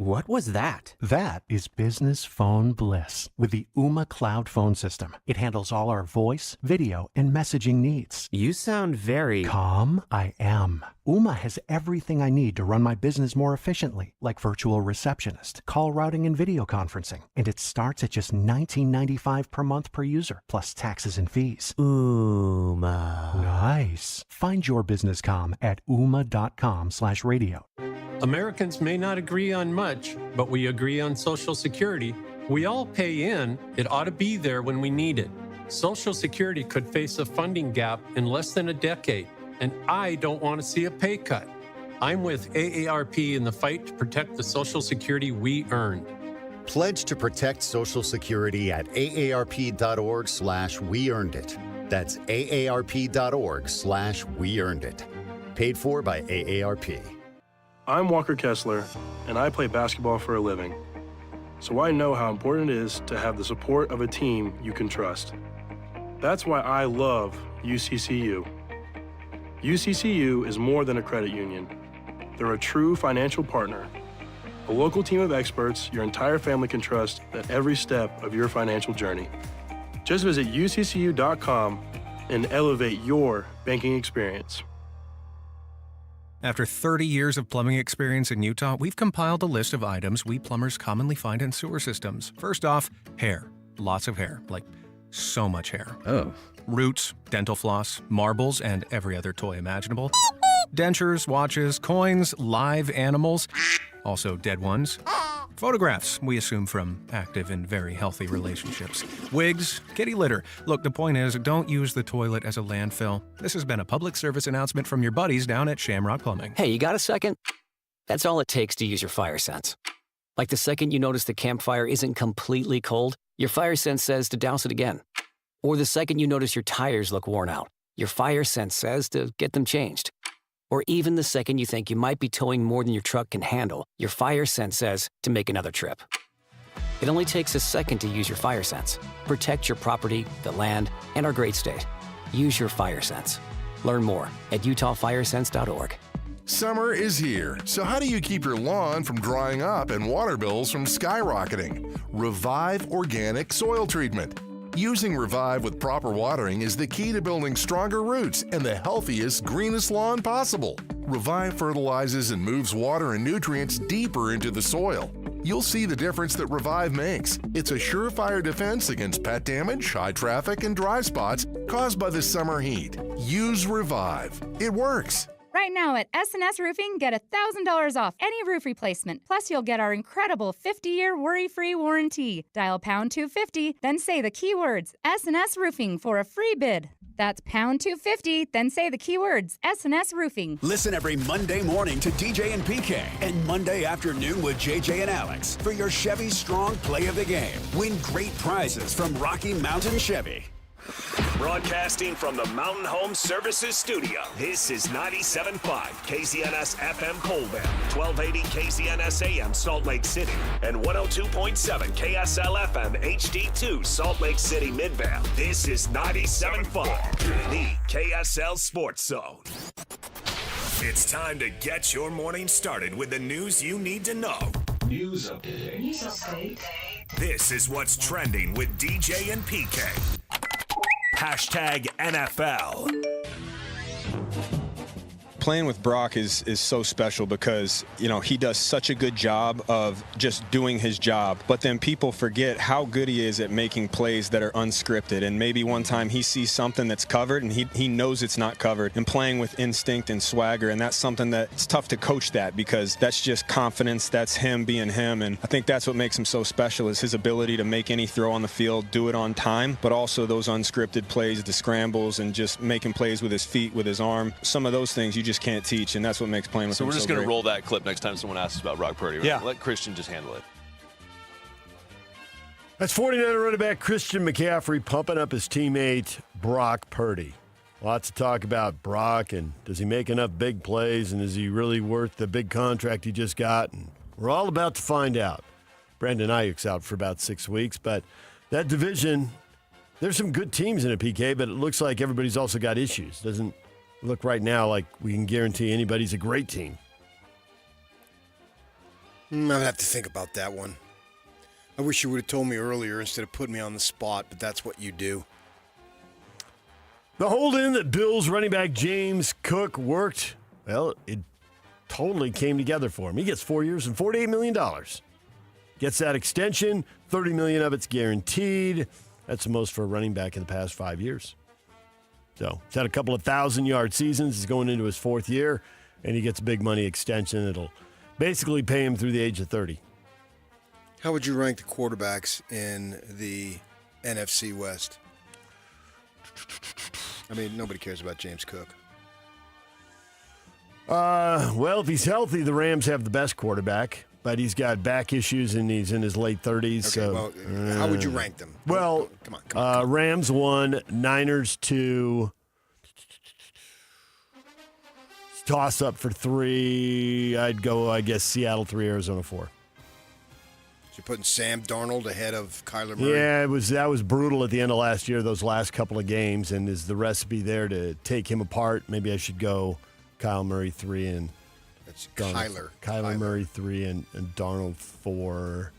What was that? That is business phone bliss with the Ooma Cloud phone system. It handles all our voice, video, and messaging needs. You sound very... Calm? I am. Ooma has everything I need to run my business more efficiently, like virtual receptionist, call routing, and video conferencing. And it starts at just $19.95 per month per user, plus taxes and fees. Ooma. Nice. Find your business comm at ooma.com/radio. Americans may not agree on much, but we agree on Social Security. We all pay in. It ought to be there when we need it. Social Security could face a funding gap in less than a decade, and I don't want to see a pay cut. I'm with AARP in the fight to protect the Social Security we earned. Pledge to protect Social Security at aarp.org/weearnedit. That's aarp.org/weearnedit. Paid for by AARP. I'm Walker Kessler, and I play basketball for a living. So I know how important it is to have the support of a team you can trust. That's why I love UCCU. UCCU is more than a credit union. They're a true financial partner, a local team of experts your entire family can trust at every step of your financial journey. Just visit uccu.com and elevate your banking experience. After 30 years of plumbing experience in Utah, we've compiled a list of items we plumbers commonly find in sewer systems. First off, hair. Lots of hair. Like, so much hair. Oh. Roots, dental floss, marbles, and every other toy imaginable. Dentures, watches, coins, live animals. Also dead ones. Photographs, we assume from active and very healthy relationships. Wigs, kitty litter. Look, the point is, don't use the toilet as a landfill. This has been a public service announcement from your buddies down at Shamrock Plumbing. Hey, you got a second? That's all it takes to use your fire sense. Like the second you notice the campfire isn't completely cold, your fire sense says to douse it again. Or the second you notice your tires look worn out, your fire sense says to get them changed. Or even the second you think you might be towing more than your truck can handle, your fire sense says to make another trip. It only takes a second to use your fire sense. Protect your property, the land, and our great state. Use your fire sense. Learn more at utahfiresense.org. Summer is here, so how do you keep your lawn from drying up and water bills from skyrocketing? Revive Organic Soil Treatment. Using Revive with proper watering is the key to building stronger roots and the healthiest, greenest lawn possible. Revive fertilizes and moves water and nutrients deeper into the soil. You'll see the difference that Revive makes. It's a surefire defense against pet damage, high traffic, and dry spots caused by the summer heat. Use Revive. It works. Right now at S&S Roofing, get $1,000 off any roof replacement. Plus, you'll get our incredible 50-year worry-free warranty. Dial pound 250, then say the keywords S&S Roofing for a free bid. That's pound 250, then say the keywords S&S Roofing. Listen every Monday morning to DJ and PK and Monday afternoon with JJ and Alex for your Chevy Strong Play of the Game. Win great prizes from Rocky Mountain Chevy. Broadcasting from the Mountain Home Services Studio, this is 97.5 KZNS FM Colville, 1280 KZNS AM Salt Lake City, and 102.7 KSL FM HD2 Salt Lake City Midvale. This is 97.5, the KSL Sports Zone. It's time to get your morning started with the news you need to know. News update. This is what's trending with DJ and PK. Hashtag NFL. Playing with Brock is so special because, you know, he does such a good job of just doing his job. But then people forget how good he is at making plays that are unscripted. And maybe one time he sees something that's covered and he knows it's not covered, and playing with instinct and swagger. And that's something that it's tough to coach that, because that's just confidence. That's him being him. And I think that's what makes him so special, is his ability to make any throw on the field, do it on time, but also those unscripted plays, the scrambles, and just making plays with his feet, with his arm. Some of those things you just can't teach, and that's what makes playing with him so great. So we're just going to roll that clip next time someone asks about Brock Purdy. Right? Yeah. Let Christian just handle it. That's 49er running back Christian McCaffrey pumping up his teammate Brock Purdy. Lots to talk about Brock, and does he make enough big plays, and is he really worth the big contract he just got? And we're all about to find out. Brandon Ayuk's out for about 6 weeks, but that division, there's some good teams in it, PK, but it looks like everybody's also got issues. Doesn't look right now like we can guarantee anybody's a great team. I'm going to have to think about that one. I wish you would have told me earlier instead of putting me on the spot, but that's what you do. The hold-in that Bills running back James Cook worked, well, it totally came together for him. He gets 4 years and $48 million. Gets that extension, $30 million of it's guaranteed. That's the most for a running back in the past 5 years. So he's had a couple of 1,000-yard seasons. He's going into his 4th year, and he gets a big money extension. It'll basically pay him through the age of 30. How would you rank the quarterbacks in the NFC West? I mean, nobody cares about James Cook. Well, if he's healthy, the Rams have the best quarterback, but he's got back issues and he's in his late 30s. Okay, so, well, how would you rank them? Well, come on. Rams 1, Niners 2, toss up for 3. I'd go, I guess, Seattle 3, Arizona 4. So you're putting Sam Darnold ahead of Kyler Murray? Yeah, that was brutal at the end of last year, those last couple of games, and is the recipe there to take him apart? Maybe I should go Kyle Murray 3 and that's Kyler Murray 3 and Darnold 4.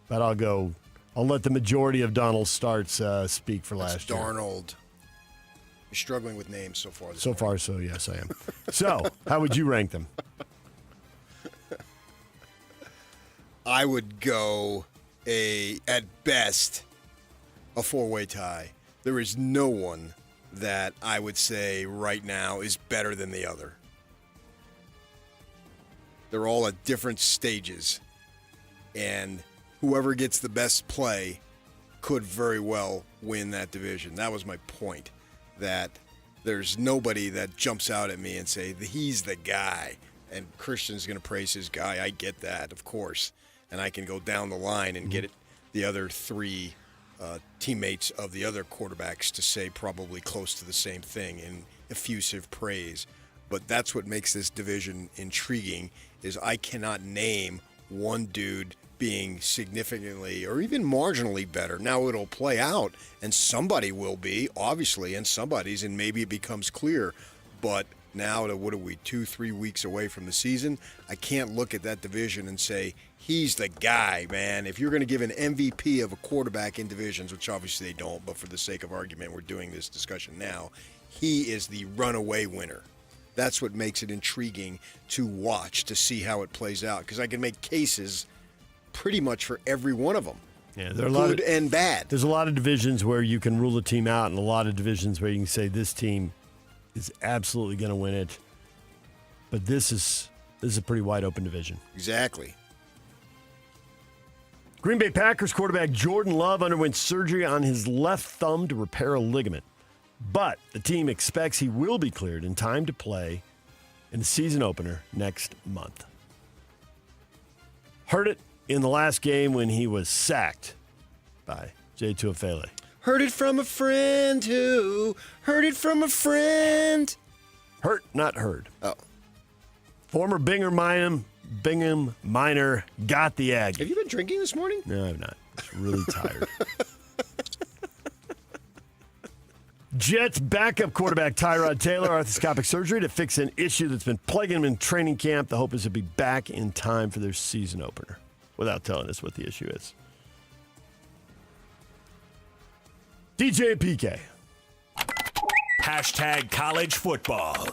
But I'll let the majority of Darnold's starts speak for last year. Darnold. You're struggling with names so far. So far, so yes, I am. So, how would you rank them? I would go at best, a 4-way tie. There is no one that I would say right now is better than the other. They're all at different stages, and whoever gets the best play could very well win that division. That was my point, that there's nobody that jumps out at me and say, he's the guy, and Christian's going to praise his guy. I get that, of course. And I can go down the line and get the other 3 teammates of the other quarterbacks to say probably close to the same thing in effusive praise. But that's what makes this division intriguing, is I cannot name one dude being significantly or even marginally better. Now it'll play out, and somebody will be, obviously, and somebody's, and maybe it becomes clear. But now, what are we, 2-3 weeks away from the season? I can't look at that division and say, he's the guy, man. If you're going to give an MVP of a quarterback in divisions, which obviously they don't, but for the sake of argument, we're doing this discussion now, he is the runaway winner. That's what makes it intriguing to watch, to see how it plays out, because I can make cases pretty much for every one of them. Yeah, there are good and bad. There's a lot of divisions where you can rule a team out, and a lot of divisions where you can say this team is absolutely going to win it. But this is a pretty wide open division. Exactly. Green Bay Packers quarterback Jordan Love underwent surgery on his left thumb to repair a ligament. But the team expects he will be cleared in time to play in the season opener next month. Heard it in the last game when he was sacked by Jay Tuafele. Heard it from a friend who heard it from a friend. Hurt, not heard. Oh. Former Bingham Miner got the Aggie. Have you been drinking this morning? No, I've not. I'm really tired. Jets backup quarterback Tyrod Taylor, arthroscopic surgery to fix an issue that's been plaguing him in training camp. The hope is to be back in time for their season opener, without telling us what the issue is. DJ PK. Hashtag college football.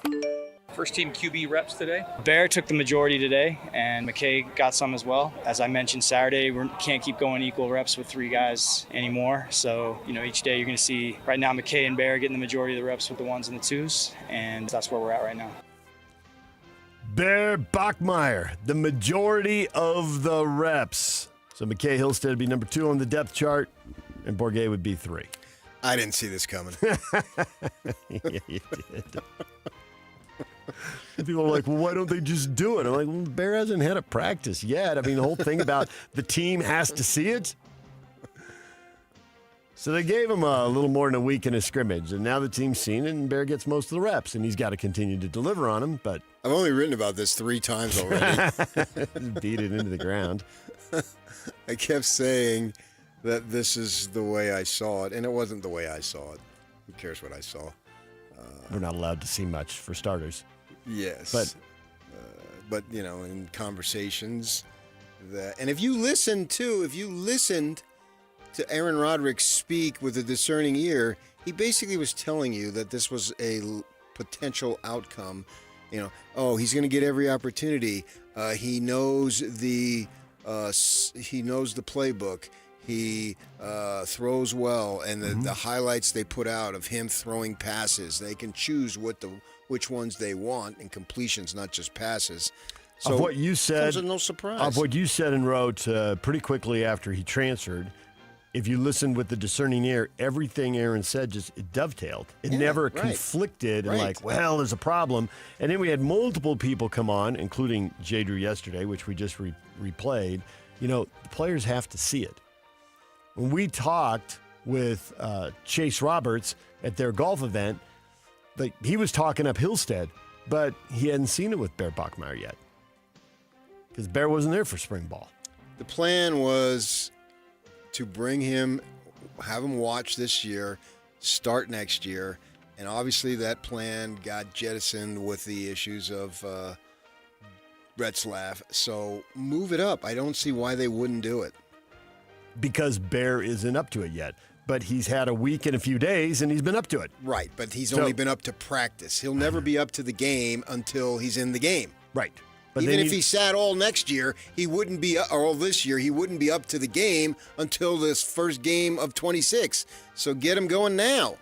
First team QB reps today. Bear took the majority today, and McKay got some as well. As I mentioned Saturday, we can't keep going equal reps with 3 guys anymore. So, each day you're going to see, right now, McKay and Bear getting the majority of the reps with the 1s and the 2s, and that's where we're at right now. Bear Bachmeier, the majority of the reps. So McKay Hillstead would be number 2 on the depth chart, and Bourget would be 3. I didn't see this coming. Yeah, you did. And people are like, well, why don't they just do it? I'm like, well, Bear hasn't had a practice yet. I mean, the whole thing about the team has to see it. So they gave him a little more than a week in a scrimmage, and now the team's seen it, and Bear gets most of the reps, and he's got to continue to deliver on them. But I've only written about this 3 times already. Beat it into the ground. I kept saying that this is the way I saw it, and it wasn't the way I saw it. Who cares what I saw? We're not allowed to see much, for starters. Yes. But in conversations, And if you listened to Aaron Roderick speak with a discerning ear, he basically was telling you that this was a potential outcome. He's going to get every opportunity. He knows the playbook. He throws well, and the highlights they put out of him throwing passes, they can choose which ones they want, and completions, not just passes. So of what you said, no surprise. Of what you said and wrote pretty quickly after he transferred, if you listened with the discerning ear, everything Aaron said it dovetailed. It never conflicted and there's a problem. And then we had multiple people come on, including J. Drew yesterday, which we just replayed. The players have to see it. When we talked with Chase Roberts at their golf event, he was talking up Hillstead, but he hadn't seen it with Bear Bachmeier yet because Bear wasn't there for spring ball. The plan was to bring him, have him watch this year, start next year, and obviously that plan got jettisoned with the issues of Retzlaff. So move it up. I don't see why they wouldn't do it. Because Bear isn't up to it yet. But he's had a week and a few days, and he's been up to it. Right, but he's only been up to practice. He'll never be up to the game until he's in the game. Right. But even if he sat all next year, he wouldn't be, or all this year, he wouldn't be up to the game until this first game of 26. So get him going now.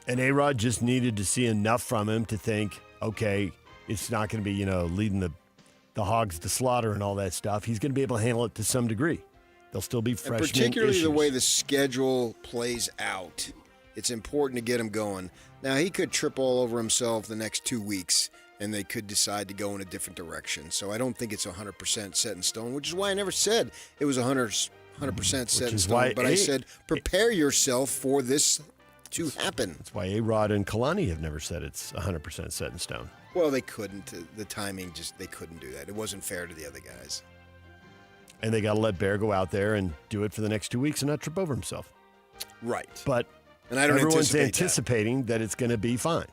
And A-Rod just needed to see enough from him to think, okay, it's not going to be, leading the Hogs to slaughter and all that stuff. He's going to be able to handle it to some degree. They'll still be freshman and particularly issues. The way the schedule plays out, it's important to get him going. Now, he could trip all over himself the next 2 weeks, and they could decide to go in a different direction. So I don't think it's 100% set in stone, which is why I never said it was 100% set in stone. But I said prepare yourself for this to happen. That's why A-Rod and Kalani have never said it's 100% set in stone. Well, they couldn't. The timing, they couldn't do that. It wasn't fair to the other guys. And they got to let Bear go out there and do it for the next 2 weeks and not trip over himself. Right. But everyone's anticipating that it's going to be fine.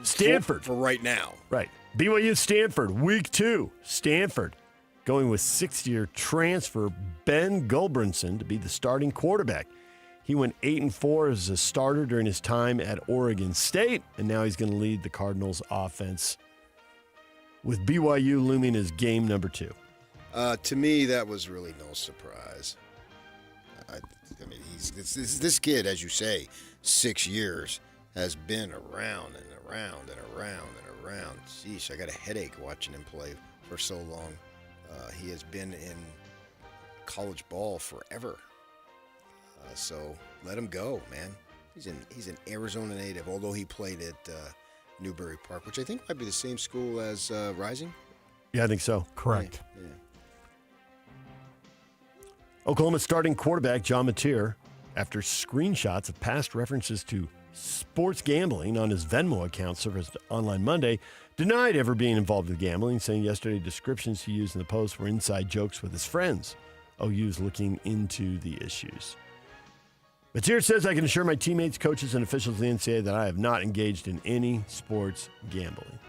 Stanford. For right now. Right. BYU Stanford, week 2. Stanford going with 6-year transfer Ben Gulbranson to be the starting quarterback. He went 8-4 as a starter during his time at Oregon State, and now he's going to lead the Cardinals offense with BYU looming as game number 2. To me, that was really no surprise. I mean, this kid, as you say, 6 years, has been around and around and around and around. Sheesh, I got a headache watching him play for so long. He has been in college ball forever. So let him go, man. He's an Arizona native, although he played at Newbury Park, which I think might be the same school as Rising. Yeah, I think so. Correct. Yeah. Oklahoma starting quarterback John Mateer, after screenshots of past references to sports gambling on his Venmo account surfaced online Monday, denied ever being involved with gambling, saying yesterday descriptions he used in the post were inside jokes with his friends. OU's looking into the issues. Mateer says, I can assure my teammates, coaches, and officials of the NCAA that I have not engaged in any sports gambling.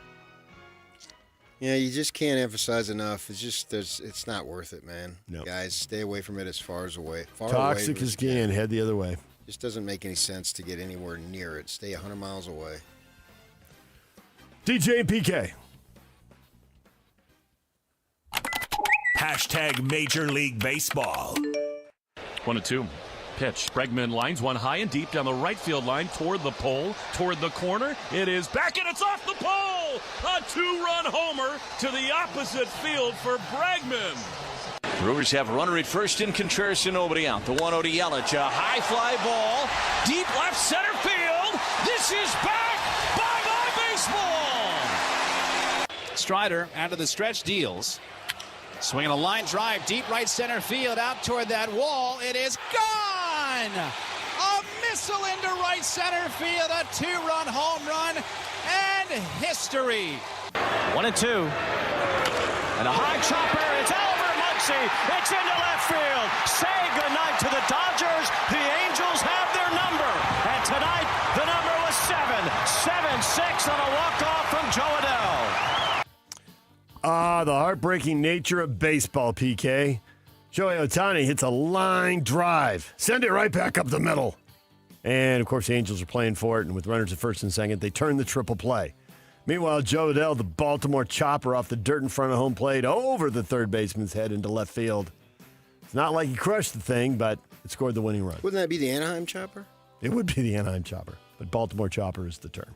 Yeah, you just can't emphasize enough. It's not worth it, man. No. Guys, stay away from it as far away. Toxic as can, head the other way. Just doesn't make any sense to get anywhere near it. Stay 100 miles away. DJ and PK. Hashtag Major League Baseball. 1-2. Pitch. Bregman lines one high and deep down the right field line toward the pole, toward the corner. It is back and it's off the pole. A 2-run homer to the opposite field for Bregman. Brewers have a runner at first in Contreras and nobody out. The 1-0 to Yelich. A high fly ball. Deep left center field. This is back. Bye-bye baseball. Strider out of the stretch deals. Swinging a line drive deep right center field out toward that wall. It is gone. A missile into right center field. A 2-run home run and history. 1-2. And a high chopper. It's over. Muncy. It's into left field. Say goodnight to the Dodgers. The Angels have their number. And tonight, the number was 7. 7-6 on a walk-off from Joe Adell. The heartbreaking nature of baseball, PK. Shohei Ohtani hits a line drive. Send it right back up the middle. And, of course, the Angels are playing for it, and with runners at first and second, they turn the triple play. Meanwhile, Joe Adell, the Baltimore chopper off the dirt in front of home plate, over the third baseman's head into left field. It's not like he crushed the thing, but it scored the winning run. Wouldn't that be the Anaheim chopper? It would be the Anaheim chopper, but Baltimore chopper is the term.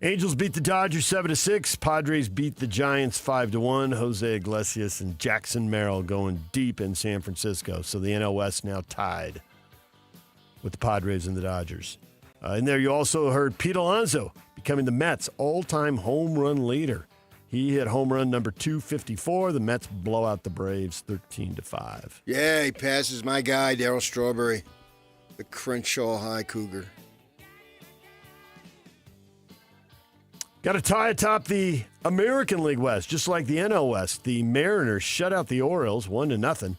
Angels beat the Dodgers 7-6. Padres beat the Giants 5-1. Jose Iglesias and Jackson Merrill going deep in San Francisco. So the NL West now tied with the Padres and the Dodgers. In there, you also heard Pete Alonso becoming the Mets' all-time home run leader. He hit home run number 254. The Mets blow out the Braves 13-5. Yeah, he passes my guy, Darryl Strawberry, the Crenshaw High Cougar. Got a tie atop the American League West, just like the NL West. The Mariners shut out the Orioles 1-0.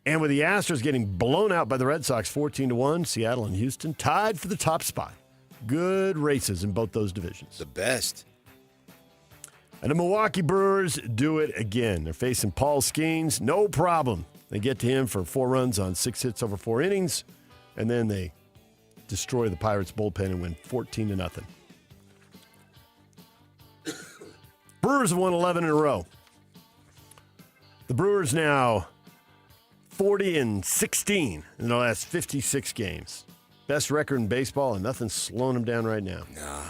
And with the Astros getting blown out by the Red Sox 14-1, Seattle and Houston tied for the top spot. Good races in both those divisions. The best. And the Milwaukee Brewers do it again. They're facing Paul Skeens. No problem. They get to him for 4 runs on 6 hits over 4 innings. And then they destroy the Pirates bullpen and win 14-0. Brewers have won 11 in a row. The Brewers now 40-16 in the last 56 games. Best record in baseball, and nothing's slowing them down right now. Nah.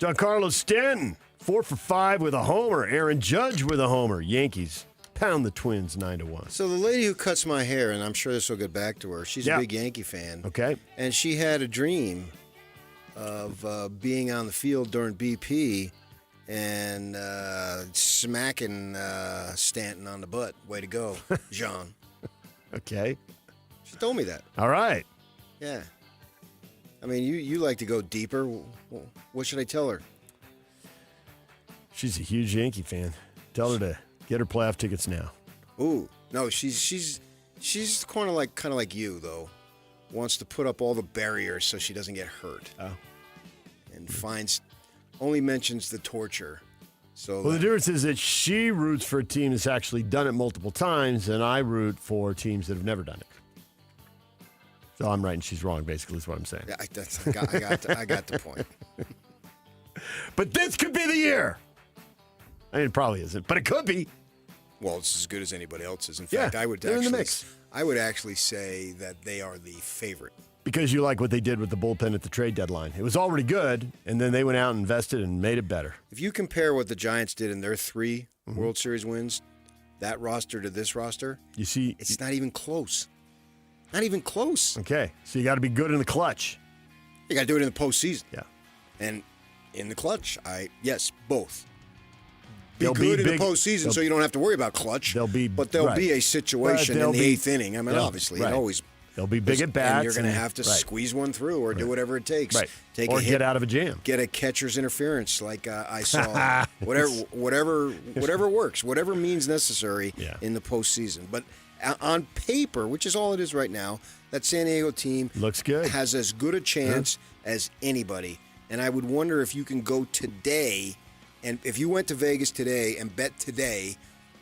Giancarlo Stanton, 4 for 5 with a homer. Aaron Judge with a homer. Yankees pound the Twins 9-1. So the lady who cuts my hair, and I'm sure this will get back to her, she's a big Yankee fan. Okay. And she had a dream of being on the field during BP and smacking Stanton on the butt. Way to go, Jean. Okay. She told me that. All right. Yeah. I mean, you like to go deeper. What should I tell her? She's a huge Yankee fan. Tell her to get her playoff tickets now. Ooh, no, she's kind of like you though. Wants to put up all the barriers so she doesn't get hurt. Oh. And only mentions the torture. So well, the difference is that she roots for a team that's actually done it multiple times, and I root for teams that have never done it. So I'm right and she's wrong, basically, is what I'm saying. Yeah, I got the point. But this could be the year. I mean, it probably isn't, but it could be. Well, it's as good as anybody else's. In fact, I would actually say that they are the favorite. Because you like what they did with the bullpen at the trade deadline. It was already good, and then they went out and invested and made it better. If you compare what the Giants did in their 3 World Series wins, that roster to this roster, you see, it's not even close. Not even close. Okay, so you got to be good in the clutch. You got to do it in the postseason. Yeah. And in the clutch, both. They'll good be in big, the postseason, so you don't have to worry about clutch. There'll be a situation in the 8th inning. I mean, obviously, it always. They'll be big at bats. And you're going to have to squeeze one through or do whatever it takes. Right. Take or a hit, get out of a jam. Get a catcher's interference like I saw. whatever works. Whatever means necessary in the postseason. But on paper, which is all it is right now, that San Diego team looks good. Has as good a chance as anybody. And I would wonder if you can go today, and if you went to Vegas today and bet today,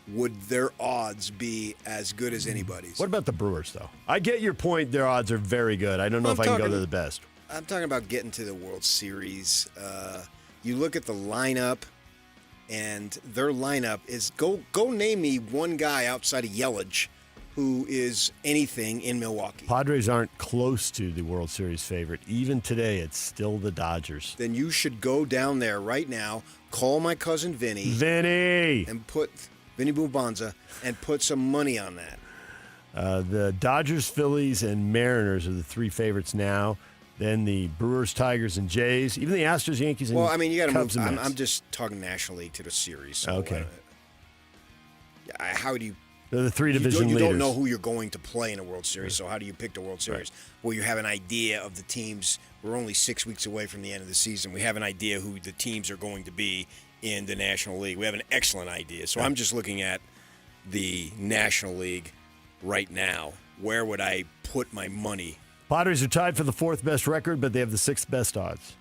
would their odds be as good as anybody's? What about the Brewers, though? I get your point. Their odds are very good. I don't know if I can go to the best. I'm talking about getting to the World Series. You look at the lineup, and their lineup is go name me one guy outside of Yelich who is anything in Milwaukee. Padres aren't close to the World Series favorite. Even today, it's still the Dodgers. Then you should go down there right now, call my cousin Vinny. And put Vinny Bubanza, and put some money on that. The Dodgers, Phillies, and Mariners are the 3 favorites now. Then the Brewers, Tigers, and Jays. Even the Astros, Yankees, and Well, I mean, you got to move. and I'm just talking National League to the series. So, okay. How do you? They're the 3 division leaders. You don't leaders. know who you're going to play in a World Series, so how do you pick the World Series? Well, you have an idea of the teams. We're only 6 weeks away from the end of the season. We have an idea who the teams are going to be in the National League. We have an excellent idea. So I'm just looking at the National League right now. Where would I put my money? Padres are tied for the 4th best record, but they have the 6th best odds.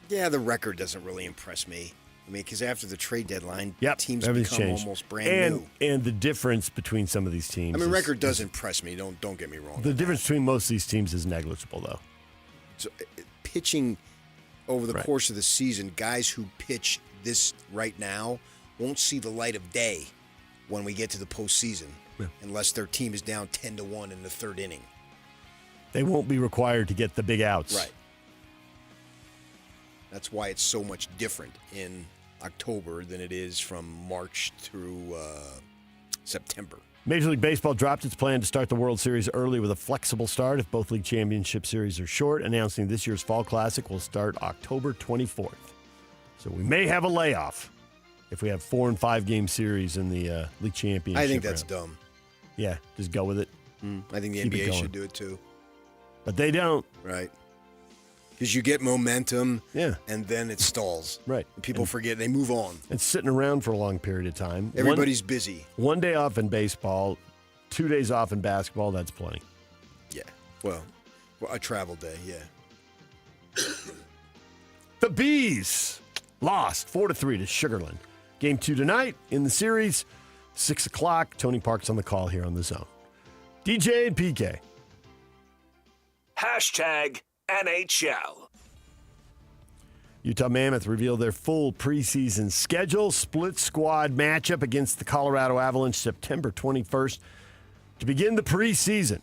Yeah, the record doesn't really impress me. I mean, because after the trade deadline, teams everything's become changed. almost brand new. And the difference between some of these teams. I mean, record does impress me. Don't get me wrong. The difference between most of these teams is negligible, though. So, pitching over the course of the season, guys who pitch this right now won't see the light of day when we get to the postseason, unless their team is down 10-1 in the third inning. They won't be required to get the big outs. Right. That's why it's so much different in October than it is from March through September. Major League Baseball dropped its plan to start the World Series early with a flexible start if both league championship series are short, announcing this year's Fall Classic will start October 24th. So we may have a layoff if we have 4 and 5 game series in the league championship. I think that's round. dumb. Yeah, just go with it. I think the Keep it NBA going. should do it too. But they don't. Right. Because you get momentum, and then it stalls. Right. And people forget. They move on. It's sitting around for a long period of time. Everybody's busy. 1 day off in baseball, 2 days off in basketball, that's plenty. Yeah. Well, a travel day, yeah. The Bees lost 4-3 to Sugarland. Game 2 tonight in the series, 6 o'clock. Tony Park's on the call here on The Zone. DJ and PK. Hashtag NHL. Utah Mammoth revealed their full preseason schedule. Split squad matchup against the Colorado Avalanche September 21st to begin the preseason.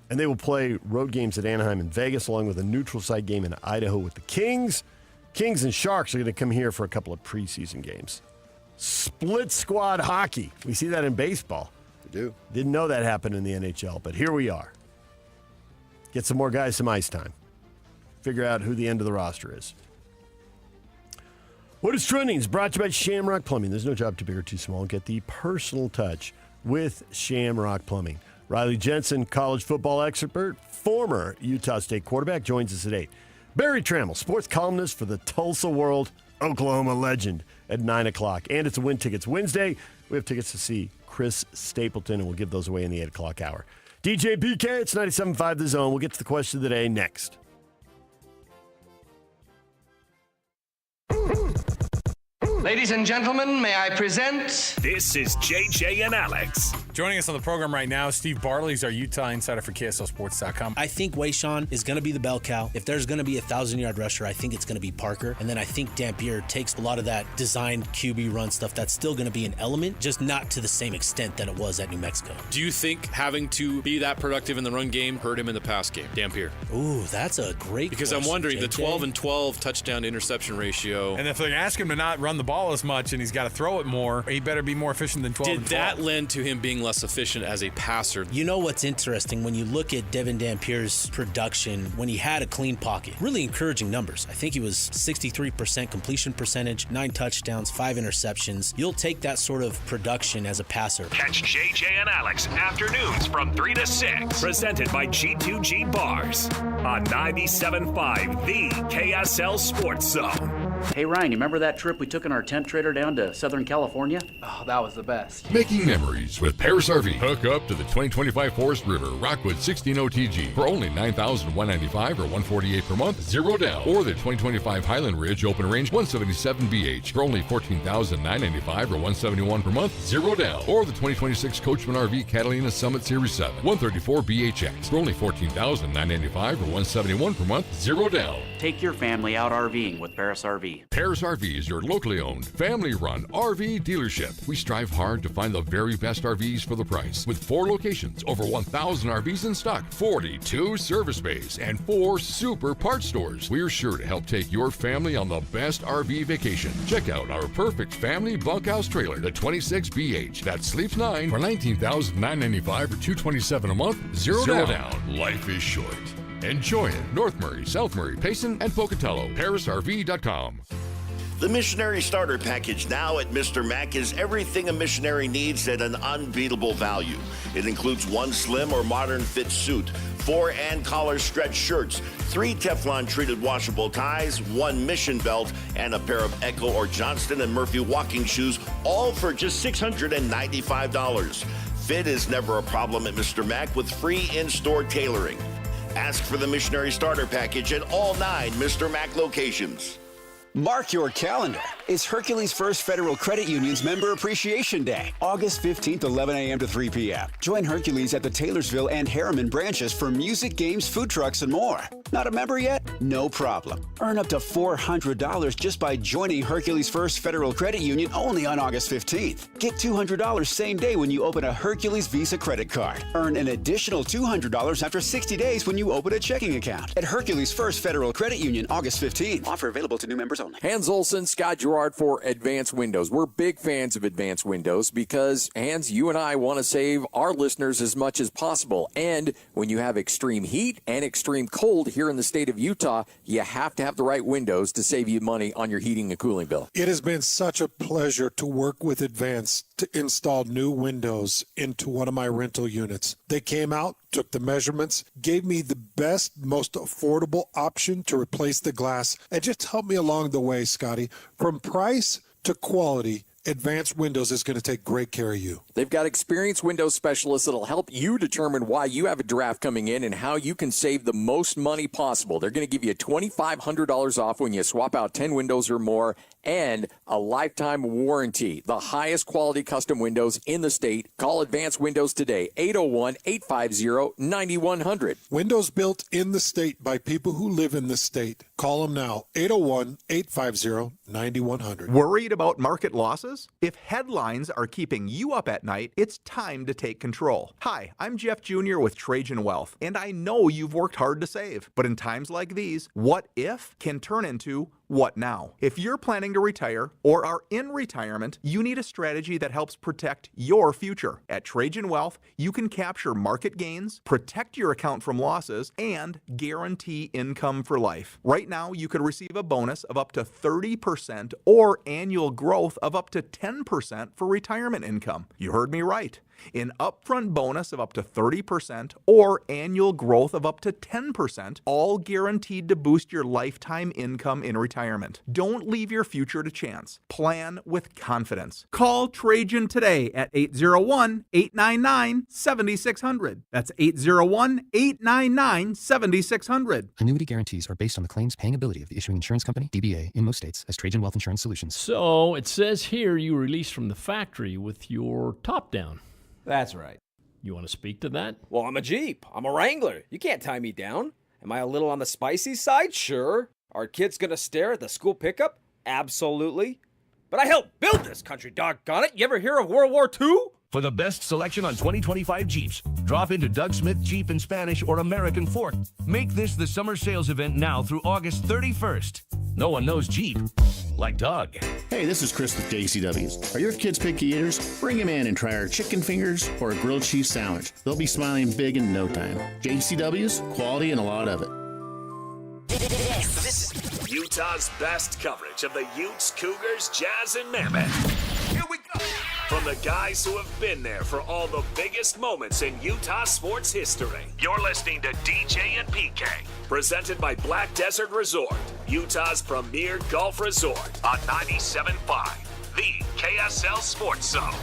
And they will play road games at Anaheim and Vegas, along with a neutral site game in Idaho with the Kings. Kings and Sharks are going to come here for a couple of preseason games. Split squad hockey. We see that in baseball. We do. Didn't know that happened in the NHL, but here we are. Get some more guys some ice time. Figure out who the end of the roster is. What is Trending is brought to you by Shamrock Plumbing. There's no job too big or too small. Get the personal touch with Shamrock Plumbing. Riley Jensen, college football expert, former Utah State quarterback, joins us at 8. Barry Trammell, sports columnist for the Tulsa World, Oklahoma legend, at 9 o'clock. And it's a Win Tickets Wednesday. We have tickets to see Chris Stapleton, and we'll give those away in the 8 o'clock hour. DJ PK, it's 97.5 The Zone. We'll get to the question of the day next. Ladies and gentlemen, may I present... This is JJ and Alex. Joining us on the program right now, Steve Bartley. He's our Utah insider for KSLSports.com. I think Wayshawn is going to be the bell cow. If there's going to be a 1,000-yard rusher, I think it's going to be Parker. And then I think Dampier takes a lot of that designed QB run stuff. That's still going to be an element, just not to the same extent that it was at New Mexico. Do you think having to be that productive in the run game hurt him in the pass game, Dampier? Ooh, that's a great Because question, I'm wondering, JJ. the 12 and 12 touchdown to interception ratio. And if they ask him to not run the ball as much and he's got to throw it more, he better be more efficient than 12 Did and 12. that lend to him being less efficient as a passer? You know what's interesting? When you look at Devin Dampier's production, when he had a clean pocket, really encouraging numbers. I think he was 63% completion percentage, 9 touchdowns, 5 interceptions. You'll take that sort of production as a passer. Catch JJ and Alex afternoons from 3 to 6. Presented by G2G Bars on 97.5, the KSL Sports Zone. Hey, Ryan, you remember that trip we took in our tent trailer down to Southern California? Oh, that was the best. Making memories with Paris RV. Hook up to the 2025 Forest River Rockwood 16 OTG for only $9,195 or $148 per month, 0 down. Or the 2025 Highland Ridge Open Range 177 BH for only $14,995 or $171 per month, 0 down. Or the 2026 Coachman RV Catalina Summit Series 7 134 BHX for only $14,995 or $171 per month, 0 down. Take your family out RVing with Paris RV. Paris RV is your locally owned, family-run RV dealership. We strive hard to find the very best RVs for the price. With 4 locations, over 1,000 RVs in stock, 42 service bays, and 4 super parts stores. We're sure to help take your family on the best RV vacation. Check out our perfect family bunkhouse trailer, the 26BH. That sleeps 9 for $19,995 or $227 a month, 0 down. Life is short. Enjoy it. North Murray, South Murray, Payson, and Pocatello. ParisRV.com. The Missionary Starter Package now at Mr. Mac is everything a missionary needs at an unbeatable value. It includes 1 slim or modern fit suit, 4 and collar stretch shirts, 3 Teflon treated washable ties, 1 mission belt, and a pair of Echo or Johnston & Murphy walking shoes, all for just $695. Fit is never a problem at Mr. Mac with free in-store tailoring. Ask for the Missionary Starter Package at all 9 Mr. Mac locations. Mark your calendar. It's Hercules First Federal Credit Union's Member Appreciation Day, August 15th, 11 a.m. to 3 p.m. Join Hercules at the Taylorsville and Harriman branches for music, games, food trucks, and more. Not a member yet? No problem. Earn up to $400 just by joining Hercules First Federal Credit Union only on August 15th. Get $200 same day when you open a Hercules Visa credit card. Earn an additional $200 after 60 days when you open a checking account. At Hercules First Federal Credit Union, August 15th. Offer available to new members only. Hans Olsen, Scott Gerard for Advanced Windows. We're big fans of Advanced Windows because, Hans, you and I want to save our listeners as much as possible. And when you have extreme heat and extreme cold here in the state of Utah, you have to have the right windows to save you money on your heating and cooling bill. It has been such a pleasure to work with Advanced to install new windows into one of my rental units. They came out, took the measurements, gave me the best, most affordable option to replace the glass, and just helped me along the way, Scotty. From price to quality, Advanced Windows is going to take great care of you. They've got experienced window specialists that'll help you determine why you have a draft coming in and how you can save the most money possible. They're going to give you $2,500 off when you swap out 10 windows or more and a lifetime warranty. The highest quality custom windows in the state. Call Advanced Windows today, 801-850-9100. Windows built in the state by people who live in the state. Call them now, 801-850-9100. Worried about market losses? If headlines are keeping you up at night, it's time to take control. Hi, I'm Jeff Jr. with Trajan Wealth, and I know you've worked hard to save. But in times like these, what if can turn into what now? If you're planning to retire or are in retirement, you need a strategy that helps protect your future. At Trajan Wealth, you can capture market gains, protect your account from losses, and guarantee income for life. Right now, you could receive a bonus of up to 30% or annual growth of up to 10% for retirement income. You heard me right. An upfront bonus of up to 30% or annual growth of up to 10%, all guaranteed to boost your lifetime income in retirement. Don't leave your future to chance. Plan with confidence. Call Trajan today at 801-899-7600. That's 801-899-7600. Annuity guarantees are based on the claims paying ability of the issuing insurance company, DBA, in most states as Trajan Wealth Insurance Solutions. So it says here you released from the factory with your top down. That's right. You want to speak to that? Well, I'm a Jeep. I'm a Wrangler. You can't tie me down. Am I a little on the spicy side? Sure. Are kids going to stare at the school pickup? Absolutely. But I helped build this country, doggone it. You ever hear of World War II? For the best selection on 2025 Jeeps, drop into Doug Smith Jeep in Spanish or American Fork. Make this the summer sales event now through August 31st. No one knows Jeep like Doug. Hey, this is Chris with JCW's. Are your kids picky eaters? Bring them in and try our chicken fingers or a grilled cheese sandwich. They'll be smiling big in no time. JCW's, quality and a lot of it. This is Utah's best coverage of the Utes, Cougars, Jazz, and Mammoth. Here we go. From the guys who have been there for all the biggest moments in Utah sports history. You're listening to DJ and PK. Presented by Black Desert Resort, Utah's premier golf resort on 97.5, the KSL Sports Zone.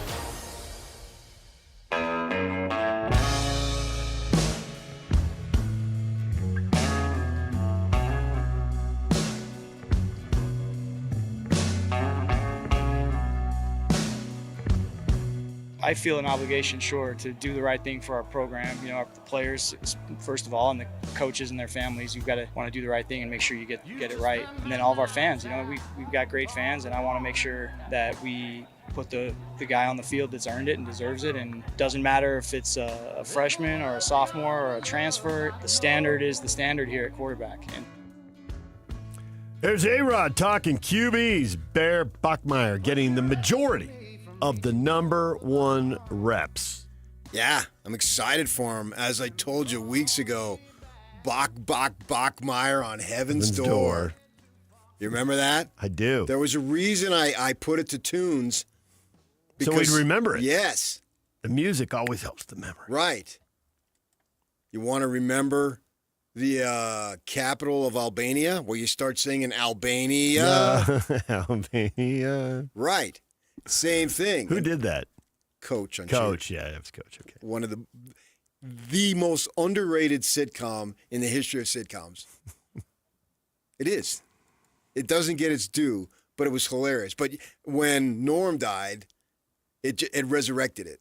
I feel an obligation, sure, to do the right thing for our program. You know, the players, first of all, and the coaches and their families. You've got to want to do the right thing and make sure you get it right. And then all of our fans. You know, we've got great fans, and I want to make sure that we put the guy on the field that's earned it and deserves it. And it doesn't matter if it's a freshman or a sophomore or a transfer. The standard is the standard here at quarterback. And there's A-Rod talking QBs. Bear Bachmeier getting the majority of the number one reps. Yeah, I'm excited for him. As I told you weeks ago, Bachmeier on Heaven's Door. You remember that? I do. There was a reason I put it to tunes. So we'd remember it. Yes. The music always helps the memory. Right. You want to remember the capital of Albania, where you start singing Albania? Albania. Right. Same thing. Who did that? Coach on Coach, yeah, it was Coach. Okay. One of the the most underrated sitcom in the history of sitcoms. It is. It doesn't get its due, but it was hilarious. But when Norm died, it resurrected it.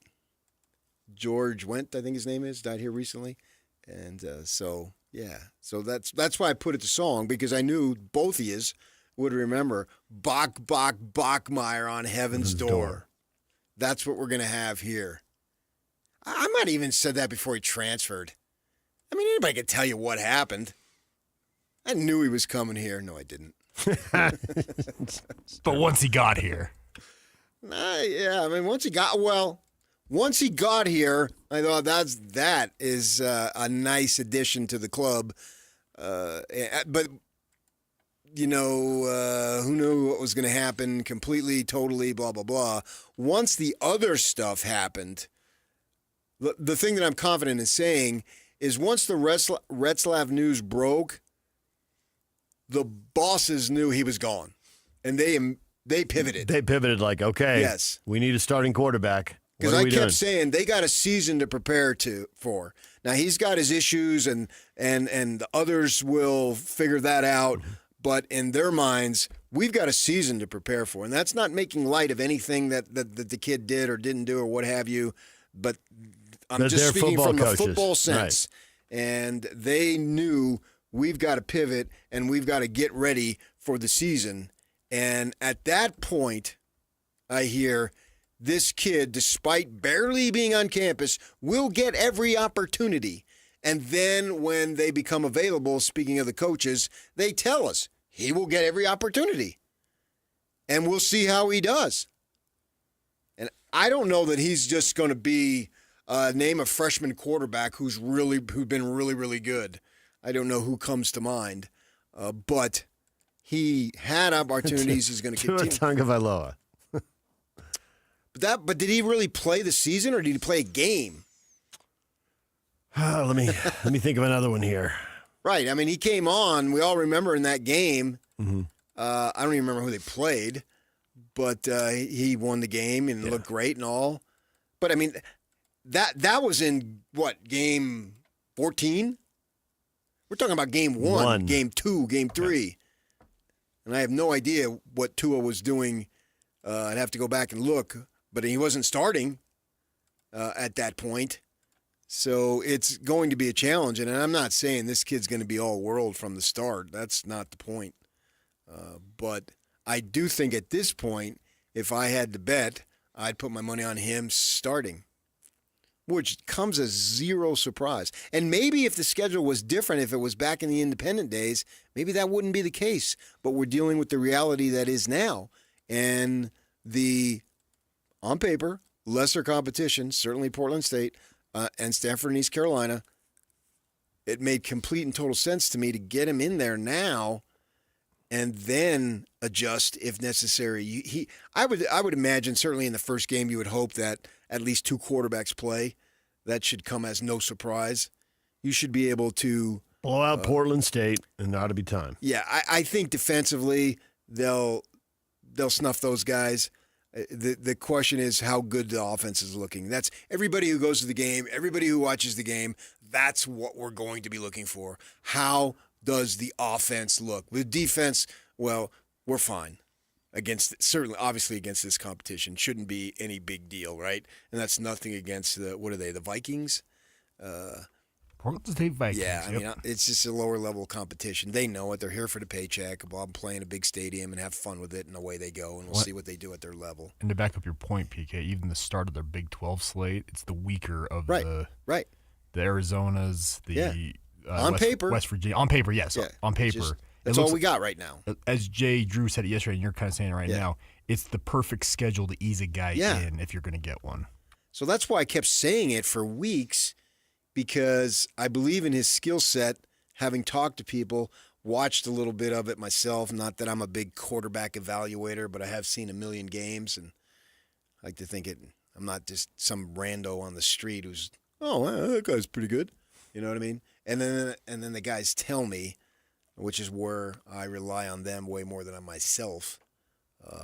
George Wendt, I think his name is, died here recently. And so that's why I put it to song, because I knew both of yous would remember Bachmeyer on Heaven's Door. That's what we're going to have here. I might have even said that before he transferred. I mean, anybody could tell you what happened. I knew he was coming here. No, I didn't. But once he got here. Yeah, I mean, once he got here, I thought that is a nice addition to the club. But, who knew what was going to happen completely, totally, blah, blah, blah. Once the other stuff happened, the thing that I'm confident in saying is once the Retzlaff news broke, the bosses knew he was gone, and they pivoted. They pivoted like, okay, yes, we need a starting quarterback. Because I kept saying they got a season to prepare for. Now he's got his issues, and the others will figure that out. But in their minds, we've got a season to prepare for, and that's not making light of anything that the kid did or didn't do or what have you. But I'm just speaking from the football sense, right. And they knew we've got to pivot and we've got to get ready for the season. And at that point, I hear this kid, despite barely being on campus, will get every opportunity. And then when they become available, speaking of the coaches, they tell us he will get every opportunity. And we'll see how he does. And I don't know that he's just going to be name a freshman quarterback who's been really, really good. I don't know who comes to mind. But he had opportunities. He's going to continue. Tagovailoa. But did he really play the season, or did he play a game? Let me think of another one here. Right. I mean, he came on. We all remember in that game. Mm-hmm. I don't even remember who they played, but he won the game and looked great and all. But I mean, that was in what, game 14? We're talking about game one, game 2, game 3. And I have no idea what Tua was doing. I'd have to go back and look, but he wasn't starting at that point. So it's going to be a challenge. And I'm not saying this kid's going to be all world from the start. That's not the point. But I do think at this point, if I had to bet, I'd put my money on him starting, which comes as zero surprise. And maybe if the schedule was different, if it was back in the independent days, maybe that wouldn't be the case. But we're dealing with the reality that is now. And the, on paper, lesser competition, certainly Portland State and Stanford and East Carolina, it made complete and total sense to me to get him in there now and then adjust if necessary. I would imagine certainly in the first game you would hope that at least 2 quarterbacks play. That should come as no surprise. You should be able to blow out Portland State, and that'll be time. Yeah, I think defensively they'll snuff those guys. The question is how good the offense is looking. That's everybody who goes to the game, everybody who watches the game. That's what we're going to be looking for. How does the offense look? With defense, well, we're fine. Obviously against this competition. Shouldn't be any big deal, right? And that's nothing against the Vikings? Portland State Vikings. Yeah, I mean, it's just a lower level competition. They know it. They're here for the paycheck. Bob playing a big stadium and have fun with it, and away they go, and we'll see what they do at their level. And to back up your point, PK, even the start of their Big 12 slate, it's the weaker of the Arizonas, on paper. West Virginia. On paper, yes. Yeah, on paper. That's all we got right now. As Drew said it yesterday, and you're kind of saying it right now, it's the perfect schedule to ease a guy in if you're going to get one. So that's why I kept saying it for weeks, because I believe in his skill set, having talked to people, watched a little bit of it myself. Not that I'm a big quarterback evaluator, but I have seen a million games, and I like to think I'm not just some rando on the street who's, that guy's pretty good. You know what I mean? And then the guys tell me, which is where I rely on them way more than on myself.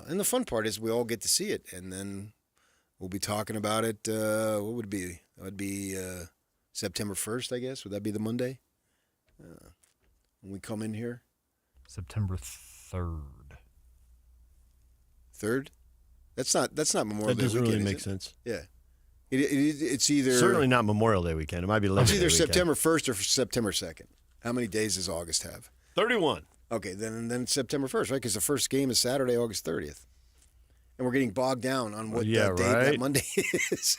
And the fun part is we all get to see it, and then we'll be talking about it. What would it be? That would be September 1st, I guess. Would that be the Monday when we come in here? September 3rd. 3rd? That's not Memorial Day weekend. That doesn't really is make it? sense. Yeah. It's either certainly not Memorial Day weekend. It might be Labor It's Day either weekend. September 1st or September 2nd. How many days does August have? 31. Okay, then it's September 1st, right? Because the first game is Saturday, August 30th. And we're getting bogged down on what Yeah, that date right. that Monday is.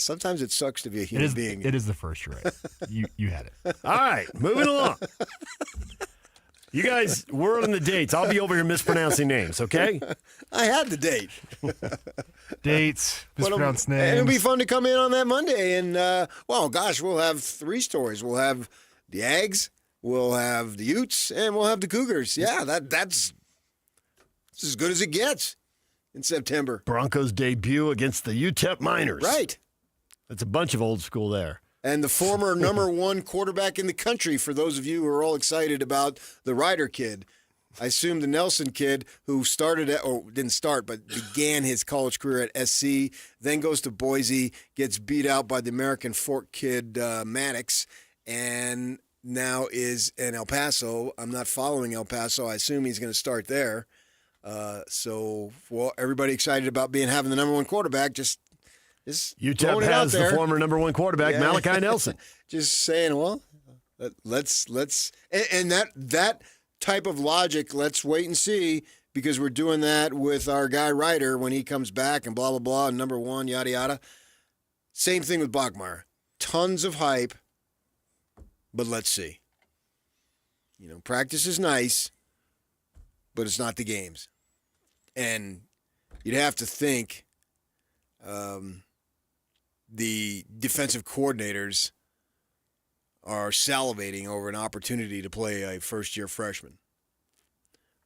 Sometimes it sucks to be a human being. It is the first, you're right. You had it. All right, moving along. You guys, word on the dates. I'll be over here mispronouncing names, okay? I had the date. Dates, mispronounced names. And it'll be fun to come in on that Monday. And, we'll have 3 stories. We'll have the Aggies, we'll have the Utes, and we'll have the Cougars. Yeah, that's as good as it gets in September. Broncos debut against the UTEP Miners. Right. That's a bunch of old school there. And the former number 1 quarterback in the country, for those of you who are all excited about the Ryder kid. I assume the Nelson kid who didn't start, but began his college career at SC, then goes to Boise, gets beat out by the American Fork kid Maddox, and now is in El Paso. I'm not following El Paso. I assume he's going to start there. Everybody excited about having the number 1 quarterback, just UTEP has the former number 1 quarterback, Malachi Nelson. Just saying, let's and that type of logic, let's wait and see, because we're doing that with our guy Ryder when he comes back and blah, blah, blah, and number 1, yada, yada. Same thing with Bachmeier. Tons of hype, but let's see. Practice is nice, but it's not the games. And you'd have to think the defensive coordinators are salivating over an opportunity to play a first-year freshman.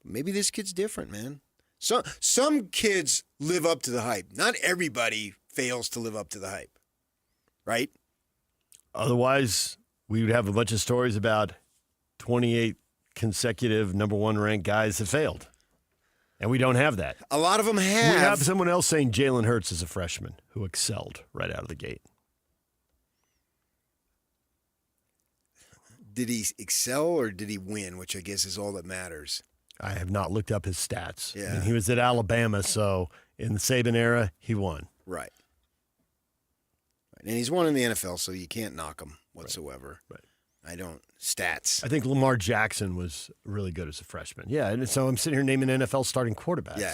Maybe this kid's different, man. Some kids live up to the hype. Not everybody fails to live up to the hype, right? Otherwise, we would have a bunch of stories about 28 consecutive number 1 ranked guys that failed. And we don't have that. A lot of them have. We have someone else saying Jalen Hurts is a freshman who excelled right out of the gate. Did he excel or did he win, which I guess is all that matters? I have not looked up his stats. Yeah. I mean, he was at Alabama, so in the Saban era, he won. Right. And he's won in the NFL, so you can't knock him whatsoever. Right. I don't. Stats. I think Lamar Jackson was really good as a freshman. Yeah, and so I'm sitting here naming NFL starting quarterbacks. Yeah.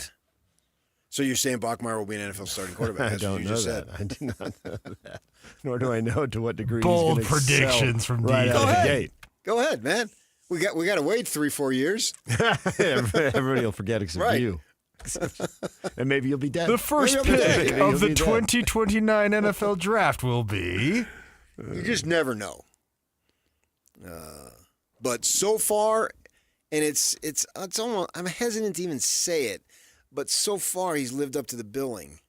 So you're saying Bachmeier will be an NFL starting quarterback? I don't know that. I do not know that. Nor do I know to what degree bold he's going to predictions from right out of the gate. Go ahead, man. We got to wait 3-4 years. Everybody will forget except you. And maybe you'll be dead. The first pick of the 2029 NFL draft will be. You just never know. But so far, and it's almost, I'm hesitant to even say it, but so far he's lived up to the billing.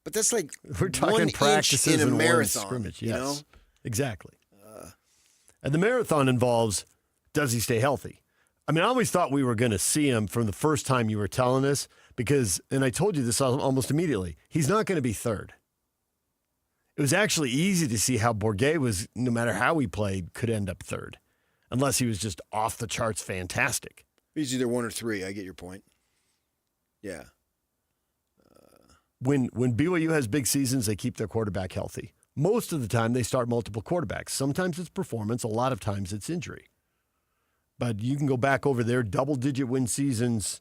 But that's like we're talking 1 practices inch in a and marathon, one scrimmage. you Yes, know? exactly. And the marathon involves, does he stay healthy? I mean, I always thought we were going to see him from the first time you were telling us because, and I told you this almost immediately, he's not going to be third. It was actually easy to see how Bourget was, no matter how he played, could end up third, unless he was just off the charts fantastic. He's either 1 or 3. I get your point. Yeah. When BYU has big seasons, they keep their quarterback healthy. Most of the time, they start multiple quarterbacks. Sometimes it's performance. A lot of times it's injury. But you can go back over their double-digit win seasons,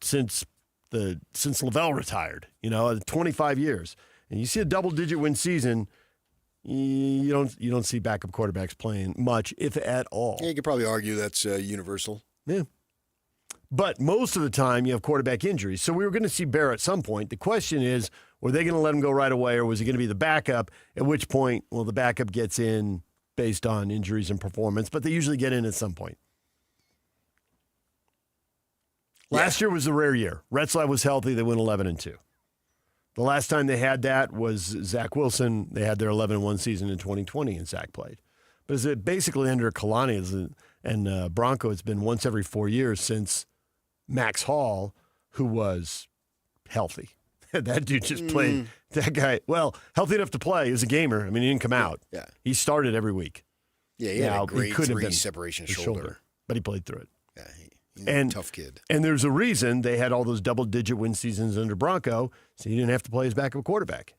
since Lavelle retired, 25 years. And you see a double-digit win season, you don't see backup quarterbacks playing much, if at all. Yeah, you could probably argue that's universal. Yeah. But most of the time, you have quarterback injuries. So we were going to see Bear at some point. The question is, were they going to let him go right away, or was he going to be the backup? At which point, the backup gets in based on injuries and performance, but they usually get in at some point. Last year was a rare year. Retzlaff was healthy. They went 11-2. The last time they had that was Zach Wilson. They had their 11-1 season in 2020, and Zach played. But is it basically under Kalani and Bronco, it's been once every 4 years since Max Hall, who was healthy. That dude just played. That guy, well, healthy enough to play. He was a gamer. I mean, he didn't come out. Yeah. He started every week. Yeah, he had a grade could have 3 been separation his shoulder. But he played through it. Yeah, he's a tough kid. And there's a reason they had all those double-digit win seasons under Bronco, so he didn't have to play his backup quarterback.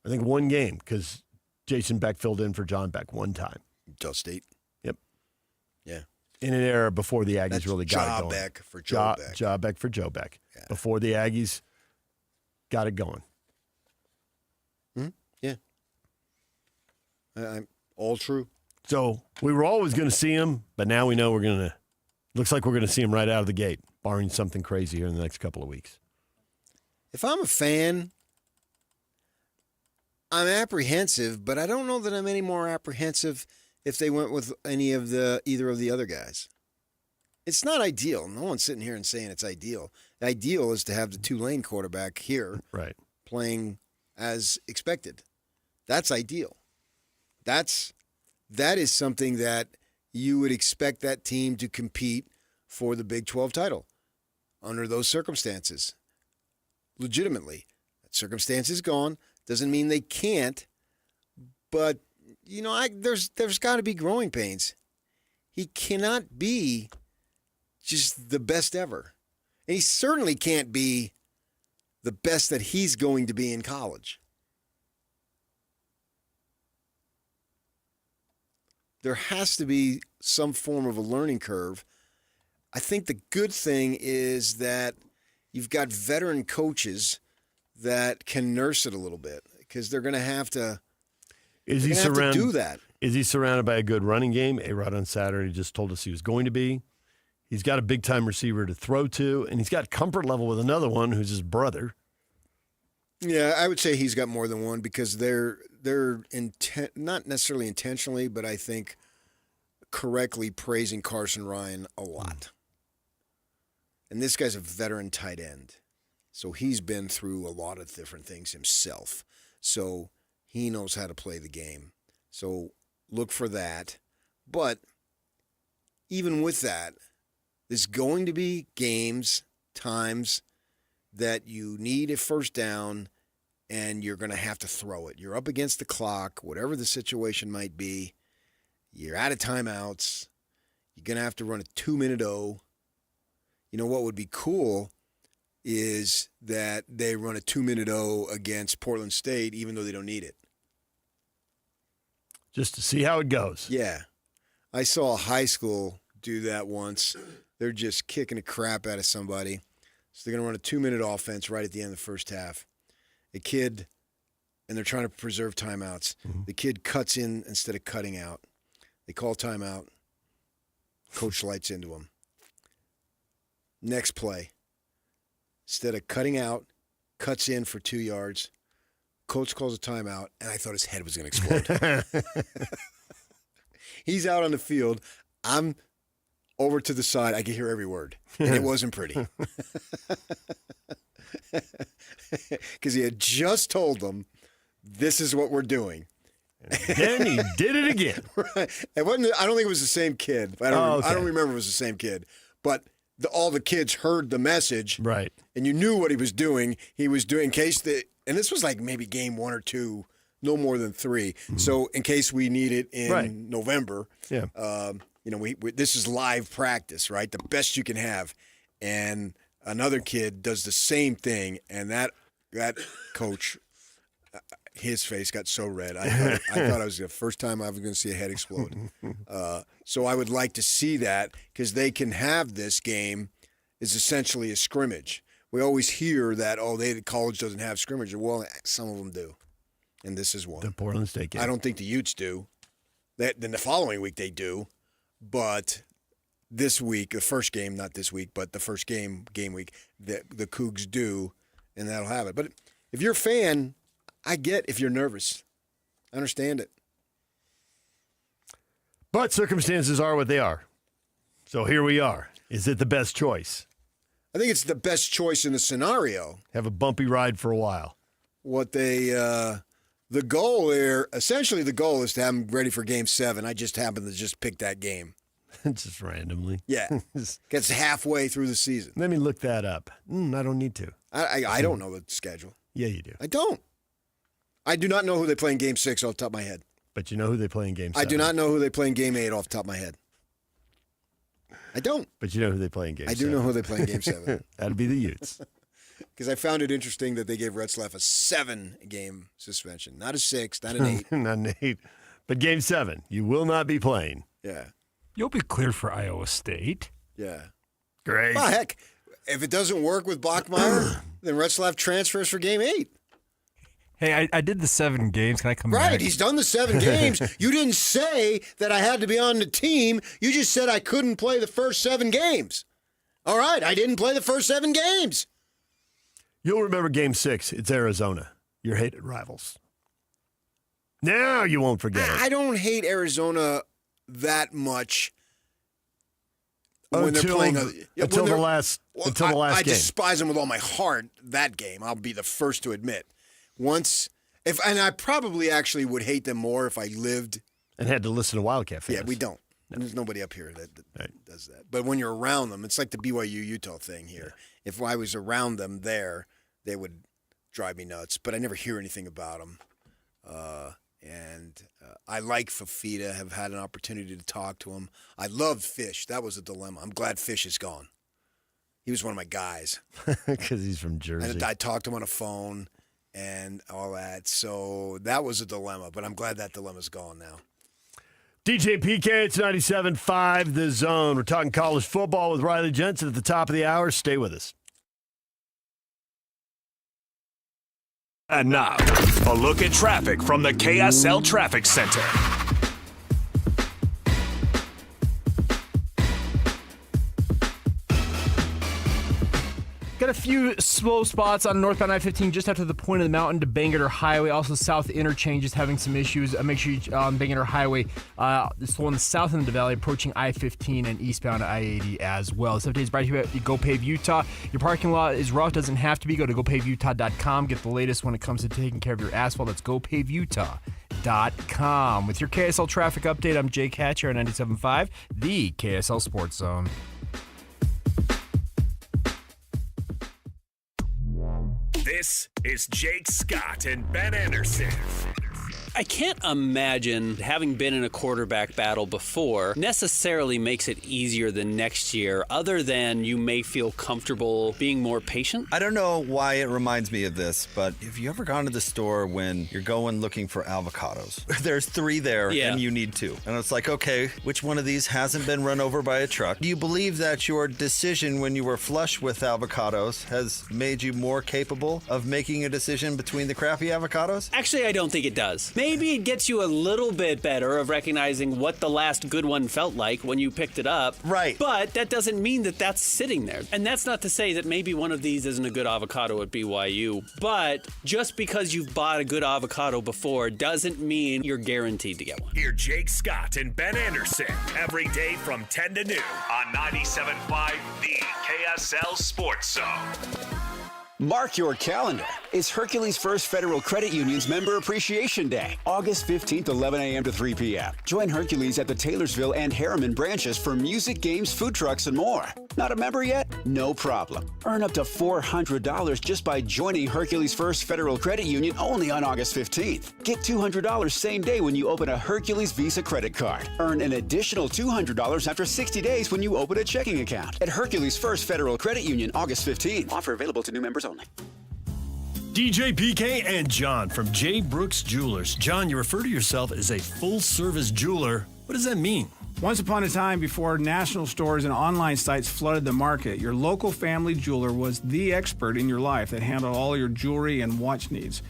I think one game, because Jason Beck filled in for John Beck one time. Dust State. Yep. Yeah. In an era before the Aggies That's really got it going. Beck for Joe Beck. Ja Beck for Joe Beck. Yeah. Before the Aggies got it going. Yeah. I'm all true. So we were always going to see him, but now we know looks like we're going to see him right out of the gate, barring something crazy here in the next couple of weeks. If I'm a fan, I'm apprehensive, but I don't know that I'm any more apprehensive if they went with either of the other guys. It's not ideal. No one's sitting here and saying it's ideal. The ideal is to have the Tulane quarterback here playing as expected. That's ideal. That is something that you would expect that team to compete for the Big 12 title under those circumstances. Legitimately. That circumstance is gone. Doesn't mean they can't, but there's got to be growing pains. He cannot be just the best ever. And he certainly can't be the best that he's going to be in college. There has to be some form of a learning curve. I think the good thing is that you've got veteran coaches that can nurse it a little bit because they're going to have to do that. Is he surrounded by a good running game? A-Rod on Saturday just told us he was going to be. He's got a big-time receiver to throw to, and he's got comfort level with another one who's his brother. Yeah, I would say he's got more than one because they're not necessarily intentionally, but I think correctly praising Carson Ryan a lot. And this guy's a veteran tight end. So he's been through a lot of different things himself. So he knows how to play the game. So look for that. But even with that, there's going to be games, times that you need a first down and you're going to have to throw it. You're up against the clock, whatever the situation might be. You're out of timeouts. You're going to have to run a 2-minute O. You know what would be cool is that they run a 2-minute O against Portland State, even though they don't need it. Just to see how it goes. Yeah. I saw a high school do that once. They're just kicking the crap out of somebody. So they're going to run a 2-minute offense right at the end of the first half. A kid, and they're trying to preserve timeouts. Mm-hmm. The kid cuts in instead of cutting out. They call timeout. Coach lights into him. Next play. Instead of cutting out, cuts in for 2 yards. Coach calls a timeout, and I thought his head was going to explode. He's out on the field. I'm over to the side. I can hear every word, and it wasn't pretty. Because he had just told them, this is what we're doing. And then he did it again. Right. I don't think it was the same kid. I don't remember it was the same kid. But all the kids heard the message. Right. And you knew what he was doing. He was doing in case and this was like maybe game 1 or 2, no more than 3. Mm-hmm. So in case we need it in November, this is live practice, right? The best you can have. And another kid does the same thing, and that coach, his face got so red. I thought it was the first time I was going to see a head explode. So I would like to see that because they can have this game is essentially a scrimmage. We always hear that, the college doesn't have scrimmage. Well, some of them do, and this is one. The Portland State game. I don't think the Utes do. Then the following week they do, but this week, the first game, not this week, but the first game week, the Cougs do, and that'll have it. But if you're a fan, I get if you're nervous. I understand it. But circumstances are what they are. So here we are. Is it the best choice? I think it's the best choice in the scenario. Have a bumpy ride for a while. What the goal there, essentially the goal is to have them ready for Game 7. I just happened to just pick that game. Just randomly. Yeah. Gets halfway through the season. Let me look that up. I don't need to. I don't know the schedule. Yeah, you do. I don't. I do not know who they play in Game 6 off the top of my head. But you know who they play in Game 7. I do not know who they play in Game 8 off the top of my head. I don't. But you know who they play in Game 7. I do know who they play in Game 7. That'd be the Utes. Because I found it interesting that they gave Retzlaff a 7-game suspension. Not a 6, not an 8. Not an 8. But Game 7, you will not be playing. Yeah. You'll be cleared for Iowa State. Yeah. Great. Well, heck, if it doesn't work with Bachmeier, then Retzlaff transfers for Game 8. Hey, I did the 7 games. Can I come back? Right, he's done the 7 games. You didn't say that I had to be on the team. You just said I couldn't play the first 7 games. All right, I didn't play the first 7 games. You'll remember Game 6. It's Arizona, your hated rivals. Now you won't forget it. I don't hate Arizona that much when they're playing until the last game. I despise them with all my heart. That game, I'll be the first to admit. And I probably actually would hate them more if I lived and had to listen to Wildcat fans. Yeah, we don't. No. There's nobody up here that does that. But when you're around them, it's like the BYU Utah thing here. Yeah. If I was around them there, they would drive me nuts. But I never hear anything about them. I like Fafita, have had an opportunity to talk to him. I loved Fish. That was a dilemma. I'm glad Fish is gone. He was one of my guys. Because he's from Jersey. And I talked to him on a phone and all that. So that was a dilemma, but I'm glad that dilemma's gone now. DJ PK, it's 97.5 The Zone. We're talking college football with Riley Jensen at the top of the hour. Stay with us. And now, a look at traffic from the KSL Traffic Center. Got a few slow spots on northbound I-15 just after the point of the mountain to Bangor Highway. Also, South Interchange is having some issues. Make sure you on Bangor Highway, slow on the south end of the valley, approaching I-15 and eastbound I-80 as well. This update is brought to you by GoPave Utah. Your parking lot is rough, doesn't have to be. Go to GoPaveUtah.com. Get the latest when it comes to taking care of your asphalt. That's GoPaveUtah.com. With your KSL traffic update, I'm Jake Hatcher on 97.5, the KSL Sports Zone. This is Jake Scott and Ben Anderson. I can't imagine having been in a quarterback battle before necessarily makes it easier the next year, other than you may feel comfortable being more patient. I don't know why it reminds me of this, but have you ever gone to the store when you're going looking for avocados? There's 3 there and you need 2. And it's like, okay, which one of these hasn't been run over by a truck? Do you believe that your decision when you were flush with avocados has made you more capable of making a decision between the crappy avocados? Actually, I don't think it does. Maybe it gets you a little bit better of recognizing what the last good one felt like when you picked it up. Right. But that doesn't mean that that's sitting there. And that's not to say that maybe one of these isn't a good avocado at BYU. But just because you've bought a good avocado before doesn't mean you're guaranteed to get one. Hear Jake Scott and Ben Anderson every day from 10 to noon on 97.5 The KSL Sports Zone. Mark your calendar. It's Hercules First Federal Credit Union's Member Appreciation Day, August 15th, 11 a.m. to 3 p.m. Join Hercules at the Taylorsville and Harriman branches for music, games, food trucks, and more. Not a member yet? No problem. Earn up to $400 just by joining Hercules First Federal Credit Union only on August 15th. Get $200 same day when you open a Hercules Visa credit card. Earn an additional $200 after 60 days when you open a checking account. At Hercules First Federal Credit Union, August 15th. Offer available to new members only. DJ PK and John from J. Brooks Jewelers. John, you refer to yourself as a full-service jeweler. What does that mean? Once upon a time, before national stores and online sites flooded the market, your local family jeweler was the expert in your life that handled all your jewelry and watch needs.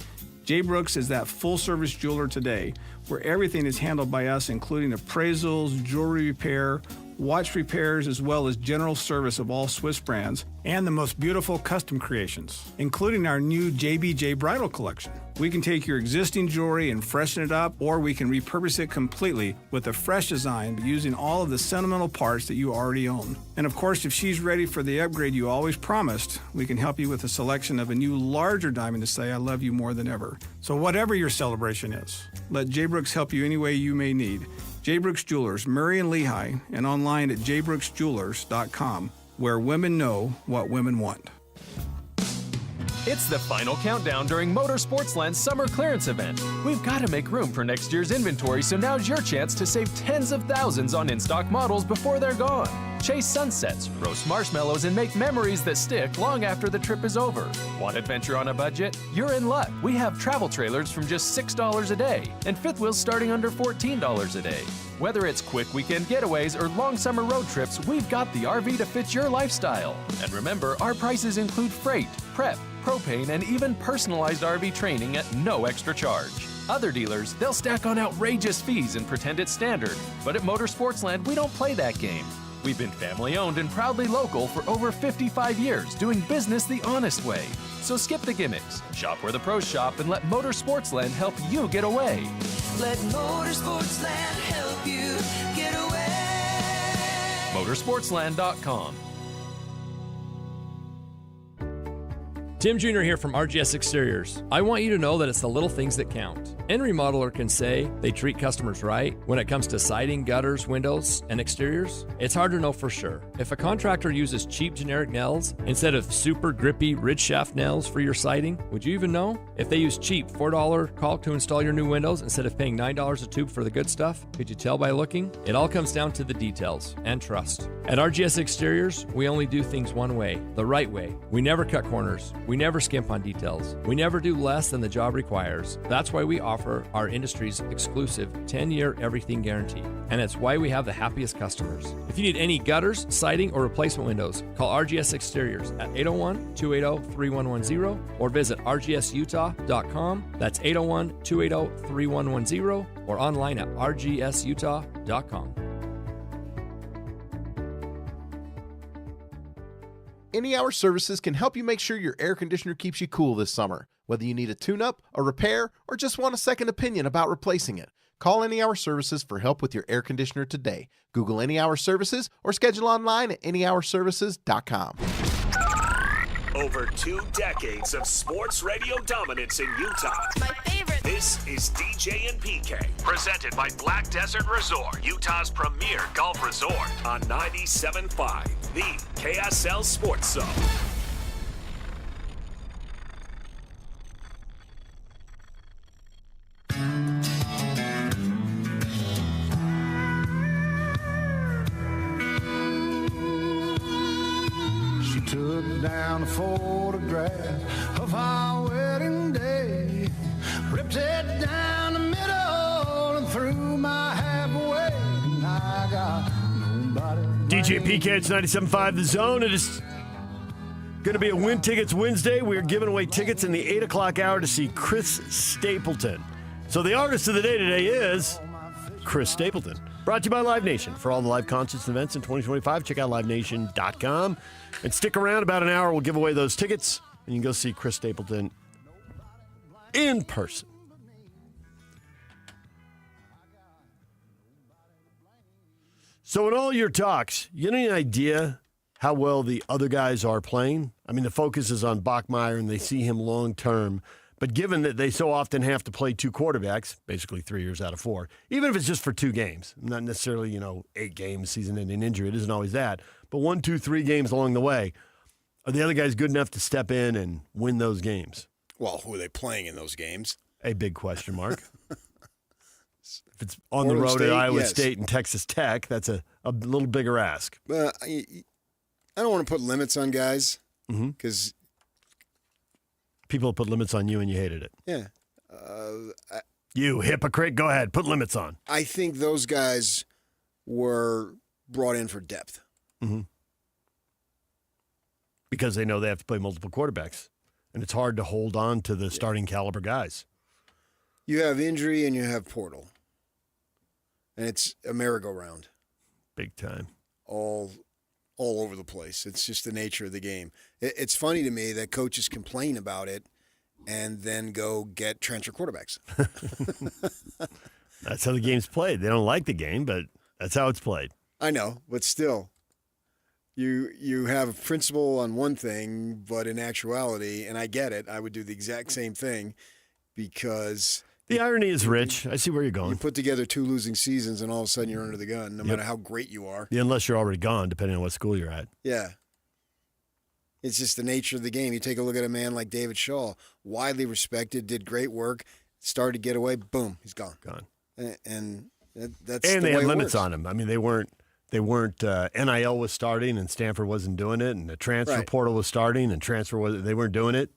J. Brooks is that full-service jeweler today, where everything is handled by us, including appraisals, jewelry repair, watch repairs, as well as general service of all Swiss brands, and the most beautiful custom creations, including our new JBJ Bridal Collection. We can take your existing jewelry and freshen it up, or we can repurpose it completely with a fresh design using all of the sentimental parts that you already own. And of course, if she's ready for the upgrade you always promised, we can help you with a selection of a new larger diamond to say I love you more than ever. So whatever your celebration is, let J. Brooks help you any way you may need. J. Brooks Jewelers, Murray and Lehigh, and online at jbrooksjewelers.com, where women know what women want. It's the final countdown during Motorsportsland's summer clearance event. We've got to make room for next year's inventory, so now's your chance to save tens of thousands on in-stock models before they're gone. Chase sunsets, roast marshmallows, and make memories that stick long after the trip is over. Want adventure on a budget? You're in luck. We have travel trailers from just $6 a day and fifth wheels starting under $14 a day. Whether it's quick weekend getaways or long summer road trips, we've got the RV to fit your lifestyle. And remember, our prices include freight, prep, propane, and even personalized RV training at no extra charge. Other dealers, they'll stack on outrageous fees and pretend it's standard. But at Motorsportsland, we don't play that game. We've been family-owned and proudly local for over 55 years, doing business the honest way. So skip the gimmicks, shop where the pros shop, and let Motorsportsland help you get away. Let Motorsportsland help you get away. Motorsportsland.com. Tim Jr. here from RGS Exteriors. I want you to know that it's the little things that count. Any remodeler can say they treat customers right when it comes to siding, gutters, windows, and exteriors. It's hard to know for sure. If a contractor uses cheap generic nails instead of super grippy ridge shaft nails for your siding, would you even know? If they use cheap $4 caulk to install your new windows instead of paying $9 a tube for the good stuff, could you tell by looking? It all comes down to the details and trust. At RGS Exteriors, we only do things one way, the right way. We never cut corners. We never skimp on details. We never do less than the job requires. That's why we offer our industry's exclusive 10-year everything guarantee. And it's why we have the happiest customers. If you need any gutters, siding, or replacement windows, call RGS Exteriors at 801-280-3110 or visit rgsutah.com. That's 801-280-3110 or online at rgsutah.com. Any Hour Services can help you make sure your air conditioner keeps you cool this summer. Whether you need a tune-up, a repair, or just want a second opinion about replacing it, call Any Hour Services for help with your air conditioner today. Google Any Hour Services or schedule online at anyhourservices.com. Over 2 decades of sports radio dominance in Utah. My favorite. This is DJ and PK, presented by Black Desert Resort, Utah's premier golf resort, on 97.5, the KSL Sports Zone. She took down a photograph of our wedding day, ripped it down the middle and threw my half away, and I got nobody. DJ PK, it's 97.5 The Zone. It is going to be a Win Tickets Wednesday. We are giving away tickets in the 8 o'clock hour to see Chris Stapleton. So the artist of the day today is Chris Stapleton. Brought to you by Live Nation. For all the live concerts and events in 2025, check out livenation.com. And stick around about an hour. We'll give away those tickets, and you can go see Chris Stapleton in person. So in all your talks, you get any idea how well the other guys are playing? I mean, the focus is on Bachmeier, and they see him long term. But given that they so often have to play 2 quarterbacks, basically 3 years out of 4, even if it's just for 2 games, not necessarily, 8 games, season-ending injury, it isn't always that, but 1, 2, 3 games along the way, are the other guys good enough to step in and win those games? Well, who are they playing in those games? A big question mark. If it's on the road at Iowa State and Texas Tech, that's a little bigger ask. I don't want to put limits on guys because people put limits on you and you hated it. Yeah. You hypocrite. Go ahead. Put limits on. I think those guys were brought in for depth. Mm-hmm. Because they know they have to play multiple quarterbacks. And it's hard to hold on to the starting caliber guys. You have injury and you have portal. And it's a merry-go-round. Big time. All over the place. It's just the nature of the game. It's funny to me that coaches complain about it and then go get transfer quarterbacks. That's how the game's played. They don't like the game, but that's how it's played. I know, but still, you have a principle on one thing, but in actuality, and I get it, I would do the exact same thing because the irony is rich. I see where you're going. You put together 2 losing seasons, and all of a sudden you're under the gun, no matter how great you are. Yeah, unless you're already gone, depending on what school you're at. Yeah. It's just the nature of the game. You take a look at a man like David Shaw, widely respected, did great work, started to get away, boom, he's gone. And that's and the they way had it limits works. on him. I mean, they weren't. NIL was starting, and Stanford wasn't doing it, and the transfer portal was starting, and they weren't doing it.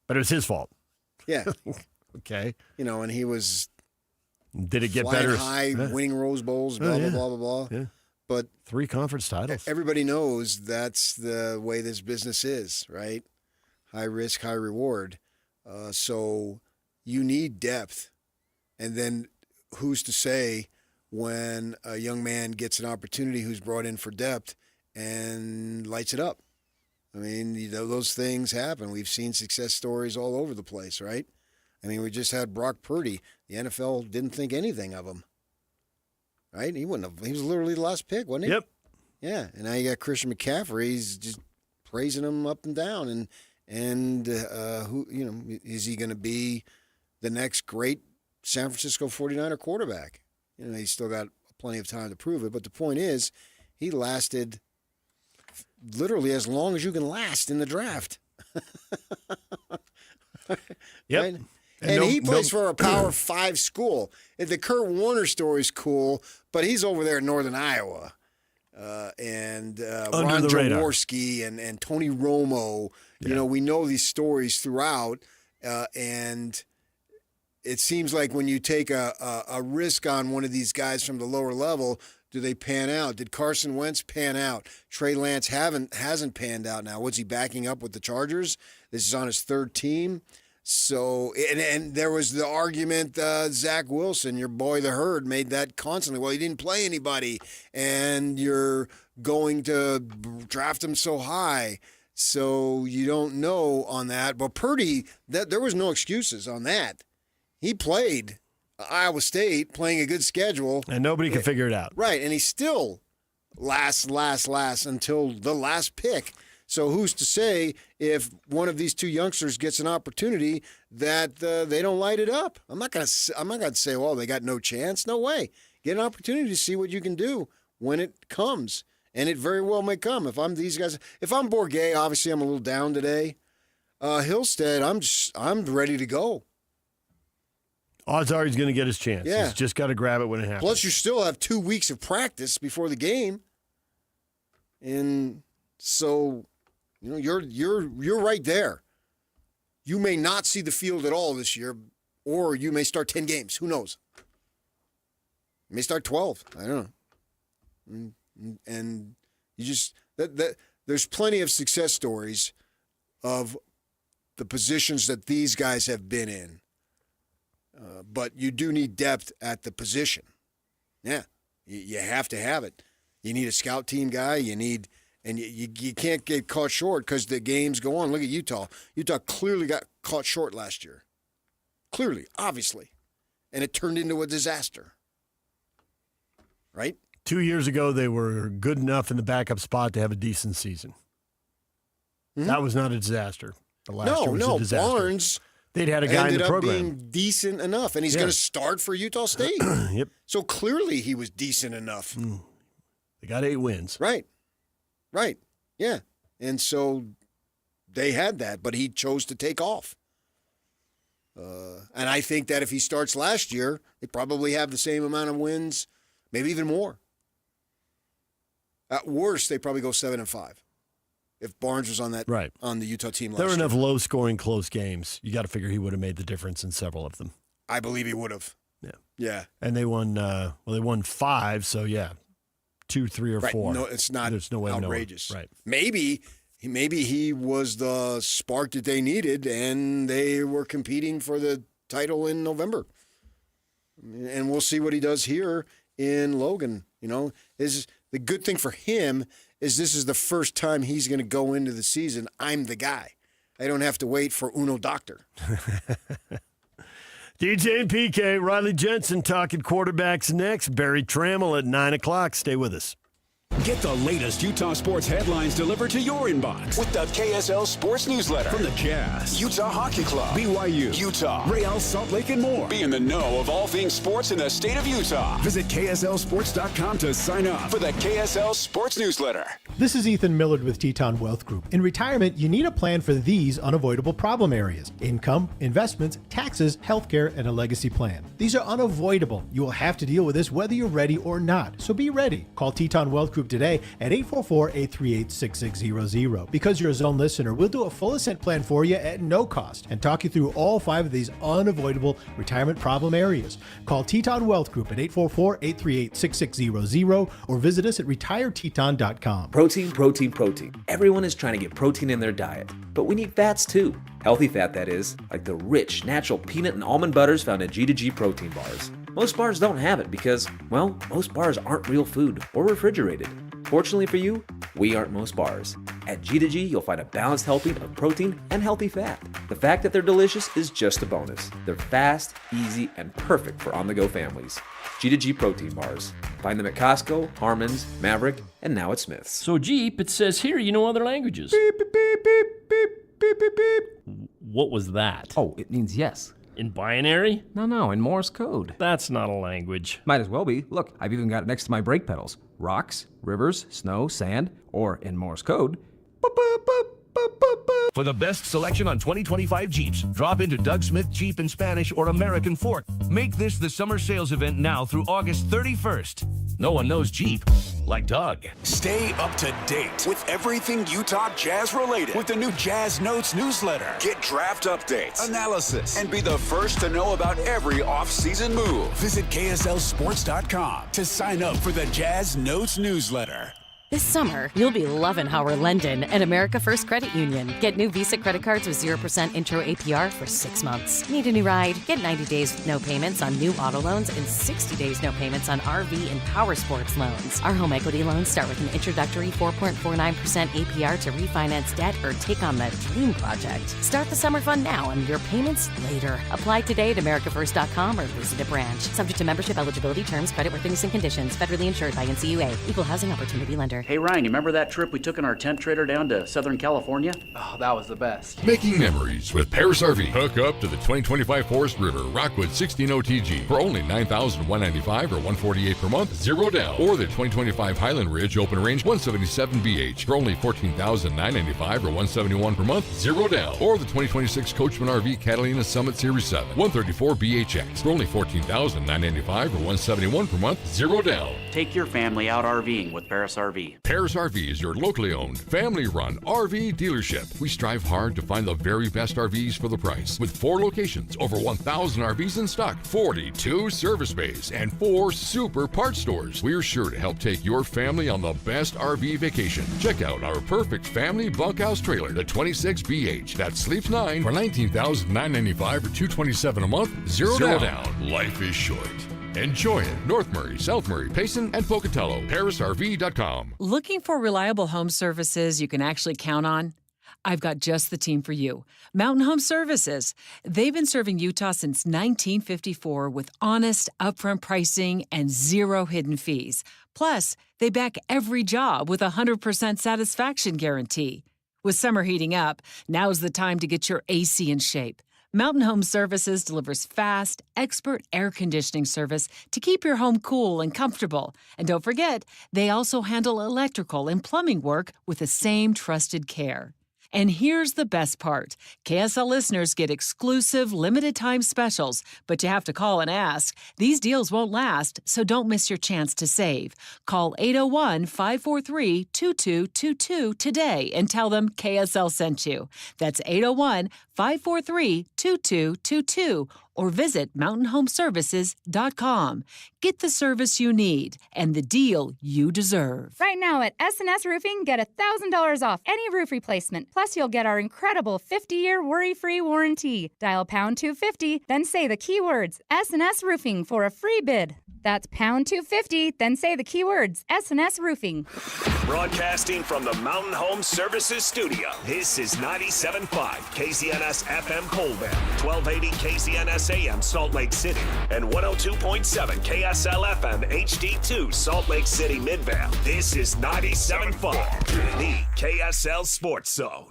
But it was his fault. Yeah. Okay. And he was. Did it get flying better? high, winning Rose Bowls, blah, blah, blah, blah, blah. Yeah. But 3 conference titles. Everybody knows that's the way this business is, right? High risk, high reward. So you need depth. And then who's to say when a young man gets an opportunity who's brought in for depth and lights it up? I mean, those things happen. We've seen success stories all over the place, right? I mean, we just had Brock Purdy. The NFL didn't think anything of him. Right? He wouldn't have. He was literally the last pick, wasn't he? Yep. Yeah. And now you got Christian McCaffrey. He's just praising him up and down. And who is he going to be the next great San Francisco 49er quarterback? He's still got plenty of time to prove it. But the point is, he lasted literally as long as you can last in the draft. Yep. Right? And he plays for a Power 5 school. The Kurt Warner story is cool, but he's over there in northern Iowa. And Ron Jaworski and Tony Romo. Yeah. We know these stories throughout. And it seems like when you take a risk on one of these guys from the lower level, do they pan out? Did Carson Wentz pan out? Trey Lance hasn't panned out now. What's he backing up with the Chargers? This is on his 3rd team. So, and there was the argument, Zach Wilson, your boy the Herd, made that constantly. Well, he didn't play anybody, and you're going to draft him so high. So you don't know on that. But Purdy, there was no excuses on that. He played Iowa State, playing a good schedule. And nobody could figure it out. Right, and he still lasts until the last pick. So who's to say if one of these two youngsters gets an opportunity that they don't light it up? I'm not gonna say, well, they got no chance. No way. Get an opportunity to see what you can do when it comes, and it very well may come. If I'm these guys, if I'm Bourguet, obviously I'm a little down today. Hillstead, I'm ready to go. Odds are he's going to get his chance. Yeah. He's just got to grab it when it happens. Plus, you still have 2 weeks of practice before the game, and so. You're right there. You may not see the field at all this year, or you may start 10 games. Who knows? You may start 12. I don't know. And you just there's plenty of success stories of the positions that these guys have been in. But you do need depth at the position. Yeah, you have to have it. You need a scout team guy. And you can't get caught short because the games go on. Look at Utah. Utah clearly got caught short last year. Clearly, obviously. And it turned into a disaster. Right? 2 years ago, they were good enough in the backup spot to have a decent season. Mm-hmm. That was not a disaster. The last year was a disaster. Barnes they'd had a guy in the program. ended up being decent enough, and he's going to start for Utah State. Yep. So clearly he was decent enough. They got 8 wins. Right. Yeah. And so they had that, but he chose to take off. And I think that if he starts last year, they probably have the same amount of wins, maybe even more. At worst, they probably go 7-5. If Barnes was on that on the Utah team last year. There were enough low-scoring, close games. You got to figure he would have made the difference in several of them. I believe he would have. Yeah. And they won. They won 5. So 2, 3, or 4. No, it's not. There's no way outrageous. Right. Maybe he was the spark that they needed, and they were competing for the title in November. And we'll see what he does here in Logan. The good thing for him is this is the first time he's going to go into the season. I'm the guy. I don't have to wait for Uno Doctor. DJ and PK, Riley Jensen talking quarterbacks next. Barry Trammell at 9 o'clock. Stay with us. Get the latest Utah sports headlines delivered to your inbox with the KSL Sports Newsletter. From the Jazz, Utah Hockey Club, BYU, Utah, Real Salt Lake, and more. Be in the know of all things sports in the state of Utah. Visit KSLSports.com to sign up for the KSL Sports Newsletter. This is Ethan Millard with Teton Wealth Group. In retirement, you need a plan for these unavoidable problem areas: income, investments, taxes, healthcare, and a legacy plan. These are unavoidable. You will have to deal with this whether you're ready or not, so be ready. Call Teton Wealth Group today at 844-838-6600. Because you're a Zone listener, we'll do a full ascent plan for you at no cost and talk you through all 5 of these unavoidable retirement problem areas. Call Teton Wealth Group at 844-838-6600 or visit us at retireteton.com. Protein, protein, protein. Everyone is trying to get protein in their diet, but we need fats too. Healthy fat, that is, like the rich, natural peanut and almond butters found in G2G protein bars. Most bars don't have it because, well, most bars aren't real food or refrigerated. Fortunately for you, we aren't most bars. At G2G, you'll find a balanced helping of protein and healthy fat. The fact that they're delicious is just a bonus. They're fast, easy, and perfect for on-the-go families. G2G protein bars. Find them at Costco, Harmon's, Maverick, and now at Smith's. So Jeep, it says here you know other languages. Beep, beep, beep, beep, beep, beep, beep, beep. What was that? Oh, it means yes. In binary? No, in Morse code. That's not a language. Might as well be. Look, I've even got it next to my brake pedals. Rocks, rivers, snow, sand, or in Morse code, boop, boop, boop, boop, boop, boop. For the best selection on 2025 Jeeps, drop into Doug Smith Jeep in Spanish or American Fork. Make this the summer sales event now through August 31st. No one knows Jeep like Doug. Stay up to date with everything Utah Jazz related with the new Jazz Notes newsletter. Get draft updates, analysis, and be the first to know about every off-season move. Visit KSLSports.com to sign up for the Jazz Notes newsletter. This summer, you'll be loving how we're lending at America First Credit Union. Get new Visa credit cards with 0% intro APR for 6 months. Need a new ride? Get 90 days with no payments on new auto loans and 60 days no payments on RV and power sports loans. Our home equity loans start with an introductory 4.49% APR to refinance debt or take on that dream project. Start the summer fun now and your payments later. Apply today at americafirst.com or visit a branch. Subject to membership, eligibility, terms, creditworthiness, and conditions. Federally insured by NCUA. Equal housing opportunity lender. Hey Ryan, you remember that trip we took in our tent trailer down to Southern California? Oh, that was the best. Making memories with Paris RV. Hook up to the 2025 Forest River Rockwood 16 OTG for only $9,195 or $148 per month, 0 down. Or the 2025 Highland Ridge Open Range 177 BH for only $14,995 or $171 per month, 0 down. Or the 2026 Coachman RV Catalina Summit Series 7 134 BHX for only $14,995 or $171 per month, 0 down. Take your family out RVing with Paris RV. Paris RV is your locally owned, family-run RV dealership. We strive hard to find the very best RVs for the price. With 4 locations, over 1,000 RVs in stock, 42 service bays, and 4 super parts stores, we're sure to help take your family on the best RV vacation. Check out our perfect family bunkhouse trailer, the 26BH, that sleeps 9 for $19,995 or $227 a month, 0 down. Life is short. Enjoy it. North Murray, South Murray, Payson, and Pocatello. ParisRV.com. Looking for reliable home services you can actually count on? I've got just the team for you. Mountain Home Services. They've been serving Utah since 1954 with honest, upfront pricing and 0 hidden fees. Plus, they back every job with a 100% satisfaction guarantee. With summer heating up, now's the time to get your AC in shape. Mountain Home Services delivers fast, expert air conditioning service to keep your home cool and comfortable. And don't forget, they also handle electrical and plumbing work with the same trusted care. And here's the best part. KSL listeners get exclusive limited-time specials, but you have to call and ask. These deals won't last, so don't miss your chance to save. Call 801-543-2222 today and tell them KSL sent you. That's 801-543-2222 or visit mountainhomeservices.com. Get the service you need and the deal you deserve. Right now at S&S Roofing, get $1,000 off any roof replacement. Plus, you'll get our incredible 50-year worry-free warranty. Dial pound 250, then say the keywords S&S Roofing for a free bid. That's pound 250, then say the keywords S&S Roofing. Broadcasting from the Mountain Home Services Studio, this is 97.5 KZNS FM Colville, 1280 KZNS AM Salt Lake City, and 102.7 KSL FM HD2 Salt Lake City Midvale. This is 97.5, the KSL Sports Zone.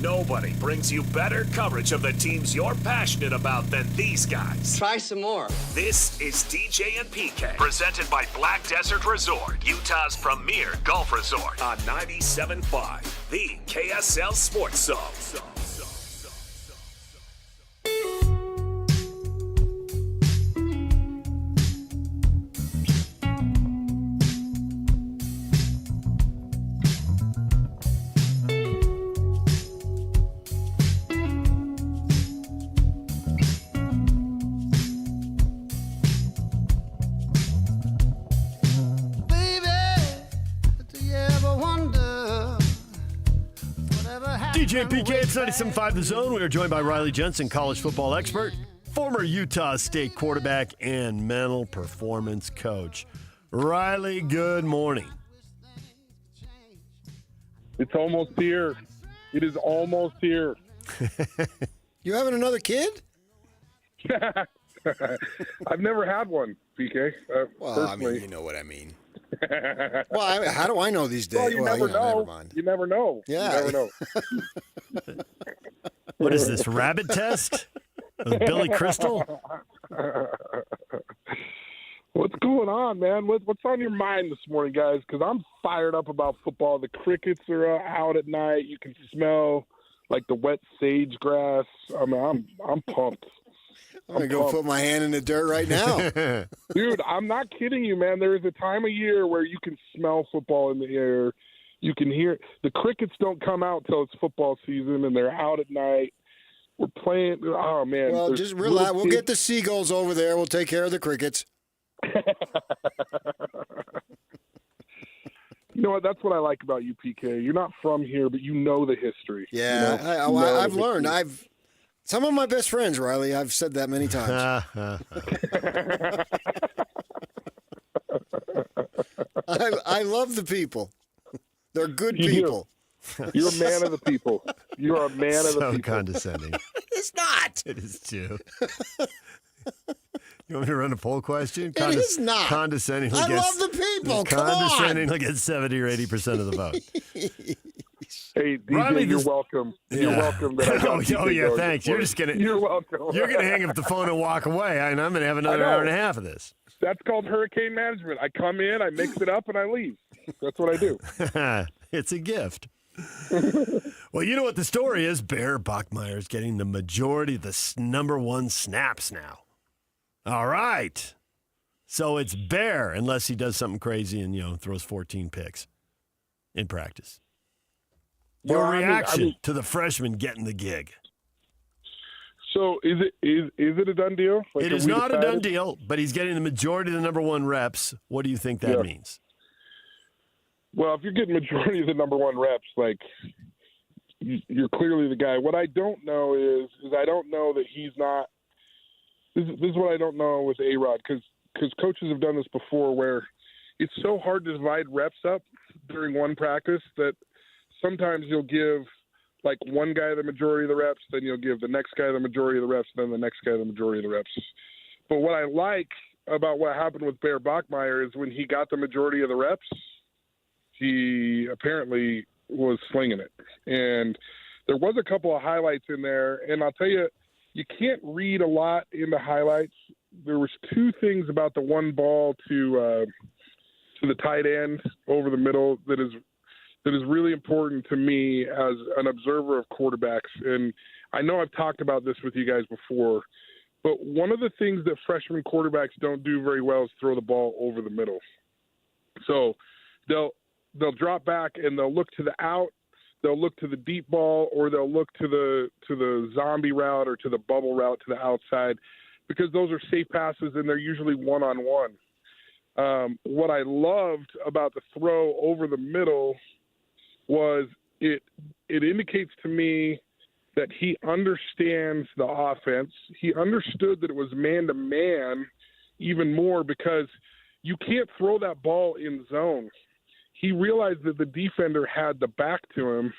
Nobody brings you better coverage of the teams you're passionate about than these guys. Try some more. This is DJ and PK, presented by Black Desert Resort, Utah's premier golf resort, on 97.5, the KSL Sports Zone. DJ PK, it's 97.5 The Zone. We are joined by Riley Jensen, college football expert, former Utah State quarterback, and mental performance coach. Riley, good morning. It's almost here. It is almost here. You having another kid? I've never had one, PK. Well, personally. I mean, you know what I mean. Well, how do I know these days? Well, you never know. Never mind. You never know. Yeah. You never know. What is this, rabbit test? With Billy Crystal? What's going on, man? What's on your mind this morning, guys? Because I'm fired up about football. The crickets are out at night. You can smell like the wet sage grass. I mean, I'm pumped. I'm going to go put my hand in the dirt right now. Dude, I'm not kidding you, man. There is a time of year where you can smell football in the air. You can hear – the crickets don't come out till it's football season, and they're out at night. We're playing – oh, man. Well, just relax. We'll get the seagulls over there. We'll take care of the crickets. You know what? That's what I like about you, PK. You're not from here, but you know the history. Yeah, you know? I've learned. Some of my best friends, Riley. I've said that many times. I love the people. They're good people. You're a man of the people. You're a man of the people. So condescending. It's not. It is too. You want me to run a poll question? It is not. Condescending. I love the people. Come on. Condescending will get 70 or 80% of the vote. Hey, DJ, Riley, you're welcome. Yeah. You're welcome. That yeah, thanks. You're just gonna. You're welcome. You're gonna hang up the phone and walk away, and I'm gonna have another hour and a half of this. That's called hurricane management. I come in, I mix it up, and I leave. That's what I do. It's a gift. Well, you know what the story is. Bear Bachmeier's getting the majority of the number one snaps now. All right. So it's Bear, unless he does something crazy and, throws 14 picks in practice. Your reaction to the freshman getting the gig? So is it a done deal? Like, it is not a done deal, but he's getting the majority of the number one reps. What do you think that means? Well, if you're getting majority of the number one reps, like, you're clearly the guy. What I don't know is I don't know that he's not. This is what I don't know with A-Rod, because coaches have done this before where it's so hard to divide reps up during one practice that sometimes you'll give like one guy the majority of the reps, then you'll give the next guy the majority of the reps, then the next guy the majority of the reps. But what I like about what happened with Bear Bachmeier is when he got the majority of the reps, he apparently was slinging it. And there was a couple of highlights in there, and I'll tell you, you can't read a lot into highlights. There was two things about the one ball to the tight end over the middle that is really important to me as an observer of quarterbacks. And I know I've talked about this with you guys before, but one of the things that freshman quarterbacks don't do very well is throw the ball over the middle. So they'll drop back and they'll look to the out, they'll look to the deep ball, or they'll look to the zombie route or to the bubble route to the outside, because those are safe passes and they're usually one-on-one. What I loved about the throw over the middle was it indicates to me that he understands the offense. He understood that it was man-to-man even more, because you can't throw that ball in zone. He realized that the defender had the back to him,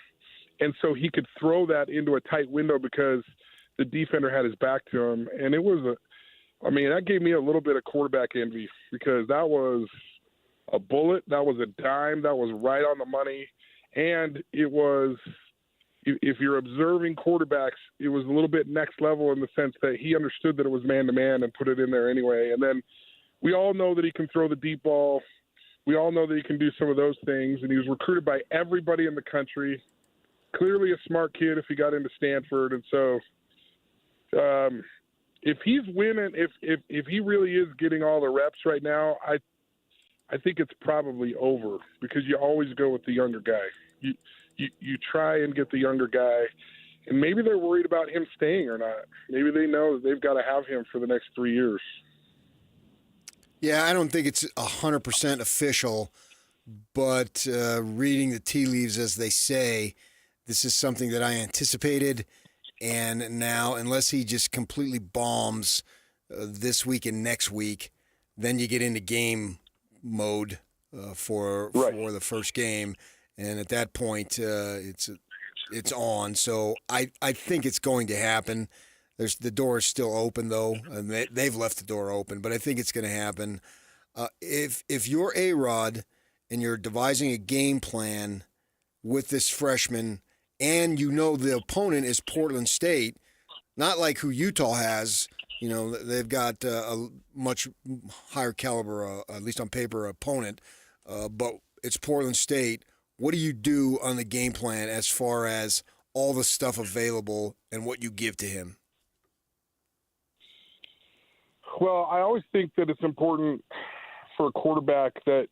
and so he could throw that into a tight window because the defender had his back to him. And it was that gave me a little bit of quarterback envy, because that was a bullet, that was a dime, that was right on the money, and it was if you're observing quarterbacks, it was a little bit next level in the sense that he understood that it was man-to-man and put it in there anyway. And then we all know that he can throw the deep ball. We all know that he can do some of those things, and he was recruited by everybody in the country. Clearly a smart kid if he got into Stanford. And so if he's winning, if he really is getting all the reps right now, I think it's probably over because you always go with the younger guy. You try and get the younger guy, and maybe they're worried about him staying or not. Maybe they know that they've got to have him for the next 3 years. Yeah, I don't think it's 100% official, but reading the tea leaves, as they say, this is something that I anticipated. And now, unless he just completely bombs this week and next week, then you get into game mode for the first game. And at that point, it's on. So I think it's going to happen. The door is still open, though, and they've left the door open. But I think it's going to happen. If you're A-Rod and you're devising a game plan with this freshman, and you know the opponent is Portland State, not like who Utah has. You know, they've got a much higher caliber, at least on paper, opponent. But it's Portland State. What do you do on the game plan as far as all the stuff available and what you give to him? Well, I always think that it's important for a quarterback that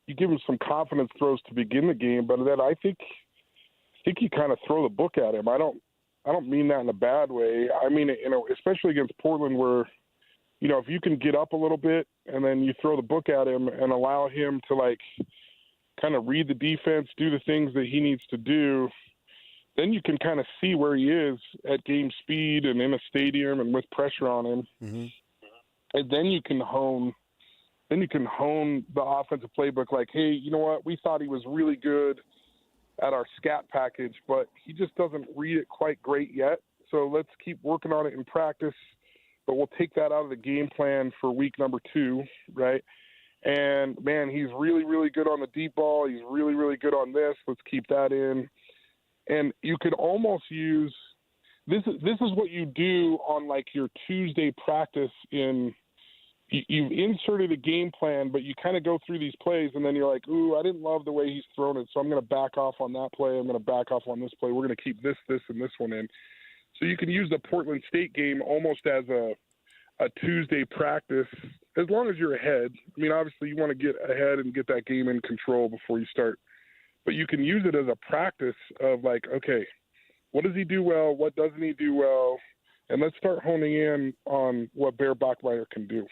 you give him some confidence throws to begin the game, but that I think you kind of throw the book at him. I don't mean that in a bad way. I mean, especially against Portland where, if you can get up a little bit and then you throw the book at him and allow him to kind of read the defense, do the things that he needs to do, then you can kind of see where he is at game speed and in a stadium and with pressure on him. Mm-hmm. And then you can hone the offensive playbook like, hey, you know what? We thought he was really good at our scat package, but he just doesn't read it quite great yet. So let's keep working on it in practice, but we'll take that out of the game plan for week number 2, right? And, man, he's really, really good on the deep ball. He's really, really good on this. Let's keep that in. And you could almost use this is what you do on, your Tuesday practice in – you've inserted a game plan, but you kind of go through these plays, and then you're like, ooh, I didn't love the way he's thrown it, so I'm going to back off on that play. I'm going to back off on this play. We're going to keep this, and this one in. So you can use the Portland State game almost as a Tuesday practice, as long as you're ahead. I mean, obviously you want to get ahead and get that game in control before you start. But you can use it as a practice of okay, what does he do well? What doesn't he do well? And let's start honing in on what Bear Bachmeier can do.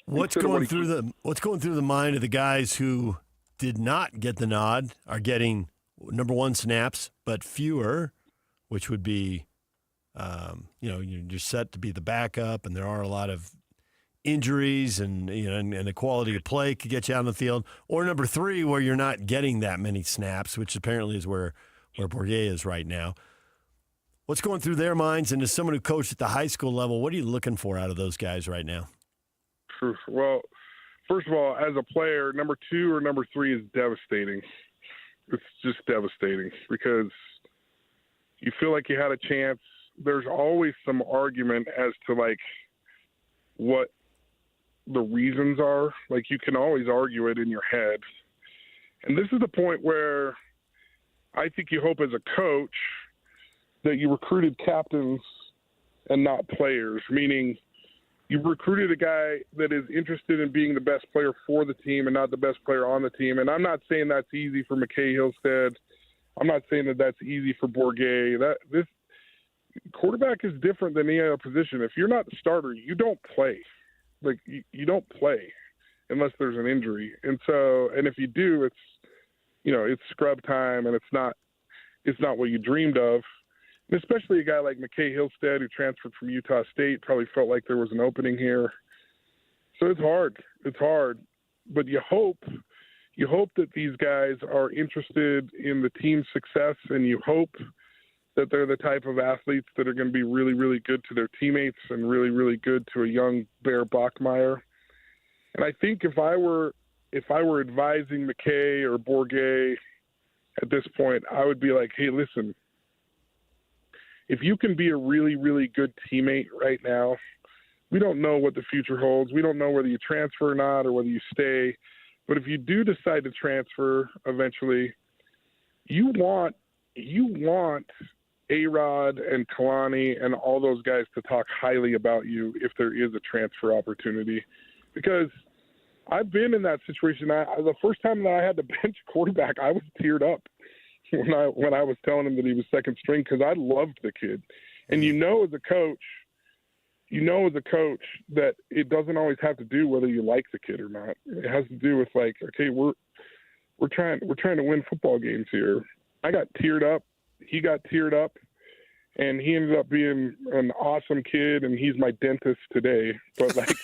What's going through the mind of the guys who did not get the nod, are getting number 1 snaps, but fewer, which would be, you're set to be the backup, and there are a lot of injuries, and and the quality of play could get you out on the field, or number 3, where you're not getting that many snaps, which apparently is where Bourguet is right now. What's going through their minds, and as someone who coached at the high school level, what are you looking for out of those guys right now? Well, first of all, as a player, number 2 or number 3 is devastating. It's just devastating because you feel like you had a chance. There's always some argument as to what the reasons are. You can always argue it in your head. And this is the point where I think you hope as a coach that you recruited captains and not players, meaning you recruited a guy that is interested in being the best player for the team and not the best player on the team. And I'm not saying that's easy for McKay Hillstead. I'm not saying that that's easy for Bourguet. This quarterback is different than any other position. If you're not the starter, you don't play. You don't play unless there's an injury. And if you do, it's scrub time, and it's not what you dreamed of. And especially a guy like McKay Hillstead, who transferred from Utah State, probably felt like there was an opening here. So it's hard. It's hard. But you hope that these guys are interested in the team's success, and you hope that they're the type of athletes that are going to be really, really good to their teammates and really, really good to a young Bear Bachmeier. And I think if I were advising McKay or Bourguet, at this point, I would be like, hey, listen, if you can be a really, really good teammate right now, we don't know what the future holds. We don't know whether you transfer or not or whether you stay. But if you do decide to transfer eventually, you want A-Rod and Kalani and all those guys to talk highly about you if there is a transfer opportunity. Because I've been in that situation. The first time that I had to bench quarterback, I was teared up when I was telling him that he was second string because I loved the kid. And as a coach, that it doesn't always have to do whether you like the kid or not. It has to do with like, okay, we're trying to win football games here. I got teared up. He got teared up, and he ended up being an awesome kid, and he's my dentist today. But like,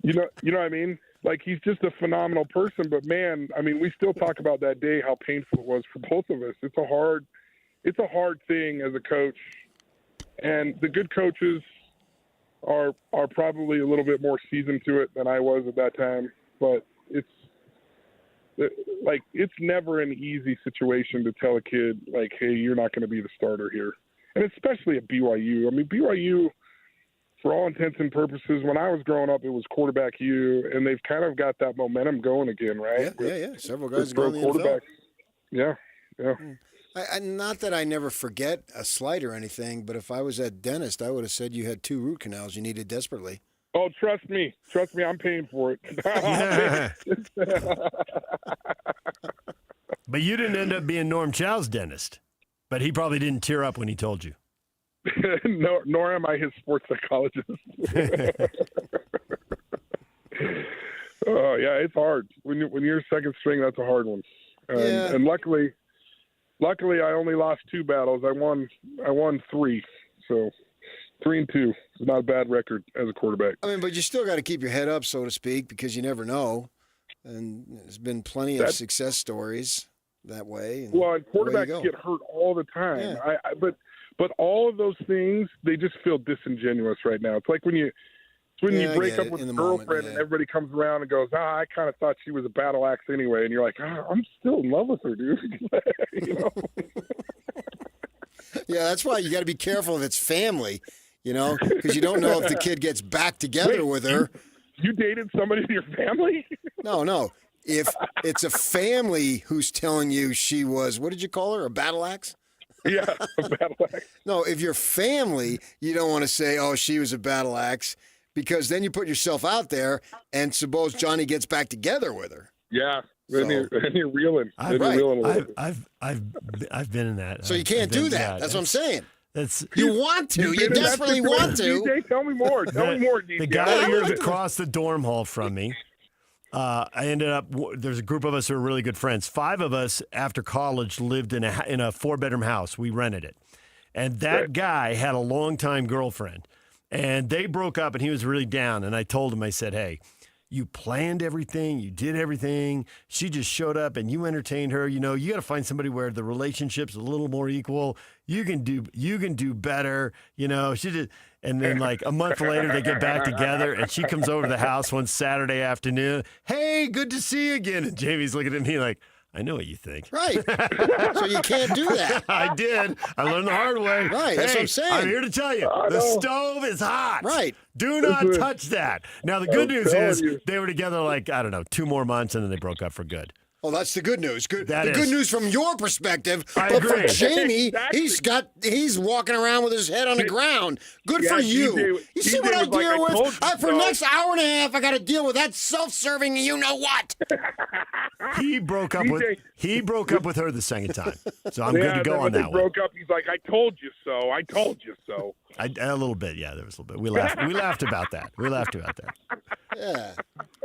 you know what I mean? Like, he's just a phenomenal person. But man, I mean, we still talk about that day, how painful it was for both of us. It's a hard thing as a coach, and the good coaches are probably a little bit more seasoned to it than I was at that time. But it's never an easy situation to tell a kid, like, hey, you're not going to be the starter here. And especially at BYU. I mean, BYU, for all intents and purposes, when I was growing up, it was quarterback U, and they've kind of got that momentum going again, right? Yeah. Several guys going in the NFL. Yeah. Not that I never forget a slight or anything, but if I was that dentist, I would have said you had 2 root canals you needed desperately. Oh, trust me, I'm paying for it. But you didn't end up being Norm Chow's dentist, but he probably didn't tear up when he told you. No, nor am I his sports psychologist. Oh, yeah, it's hard. When you're second string, that's a hard one. And luckily, I only lost 2 battles. I won 3, so 3-2 is not a bad record as a quarterback. I mean, but you still got to keep your head up, so to speak, because you never know. And there's been plenty of success stories that way. And quarterbacks get hurt all the time. Yeah. But all of those things, they just feel disingenuous right now. It's like when you break up with a girlfriend and everybody comes around and goes, I kind of thought she was a battle axe anyway. And you're like, I'm still in love with her, dude. You know? Yeah, that's why you got to be careful if it's family, because you don't know if the kid gets back together with her. You dated somebody in your family? No. If it's a family who's telling you she was, what did you call her, a battle axe? Yeah, a battle axe. No, if you're family, you don't want to say, she was a battle axe, because then you put yourself out there, and suppose Johnny gets back together with her. Yeah, then you're reeling. I've been in that. So you can't do that. That's what I'm saying. That's you want to. You desperately want to. DJ, tell me more. DJ. The guy who lives across the dorm hall from me, I ended up, there's a group of us who are really good friends. 5 of us, after college, lived in a 4-bedroom house. We rented it. And that guy had a longtime girlfriend. And they broke up, and he was really down. And I told him, I said, hey, you planned everything. You did everything. She just showed up, and you entertained her. You got to find somebody where the relationship's a little more equal. You can do better. She did. And then like a month later, they get back together, and she comes over to the house one Saturday afternoon. Hey, good to see you again. And Jamie's looking at me like, I know what you think. Right. So you can't do that. I did. I learned the hard way. Right. That's what I'm saying. I'm here to tell you, the stove is hot. Right. Do not touch that. Now, the good news is they were together like, 2 more months, and then they broke up for good. Oh, that's the good news. Good good news from your perspective. I but agree. for Jamie, he's walking around with his head on the ground. Good for you. You see what I deal with? For the next hour and a half, I got to deal with that self-serving you-know-what. He broke up with her the second time. So I'm good to go on that one. Broke up, he's like, I told you so. I told you so. A little bit, yeah, there was a little bit. We laughed about that. Yeah.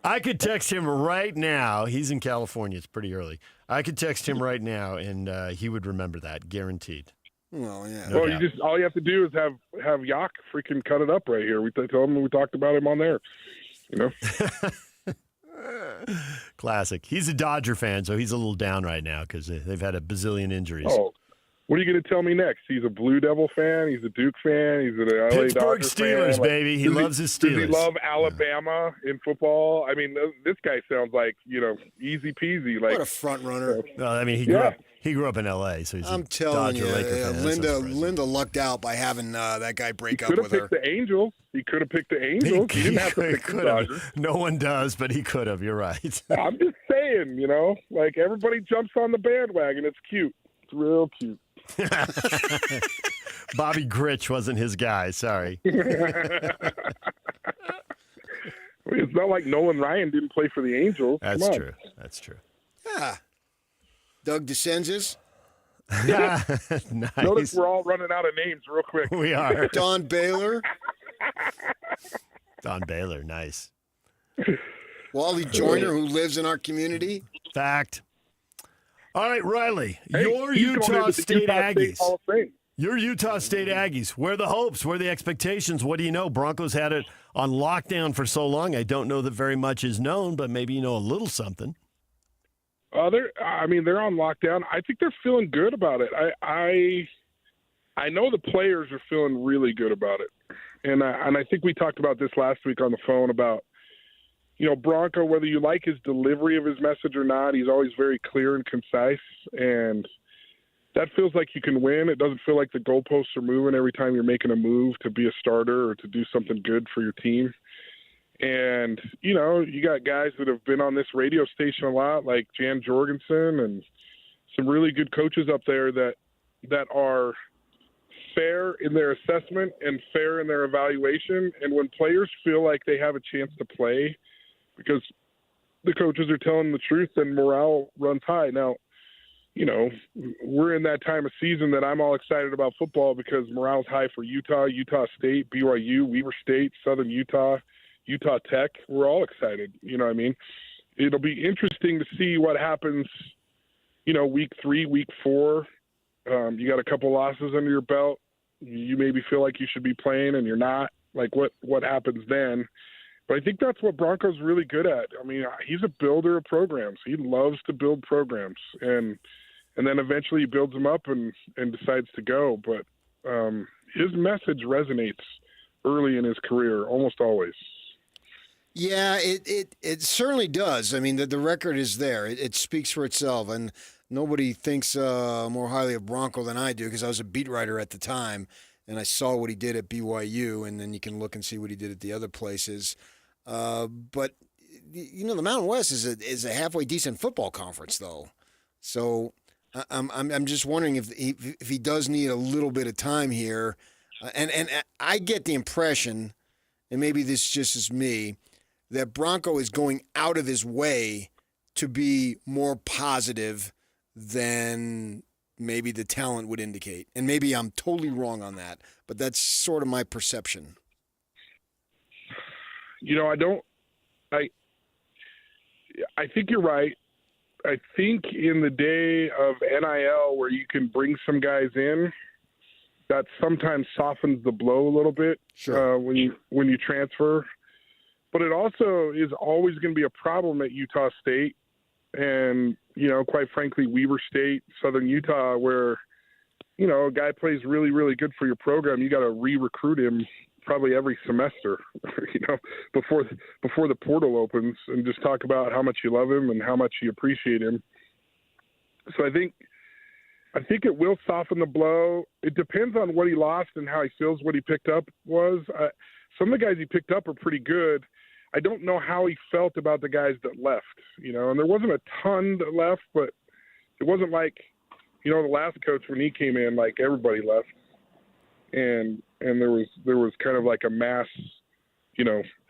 I could text him right now. He's in California. It's pretty early. I could text him right now, and he would remember that, guaranteed. Well, yeah. No doubt. All you have to do is have Yak freaking cut it up right here. We told him we talked about him on there. Classic. He's a Dodger fan, so he's a little down right now because they've had a bazillion injuries. Oh, What are you going to tell me next? He's a Blue Devil fan. He's a Duke fan. He's an LA Pittsburgh Dodgers Steelers, fan. baby. He loves his Steelers. Does he love Alabama in football? I mean, this guy sounds like, easy peasy. Like, what a front runner. Well, I mean, he grew up in L.A., so he's I'm telling you, Laker fan. Linda lucked out by having that guy break up with her. He could have picked the Angels. He could have picked the Angels. He didn't have to pick the Dodgers. No one does, but he could have. You're right. I'm just saying, like everybody jumps on the bandwagon. It's cute. It's real cute. Bobby Grich wasn't his guy. Sorry. It's not like Nolan Ryan didn't play for the Angels. That's true. That's true. Yeah. Doug DeCensis. Nice. Notice we're all running out of names real quick. We are. Don Baylor. Don Baylor. Nice. Wally Joyner, who lives in our community. Fact. All right, Riley, Hey, your he's going Utah into the State Utah Aggies. State Hall of Fame. Your Utah State Aggies. Where are the hopes? Where are the expectations? What do you know? Broncos had it on lockdown for so long. I don't know that very much is known, but maybe you know a little something. They're on lockdown. I think they're feeling good about it. I know the players are feeling really good about it, and I think we talked about this last week on the phone about, Bronco, whether you like his delivery of his message or not, he's always very clear and concise, and that feels like you can win. It doesn't feel like the goalposts are moving every time you're making a move to be a starter or to do something good for your team. And, you got guys that have been on this radio station a lot, like Jan Jorgensen, and some really good coaches up there that are fair in their assessment and fair in their evaluation. And when players feel like they have a chance to play because the coaches are telling the truth, then morale runs high. Now, we're in that time of season that I'm all excited about football because morale's high for Utah, Utah State, BYU, Weber State, Southern Utah, Utah Tech. We're all excited. You know what I mean? It'll be interesting to see what happens, week 3, week 4. You got a couple losses under your belt. You maybe feel like you should be playing and you're not. Like what happens then? But I think that's what Bronco's really good at. I mean, he's a builder of programs. He loves to build programs, and then eventually he builds them up and decides to go. But his message resonates early in his career, almost always. Yeah, it certainly does. I mean, the record is there. It speaks for itself, and nobody thinks more highly of Bronco than I do because I was a beat writer at the time, and I saw what he did at BYU, and then you can look and see what he did at the other places. But the Mountain West is a halfway decent football conference, though. So I'm just wondering if he does need a little bit of time here, and I get the impression, and maybe this just is me, that Bronco is going out of his way to be more positive than maybe the talent would indicate. And maybe I'm totally wrong on that, but that's sort of my perception. I think you're right. I think in the day of NIL where you can bring some guys in, that sometimes softens the blow a little bit. Sure. When you transfer. But it also is always going to be a problem at Utah State and, quite frankly, Weber State, Southern Utah, where, a guy plays really, really good for your program. You got to re-recruit him probably every semester, before the portal opens, and just talk about how much you love him and how much you appreciate him. So I think it will soften the blow. It depends on what he lost and how he feels what he picked up was. Some of the guys he picked up are pretty good. I don't know how he felt about the guys that left, and there wasn't a ton that left, but it wasn't like, the last coach when he came in, like everybody left. And there was kind of like a mass,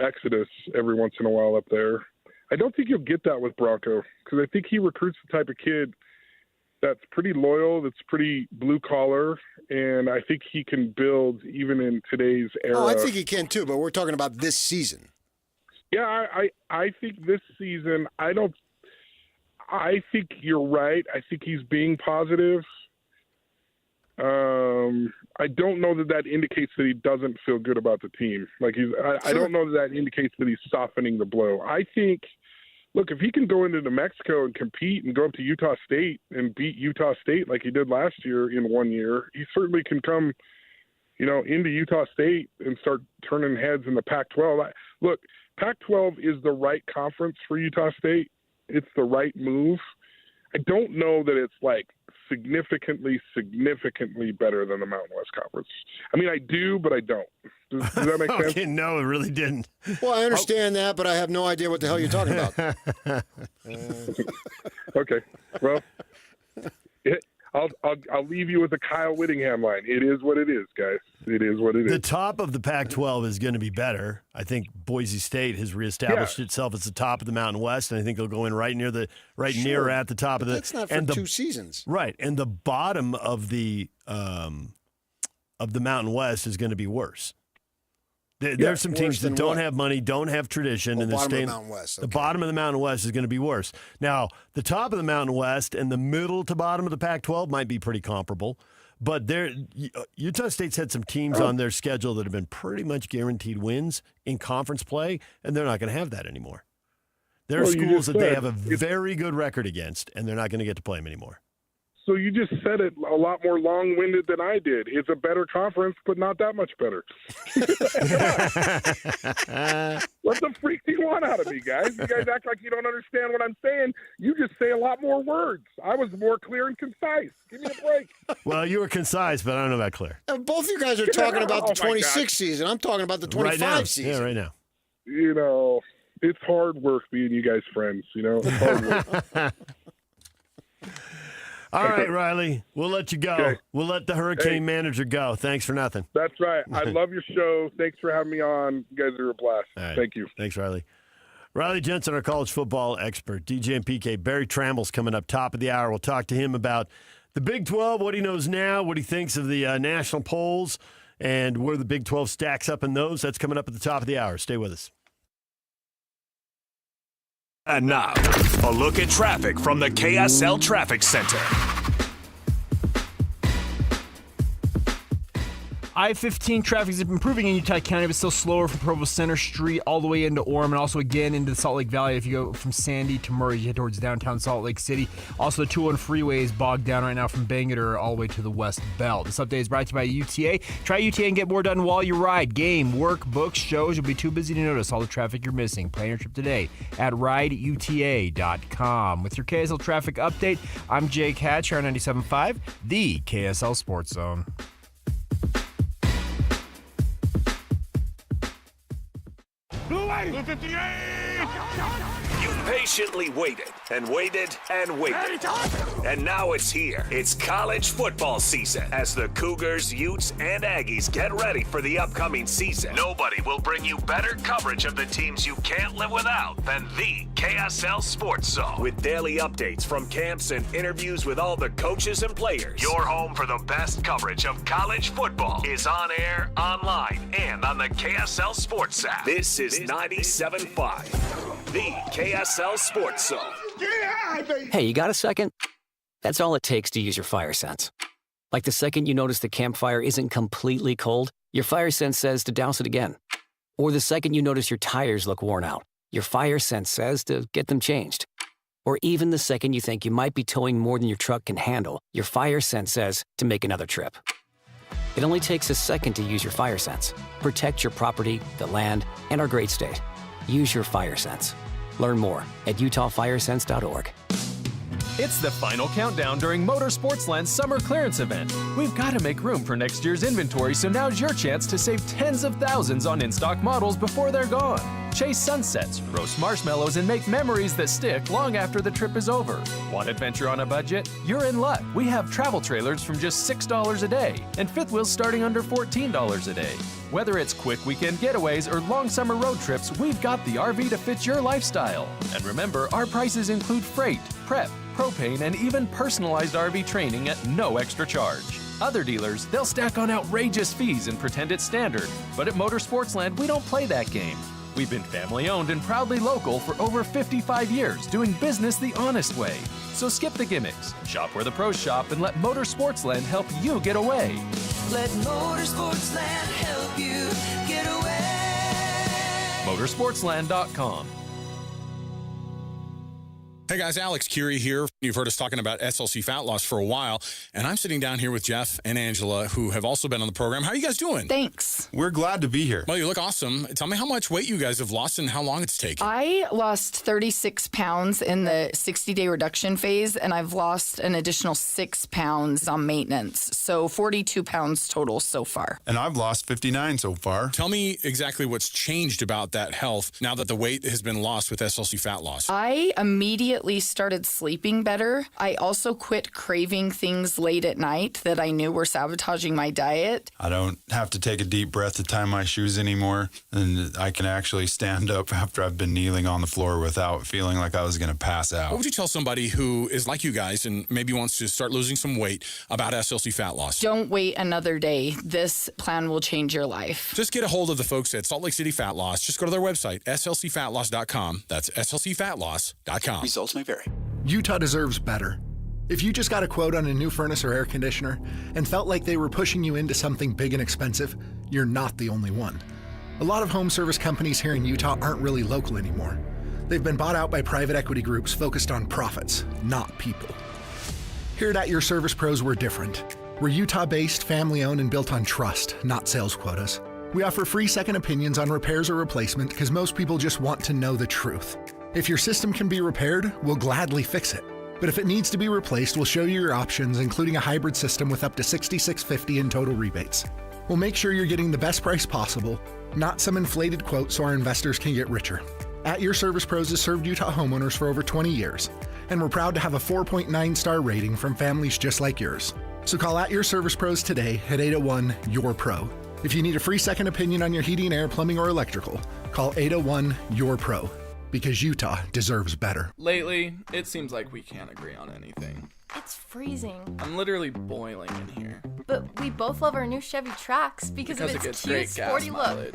exodus every once in a while up there. I don't think you'll get that with Bronco because I think he recruits the type of kid that's pretty loyal, that's pretty blue collar, and I think he can build even in today's era. Oh, I think he can too, but we're talking about this season. Yeah, I think this season, I think you're right. I think he's being positive. I don't know that indicates that he doesn't feel good about the team. Like I don't know that indicates that he's softening the blow. I think look, if he can go into New Mexico and compete and go up to Utah State and beat Utah State like he did last year in 1 year, he certainly can come, into Utah State and start turning heads in the Pac-12. Look, Pac-12 is the right conference for Utah State. It's the right move. I don't know that it's like significantly better than the Mountain West Conference. I mean, I do, but I don't. Does that make sense? Okay, no, it really didn't. Well, I understand that, but I have no idea what the hell you're talking about. Okay, well, I'll leave you with the Kyle Whittingham line. It is what it is, guys. It is what it is. The top of the Pac-12 is going to be better. I think Boise State has reestablished itself as the top of the Mountain West, and I think they'll go in right near at the top of the. That's not for 2 seasons, right? And the bottom of the Mountain West is going to be worse. There's some teams that don't have money, don't have tradition, and they're staying. The bottom of the Mountain West is going to be worse. Now, the top of the Mountain West and the middle to bottom of the Pac-12 might be pretty comparable, but Utah State's had some teams on their schedule that have been pretty much guaranteed wins in conference play, and they're not going to have that anymore. There are schools that they have a very good record against, and they're not going to get to play them anymore. So you just said it a lot more long-winded than I did. It's a better conference, but not that much better. What the freak do you want out of me, guys? You guys act like you don't understand what I'm saying. You just say a lot more words. I was more clear and concise. Give me a break. Well, you were concise, but I don't know about clear. Both you guys are talking about the 26 season. I'm talking about the 25 season. Yeah, right now. It's hard work being you guys' friends. It's hard work. All right, Riley, we'll let you go. Okay. We'll let the Hurricane manager go. Thanks for nothing. That's right. I love your show. Thanks for having me on. You guys are a blast. Right. Thank you. Thanks, Riley. Riley Jensen, our college football expert. DJ and PK. Barry Tramble's coming up top of the hour. We'll talk to him about the Big 12, what he knows now, what he thinks of the national polls, and where the Big 12 stacks up in those. That's coming up at the top of the hour. Stay with us. And now, a look at traffic from the KSL Traffic Center. I-15 traffic is improving in Utah County, but still slower from Provo Center Street all the way into Orem, and also again into the Salt Lake Valley. If you go from Sandy to Murray, you head towards downtown Salt Lake City. Also, the 201 freeway is bogged down right now from Bangerter all the way to the West Belt. This update is brought to you by UTA. Try UTA and get more done while you ride. Game, work, books, shows. You'll be too busy to notice all the traffic you're missing. Plan your trip today at rideuta.com. With your KSL traffic update, I'm Jake Hatch here on 97.5, the KSL Sports Zone. Blue 58! You patiently waited and waited and waited. And now it's here. It's college football season. As the Cougars, Utes, and Aggies get ready for the upcoming season, nobody will bring you better coverage of the teams you can't live without than the KSL Sports Zone. With daily updates from camps and interviews with all the coaches and players, your home for the best coverage of college football is on air, online, and on the KSL Sports app. This is 97.5, the KSL Sports Zone. Hey, you got a second? That's all it takes to use your fire sense. Like the second you notice the campfire isn't completely cold, your fire sense says to douse it again. Or the second you notice your tires look worn out, your fire sense says to get them changed. Or even the second you think you might be towing more than your truck can handle, your fire sense says to make another trip. It only takes a second to use your fire sense. Protect your property, the land, and our great state. Use your fire sense. Learn more at utahfiresense.org. It's the final countdown during Motorsportsland's summer clearance event. We've got to make room for next year's inventory, so now's your chance to save tens of thousands on in-stock models before they're gone. Chase sunsets, roast marshmallows, and make memories that stick long after the trip is over. Want adventure on a budget? You're in luck. We have travel trailers from just $6 a day, and fifth wheels starting under $14 a day. Whether it's quick weekend getaways or long summer road trips, we've got the RV to fit your lifestyle. And remember, our prices include freight, prep, propane, and even personalized RV training at no extra charge. Other dealers, they'll stack on outrageous fees and pretend it's standard. But at Motorsportsland, we don't play that game. We've been family-owned and proudly local for over 55 years, doing business the honest way. So skip the gimmicks, shop where the pros shop, and let Motorsportsland help you get away. Let Motorsportsland help you get away. Motorsportsland.com. Hey guys, Alex Curie here. You've heard us talking about SLC fat loss for a while, and I'm sitting down here with Jeff and Angela, who have also been on the program. How are you guys doing? Thanks. We're glad to be here. Well, you look awesome. Tell me how much weight you guys have lost and how long it's taken. I lost 36 pounds in the 60-day reduction phase, and I've lost an additional 6 pounds on maintenance. So 42 pounds total so far. And I've lost 59 so far. Tell me exactly what's changed about that health now that the weight has been lost with SLC fat loss. I immediately started sleeping better. I also quit craving things late at night that I knew were sabotaging my diet. I don't have to take a deep breath to tie my shoes anymore, and I can actually stand up after I've been kneeling on the floor without feeling like I was going to pass out. What would you tell somebody who is like you guys and maybe wants to start losing some weight about SLC fat loss? Don't wait another day. This plan will change your life. Just get a hold of the folks at Salt Lake City Fat Loss. Just go to their website, slcfatloss.com. That's slcfatloss.com. Results may vary. Utah deserves better. If you just got a quote on a new furnace or air conditioner and felt like they were pushing you into something big and expensive, you're not the only one. A lot of home service companies here in Utah aren't really local anymore. They've been bought out by private equity groups focused on profits, not people. Here at Your Service Pros, we're different. We're Utah-based, family-owned, and built on trust, not sales quotas. We offer free second opinions on repairs or replacement because most people just want to know the truth. If your system can be repaired, we'll gladly fix it. But if it needs to be replaced, we'll show you your options, including a hybrid system with up to $6,650 in total rebates. We'll make sure you're getting the best price possible, not some inflated quote so our investors can get richer. Your Service Pros has served Utah homeowners for over 20 years, and we're proud to have a 4.9-star rating from families just like yours. So call Your Service Pros today at 801-YOUR-PRO. If you need a free second opinion on your heating, air, plumbing, or electrical, call 801-YOUR-PRO. Because Utah deserves better. Lately, it seems like we can't agree on anything. It's freezing. I'm literally boiling in here. But we both love our new Chevy Trax because of its cute, sporty look.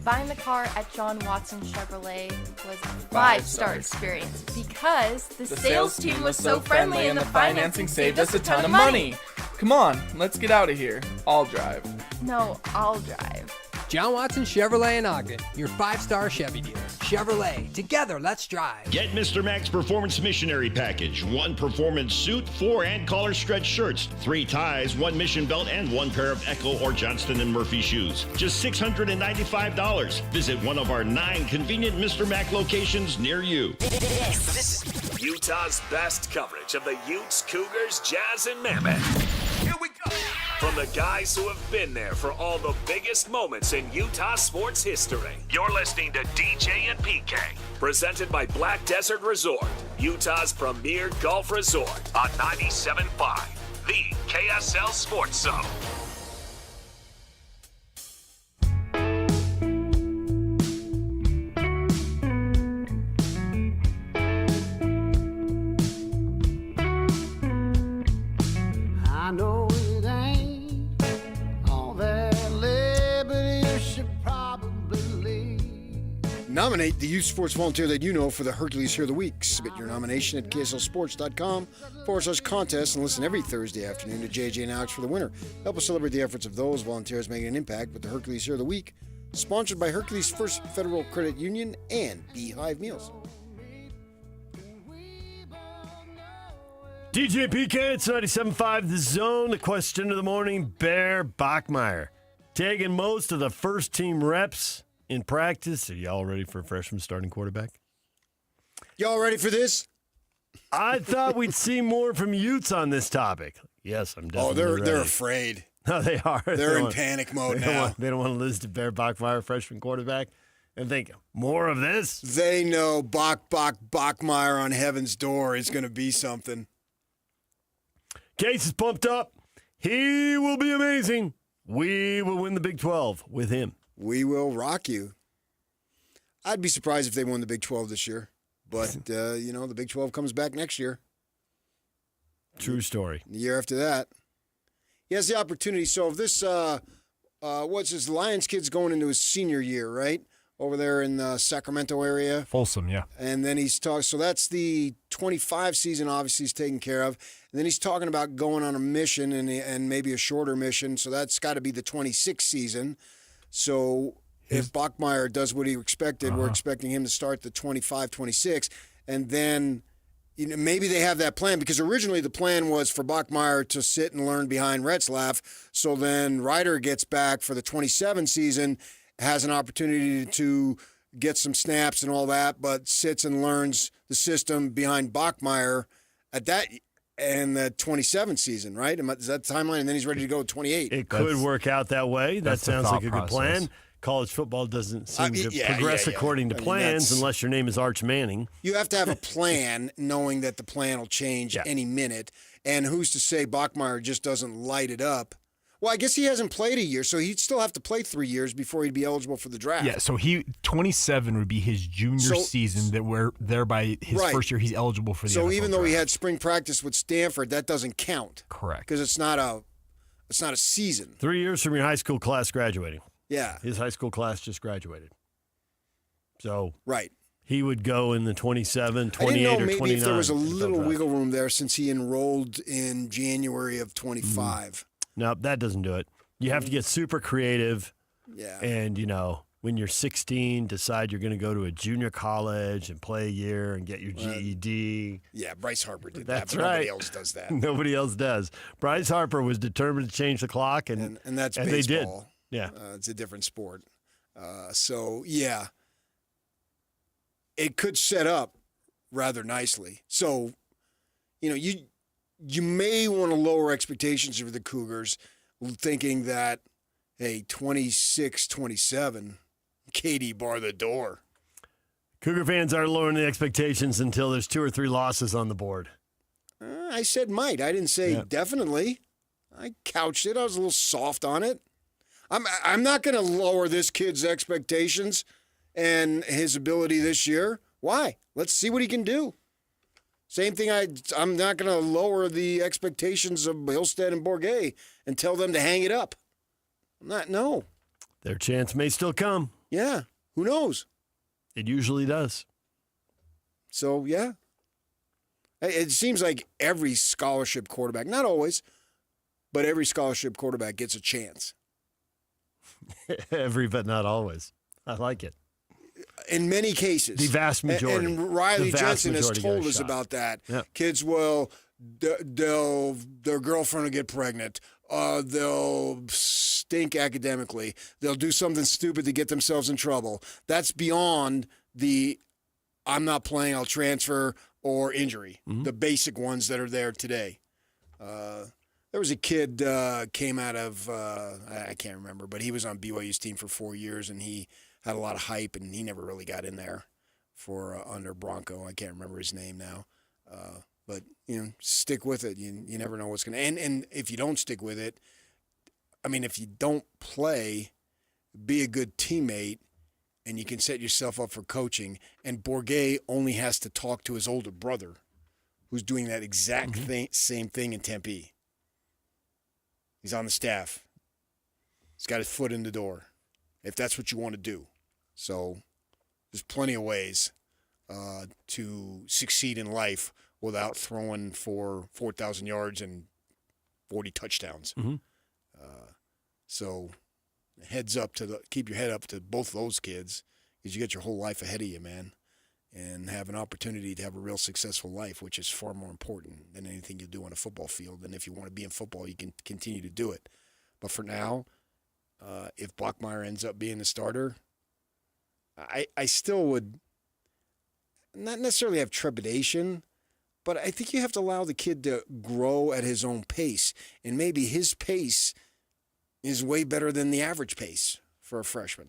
Buying the car at John Watson Chevrolet was a 5-star experience because the sales team was so friendly and the financing saved us a ton of money. Come on, let's get out of here. I'll drive. No, I'll drive. John Watson Chevrolet in Ogden, your 5-star Chevy dealer. Chevrolet, together, let's drive. Get Mr. Mac's Performance Missionary Package. 1 performance suit, 4 and collar stretch shirts, 3 ties, 1 mission belt, and 1 pair of Echo or Johnston & Murphy shoes. Just $695. Visit one of our 9 convenient Mr. Mac locations near you. This is Utah's best coverage of the Utes, Cougars, Jazz, and Mammoth. Here we go. From the guys who have been there for all the biggest moments in Utah sports history. You're listening to DJ and PK. Presented by Black Desert Resort, Utah's premier golf resort on 97.5, the KSL Sports Zone. I know it ain't all that liberty you should probably leave. Nominate the youth sports volunteer that you know for the Hercules Hero of the Week. Submit your nomination at kslsports.com/contest and listen every Thursday afternoon to JJ and Alex for the winner. Help us celebrate the efforts of those volunteers making an impact with the Hercules Hero of the Week. Sponsored by Hercules First Federal Credit Union and Beehive Meals. DJ PK, it's 97.5 The Zone. The question of the morning, Bear Bachmeier. Taking most of the first team reps in practice. Are y'all ready for a freshman starting quarterback? Y'all ready for this? I thought we'd see more from Utes on this topic. Yes, I'm definitely ready. They're afraid. No, they are. They're in panic mode now. They don't want to lose to Bear Bachmeier, freshman quarterback, and think, more of this? They know Bachmeier on heaven's door is going to be something. Case is pumped up. He will be amazing. We will win the Big 12 with him. We will rock you. I'd be surprised if they won the Big 12 this year. But, the Big 12 comes back next year. True story. The year after that. He has the opportunity. So if this, Lions kid's going into his senior year, right? Over there in the Sacramento area. Folsom, yeah. And then he's talking, so that's the 25 season, obviously, he's taken care of. And then he's talking about going on a mission and maybe a shorter mission. So that's got to be the 26 season. So if Bachmeier does what he expected, we're expecting him to start the 25-26, and then maybe they have that plan, because originally the plan was for Bachmeier to sit and learn behind Retzlaff, so then Ryder gets back for the 27 season, has an opportunity to get some snaps and all that, but sits and learns the system behind Bachmeier at that and the 27 season, right? Is that the timeline? And then he's ready to go at 28. It could work out that way. That sounds like a good plan. College football doesn't seem to progress according to plans unless your name is Arch Manning. You have to have a plan knowing that the plan will change any minute. And who's to say Bachmeier just doesn't light it up? Well, I guess he hasn't played a year, so he'd still have to play 3 years before he'd be eligible for the draft. Yeah, so 27 would be his junior season, thereby his first year he's eligible for the NFL even though draft. he had spring practice with Stanford, that doesn't count. Correct. Because it's not a season. 3 years from your high school class graduating. Yeah. His high school class just graduated. So right. He would go in the 27, 28, I didn't know or 29. maybe if there was a little wiggle room there since he enrolled in January of 25. No, that doesn't do it. You have to get super creative. Yeah. And, when you're 16, decide you're going to go to a junior college and play a year and get your GED. Yeah, Bryce Harper did That's that, but right. nobody else does that. Nobody else does. Bryce Harper was determined to change the clock, and that's and baseball. They did. Yeah. It's a different sport. Yeah. It could set up rather nicely. So, you may want to lower expectations for the Cougars, thinking that, hey, 26-27, Katie bar the door. Cougar fans aren't lowering the expectations until there's 2 or 3 losses on the board. I said might. I didn't say definitely. I couched it. I was a little soft on it. I'm not going to lower this kid's expectations and his ability this year. Why? Let's see what he can do. Same thing, I'm not going to lower the expectations of Hillstead and Bourget and tell them to hang it up. No. Their chance may still come. Yeah. Who knows? It usually does. So, yeah. It seems like every scholarship quarterback, not always, but every scholarship quarterback gets a chance. Every, but not always. I like it. In many cases. The vast majority. And Riley Jensen has told us about that. Yep. Kids their girlfriend will get pregnant. They'll stink academically. They'll do something stupid to get themselves in trouble. That's beyond the I'm not playing, I'll transfer, or injury. Mm-hmm. The basic ones that are there today. There was a kid came out of, I can't remember, but he was on BYU's team for 4 years, and he had a lot of hype, and he never really got in there for under Bronco. I can't remember his name now. But, stick with it. You never know what's going to – and if you don't stick with it, if you don't play, be a good teammate, and you can set yourself up for coaching. And Bourget only has to talk to his older brother, who's doing that exact same thing in Tempe. He's on the staff. He's got his foot in the door, if that's what you want to do. So there's plenty of ways to succeed in life without throwing for 4,000 yards and 40 touchdowns. Mm-hmm. So keep your head up to both those kids, because you got your whole life ahead of you, man, and have an opportunity to have a real successful life, which is far more important than anything you do on a football field. And if you want to be in football, you can continue to do it. But for now, if Bachmeier ends up being the starter, I still would not necessarily have trepidation, but I think you have to allow the kid to grow at his own pace. And maybe his pace is way better than the average pace for a freshman.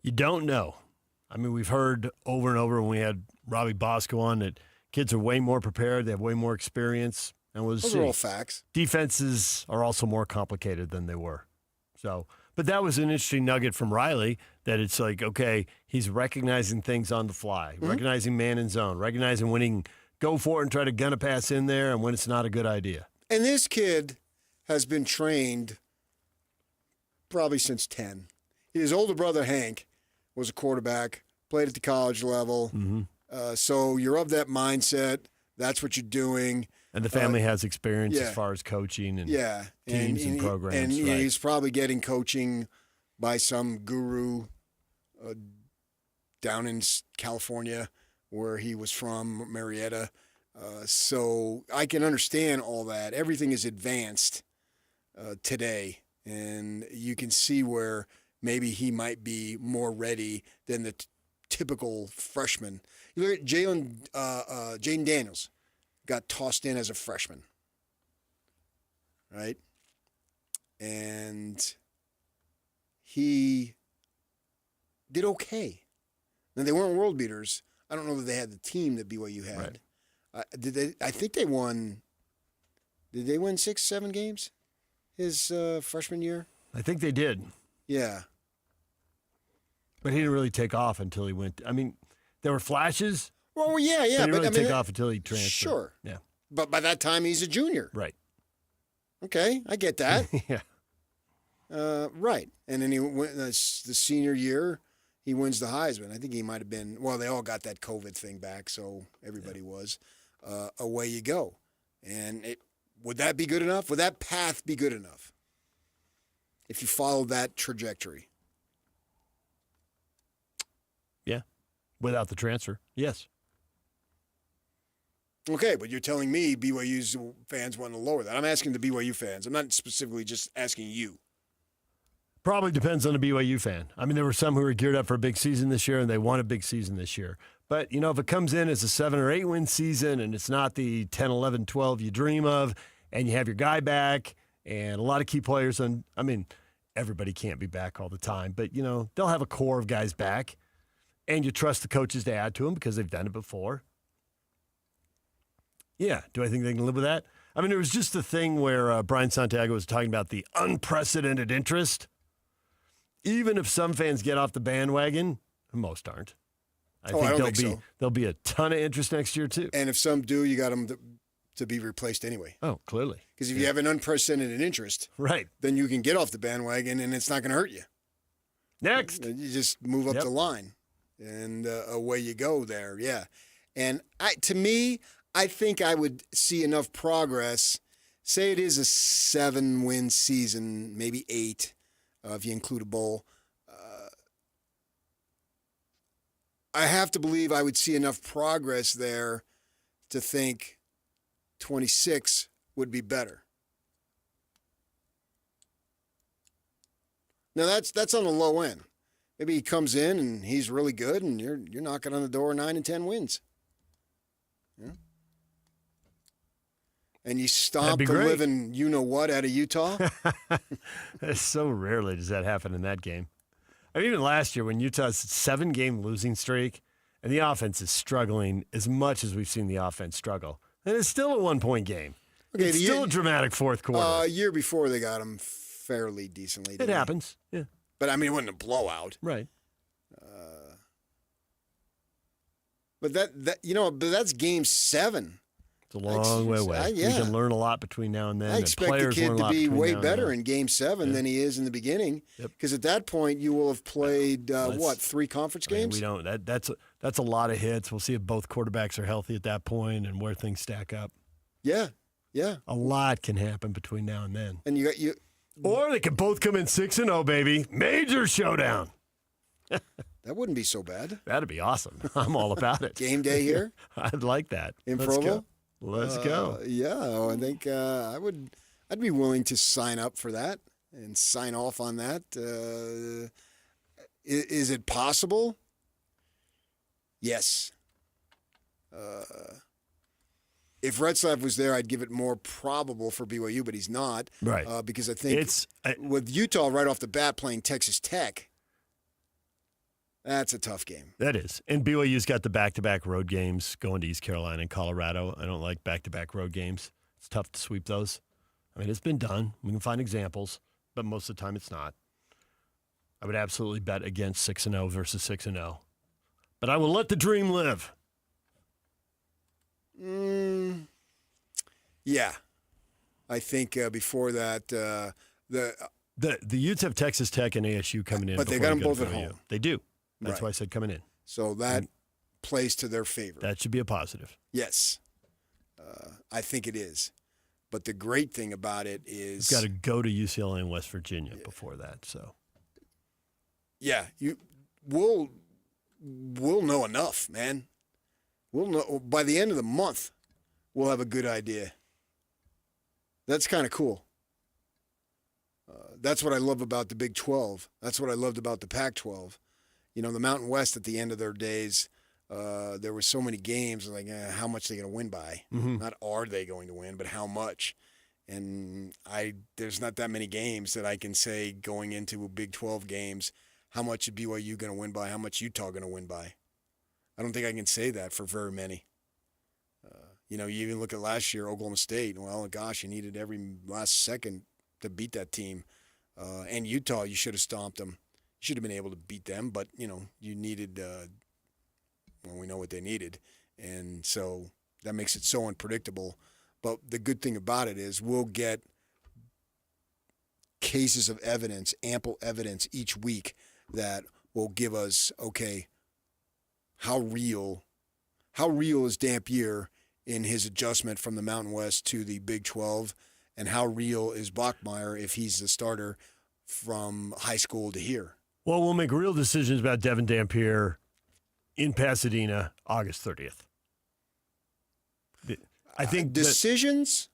You don't know. We've heard over and over when we had Robbie Bosco on that kids are way more prepared. They have way more experience. And Those are all facts. Defenses are also more complicated than they were. But that was an interesting nugget from Riley, that it's like, okay, he's recognizing things on the fly, recognizing man in zone, recognizing when he can go for it and try to gun a pass in there and when it's not a good idea. And this kid has been trained probably since 10. His older brother, Hank, was a quarterback, played at the college level. Mm-hmm. So you're of that mindset. That's what you're doing. And the family has experience as far as coaching and teams and programs. And right. he's probably getting coaching by some guru down in California where he was from, Marietta. So I can understand all that. Everything is advanced today, and you can see where maybe he might be more ready than the typical freshman. You look at Jaden Daniels, got tossed in as a freshman, right? And he did okay. Now, they weren't world beaters. I don't know that they had the team that BYU had. Right. Did they? I think they won. Did they win 6-7 games his freshman year? I think they did. Yeah. But he didn't really take off until he went. I mean, there were flashes. Well, yeah. But he didn't really take off until he transferred. Sure. Yeah. But by that time, he's a junior. Right. Okay, I get that. Yeah. Right. And then he went the senior year. He wins the Heisman. I think he might have been. Well, they all got that COVID thing back, so everybody was. Away you go. And would that be good enough? Would that path be good enough if you followed that trajectory? Yeah. Without the transfer, yes. Okay, but you're telling me BYU's fans want to lower that. I'm asking the BYU fans. I'm not specifically just asking you. Probably depends on the BYU fan. I mean, there were some who were geared up for a big season this year, and they want a big season this year. But, you know, if it comes in as a 7 or 8 win season and it's not the 10, 11, 12 you dream of, and you have your guy back and a lot of key players, and I mean, everybody can't be back all the time, but, you know, they'll have a core of guys back, and you trust the coaches to add to them because they've done it before. Yeah, do I think they can live with that? I mean, it was just the thing where Brian Santiago was talking about the unprecedented interest. Even if some fans get off the bandwagon, most aren't. I think there'll be a ton of interest next year too. And if some do, you got them to be replaced anyway. Oh, clearly. Because if you have an unprecedented interest, right, then you can get off the bandwagon and it's not going to hurt you. Next, you just move up the line, and away you go there. Yeah, and to me, I think I would see enough progress. Say it is a 7-win season, maybe 8. If you include a bowl. I have to believe I would see enough progress there to think 26 would be better. Now that's on the low end. Maybe he comes in and he's really good and you're knocking on the door 9 and 10 wins. Yeah. And you stomp the living you-know-what out of Utah? So rarely does that happen in that game. I mean, even last year when Utah's 7-game losing streak and the offense is struggling as much as we've seen the offense struggle, and it's still a 1-point game. Okay, it's still a dramatic fourth quarter. A year before they got him fairly decently. It happens, yeah. But, I mean, it wasn't a blowout. Right. But that's game 7. It's a long way away. Yeah. We can learn a lot between now and then. I expect the kid to be way better in Game 7 Yeah. than he is in the beginning. Because at that point, you will have played, 3 conference games? We don't. That's a lot of hits. We'll see if both quarterbacks are healthy at that point and where things stack up. Yeah. A lot can happen between now and then. And or they can both come in 6-0, baby. Major showdown. That wouldn't be so bad. That'd be awesome. I'm all about it. Game day here? I'd like that. In Let's Provo? go. Let's go. Yeah, I think I'd be willing to sign up for that and sign off on that. Is it possible? Yes. If Retzlaff was there, I'd give it more probable for BYU, but he's not. Right. Because I think with Utah right off the bat playing Texas Tech, that's a tough game. That is. And BYU's got the back-to-back road games going to East Carolina and Colorado. I don't like back-to-back road games. It's tough to sweep those. I mean, it's been done. We can find examples, but most of the time it's not. I would absolutely bet against 6-0 versus 6-0. But I will let the dream live. Yeah. I think before that, the Utes have Texas Tech and ASU coming in. But they got them both at home. They do. That's why I said coming in. So that plays to their favor. That should be a positive. Yes. I think it is. But the great thing about it is... You've got to go to UCLA and West Virginia before that. So, yeah. we'll know enough, man. We'll know by the end of the month. We'll have a good idea. That's kind of cool. That's what I love about the Big 12. That's what I loved about the Pac-12. You know, the Mountain West at the end of their days, there were so many games, like how much are they going to win by? Mm-hmm. Not are they going to win, but how much? And there's not that many games that I can say going into Big 12 games, how much is BYU going to win by, how much Utah going to win by. I don't think I can say that for very many. You know, you even look at last year, Oklahoma State. Well, gosh, you needed every last second to beat that team. And Utah, you should have stomped them. You should have been able to beat them, but, you know, you needed, well, we know what they needed. And so that makes it so unpredictable. But the good thing about it is we'll get cases of evidence, ample evidence each week that will give us, okay, how real is Dampier in his adjustment from the Mountain West to the Big 12, and how real is Bachmeier if he's the starter from high school to here? Well, we'll make real decisions about Devin Dampier in Pasadena August 30th. I think decisions?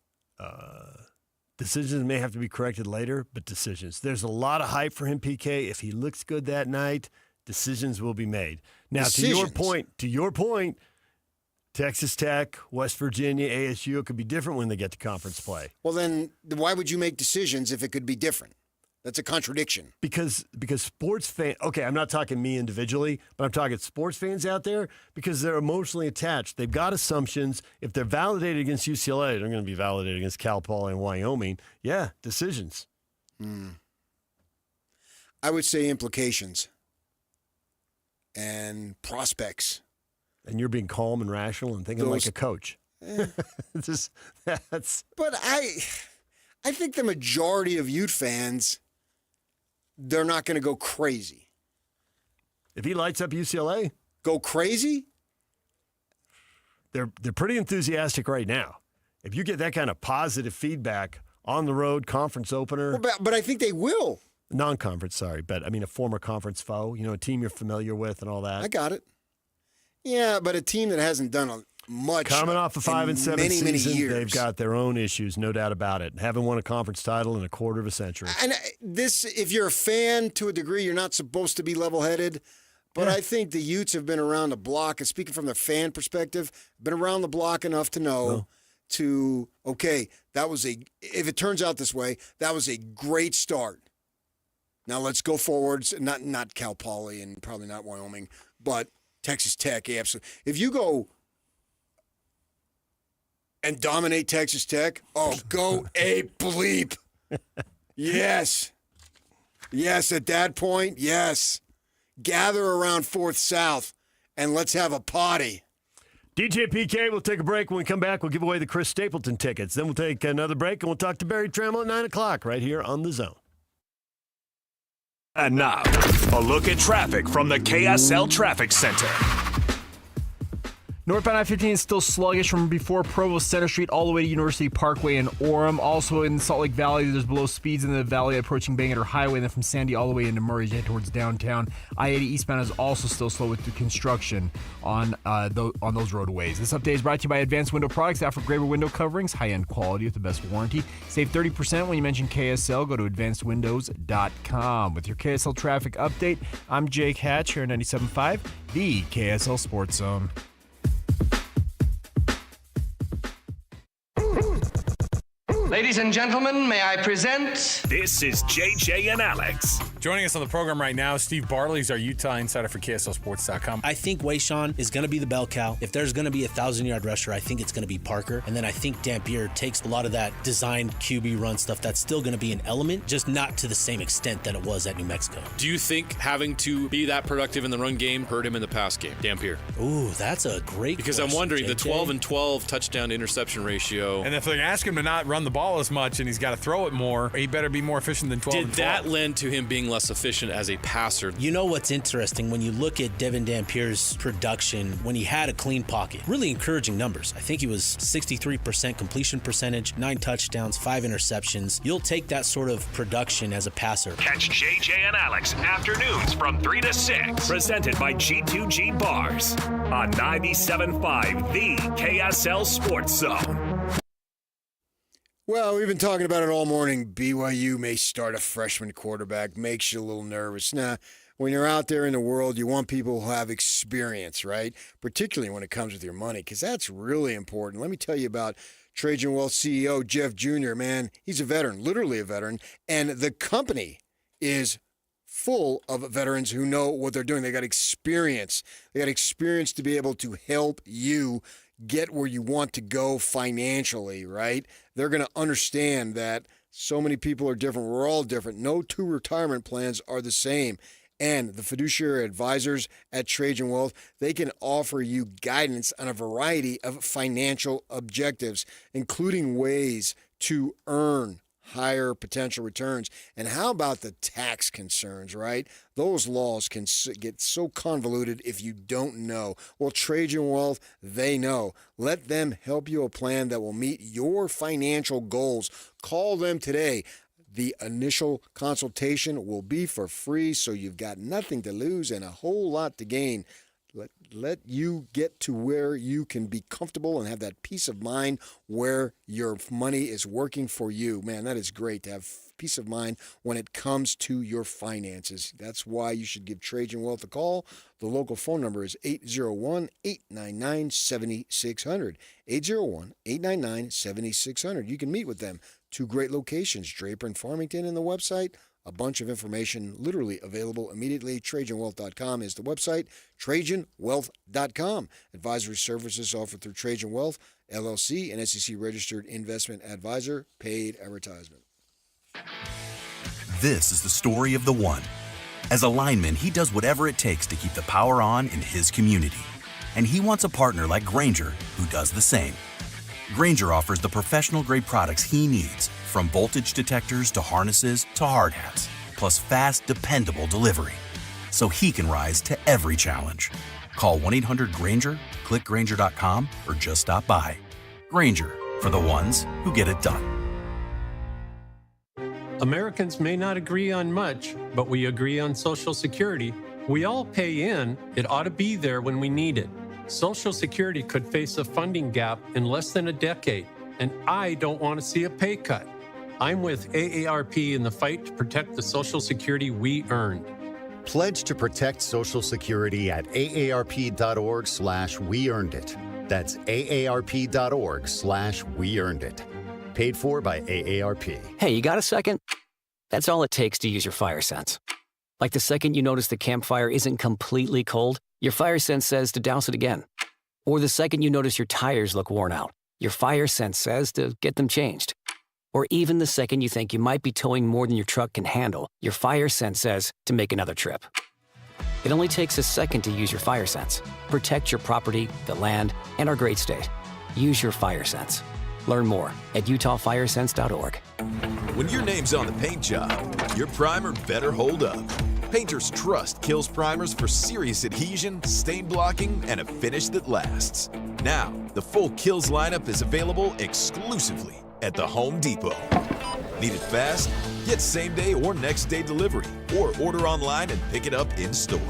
Decisions may have to be corrected later, but decisions. There's a lot of hype for him, PK. If he looks good that night, decisions will be made. Now, to your point, Texas Tech, West Virginia, ASU, it could be different when they get to conference play. Well, then why would you make decisions if it could be different? That's a contradiction. Because sports fans, okay, I'm not talking me individually, but I'm talking sports fans out there because they're emotionally attached. They've got assumptions. If they're validated against UCLA, they're going to be validated against Cal Poly and Wyoming. Yeah, decisions. I would say implications and prospects. And you're being calm and rational and thinking like a coach. But I think the majority of Ute fans, they're not going to go crazy. If he lights up UCLA, go crazy? They're pretty enthusiastic right now. If you get that kind of positive feedback on the road, conference opener. Well, but I think they will. Non-conference, sorry. But, I mean, a former conference foe, you know, a team you're familiar with and all that. I got it. Yeah, but a team that hasn't done much. Coming off a 5-7 season, many years. They've got their own issues, no doubt about it. Haven't won a conference title in a quarter of a century. And this, if you're a fan to a degree, you're not supposed to be level-headed. But I think the Utes have been around the block, and speaking from the fan perspective, been around the block enough to know okay, if it turns out this way, that was a great start. Now let's go forwards. Not Cal Poly and probably not Wyoming, but Texas Tech, absolutely. If you go and dominate Texas Tech, go ape bleep. Yes. Yes, at that point, yes. Gather around 4th South and let's have a party. DJ PK, we'll take a break. When we come back, we'll give away the Chris Stapleton tickets. Then we'll take another break, and we'll talk to Barry Trammell at 9 o'clock right here on The Zone. And now, a look at traffic from the KSL Traffic Center. Northbound I-15 is still sluggish from before Provo Center Street all the way to University Parkway and Orem. Also in Salt Lake Valley, there's below speeds in the valley approaching Bangerter Highway, and then from Sandy all the way into Murray head towards downtown. I-80 eastbound is also still slow with the construction on those roadways. This update is brought to you by Advanced Window Products. They offer Graber window coverings, high-end quality with the best warranty. Save 30% when you mention KSL. Go to advancedwindows.com. With your KSL traffic update, I'm Jake Hatch here on 97.5, the KSL Sports Zone. Ladies and gentlemen, may I present... This is JJ and Alex. Joining us on the program right now, Steve Bartley is our Utah insider for KSLSports.com. I think Wayshawn is going to be the bell cow. If there's going to be a 1,000-yard rusher, I think it's going to be Parker. And then I think Dampier takes a lot of that designed QB run stuff. That's still going to be an element, just not to the same extent that it was at New Mexico. Do you think having to be that productive in the run game hurt him in the pass game, Dampier? Ooh, that's a great Because question, I'm wondering, JJ. the 12-12 touchdown to interception ratio. And if they ask him to not run the ball ball as much and he's got to throw it more, he better be more efficient than 12 Did and 12. that lend to him being less efficient as a passer? You know what's interesting? When you look at Devin Dampier's production, when he had a clean pocket, really encouraging numbers. I think he was 63% completion percentage, 9 touchdowns, 5 interceptions. You'll take that sort of production as a passer. Catch JJ and Alex afternoons from 3 to 6. Presented by G2G Bars on 97.5, the KSL Sports Zone. Well, we've been talking about it all morning. BYU may start a freshman quarterback. Makes you a little nervous. Now, when you're out there in the world, you want people who have experience, right? Particularly when it comes with your money, because that's really important. Let me tell you about Trajan Wealth CEO Jeff Jr., man. He's a veteran, literally a veteran, and the company is full of veterans who know what they're doing. They got experience. They got experience to be able to help you get where you want to go financially, right? They're going to understand that so many people are different. We're all different. No two retirement plans are the same. And the fiduciary advisors at Trajan Wealth, they can offer you guidance on a variety of financial objectives, including ways to earn higher potential returns. And how about the tax concerns, right? Those laws can get so convoluted if you don't know. Well, Trajan Wealth, they know. Let them help you a plan that will meet your financial goals. Call them today. The initial consultation will be for free, so you've got nothing to lose and a whole lot to gain. Let you get to where you can be comfortable and have that peace of mind where your money is working for you. Man, that is great to have peace of mind when it comes to your finances. That's why you should give Trajan Wealth a call. The local phone number is 801-899-7600. 801-899-7600. You can meet with them. 2 great locations, Draper and Farmington, and the website. A bunch of information literally available immediately. TrajanWealth.com is the website. TrajanWealth.com. Advisory services offered through Trajan Wealth, LLC, an SEC-registered investment advisor. Paid advertisement. This is the story of the one. As a lineman, he does whatever it takes to keep the power on in his community. And he wants a partner like Grainger who does the same. Grainger offers the professional-grade products he needs, from voltage detectors to harnesses to hard hats, plus fast, dependable delivery, so he can rise to every challenge. Call 1-800-GRAINGER, click Grainger.com, or just stop by. Grainger, for the ones who get it done. Americans may not agree on much, but we agree on Social Security. We all pay in. It ought to be there when we need it. Social Security could face a funding gap in less than a decade, and I don't want to see a pay cut. I'm with AARP in the fight to protect the Social Security we earned. Pledge to protect Social Security at aarp.org/weearnedit. That's aarp.org/weearnedit. Paid for by AARP. Hey, you got a second? That's all it takes to use your fire sense. Like the second you notice the campfire isn't completely cold, your fire sense says to douse it again. Or the second you notice your tires look worn out, your fire sense says to get them changed. Or even the second you think you might be towing more than your truck can handle, your fire sense says to make another trip. It only takes a second to use your fire sense. Protect your property, the land, and our great state. Use your fire sense. Learn more at utahfiresense.org. When your name's on the paint job, your primer better hold up. Painters trust Kills primers for serious adhesion, stain blocking, and a finish that lasts. Now, the full Kills lineup is available exclusively at the Home Depot. Need it fast? Get same-day or next-day delivery, or order online and pick it up in-store.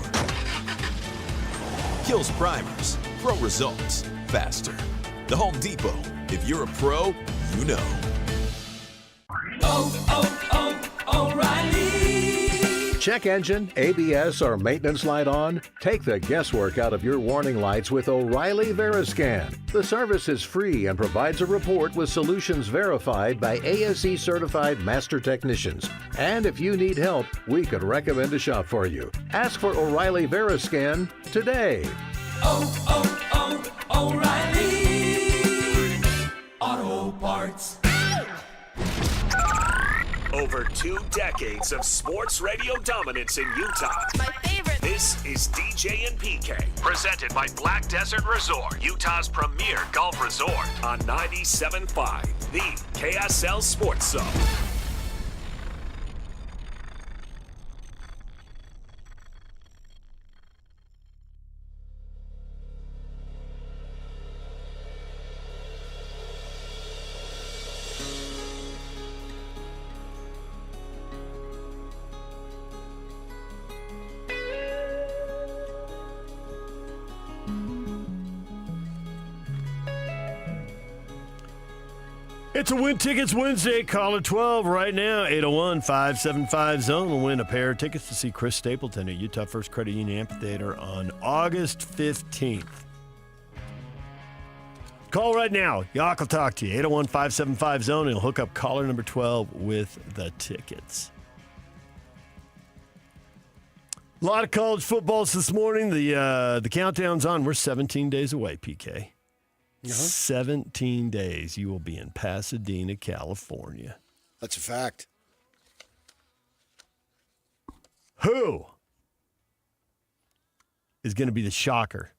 Kills primers. Pro results. Faster. The Home Depot. If you're a pro, you know. O'Reilly. Check engine, ABS, or maintenance light on? Take the guesswork out of your warning lights with O'Reilly Veriscan. The service is free and provides a report with solutions verified by ASE certified master technicians. And if you need help, we could recommend a shop for you. Ask for O'Reilly Veriscan today. O'Reilly Auto Parts. Over 2 decades of sports radio dominance in Utah. My favorite. This is DJ and PK, presented by Black Desert Resort, Utah's premier golf resort on 97.5 the KSL Sports Zone. It's a Win Tickets Wednesday. Caller 12 right now, 801-575-ZONE will win a pair of tickets to see Chris Stapleton at Utah First Credit Union Amphitheater on August 15th. Call right now. Yak will talk to you. 801-575-ZONE. He'll hook up caller number 12 with the tickets. A lot of college footballs this morning. The countdown's on. We're 17 days away, PK. 17 days. You will be in Pasadena, California. That's a fact. Who is going to be the shocker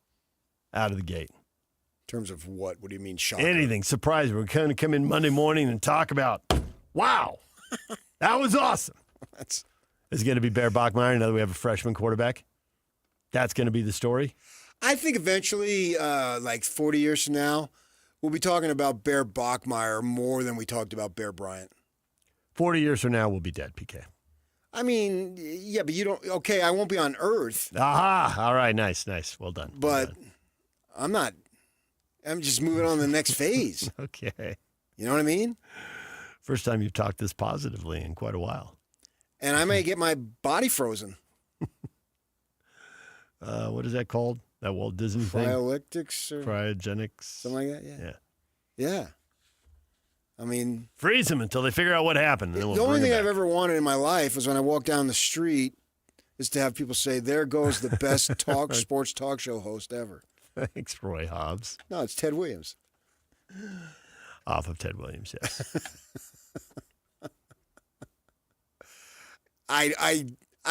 out of the gate? In terms of what? What do you mean shocker? Anything. Surprise. We're going to come in Monday morning and talk about, wow, that was awesome. Is it going to be Bear Bachmeier now that we have a freshman quarterback? That's going to be the story? I think eventually, like 40 years from now, we'll be talking about Bear Bachmeier more than we talked about Bear Bryant. 40 years from now, we'll be dead, PK. I mean, yeah, but you don't. Okay, I won't be on Earth. Aha! All right, nice. Well done. But I'm not. I'm just moving on to the next phase. Okay. You know what I mean? First time you've talked this positively in quite a while. And I may get my body frozen. What is that called? That Walt Disney thing? Cryolytics or cryogenics. Something like that, yeah. I mean, freeze them until they figure out what happened. And then the only thing I've ever wanted in my life was when I walk down the street is to have people say, there goes the best sports talk show host ever. Thanks, Roy Hobbs. No, it's Ted Williams. Off of Ted Williams, yes. I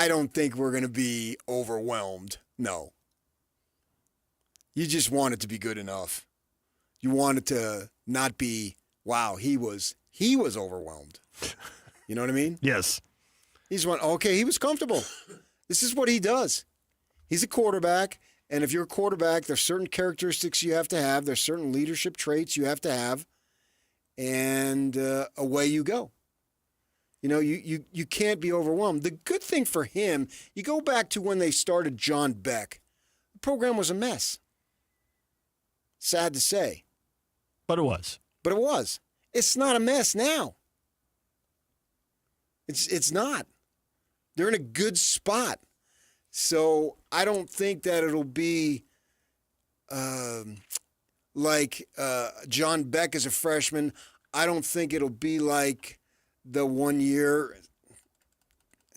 don't think we're going to be overwhelmed. No. You just want it to be good enough. You want it to not be, wow, he was overwhelmed. You know what I mean? Yes. He was comfortable. This is what he does. He's a quarterback, and if you're a quarterback, there's certain characteristics you have to have. There's certain leadership traits you have to have, and away you go. You know, you can't be overwhelmed. The good thing for him, you go back to when they started John Beck. The program was a mess. Sad to say. But it was. It's not a mess now. It's not. They're in a good spot. So I don't think that it'll be like John Beck as a freshman. I don't think it'll be like the 1 year,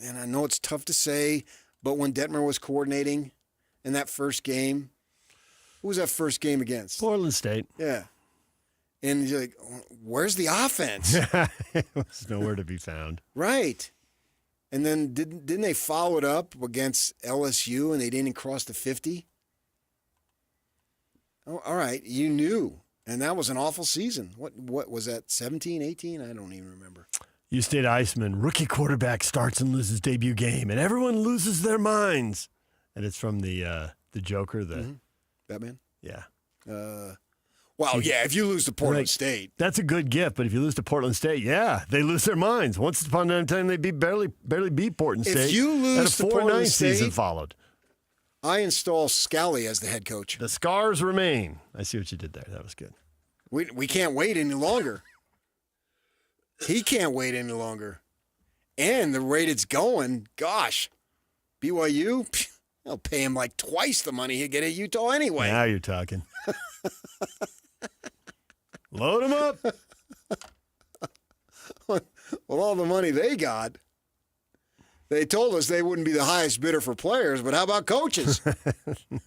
and I know it's tough to say, but when Detmer was coordinating in that first game, who was that first game against? Portland State. Yeah. And you're like, where's the offense? It was nowhere to be found. Right. And then didn't they follow it up against LSU and they didn't cross the 50? Oh, all right. You knew. And that was an awful season. What was that, 17, 18? I don't even remember. U State Iceman, rookie quarterback starts and loses debut game, and everyone loses their minds. And it's from the Joker, Batman? Yeah. Well, yeah, if you lose to Portland State. That's a good gift, but if you lose to Portland State, yeah, they lose their minds. Once upon a time, they barely beat Portland State. If you lose to Portland State, season followed. I install Scally as the head coach. The scars remain. I see what you did there. That was good. We can't wait any longer. He can't wait any longer. And the rate it's going, gosh, BYU, they'll pay him like twice the money he'd get at Utah anyway. Now you're talking. Load him up. Well, all the money they got, they told us they wouldn't be the highest bidder for players, but how about coaches?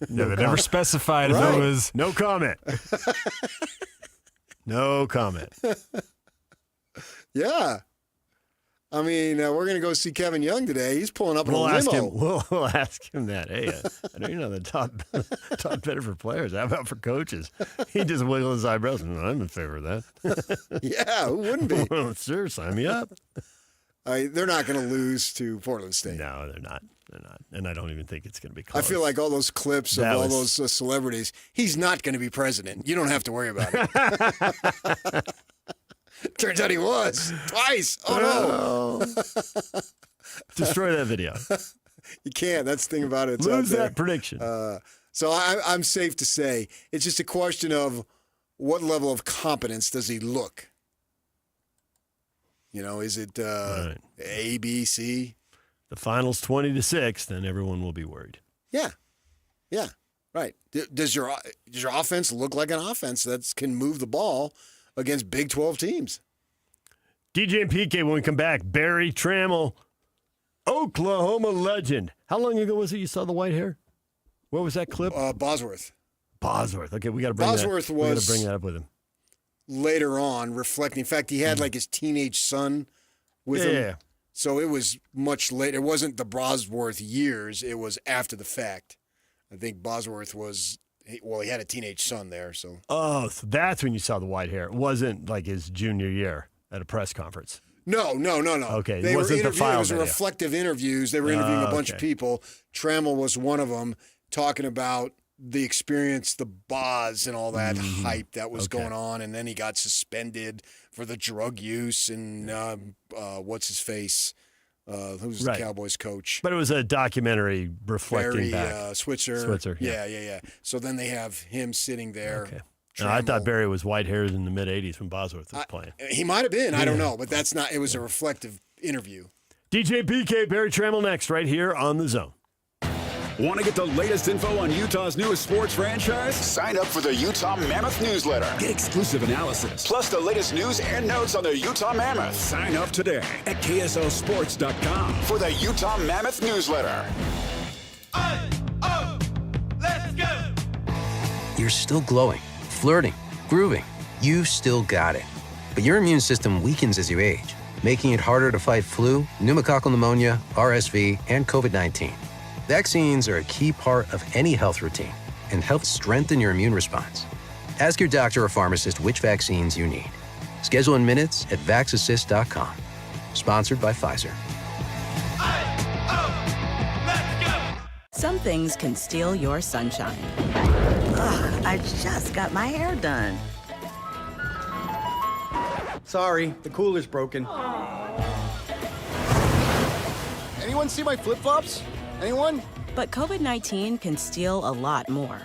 No, they never specified if it was. No comment. No comment. Yeah. I mean, we're going to go see Kevin Young today. He's pulling up in a limo. We'll ask him that. Hey, I know you're not the top bidder for players. How about for coaches? He just wiggled his eyebrows. I'm in favor of that. Yeah, who wouldn't be? Well, sure, sign me up. They're not going to lose to Portland State. No, they're not. They're not. And I don't even think it's going to be close. I feel like all those clips of all those celebrities, he's not going to be president. You don't have to worry about it. Turns out he was. Twice. Oh, no. Destroy that video. You can't. That's the thing about it. It's Lose out there. that prediction. So I'm safe to say it's just a question of what level of competence does he look? You know, is it A, B, C? The final's 20-6, then everyone will be worried. Yeah. Yeah. Right. Does your offense look like an offense that can move the ball against Big 12 teams? DJ and PK, when we come back, Barry Trammell, Oklahoma legend. How long ago was it you saw the white hair? What was that clip? Bosworth. Bosworth. Okay, we got to bring Bosworth that. was We got to bring that up with him. Later on, reflecting. In fact, he had like his teenage son with him. So it was much later. It wasn't the Bosworth years. It was after the fact. I think Bosworth was, he had a teenage son there. So. Oh, so that's when you saw the white hair. It wasn't like his junior year at a press conference. No. Okay, They wasn't were the file It was video. reflective interviews. They were interviewing a bunch of people. Trammell was one of them, talking about the experience, the Boz and all that hype that was going on, and then he got suspended for the drug use and what's his face, who's the Cowboys coach? But it was a documentary reflecting Barry back. Switzer. Yeah. So then they have him sitting there. Okay. No, I thought Barry was white hairs in the mid '80s when Bosworth was playing. He might have been. I don't know, but that's not. It was a reflective interview. DJ PK, Barry Trammell next, right here on The Zone. Want to get the latest info on Utah's newest sports franchise? Sign up for the Utah Mammoth newsletter. Get exclusive analysis, plus the latest news and notes on the Utah Mammoth. Sign up today at KSLSports.com for the Utah Mammoth newsletter. Let's go! You're still glowing, flirting, grooving. You still got it. But your immune system weakens as you age, making it harder to fight flu, pneumococcal pneumonia, RSV, and COVID-19. Vaccines are a key part of any health routine and help strengthen your immune response. Ask your doctor or pharmacist which vaccines you need. Schedule in minutes at vaxassist.com. Sponsored by Pfizer. Some things can steal your sunshine. Ugh, I just got my hair done. Sorry, the cooler's broken. Anyone see my flip-flops? Anyone? But COVID-19 can steal a lot more.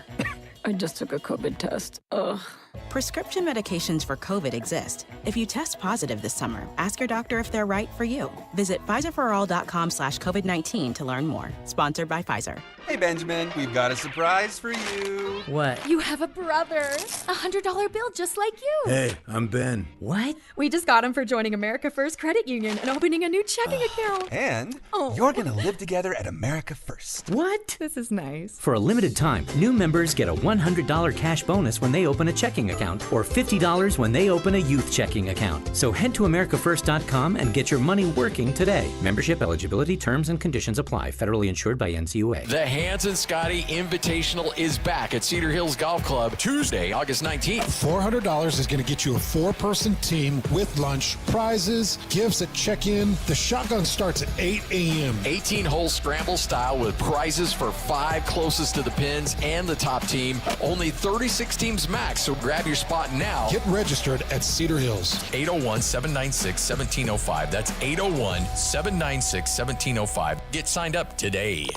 I just took a COVID test. Ugh. Prescription medications for COVID exist. If you test positive this summer, ask your doctor if they're right for you. Visit PfizerForAll.com/COVID-19 to learn more. Sponsored by Pfizer. Hey, Benjamin, we've got a surprise for you. What? You have a brother. $100 bill just like you. Hey, I'm Ben. What? We just got him for joining America First Credit Union and opening a new checking account. And you're going to live together at America First. What? This is nice. For a limited time, new members get a $100 cash bonus when they open a checking account or $50 when they open a youth checking account. So head to AmericaFirst.com and get your money working today. Membership eligibility, terms, and conditions apply. Federally insured by NCUA. The Hans and Scotty Invitational is back at Cedar Hills Golf Club Tuesday, August 19th. $400 is going to get you a 4-person team with lunch, prizes, gifts at check-in. The shotgun starts at 8 a.m. 18-hole scramble style with prizes for 5 closest to the pins and the top team. Only 36 teams max, so grab your spot now. Get registered at Cedar Hills. 801-796-1705. That's 801-796-1705. Get signed up today.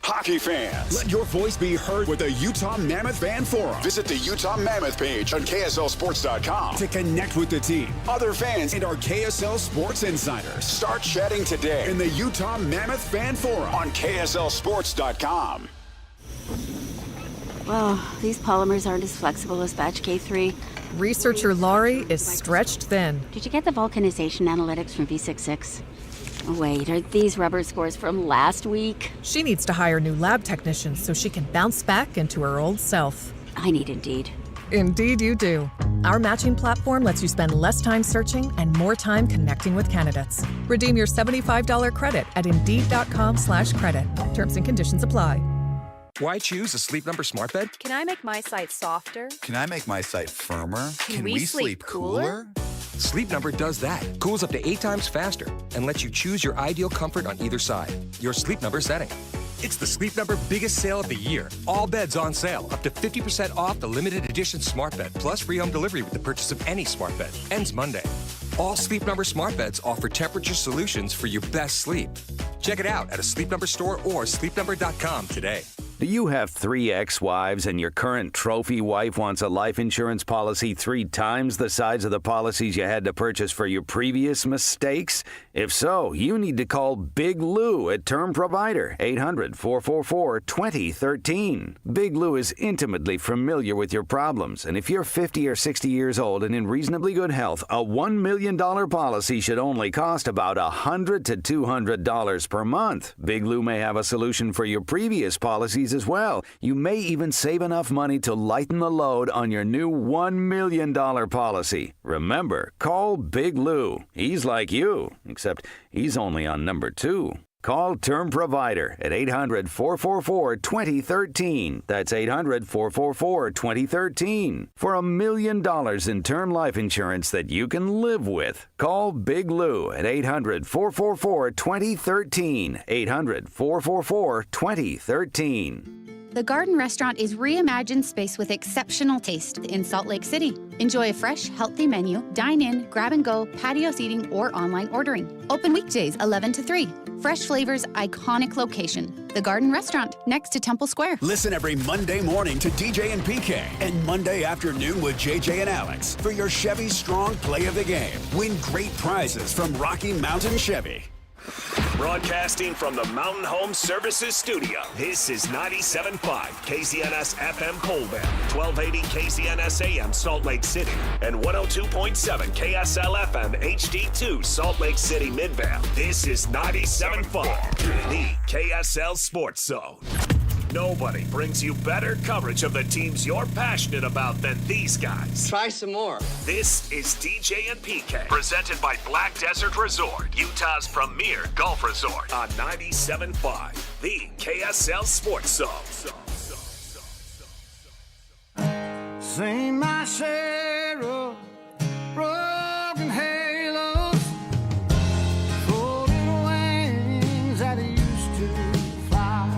Hockey fans, let your voice be heard with the Utah Mammoth Fan Forum. Visit the Utah Mammoth page on KSLSports.com to connect with the team, other fans, and our KSL Sports insiders. Start chatting today in the Utah Mammoth Fan Forum on KSLSports.com. Well, these polymers aren't as flexible as batch K3. Researcher Laurie is stretched thin. Did you get the vulcanization analytics from V66? Wait, are these rubber scores from last week? She needs to hire new lab technicians so she can bounce back into her old self. I need Indeed. Indeed you do. Our matching platform lets you spend less time searching and more time connecting with candidates. Redeem your $75 credit at Indeed.com/credit. Terms and conditions apply. Why choose a Sleep Number smart bed? Can I make my site softer? Can I make my site firmer? Can we sleep cooler? Sleep Number does that. Cools up to 8 times faster and lets you choose your ideal comfort on either side. Your Sleep Number setting. It's the Sleep Number biggest sale of the year. All beds on sale. Up to 50% off the limited edition smart bed, plus free home delivery with the purchase of any smart bed. Ends Monday. All Sleep Number smart beds offer temperature solutions for your best sleep. Check it out at a Sleep Number store or sleepnumber.com today. Do you have 3 ex-wives and your current trophy wife wants a life insurance policy 3 times the size of the policies you had to purchase for your previous mistakes? If so, you need to call Big Lou at Term Provider, 800-444-2013. Big Lou is intimately familiar with your problems, and if you're 50 or 60 years old and in reasonably good health, a $1 million policy should only cost about $100 to $200 per month. Big Lou may have a solution for your previous policies as well. You may even save enough money to lighten the load on your new $1 million policy. Remember, call Big Lou. He's like you, except he's only on number 2. Call Term Provider at 800-444-2013. That's 800-444-2013. For $1 million in term life insurance that you can live with. Call Big Lou at 800-444-2013. 800-444-2013. The Garden Restaurant is reimagined space with exceptional taste in Salt Lake City. Enjoy a fresh, healthy menu, dine in, grab and go, patio seating, or online ordering. Open weekdays 11 to 3. Fresh flavors, iconic location. The Garden Restaurant, next to Temple Square. Listen every Monday morning to DJ and PK and Monday afternoon with JJ and Alex for your Chevy Strong Play of the Game. Win great prizes from Rocky Mountain Chevy. Broadcasting from the Mountain Home Services Studio, this is 97.5 KZNS FM Colville, 1280 KZNS AM Salt Lake City, and 102.7 KSL FM HD2 Salt Lake City Midvale. This is 97.5, the KSL Sports Zone. Nobody brings you better coverage of the teams you're passionate about than these guys. Try some more. This is DJ and PK, presented by Black Desert Resort, Utah's premier golf resort, on 97.5, the KSL Sports Zone. Sing my share of broken halos, folding wings that used to fly.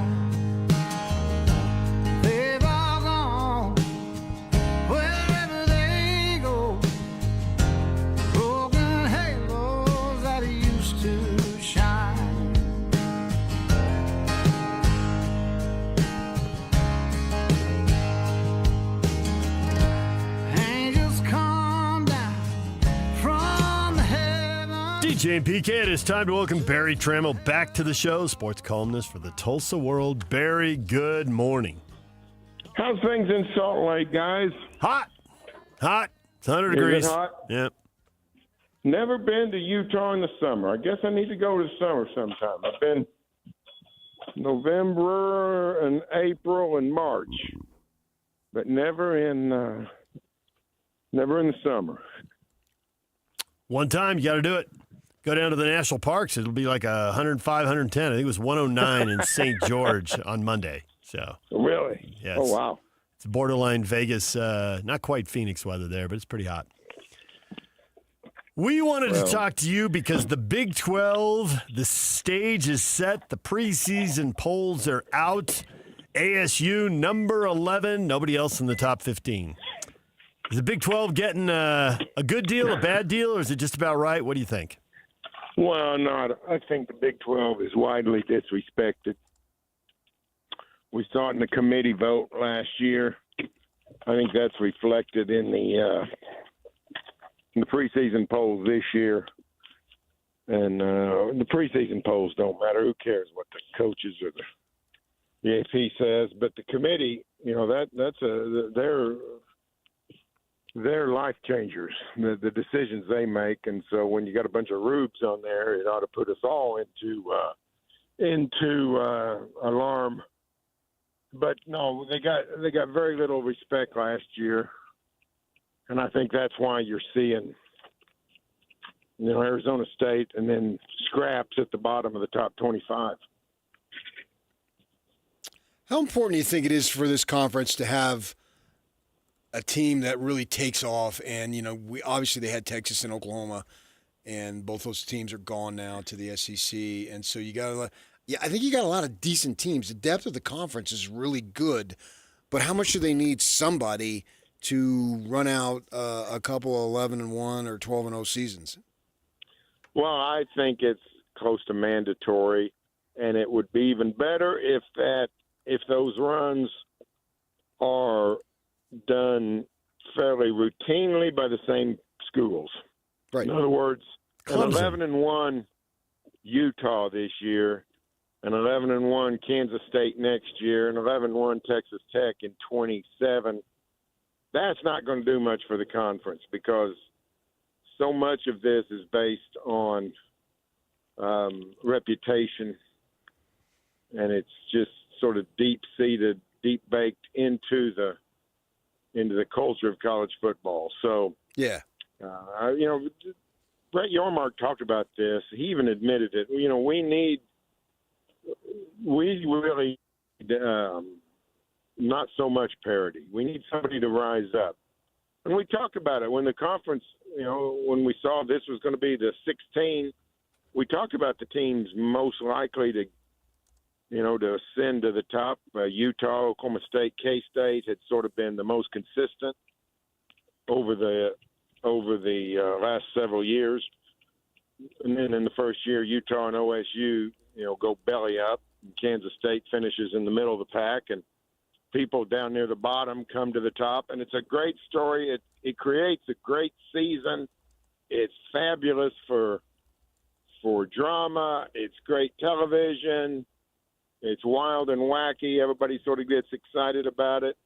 They've all gone wherever they go. Broken halos that used to shine. Angels come down from heaven. DJ and PK, it is time to welcome Barry Trammell back to the show, sports columnist for the Tulsa World. Barry, good morning. How's things in Salt Lake, guys? Hot. It's 100 degrees. Is it hot? Yep. Never been to Utah in the summer. I guess I need to go to the summer sometime. I've been November and April and March, but never in the summer. One time, you got to do it. Go down to the national parks. It'll be like 105, 110. I think it was 109 in St. George on Monday. So Really? yeah, Oh, wow. It's borderline Vegas, not quite Phoenix weather there, but it's pretty hot. We wanted to talk to you because the Big 12, the stage is set. The preseason polls are out. ASU number 11, nobody else in the top 15. Is the Big 12 getting a good deal, a bad deal, or is it just about right? What do you think? Well, no, I think the Big 12 is widely disrespected. We saw it in the committee vote last year. I think that's reflected in the preseason polls this year. And the preseason polls don't matter. Who cares what the coaches or the AP says? But the committee, they're life changers. The decisions they make, and so when you got a bunch of rubes on there, it ought to put us all into alarm. But no, they got very little respect last year, and I think that's why you're seeing, Arizona State and then scraps at the bottom of the top 25. How important do you think it is for this conference to have a team that really takes off? And, we obviously they had Texas and Oklahoma, and both those teams are gone now to the SEC. And so I think you got a lot of decent teams. The depth of the conference is really good, but how much do they need somebody to run out a couple of 11-1 or 12-0 seasons? Well, I think it's close to mandatory, and it would be even better if those runs are done fairly routinely by the same schools. Right. In other words, Clemson. an 11-1 Utah this year, an 11-1 Kansas State next year, an 11-1 Texas Tech in 27. That's not going to do much for the conference because so much of this is based on reputation, and it's just sort of deep-seated, deep-baked into the culture of college football. So, yeah, Brett Yormark talked about this. He even admitted it. We really not so much parity. We need somebody to rise up. And we talked about it when the conference, when we saw this was going to be the 16, we talked about the teams most likely to ascend to the top. Utah, Oklahoma State, K-State had sort of been the most consistent over the last several years. And then in the first year, Utah and OSU, go belly up. Kansas State finishes in the middle of the pack, and people down near the bottom come to the top. And it's a great story. It creates a great season. It's fabulous for drama. It's great television. It's wild and wacky. Everybody sort of gets excited about it,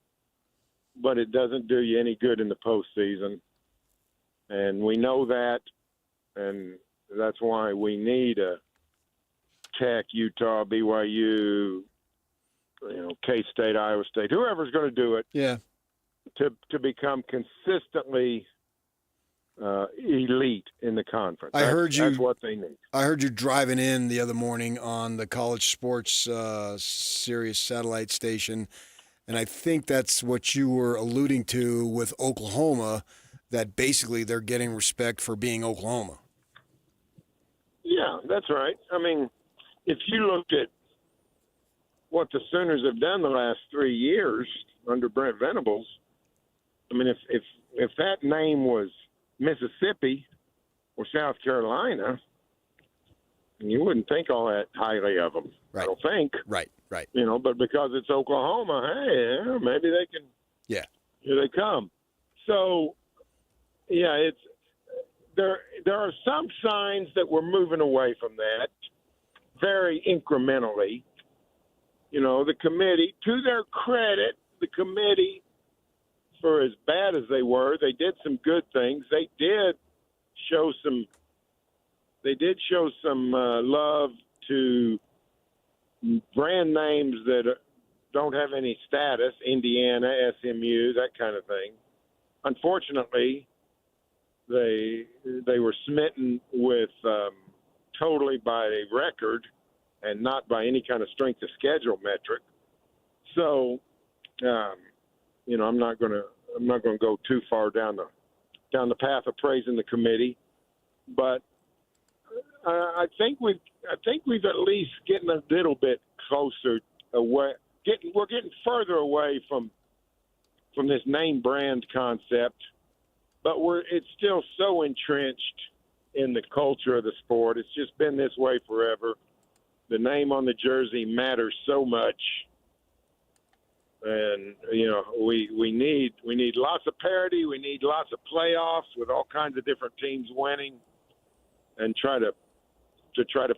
but it doesn't do you any good in the postseason. And we know that, and that's why we need a Tech, Utah, BYU, K-State, Iowa State, whoever's going to do it, to become consistently elite in the conference. That's what they need. I heard you driving in the other morning on the College Sports Sirius satellite station, and I think that's what you were alluding to with Oklahoma, that basically they're getting respect for being Oklahoma. Yeah, that's right. I mean, if you looked at what the Sooners have done the last 3 years under Brent Venables, I mean, if that name was Mississippi or South Carolina, you wouldn't think all that highly of them. Right. I don't think. Right. But because it's Oklahoma, hey, maybe they can. Yeah. Here they come. So, yeah, there are some signs that we're moving away from that very incrementally. The committee, to their credit, the committee, for as bad as they were, they did some good things. They did show some love to brand names that don't have any status, Indiana, SMU, that kind of thing. Unfortunately, they were smitten with totally by a record and not by any kind of strength of schedule metric. So, I'm not going to go too far down the path of praising the committee, but I think we've at least getting a little bit closer away. We're getting further away from this name brand concept, but it's still so entrenched in the culture of the sport. It's just been this way forever. The name on the jersey matters so much. And, we need lots of parity. We need lots of playoffs with all kinds of different teams winning, and try to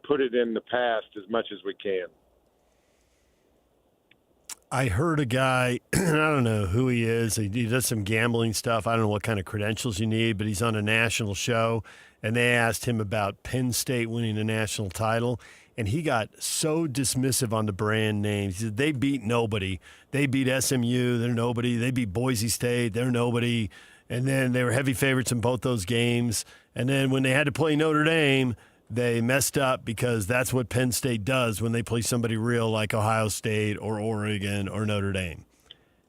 put it in the past as much as we can. I heard a guy, I don't know who he is. He does some gambling stuff. I don't know what kind of credentials you need, but he's on a national show, and they asked him about Penn State winning a national title. and he got so dismissive on the brand names. He said, they beat nobody. They beat SMU, they're nobody. They beat Boise State, they're nobody. And then they were heavy favorites in both those games. And then when they had to play Notre Dame, they messed up because that's what Penn State does when they play somebody real like Ohio State or Oregon or Notre Dame.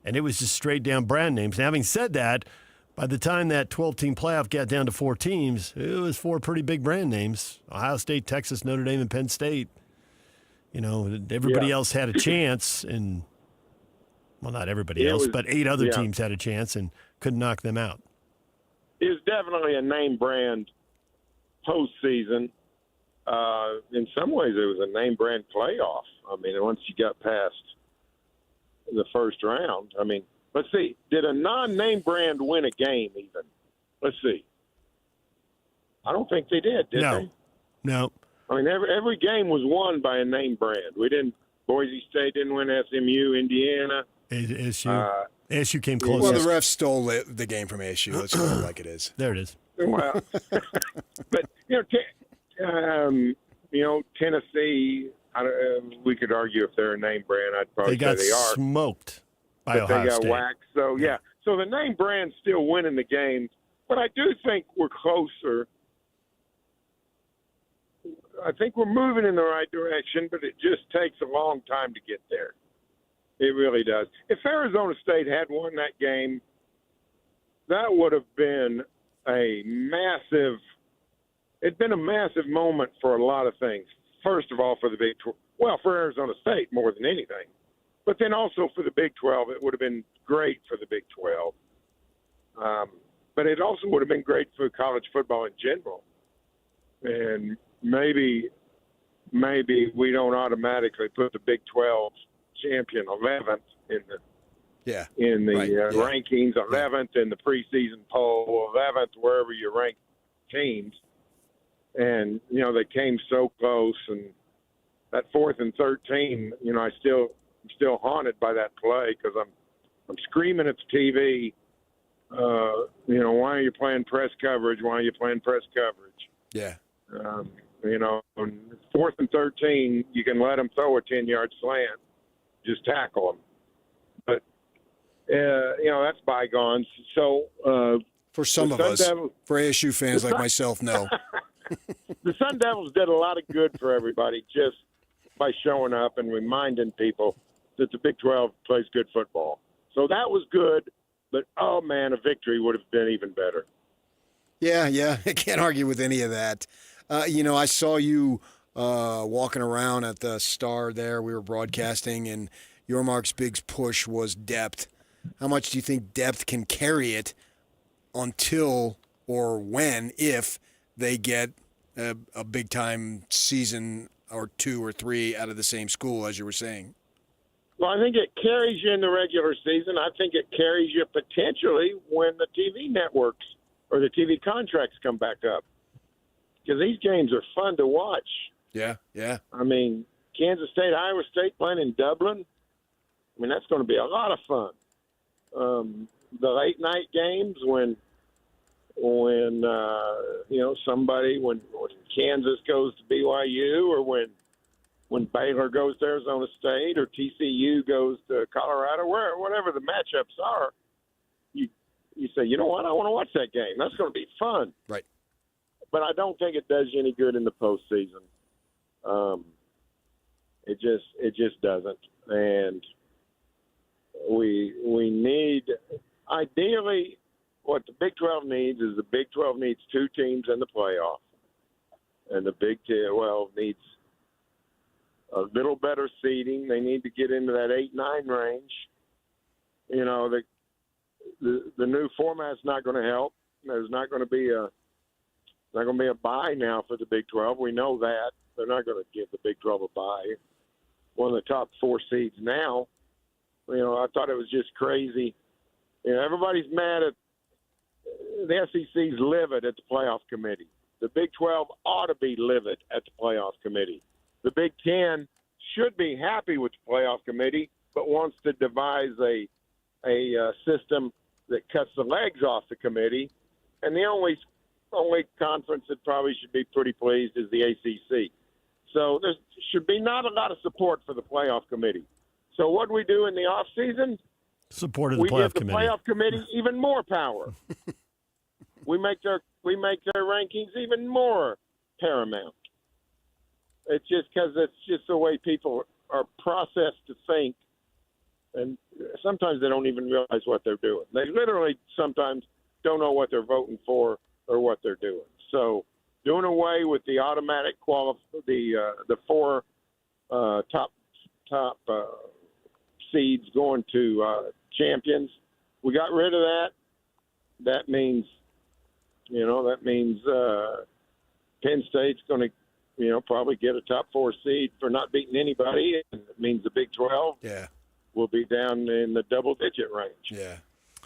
And it was just straight down brand names. And having said that, by the time that 12-team playoff got down to 4 teams, it was 4 pretty big brand names. Ohio State, Texas, Notre Dame, and Penn State. You know, everybody else had a chance. And, well, not everybody else, but 8 other teams had a chance and couldn't knock them out. It was definitely a name brand postseason. In some ways, it was a name brand playoff. I mean, once you got past the first round, I mean, let's see. Did a non-name brand win a game even? Let's see. I don't think they did they? No. I mean, every game was won by a name brand. Boise State didn't win, SMU, Indiana. ASU came close. Well, the refs stole the game from ASU. Let's go like it is. There it is. Well, but, Tennessee, we could argue if they're a name brand. I'd probably say they are. Smoked by Ohio State. They got waxed. So, yeah. So the name brand's still winning the games. But I do think we're closer. I think we're moving in the right direction, but it just takes a long time to get there. It really does. If Arizona State had won that game, that would have been a massive moment for a lot of things. First of all, for the Big 12, for Arizona State more than anything, but then also for the Big 12, it would have been great for the Big 12. But it also would have been great for college football in general. And maybe we don't automatically put the Big 12 champion 11th in the rankings, 11th in the preseason poll, 11th wherever you rank teams. And they came so close, and that 4th and 13, I'm still haunted by that play because I'm screaming at the TV. Why are you playing press coverage? Why are you playing press coverage? Yeah. On 4th and 13, you can let them throw a 10-yard slant. Just tackle them. But, that's bygones. So for some of us, for ASU fans like myself, no. The Sun Devils did a lot of good for everybody just by showing up and reminding people that the Big 12 plays good football. So that was good, but, oh, man, a victory would have been even better. Yeah, I can't argue with any of that. I saw you walking around at the Star there. We were broadcasting, and your Mark's big push was depth. How much do you think depth can carry it until or when, if they get a big-time season or 2 or 3 out of the same school, as you were saying? Well, I think it carries you in the regular season. I think it carries you potentially when the TV networks or the TV contracts come back up. Because these games are fun to watch. Yeah. I mean, Kansas State, Iowa State playing in Dublin. I mean, that's going to be a lot of fun. The late night games when Kansas goes to BYU, or when Baylor goes to Arizona State, or TCU goes to Colorado, whatever the matchups are, you say, you know what, I want to watch that game. That's going to be fun. Right. But I don't think it does you any good in the postseason. It just doesn't. And we need, ideally, what the Big 12 needs is the Big 12 needs 2 teams in the playoff. And the Big 12 needs a little better seeding. They need to get into that 8-9 range. The new format's not going to help. There's not going to be a bye now for the Big 12. We know that. They're not going to give the Big 12 a bye. One of the top 4 seeds now. I thought it was just crazy. Everybody's mad at the SEC's livid at the playoff committee. The Big 12 ought to be livid at the playoff committee. The Big 10 should be happy with the playoff committee, but wants to devise a system that cuts the legs off the committee. And the only conference that probably should be pretty pleased is the ACC. So there should be not a lot of support for the playoff committee. So what do we do in the off season? Support of the playoff committee. We give the playoff committee even more power. we make their rankings even more paramount. It's just because it's just the way people are processed to think, and sometimes they don't even realize what they're doing. They literally sometimes don't know what they're voting for or what they're doing. So doing away with the automatic the four top seeds going to champions, we got rid of that. That means Penn State's going to probably get a top 4 seed for not beating anybody, and it means the Big 12 will be down in the double-digit range. Yeah.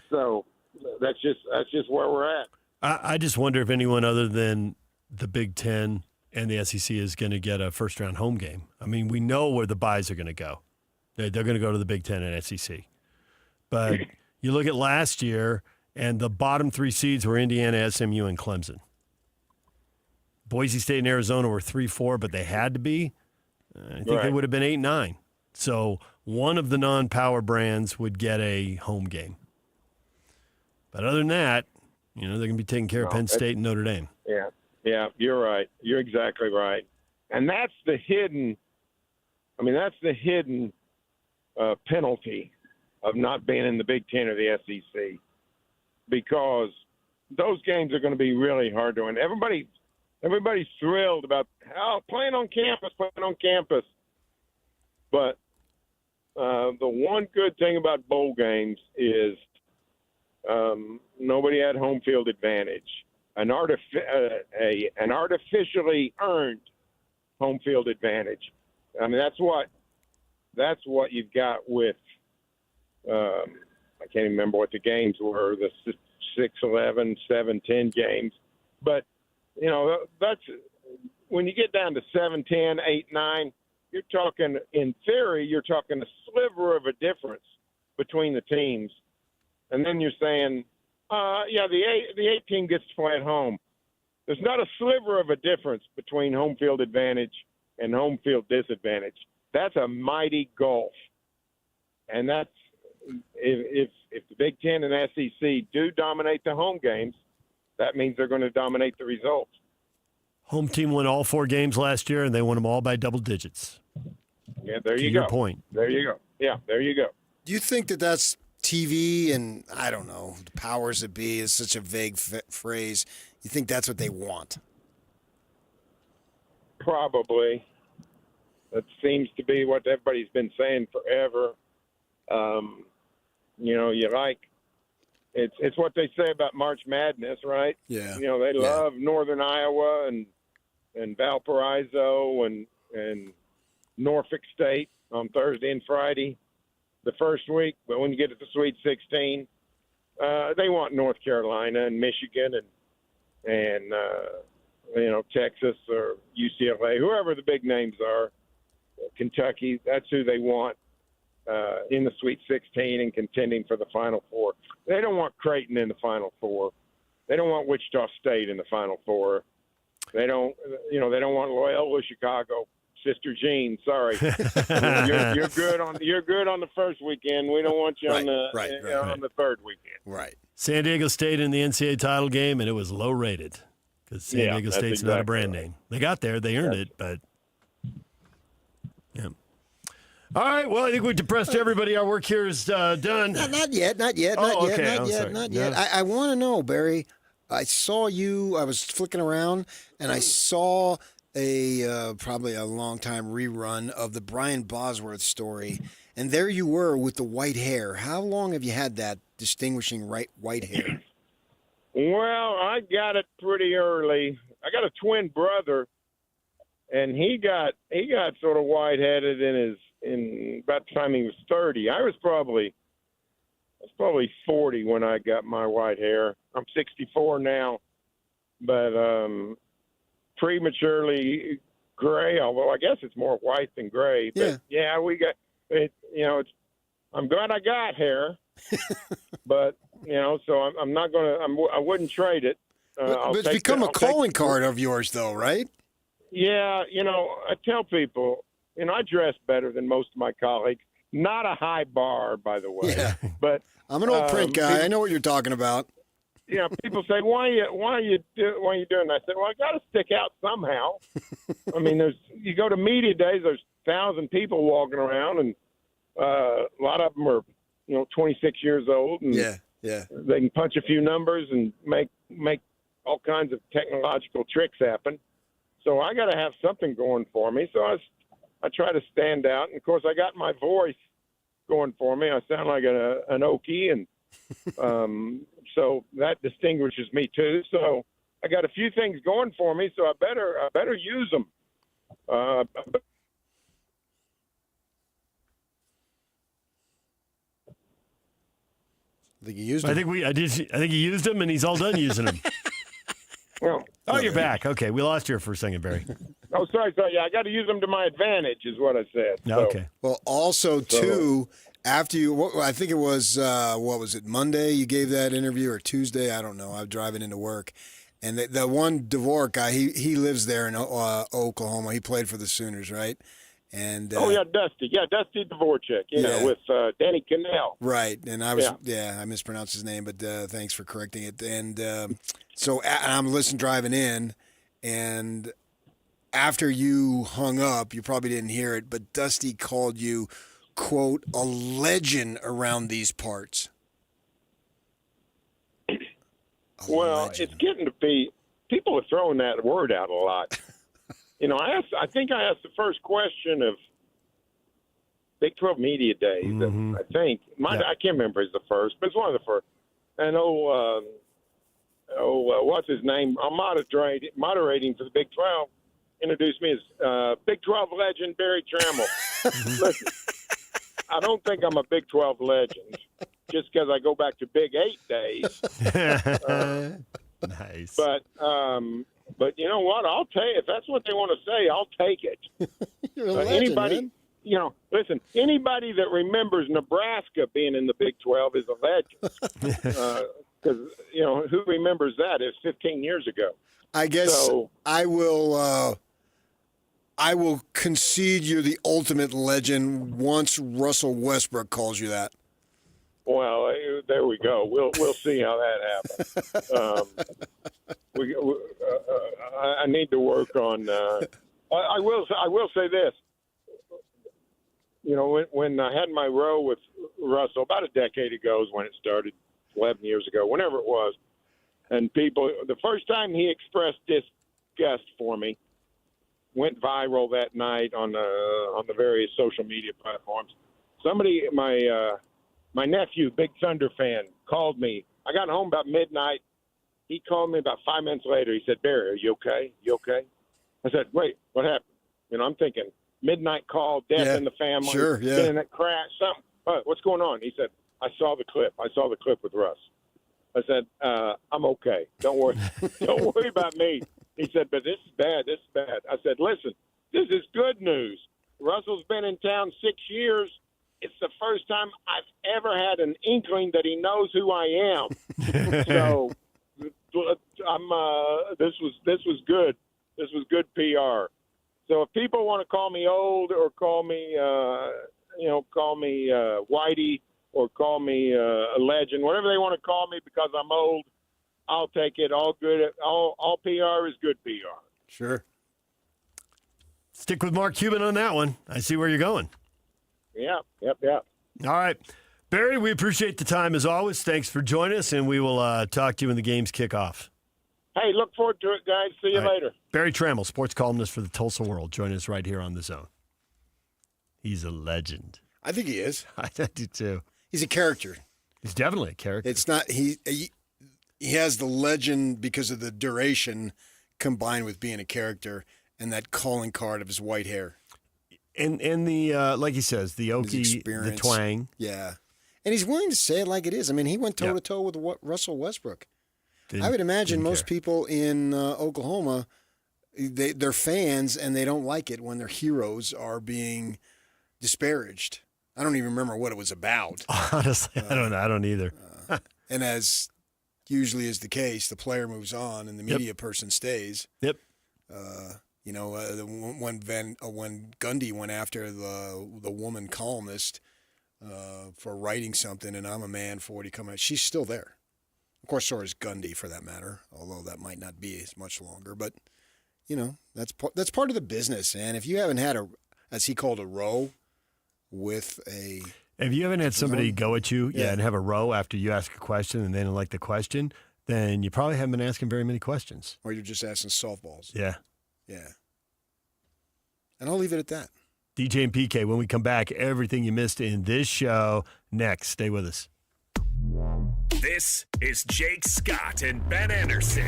So that's just where we're at. I just wonder if anyone other than the Big Ten and the SEC is going to get a first-round home game. I mean, we know where the buys are going to go. They're going to go to the Big Ten and SEC. But you look at last year, and the bottom 3 seeds were Indiana, SMU, and Clemson. Boise State and Arizona were 3-4, but they had to be. I think they would have been 8-9. So one of the non-power brands would get a home game. But other than that, they're going to be taking care of Penn State and Notre Dame. Yeah, you're right. You're exactly right. And that's the hidden penalty of not being in the Big Ten or the SEC, because those games are going to be really hard to win. Everybody's thrilled about playing on campus. But the one good thing about bowl games is nobody had home field advantage. An artificially earned home field advantage. I mean, that's what you've got with. I can't even remember what the games were. The 6-11, 7-10 games, but that's when you get down to 7-10, 8-9. You're talking, in theory, a sliver of a difference between the teams, and then you're saying, the 8 team gets to play at home. There's not a sliver of a difference between home field advantage and home field disadvantage. That's a mighty gulf, and that's if the Big Ten and SEC do dominate the home games, that means they're going to dominate the results. Home team won all 4 games last year, and they won them all by double digits. Yeah, there you go. go. Your point. There you go. Yeah, there you go. Do you think that that's TV and, I don't know, the powers that be is such a vague phrase. You think that's what they want? Probably. That seems to be what everybody's been saying forever. It's what they say about March Madness, right? Yeah. They love Northern Iowa and Valparaiso and Norfolk State on Thursday and Friday the first week. But when you get to the Sweet 16, they want North Carolina and Michigan and Texas or UCLA, whoever the big names are, Kentucky. That's who they want in the Sweet 16 and contending for the Final Four. They don't want Creighton in the Final Four. They don't want Wichita State in the Final Four. They don't want Loyola Chicago. Sister Jean, sorry, you're good on the first weekend. We don't want you on the third weekend. Right. San Diego State in the NCAA title game, and it was low rated because San Diego State's not a brand name. They got there, they earned it, but yeah. All right. Well, I think we depressed everybody. Our work here is done. Not yet. Not yet. I want to know, Barry. I saw you. I was flicking around, and I saw probably a long time rerun of the Brian Bosworth story, and there you were with the white hair. How long have you had that distinguishing white hair? Well, I got it pretty early. I got a twin brother, and he got sort of white-headed in about the time he was 30. I was probably 40 when I got my white hair. I'm 64 now, but prematurely gray, although I guess it's more white than gray. But yeah, we got it. I'm glad I got hair, but so I'm not gonna. I wouldn't trade it. But it's become a calling card of yours, though, right? Yeah, I tell people, I dress better than most of my colleagues. Not a high bar, by the way. Yeah. But I'm an old print guy. I know what you're talking about. Yeah, people say, why are you doing that? I said, well, I got to stick out somehow. I mean, you go to media days, there's 1,000 people walking around, and a lot of them are, 26 years old, and yeah, they can punch a few numbers and make all kinds of technological tricks happen. So I got to have something going for me. So I try to stand out, and of course, I got my voice going for me. I sound like an Okie, and so that distinguishes me too. So I got a few things going for me, so I better use them. I think he used them. I think he used them, and he's all done using them. Well, you're back. Okay, we lost you for a second, Barry. Oh, sorry. Yeah, I got to use them to my advantage, is what I said. So. Okay. Well, also too, after I think it was what was it, Monday? You gave that interview, or Tuesday? I don't know. I'm driving into work, and the one Dvorak guy, he lives there in Oklahoma. He played for the Sooners, right? And Dusty Dvorak, with Danny Cannell. Right, and I was I mispronounced his name, but thanks for correcting it. And so I'm driving in, and after you hung up, you probably didn't hear it, but Dusty called you, quote, a legend around these parts. It's getting to be, people are throwing that word out a lot. I think I asked the first question of Big 12 Media Days. Mm-hmm. I think. I can't remember if it's the first, but it's one of the first. And what's his name? I'm moderating for the Big 12. Introduced me as Big 12 legend Barry Trammell. Listen, I don't think I'm a Big 12 legend just because I go back to Big 8 days. Nice. But you know what? I'll tell you, if that's what they want to say, I'll take it. You're a legend, anybody, man. Listen, anybody that remembers Nebraska being in the Big 12 is a legend. Because, who remembers that? It's 15 years ago. I guess I will concede you're the ultimate legend once Russell Westbrook calls you that. Well, there we go. We'll see how that happens. I need to work on. I will say this. When I had my row with Russell about a decade ago is when it started, 11 years ago, whenever it was, and the first time he expressed disgust for me went viral that night on the various social media platforms. Somebody, my nephew, big Thunder fan, called me. I got home about midnight. He called me about 5 minutes later. He said, Barry, are you okay? You okay? I said, wait, what happened? I'm thinking midnight call, death in the family. Sure, yeah. Internet crash, something. What's going on? He said, I saw the clip. With Russ. I said, I'm okay. Don't worry. Don't worry about me. He said, but this is bad. I said, listen, this is good news. Russell's been in town 6 years. It's the first time I've ever had an inkling that he knows who I am. So this was good. This was good PR. So if people want to call me old or call me Whitey or call me a legend, whatever they want to call me because I'm old, I'll take it. All good. All PR is good PR. Sure. Stick with Mark Cuban on that one. I see where you're going. Yeah. Yep. All right. Barry, we appreciate the time as always. Thanks for joining us, and we will talk to you when the games kick off. Hey, look forward to it, guys. See you later. Barry Trammell, sports columnist for the Tulsa World, joining us right here on The Zone. He's a legend. I think he is. I do too. He's a character. He's definitely a character. It's not he has the legend because of the duration combined with being a character and that calling card of his white hair. And the like he says, the Okie, the twang. Yeah. And he's willing to say it like it is. I mean, he went toe-to-toe with Russell Westbrook. I would imagine most people in Oklahoma, they're fans and they don't like it when their heroes are being disparaged. I don't even remember what it was about. Honestly, I don't know. I don't either. And as usually is the case, the player moves on and the media person stays. Yep. when Gundy went after the woman columnist for writing something, and I'm a man 40 coming out, she's still there. Of course, so is Gundy for that matter, although that might not be as much longer. But, that's part of the business. And if you haven't had as he called a row with a... If you haven't had somebody go at you and have a row after you ask a question and they don't like the question, then you probably haven't been asking very many questions. Or you're just asking softballs. Yeah. Yeah. And I'll leave it at that. DJ and PK, when we come back, everything you missed in this show next. Stay with us. This is Jake Scott and Ben Anderson.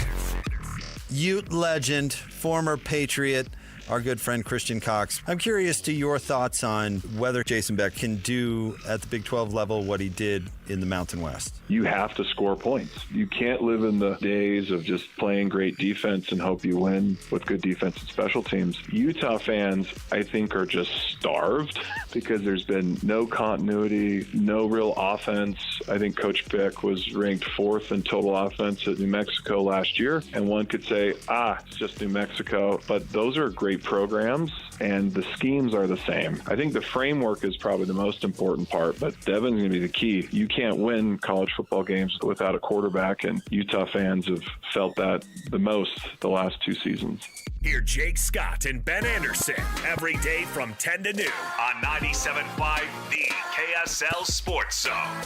Ute legend, former Patriot, our good friend Christian Cox. I'm curious to your thoughts on whether Jason Beck can do at the Big 12 level what he did in the Mountain West. You have to score points. You can't live in the days of just playing great defense and hope you win with good defense and special teams. Utah fans, I think, are just starved because there's been no continuity, no real offense. I think Coach Beck was ranked 4th in total offense at New Mexico last year, and one could say, it's just New Mexico, but those are great programs, and the schemes are the same. I think the framework is probably the most important part, but Devin's going to be the key. You can't win college football games without a quarterback, and Utah fans have felt that the most the last 2 seasons. Hear Jake Scott and Ben Anderson every day from 10 to noon on 97.5, the KSL Sports Zone.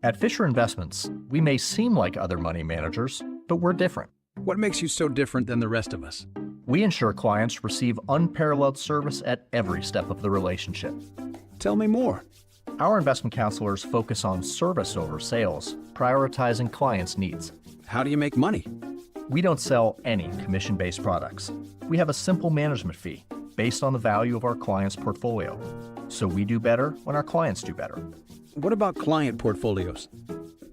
At Fisher Investments, we may seem like other money managers, but we're different. What makes you so different than the rest of us? We ensure clients receive unparalleled service at every step of the relationship. Tell me more. Our investment counselors focus on service over sales, prioritizing clients' needs. How do you make money? We don't sell any commission-based products. We have a simple management fee based on the value of our client's portfolio. So we do better when our clients do better. What about client portfolios?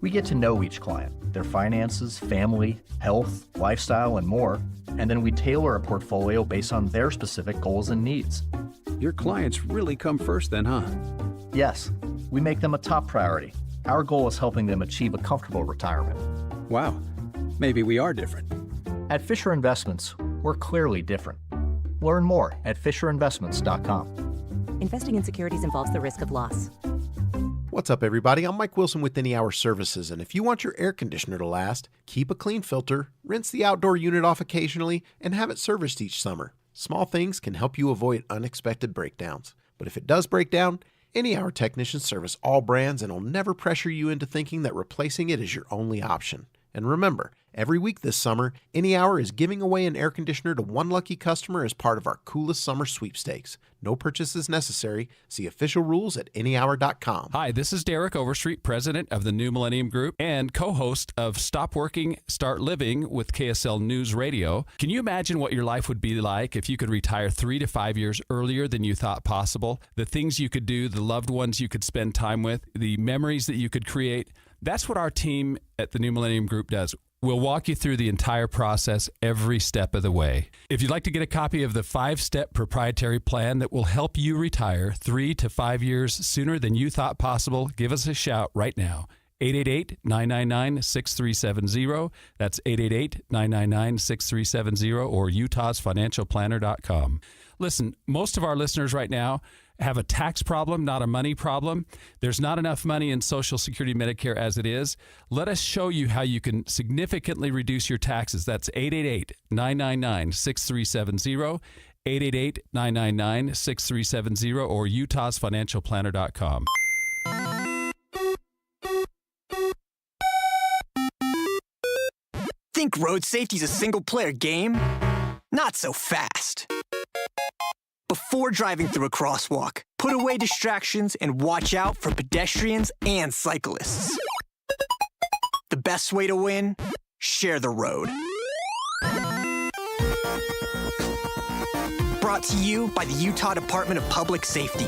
We get to know each client, their finances, family, health, lifestyle, and more, and then we tailor a portfolio based on their specific goals and needs. Your clients really come first then, huh? Yes, we make them a top priority. Our goal is helping them achieve a comfortable retirement. Wow, maybe we are different. At Fisher Investments, we're clearly different. Learn more at FisherInvestments.com. Investing in securities involves the risk of loss. What's up, everybody? I'm Mike Wilson with Any Hour Services, and if you want your air conditioner to last, keep a clean filter, rinse the outdoor unit off occasionally, and have it serviced each summer. Small things can help you avoid unexpected breakdowns. But if it does break down, Any Hour technicians service all brands and will never pressure you into thinking that replacing it is your only option. And remember, every week this summer, Any Hour is giving away an air conditioner to one lucky customer as part of our Coolest Summer Sweepstakes. No purchases necessary. See official rules at anyhour.com. Hi, this is Derek Overstreet, president of the New Millennium Group and co-host of Stop Working, Start Living with KSL News Radio. Can you imagine what your life would be like if you could retire 3 to 5 years earlier than you thought possible? The things you could do, the loved ones you could spend time with, the memories that you could create. That's what our team at the New Millennium Group does. We'll walk you through the entire process every step of the way. If you'd like to get a copy of the 5-step proprietary plan that will help you retire 3 to 5 years sooner than you thought possible, give us a shout right now. 888-999-6370. That's 888-999-6370 or utahsfinancialplanner.com. Listen, most of our listeners right now have a tax problem, not a money problem. There's not enough money in Social Security Medicare as it is. Let us show you how you can significantly reduce your taxes. That's 888-999-6370, 888-999-6370, or utahsfinancialplanner.com. Think road safety's a single-player game? Not so fast. Before driving through a crosswalk, put away distractions and watch out for pedestrians and cyclists. The best way to win? Share the road. Brought to you by the Utah Department of Public Safety.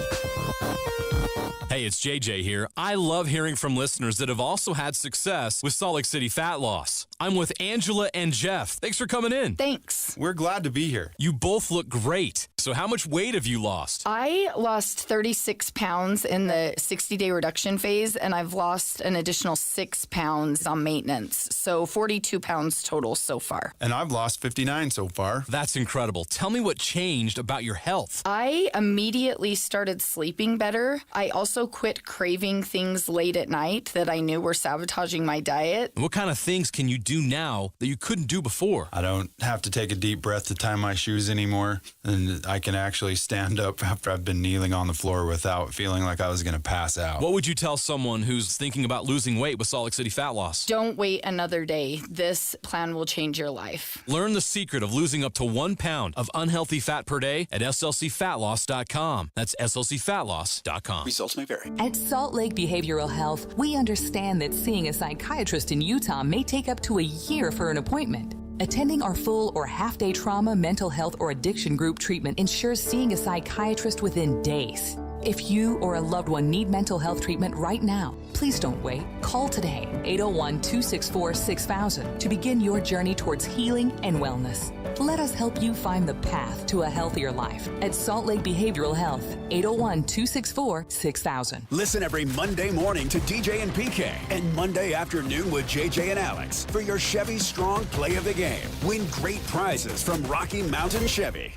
Hey, it's JJ here. I love hearing from listeners that have also had success with Salt Lake City fat loss. I'm with Angela and Jeff. Thanks for coming in. Thanks. We're glad to be here. You both look great. So how much weight have you lost? I lost 36 pounds in the 60-day reduction phase, and I've lost an additional 6 pounds on maintenance. So 42 pounds total so far. And I've lost 59 so far. That's incredible. Tell me what changed about your health. I immediately started sleeping better. I also quit craving things late at night that I knew were sabotaging my diet. What kind of things can you do now that you couldn't do before? I don't have to take a deep breath to tie my shoes anymore, and I can actually stand up after I've been kneeling on the floor without feeling like I was going to pass out. What would you tell someone who's thinking about losing weight with Salt Lake City fat loss? Don't wait another day. This plan will change your life. Learn the secret of losing up to 1 pound of unhealthy fat per day at slcfatloss.com. That's slcfatloss.com. Results may vary. At Salt Lake Behavioral Health, we understand that seeing a psychiatrist in Utah may take up to a year for an appointment. Attending our full or half-day trauma, mental health, or addiction group treatment ensures seeing a psychiatrist within days. If you or a loved one need mental health treatment right now, please don't wait. Call today, 801-264-6000, to begin your journey towards healing and wellness. Let us help you find the path to a healthier life at Salt Lake Behavioral Health, 801-264-6000. Listen every Monday morning to DJ and PK and Monday afternoon with JJ and Alex for your Chevy Strong Play of the Game. Win great prizes from Rocky Mountain Chevy.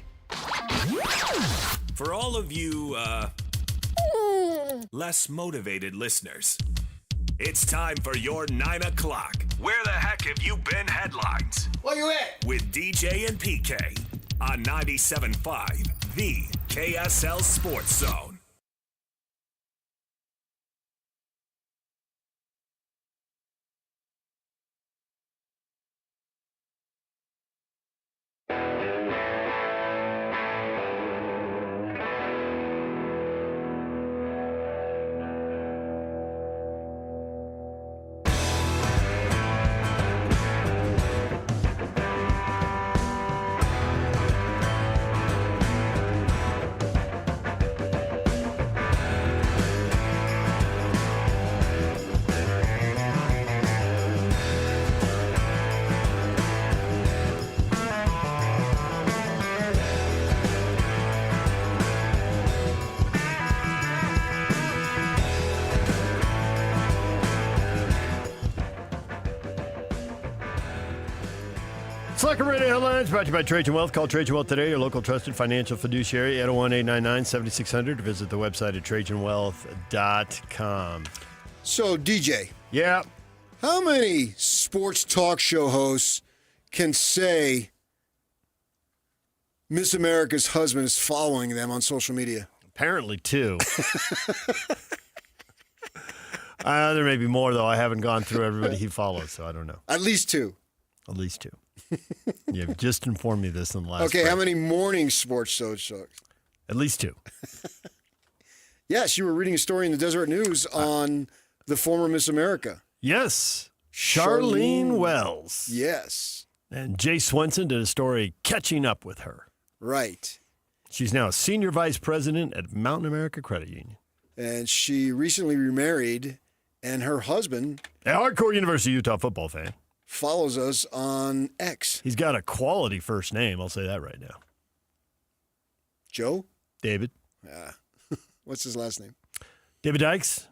For all of you, less motivated listeners, it's time for your 9 o'clock. Where the heck have you been headlines? Where you at? With DJ and PK on 97.5, the KSL Sports Zone. Slacker Radio Headlines brought to you by Trajan Wealth. Call Trajan Wealth today, your local trusted financial fiduciary, 801-899-7600. Visit the website at TrajanWealth.com. So, DJ. Yeah? How many sports talk show hosts can say Miss America's husband is following them on social media? Apparently 2. There may be more, though. I haven't gone through everybody he follows, so I don't know. At least 2. At least 2. You've just informed me this in the last Okay, break. how many morning sports shows? At least 2. Yes, you were reading a story in the Deseret News on the former Miss America. Yes. Charlene Wells. Yes. And Jay Swenson did a story catching up with her. Right. She's now a senior vice president at Mountain America Credit Union. And she recently remarried, and her husband, a hardcore University of Utah football fan, follows us on X. He's got a quality first name, I'll say that right now. Joe? David. What's his last name? David Dykes.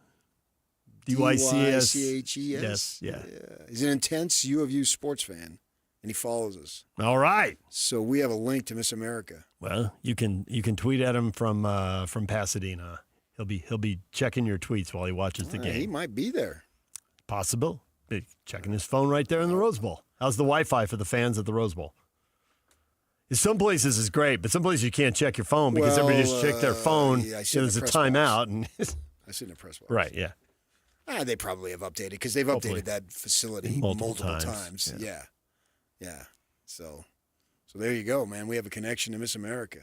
D-Y-C-S. D-Y-C-H-E-S? Yes, yeah. He's an intense U of U sports fan, and he follows us. All right. So we have a link to Miss America. Well, you can tweet at him from Pasadena. He'll be checking your tweets while he watches the game. He might be there. Possible. Checking his phone right there in the Rose Bowl. How's the Wi-Fi for the fans at the Rose Bowl? In some places it's great, but some places you can't check your phone because everybody just check their phone. There's a timeout. And I see in the press box. Right, yeah. They probably have updated because they've updated that facility multiple times. Yeah. So there you go, man. We have a connection to Miss America.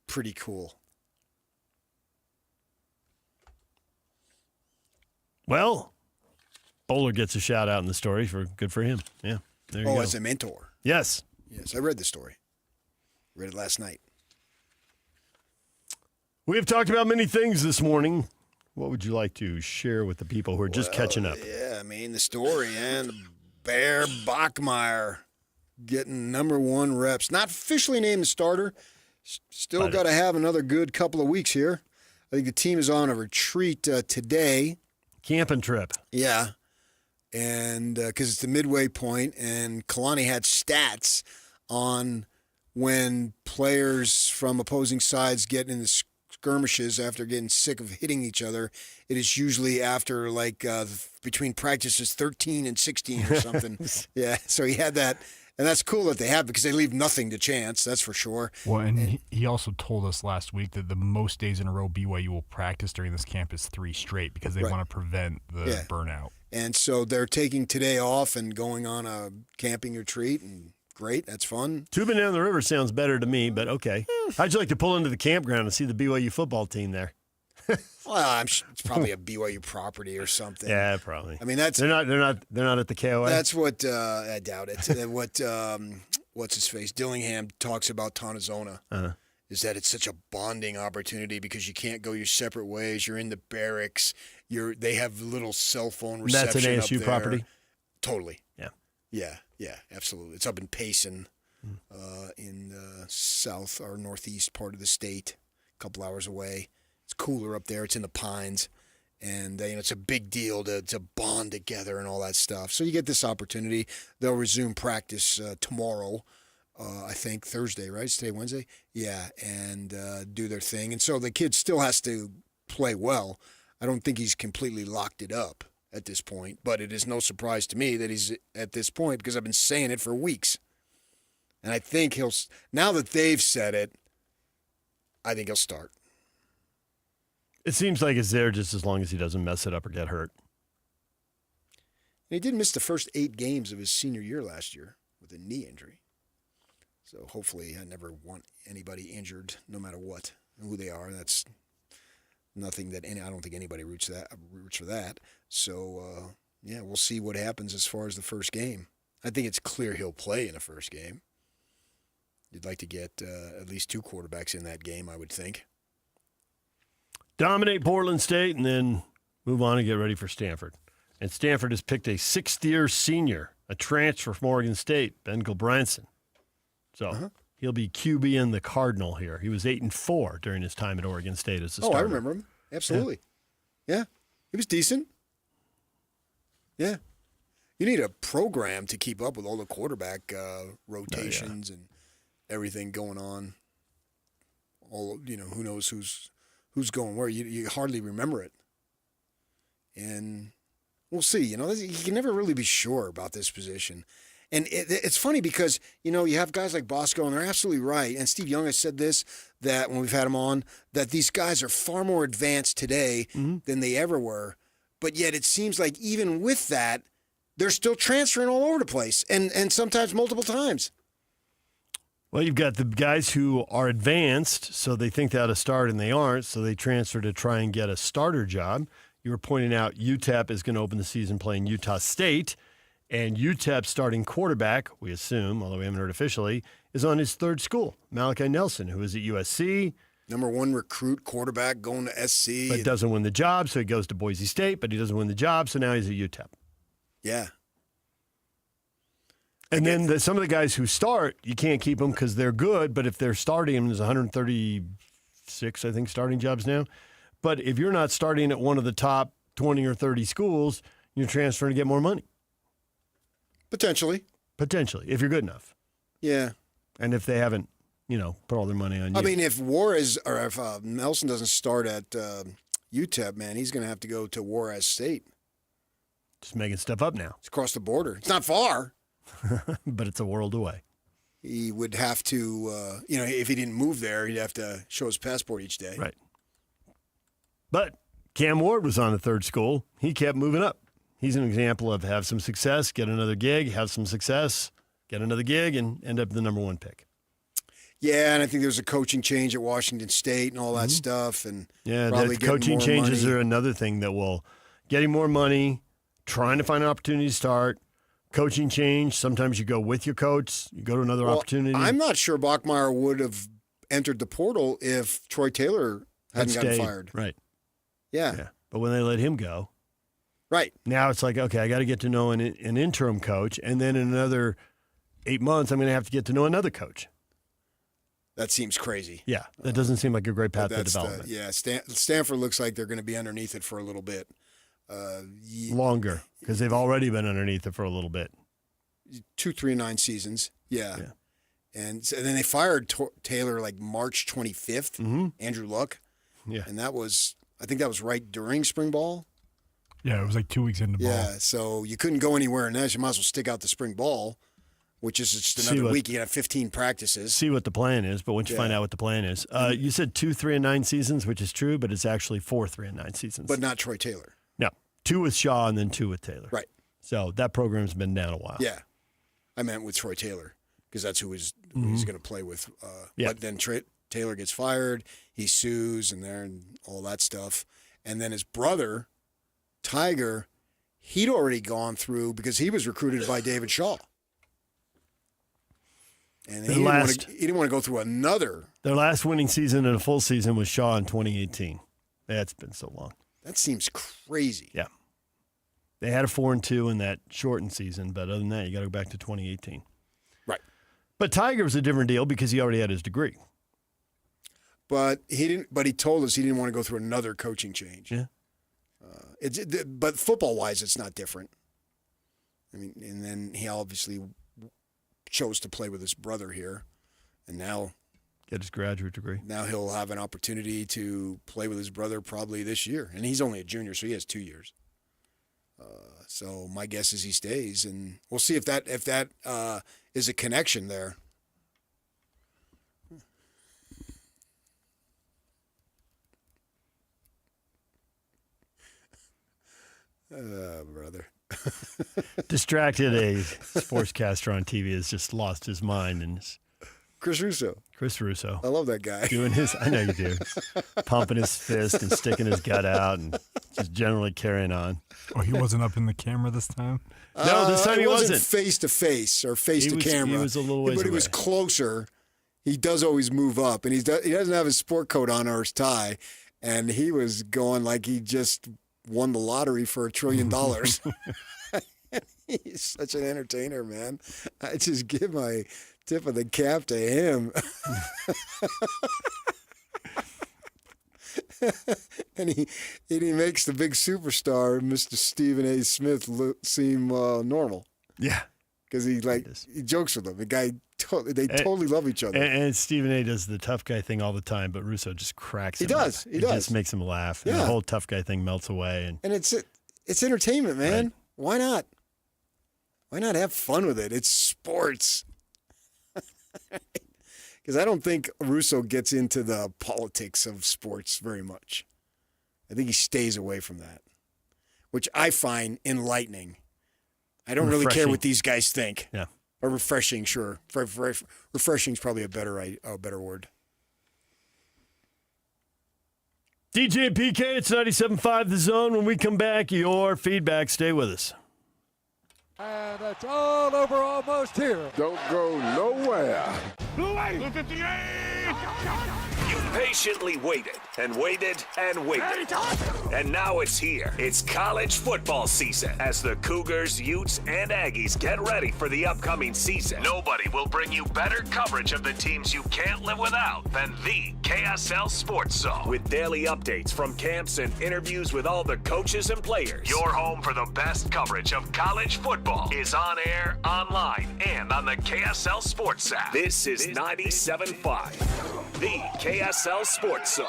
Pretty cool. Well, Bowler gets a shout out in the story good for him. Yeah, there you go. As a mentor. Yes. Yes, I read the story. Read it last night. We have talked about many things this morning. What would you like to share with the people who are just catching up? Yeah, I mean, the story, and Bear Bachmeier getting number 1 reps. Not officially named the starter. Still got to have another good couple of weeks here. I think the team is on a retreat today. Camping trip. Yeah. And because it's the midway point, and Kalani had stats on when players from opposing sides get in the skirmishes after getting sick of hitting each other. It is usually after between practices 13 and 16 or something. Yeah, so he had that. And that's cool that they have, because they leave nothing to chance, that's for sure. Well, and he also told us last week that the most days in a row BYU will practice during this camp is 3 straight, because they want to prevent the burnout. And so they're taking today off and going on a camping retreat, and great, that's fun. Tubing down the river sounds better to me, but okay. How'd you like to pull into the campground and see the BYU football team there? Well, it's probably a BYU property or something. Yeah, probably. I mean, that's they're not at the KOA. That's what I doubt it. What's his face Dillingham talks about Tonazona is that it's such a bonding opportunity, because you can't go your separate ways. You're in the barracks. They have little cell phone reception. That's an ASU up there. property. Totally. Yeah. Yeah, absolutely. It's up in Payson, in the south or northeast part of the state, a couple hours away. It's cooler up there. It's in the pines, and it's a big deal to bond together and all that stuff. So you get this opportunity. They'll resume practice tomorrow, I think Thursday, right? It's today Wednesday? Yeah, and do their thing. And so the kid still has to play well. I don't think he's completely locked it up at this point, but it is no surprise to me that he's at this point, because I've been saying it for weeks. And I think now that they've said it, I think he'll start. It seems like it's there just as long as he doesn't mess it up or get hurt. And he did miss the first 8 games of his senior year last year with a knee injury. So hopefully, I never want anybody injured, no matter what, who they are. That's nothing that I don't think anybody roots for that. So we'll see what happens as far as the first game. I think it's clear he'll play in the first game. You'd like to get at least 2 quarterbacks in that game, I would think. Dominate Portland State and then move on and get ready for Stanford. And Stanford has picked a 6th-year senior, a transfer from Oregon State, Ben Gilbranson. So he'll be QB in the Cardinal here. He was 8-4 during his time at Oregon State as a starter. Oh, I remember him. Absolutely. Yeah. He was decent. Yeah. You need a program to keep up with all the quarterback rotations and everything going on. Who knows who's going where. You hardly remember it. And we'll see. You can never really be sure about this position. And it's funny because, you have guys like Bosco, and they're absolutely right. And Steve Young has said this, that when we've had him on, that these guys are far more advanced today than they ever were. But yet it seems like even with that, they're still transferring all over the place, and sometimes multiple times. Well, you've got the guys who are advanced, so they think they ought to start, and they aren't, so they transfer to try and get a starter job. You were pointing out UTEP is going to open the season playing Utah State, and UTEP's starting quarterback, we assume, although we haven't heard officially, is on his 3rd school, Malachi Nelson, who is at USC. Number 1 recruit quarterback going to SC. But doesn't win the job, so he goes to Boise State, but he doesn't win the job, so now he's at UTEP. Yeah. And then some of the guys who start, you can't keep them because they're good, but if they're starting, there's 136, I think, starting jobs now. But if you're not starting at one of the top 20 or 30 schools, you're transferring to get more money. Potentially, if you're good enough. Yeah. And if they haven't, put all their money on you. I mean, if Nelson doesn't start at UTEP, man, he's going to have to go to Juarez State. Just making stuff up now. It's across the border. It's not far. But it's a world away. He would have to, if he didn't move there, he'd have to show his passport each day. Right. But Cam Ward was on the 3rd school. He kept moving up. He's an example of have some success, get another gig, have some success, get another gig, and end up the number 1 pick. Yeah, and I think there's a coaching change at Washington State and all that stuff. And the coaching changes are another thing that will get him more money, trying to find an opportunity to start. Coaching change, sometimes you go with your coach, you go to another opportunity. I'm not sure Bachmeier would have entered the portal if Troy Taylor hadn't gotten fired. Right. Yeah. But when they let him go, right. Now it's like, okay, I got to get to know an interim coach, and then in another 8 months, I'm going to have to get to know another coach. That seems crazy. Yeah, that doesn't seem like a great path to development. Stanford looks like they're going to be underneath it for a little bit. Longer, because they've already been underneath it for a little bit. 2, 3, and 9 seasons. Yeah. And then they fired Taylor like March 25th, Andrew Luck. Yeah. And I think that was right during spring ball. Yeah, it was like 2 weeks into ball. Yeah, so you couldn't go anywhere in that. You might as well stick out the spring ball, which is just another week. You got 15 practices. See what the plan is, but once you find out what the plan is. You said 2, 3, and 9 seasons, which is true, but it's actually 4, 3, and 9 seasons. But not Troy Taylor. No. 2 with Shaw and then 2 with Taylor. Right. So that program's been down a while. Yeah. I meant with Troy Taylor because that's who he's going to play with. But then Taylor gets fired. He sues and all that stuff. And then his brother, Tiger, he'd already gone through because he was recruited by David Shaw. And he didn't want to go through another. Their last winning season in a full season was Shaw in 2018. That's been so long. That seems crazy. Yeah. They had a 4-2 in that shortened season, but other than that, you got to go back to 2018. Right. But Tiger was a different deal because he already had his degree. But he didn't. But he told us he didn't want to go through another coaching change. Yeah. But football-wise, it's not different. I mean, and then he obviously chose to play with his brother here, and now get his graduate degree. Now he'll have an opportunity to play with his brother probably this year, and he's only a junior, so he has 2 years. So my guess is he stays, and we'll see if that is a connection there. Brother. Distracted, a sportscaster on TV has just lost his mind. And Chris Russo. I love that guy. Doing his, I know you do, pumping his fist and sticking his gut out and just generally carrying on. Oh, he wasn't up in the camera this time? No, this time he wasn't. Face to face or face to camera. He was a little ways But he was closer. He does always move up, and he doesn't have his sport coat on or his tie, and he was going like he just won the lottery for $1 trillion. He's such an entertainer, man. I just give my tip of the cap to him. And he makes the big superstar, Mr. Stephen A. Smith, seem normal. Yeah. Because he jokes with him. The guy, they totally love each other. And Stephen A. does the tough guy thing all the time, but Russo just cracks him. He does. It just makes him laugh. Yeah. And the whole tough guy thing melts away. And it's entertainment, man. Right. Why not? Why not have fun with it? It's sports. Because I don't think Russo gets into the politics of sports very much. I think he stays away from that, which I find enlightening. I don't really care what these guys think. Yeah. Or refreshing, sure. Refreshing is probably a better word. DJ and PK, it's 97.5 The Zone. When we come back, your feedback. Stay with us. And it's all over almost here. Don't go nowhere. You patiently waited and waited and waited. And now it's here. It's college football season. As the Cougars, Utes, and Aggies get ready for the upcoming season, nobody will bring you better coverage of the teams you can't live without than the KSL Sports Zone. With daily updates from camps and interviews with all the coaches and players, your home for the best coverage of college football is on air, online, and on the KSL Sports app. This is 97.5, the KSL Sports Zone.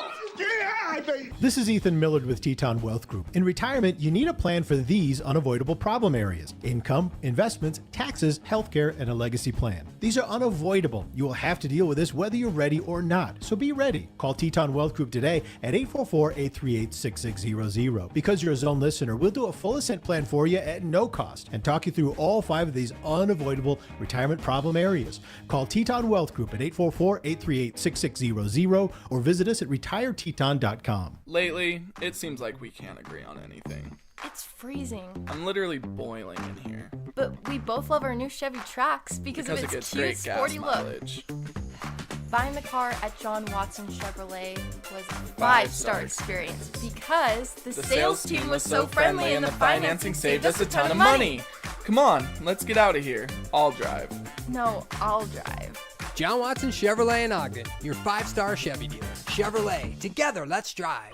This is Ethan Millard with Teton Wealth Group. In retirement, you need a plan for these unavoidable problem areas: income, investments, taxes, healthcare, and a legacy plan. These are unavoidable. You will have to deal with this whether you're ready or not. So be ready. Call Teton Wealth Group today at 844-838-6600. Because you're a Zone listener, we'll do a full ascent plan for you at no cost and talk you through all 5 of these unavoidable retirement problem areas. Call Teton Wealth Group at 844-838-6600 or visit us at retireteton.com. Lately, it seems like we can't agree on anything. It's freezing. I'm literally boiling in here. But we both love our new Chevy Trax because of its it gets cute, great sporty gas look. mileage. Buying the car at John Watson Chevrolet was a five-star experience because the sales team was so friendly and the financing saved us a ton of money. Come on, let's get out of here. I'll drive. No, I'll drive. John Watson Chevrolet in Ogden, your 5-star Chevy dealer. Chevrolet, together, let's drive.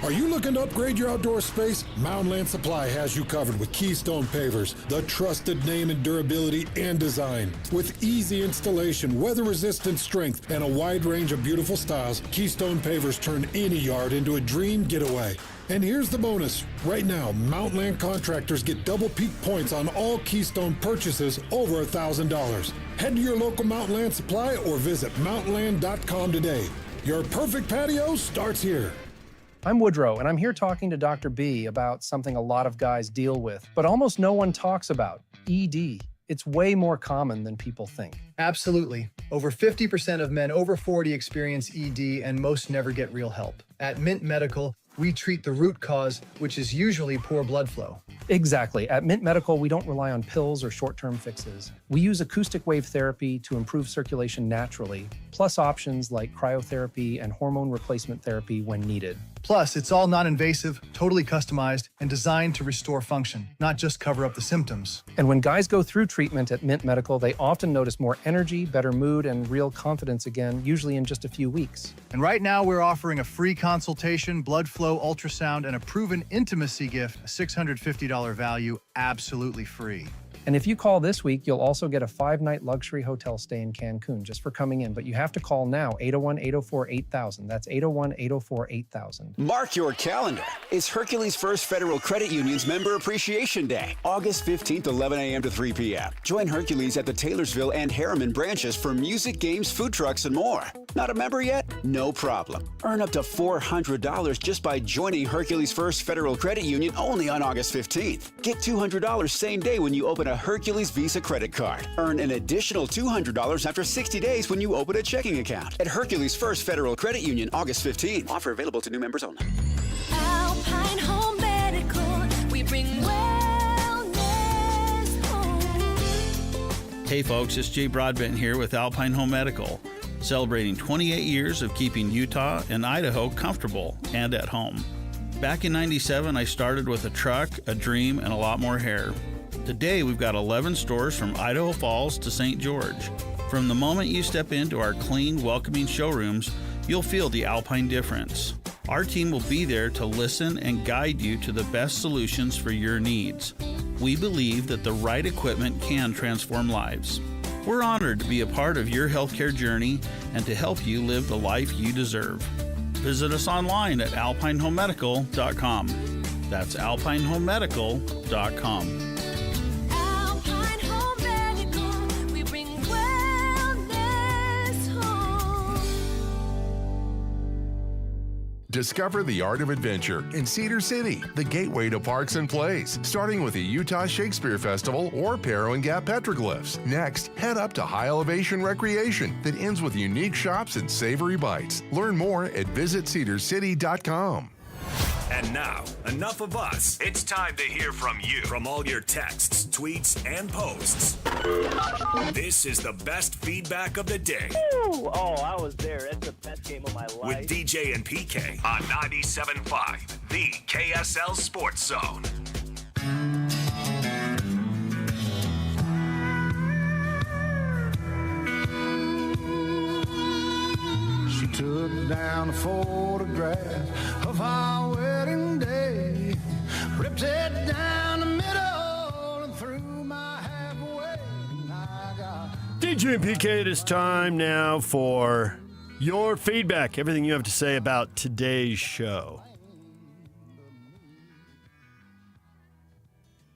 Are you looking to upgrade your outdoor space? Mountain Land Supply has you covered with Keystone Pavers, the trusted name in durability and design. With easy installation, weather-resistant strength, and a wide range of beautiful styles, Keystone Pavers turn any yard into a dream getaway. And here's the bonus. Right now, Mountain Land contractors get double peak points on all Keystone purchases over $1,000. Head to your local Mountain Land Supply or visit mountainland.com today. Your perfect patio starts here. I'm Woodrow, and I'm here talking to Dr. B about something a lot of guys deal with, but almost no one talks about, ED. It's way more common than people think. Absolutely. Over 50% of men over 40 experience ED, and most never get real help. At Mint Medical, we treat the root cause, which is usually poor blood flow. Exactly. At Mint Medical, we don't rely on pills or short-term fixes. We use acoustic wave therapy to improve circulation naturally, plus options like cryotherapy and hormone replacement therapy when needed. Plus, it's all non-invasive, totally customized, and designed to restore function, not just cover up the symptoms. And when guys go through treatment at Mint Medical, they often notice more energy, better mood, and real confidence again, usually in just a few weeks. And right now, we're offering a free consultation, blood flow ultrasound, and a proven intimacy gift, a $650 value, absolutely free. And if you call this week, you'll also get a 5-night luxury hotel stay in Cancun just for coming in. But you have to call now, 801-804-8000. That's 801-804-8000. Mark your calendar. It's Hercules First Federal Credit Union's Member Appreciation Day, August 15th, 11 a.m. to 3 p.m. Join Hercules at the Taylorsville and Harriman branches for music, games, food trucks, and more. Not a member yet? No problem. Earn up to $400 just by joining Hercules First Federal Credit Union only on August 15th. Get $200 same day when you open a Hercules Visa credit card. Earn an additional $200 after 60 days when you open a checking account. At Hercules First Federal Credit Union, August 15th. Offer available to new members only. Alpine Home Medical, we bring wellness home. Hey folks, it's Jay Broadbent here with Alpine Home Medical, celebrating 28 years of keeping Utah and Idaho comfortable and at home. Back in '97, I started with a truck, a dream, and a lot more hair. Today, we've got 11 stores from Idaho Falls to St. George. From the moment you step into our clean, welcoming showrooms, you'll feel the Alpine difference. Our team will be there to listen and guide you to the best solutions for your needs. We believe that the right equipment can transform lives. We're honored to be a part of your healthcare journey and to help you live the life you deserve. Visit us online at alpinehomemedical.com. That's alpinehomemedical.com. Discover the art of adventure in Cedar City, the gateway to parks and plays, starting with the Utah Shakespeare Festival or Perro and Gap petroglyphs. Next, head up to High Elevation Recreation that ends with unique shops and savory bites. Learn more at visitcedarcity.com. And now, enough of us. It's time to hear from you. From all your texts, tweets, and posts. This is the best feedback of the day. Woo! Oh, I was there. It's the best game of my life. With DJ and PK on 97.5, the KSL Sports Zone. She took down a photograph of our wedding day, ripped it down the middle and threw my halfway. DJ and PK, it is time now for your feedback. Everything you have to say about today's show.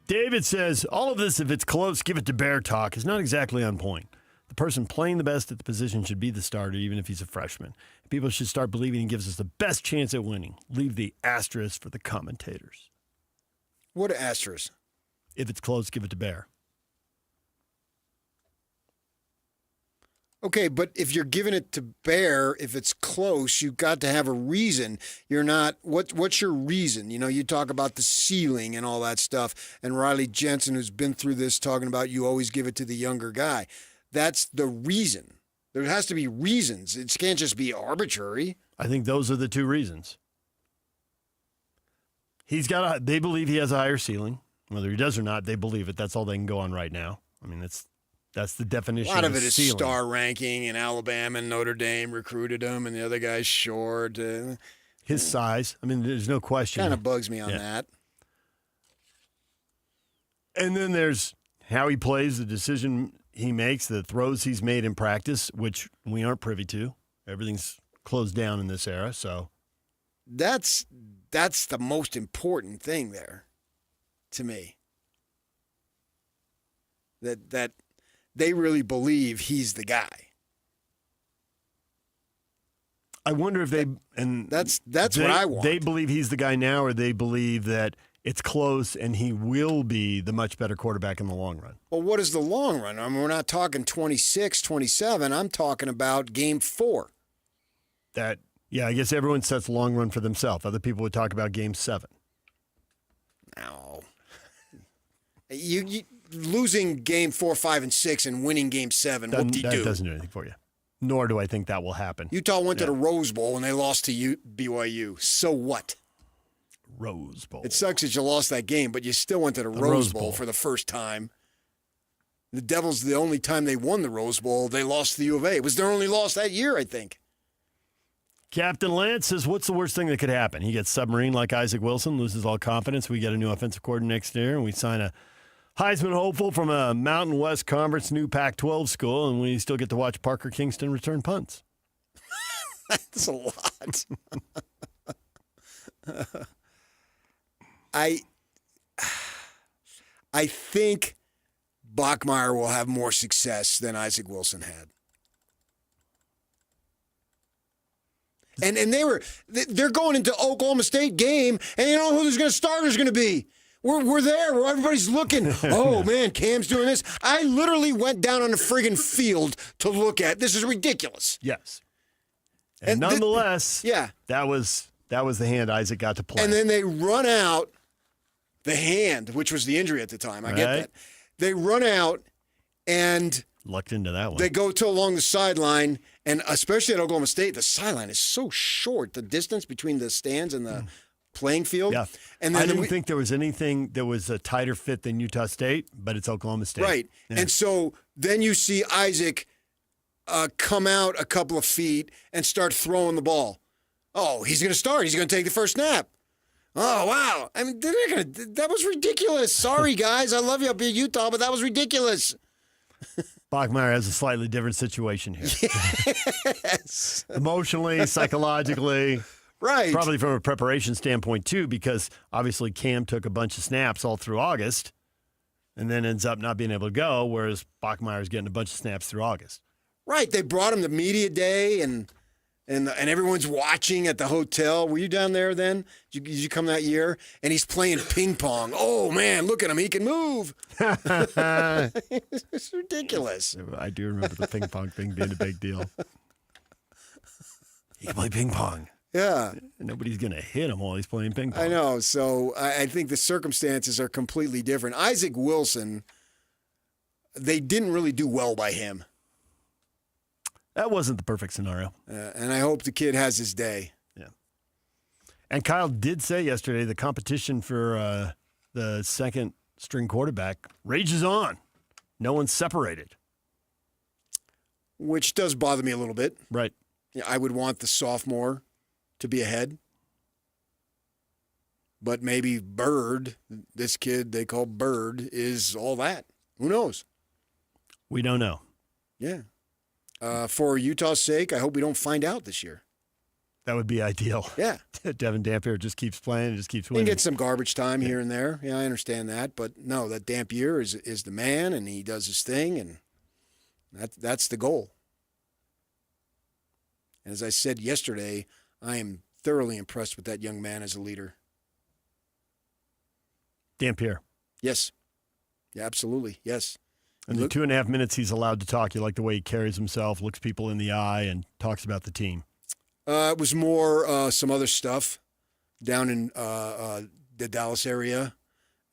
David says, all of this, if it's close, give it to Bear Talk, is not exactly on point. The person playing the best at the position should be the starter, even if he's a freshman. People should start believing he gives us the best chance at winning. Leave the asterisk for the commentators. What asterisk? If it's close, give it to Bear. Okay, but if you're giving it to Bear, if it's close, you've got to have a reason. You're not, what's your reason? You know, you talk about the ceiling and all that stuff, and Riley Jensen, who's been through this, talking about you always give it to the younger guy. That's the reason. There has to be reasons. It can't just be arbitrary. I think those are the two reasons. They believe he has a higher ceiling. Whether he does or not, they believe it. That's all they can go on right now. I mean, that's the definition. A lot of it is ceiling. star ranking, and Alabama and Notre Dame recruited him, and the other guy's short. His size. I mean, there's no question. Kind of bugs me on that. And then there's how he plays, the decision he makes, the throws he's made in practice, which we aren't privy to. Everything's closed down in this era, so that's the most important thing there, to me. That they really believe he's the guy. I wonder if that's what I want. They believe he's the guy now, or they believe that it's close and he will be the much better quarterback in the long run. Well, what is the long run? I mean, we're not talking 26, 27. I'm talking about game 4. I guess everyone sets long run for themselves. Other people would talk about game 7. No. You losing game 4, 5, and 6 and winning game 7, what do you do? That doesn't do anything for you. Nor do I think that will happen. Utah went to the Rose Bowl and they lost to BYU. So what? Rose Bowl. It sucks that you lost that game, but you still went to the Rose Bowl for the first time. The Devils, the only time they won the Rose Bowl, they lost to the U of A. It was their only loss that year, I think. Captain Lance says, what's the worst thing that could happen? He gets submarine like Isaac Wilson, loses all confidence. We get a new offensive coordinator next year, and we sign a Heisman hopeful from a Mountain West Conference new Pac-12 school, and we still get to watch Parker Kingston return punts. That's a lot. I think Bachmeier will have more success than Isaac Wilson had. And they're going into Oklahoma State game, and you know who there's going to starters going to be. We're there where everybody's looking. Oh man, Cam's doing this. I literally went down on the friggin' field to look at. This is ridiculous. Yes. And nonetheless, that was the hand Isaac got to play. And then they run out the hand, which was the injury at the time. I get that. They run out and lucked into that one. They go along the sideline, and especially at Oklahoma State, the sideline is so short. The distance between the stands and the playing field. Yeah. And then I didn't think there was anything that was a tighter fit than Utah State, but it's Oklahoma State. Right. Yeah. And so then you see Isaac come out a couple of feet and start throwing the ball. Oh, he's going to start. He's going to take the first snap. Oh, wow. I mean, that was ridiculous. Sorry, guys. I love you up here, Utah, but that was ridiculous. Bachmeier has a slightly different situation here. Yes. Emotionally, psychologically. Right. Probably from a preparation standpoint, too, because obviously Cam took a bunch of snaps all through August and then ends up not being able to go, whereas Bachmeier's getting a bunch of snaps through August. Right. They brought him to media day, and everyone's watching at the hotel. Were you down there then? Did you come that year? And he's playing ping pong. Oh, man, look at him. He can move. It's ridiculous. I do remember the ping pong thing being a big deal. He can play ping pong. Yeah. Nobody's going to hit him while he's playing ping pong. I know. So I think the circumstances are completely different. Isaac Wilson, they didn't really do well by him. That wasn't the perfect scenario. And I hope the kid has his day. Yeah. And Kyle did say yesterday the competition for the second string quarterback rages on. No one's separated. Which does bother me a little bit. Right. Yeah, I would want the sophomore to be ahead. But maybe Bird, this kid they call Bird, is all that. Who knows? We don't know. Yeah. For Utah's sake, I hope we don't find out this year. That would be ideal. Yeah. Devin Dampier just keeps playing and just keeps He winning. can get some garbage time here and there. Yeah, I understand that. But no, that Dampier is the man, and he does his thing, and that's the goal. And as I said yesterday, I am thoroughly impressed with that young man as a leader. Dampier. Yes. Yeah, absolutely. Yes. In the 2.5 minutes he's allowed to talk, you like the way he carries himself, looks people in the eye, and talks about the team. It was more some other stuff down in the Dallas area,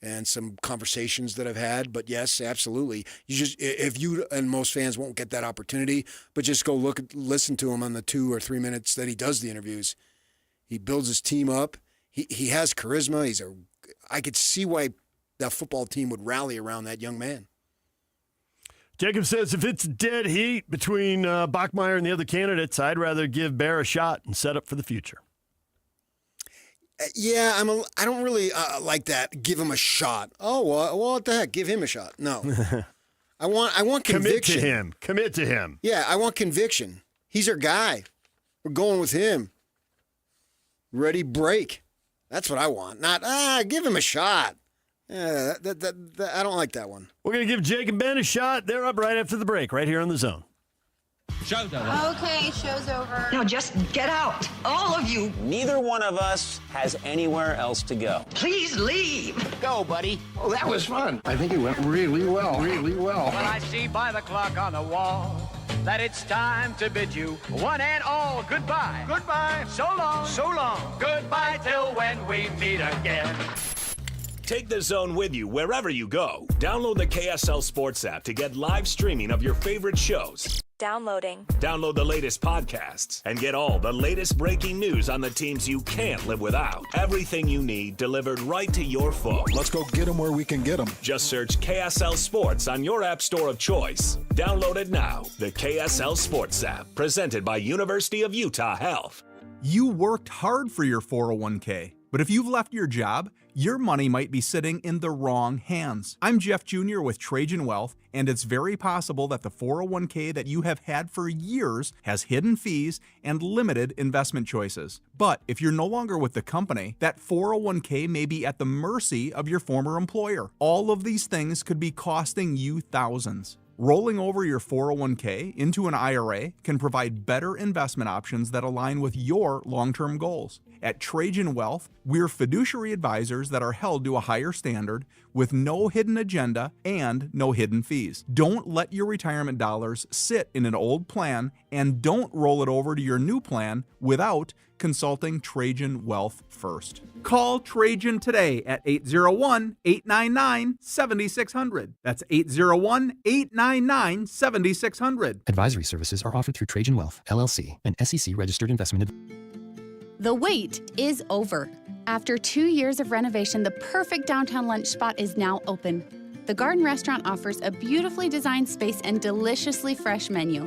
and some conversations that I've had. But yes, absolutely. If you and most fans won't get that opportunity, but just go listen to him on the 2 or 3 minutes that he does the interviews. He builds his team up. He has charisma. I could see why that football team would rally around that young man. Jacob says, if it's dead heat between Bachmeier and the other candidates, I'd rather give Bear a shot and set up for the future. Yeah, I don't really like that. Give him a shot. Oh, well, what the heck? Give him a shot. No. I want conviction. Commit to him. Yeah, I want conviction. He's our guy. We're going with him. Ready, break. That's what I want. Not, give him a shot. I don't like that one. We're going to give Jake and Ben a shot. They're up right after the break, right here on The Zone. Show's over. Okay, show's over. Now just get out, all of you. Neither one of us has anywhere else to go. Please leave. Go, buddy. Oh, that was fun. I think it went really well, really well. Well, I see by the clock on the wall that it's time to bid you one and all goodbye. Goodbye. So long. So long. Goodbye till when we meet again. Take the Zone with you wherever you go. Download the KSL Sports app to get live streaming of your favorite shows. Downloading. Download the latest podcasts and get all the latest breaking news on the teams you can't live without. Everything you need delivered right to your phone. Let's go get them where we can get them. Just search KSL Sports on your app store of choice. Download it now. The KSL Sports app, presented by University of Utah Health. You worked hard for your 401k, but if you've left your job, your money might be sitting in the wrong hands. I'm Jeff Jr. with Trajan Wealth, and it's very possible that the 401k that you have had for years has hidden fees and limited investment choices. But if you're no longer with the company, that 401k may be at the mercy of your former employer. All of these things could be costing you thousands. Rolling over your 401k into an IRA can provide better investment options that align with your long-term goals. At Trajan Wealth, we're fiduciary advisors that are held to a higher standard with no hidden agenda and no hidden fees. Don't let your retirement dollars sit in an old plan, and don't roll it over to your new plan without consulting Trajan Wealth first. Call Trajan today at 801-899-7600. That's 801-899-7600. Advisory services are offered through Trajan Wealth, LLC, an SEC-registered investment. The wait is over. After 2 years of renovation, the perfect downtown lunch spot is now open. The Garden Restaurant offers a beautifully designed space and deliciously fresh menu.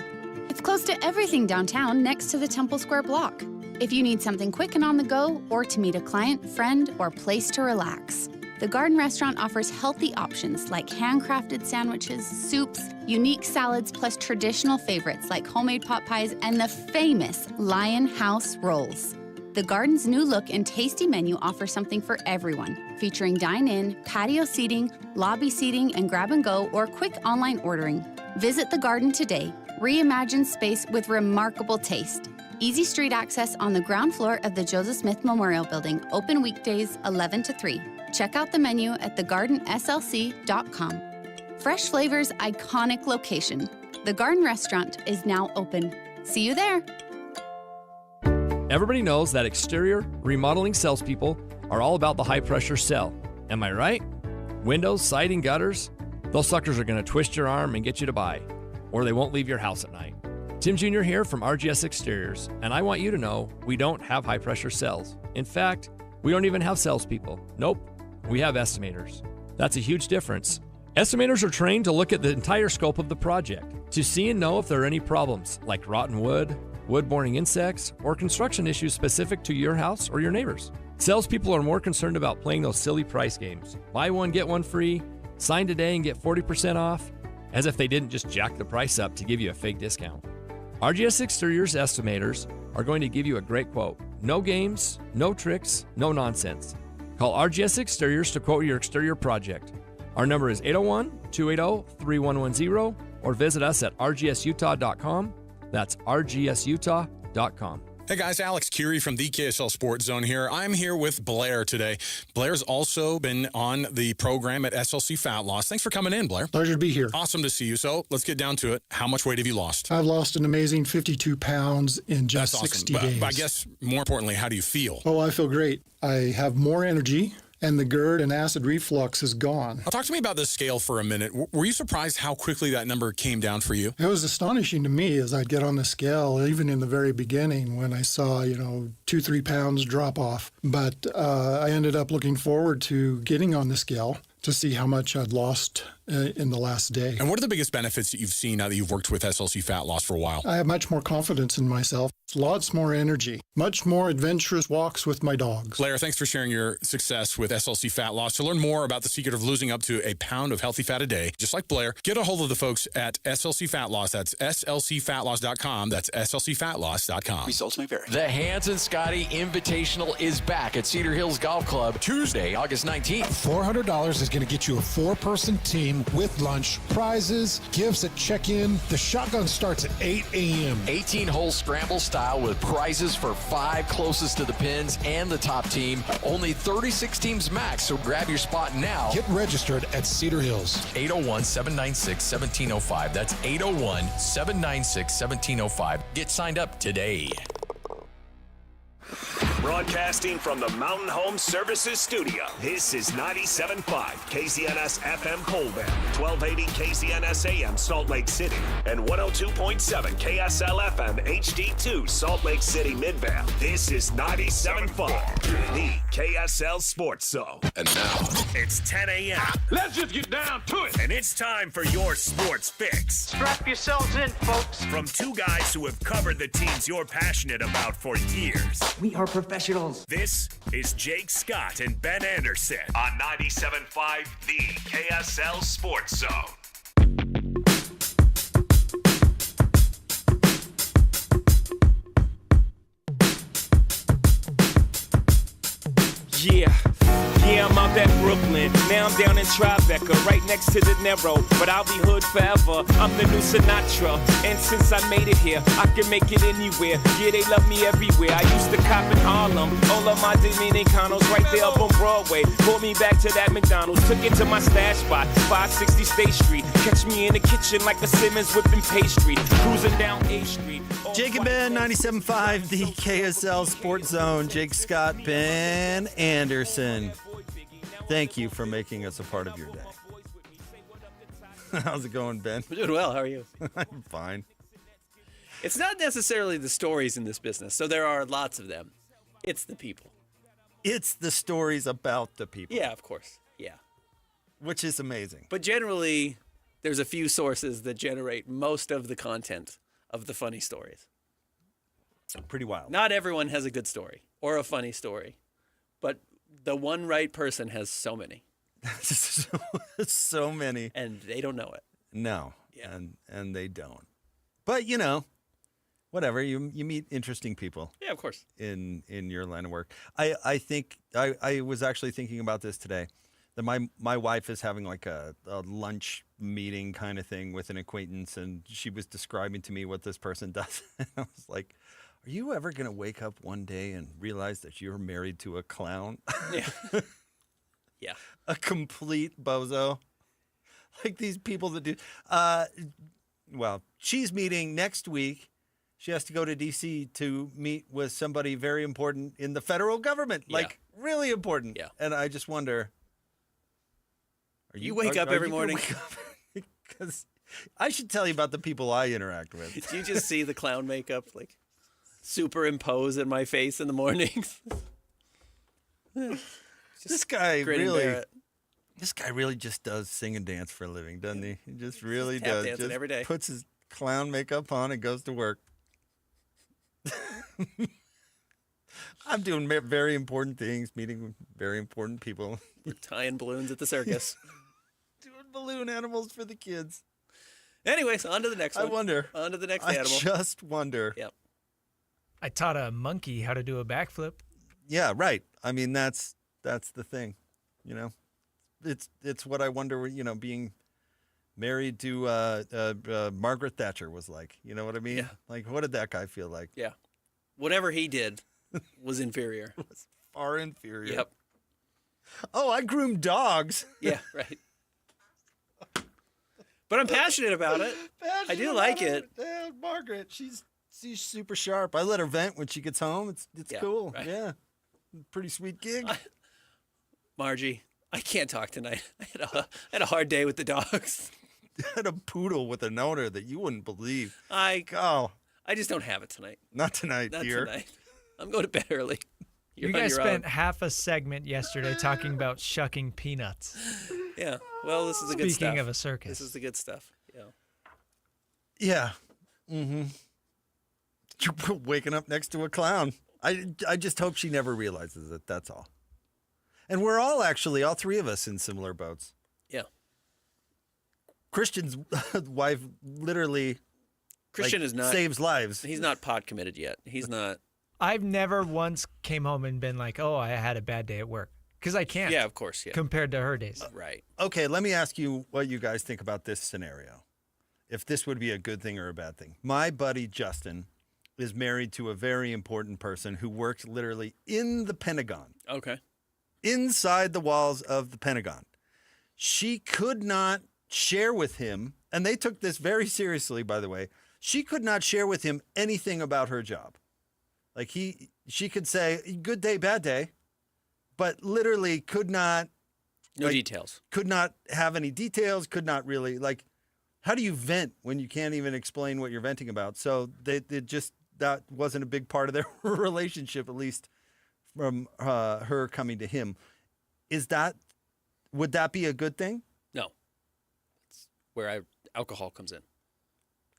It's close to everything downtown, next to the Temple Square block. If you need something quick and on the go, or to meet a client, friend, or place to relax, the Garden Restaurant offers healthy options like handcrafted sandwiches, soups, unique salads, plus traditional favorites like homemade pot pies and the famous Lion House rolls. The Garden's new look and tasty menu offers something for everyone, featuring dine-in, patio seating, lobby seating, and grab-and-go or quick online ordering. Visit the Garden today. Reimagine space with remarkable taste. Easy street access on the ground floor of the Joseph Smith Memorial Building, open weekdays 11 to 3. Check out the menu at thegardenslc.com. Fresh flavors, iconic location. The Garden Restaurant is now open. See you there. Everybody knows that exterior remodeling salespeople are all about the high-pressure sell. Am I right? Windows, siding, gutters, those suckers are going to twist your arm and get you to buy, or they won't leave your house at night. Tim Jr. here from RGS Exteriors, and I want you to know we don't have high-pressure sells. In fact, we don't even have salespeople. Nope, we have estimators. That's a huge difference. Estimators are trained to look at the entire scope of the project, to see and know if there are any problems, like rotten wood, wood-borne insects, or construction issues specific to your house or your neighbors. Salespeople are more concerned about playing those silly price games. Buy one, get one free, sign today and get 40% off, as if they didn't just jack the price up to give you a fake discount. RGS Exteriors estimators are going to give you a great quote. No games, no tricks, no nonsense. Call RGS Exteriors to quote your exterior project. Our number is 801-280-3110 or visit us at rgsutah.com. That's rgsutah.com. Hey guys, Alex Curie from the KSL Sports Zone here. I'm here with Blair today. Blair's also been on the program at SLC Fat Loss. Thanks for coming in, Blair. Pleasure to be here. Awesome to see you. So let's get down to it. How much weight have you lost? I've lost an amazing 52 pounds in just 60 days. But I guess more importantly, how do you feel? Oh, I feel great. I have more energy. and the GERD and acid reflux is gone. Talk to me about the scale for a minute. Were you surprised how quickly that number came down for you? It was astonishing to me as I'd get on the scale, even in the very beginning when I saw, 2-3 pounds drop off. But I ended up looking forward to getting on the scale to see how much I'd lost in the last day. And what are the biggest benefits that you've seen now that you've worked with SLC Fat Loss for a while? I have much more confidence in myself, lots more energy, much more adventurous walks with my dogs. Blair, thanks for sharing your success with SLC Fat Loss. To learn more about the secret of losing up to a pound of healthy fat a day, just like Blair, get a hold of the folks at SLC Fat Loss. That's slcfatloss.com. That's slcfatloss.com. Results may vary. The Hans and Scotty Invitational is back at Cedar Hills Golf Club Tuesday, August 19th. $400 is going to get you a 4-person team with lunch, prizes, gifts at check-in. The shotgun starts at 8 a.m. 18-hole scramble style with prizes for 5 closest to the pins and the top team. Only 36 teams max, so grab your spot now. Get registered at Cedar Hills. 801-796-1705. That's 801-796-1705. Get signed up today. Broadcasting from the Mountain Home Services Studio, this is 97.5 KZNS FM Colvin, 1280 KZNS AM Salt Lake City, and 102.7 KSL FM HD2 Salt Lake City Midvale. This is 97.5, the KSL Sports Zone. And now, it's 10 a.m. let's just get down to it. And it's time for your sports fix. Strap yourselves in, folks. From two guys who have covered the teams you're passionate about for years. We are professionals. This is Jake Scott and Ben Anderson on 97.5, the KSL Sports Zone. Yeah, I'm out at Brooklyn. Now I'm down in Tribeca, right next to the Narrow. But I'll be hood forever. I'm the new Sinatra. And since I made it here, I can make it anywhere. Yeah, they love me everywhere. I used to cop in Harlem. All of my Dominicanos right there up on Broadway. Pulled me back to that McDonald's. Took it to my stash spot, 560 State Street. Catch me in the kitchen like a Simmons whipping pastry. Cruising down A Street. Jake and Ben, 97.5, the KSL Sports Zone. Jake Scott, Ben Anderson. Thank you for making us a part of your day. How's it going, Ben? I'm doing well. How are you? I'm fine. It's not necessarily the stories in this business, so there are lots of them. It's the people. It's the stories about the people. Yeah, of course. Yeah. Which is amazing. But generally, there's a few sources that generate most of the content of the funny stories. Pretty wild. Not everyone has a good story or a funny story, but the one right person has so many. So many. And they don't know it. No. Yeah. And they don't. But, whatever. You meet interesting people. Yeah, of course. In your line of work. I think I was actually thinking about this today. That my wife is having like a lunch meeting kind of thing with an acquaintance, and she was describing to me what this person does. And I was like, are you ever going to wake up one day and realize that you're married to a clown? Yeah. Yeah. A complete bozo. Like these people that do. Well, she's meeting next week. She has to go to D.C. to meet with somebody very important in the federal government. Yeah. Like really important. Yeah. And I just wonder. You wake up every morning. Because I should tell you about the people I interact with. Do you just see the clown makeup like superimpose in my face in the mornings? This guy really just does sing and dance for a living, doesn't he? He just really does. Dancing every day. Puts his clown makeup on and goes to work. I'm doing very important things, meeting with very important people. We're tying balloons at the circus. Doing balloon animals for the kids. Anyways, on to the next one. I wonder. On to the next I animal. just wonder. Yep. I taught a monkey how to do a backflip. Yeah, right. I mean, that's the thing, It's what I wonder, being married to Margaret Thatcher was like. You know what I mean? Yeah. Like, what did that guy feel like? Yeah. Whatever he did was inferior. It was far inferior. Yep. Oh, I groomed dogs. Yeah, right. But I'm passionate about it. I do like it. Yeah, Margaret, she's super sharp. I let her vent when she gets home. It's Yeah, cool. right. Yeah. Pretty sweet gig. Margie, I can't talk tonight. I had a hard day with the dogs. You had a poodle with an owner that you wouldn't believe. I just don't have it tonight. Not tonight, Not dear. tonight. I'm going to bed early. You guys spent half a segment yesterday talking about shucking peanuts. Yeah. Well, this is the good stuff. Speaking of a circus. This is the good stuff. Yeah. Yeah. Mm-hmm. You're waking up next to a clown. I just hope she never realizes it. That's all. And we're all actually, all three of us, in similar boats. Yeah. Christian's wife literally Christian is not saves lives. He's not pot committed yet. He's not. I've never once came home and been like, oh, I had a bad day at work. Because I can't. Yeah, of course. Yeah. Compared to her days. Right. Okay, let me ask you what you guys think about this scenario. If this would be a good thing or a bad thing. My buddy Justin is married to a very important person who worked literally in the Pentagon. Okay. Inside the walls of the Pentagon. She could not share with him, and they took this very seriously, by the way. She could not share with him anything about her job. Like she could say, good day, bad day, but literally could not. No details. Could not have any details, could not really, how do you vent when you can't even explain what you're venting about? So that wasn't a big part of their relationship, at least from her coming to him. Would that be a good thing? No. That's where alcohol comes in.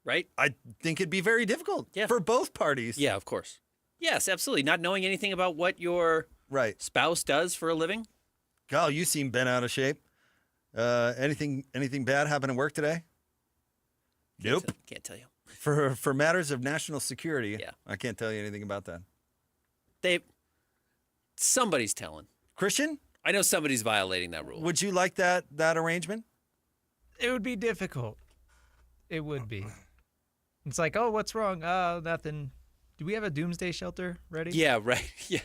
Right? I think it'd be very difficult for both parties. Yeah, of course. Yes, absolutely. Not knowing anything about what your spouse does for a living. Kyle, you seem bent out of shape. Anything bad happen at work today? Nope. Can't tell you. For matters of national security, I can't tell you anything about that. Somebody's telling. Christian? I know somebody's violating that rule. Would you like that arrangement? It would be difficult. It would be. It's like, oh, what's wrong? Nothing. Do we have a doomsday shelter ready? Yeah, right. Yeah.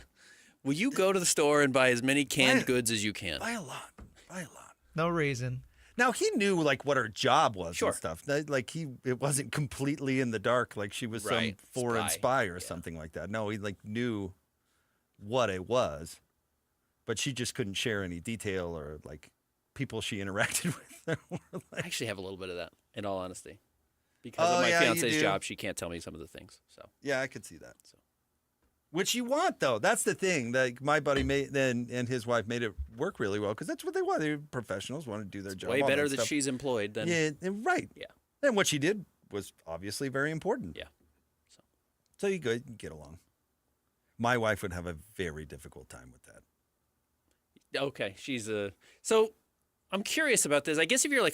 Will you go to the store and buy as many canned goods as you can? Buy a lot. No reason. Now, he knew, what her job was and stuff. It wasn't completely in the dark like she was some foreign spy or something like that. No, he, knew what it was, but she just couldn't share any detail or, people she interacted with. I actually have a little bit of that, in all honesty. Because of my fiance's job, she can't tell me some of the things. So yeah, I could see that. So, which you want, though. That's the thing. My buddy and his wife made it work really well because that's what they want. They're professionals, want to do their job. Way better that she's employed than right. Yeah, and what she did was obviously very important. Yeah. So you get along. My wife would have a very difficult time with that. Okay, so I'm curious about this. I guess if you're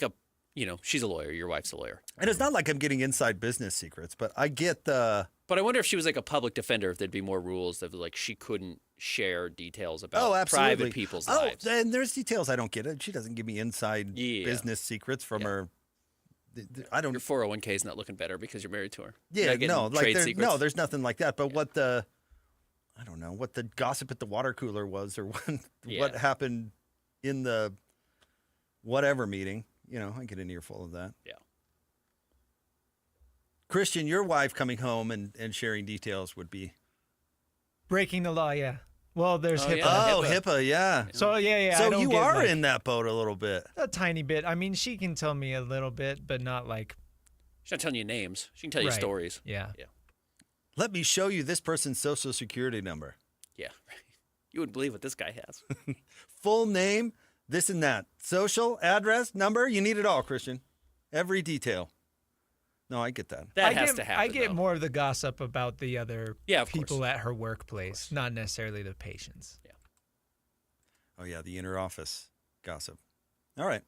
she's a lawyer, your wife's a lawyer. And it's not like I'm getting inside business secrets, but I get the... But I wonder if she was a public defender, if there'd be more rules that she couldn't share details about private people's lives. Oh, and there's details I don't get. She doesn't give me inside business secrets from her... I don't... Your 401k is not looking better because you're married to her. Yeah, there's nothing like that. But what the... I don't know what the gossip at the water cooler was or what happened in the whatever meeting. I get an earful of that. Yeah. Christian, your wife coming home and sharing details would be... Breaking the law, yeah. Well, there's HIPAA. Oh, HIPAA, yeah. So, yeah. So you are in that boat a little bit. A tiny bit. I mean, she can tell me a little bit, but not She's not telling you names. She can tell you stories. Yeah. Let me show you this person's social security number. Yeah. You wouldn't believe what this guy has. Full name, this and that. Social, address, number, you need it all, Christian. Every detail. No, I get that. That has to happen. I get more of the gossip about the other people course. at her workplace, not necessarily the patients. Yeah. Oh, yeah, the inner office gossip. All right.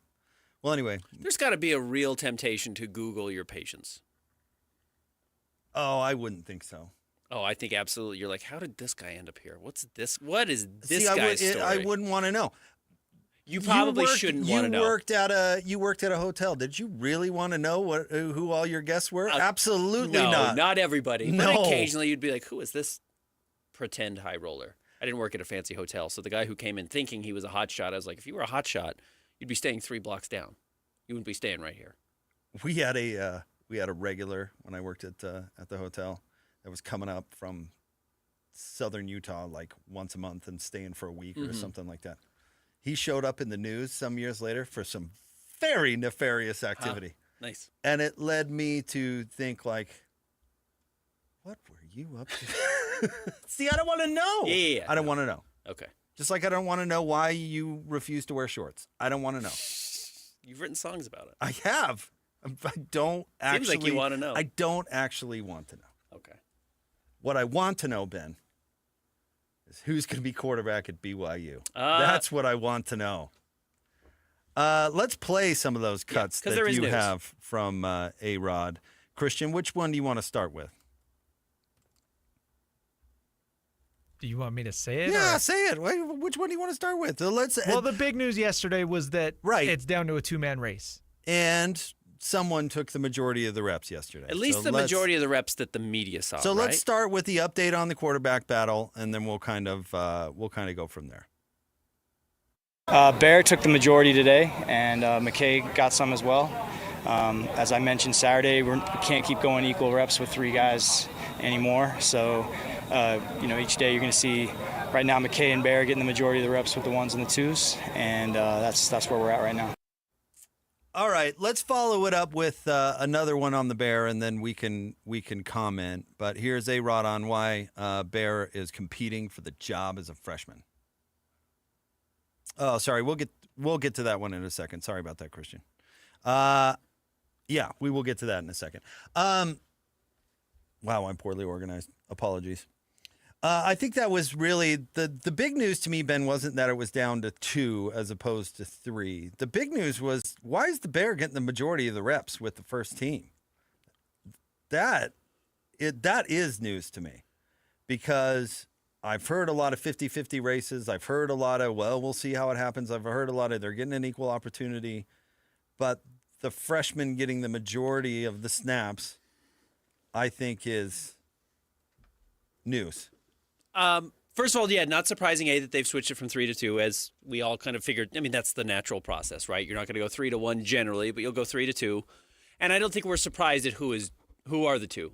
Well, anyway. There's got to be a real temptation to Google your patients. Oh, I wouldn't think so. Oh, I think absolutely. You're like, how did this guy end up here? What is this guy's story? I wouldn't want to know. You probably shouldn't want to know. You worked at a hotel. Did you really want to know who all your guests were? Absolutely not. Not everybody. No. But occasionally you'd be like, who is this pretend high roller? I didn't work at a fancy hotel, so the guy who came in thinking he was a hotshot, I was like, if you were a hotshot, you'd be staying 3 blocks down. You wouldn't be staying right here. We had a regular when I worked at the hotel that was coming up from southern Utah like once a month and staying for a week or something like that. he showed up in the news some years later for some very nefarious activity. Nice. And it led me to think, like, what were you up to? See, I don't want to know. Yeah. I don't want to know. Okay. Just like I don't want to know why you refuse to wear shorts. I don't want to know. You've written songs about it. I have. I don't actually. Seems like you want to know. I don't actually want to know. Okay. What I want to know, Ben, is who's going to be quarterback at BYU. That's what I want to know. Let's play some of those cuts that you have from A-Rod. Christian, which one do you want to start with? Do you want me to say it? Yeah, say it. Which one do you want to start with? Well, the big news yesterday was that it's down to a two-man race. And someone took the majority of the reps yesterday. At least the majority of the reps that the media saw. So let's start with the update on the quarterback battle, and then we'll kind of go from there. Bear took the majority today, and McKay got some as well. As I mentioned Saturday, we can't keep going equal reps with 3 guys anymore. So, each day you're going to see right now McKay and Bear getting the majority of the reps with the 1s and the 2s, and that's where we're at right now. All right, let's follow it up with another one on the Bear, and then we can comment. But here's A-Rod on why Bear is competing for the job as a freshman. Oh, sorry, we'll get to that one in a second. Sorry about that, Christian. Yeah, we will get to that in a second. Wow, I'm poorly organized. Apologies. I think that was really the big news to me, Ben, wasn't that it was down to 2 as opposed to 3. The big news was, why is the Bear getting the majority of the reps with the first team? That is news to me, because I've heard a lot of 50-50 races. I've heard a lot of, we'll see how it happens. I've heard a lot of they're getting an equal opportunity. But the freshman getting the majority of the snaps, I think, is news. First of all, not surprising, that they've switched it from 3 to 2, as we all kind of figured. I mean, that's the natural process, right? You're not going to go 3 to 1 generally, but you'll go 3 to 2. And I don't think we're surprised at who are the 2.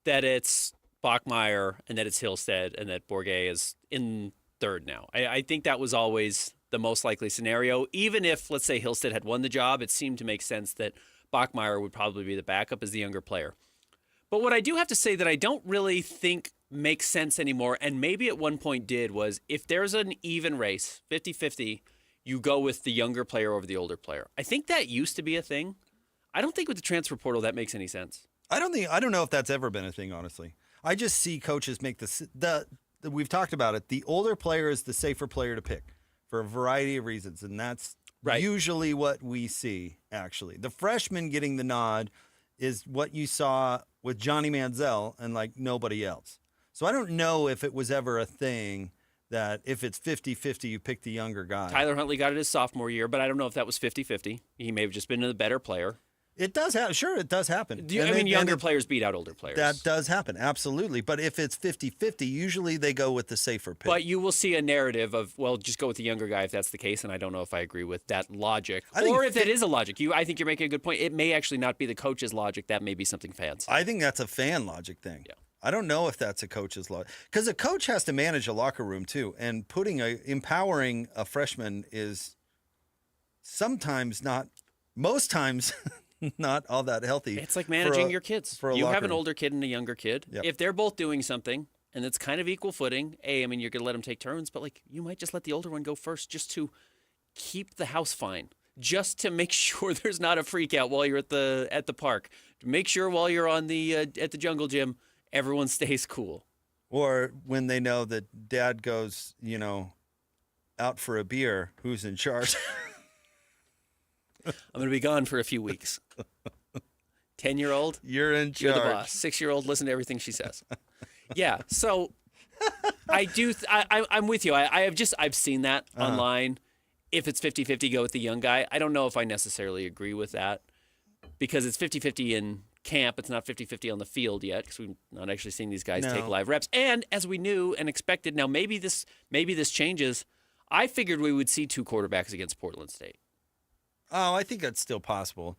That it's Bachmeier and that it's Hillstead and that Bourget is in 3rd now. I think that was always the most likely scenario. Even if, let's say, Hillstead had won the job, it seemed to make sense that Bachmeier would probably be the backup as the younger player. But what I do have to say that I don't really think makes sense anymore, and maybe at one point did, was if there's an even race, 50-50, you go with the younger player over the older player. I think that used to be a thing. I don't think with the transfer portal that makes any sense. I don't know if that's ever been a thing, honestly. I just see coaches make we've talked about it. The older player is the safer player to pick for a variety of reasons, and that's usually what we see, actually. The freshman getting the nod is what you saw with Johnny Manziel and like nobody else. So I don't know if it was ever a thing that if it's 50-50, you pick the younger guy. Tyler Huntley got it his sophomore year, but I don't know if that was 50-50. He may have just been the better player. It does happen. Sure, it does happen. Younger players beat out older players. That does happen, absolutely. But if it's 50-50, usually they go with the safer pick. But you will see a narrative of, just go with the younger guy if that's the case, and I don't know if I agree with that logic. Or if that is a logic. I think you're making a good point. It may actually not be the coach's logic. That may be something fans. I think that's a fan logic thing. Yeah. I don't know if that's a coach's logic. Because a coach has to manage a locker room, too. And empowering a freshman is most times not all that healthy. It's like managing your kids. You have an room. Older kid and a younger kid. Yep. If they're both doing something and it's kind of equal footing, you're going to let them take turns, but you might just let the older one go first just to keep the house fine, just to make sure there's not a freak out while you're at the park. To make sure while you're on at the jungle gym, everyone stays cool. Or when they know that dad goes, out for a beer, who's in charge? I'm going to be gone for a few weeks. 10-year-old, you're in charge. You're the boss. 6-year-old, listen to everything she says. Yeah, so I do. I'm with you. I've seen that online. If it's 50-50, go with the young guy. I don't know if I necessarily agree with that because it's 50-50 in camp. It's not 50-50 on the field yet because we've not actually seen these guys take live reps. And as we knew and expected, now maybe this changes. I figured we would see 2 quarterbacks against Portland State. Oh, I think that's still possible.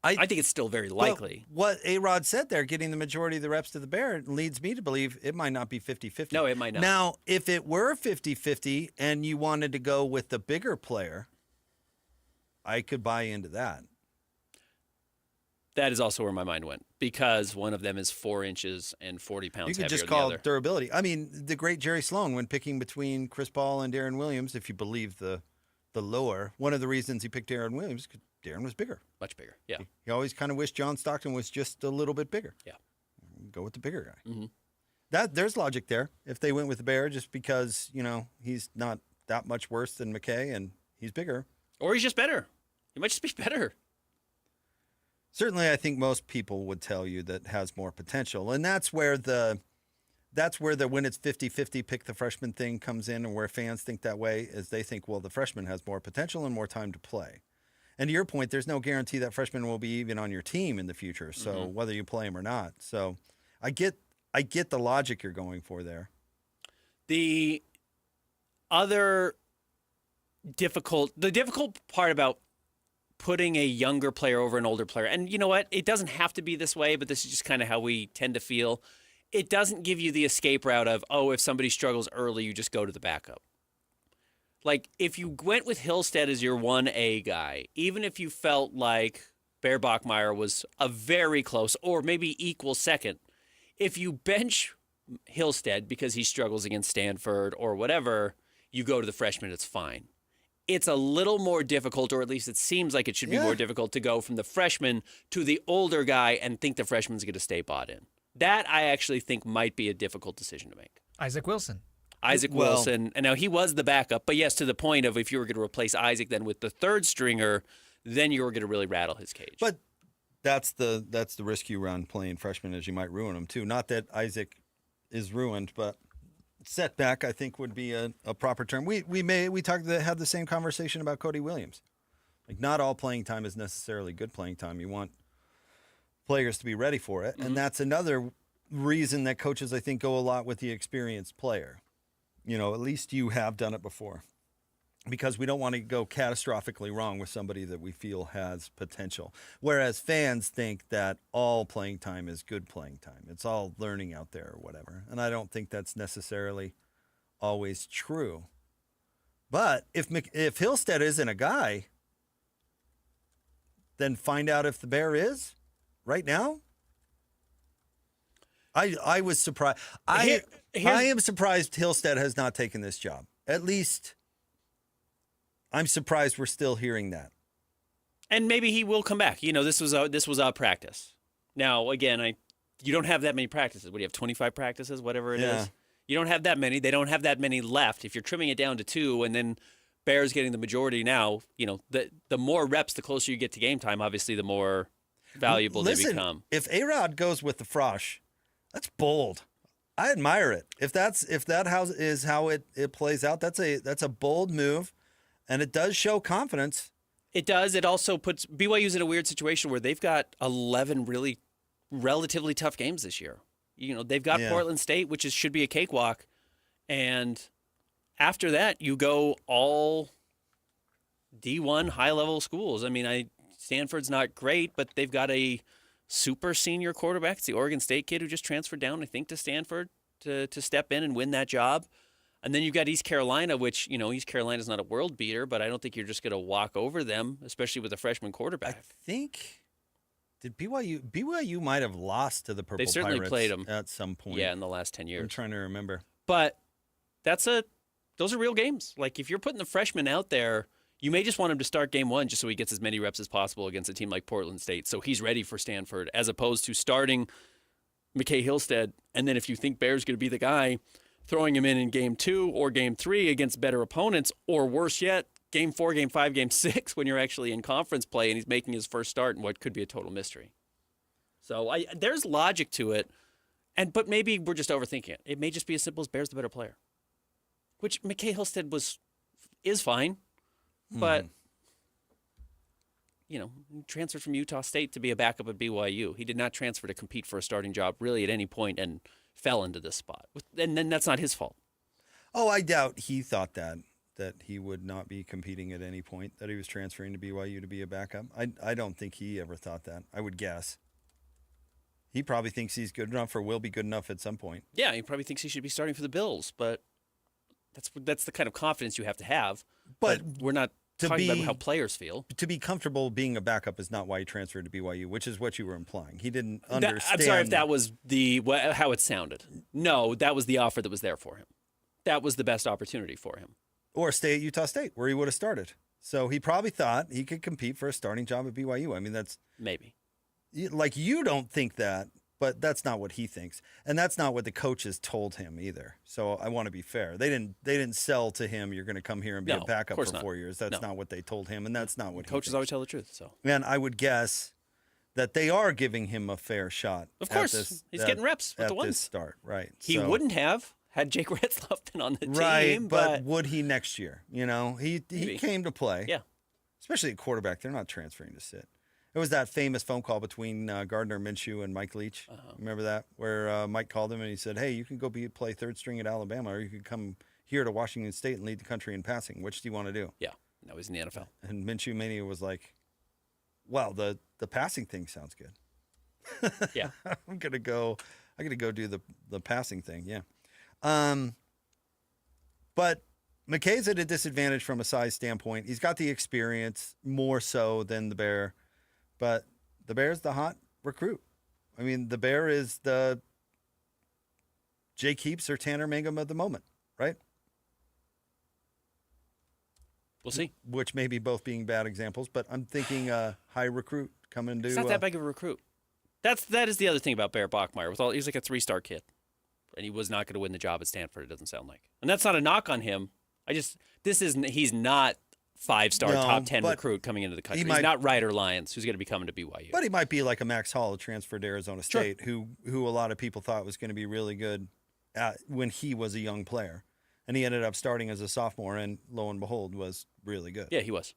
I think it's still very likely. What A-Rod said there, getting the majority of the reps to the Bear, leads me to believe it might not be 50-50. No, it might not. Now, if it were 50-50 and you wanted to go with the bigger player, I could buy into that. That is also where my mind went, because one of them is 4 inches and 40 pounds You could heavier just than call the it other. durability. I mean, the great Jerry Sloan, when picking between Chris Paul and Darren Williams, if you believe the lower, one of the reasons he picked Darren Williams, because Darren was bigger. Much bigger, yeah. He always kind of wished John Stockton was just a little bit bigger. Yeah. Go with the bigger guy. Mm-hmm. There's logic there. If they went with the Bear just because, he's not that much worse than McKay and he's bigger. Or he's just better. He might just be better. Certainly, I think most people would tell you that has more potential. And that's where the when it's 50-50 pick the freshman thing comes in, and where fans think that way is they think, well, the freshman has more potential and more time to play. And to your point, there's no guarantee that freshman will be even on your team in the future. So whether you play him or not. So I get the logic you're going for there. The difficult part about putting a younger player over an older player, and you know what? It doesn't have to be this way, but this is just kind of how we tend to feel. It doesn't give you the escape route of, if somebody struggles early, you just go to the backup. Like, if you went with Hillstead as your 1A guy, even if you felt like Bear Bachmeier was a very close or maybe equal second, if you bench Hillstead because he struggles against Stanford or whatever, you go to the freshman, it's fine. It's a little more difficult, or at least it seems like it should be more difficult, to go from the freshman to the older guy and think the freshman's going to stay bought in. That I actually think might be a difficult decision to make. Isaac Wilson. Wilson, and now he was the backup, but yes, to the point of if you were going to replace Isaac then with the third stringer, then you were going to really rattle his cage. But that's the risk you run playing freshmen, as you might ruin them too. Not that Isaac is ruined, but setback I think would be a proper term. We had the same conversation about Cody Williams. Like, not all playing time is necessarily good playing time. You want players to be ready for it, and that's another reason that coaches I think go a lot with the experienced player. At least you have done it before, because we don't want to go catastrophically wrong with somebody that we feel has potential. Whereas fans think that all playing time is good playing time. It's all learning out there or whatever. And I don't think that's necessarily always true. But if Hillstead isn't a guy, then find out if the Bear is right now. I was surprised. I am surprised Hillstead has not taken this job. At least I'm surprised we're still hearing that. And maybe he will come back. This was a practice. Now, again, you don't have that many practices. What do you have, 25 practices, whatever it is? You don't have that many. They don't have that many left. If you're trimming it down to 2 and then Bears getting the majority now, the more reps, the closer you get to game time, obviously the more valuable they become. If A-Rod goes with the Frosh, that's bold. I admire it. If that is how it plays out, that's a bold move, and it does show confidence. It does. It also puts BYU's in a weird situation where they've got 11 really relatively tough games this year. They've got Portland State, which should be a cakewalk, and after that you go all D1 high-level schools. I mean, Stanford's not great, but they've got a super senior quarterback. It's the Oregon State kid who just transferred down, I think, to Stanford to step in and win that job. And then you've got East Carolina, which, East Carolina's not a world beater, but I don't think you're just going to walk over them, especially with a freshman quarterback. I think, did BYU might have lost to the Purple Pirates. They've certainly played them at some point. Yeah, in the last 10 years. I'm trying to remember. But those are real games. Like, if you're putting the freshman out there, you may just want him to start game 1 just so he gets as many reps as possible against a team like Portland State, so he's ready for Stanford, as opposed to starting McKay Hillstead, and then if you think Bear's going to be the guy, throwing him in game 2 or game 3 against better opponents, or worse yet, game 4, game 5, game 6 when you're actually in conference play and he's making his first start in what could be a total mystery. So there's logic to it, but maybe we're just overthinking it. It may just be as simple as Bear's the better player, which McKay Hillstead is fine. But, he transferred from Utah State to be a backup at BYU. He did not transfer to compete for a starting job really at any point and fell into this spot. And then that's not his fault. Oh, I doubt he thought that. that he would not be competing at any point, that he was transferring to BYU to be a backup. I don't think he ever thought that. I would guess. He probably thinks he's good enough or will be good enough at some point. Yeah, he probably thinks he should be starting for the Bills, but that's the kind of confidence you have to have. But we're not talking about how players feel. To be comfortable being a backup is not why he transferred to BYU, which is what you were implying. He didn't understand. I'm sorry if that was how it sounded. No, that was the offer that was there for him. That was the best opportunity for him. Or stay at Utah State, where he would have started. So he probably thought he could compete for a starting job at BYU. I mean, that's... Maybe. Like, you don't think that, but that's not what he thinks. And that's not what the coaches told him either. So I want to be fair. They didn't sell to him, you're going to come here and be a backup for 4 years. That's not what they told him, and that's not what coaches always tell the truth. So, and I would guess that they are giving him a fair shot. Of course. He's getting reps with the ones. This start, right. He wouldn't have had Jake Retzlaff been on the team. Right, but would he next year? You know, he came to play. Yeah. Especially at quarterback. They're not transferring to sit. It was that famous phone call between Gardner Minshew and Mike Leach. Remember that? Where Mike called him and he said, hey, you can go play third string at Alabama, or you could come here to Washington State and lead the country in passing. Which do you want to do? Yeah, that was in the NFL. And Minshew Mania was like, wow, the passing thing sounds good. Yeah. I'm going to go do the passing thing, yeah. But McKay's at a disadvantage from a size standpoint. He's got the experience more so than the Bear, but the Bear's the hot recruit. I mean, the Bear is the Jake Heaps or Tanner Mangum of the moment, right? We'll see. Which may be both being bad examples, but I'm thinking high recruit coming to. He's not that big of a recruit. That is the other thing about Bear Bachmeier. He's like a 3-star kid. And he was not going to win the job at Stanford, it doesn't sound like. And that's not a knock on him. He's not 5-star, top 10 recruit coming into the country. He's not Ryder Lyons, who's going to be coming to BYU. But he might be like a Max Hall, a transfer to Arizona State, who a lot of people thought was going to be really good when he was a young player. And he ended up starting as a sophomore, and lo and behold, was really good. Yeah, he was.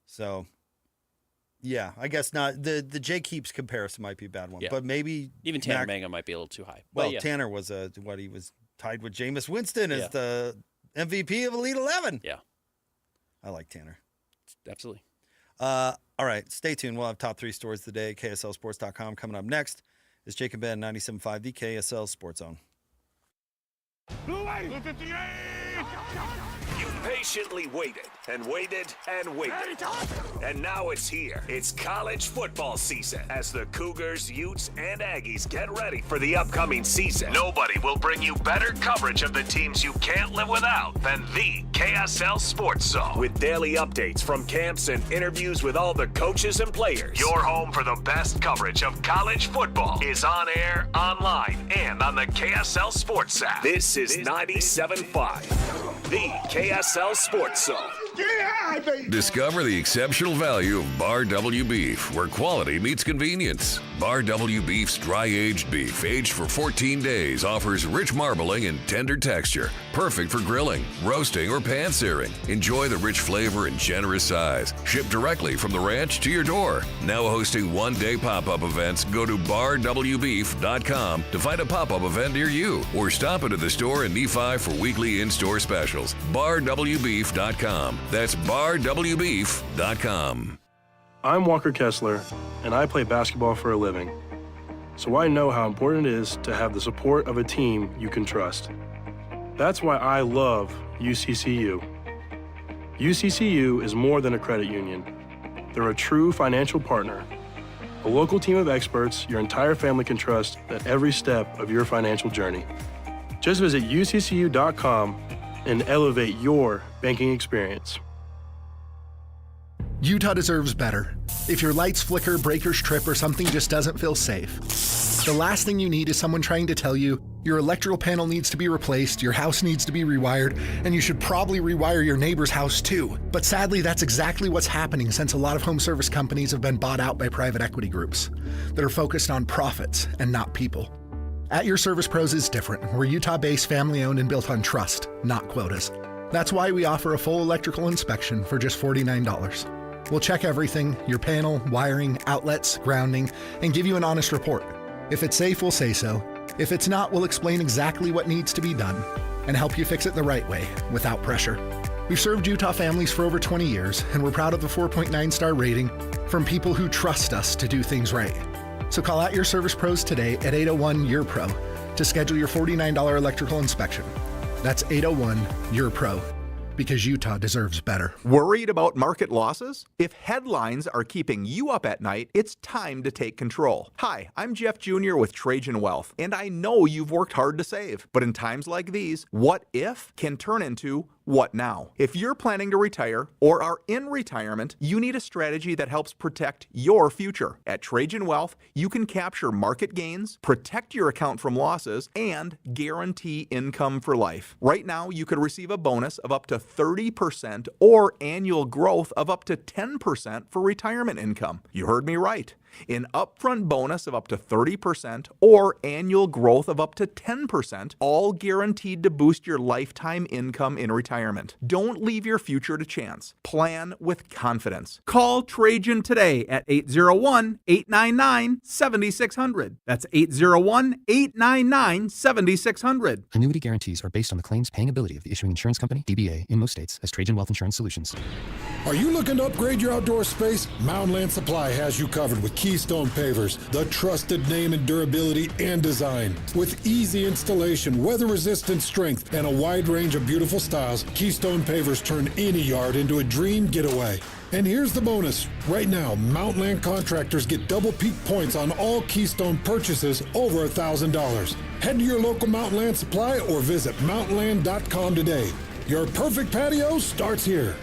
So, yeah, I guess not. The Jake Heaps comparison might be a bad one, but maybe even Tanner Mangum might be a little too high. Well, Tanner was he was tied with Jameis Winston as the MVP of Elite 11. Yeah, I like Tanner. Absolutely. All right, stay tuned. We'll have top 3 stories of the day. KSLSports.com coming up next is Jake and Ben 97.5, the KSL Sports Zone. You patiently waited and waited and waited. And now it's here. It's college football season as the Cougars, Utes, and Aggies get ready for the upcoming season. Nobody will bring you better coverage of the teams you can't live without than the KSL Sports Zone. With daily updates from camps and interviews with all the coaches and players, your home for the best coverage of college football is on air, online, and on the KSL Sports app. This is 97.5, the KSL Sports Zone. Discover the exceptional value of Bar W Beef, where quality meets convenience. Bar W Beef's dry-aged beef, aged for 14 days, offers rich marbling and tender texture, perfect for grilling, roasting, or pan-searing. Enjoy the rich flavor and generous size. Shipped directly from the ranch to your door. Now hosting one-day pop-up events, go to barwbeef.com to find a pop-up event near you, or stop into the store in Nephi for weekly in-store specials. barwbeef.com. That's barwbeef.com. I'm Walker Kessler, and I play basketball for a living. So I know how important it is to have the support of a team you can trust. That's why I love UCCU. UCCU is more than a credit union. They're a true financial partner, a local team of experts your entire family can trust at every step of your financial journey. Just visit uccu.com and elevate your banking experience. Utah deserves better. If your lights flicker, breakers trip, or something just doesn't feel safe, the last thing you need is someone trying to tell you your electrical panel needs to be replaced, your house needs to be rewired, and you should probably rewire your neighbor's house too. But sadly, that's exactly what's happening since a lot of home service companies have been bought out by private equity groups that are focused on profits and not people. At Your Service Pros is different. We're Utah-based, family-owned, and built on trust, not quotas. That's why we offer a full electrical inspection for just $49. We'll check everything, your panel, wiring, outlets, grounding, and give you an honest report. If it's safe, we'll say so. If it's not, we'll explain exactly what needs to be done. and help you fix it the right way, without pressure. We've served Utah families for over 20 years, and we're proud of the 4.9-star rating from people who trust us to do things right. So call out your service pros today at 801-YOUR-PRO to schedule your $49 electrical inspection. That's 801-YOUR-PRO, because Utah deserves better. Worried about market losses? If headlines are keeping you up at night, it's time to take control. Hi, I'm Jeff Jr. with Trajan Wealth, and I know you've worked hard to save. But in times like these, what if can turn into what now? If you're planning to retire or are in retirement, you need a strategy that helps protect your future. At Trajan Wealth, you can capture market gains, protect your account from losses, and guarantee income for life. Right now, you could receive a bonus of up to 30% or annual growth of up to 10% for retirement income. You heard me right. An upfront bonus of up to 30% or annual growth of up to 10%, all guaranteed to boost your lifetime income in retirement. Don't leave your future to chance. Plan with confidence. Call Trajan today at 801-899-7600. That's 801-899-7600. Annuity guarantees are based on the claims paying ability of the issuing insurance company, DBA, in most states as Trajan Wealth Insurance Solutions. Are you looking to upgrade your outdoor space? Mountain Land Supply has you covered with Keystone Pavers, the trusted name in durability and design. With easy installation, weather-resistant strength, and a wide range of beautiful styles, Keystone Pavers turn any yard into a dream getaway. And here's the bonus. Right now, Mountain Land contractors get double peak points on all Keystone purchases over $1,000. Head to your local Mountain Land Supply or visit mountainland.com today. Your perfect patio starts here.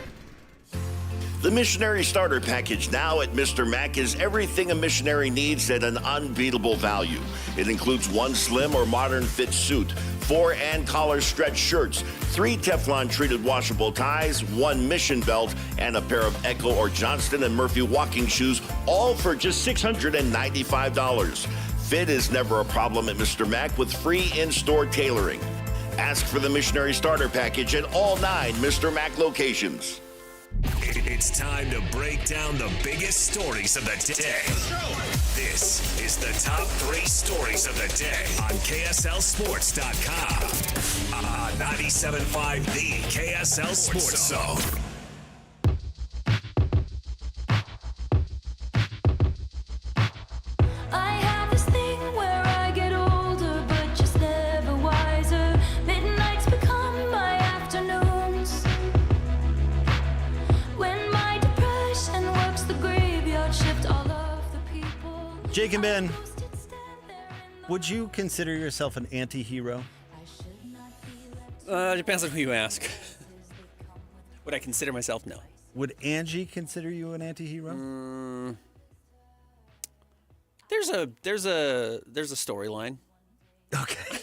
The Missionary Starter Package now at Mr. Mac is everything a missionary needs at an unbeatable value. It includes 1 slim or modern fit suit, 4 and collar stretch shirts, 3 Teflon treated washable ties, 1 mission belt, and a pair of Echo or Johnston & Murphy walking shoes, all for just $695. Fit is never a problem at Mr. Mac with free in-store tailoring. Ask for the Missionary Starter Package at all 9 Mr. Mac locations. It's time to break down the biggest stories of the day. This is the top 3 stories of the day on KSLSports.com. 97.5, the KSL Sports Zone. Jake and Ben, would you consider yourself an anti-hero? Depends on who you ask. Would I consider myself? No. Would Angie consider you an anti-hero? There's a storyline. Okay.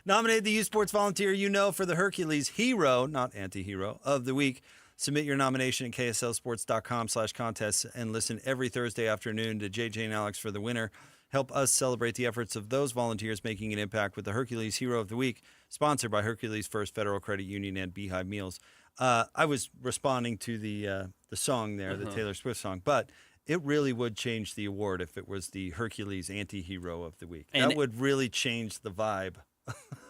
Nominate the youth sports volunteer you know for the Hercules hero, not anti-hero, of the week. Submit your nomination at kslsports.com/contest and listen every Thursday afternoon to JJ and Alex for the winner. Help us celebrate the efforts of those volunteers making an impact with the Hercules Hero of the Week, sponsored by Hercules First Federal Credit Union and Beehive Meals. I was responding to the song there, the Taylor Swift song, but it really would change the award if it was the Hercules Anti-Hero of the Week. That would really change the vibe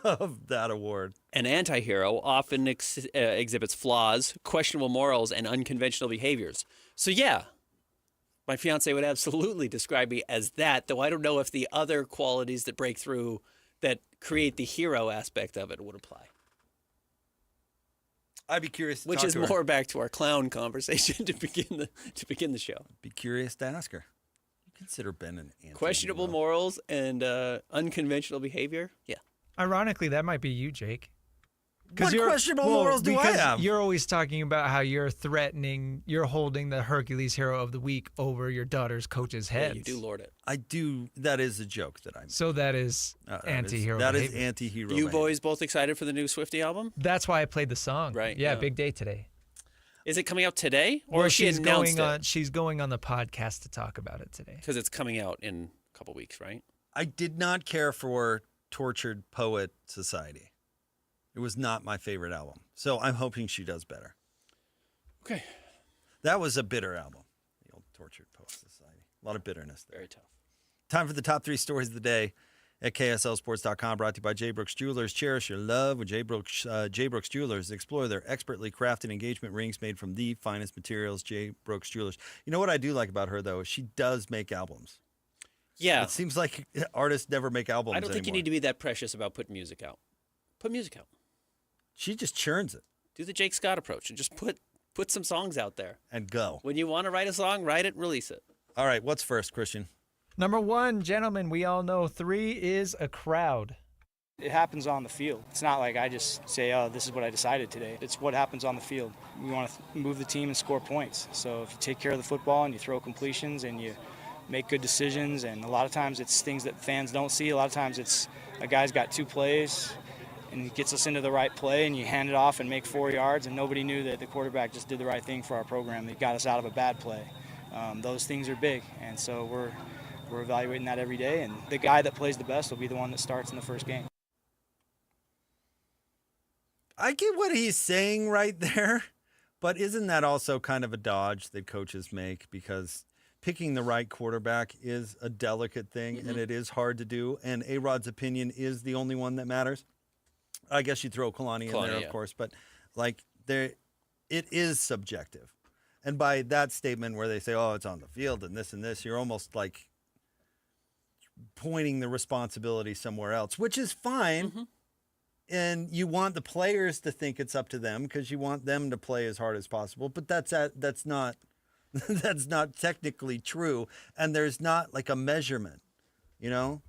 of that award. An anti-hero often exhibits flaws, questionable morals, and unconventional behaviors. So yeah, my fiance would absolutely describe me as that, though I don't know if the other qualities that break through that create the hero aspect of it would apply. I'd be curious to Which talk is to her. more back to our clown conversation to begin the show. Be curious to ask her. You consider Ben an anti-hero? Questionable morals and unconventional behavior? Yeah. Ironically, that might be you, Jake. What questionable morals do I have? You're always talking about how you're holding the Hercules Hero of the Week over your daughter's coach's head. Yeah, you do lord it. I do. That is a joke that I make. So that is anti-hero That is behavior. anti-hero You behavior. boys both excited for the new Swiftie album? That's why I played the song. Right. Yeah, big day today. Is it coming out today? Or she announced she's going on the podcast to talk about it today. Because it's coming out in a couple weeks, right? I did not care for Tortured Poet Society. It was not my favorite album. So I'm hoping she does better. Okay. That was a bitter album, the old Tortured Poet Society. A lot of bitterness there. Very tough. Time for the top 3 stories of the day. at KSLSports.com, brought to you by J. Brooks Jewelers. Cherish your love with J. Brooks Jewelers. Explore their expertly crafted engagement rings made from the finest materials. J. Brooks Jewelers. You know what I do like about her, though? She does make albums. Yeah. It seems like artists never make albums I don't think you anymore. need to be that precious about putting music out. Put music out. She just churns it. Do the Jake Scott approach and just put some songs out there. And go. When you want to write a song, write it, release it. All right, what's first, Christian? Number 1, gentlemen, we all know 3 is a crowd. It happens on the field. It's not like I just say, oh, this is what I decided today. It's what happens on the field. We want to move the team and score points. So if you take care of the football and you throw completions and you make good decisions, and a lot of times it's things that fans don't see. A lot of times it's a guy's got 2 plays and he gets us into the right play and you hand it off and make 4 yards, and nobody knew that the quarterback just did the right thing for our program. They got us out of a bad play. Those things are big, and so we're evaluating that every day, and the guy that plays the best will be the one that starts in the first game. I get what he's saying right there, but isn't that also kind of a dodge that coaches make? Because picking the right quarterback is a delicate thing, and it is hard to do, and A-Rod's opinion is the only one that matters. I guess you throw Kalani in there, of course, but like it is subjective. And by that statement where they say, oh, it's on the field and this, you're almost like pointing the responsibility somewhere else, which is fine. And you want the players to think it's up to them because you want them to play as hard as possible. But that's not that's not technically true. And there's not like a measurement, you know?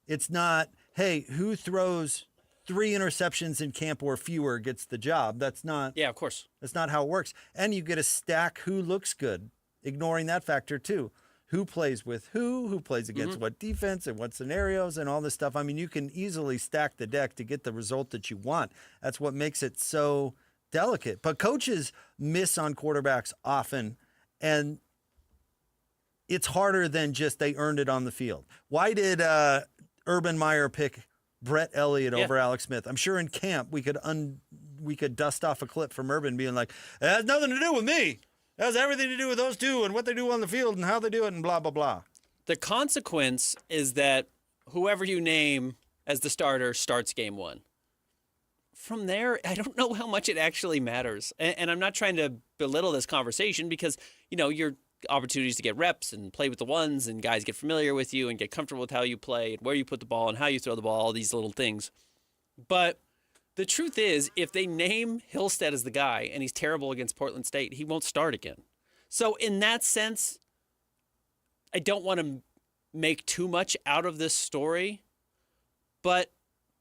It's not, hey, who throws 3 interceptions in camp or fewer gets the job. That's not. Yeah, of course. That's not how it works. And you get to stack who looks good, ignoring that factor too. Who plays with who plays against what defense and what scenarios and all this stuff. I mean, you can easily stack the deck to get the result that you want. That's what makes it so delicate. But coaches miss on quarterbacks often, and it's harder than just they earned it on the field. Why did Urban Meyer pick Brett Elliott over Alex Smith? I'm sure in camp we could dust off a clip from Urban being like, it has nothing to do with me. It has everything to do with those two and what they do on the field and how they do it and blah, blah, blah. The consequence is that whoever you name as the starter starts game 1. From there, I don't know how much it actually matters. And I'm not trying to belittle this conversation because, you know, your opportunities to get reps and play with the ones and guys get familiar with you and get comfortable with how you play and where you put the ball and how you throw the ball, all these little things. But the truth is, if they name Hillstead as the guy and he's terrible against Portland State, he won't start again. So in that sense, I don't want to make too much out of this story, but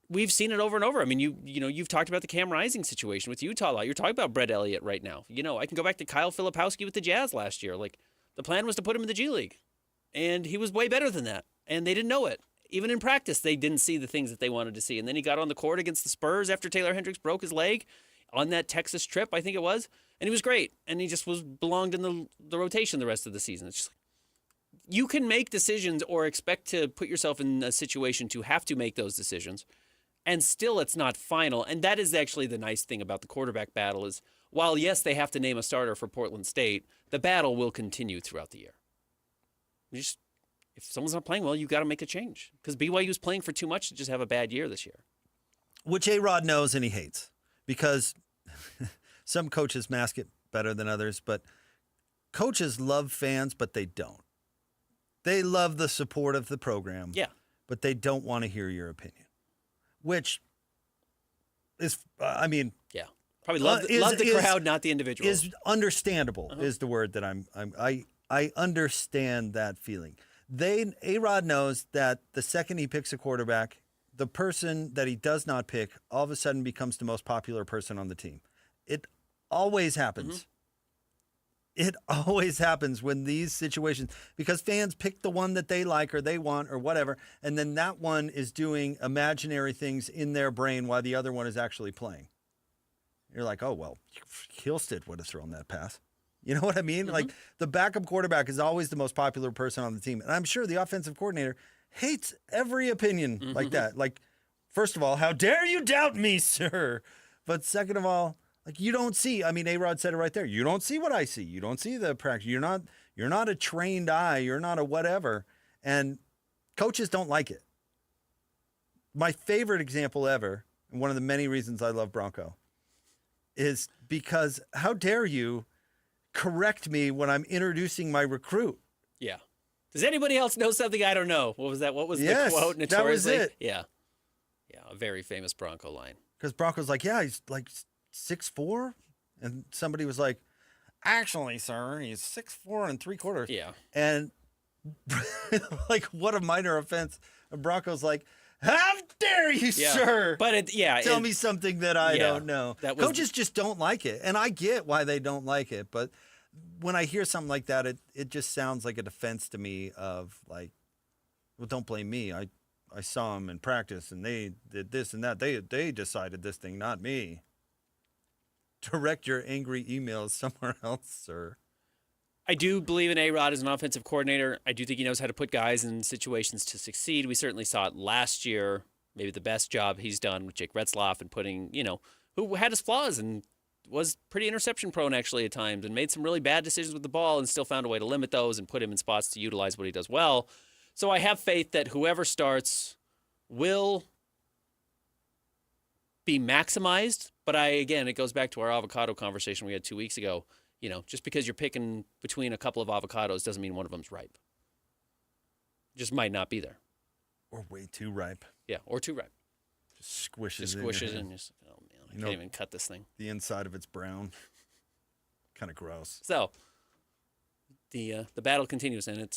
we've seen it over and over. I mean, you've talked about the Cam Rising situation with Utah a lot. You're talking about Brett Elliott right now. You know, I can go back to Kyle Filipowski with the Jazz last year. Like, the plan was to put him in the G League, and he was way better than that, and they didn't know it. Even in practice, they didn't see the things that they wanted to see. And then he got on the court against the Spurs after Taylor Hendricks broke his leg on that Texas trip, I think it was. And he was great. And he just belonged in the rotation the rest of the season. It's just, you can make decisions or expect to put yourself in a situation to have to make those decisions. And still it's not final. And that is actually the nice thing about the quarterback battle is, while, yes, they have to name a starter for Portland State, the battle will continue throughout the year. If someone's not playing well, you've got to make a change. Because BYU is playing for too much to just have a bad year this year. Which A-Rod knows and he hates. Because some coaches mask it better than others. But coaches love fans, but they don't. They love the support of the program. Yeah. But they don't want to hear your opinion. Which is, I mean... Yeah. Probably love the crowd, not the individual. Is understandable is the word that I understand that feeling. A-Rod knows that the second he picks a quarterback, the person that he does not pick all of a sudden becomes the most popular person on the team. It always happens. It always happens when these situations, because fans pick the one that they like or they want or whatever, and then that one is doing imaginary things in their brain while the other one is actually playing. You're like, oh, well, Hillstead would have thrown that pass. You know what I mean? Like, the backup quarterback is always the most popular person on the team. And I'm sure the offensive coordinator hates every opinion like that. Like, first of all, how dare you doubt me, sir? But second of all, like, you don't see, I mean, A-Rod said it right there. You don't see what I see. You don't see the practice. You're not a trained eye. You're not a whatever. And coaches don't like it. my favorite example ever, and one of the many reasons I love Bronco, is because how dare you correct me when I'm introducing my recruit? Yeah. Does anybody else know something I don't know? What was that? What was the quote notoriously? That was it. Yeah. Yeah, a very famous Bronco line. Because Bronco's like, yeah, he's like 6'4", and somebody was like, actually, sir, he's 6'4" and 3/4. Yeah. And like, what a minor offense. And Bronco's like, how dare you, sir? But tell me something that I don't know. Coaches just don't like it, and I get why they don't like it. But when I hear something like that, it just sounds like a defense to me of like, well, don't blame me. I saw them in practice, and they did this and that. They decided this thing, not me. Direct your angry emails somewhere else, sir. I do believe in A-Rod as an offensive coordinator. I do think he knows how to put guys in situations to succeed. We certainly saw it last year. Maybe the best job he's done with Jake Retzlaff and putting, who had his flaws and was pretty interception prone actually at times and made some really bad decisions with the ball and still found a way to limit those and put him in spots to utilize what he does well. So I have faith that whoever starts will be maximized. But it goes back to our avocado conversation we had 2 weeks ago. Just because you're picking between a couple of avocados doesn't mean one of them's ripe. Just might not be there. Or way too ripe. Yeah, or too ripe. Just squishes in. Just, oh, man, I can't even cut this thing. The inside of it's brown. Kind of gross. So, the battle continues, and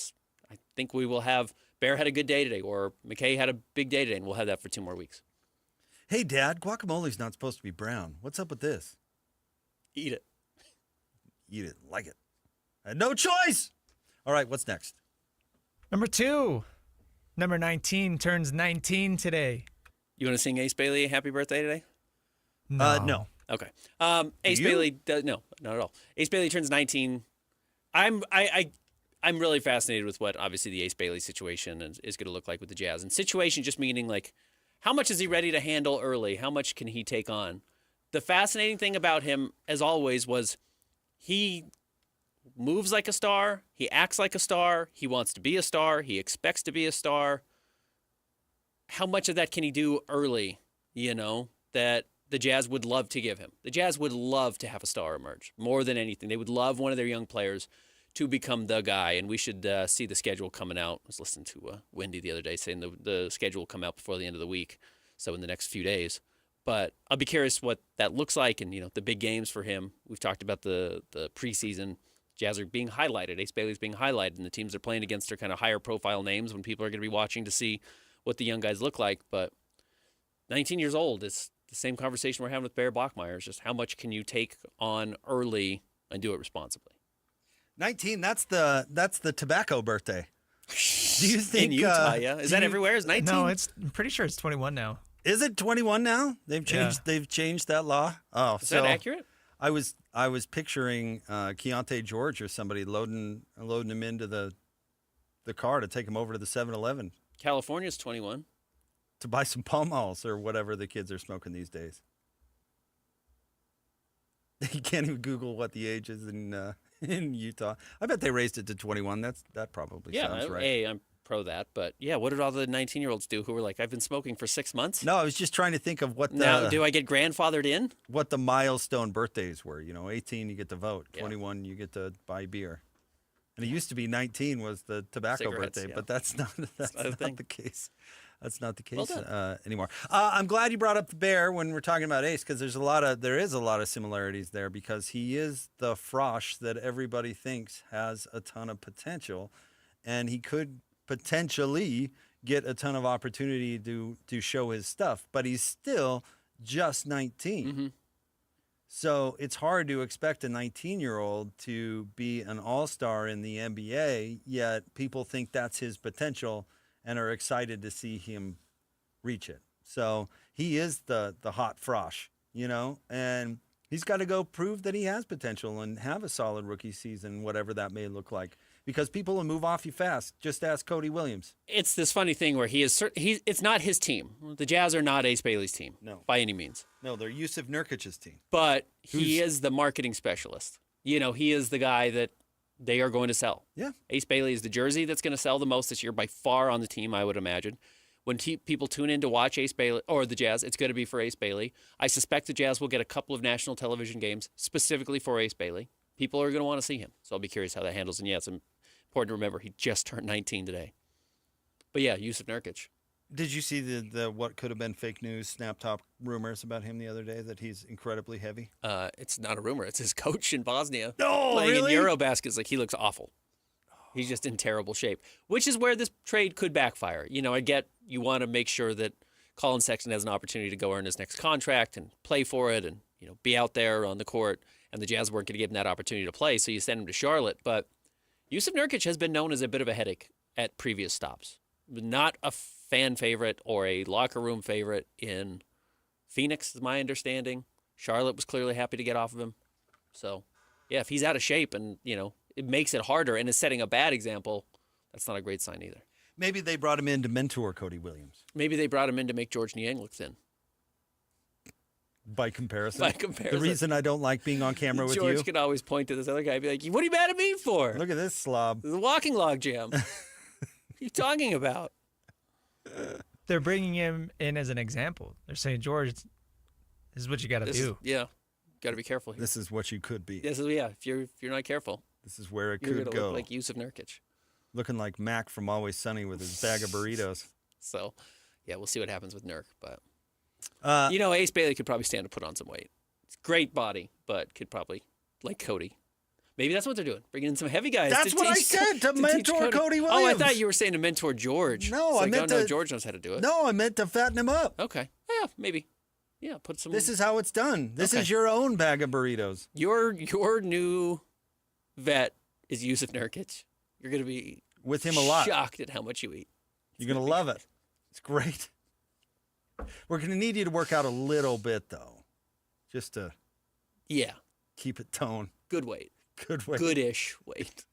I think we will have Bear had a good day today, or McKay had a big day today, and we'll have that for 2 more weeks. Hey, Dad, guacamole's not supposed to be brown. What's up with this? Eat it. Eat it. Like it. I had no choice. All right, what's next? Number 2. Number 19 turns 19 today. You want to sing Ace Bailey happy birthday today? No. Okay. Ace Bailey does no, not at all. Ace Bailey turns 19. I'm really fascinated with what obviously the Ace Bailey situation is going to look like with the Jazz. And situation just meaning like, how much is he ready to handle early? How much can he take on? The fascinating thing about him, as always, was he moves like a star. He acts like a star. He wants to be a star. He expects to be a star. How much of that can he do early, that the Jazz would love to give him? The Jazz would love to have a star emerge more than anything. They would love one of their young players to become the guy, and we should see the schedule coming out. I was listening to Wendy the other day saying the schedule will come out before the end of the week, so in the next few days. But I'll be curious what that looks like and, the big games for him. We've talked about the preseason. Jazz are being highlighted. Ace Bailey's being highlighted, and the teams they're playing against are kind of higher profile names when people are going to be watching to see what the young guys look like. But 19 years old, it's the same conversation we're having with Bear Bachmeier. It's just how much can you take on early and do it responsibly? 19, that's the tobacco birthday. Do you think in Utah, yeah? Is that everywhere? Is 19? No, I'm pretty sure it's 21 now. Is it 21 now? They've changed that law. Oh, is that accurate? I was picturing Keontae George or somebody loading him into the car to take him over to the 7-Eleven. California's 21 to buy some Pall Malls or whatever the kids are smoking these days. You can't even Google what the age is in Utah. I bet they raised it to 21. That probably sounds right. I'm pro that, but yeah, what did all the 19-year-olds do who were like, I've been smoking for 6 months? No, I was just trying to think of what now, do I get grandfathered in? What the milestone birthdays were. 18 you get to vote, 21 you get to buy beer. And it used to be 19 was the tobacco Cigarettes, birthday, but that's not the case. That's not the case anymore. I'm glad you brought up the Bear when we're talking about Ace, because there is a lot of similarities there, because he is the frosh that everybody thinks has a ton of potential, and he could potentially get a ton of opportunity to show his stuff, but he's still just 19. Mm-hmm. So it's hard to expect a 19-year-old to be an all-star in the NBA, yet people think that's his potential and are excited to see him reach it. So he is the hot frosh, and he's got to go prove that he has potential and have a solid rookie season, whatever that may look like, because people will move off you fast. Just ask Cody Williams. It's this funny thing where it's not his team. The Jazz are not Ace Bailey's team, by any means. No, they're Yusuf Nurkic's team. But he is the marketing specialist. He is the guy that they are going to sell. Yeah. Ace Bailey is the jersey that's going to sell the most this year by far on the team, I would imagine. When people tune in to watch Ace Bailey or the Jazz, it's going to be for Ace Bailey. I suspect the Jazz will get a couple of national television games specifically for Ace Bailey. People are going to want to see him, so I'll be curious how that handles. And yeah, it's important to remember he just turned 19 today. But yeah, Jusuf Nurkic. Did you see the what could have been fake news snap top rumors about him the other day that he's incredibly heavy? It's not a rumor. It's his coach in Bosnia. No, playing really? in Eurobasket. It's like he looks awful. He's just in terrible shape, which is where this trade could backfire. You know, I get you want to make sure that Colin Sexton has an opportunity to go earn his next contract and play for it and, you know, be out there on the court, and the Jazz weren't going to give him that opportunity to play, so you send him to Charlotte. But Jusuf Nurkic has been known as a bit of a headache at previous stops. Not a fan favorite or a locker room favorite in Phoenix, is my understanding. Charlotte was clearly happy to get off of him. So, yeah, if he's out of shape and, you know, it makes it harder and is setting a bad example, that's not a great sign either. Maybe they brought him in to mentor Cody Williams. Maybe they brought him in to make George Niang look thin. By comparison? By comparison. The reason I don't like being on camera with you? George could always point to this other guy and be like, what are you mad at me for? Look at this slob. The walking log jam. What are you talking about? They're bringing him in as an example. They're saying, George, this is what you got to do. Yeah. Got to be careful here. This is what you could be. This is, yeah, if you're not careful. This is where it You're could gonna go. look like Jusuf Nurkic. Looking like Mac from Always Sunny with his bag of burritos. So, yeah, we'll see what happens with Nurk. But, you know, Ace Bailey could probably stand to put on some weight. It's great body, but could probably, like Cody. Maybe that's what they're doing, bringing in some heavy guys. That's what I said, to mentor Cody Williams. Oh, I thought you were saying to mentor George. No, I meant to. George knows how to do it. No, I meant to fatten him up. Okay. Yeah, maybe. Yeah, put some. This is how it's done. This is your own bag of burritos. Your new vet is Jusuf Nurkic. You're going to be with him a lot. Shocked at how much you eat. You're going to love it. It's great. We're going to need you to work out a little bit, though, just to keep it toned. Good weight. Good weight. Goodish weight.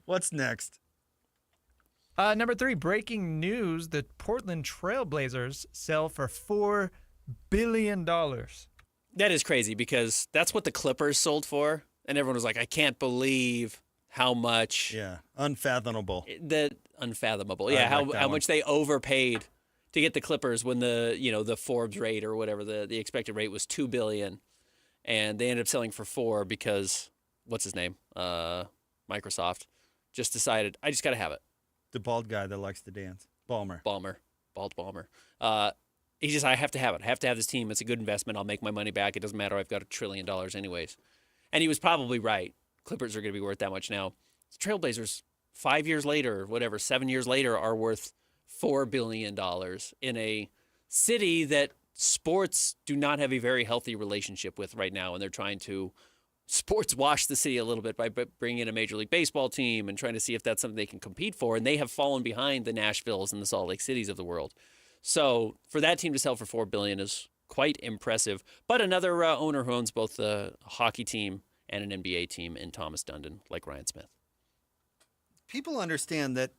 What's next? Number 3, breaking news: the Portland Trailblazers sell for $4 billion. That is crazy because that's what the Clippers sold for, and everyone was like, "I can't believe how much." Yeah, unfathomable. Unfathomable. Yeah, how much they overpaid to get the Clippers when the Forbes rate or whatever the expected rate was $2 billion, and they ended up selling for $4 billion because what's his name? Microsoft just decided I just got to have it. The bald guy that likes to dance. Bald Balmer. He just, I have to have it. I have to have this team. It's a good investment. I'll make my money back. It doesn't matter. I've got $1 trillion anyways. And he was probably right. Clippers are going to be worth that much now. The Trailblazers, 5 years later, 7 years later, are worth $4 billion in a city that sports do not have a very healthy relationship with right now. And they're trying to sports wash the city a little bit by bringing in a Major League Baseball team and trying to see if that's something they can compete for. And they have fallen behind the Nashvilles and the Salt Lake Cities of the world. So for that team to sell for $4 billion is quite impressive. But another owner who owns both a hockey team and an NBA team in Thomas Dundon, like Ryan Smith. People understand that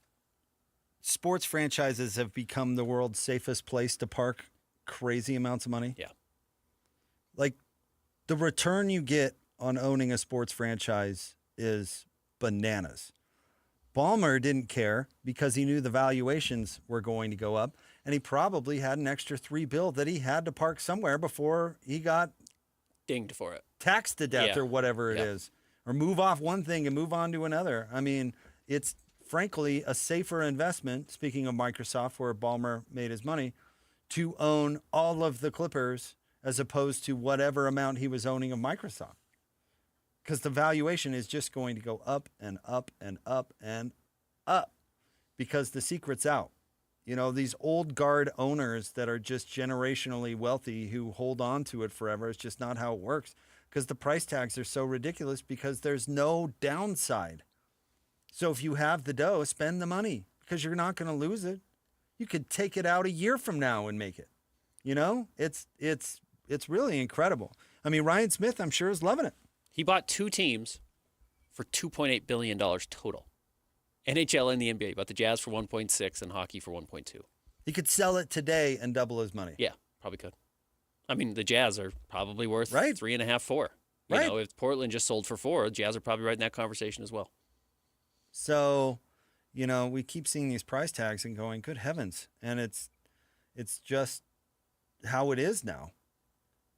sports franchises have become the world's safest place to park crazy amounts of money. Yeah. Like the return you get on owning a sports franchise is bananas. Ballmer didn't care because he knew the valuations were going to go up, and he probably had an extra $3 billion that he had to park somewhere before he got dinged for it, taxed to death or whatever it is, or move off one thing and move on to another. I mean, it's frankly a safer investment, speaking of Microsoft, where Ballmer made his money, to own all of the Clippers as opposed to whatever amount he was owning of Microsoft. Because the valuation is just going to go up and up and up and up because the secret's out. You know, these old guard owners that are just generationally wealthy who hold on to it forever, it's just not how it works because the price tags are so ridiculous because there's no downside. So if you have the dough, spend the money because you're not going to lose it. You could take it out a year from now and make it. You know, it's really incredible. I mean, Ryan Smith, I'm sure, is loving it. He bought 2 teams for $2.8 billion total. NHL and the NBA. He bought the Jazz for 1.6 and hockey for 1.2. He could sell it today and double his money. Yeah, probably could. I mean, the Jazz are probably worth 3.5, 4. You know, if Portland just sold for 4, the Jazz are probably right in that conversation as well. So, you know, we keep seeing these price tags and going, good heavens. And it's just how it is now.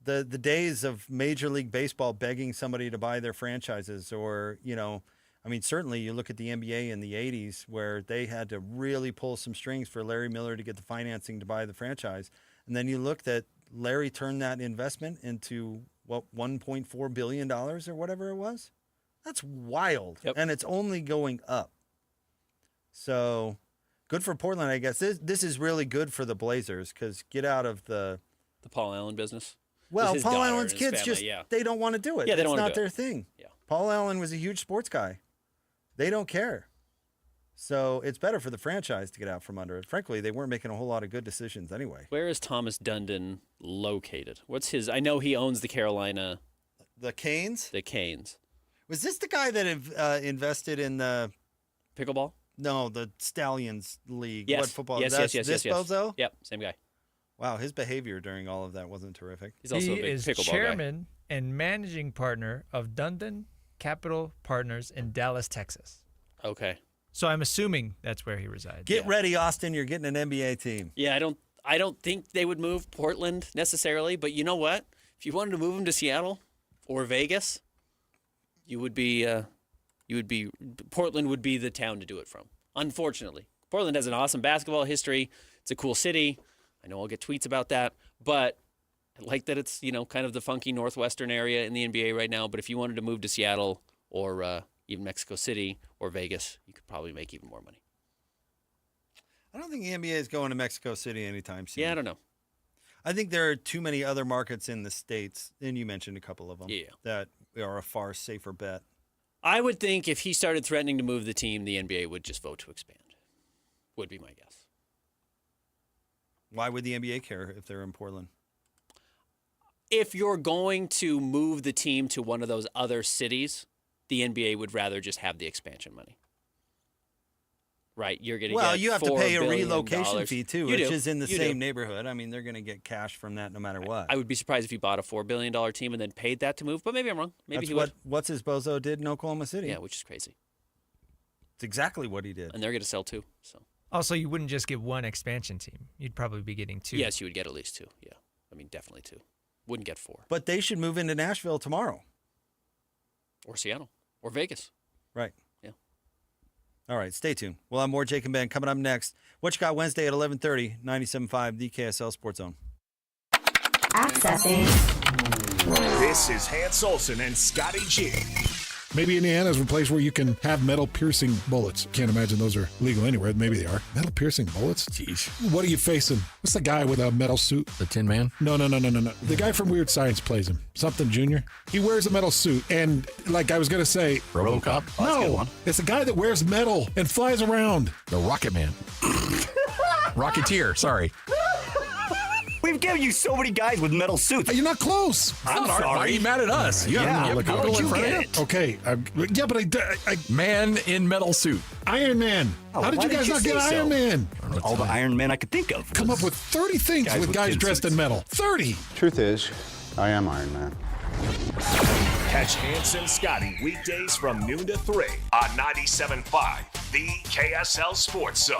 The days of Major League Baseball begging somebody to buy their franchises, or, you know, I mean, certainly you look at the NBA in the 80s where they had to really pull some strings for Larry Miller to get the financing to buy the franchise. And then you look that Larry turned that investment into, what, $1.4 billion or whatever it was? That's wild. Yep. And it's only going up. So good for Portland, I guess. This is really good for the Blazers because get out of the Paul Allen business. Well, Paul Allen's kids family, they don't want to do it. Yeah, they don't it's want not to do their it. thing. Yeah. Paul Allen was a huge sports guy. They don't care. So it's better for the franchise to get out from under it. Frankly, they weren't making a whole lot of good decisions anyway. Where is Thomas Dundon located? What's his? I know he owns the Carolina. The Canes? The Canes. Was this the guy that invested in the pickleball? No, the Stallions League. Yes. What football? Yes, That's yes. this bozo? Yep, same guy. Wow, his behavior during all of that wasn't terrific. He's also a big is pickleball chairman and managing partner of Dundon Capital Partners in Dallas, Texas. Okay. So I'm assuming that's where he resides. Get ready, Austin. You're getting an NBA team. Yeah, I don't think they would move Portland necessarily, but you know what? If you wanted to move him to Seattle or Vegas, Portland would be the town to do it from. Unfortunately, Portland has an awesome basketball history. It's a cool city. I know I'll get tweets about that, but I like that it's, you know, kind of the funky northwestern area in the NBA right now. But if you wanted to move to Seattle or even Mexico City or Vegas, you could probably make even more money. I don't think the NBA is going to Mexico City anytime soon. Yeah, I don't know. I think there are too many other markets in the States, and you mentioned a couple of them, that are a far safer bet. I would think if he started threatening to move the team, the NBA would just vote to expand. Would be my guess. Why would the NBA care if they're in Portland? If you're going to move the team to one of those other cities, the NBA would rather just have the expansion money. Right? You're going to get you have to $4 pay a billion. relocation fee, too, You which do. is in the You same do. neighborhood. I mean, they're going to get cash from that no matter what. I would be surprised if he bought a $4 billion team and then paid that to move, but maybe I'm wrong. Maybe That's he would. What's his bozo did in Oklahoma City. Yeah, which is crazy. It's exactly what he did. And they're going to sell too. So. Also, you wouldn't just get one expansion team. You'd probably be getting two. Yes, you would get at least two. Yeah. I mean, definitely two. Wouldn't get four. But they should move into Nashville tomorrow. Or Seattle. Or Vegas. Right. Yeah. All right, stay tuned. We'll have more Jake and Ben coming up next. What you got Wednesday at 11:30, 97.5, the KSL Sports Zone. Accessing. This is Hans Olsen and Scotty G. Maybe Indiana's a place where you can have metal piercing bullets. Can't imagine those are legal anywhere. Maybe they are. Metal piercing bullets? Jeez. What are you facing? What's the guy with a metal suit? The Tin Man? No. The guy from Weird Science plays him. Something Junior. He wears a metal suit. And like I was going to say... RoboCop? Oh, that's a good one. It's the guy that wears metal and flies around. The Rocket Man. Rocketeer, sorry. We've given you so many guys with metal suits. You're not close. I'm sorry. Why are you mad at us? Right. You Yeah, have how Google would in you front of get you. it? Okay. Yeah, but I... Man in metal suit. Iron Man. Oh, how did why you guys did you not get say Iron so? Man? All the Iron Men I could think of. Come up with 30 things with guys tin dressed suits. in metal. 30. Truth is, I am Iron Man. Catch Hans and Scotty weekdays from noon to 3 on 97.5, the KSL Sports Zone.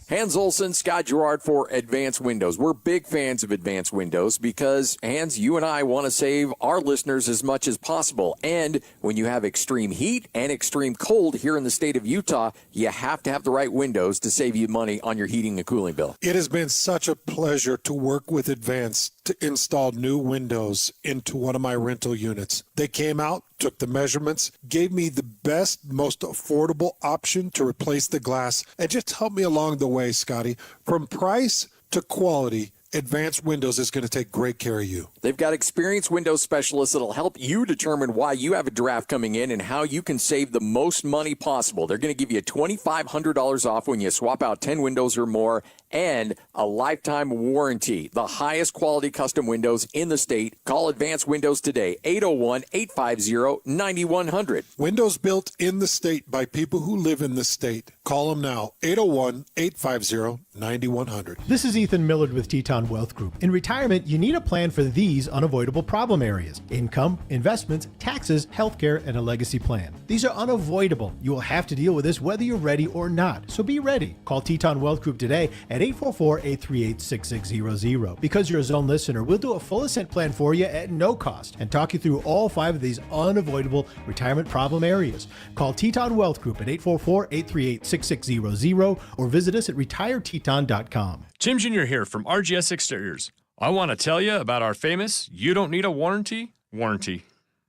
Hans Olsen, Scott Gerard for Advanced Windows. We're big fans of Advanced Windows because, Hans, you and I want to save our listeners as much as possible. And when you have extreme heat and extreme cold here in the state of Utah, you have to have the right windows to save you money on your heating and cooling bill. It has been such a pleasure to work with Advance to install new windows into one of my rental units. They came out, took the measurements, gave me the best, most affordable option to replace the glass, and just helped me along the way, Scotty. From price to quality, Advanced Windows is going to take great care of you. They've got experienced windows specialists that'll help you determine why you have a draft coming in and how you can save the most money possible. They're going to give you $2,500 off when you swap out 10 windows or more and a lifetime warranty. The highest quality custom windows in the state. Call Advanced Windows today, 801-850-9100. Windows built in the state by people who live in the state. Call them now, 801-850-9100. This is Ethan Millard with Teton Teton Wealth Group. In retirement, you need a plan for these unavoidable problem areas: income, investments, taxes, healthcare, and a legacy plan. These are unavoidable. You will have to deal with this whether you're ready or not, so be ready. Call Teton Wealth Group today at 844-838-6600. Because you're a Zone listener, we'll do a full ascent plan for you at no cost and talk you through all 5 of these unavoidable retirement problem areas. Call Teton Wealth Group at 844-838-6600 or visit us at retireteton.com. Jim Jr. here from RGS Exteriors. I want to tell you about our famous "You don't need a warranty" warranty.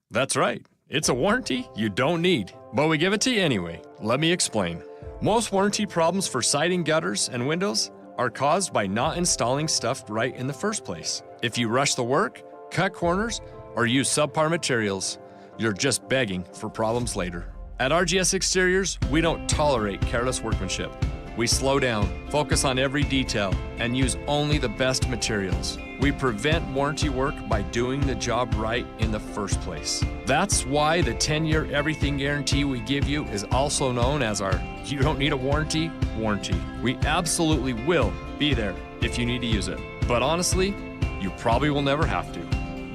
That's right, it's a warranty you don't need, but we give it to you anyway. Let me explain. Most warranty problems for siding, gutters, and windows are caused by not installing stuff right in the first place. If you rush the work, cut corners, or use subpar materials, you're just begging for problems later. At RGS Exteriors, we don't tolerate careless workmanship. We slow down, focus on every detail, and use only the best materials. We prevent warranty work by doing the job right in the first place. That's why the 10-year everything guarantee we give you is also known as our "You don't need a warranty" warranty. We absolutely will be there if you need to use it. But honestly, you probably will never have to.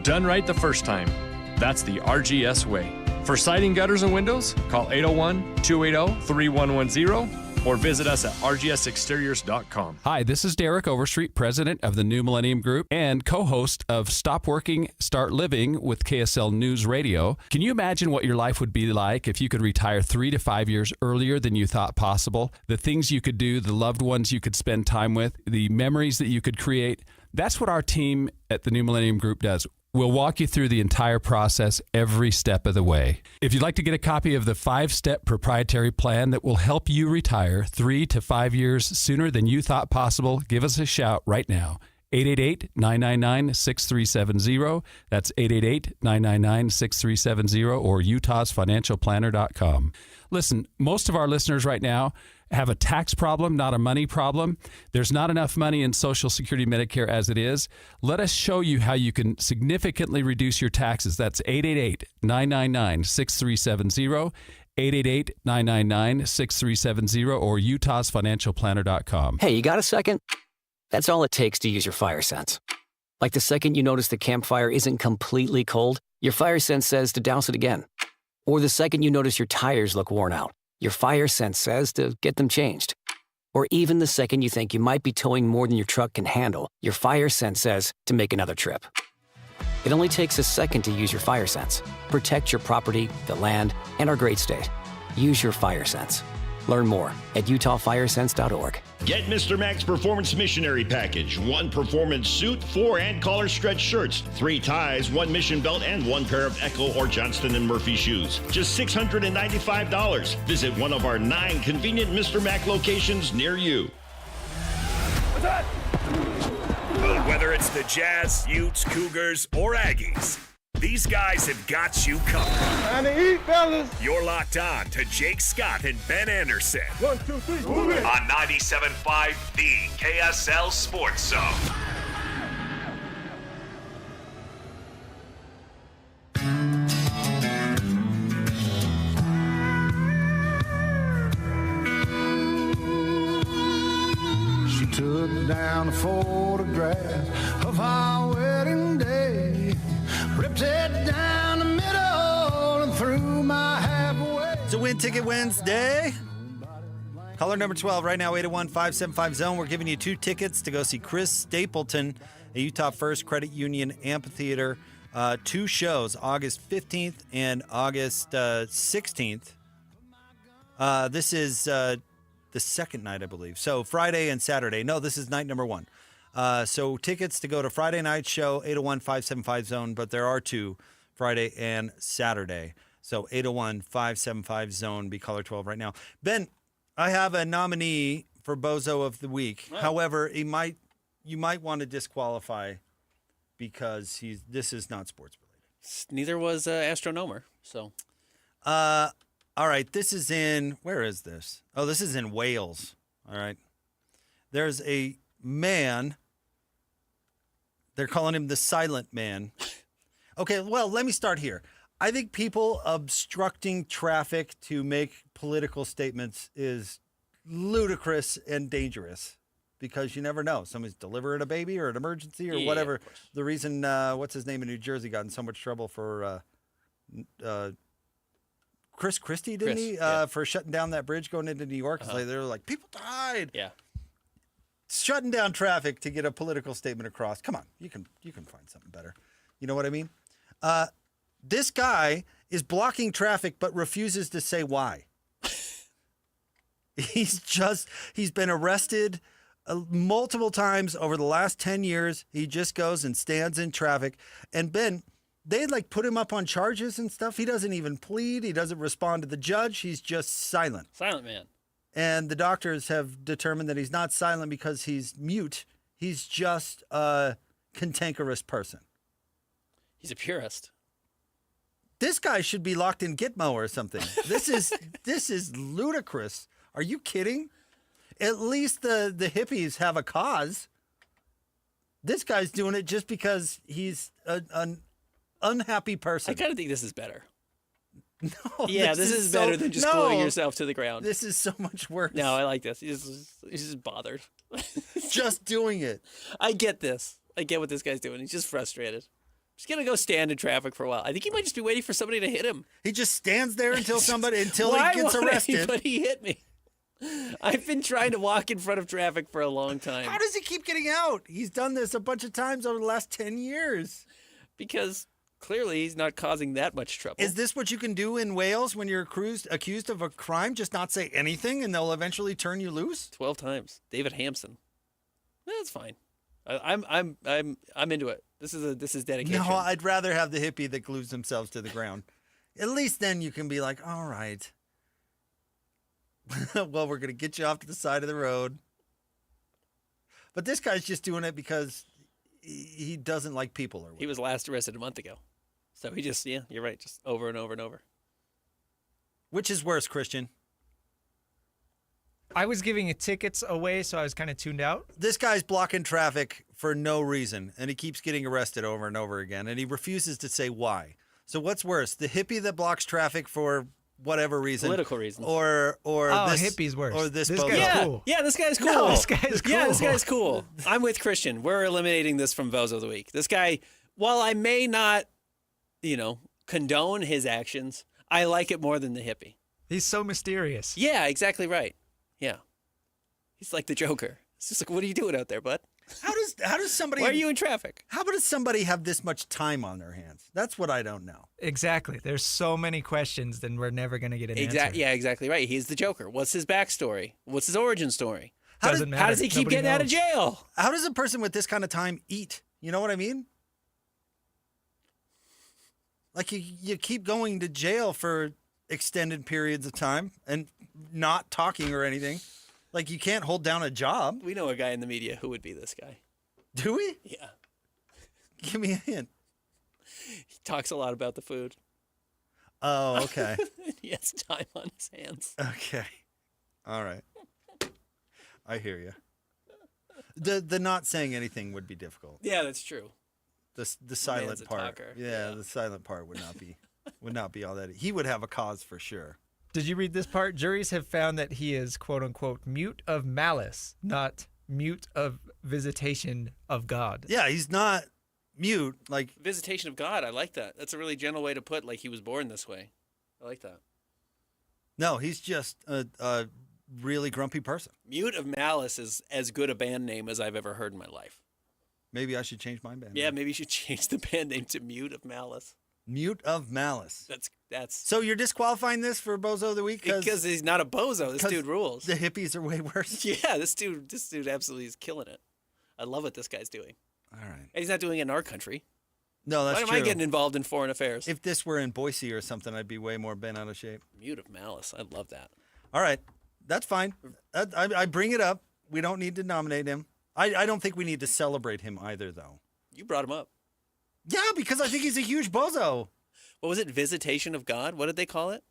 Done right the first time. That's the RGS way. For siding, gutters, and windows, call 801-280-3110 or visit us at rgsexteriors.com. Hi, this is Derek Overstreet, president of the New Millennium Group and co-host of Stop Working, Start Living with KSL News Radio. Can you imagine what your life would be like if you could retire 3 to 5 years earlier than you thought possible? The things you could do, the loved ones you could spend time with, the memories that you could create. That's what our team at the New Millennium Group does. We'll walk you through the entire process every step of the way. If you'd like to get a copy of the 5-step proprietary plan that will help you retire 3 to 5 years sooner than you thought possible, give us a shout right now. 888-999-6370. That's 888-999-6370 or utahsfinancialplanner.com. Listen, most of our listeners right now have a tax problem, not a money problem. There's not enough money in Social Security, Medicare as it is. Let us show you how you can significantly reduce your taxes. That's 888-999-6370, 888-999-6370, or utahsfinancialplanner.com. Hey, you got a second? That's all it takes to use your fire sense. Like the second you notice the campfire isn't completely cold, your fire sense says to douse it again. Or the second you notice your tires look worn out, your fire sense says to get them changed. Or even the second you think you might be towing more than your truck can handle, your fire sense says to make another trip. It only takes a second to use your fire sense. Protect your property, the land, and our great state. Use your fire sense. Learn more at utahfiresense.org. Get Mr. Mac's Performance Missionary Package. 1 performance suit, 4 and collar stretch shirts, 3 ties, 1 mission belt, and 1 pair of Echo or Johnston & Murphy shoes. Just $695. Visit one of our 9 convenient Mr. Mac locations near you. What's that? Whether it's the Jazz, Utes, Cougars, or Aggies, these guys have got you covered. Time to eat, fellas. You're locked on to Jake Scott and Ben Anderson. 1, 2, 3, move it. On 97.5, the KSL Sports Zone. She took down a photograph of our wedding day, ripped it down the middle and threw my half away. It's a Win Ticket Wednesday. Caller number 12 right now, 801-575-ZONE. We're giving you 2 tickets to go see Chris Stapleton at Utah First Credit Union Amphitheater. 2 shows, August 15th and August 16th. This is the second night, I believe. So Friday and Saturday. No, this is night number 1. So tickets to go to Friday night show, 801-575-ZONE, but there are 2, Friday and Saturday. So 801-575-ZONE, be caller 12 right now. Ben, I have a nominee for Bozo of the Week. Oh. However, you might want to disqualify because this is not sports related. Neither was Astronomer, so. All right, this is in, where is this? Oh, this is in Wales. All right. There's a man, they're calling him the Silent Man. Okay, well, let me start here. I think people obstructing traffic to make political statements is ludicrous and dangerous. because you never know. Somebody's delivering a baby or an emergency or whatever. The reason, what's his name in New Jersey got in so much trouble for Chris Christie, didn't he? For shutting down that bridge going into New York. It's like, they were like, people died. Yeah. Shutting down traffic to get a political statement across. Come on, you can find something better. You know what I mean? This guy is blocking traffic but refuses to say why. He's been arrested multiple times over the last 10 years. He just goes and stands in traffic. And Ben, they like put him up on charges and stuff. He doesn't even plead. He doesn't respond to the judge. He's just silent. Silent man. And the doctors have determined that he's not silent because he's mute. He's just a cantankerous person. He's a purist. This guy should be locked in Gitmo or something. This is ludicrous. Are you kidding? At least the hippies have a cause. This guy's doing it just because he's an unhappy person. I kind of think this is better. No, yeah, this is better than just gluing yourself to the ground. This is so much worse. No, I like this. He's just bothered. Just doing it. I get this. I get what this guy's doing. He's just frustrated. He's going to go stand in traffic for a while. I think he might just be waiting for somebody to hit him. He just stands there until he gets arrested. But he hit me. I've been trying to walk in front of traffic for a long time. How does he keep getting out? He's done this a bunch of times over the last 10 years. Because clearly he's not causing that much trouble. Is this what you can do in Wales when you're accused of a crime? Just not say anything and they'll eventually turn you loose? 12 times. David Hampson. That's fine. I'm into it. This is dedication. No, I'd rather have the hippie that glues themselves to the ground. At least then you can be like, all right. Well, we're going to get you off to the side of the road. But this guy's just doing it because he doesn't like people or whatever. He was last arrested a month ago. So he just, you're right, just over and over and over. Which is worse, Christian? I was giving tickets away, so I was kind of tuned out. This guy's blocking traffic for no reason, and he keeps getting arrested over and over again, and he refuses to say why. So what's worse, the hippie that blocks traffic for whatever reason, political reasons, or this hippie's worse, or this guy's cool. Yeah, this guy's cool. No, this guy's cool. Yeah, this guy's cool. I'm with Christian. We're eliminating this from Bozo of the Week. This guy, while I may not, condone his actions, I like it more than the hippie. He's so mysterious. Yeah, exactly right. Yeah, he's like the Joker. It's just like, what are you doing out there, bud? How does somebody? Why are you in traffic? How does somebody have this much time on their hands? That's what I don't know. Exactly. There's so many questions, then we're never going to get an answer. Yeah, exactly right. He's the Joker. What's his backstory? What's his origin story? Doesn't matter. How does he keep getting out of jail? How does a person with this kind of time eat? You know what I mean? Like you keep going to jail for extended periods of time and not talking or anything. Like you can't hold down a job. We know a guy in the media who would be this guy. Do we? Yeah. Give me a hint. He talks a lot about the food. Oh, okay. He has time on his hands. Okay. All right. I hear you. The not saying anything would be difficult. Yeah, that's true. The silent part. Talker. Yeah, the silent part would not be all that. He would have a cause for sure. Did you read this part? Juries have found that he is, quote unquote, mute of malice, not mute of visitation of God. Yeah, he's not mute. Like visitation of God. I like that. That's a really gentle way to put like he was born this way. I like that. No, he's just a really grumpy person. Mute of Malice is as good a band name as I've ever heard in my life. Maybe I should change my band Yeah, name. maybe you should change the band name to Mute of Malice. Mute of Malice. That's. So you're disqualifying this for Bozo of the Week? Because he's not a bozo. This dude rules. The hippies are way worse. Yeah, this dude absolutely is killing it. I love what this guy's doing. All right. And he's not doing it in our country. No, that's true. Why am I getting involved in foreign affairs? If this were in Boise or something, I'd be way more bent out of shape. Mute of Malice. I love that. All right. That's fine. I bring it up. We don't need to nominate him. I don't think we need to celebrate him either, though. You brought him up. Yeah, because I think he's a huge bozo. What was it? Visitation of God? What did they call it?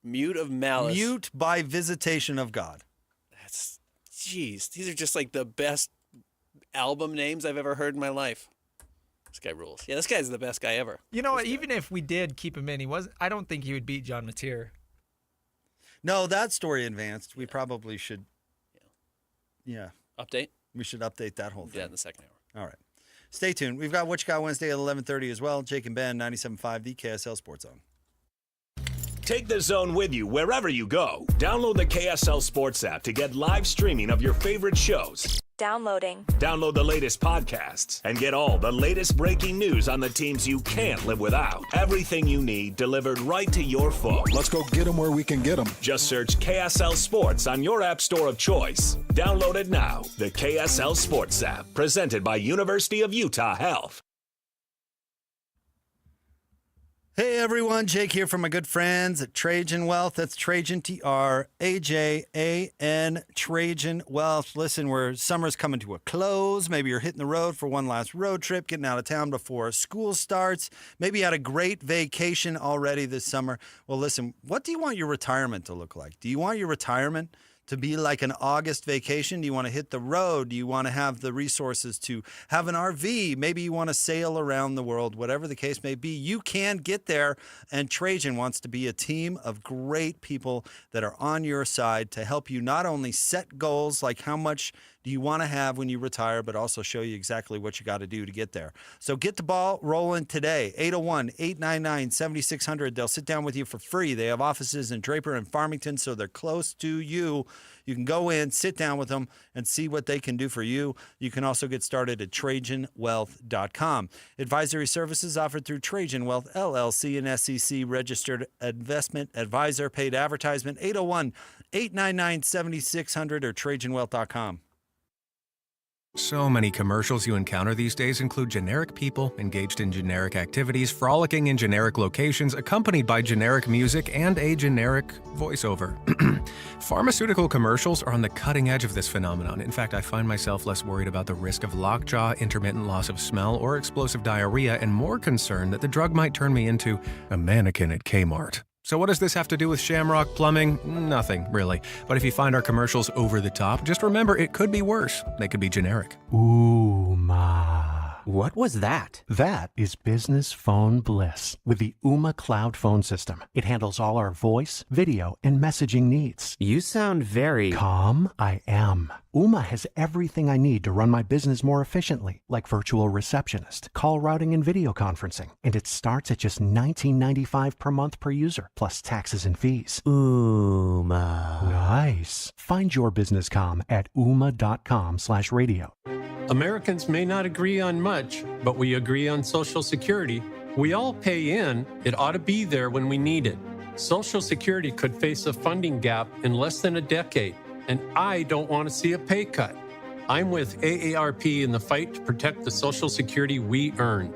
Mute of Malice. Mute by visitation of God. Jeez. These are just like the best album names I've ever heard in my life. This guy rules. Yeah, this guy's the best guy ever. You know what? Even if we did keep him in, I don't think he would beat John Mateer. No, that story advanced. We probably should update. We should update that whole thing. Yeah, in the second hour. All right. Stay tuned. We've got What You Got Wednesday at 11:30 as well. Jake and Ben, 97.5, the KSL Sports Zone. Take the Zone with you wherever you go. Download the KSL Sports app to get live streaming of your favorite shows. Downloading. Download the latest podcasts and get all the latest breaking news on the teams you can't live without. Everything you need delivered right to your phone. Let's go get them where we can get them. Just search KSL Sports on your app store of choice. Download it now. The KSL Sports app, presented by University of Utah Health. Hey everyone, Jake here from my good friends at Trajan Wealth. That's Trajan, Trajan, Trajan Wealth. Listen, summer's coming to a close. Maybe you're hitting the road for one last road trip, getting out of town before school starts. Maybe you had a great vacation already this summer. Well, listen, what do you want your retirement to look like? Do you want your retirement to be like an August vacation? Do you want to hit the road? Do you want to have the resources to have an RV? Maybe you want to sail around the world. Whatever the case may be, you can get there. And Trajan wants to be a team of great people that are on your side to help you not only set goals like how much do you want to have when you retire, but also show you exactly what you got to do to get there. So get the ball rolling today. 801-899-7600. They'll sit down with you for free. They have offices in Draper and Farmington, so they're close to you. You can go in, sit down with them, and see what they can do for you. You can also get started at TrajanWealth.com. Advisory services offered through Trajan Wealth, LLC, an SEC-registered investment advisor. Paid advertisement, 801-899-7600 or TrajanWealth.com. So many commercials you encounter these days include generic people engaged in generic activities, frolicking in generic locations, accompanied by generic music and a generic voiceover. Pharmaceutical commercials are on the cutting edge of this phenomenon. In fact, I find myself less worried about the risk of lockjaw, intermittent loss of smell, or explosive diarrhea, and more concerned that the drug might turn me into a mannequin at Kmart. So what does this have to do with Shamrock Plumbing? Nothing, really. But if you find our commercials over the top, just remember it could be worse. They could be generic. Ooma. What was that? That is business phone bliss with the Ooma Cloud Phone System. It handles all our voice, video, and messaging needs. You sound very... Calm, I am. Ooma has everything I need to run my business more efficiently, like virtual receptionist, call routing, and video conferencing. And it starts at just $19.95 per month per user, plus taxes and fees. Ooma. Nice. Find your business comm at ooma.com/radio. Americans may not agree on much, but we agree on Social Security. We all pay in. It ought to be there when we need it. Social Security could face a funding gap in less than a decade, and I don't want to see a pay cut. I'm with AARP in the fight to protect the Social Security we earned.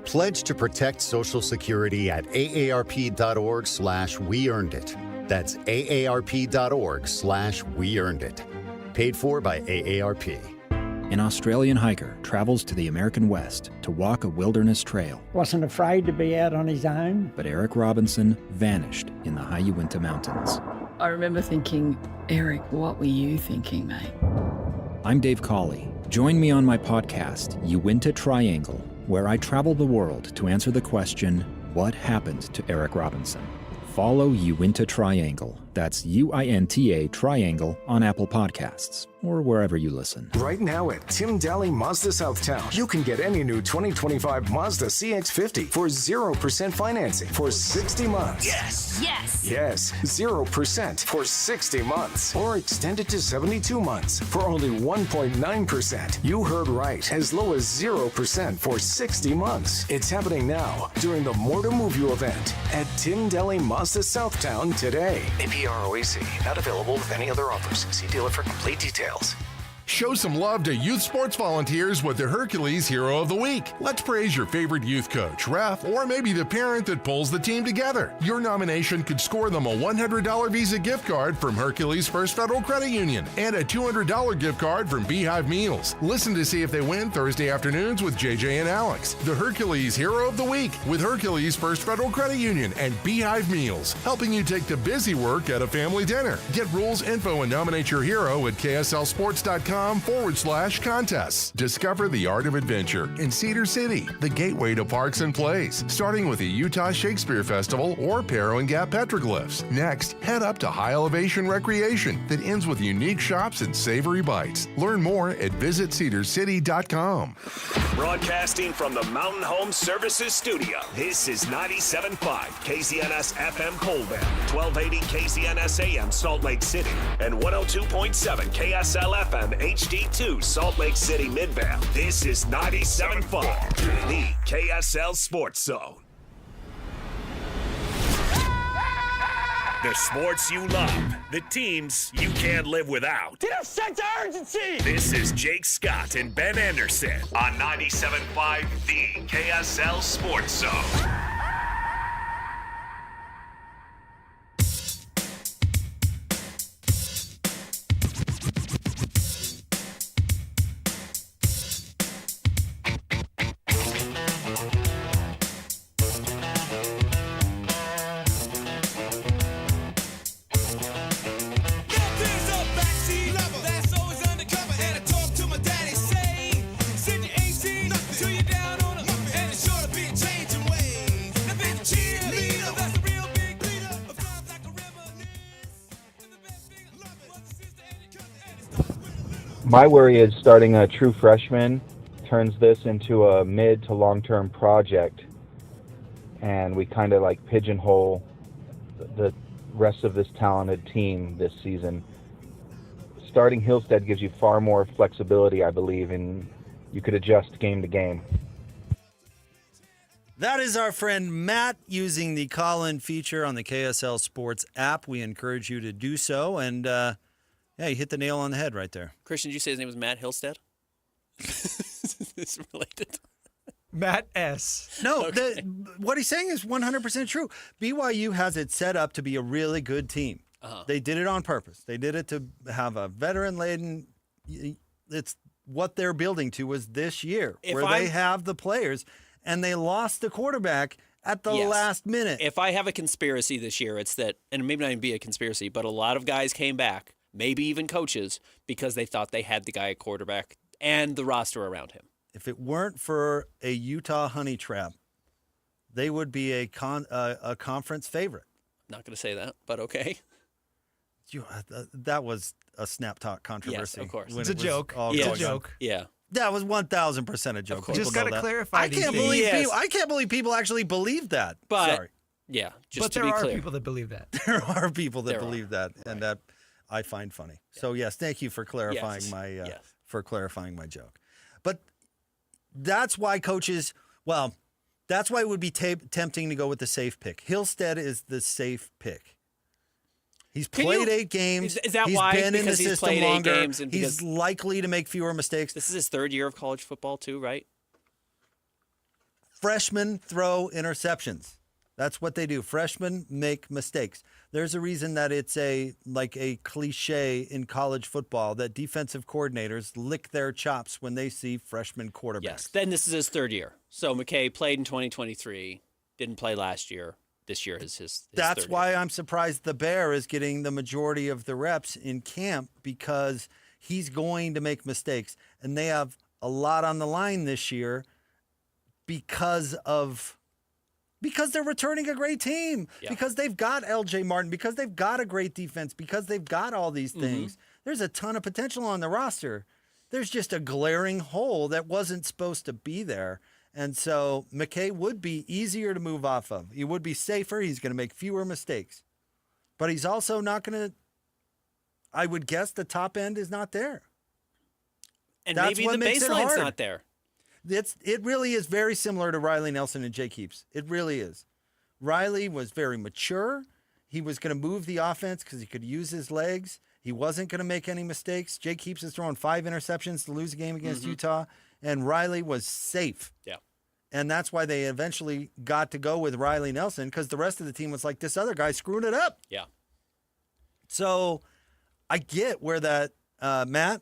Pledge to protect Social Security at aarp.org/weearnedit. That's aarp.org/weearnedit. Paid for by AARP. An Australian hiker travels to the American West to walk a wilderness trail. Wasn't afraid to be out on his own. But Eric Robinson vanished in the high Uinta Mountains. I remember thinking, Eric, what were you thinking, mate? I'm Dave Cawley. Join me on my podcast, Uinta Triangle, where I travel the world to answer the question, what happened to Eric Robinson? Follow Uinta Triangle. That's UINTA Triangle on Apple Podcasts or wherever you listen. Right now at Tim Daly Mazda Southtown, you can get any new 2025 Mazda CX-50 for 0% financing for 60 months. Yes! Yes! Yes, 0% for 60 months. Or extended to 72 months for only 1.9%. You heard right, as low as 0% for 60 months. It's happening now during the More to Move You event at Tim Daly Mazda Southtown today. APR OAC, not available with any other offers. See dealer for complete details. Show some love to youth sports volunteers with the Hercules Hero of the Week. Let's praise your favorite youth coach, ref, or maybe the parent that pulls the team together. Your nomination could score them a $100 Visa gift card from Hercules First Federal Credit Union and a $200 gift card from Beehive Meals. Listen to see if they win Thursday afternoons with JJ and Alex. The Hercules Hero of the Week with Hercules First Federal Credit Union and Beehive Meals, helping you take the busy work at a family dinner. Get rules, info, and nominate your hero at KSLSports.com CedarCityCampground.com/contests. Discover the art of adventure in Cedar City, the gateway to parks and plays, starting with the Utah Shakespeare Festival or Perro and Gap petroglyphs. Next, head up to high elevation recreation that ends with unique shops and savory bites. Learn more at visitcedarcity.com. Broadcasting from the Mountain Home Services Studio, this is 97.5 KZNS FM Colville, 1280 KZNS AM Salt Lake City, and 102.7 KSL FM HD2 Salt Lake City Midvale. This is 97.5, the KSL Sports Zone. The sports you love, the teams you can't live without. Get a sense of urgency! This is Jake Scott and Ben Anderson on 97.5, the KSL Sports Zone. My worry is starting a true freshman turns this into a mid to long-term project, and we kind of like pigeonhole the rest of this talented team this season. Starting Hillstead gives you far more flexibility, I believe, and you could adjust game to game. That is our friend Matt using the call-in feature on the KSL Sports app. We encourage you to do so, and yeah, you hit the nail on the head right there. Christian, did you say his name was Matt Hillstead? Is this related? Matt S. No, Okay. what he's saying is 100% true. BYU has it set up to be a really good team. Uh-huh. They did it on purpose. They did it to have a veteran-laden. It's what they're building to was this year, they have the players, and they lost the quarterback at the last minute. If I have a conspiracy this year, it's that, and maybe not even be a conspiracy, but a lot of guys came back, maybe even coaches, because they thought they had the guy at quarterback and the roster around him. If it weren't for a Utah honey trap, they would be a conference favorite. Not going to say that, but okay. That was a snap talk controversy. Yes, of course. It's a joke. It's a joke. Yeah. That was 1,000% a joke. Just got to clarify. I can't believe people actually believe that. But, Sorry. Yeah, just but to there be are clear. people that believe that. There are people that believe that, and that I find funny. Yeah. So yes, thank you for clarifying my my joke. But that's why coaches. Well, that's why it would be tempting to go with the safe pick. Hillstead is the safe pick. He's played 8 games. Is that he's why? Been in the Because he's system played longer. 8 games, and he's likely to make fewer mistakes. This is his 3rd year of college football too, right? Freshmen throw interceptions. That's what they do. Freshmen make mistakes. There's a reason that it's a cliche in college football that defensive coordinators lick their chops when they see freshman quarterbacks. Yes. Then this is his 3rd year. So McKay played in 2023, didn't play last year. This year is his That's 3rd why year. I'm surprised the Bear is getting the majority of the reps in camp, because he's going to make mistakes. And they have a lot on the line this year because they're returning a great team, because they've got LJ Martin, because they've got a great defense, because they've got all these things. There's a ton of potential on the roster. There's just a glaring hole that wasn't supposed to be there. And so McKay would be easier to move off of. He would be safer. He's going to make fewer mistakes. But he's also not going to, I would guess the top end is not there. And That's maybe what the makes it baseline's hard. not there. It really is very similar to Riley Nelson and Jake Heaps. It really is. Riley was very mature. He was going to move the offense because he could use his legs. He wasn't going to make any mistakes. Jake Heaps is throwing 5 interceptions to lose a game against Utah, and Riley was safe. Yeah. And that's why they eventually got to go with Riley Nelson, because the rest of the team was like, this other guy screwed it up. Yeah. So I get where that, Matt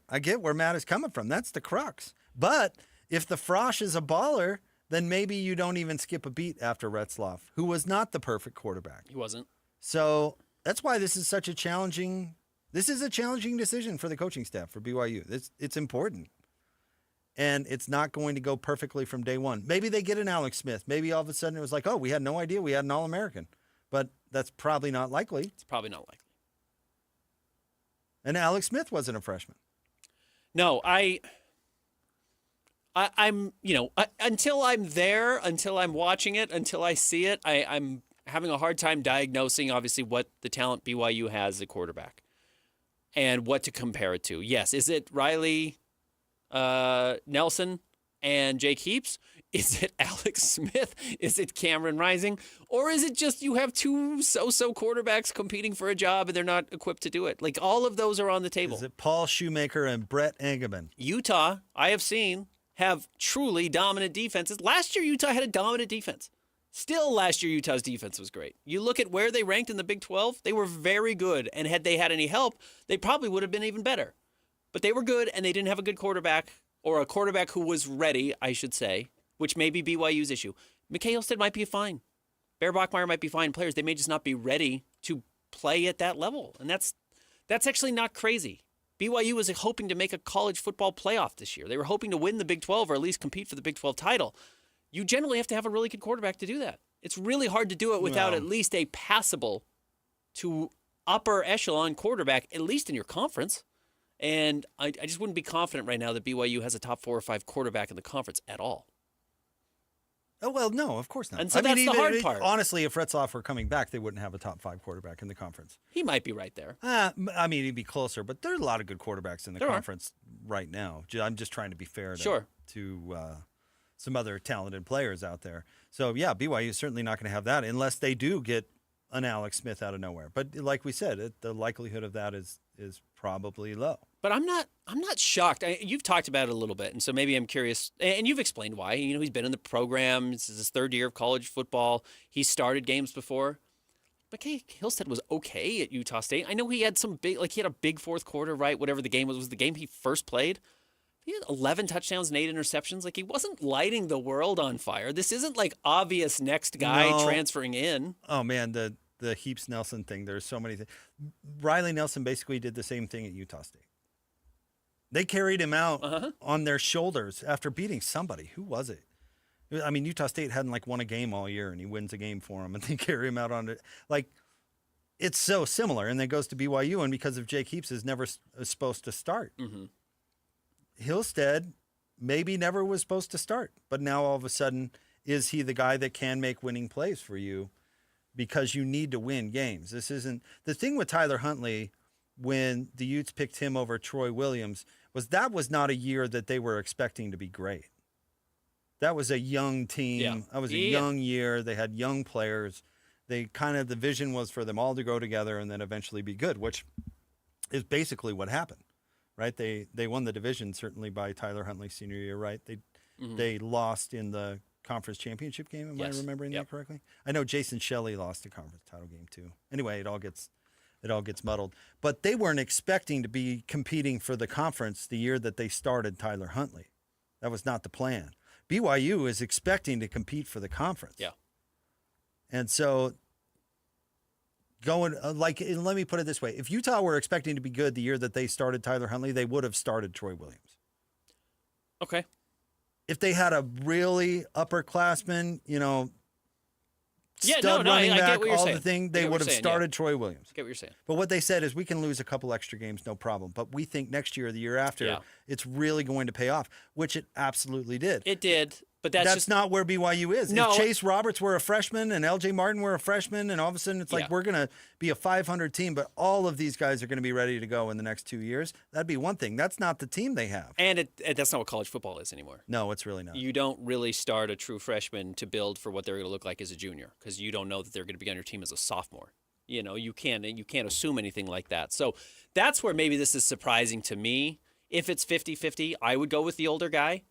is coming from. That's the crux. But if the Frosch is a baller, then maybe you don't even skip a beat after Retzloff, who was not the perfect quarterback. He wasn't. So that's why this is such a challenging This is a challenging decision for the coaching staff for BYU. It's important. And it's not going to go perfectly from day one. Maybe they get an Alex Smith. Maybe all of a sudden it was like, oh, we had no idea we had an All-American. But that's probably not likely. It's probably not likely. And Alex Smith wasn't a freshman. No, I'm, until I'm there, until I'm watching it, until I see it, I'm having a hard time diagnosing, obviously, what the talent BYU has at quarterback and what to compare it to. Yes, is it Riley Nelson and Jake Heaps? Is it Alex Smith? Is it Cameron Rising? Or is it just you have two so-so quarterbacks competing for a job and they're not equipped to do it? Like, all of those are on the table. Is it Paul Shoemaker and Brett Engelman? Utah, I have seen, have truly dominant defenses. Last year, Utah had a dominant defense. Still, last year, Utah's defense was great. You look at where they ranked in the Big 12, they were very good. And had they had any help, they probably would have been even better. But they were good, and they didn't have a good quarterback, or a quarterback who was ready, I should say, which may be BYU's issue. McKay Hillstead might be fine. Bear Bachmeier might be fine players. They may just not be ready to play at that level. And that's actually not crazy. BYU was hoping to make a college football playoff this year. They were hoping to win the Big 12 or at least compete for the Big 12 title. You generally have to have a really good quarterback to do that. It's really hard to do it without at least a passable to upper echelon quarterback, at least in your conference. And I just wouldn't be confident right now that BYU has a top 4 or 5 quarterback in the conference at all. Oh, well, no, of course not. And so that's the hard part. Honestly, if Retzloff were coming back, they wouldn't have a top 5 quarterback in the conference. He might be right there. I mean, he'd be closer, but there's a lot of good quarterbacks in the conference right now. I'm just trying to be fair to some other talented players out there. So, yeah, BYU is certainly not going to have that unless they do get an Alex Smith out of nowhere. But like we said, the likelihood of that is probably low. But I'm not shocked. You've talked about it a little bit, and so maybe I'm curious. And you've explained why. He's been in the program. This is his 3rd year of college football. He started games before. McKay Hillstead was okay at Utah State. I know he had he had a big 4th quarter, right? Whatever the game was the game he first played. He had 11 touchdowns and 8 interceptions. Like, he wasn't lighting the world on fire. This isn't like obvious next guy transferring in. Oh man, the Heaps Nelson thing. There's so many things. Riley Nelson basically did the same thing at Utah State. They carried him out on their shoulders after beating somebody. Who was it? I mean, Utah State hadn't won a game all year, and he wins a game for them, and they carry him out on it. It's so similar, and then goes to BYU, and because of Jake Heaps is never supposed to start. Mm-hmm. Hillstead maybe never was supposed to start, but now all of a sudden, is he the guy that can make winning plays for you? Because you need to win games. This isn't the thing with Tyler Huntley when the Utes picked him over Troy Williams that was not a year that they were expecting to be great. That was a young team. Yeah. That was a young year. They had young players. The vision was for them all to go together and then eventually be good, which is basically what happened, right? They won the division certainly by Tyler Huntley's senior year, right? They lost in the conference championship game. Am I remembering that correctly? I know Jason Shelley lost the conference title game too. Anyway, it all gets muddled. But they weren't expecting to be competing for the conference the year that they started Tyler Huntley. That was not the plan. BYU is expecting to compete for the conference. Yeah. And so let me put it this way. If Utah were expecting to be good the year that they started Tyler Huntley, they would have started Troy Williams. Okay. If they had a really upperclassman, running back, all the thing, they would have started Troy Williams. I get what you're saying. But what they said is we can lose a couple extra games, no problem. But we think next year or the year after, it's really going to pay off, which it absolutely did. It did. But that's just not where BYU is. No. If Chase Roberts were a freshman and LJ Martin were a freshman, and all of a sudden it's we're going to be a 500 team, but all of these guys are going to be ready to go in the next 2 years, that'd be one thing. That's not the team they have. And that's not what college football is anymore. No, it's really not. You don't really start a true freshman to build for what they're going to look like as a junior because you don't know that they're going to be on your team as a sophomore. You can't assume anything like that. So that's where maybe this is surprising to me. If it's 50-50, I would go with the older guy.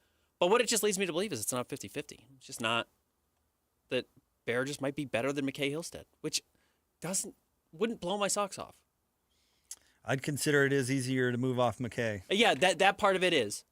But what it just leads me to believe is it's not 50-50. It's just not that Bear just might be better than McKay Hillstead, which wouldn't blow my socks off. I'd consider it is easier to move off McKay. Yeah, that part of it is.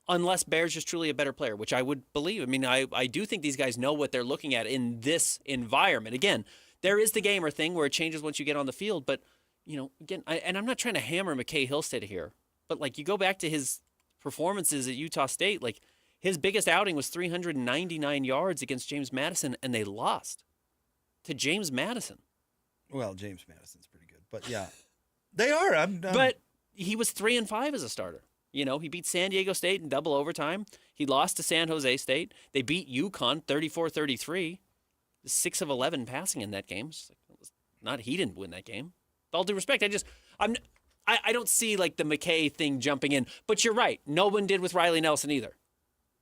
Unless Bear's just truly a better player, which I would believe. I mean, I do think these guys know what they're looking at in this environment. Again, there is the gamer thing where it changes once you get on the field, but again, I'm not trying to hammer McKay Hillstead here, but like you go back to his performances at Utah State, like his biggest outing was 399 yards against James Madison, and they lost to James Madison. Well, James Madison's pretty good, but yeah, they are. But he was 3-5 as a starter. He beat San Diego State in double overtime. He lost to San Jose State. They beat UConn 34-33. 6 of 11 passing in that game. He didn't win that game. With all due respect, I don't see like the McKay thing jumping in. But you're right. No one did with Riley Nelson either.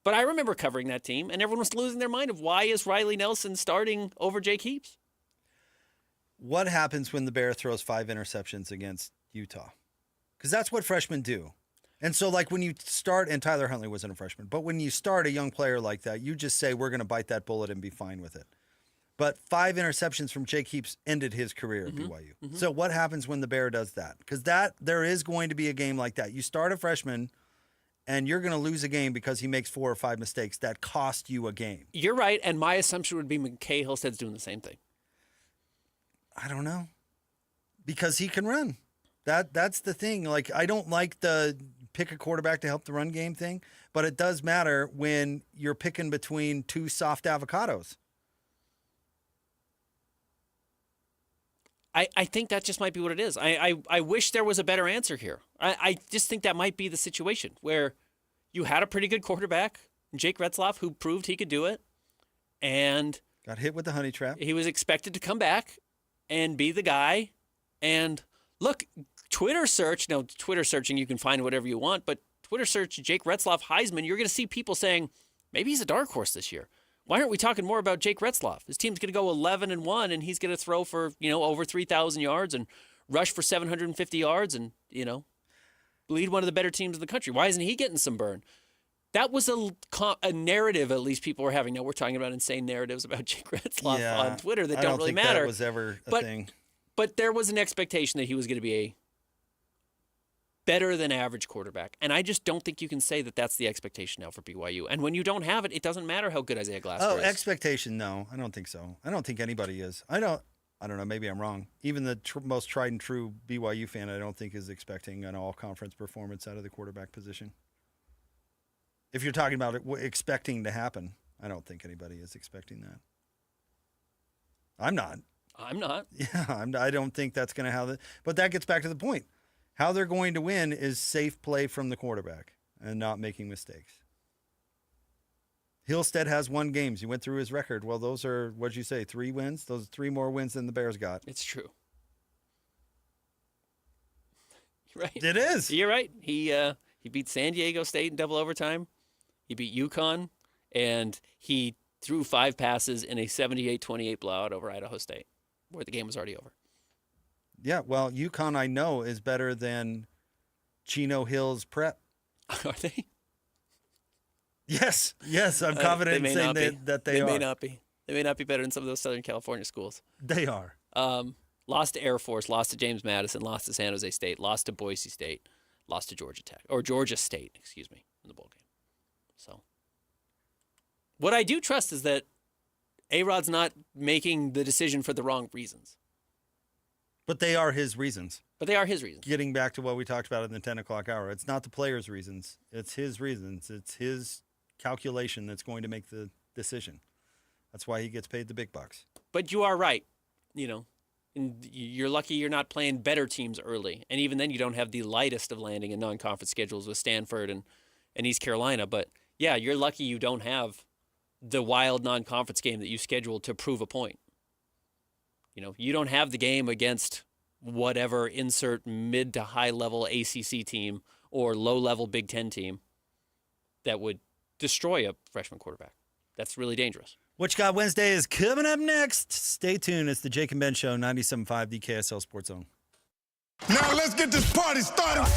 But I remember covering that team, and everyone was losing their mind of why is Riley Nelson starting over Jake Heaps? What happens when the Bear throws 5 interceptions against Utah? Because that's what freshmen do. And so, like, when you start, and Tyler Huntley wasn't a freshman, but when you start a young player like that, you just say, we're going to bite that bullet and be fine with it. But 5 interceptions from Jake Heaps ended his career at BYU. Mm-hmm. So what happens when the Bear does that? Because there is going to be a game like that. You start a freshman, and you're going to lose a game because he makes 4 or 5 mistakes that cost you a game. You're right, and my assumption would be McKay Hillstead's doing the same thing. I don't know. Because he can run. That's the thing. Like, I don't like the pick a quarterback to help the run game thing, but it does matter when you're picking between 2 soft avocados. I think that just might be what it is. I wish there was a better answer here. I just think that might be the situation where you had a pretty good quarterback, Jake Retzlaff, who proved he could do it, and got hit with the honey trap. He was expected to come back and be the guy. And look, Twitter searching, you can find whatever you want, but Twitter search Jake Retzlaff Heisman, you're going to see people saying, maybe he's a dark horse this year. Why aren't we talking more about Jake Retzlaff? His team's going to go 11-1, and he's going to throw for, over 3,000 yards and rush for 750 yards and, lead one of the better teams in the country. Why isn't he getting some burn? That was a narrative at least people were having. Now we're talking about insane narratives about Jake Retzlaff on Twitter that don't really matter. That was ever a thing. But there was an expectation that he was going to be a better than average quarterback. And I just don't think you can say that that's the expectation now for BYU. And when you don't have it, it doesn't matter how good Isaiah Glasper is. Expectation, no. I don't think so. I don't think anybody is. I don't know. Maybe I'm wrong. Even the most tried and true BYU fan, I don't think is expecting an all-conference performance out of the quarterback position. If you're talking about it expecting to happen, I don't think anybody is expecting that. I'm not. Yeah, I don't think that's going to have it. But that gets back to the point. How they're going to win is safe play from the quarterback and not making mistakes. Hillstead has 1 game. He went through his record. Well, those are, what'd you say, 3 wins? Those are 3 more wins than the Bears got. It's true. You're right. It is. You're right. He beat San Diego State in double overtime. He beat UConn, and he threw 5 passes in a 78-28 blowout over Idaho State, where the game was already over. Yeah, well, UConn, I know, is better than Chino Hills Prep. Are they? Yes, I'm confident in saying that they are. They may not be. They may not be better than some of those Southern California schools. They are. Lost to Air Force, lost to James Madison, lost to San Jose State, lost to Boise State, lost to Georgia State, in the bowl game. So, what I do trust is that A-Rod's not making the decision for the wrong reasons. But they are his reasons. Getting back to what we talked about in the 10 o'clock hour, it's not the players' reasons. It's his reasons. It's his calculation that's going to make the decision. That's why he gets paid the big bucks. But you are right. And you're lucky you're not playing better teams early. And even then, you don't have the lightest of landing in non-conference schedules with Stanford and East Carolina. But, yeah, you're lucky you don't have the wild non-conference game that you scheduled to prove a point. You don't have the game against whatever insert mid to high level ACC team or low level Big Ten team that would destroy a freshman quarterback. That's really dangerous. What You Got Wednesday is coming up next. Stay tuned. It's the Jake and Ben Show, 97.5, the KSL Sports Zone. Now let's get this party started.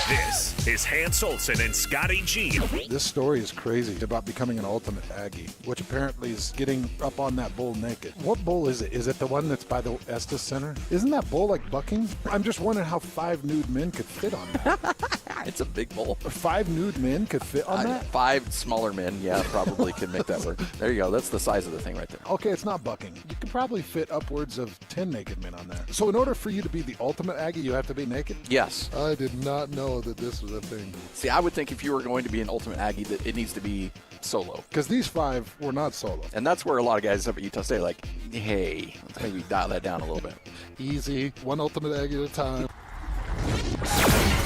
This is Hans Olsen and Scotty G. This story is crazy about becoming an ultimate Aggie, which apparently is getting up on that bull naked. What bull is it? Is it the one that's by the Estes Center? Isn't that bull like bucking? I'm just wondering how 5 nude men could fit on that. It's a big bull. 5 nude men could fit on that? 5 smaller men, yeah, probably could make that work. There you go. That's the size of the thing right there. Okay, it's not bucking. You could probably fit upwards of 10 naked men on that. So in order for you to be the ultimate Aggie, you have to be naked? Yes. I did not know that this was a thing. See, I would think if you were going to be an ultimate Aggie, that it needs to be solo. Because these 5 were not solo. And that's where a lot of guys up at Utah State are like, hey, let's maybe dial that down a little bit. Easy, one ultimate Aggie at a time.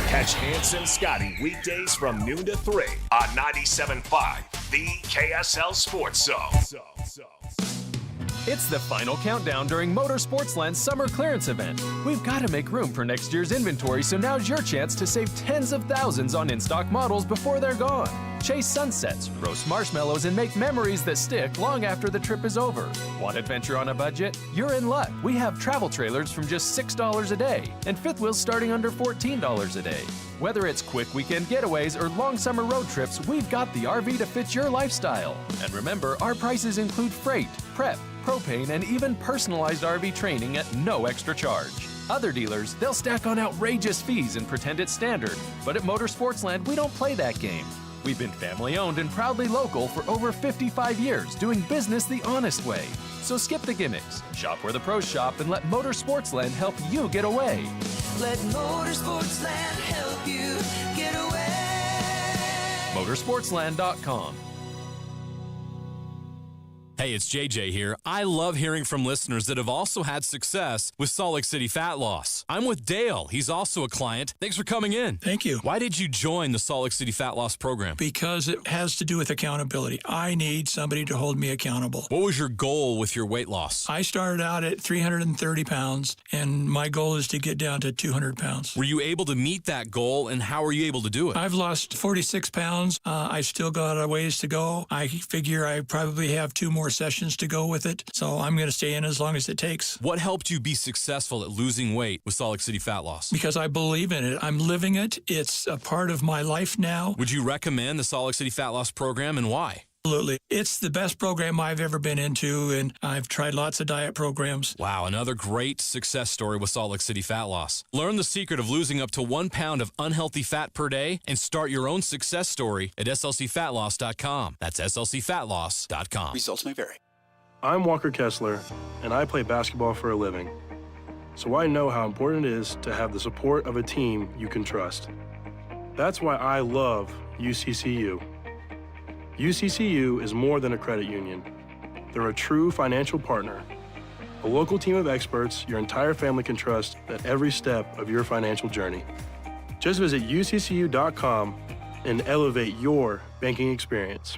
Catch Hans and Scotty weekdays from noon to 3 on 97.5, the KSL Sports Zone. It's the final countdown during Motorsportsland's summer clearance event. We've got to make room for next year's inventory, so now's your chance to save tens of thousands on in-stock models before they're gone. Chase sunsets, roast marshmallows, and make memories that stick long after the trip is over. Want adventure on a budget? You're in luck. We have travel trailers from just $6 a day, and fifth wheels starting under $14 a day. Whether it's quick weekend getaways or long summer road trips, we've got the RV to fit your lifestyle. And remember, our prices include freight, prep, propane, and even personalized RV training at no extra charge. Other dealers, they'll stack on outrageous fees and pretend it's standard. But at Motorsportsland, we don't play that game. We've been family-owned and proudly local for over 55 years, doing business the honest way. So skip the gimmicks, shop where the pros shop, and let Motorsportsland help you get away. Let Motorsportsland help you get away. Motorsportsland.com. Hey, it's JJ here. I love hearing from listeners that have also had success with Salt Lake City fat loss. I'm with Dale. He's also a client. Thanks for coming in. Thank you. Why did you join the Salt Lake City fat loss program? Because it has to do with accountability. I need somebody to hold me accountable. What was your goal with your weight loss? I started out at 330 pounds, and my goal is to get down to 200 pounds. Were you able to meet that goal, and how were you able to do it? I've lost 46 pounds. I still got a ways to go. I figure I probably have 2 more sessions to go with it, so I'm going to stay in as long as it takes. What helped you be successful at losing weight with Salt Lake City fat loss? Because I believe in it. I'm living it. It's a part of my life now. Would you recommend the Salt Lake City fat loss program, and why? Absolutely. It's the best program I've ever been into, and I've tried lots of diet programs. Wow, another great success story with Salt Lake City fat loss. Learn the secret of losing up to 1 pound of unhealthy fat per day and start your own success story at slcfatloss.com. That's slcfatloss.com. Results may vary. I'm Walker Kessler, and I play basketball for a living. So I know how important it is to have the support of a team you can trust. That's why I love UCCU. UCCU is more than a credit union. They're a true financial partner, a local team of experts your entire family can trust at every step of your financial journey. Just visit uccu.com and elevate your banking experience.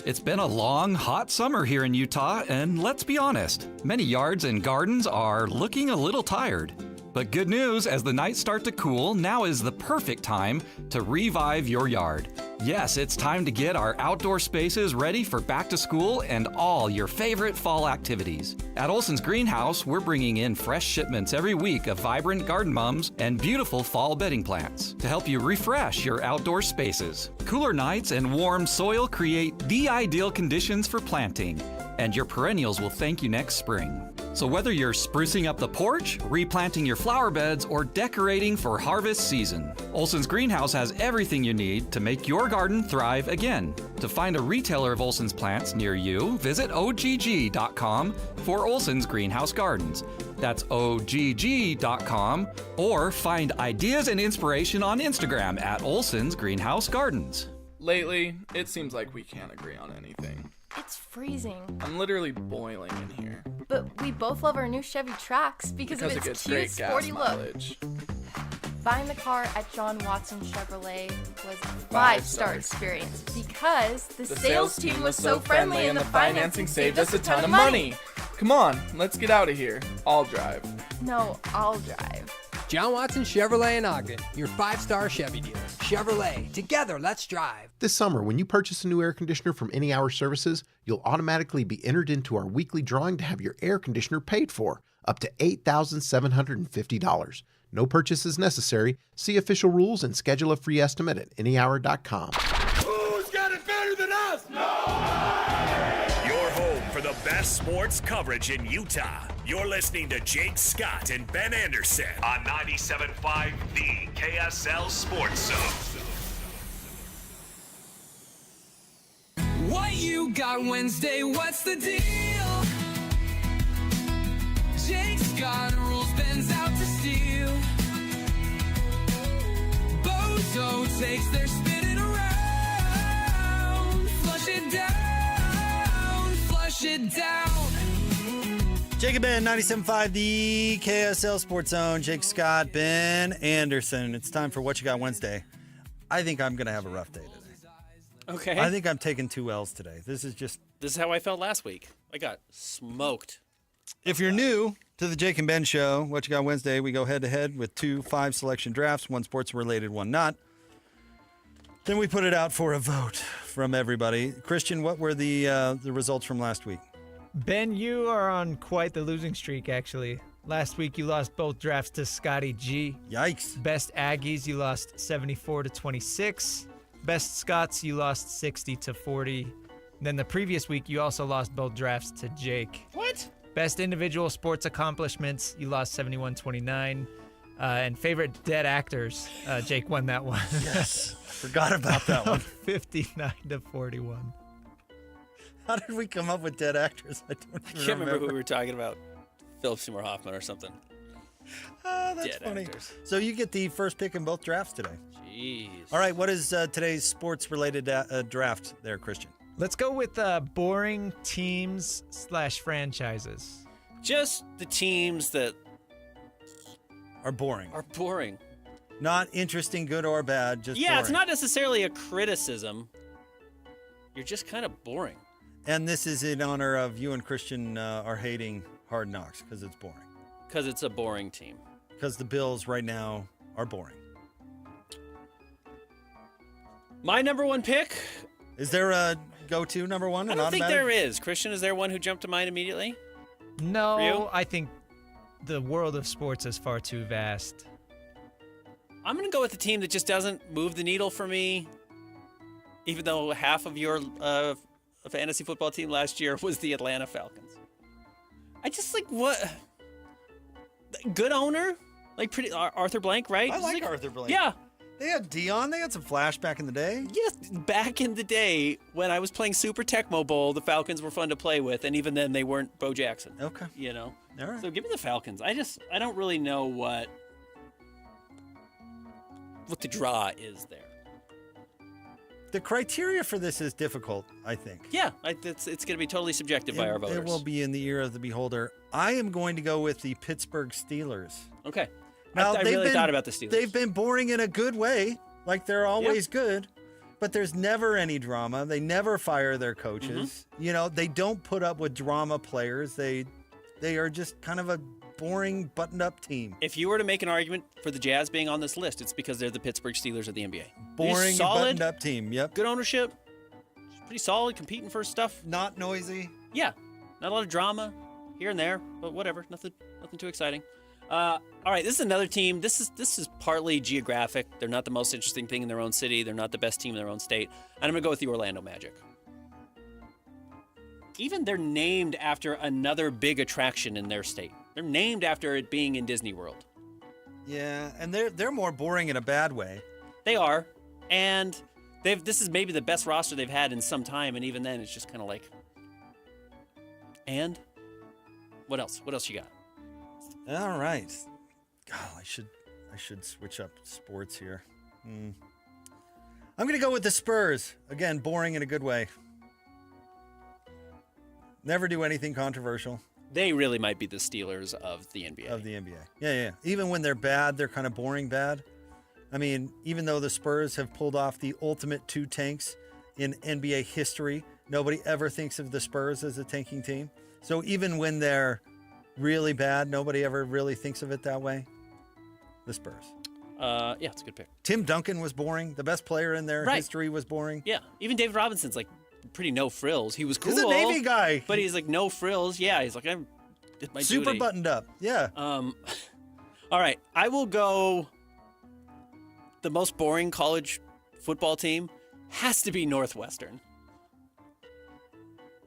It's been a long, hot summer here in Utah, and let's be honest, many yards and gardens are looking a little tired. But good news, as the nights start to cool, now is the perfect time to revive your yard. Yes, it's time to get our outdoor spaces ready for back to school and all your favorite fall activities. At Olson's Greenhouse, we're bringing in fresh shipments every week of vibrant garden mums and beautiful fall bedding plants to help you refresh your outdoor spaces. Cooler nights and warm soil create the ideal conditions for planting, and your perennials will thank you next spring. So whether you're sprucing up the porch, replanting your flower beds, or decorating for harvest season, Olson's Greenhouse has everything you need to make your garden thrive again. To find a retailer of Olson's plants near you, visit ogg.com for Olson's Greenhouse Gardens. That's ogg.com, or find ideas and inspiration on Instagram at Olson's Greenhouse Gardens. Lately, it seems like we can't agree on anything. It's freezing. I'm literally boiling in here. But we both love our new Chevy Trax because of its cute, sporty look. Buying the car at John Watson Chevrolet was a 5-star experience because the sales team was so friendly and the financing saved us a ton of money. Come on, let's get out of here. I'll drive. No, I'll drive. John Watson Chevrolet in Ogden, your 5-star Chevy dealer. Chevrolet, together, let's drive. This summer, when you purchase a new air conditioner from Any Hour Services, you'll automatically be entered into our weekly drawing to have your air conditioner paid for, up to $8,750. No purchase is necessary. See official rules and schedule a free estimate at anyhour.com. Who's got it better than us? Your home for the best sports coverage in Utah. You're listening to Jake Scott and Ben Anderson on 97.5 The KSL Sports Zone. What you got Wednesday? What's the deal? Jake's got rules, Ben's out to steal. Bozo takes their spinning around. Flush it down, flush it down. Jake and Ben, 97.5, the KSL Sports Zone. Jake Scott, Ben Anderson. It's time for What You Got Wednesday. I think I'm going to have a rough day today. Okay. I think I'm taking 2 L's today. This is how I felt last week. I got smoked. If you're new to the Jake and Ben show, What You Got Wednesday, we go head-to-head with 2 5-selection drafts, one sports-related, one not. Then we put it out for a vote from everybody. Christian, what were the results from last week? Ben, you are on quite the losing streak, actually. Last week, you lost both drafts to Scotty G. Yikes. Best Aggies, you lost 74-26. Best Scots, you lost 60-40. Then the previous week, you also lost both drafts to Jake. What? Best individual sports accomplishments, you lost 71-29. And favorite dead actors, Jake won that one. Yes, forgot about that one. 59-41. How did we come up with dead actors? I can't remember who we were talking about. Philip Seymour Hoffman or something. That's dead funny. actors. So you get the first pick in both drafts today. Jeez. All right, what is today's sports-related draft there, Christian? Let's go with boring teams / franchises. Just the teams that are boring. Not interesting, good or bad, just yeah, boring. It's not necessarily a criticism. You're just kind of boring. And this is in honor of you and Christian are hating Hard Knocks because it's boring. Because it's a boring team. Because the Bills right now are boring. My number one pick. Is there a go-to number one? I don't think there is. Christian, is there one who jumped to mind immediately? No, I think the world of sports is far too vast. I'm going to go with the team that just doesn't move the needle for me, even though half of your fantasy football team last year was the Atlanta Falcons. I just what? Good owner? Pretty Arthur Blank, right? I like Arthur Blank. Yeah. They had Dion. They had some flash back in the day. Yes, back in the day when I was playing Super Tecmo Bowl, the Falcons were fun to play with, and even then they weren't Bo Jackson. Okay. All right. So give me the Falcons. I don't really know what the draw is there. The criteria for this is difficult, I think. Yeah, it's going to be totally subjective by our voters. It will be in the ear of the beholder. I am going to go with the Pittsburgh Steelers. Okay. Now, I really thought about the Steelers. They've been boring in a good way. They're always good. But there's never any drama. They never fire their coaches. Mm-hmm. They don't put up with drama players. They are just kind of a boring, buttoned-up team. If you were to make an argument for the Jazz being on this list, it's because they're the Pittsburgh Steelers of the NBA. Boring, solid, buttoned-up team. Yep. Good ownership. Pretty solid, competing for stuff. Not noisy. Yeah. Not a lot of drama here and there, but whatever. Nothing too exciting. All right, this is another team. This is partly geographic. They're not the most interesting thing in their own city. They're not the best team in their own state. And I'm going to go with the Orlando Magic. Even they're named after another big attraction in their state. They're named after it being in Disney World. Yeah, and they're more boring in a bad way. They are. And this is maybe the best roster they've had in some time, and even then it's just kind of and what else? What else you got? All right. God, I should switch up sports here. I'm going to go with the Spurs. Again, boring in a good way. Never do anything controversial. They really might be the Steelers of the NBA. Yeah. Even when they're bad, they're kind of boring bad. I mean, even though the Spurs have pulled off the ultimate 2 tanks in NBA history, nobody ever thinks of the Spurs as a tanking team. So even when they're really bad, nobody ever really thinks of it that way. The Spurs. Yeah, it's a good pick. Tim Duncan was boring. The best player in their history was boring. Yeah, even David Robinson's pretty no frills. He was cool. He's a Navy guy. But he's no frills. Yeah, he's I did my super duty. Buttoned up. Yeah. All All right, I will go. The most boring college football team has to be Northwestern.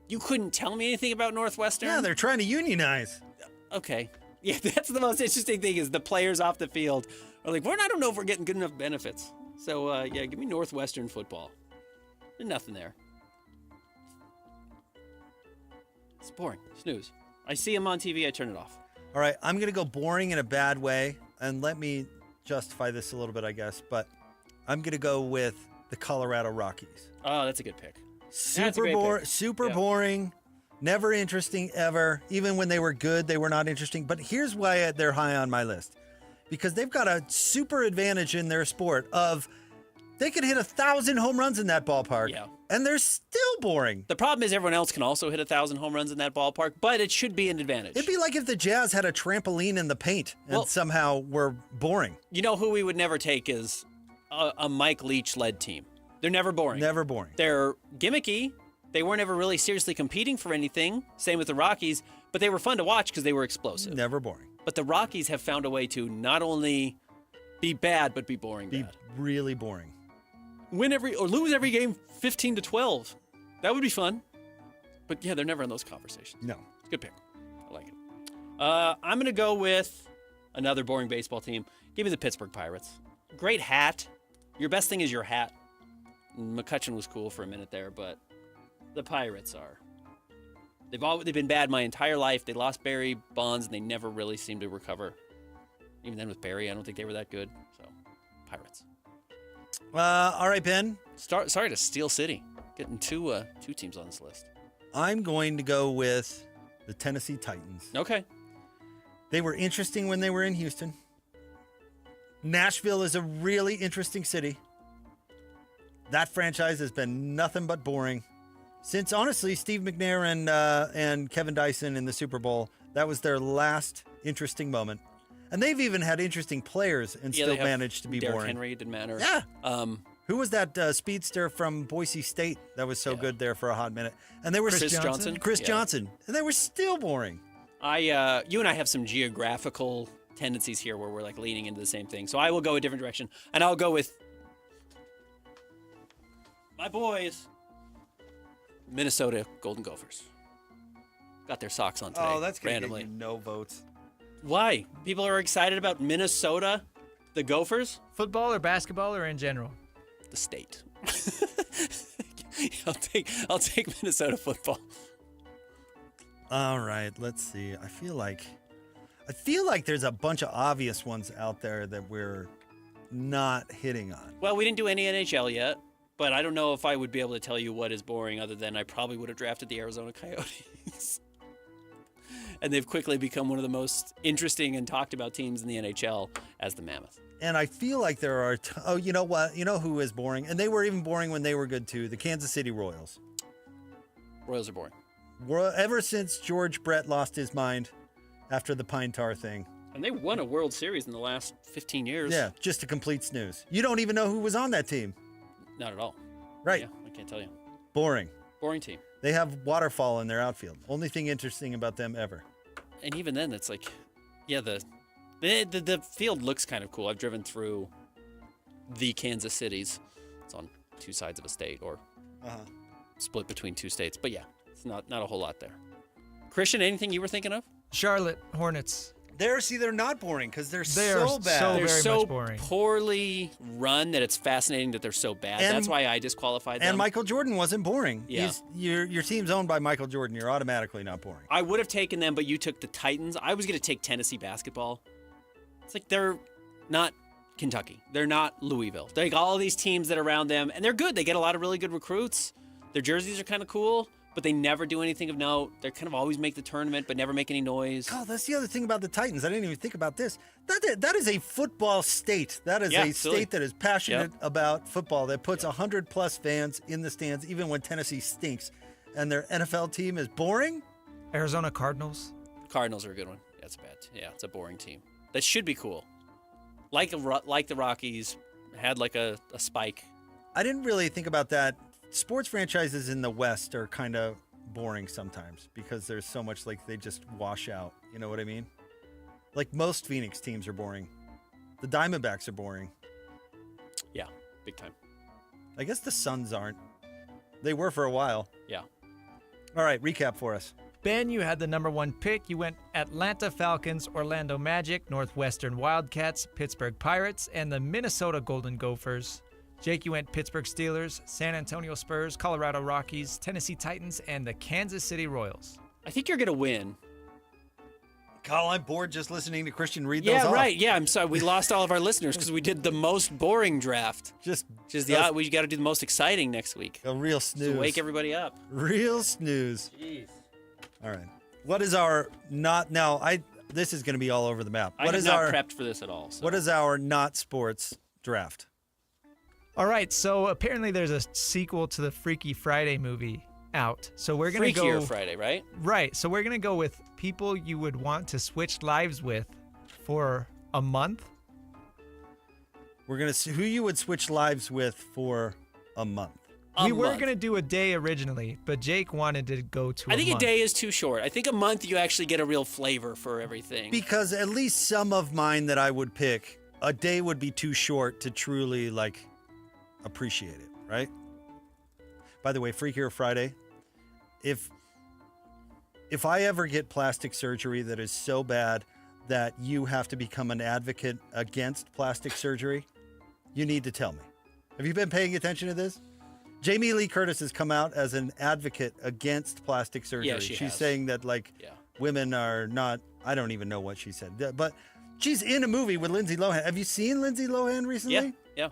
You couldn't tell me anything about Northwestern? Yeah, they're trying to unionize. Okay. Yeah, that's the most interesting thing is the players off the field are like, I don't know if we're getting good enough benefits. So, yeah, give me Northwestern football. There's nothing there. It's boring. Snooze. I see them on TV, I turn it off. All right, I'm going to go boring in a bad way, and let me justify this a little bit, I guess, but I'm going to go with the Colorado Rockies. Oh, that's a good pick. Super boring, never interesting ever. Even when they were good, they were not interesting. But here's why they're high on my list. Because they've got a super advantage in their sport of they could hit 1,000 home runs in that ballpark, and they're still boring. The problem is everyone else can also hit 1,000 home runs in that ballpark, but it should be an advantage. It'd be like if the Jazz had a trampoline in the paint and somehow were boring. You know who we would never take is a Mike Leach-led team. They're never boring. Never boring. They're gimmicky. They weren't ever really seriously competing for anything. Same with the Rockies, but they were fun to watch because they were explosive. Never boring. But the Rockies have found a way to not only be bad, but be boring bad. Really boring. Lose every game 15-12. That would be fun. But yeah, they're never in those conversations. No. It's a good pick. I like it. I'm going to go with another boring baseball team. Give me the Pittsburgh Pirates. Great hat. Your best thing is your hat. McCutcheon was cool for a minute there, but the Pirates are. They've been bad my entire life. They lost Barry Bonds, and they never really seemed to recover. Even then with Barry, I don't think they were that good. So, Pirates. All right, Ben. Sorry to Steel City. Getting two teams on this list. I'm going to go with the Tennessee Titans. Okay. They were interesting when they were in Houston. Nashville is a really interesting city. That franchise has been nothing but boring. Since, honestly, Steve McNair and Kevin Dyson in the Super Bowl, that was their last interesting moment. And they've even had interesting players and still managed to be Derrick boring. Henry, it didn't matter. Yeah. Who was that speedster from Boise State that was so good there for a hot minute? And they were Chris Johnson. Chris Johnson. And they were still boring. You and I have some geographical tendencies here where we're like leaning into the same thing. So I will go a different direction. And I'll go with my boys, Minnesota Golden Gophers. Got their socks on today. Oh, that's going to randomly. get you no votes. Why? People are excited about Minnesota, the Gophers? Football or basketball or in general? The state. I'll take Minnesota football. All right, let's see. I feel like there's a bunch of obvious ones out there that we're not hitting on. Well, we didn't do any NHL yet, but I don't know if I would be able to tell you what is boring other than I probably would have drafted the Arizona Coyotes. And they've quickly become one of the most interesting and talked about teams in the NHL as the Mammoth. And I feel like there are... you know what? You know who is boring? And they were even boring when they were good, too. The Kansas City Royals. Royals are boring. Ever since George Brett lost his mind after the Pine Tar thing. And they won a World Series in the last 15 years. Yeah, just a complete snooze. You don't even know who was on that team. Not at all. Right. Yeah, I can't tell you. Boring. Boring team. They have waterfall in their outfield. Only thing interesting about them ever. And even then, it's like, yeah, the field looks kind of cool. I've driven through the Kansas Cities. It's on two sides of a state or split between two states. But yeah, it's not a whole lot there. Christian, anything you were thinking of? Charlotte Hornets. They're not boring because they're They so are bad. Very so much boring. poorly run that it's fascinating that they're so bad. And- That's why I disqualified them. And Michael Jordan wasn't boring. Yeah. Your team's owned by Michael Jordan. You're automatically not boring. I would have taken them, but you took the Titans. I was going to take Tennessee basketball. It's like they're not Kentucky. They're not Louisville. They got all these teams that are around them, and they're good. They get a lot of really good recruits. Their jerseys are kind of cool, but they never do anything of note. They kind of always make the tournament, but never make any noise. Oh, that's the other thing about the Titans. I didn't even think about this. That is a football state. That is a state that is passionate about football, that puts 100-plus fans in the stands, even when Tennessee stinks. And their NFL team is boring? Arizona Cardinals. Cardinals are a good one. That's bad. Yeah, it's a boring team. That should be cool. Like the Rockies, had like a spike. I didn't really think about that. Sports franchises in the West are kind of boring sometimes because there's so much like they just wash out. You know what I mean? Like most Phoenix teams are boring. The Diamondbacks are boring. Yeah, big time. I guess the Suns aren't. They were for a while. Yeah. All right, recap for us. Ben, you had the number 1 pick. You went Atlanta Falcons, Orlando Magic, Northwestern Wildcats, Pittsburgh Pirates, and the Minnesota Golden Gophers. Jake, you went Pittsburgh Steelers, San Antonio Spurs, Colorado Rockies, Tennessee Titans, and the Kansas City Royals. I think you're going to win. Kyle, I'm bored just listening to Christian read those off. Yeah, right. Yeah, I'm sorry. We lost all of our listeners because we did the most boring draft. We got to do the most exciting next week. A real snooze. To wake everybody up. Real snooze. Jeez. All right. What is our not now? This is going to be all over the map. I have not prepped for this at all. So. What is our not sports draft? All right. So apparently there's a sequel to the Freaky Friday movie out. So we're going to go Freakier Friday, right? Right. So we're going to go with people you would want to switch lives with for a month. We're going to see who you would switch lives with for a month. We were going to do a day originally, but Jake wanted to go to I think month. a day is too short. I think a month you actually get a real flavor for everything. Because at least some of mine that I would pick, a day would be too short to truly appreciate it, right? By the way, Freakier Friday, if I ever get plastic surgery that is so bad that you have to become an advocate against plastic surgery, you need to tell me. Have you been paying attention to this? Jamie Lee Curtis has come out as an advocate against plastic surgery. Yeah, she's saying that women are not, I don't even know what she said, but she's in a movie with Lindsay Lohan. Have you seen Lindsay Lohan recently? Yeah.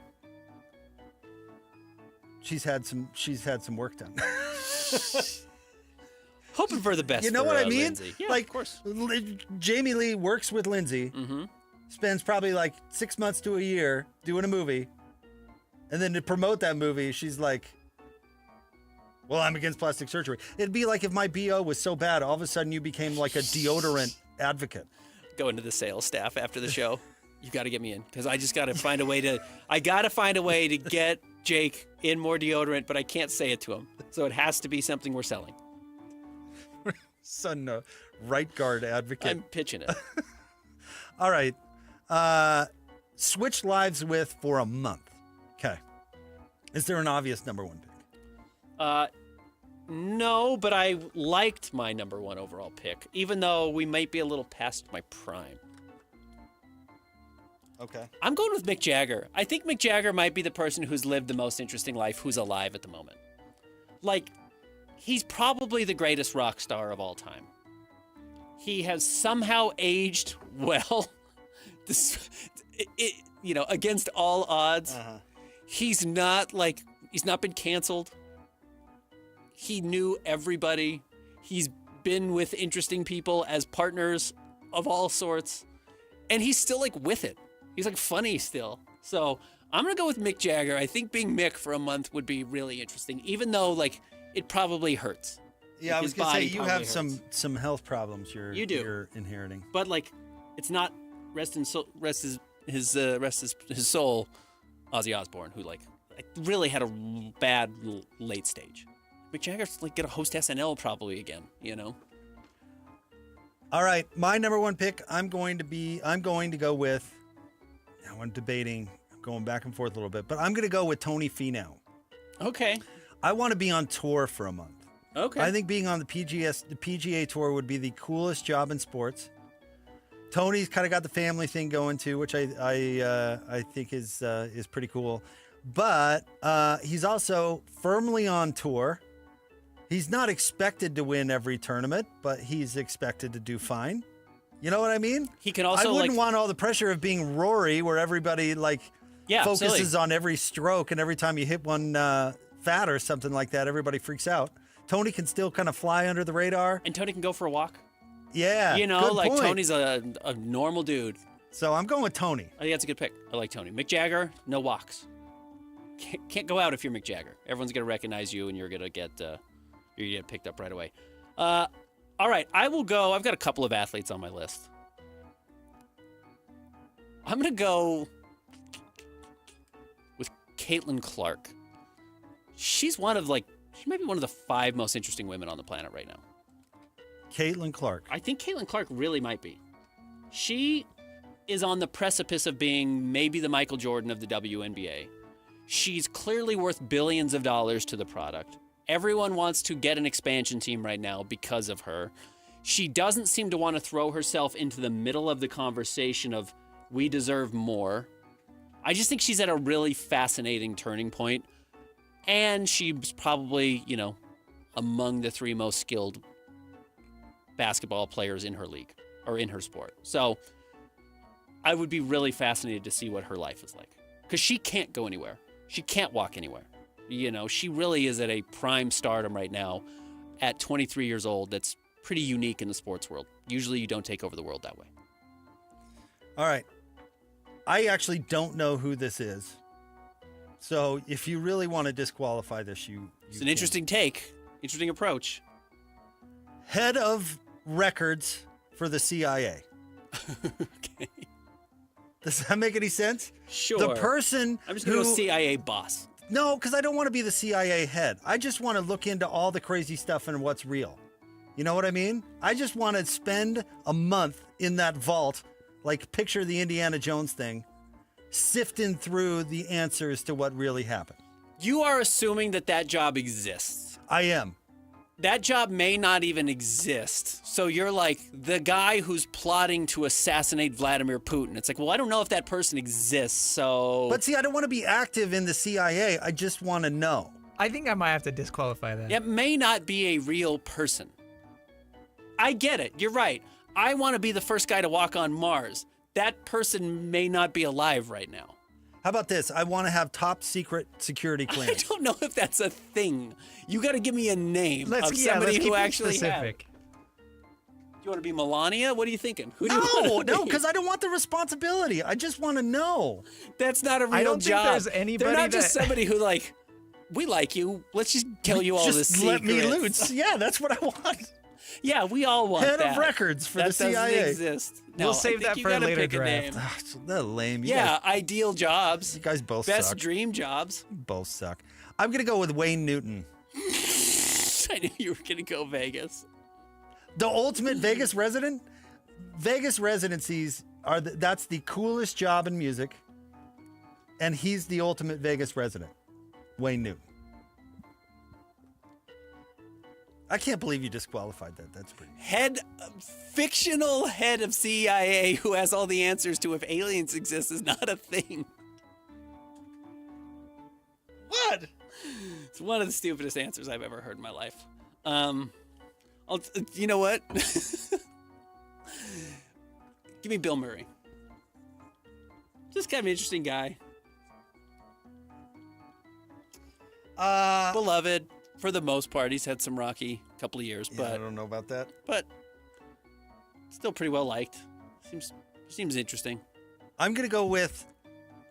She's had some work done. Hoping for the best. You know for, what I mean? Lindsay. Yeah, of course. Jamie Lee works with Lindsay, spends probably 6 months to a year doing a movie, and then to promote that movie, she's like, well, I'm against plastic surgery. It'd be like if my BO was so bad, all of a sudden you became like a deodorant advocate. Go into the sales staff after the show. You got to get me in because I just got to find a way to get Jake in more deodorant, but I can't say it to him. So it has to be something we're selling. Son, right guard advocate. I'm pitching it. All right. Switch lives with for a month. Okay. Is there an obvious number 1 pick? No, but I liked my number 1 overall pick, even though we might be a little past my prime. Okay. I'm going with Mick Jagger. I think Mick Jagger might be the person who's lived the most interesting life who's alive at the moment. He's probably the greatest rock star of all time. He has somehow aged well, against all odds. He's not been canceled. He knew everybody. He's been with interesting people as partners of all sorts. And he's still with it. He's funny still. So I'm going to go with Mick Jagger. I think being Mick for a month would be really interesting, even though it probably hurts. Yeah, I was going to say you have some health problems you're inheriting. But it's not rest his soul, Ozzy Osbourne, who really had a bad late stage. Mick Jagger's gonna host SNL probably again, All right, my number 1 pick, I'm going to go with, I'm debating, I'm going back and forth a little bit, but I'm going to go with Tony Finau. Okay. I want to be on tour for a month. Okay. I think being on the PGA Tour would be the coolest job in sports. Tony's kind of got the family thing going too, which I think is pretty cool. But he's also firmly on tour. He's not expected to win every tournament, but he's expected to do fine. You know what I mean? He can also I wouldn't want all the pressure of being Rory, where everybody focuses on every stroke, and every time you hit one fat or something like that, everybody freaks out. Tony can still kind of fly under the radar. And Tony can go for a walk. Yeah. Good point. Tony's a normal dude. So I'm going with Tony. I think that's a good pick. I like Tony. Mick Jagger, no walks. Can't go out if you're Mick Jagger. Everyone's going to recognize you and you're going to get picked up right away. All right, I will go. I've got a couple of athletes on my list. I'm going to go with Caitlin Clark. She might be one of the 5 most interesting women on the planet right now. Caitlin Clark. I think Caitlin Clark really might be. She is on the precipice of being maybe the Michael Jordan of the WNBA. She's clearly worth billions of dollars to the product. Everyone wants to get an expansion team right now because of her. She doesn't seem to want to throw herself into the middle of the conversation of we deserve more. I just think she's at a really fascinating turning point. And she's probably, among the 3 most skilled basketball players in her league or in her sport. So I would be really fascinated to see what her life is like. Because she can't go anywhere. She can't walk anywhere. She really is at a prime stardom right now at 23 years old. That's pretty unique in the sports world. Usually you don't take over the world that way. All right. I actually don't know who this is. So if you really want to disqualify this, it's an interesting take. Interesting approach. Head of records for the CIA. Okay. Does that make any sense? Sure. The person I'm just going to go CIA boss. No, because I don't want to be the CIA head. I just want to look into all the crazy stuff and what's real. You know what I mean? I just want to spend a month in that vault, like picture the Indiana Jones thing, sifting through the answers to what really happened. You are assuming that job exists. I am. That job may not even exist. So you're like the guy who's plotting to assassinate Vladimir Putin. It's like, well, I don't know if that person exists, so... But see, I don't want to be active in the CIA. I just want to know. I think I might have to disqualify that. It may not be a real person. I get it. You're right. I want to be the first guy to walk on Mars. That person may not be alive right now. How about this? I want to have top secret security clearance. I don't know if that's a thing. You got to give me a name of somebody who actually has. Do you want to be Melania? What are you thinking? Who do you want to No, be? because I don't want the responsibility. I just want to know. That's not a real job. I don't think there's anybody They're not just somebody who we like you. Let's just tell you all the secrets. Just let me loose. Yeah, that's what I want. Yeah, we all want Head that. of records for the CIA. That doesn't exist. No, we'll save that for a later draft. That's lame. Ideal jobs. You guys both Best suck. dream jobs. You both suck. I'm going to go with Wayne Newton. I knew you were going to go Vegas. The ultimate Vegas resident? Vegas residencies that's the coolest job in music. And he's the ultimate Vegas resident. Wayne Newton. I can't believe you disqualified that. That's pretty. Fictional head of CIA who has all the answers to if aliens exist is not a thing. What? It's one of the stupidest answers I've ever heard in my life. You know what? Give me Bill Murray. Just kind of an interesting guy. Beloved. For the most part, he's had some rocky couple of years, but I don't know about that. But still pretty well liked. Seems interesting. I'm gonna go with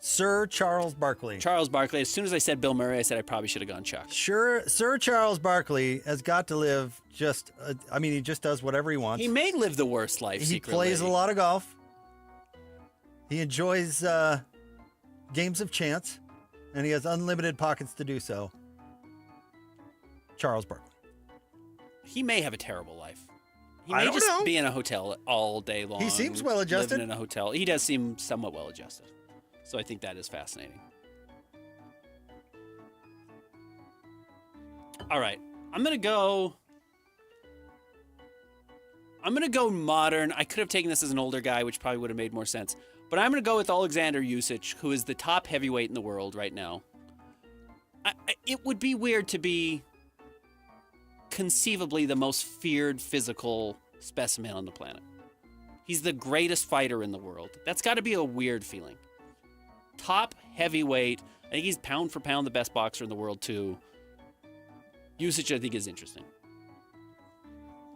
Sir Charles Barkley. Charles Barkley. As soon as I said Bill Murray, I said I probably should have gone Chuck. Sure, Sir Charles Barkley has got to live he just does whatever he wants. He may live the worst life. He secretly. plays a lot of golf. He enjoys games of chance, and he has unlimited pockets to do so. Charles Barkley. He may have a terrible life. He I may don't just know. be in a hotel all day long. He seems well-adjusted. Living in a hotel. He does seem somewhat well-adjusted. So I think that is fascinating. All right. I'm going to go modern. I could have taken this as an older guy, which probably would have made more sense. But I'm going to go with Alexander Usyk, who is the top heavyweight in the world right now. It would be weird to be conceivably the most feared physical specimen on the planet. He's the greatest fighter in the world. That's got to be a weird feeling. Top heavyweight. I think he's pound for pound the best boxer in the world too. Usyk, I think, is interesting.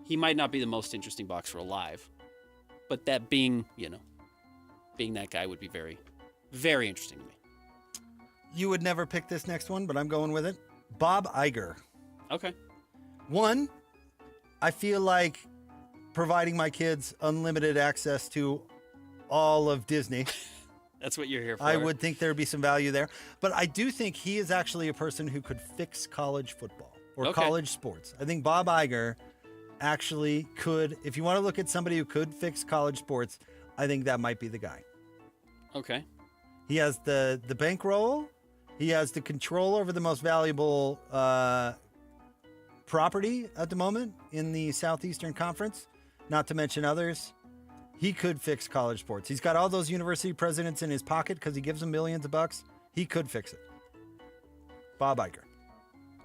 He might not be the most interesting boxer alive, but that being that guy would be very, very interesting to me. You would never pick this next one, but I'm going with it. Bob Iger. Okay. One, I feel like providing my kids unlimited access to all of Disney. That's what you're here for. I would think there'd be some value there. But I do think he is actually a person who could fix college football or college sports. I think Bob Iger actually could, if you want to look at somebody who could fix college sports, I think that might be the guy. Okay. He has the bankroll. He has the control over the most valuable property at the moment in the Southeastern Conference, not to mention others. He could fix college sports. He's got all those university presidents in his pocket because he gives them millions of bucks. He could fix it. Bob Iger.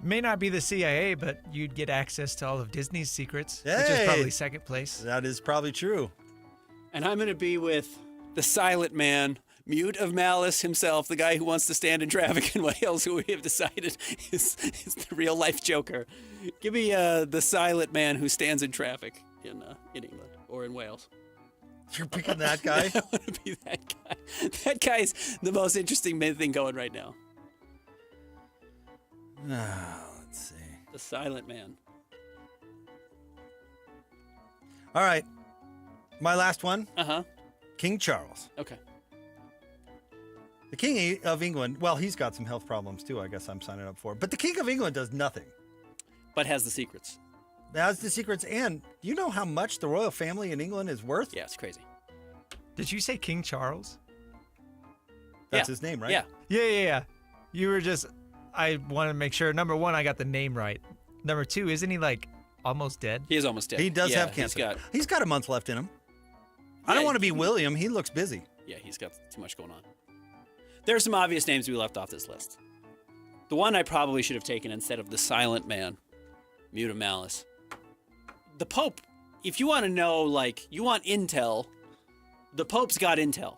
May not be the CIA, but you'd get access to all of Disney's secrets, which is Hey! probably second place. That is probably true. And I'm going to be with the silent man, mute of malice himself, the guy who wants to stand in traffic in Wales, who we have decided is the real life Joker. Give me the silent man who stands in traffic in England or in Wales. You're picking that guy? I want to be that guy. That guy's the most interesting thing going right now. Let's see. The silent man. All right. My last one. Uh-huh. King Charles. Okay. The King of England, well, he's got some health problems too, I guess I'm signing up for. But the King of England does nothing. But has the secrets. Has the secrets. And do you know how much the royal family in England is worth? Yeah, it's crazy. Did you say King Charles? That's his name, right? Yeah. You were just... I want to make sure, number one, I got the name right. Number two, isn't he like almost dead? He is almost dead. He does have cancer. He's got a month left in him. I don't want to be William. He looks busy. Yeah, he's got too much going on. There are some obvious names we left off this list. The one I probably should have taken instead of the silent man, mute of malice. The Pope, if you want to know, like, you want intel, the Pope's got intel.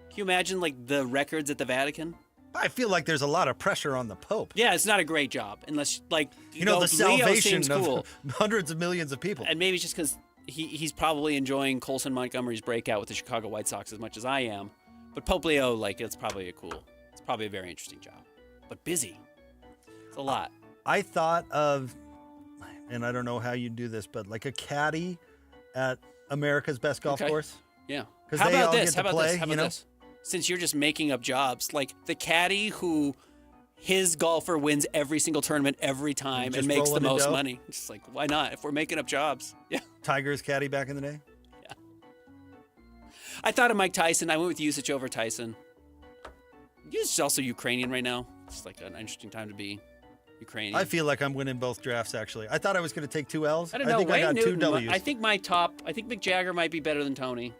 Can you imagine, like, the records at the Vatican? I feel like there's a lot of pressure on the Pope. Yeah, it's not a great job, unless, like, You know, the Leo salvation seems of cool. hundreds of millions of people. And maybe it's just because he's probably enjoying Colson Montgomery's breakout with the Chicago White Sox as much as I am. But Pope Leo, like, it's probably a very interesting job. But busy. It's a lot. I thought of, and I don't know how you do this, but like a caddy at America's Best Golf Course. Yeah. 'Cause How they about all this? get How to about play, this? How you about know? this? Since you're just making up jobs, like the caddy who his golfer wins every single tournament every time Just and makes the rolling in most dough? money. Just like, why not? If we're making up jobs. Yeah. Tiger's caddy back in the day. I thought of Mike Tyson. I went with Usich over Tyson. He's also Ukrainian right now. It's like an interesting time to be Ukrainian. I feel like I'm winning both drafts, actually. I thought I was going to take 2 L's. I don't know. think Wayne I got Newton, 2 W's. I think Mick Jagger might be better than Tony.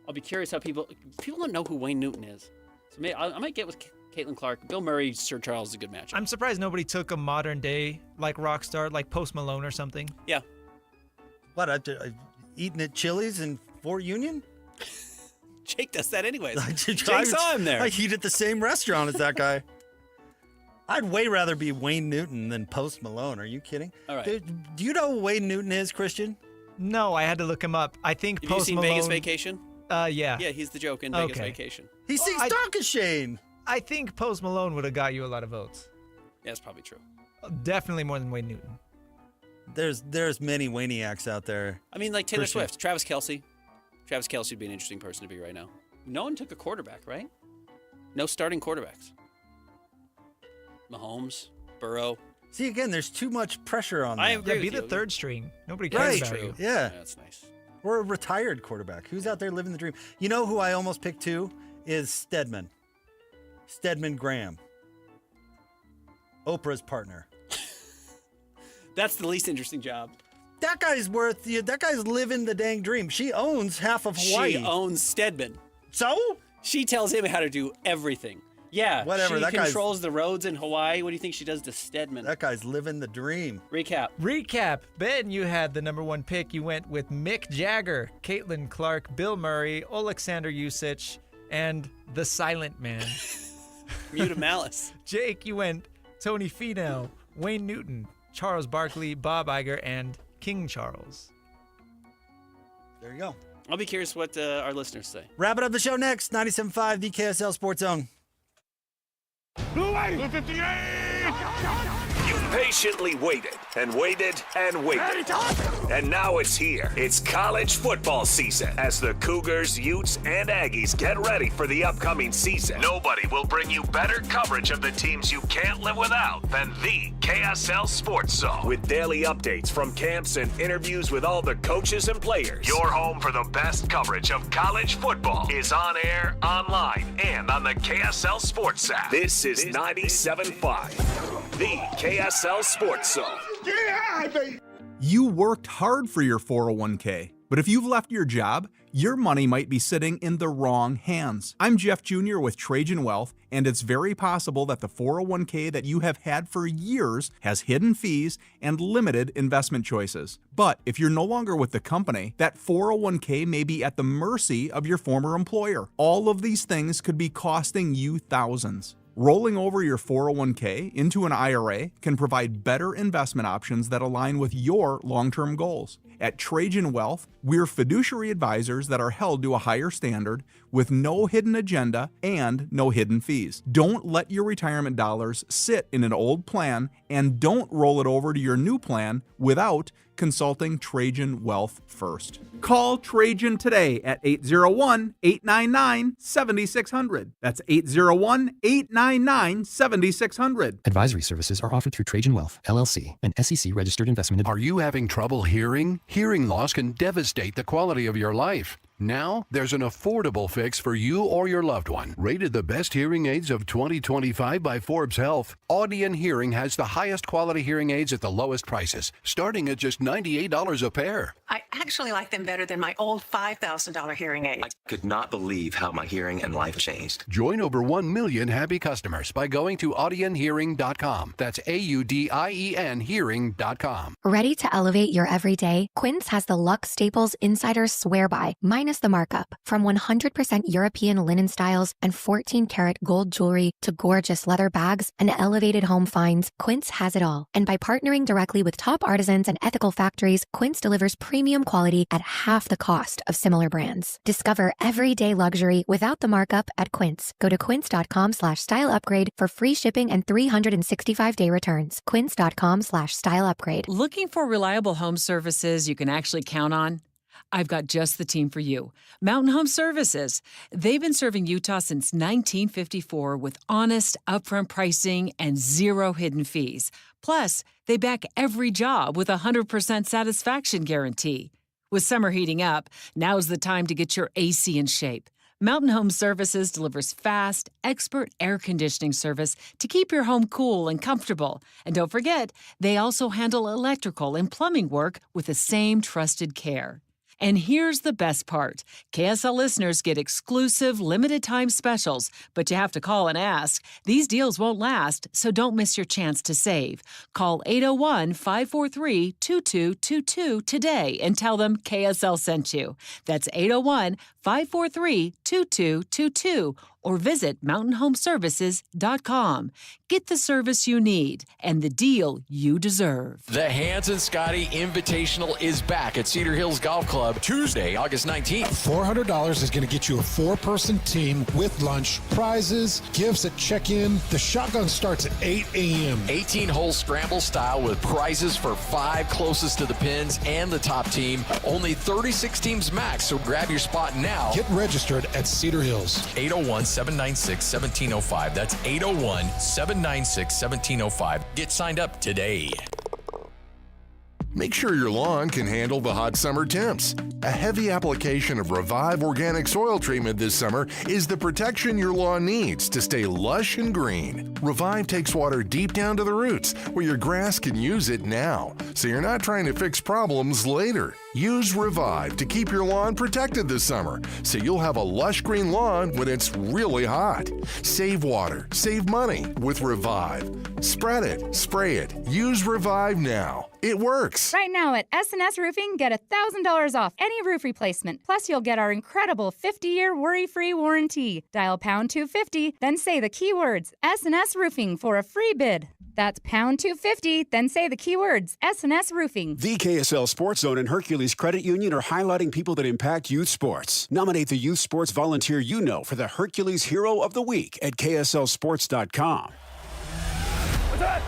I'll be curious how people don't know who Wayne Newton is. So I might get with Caitlin Clark. Bill Murray, Sir Charles is a good matchup. I'm surprised nobody took a modern day like rock star, like Post Malone or something. Yeah. What, I eating at Chili's in Fort Union? Jake does that anyways. I Jake saw him there. I eat at the same restaurant as that guy. I'd way rather be Wayne Newton than Post Malone. Are you kidding? All right. Dude, do you know who Wayne Newton is, Christian? No, I had to look him up. I think Have Post you seen Malone. Vegas Vacation? Yeah. Yeah, he's the joke in Vegas Vacation. He sings Donkey Shane. I think Post Malone would have got you a lot of votes. Yeah, that's probably true. Definitely more than Wayne Newton. There's many Wayniacs out there. I mean, like Taylor Christian. Swift, Travis Kelce. Travis Kelce would be an interesting person to be right now. No one took a quarterback, right? No starting quarterbacks. Mahomes, Burrow. See, again, there's too much pressure on them. I agree Yeah, be with the you. third string. Nobody cares about you. Yeah. That's nice. Or a retired quarterback. Who's out there living the dream? You know who I almost picked too? Is Stedman. Stedman Graham. Oprah's partner. That's the least interesting job. That guy's living the dang dream. She owns half of Hawaii. She owns Stedman. So? She tells him how to do everything. Yeah, Whatever, she that guy's- controls the roads in Hawaii. What do you think she does to Stedman? That guy's living the dream. Recap. Ben, you had the number one pick. You went with Mick Jagger, Caitlin Clark, Bill Murray, Alexander Usich, and the Silent Man. Mute of malice. Jake, you went Tony Finau, Wayne Newton, Charles Barkley, Bob Iger, and King Charles. There you go. I'll be curious what our listeners say. Wrapping up the show next. 97.5, the KSL Sports Zone. Blue 8! 58! patiently waited and waited and waited. And now it's here. It's college football season as the Cougars, Utes, and Aggies get ready for the upcoming season. Nobody will bring you better coverage of the teams you can't live without than the KSL Sports Zone. With daily updates from camps and interviews with all the coaches and players, your home for the best coverage of college football is on air, online, and on the KSL Sports app. This is 97.5, the KSL Sports Zone. Yeah, baby. You worked hard for your 401k, but if you've left your job, your money might be sitting in the wrong hands. I'm Jeff Jr. with Trajan Wealth, and it's very possible that the 401k that you have had for years has hidden fees and limited investment choices. But if you're no longer with the company, that 401k may be at the mercy of your former employer. All of these things could be costing you thousands. Rolling over your 401k into an IRA can provide better investment options that align with your long-term goals. At Trajan Wealth, we're fiduciary advisors that are held to a higher standard with no hidden agenda and no hidden fees. Don't let your retirement dollars sit in an old plan, and don't roll it over to your new plan without consulting Trajan Wealth first. Call Trajan today at 801-899-7600. That's 801-899-7600. Advisory services are offered through Trajan Wealth, LLC, an SEC-registered investment advisor. Are you having trouble hearing? Hearing loss can devastate the quality of your life. Now, there's an affordable fix for you or your loved one. Rated the best hearing aids of 2025 by Forbes Health, Audion Hearing has the highest quality hearing aids at the lowest prices, starting at just $98 a pair. I actually like them better than my old $5,000 hearing aid. I could not believe how my hearing and life changed. Join over 1 million happy customers by going to audionhearing.com. That's AUDIEN hearing.com. Ready to elevate your everyday? Quince has the Luxe Staples Insider's Swear By, minus the markup. From 100% European linen styles and 14-karat gold jewelry to gorgeous leather bags and elevated home finds, Quince has it all. And by partnering directly with top artisans and ethical factories, Quince delivers premium quality at half the cost of similar brands. Discover everyday luxury without the markup at Quince. Go to quince.com/style upgrade for free shipping and 365-day returns. Quince.com/style upgrade. Looking for reliable home services you can actually count on? I've got just the team for you. Mountain Home Services. They've been serving Utah since 1954 with honest, upfront pricing and zero hidden fees. Plus, they back every job with a 100% satisfaction guarantee. With summer heating up, now's the time to get your AC in shape. Mountain Home Services delivers fast, expert air conditioning service to keep your home cool and comfortable. And don't forget, they also handle electrical and plumbing work with the same trusted care. And here's the best part. KSL listeners get exclusive limited-time specials, but you have to call and ask. These deals won't last, so don't miss your chance to save. Call 801-543-2222 today and tell them KSL sent you. That's 801-543-2222 or visit mountainhomeservices.com. Get the service you need and the deal you deserve. The Hans and Scotty Invitational is back at Cedar Hills Golf Club Tuesday, August 19th. $400 is going to get you a 4-person team with lunch, prizes, gifts at check-in. The shotgun starts at 8 a.m. 18-hole scramble style with prizes for 5 closest to the pins and the top team. Only 36 teams max, so grab your spot now. Get registered at Cedar Hills. 801-796-1705. That's 801-796-1705. Get signed up today. Make sure your lawn can handle the hot summer temps. A heavy application of Revive Organic Soil Treatment this summer is the protection your lawn needs to stay lush and green. Revive takes water deep down to the roots where your grass can use it now, so you're not trying to fix problems later. Use Revive to keep your lawn protected this summer, so you'll have a lush green lawn when it's really hot. Save water, save money with Revive. Spread it, spray it, use Revive now. It works. Right now at S&S Roofing, get $1,000 off any roof replacement. Plus, you'll get our incredible 50-year worry-free warranty. Dial pound 250, then say the keywords S&S Roofing for a free bid. That's pound 250, then say the keywords S&S Roofing. The KSL Sports Zone and Hercules Credit Union are highlighting people that impact youth sports. Nominate the youth sports volunteer you know for the Hercules Hero of the Week at KSLSports.com. What's that?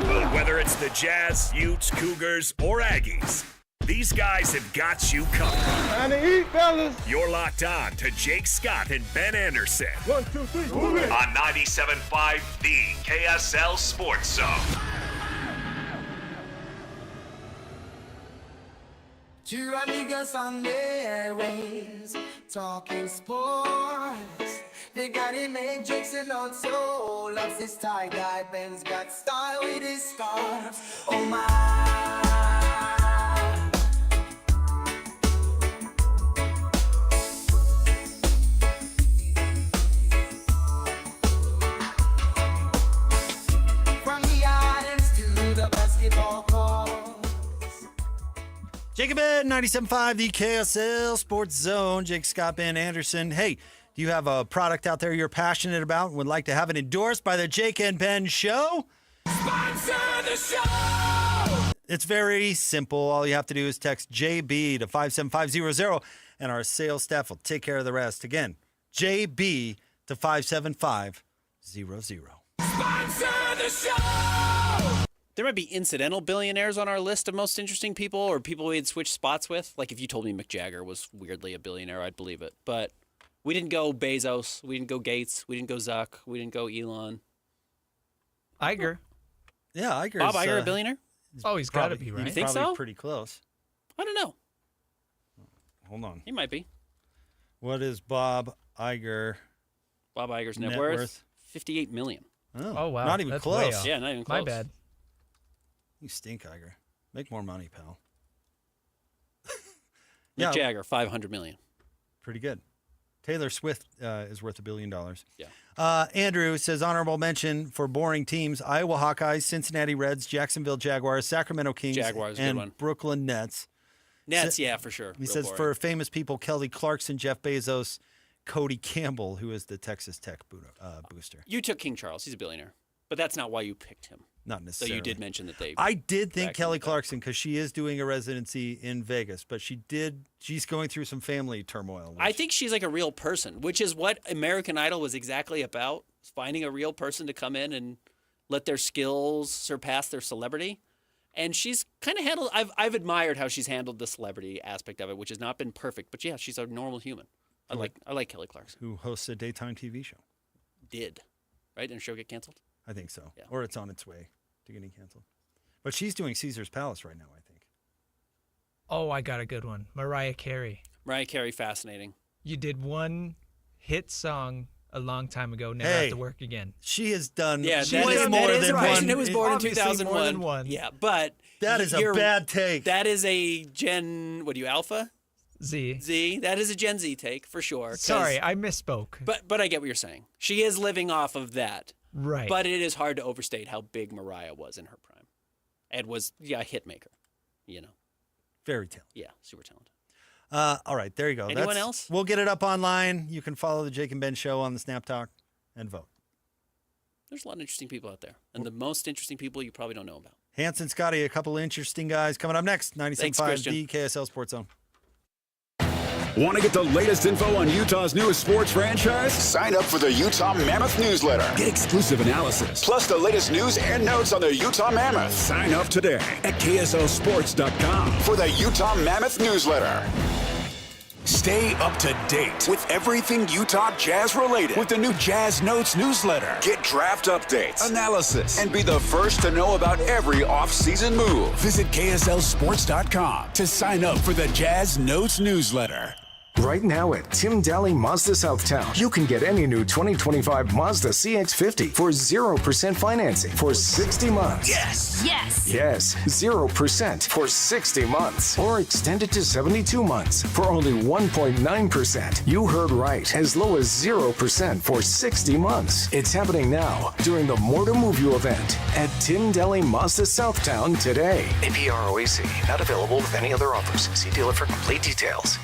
Whether it's the Jazz, Utes, Cougars, or Aggies, these guys have got you covered. Time to eat, fellas. You're locked on to Jake Scott and Ben Anderson. 1, 2, 3, move it. On 97.5, the KSL Sports Zone. Two niggas on the airways, talking sports. They got him made Jake's and also loves his tie guy. Ben's got style with his scarf. Oh my. From the islands to the basketball court. Jacob Ed, 97.5, the KSL Sports Zone. Jake Scott, Ben Anderson. Hey, do you have a product out there you're passionate about and would like to have it endorsed by the Jake and Ben Show? Sponsor the show! It's very simple. All you have to do is text JB to 57500, and our sales staff will take care of the rest. Again, JB to 57500. Sponsor the show! There might be incidental billionaires on our list of most interesting people or people we'd switch spots with. Like if you told me Mick Jagger was weirdly a billionaire, I'd believe it. But we didn't go Bezos. We didn't go Gates. We didn't go Zuck. We didn't go Elon. Iger. Yeah, Iger's, Bob Iger, a billionaire? Oh, he's got to be, right? You think probably so? Pretty close. I don't know. Hold on. He might be. What is Bob Iger? Bob Iger's net worth? $58 million. Oh, wow. Not even That's close. way off. Yeah, not even close. My bad. You stink, Iger. Make more money, pal. Mick Jagger, $500 million. Pretty good. Taylor Swift is worth $1 billion. Yeah. Andrew says, honorable mention for boring teams: Iowa Hawkeyes, Cincinnati Reds, Jacksonville Jaguars, Sacramento Kings, Jaguars, and good one. Brooklyn Nets. Nets, yeah, for sure. He Real says boring. for famous people, Kelly Clarkson, Jeff Bezos, Cody Campbell, who is the Texas Tech booster. You took King Charles. He's a billionaire. But that's not why you picked him. Not So necessarily. you did mention that they... I did think back Kelly in the day. Clarkson, because she is doing a residency in Vegas, but she's going through some family turmoil. I think she's like a real person, which is what American Idol was exactly about, finding a real person to come in and let their skills surpass their celebrity. And she's kind of handled... I've admired how she's handled the celebrity aspect of it, which has not been perfect. But yeah, she's a normal human. I like Kelly Clarkson. Who hosts a daytime TV show. Did. Right? Didn't the show get canceled? I think so. Yeah. Or it's on its way to getting canceled. But she's doing Caesar's Palace right now, I think. Oh, I got a good one. Mariah Carey. Mariah Carey, fascinating. You did one hit song a long time ago, never have to work again. She has done Yeah, way more than one. It was born in Obviously 2001. more than one. Yeah, but That is a you're- bad take. That is a Gen. What are you, Alpha? Z. Z. That is a Gen Z take for sure. 'cause- Sorry, I misspoke. But I get what you're saying. She is living off of that. Right. But it is hard to overstate how big Mariah was in her prime. And was a hit maker. You know. Very talented. Yeah, super talented. All right, there you go. Anyone else? We'll get it up online. You can follow the Jake and Ben Show on the Snap Talk and vote. There's a lot of interesting people out there. And the most interesting people you probably don't know about. Hanson, Scotty, a couple of interesting guys coming up next. 97.5 the KSL Sports Zone. Want to get the latest info on Utah's newest sports franchise? Sign up for the Utah Mammoth newsletter. Get exclusive analysis, plus the latest news and notes on the Utah Mammoth. Sign up today at KSLSports.com for the Utah Mammoth newsletter. Stay up to date with everything Utah Jazz related with the new Jazz Notes newsletter. Get draft updates, analysis, and be the first to know about every off-season move. Visit KSLSports.com to sign up for the Jazz Notes newsletter. Right now at Tim Daly Mazda Southtown, you can get any new 2025 Mazda CX-50 for 0% financing for 60 months. Yes! Yes! Yes, 0% for 60 months. Or extended to 72 months for only 1.9%. You heard right, as low as 0% for 60 months. It's happening now during the More to Move You event at Tim Daly Mazda Southtown today. APR OEC, not available with any other offers. See dealer for complete details.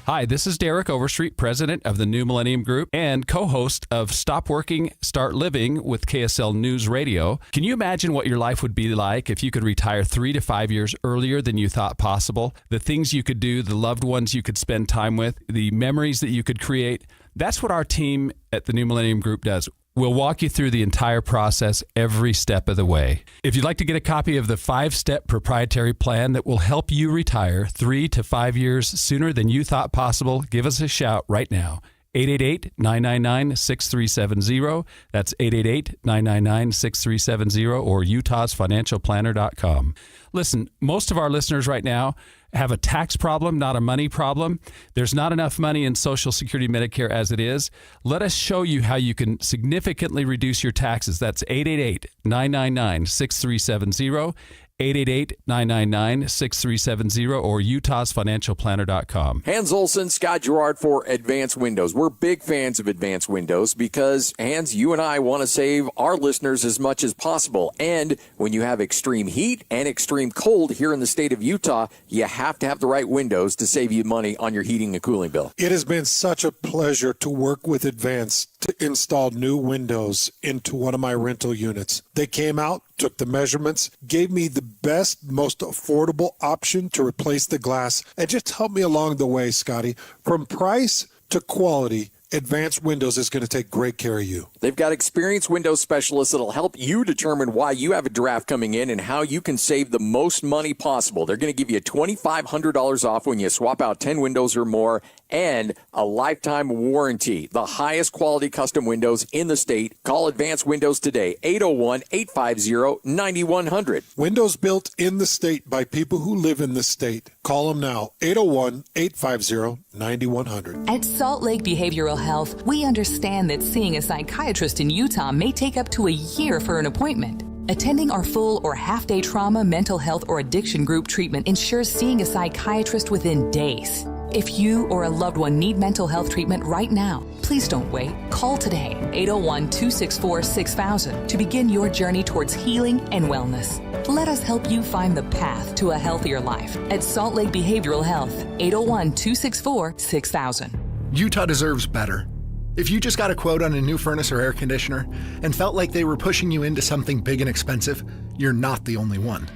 Hi, this is Derek Overstreet, president of the New Millennium Group and co-host of Stop Working, Start Living with KSL News Radio. Can you imagine what your life would be like if you could retire 3 to 5 years earlier than you thought possible? The things you could do, the loved ones you could spend time with, the memories that you could create. That's what our team at the New Millennium Group does. We'll walk you through the entire process every step of the way. If you'd like to get a copy of the 5-step proprietary plan that will help you retire 3 to 5 years sooner than you thought possible, give us a shout right now. 888-999-6370. That's 888-999-6370 or utahsfinancialplanner.com. Listen, most of our listeners right now have a tax problem, not a money problem. There's not enough money in Social Security Medicare as it is. Let us show you how you can significantly reduce your taxes. That's 888-999-6370. 888-999-6370 or utahsfinancialplanner.com. Hans Olsen, Scott Gerard for Advanced Windows. We're big fans of Advanced Windows because, Hans, you and I want to save our listeners as much as possible. And when you have extreme heat and extreme cold here in the state of Utah, you have to have the right windows to save you money on your heating and cooling bill. It has been such a pleasure to work with Advanced to install new windows into one of my rental units. They came out, took the measurements, gave me the best, most affordable option to replace the glass, and just helped me along the way, Scotty. From price to quality, Advanced Windows is going to take great care of you. They've got experienced window specialists that'll help you determine why you have a draft coming in and how you can save the most money possible. They're going to give you $2,500 off when you swap out 10 windows or more and a lifetime warranty. The highest quality custom windows in the state. Call Advanced Windows today, 801-850-9100. Windows built in the state by people who live in the state. Call them now, 801-850-9100. At Salt Lake Behavioral Health, we understand that seeing a psychiatrist in Utah may take up to a year for an appointment. Attending our full or half-day trauma, mental health, or addiction group treatment ensures seeing a psychiatrist within days. If you or a loved one need mental health treatment right now, please don't wait. Call today, 801-264-6000, to begin your journey towards healing and wellness. Let us help you find the path to a healthier life at Salt Lake Behavioral Health, 801-264-6000. Utah deserves better. If you just got a quote on a new furnace or air conditioner and felt like they were pushing you into something big and expensive, you're not the only one.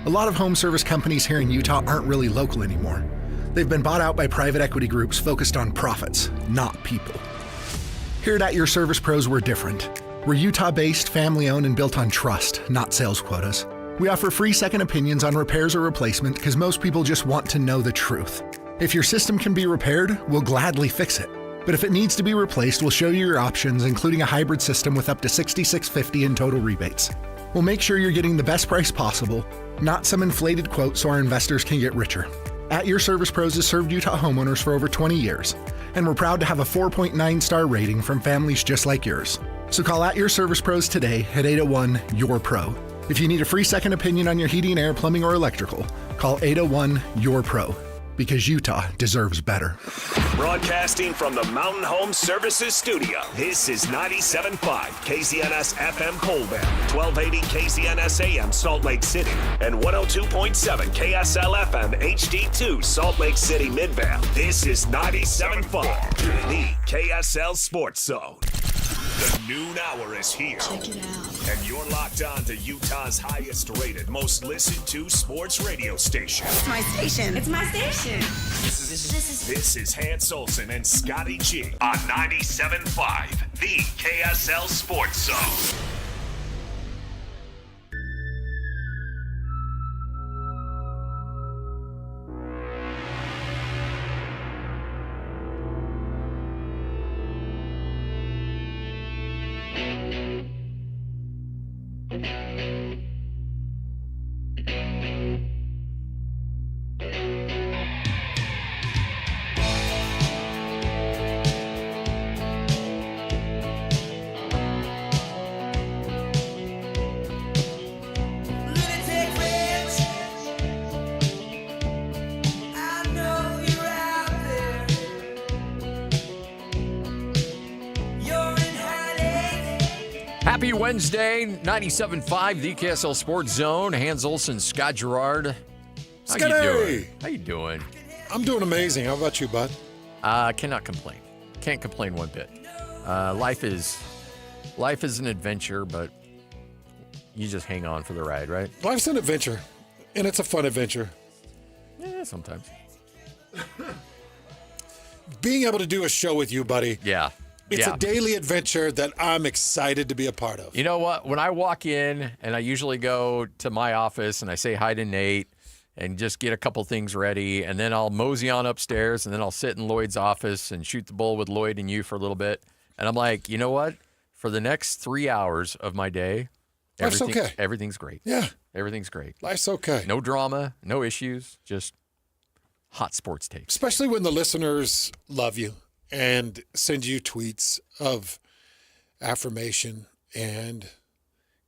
A lot of home service companies here in Utah aren't really local anymore. They've been bought out by private equity groups focused on profits, not people. Here at Your Service Pros, we're different. We're Utah-based, family-owned, and built on trust, not sales quotas. We offer free second opinions on repairs or replacement because most people just want to know the truth. If your system can be repaired, we'll gladly fix it. But if it needs to be replaced, we'll show you your options, including a hybrid system with up to $6,650 in total rebates. We'll make sure you're getting the best price possible, not some inflated quote so our investors can get richer. At Your Service Pros has served Utah homeowners for over 20 years, and we're proud to have a 4.9-star rating from families just like yours. So call At Your Service Pros today at 801-YOUR-PRO. If you need a free second opinion on your heating, air, plumbing, or electrical, call 801-YOUR-PRO. Because Utah deserves better. Broadcasting from the Mountain Home Services Studio, this is 97.5 KZNS FM Colville, 1280 KZNS AM Salt Lake City, and 102.7 KSL FM HD2 Salt Lake City Midvale. This is 97.5, the KSL Sports Zone. The noon hour is here. Check it out. And you're locked on to Utah's highest rated, most listened to sports radio station. It's my station. It's my station. This is Hans Olsen and Scotty G on 97.5, the KSL Sports Zone. Happy Wednesday, 97.5, the KSL Sports Zone. Hans Olsen, Scott Gerard. How you doing? How you doing? I'm doing amazing. How about you, bud? Cannot complain. Can't complain one bit. Life is an adventure, but you just hang on for the ride, right? Life's an adventure, and it's a fun adventure. Yeah, sometimes. Being able to do a show with you, buddy. Yeah. It's a daily adventure that I'm excited to be a part of. You know what? When I walk in, and I usually go to my office and I say hi to Nate and just get a couple things ready, and then I'll mosey on upstairs, and then I'll sit in Lloyd's office and shoot the bull with Lloyd and you for a little bit. And I'm like, you know what? For the next 3 hours of my day, everything's great. Yeah. Everything's great. Life's okay. No drama, no issues, just hot sports takes. Especially when the listeners love you and send you tweets of affirmation and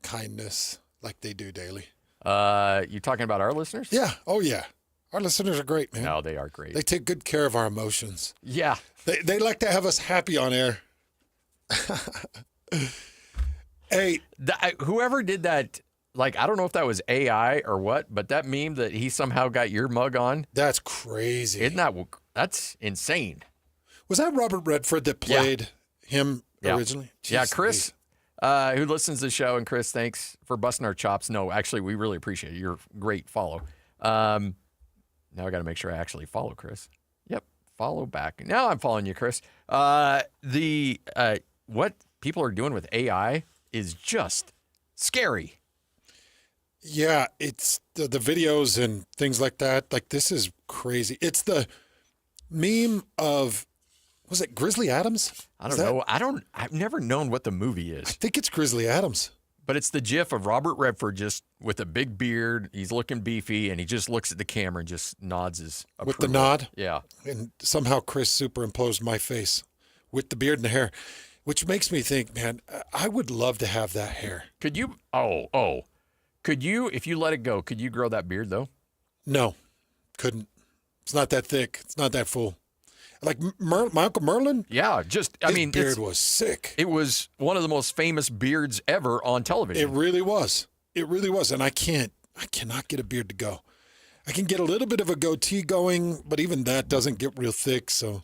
kindness like they do daily. You talking about our listeners? Yeah. Oh, yeah. Our listeners are great, man. No, they are great. They take good care of our emotions. Yeah. They like to have us happy on air. Hey. Whoever did that, like, I don't know if that was AI or what, but that meme that he somehow got your mug on. That's crazy. That's insane. Was that Robert Redford that played him originally? Yeah, Chris, who listens to the show, and Chris, thanks for busting our chops. No, actually, we really appreciate it. You're a great follow. Now I got to make sure I actually follow Chris. Yep, follow back. Now I'm following you, Chris. What people are doing with AI is just scary. Yeah, it's the videos and things like that. Like, this is crazy. It's the meme of, was it Grizzly Adams? I don't know. I've never known what the movie is. I think it's Grizzly Adams. But it's the gif of Robert Redford just with a big beard. He's looking beefy, and he just looks at the camera and just nods his approval. With the nod? Yeah. And somehow Chris superimposed my face with the beard and the hair, which makes me think, man, I would love to have that hair. Could you, could you, if you let it go, could you grow that beard, though? No, couldn't. It's not that thick. It's not that full. Like my Uncle Merlin? Yeah, his beard was sick. It was one of the most famous beards ever on television. It really was. It really was. And I cannot get a beard to go. I can get a little bit of a goatee going, but even that doesn't get real thick, so.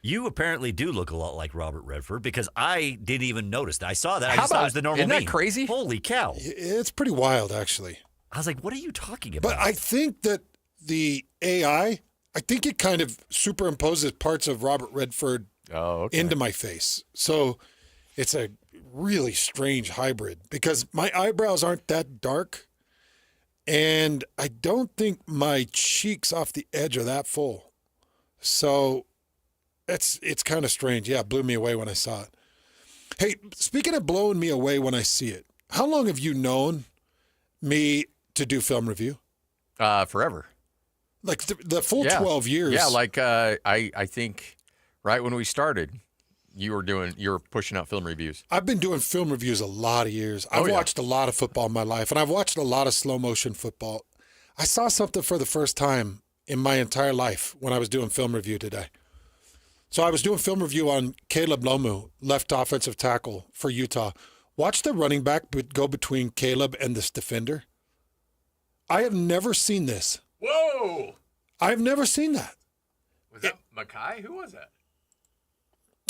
You apparently do look a lot like Robert Redford because I didn't even notice that. I saw that. I How just thought it about- was the normal isn't that meme. crazy? Holy cow. It's pretty wild, actually. I was like, what are you talking about? But I think that the AI, I think it kind of superimposes parts of Robert Redford into my face. So it's a really strange hybrid because my eyebrows aren't that dark. And I don't think my cheeks off the edge are that full. So it's kind of strange. Yeah, it blew me away when I saw it. Hey, speaking of blowing me away when I see it, how long have you known me to do film review? Forever. Like the full 12 years. Yeah, like I think right when we started, you were pushing out film reviews. I've been doing film reviews a lot of years. I've watched a lot of football in my life, and I've watched a lot of slow motion football. I saw something for the first time in my entire life when I was doing film review today. So I was doing film review on Caleb Lomu, left offensive tackle for Utah. Watch the running back go between Caleb and this defender. I have never seen this. Whoa! I've never seen that. Was that Mackay? Who was that?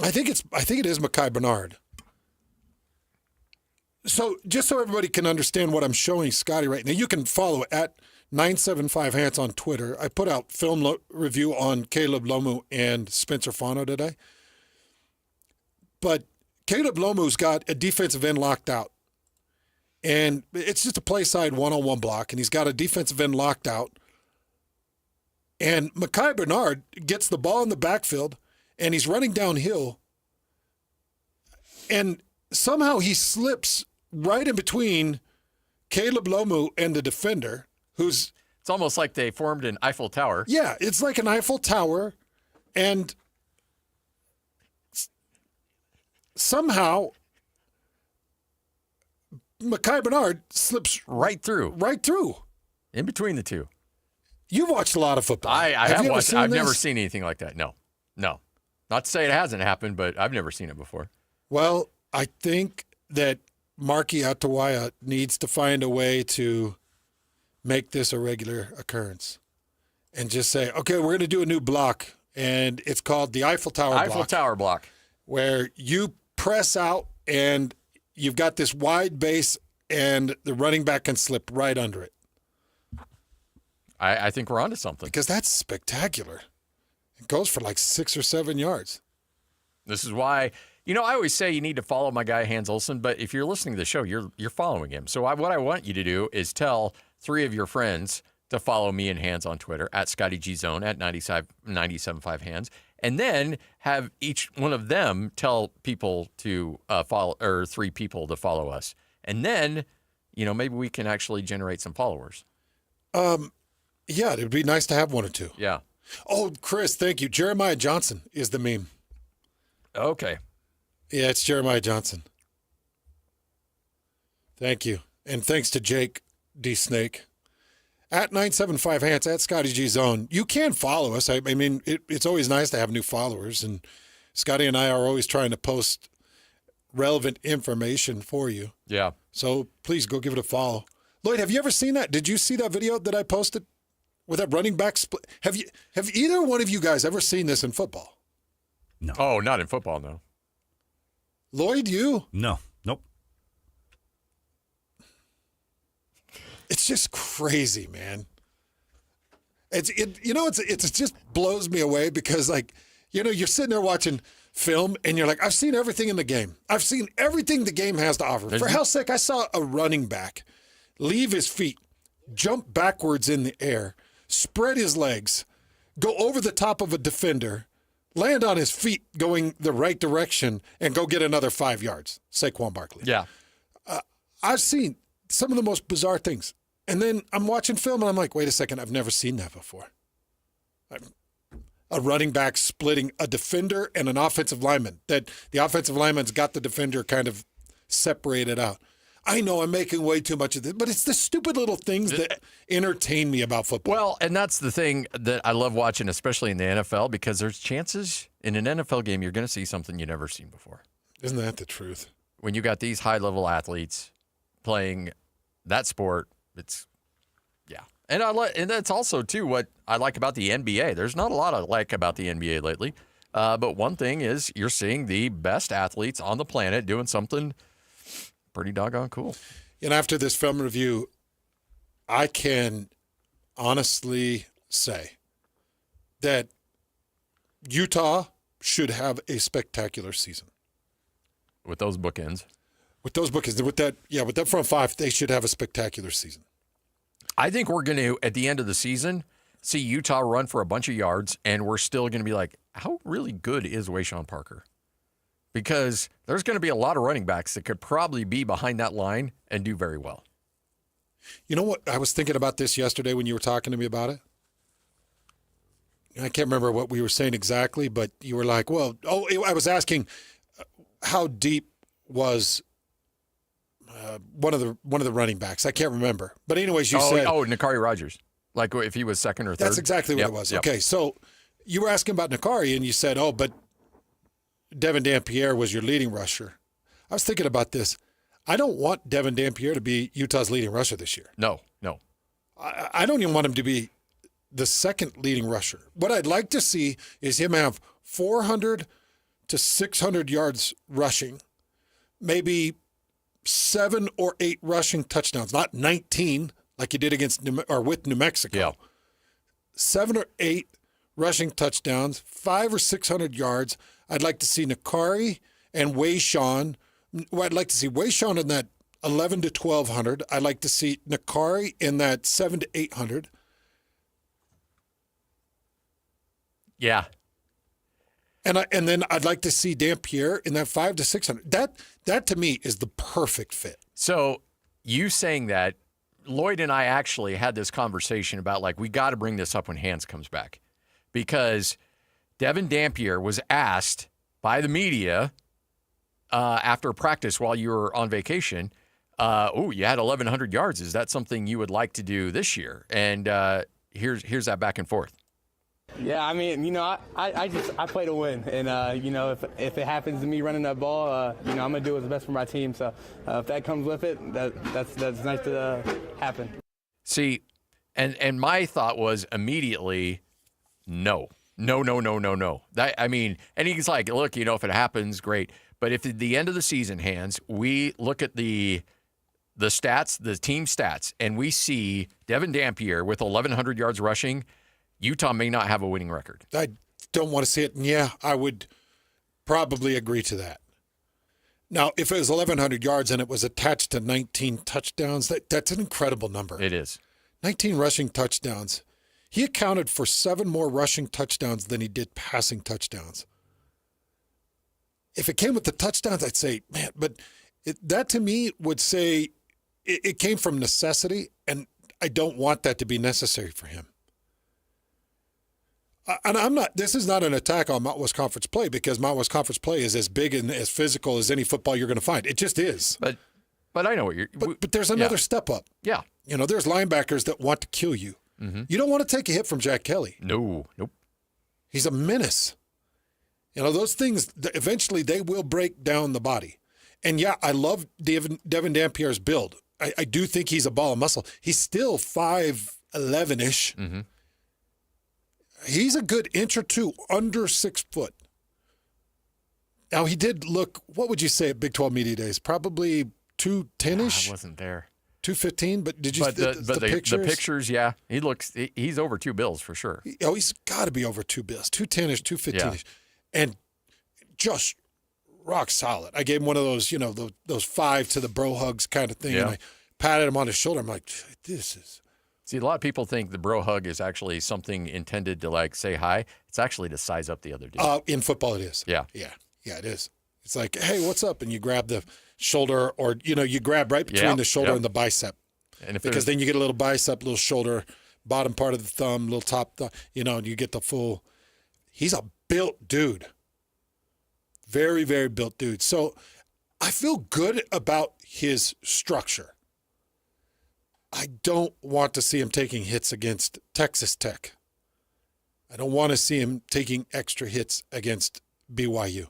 I think it is Mekhi Bernard. So just so everybody can understand what I'm showing Scotty right now, you can follow at 975Hants on Twitter. I put out film review on Caleb Lomu and Spencer Fano today. But Caleb Lomu's got a defensive end locked out. And it's just a play side one-on-one block, and he's got a defensive end locked out. And Mekhi Bernard gets the ball in the backfield, and he's running downhill. And somehow he slips right in between Caleb Lomu and the defender, who's... It's almost like they formed an Eiffel Tower. Yeah, it's like an Eiffel Tower. And somehow Mekhi Bernard slips right through. Right through. In between the two. You've watched a lot of football. I have watched. I've never this? seen anything like that. No. Not to say it hasn't happened, but I've never seen it before. Well, I think that Marky Atawaya needs to find a way to make this a regular occurrence and just say, okay, we're going to do a new block, and it's called the Eiffel Tower block. Eiffel Tower block. Where you press out, and you've got this wide base, and the running back can slip right under it. I think we're onto something. Because that's spectacular. It goes for like 6 or 7 yards. This is why You know, I always say you need to follow my guy Hans Olsen, but if you're listening to the show, you're following him. So what I want you to do is tell 3 of your friends to follow me and Hans on Twitter at Scotty G Zone at 97.5 Hands, and then have each one of them tell people to follow, or 3 people to follow us, and then maybe we can actually generate some followers. Yeah, it'd be nice to have 1 or 2. Yeah. Oh, Chris, thank you. Jeremiah Johnson is the meme. Okay. Yeah, it's Jeremiah Johnson. Thank you. And thanks to Jake D. Snake. At 975 Hans, at Scotty G Zone. You can follow us. I mean, it's always nice to have new followers. And Scotty and I are always trying to post relevant information for you. Yeah. So please go give it a follow. Lloyd, have you ever seen that? Did you see that video that I posted with that running back split? Have either one of you guys ever seen this in football? No. Oh, not in football, no. Lloyd, you? No. Nope. It's just crazy, man. It just blows me away because, you're sitting there watching film and you're like, I've seen everything in the game. I've seen everything the game has to offer. For hell's sake, I saw a running back leave his feet, jump backwards in the air, spread his legs, go over the top of a defender, land on his feet going the right direction, and go get another 5 yards. Saquon Barkley. Yeah. I've seen some of the most bizarre things. And then I'm watching film and I'm like, wait a second, I've never seen that before. A running back splitting a defender and an offensive lineman. That the offensive lineman's got the defender kind of separated out. I know I'm making way too much of this, but it's the stupid little things that entertain me about football. Well, and that's the thing that I love watching, especially in the NFL, because there's chances in an NFL game you're going to see something you've never seen before. Isn't that the truth? When you got these high-level athletes playing that sport, yeah. And that's also, too, what I like about the NBA. There's not a lot I like about the NBA lately, but one thing is you're seeing the best athletes on the planet doing something pretty doggone cool. And after this film review, I can honestly say that Utah should have a spectacular season. With those bookends. With that front 5, they should have a spectacular season. I think we're going to, at the end of the season, see Utah run for a bunch of yards, and we're still going to be like, how really good is Wayshawn Parker? Because there's going to be a lot of running backs that could probably be behind that line and do very well. You know what? I was thinking about this yesterday when you were talking to me about it. I can't remember what we were saying exactly, but you were like, I was asking how deep was one of the running backs. I can't remember. But anyways, you said... Oh, Nakari Rogers. Like if he was second or third. That's exactly what it was. Yep. Okay, so you were asking about Nakari, and you said, but Devin Dampierre was your leading rusher. I was thinking about this. I don't want Devin Dampierre to be Utah's leading rusher this year. No. I don't even want him to be the second leading rusher. What I'd like to see is him have 400 to 600 yards rushing, maybe 7 or 8 rushing touchdowns, not 19 like he did with New Mexico. Yeah. 7 or 8 rushing touchdowns, 500 or 600 yards. I'd like to see Nakari and Wayshawn. I'd like to see Wayshawn in that 11 to 1,200. I'd like to see Nakari in that 7 to 800. Yeah. And then I'd like to see Dampierre in that 500 to 600. That to me is the perfect fit. So you saying that, Lloyd and I actually had this conversation about we got to bring this up when Hans comes back, because Devin Dampierre was asked by the media after practice while you were on vacation, you had 1,100 yards. Is that something you would like to do this year? And here's that back and forth. Yeah, I mean, I play to win, and if it happens to me running that ball, I'm gonna do what's best for my team. So if that comes with it, that's nice to happen. See, and my thought was immediately, no. And he's like, look, if it happens, great. But if at the end of the season, Hans, we look at the stats, the team stats, and we see Devin Dampierre with 1,100 yards rushing, Utah may not have a winning record. I don't want to see it. And yeah, I would probably agree to that. Now, if it was 1,100 yards and it was attached to 19 touchdowns, that's an incredible number. It is. 19 rushing touchdowns. He accounted for 7 more rushing touchdowns than he did passing touchdowns. If it came with the touchdowns, I'd say, man, but that to me would say it came from necessity, and I don't want that to be necessary for him. And this is not an attack on Mount West Conference play, because Mount West Conference play is as big and as physical as any football you're going to find. It just is. But I know what you're... But there's another step up. Yeah. There's linebackers that want to kill you. Mm-hmm. You don't want to take a hit from Jack Kelly. No. Nope. He's a menace. Those things, eventually they will break down the body. And yeah, I love Devin Dampierre's build. I do think he's a ball of muscle. He's still 5'11-ish. Mm-hmm. He's a good inch or two under 6 foot. Now, he did look, what would you say at Big 12 Media Days? Probably 210-ish? I wasn't there. 215, but did you see the pictures? The pictures, yeah. He's over 2 bills for sure. He's got to be over 2 bills. 210-ish, 215-ish. Yeah. And just rock solid. I gave him one of those, those 5 to the bro hugs kind of thing. Yeah. And I patted him on his shoulder. I'm like, this is... See, a lot of people think the bro hug is actually something intended to, say hi. It's actually to size up the other dude. In football, it is. Yeah. Yeah, it is. It's like, hey, what's up? And you grab the shoulder, or, you grab right between the shoulder and the bicep. And because then you get a little bicep, little shoulder, bottom part of the thumb, little top thumb, and you get the full. He's a built dude. Very, very built dude. So I feel good about his structure. I don't want to see him taking hits against Texas Tech. I don't want to see him taking extra hits against BYU.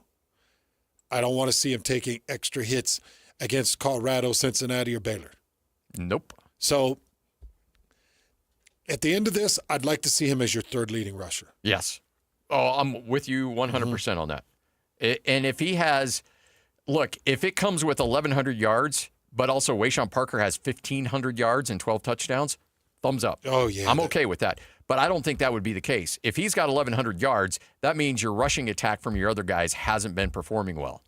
I don't want to see him taking extra hits against Colorado, Cincinnati, or Baylor. Nope. So at the end of this, I'd like to see him as your third leading rusher. Yes. Oh, I'm with you 100% on that. And if he has, if it comes with 1,100 yards, but also Wayshawn Parker has 1,500 yards and 12 touchdowns, thumbs up. Oh, yeah. I'm okay with that. But I don't think that would be the case. If he's got 1,100 yards, that means your rushing attack from your other guys hasn't been performing well.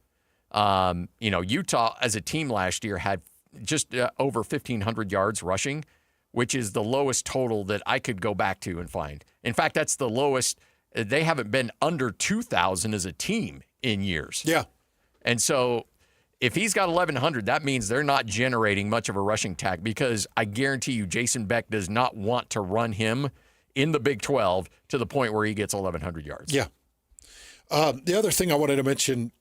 Utah as a team last year had just over 1,500 yards rushing, which is the lowest total that I could go back to and find. In fact, that's the lowest. They haven't been under 2,000 as a team in years. Yeah. And so if he's got 1,100, that means they're not generating much of a rushing attack, because I guarantee you Jason Beck does not want to run him in the Big 12 to the point where he gets 1,100 yards. Yeah. The other thing I wanted to mention,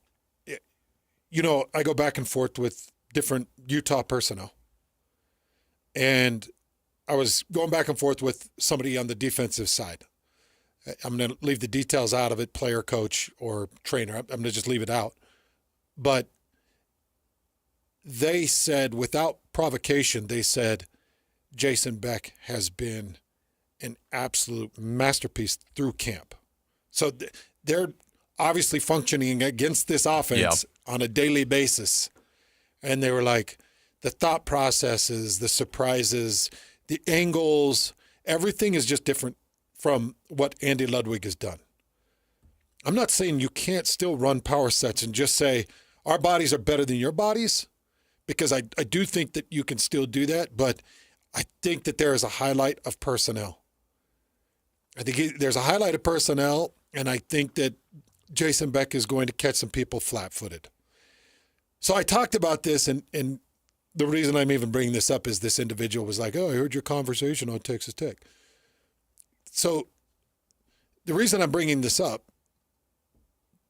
I go back and forth with different Utah personnel. And I was going back and forth with somebody on the defensive side. I'm going to leave the details out of it, player, coach, or trainer. I'm going to just leave it out. But they said, without provocation, they said, Jason Beck has been an absolute masterpiece through camp. So they're obviously functioning against this offense on a daily basis. And they were like, the thought processes, the surprises, the angles, everything is just different from what Andy Ludwig has done. I'm not saying you can't still run power sets and just say, our bodies are better than your bodies, because I do think that you can still do that, but I think that there is a highlight of personnel. I think there's a highlight of personnel, and I think that Jason Beck is going to catch some people flat-footed. So I talked about this, and the reason I'm even bringing this up is this individual was like, oh, I heard your conversation on Texas Tech. So the reason I'm bringing this up,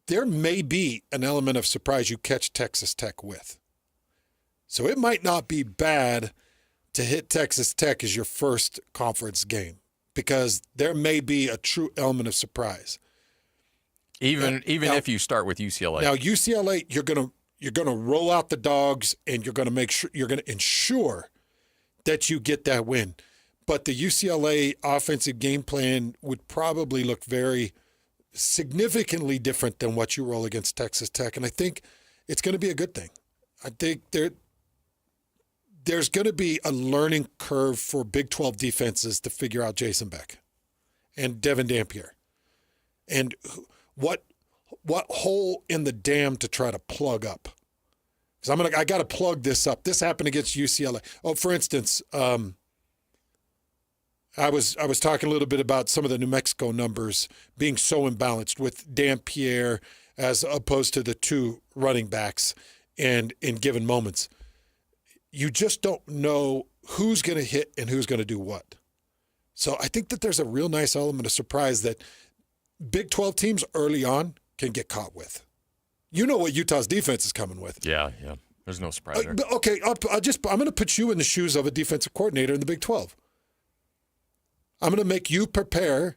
there may be an element of surprise you catch Texas Tech with. So it might not be bad to hit Texas Tech as your first conference game, because there may be a true element of surprise. Even if you start with UCLA. Now UCLA, you're gonna roll out the dogs, and you're gonna ensure that you get that win. But the UCLA offensive game plan would probably look very significantly different than what you roll against Texas Tech. And I think it's going to be a good thing. I think there's going to be a learning curve for Big 12 defenses to figure out Jason Beck and Devin Dampierre. And what hole in the dam to try to plug up. Because I got to plug this up. This happened against UCLA. Oh, for instance, I was talking a little bit about some of the New Mexico numbers being so imbalanced with Dampierre as opposed to the two running backs and in given moments. You just don't know who's going to hit and who's going to do what. So I think that there's a real nice element of surprise that Big 12 teams early on can get caught with. You know what Utah's defense is coming with. Yeah. There's no surprise there. Okay, I'm going to put you in the shoes of a defensive coordinator in the Big 12. I'm going to make you prepare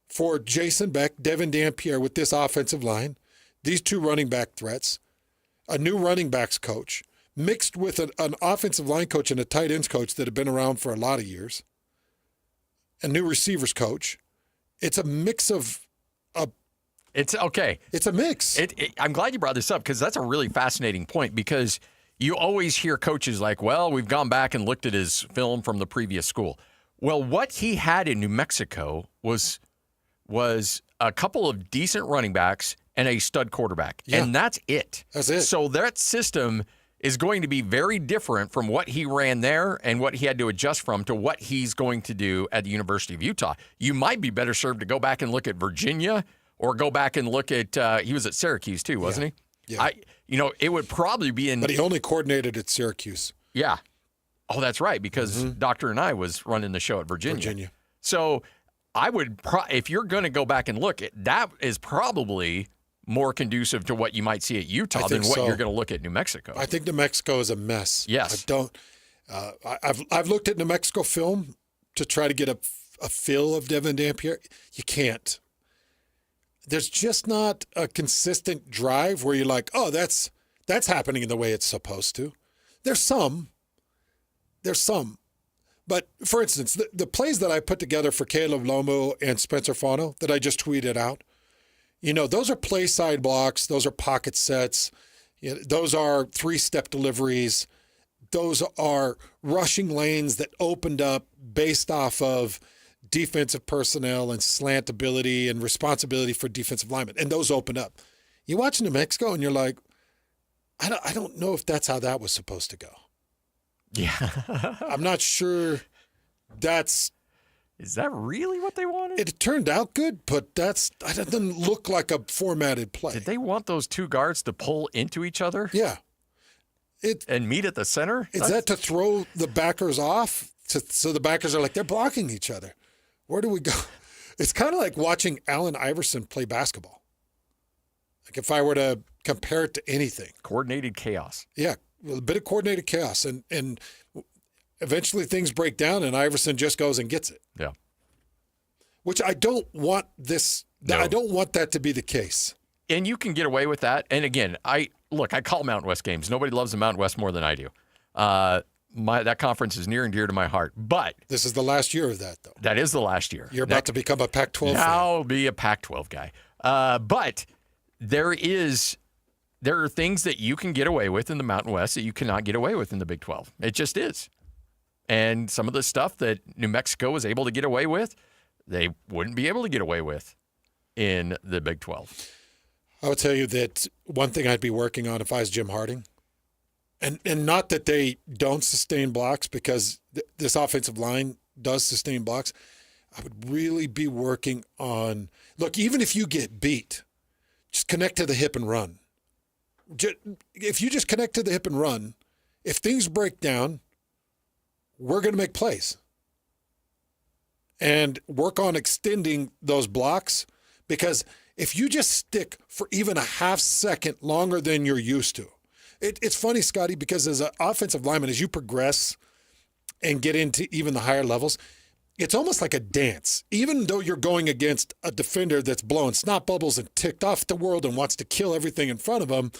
for Jason Beck, Devin Dampierre with this offensive line, these two running back threats, a new running backs coach, mixed with an offensive line coach and a tight ends coach that have been around for a lot of years, a new receivers coach. It's a mix of It's okay. It's a mix. I'm glad you brought this up because that's a really fascinating point because you always hear coaches like, well, we've gone back and looked at his film from the previous school. Well, what he had in New Mexico was a couple of decent running backs and a stud quarterback. Yeah. And that's it. That's it. So that system is going to be very different from what he ran there and what he had to adjust from to what he's going to do at the University of Utah. You might be better served to go back and look at Virginia or go back and look at he was at Syracuse too, wasn't he? Yeah. It would probably be in. But he only coordinated at Syracuse. Yeah. Oh, that's right, because Dr. and I was running the show at Virginia. So I would, if you're going to go back and look, that is probably more conducive to what you might see at Utah than what you're going to look at New Mexico. I think New Mexico is a mess. Yes. I've looked at New Mexico film to try to get a feel of Devin Dampierre. You can't. There's just not a consistent drive where you're like, oh, that's happening in the way it's supposed to. There's some. But, for instance, the plays that I put together for Caleb Lomu and Spencer Fano that I just tweeted out, those are play side blocks. Those are pocket sets. Those are three-step deliveries. Those are rushing lanes that opened up based off of defensive personnel and slant ability and responsibility for defensive linemen. And those opened up. You watch New Mexico and you're like, I don't know if that's how that was supposed to go. Yeah. I'm not sure Is that really what they wanted? It turned out good, but that doesn't look like a formatted play. Did they want those two guards to pull into each other? Yeah. And meet at the center? Is that to throw the backers off? So the backers are like, they're blocking each other. Where do we go? It's kind of like watching Allen Iverson play basketball. Like if I were to compare it to anything. Coordinated chaos. Yeah, a bit of coordinated chaos. And eventually things break down and Iverson just goes and gets it. Yeah. Which I don't want this. No. I don't want that to be the case. And you can get away with that. And again, I call Mountain West games. Nobody loves the Mountain West more than I do. That conference is near and dear to my heart. But this is the last year of that, though. That is the last year. You're about to become a Pac-12 fan. I'll be a Pac-12 guy. But there are things that you can get away with in the Mountain West that you cannot get away with in the Big 12. It just is. And some of the stuff that New Mexico was able to get away with, they wouldn't be able to get away with in the Big 12. I would tell you that one thing I'd be working on if I was Jim Harding, and not that they don't sustain blocks, because this offensive line does sustain blocks. I would really be working on, look, even if you get beat, just connect to the hip and run. If you just connect to the hip and run, if things break down, we're going to make plays. And work on extending those blocks, because if you just stick for even a half second longer than you're used to, it's funny, Scotty, because as an offensive lineman, as you progress and get into even the higher levels, it's almost like a dance. Even though you're going against a defender that's blowing snot bubbles and ticked off the world and wants to kill everything in front of them,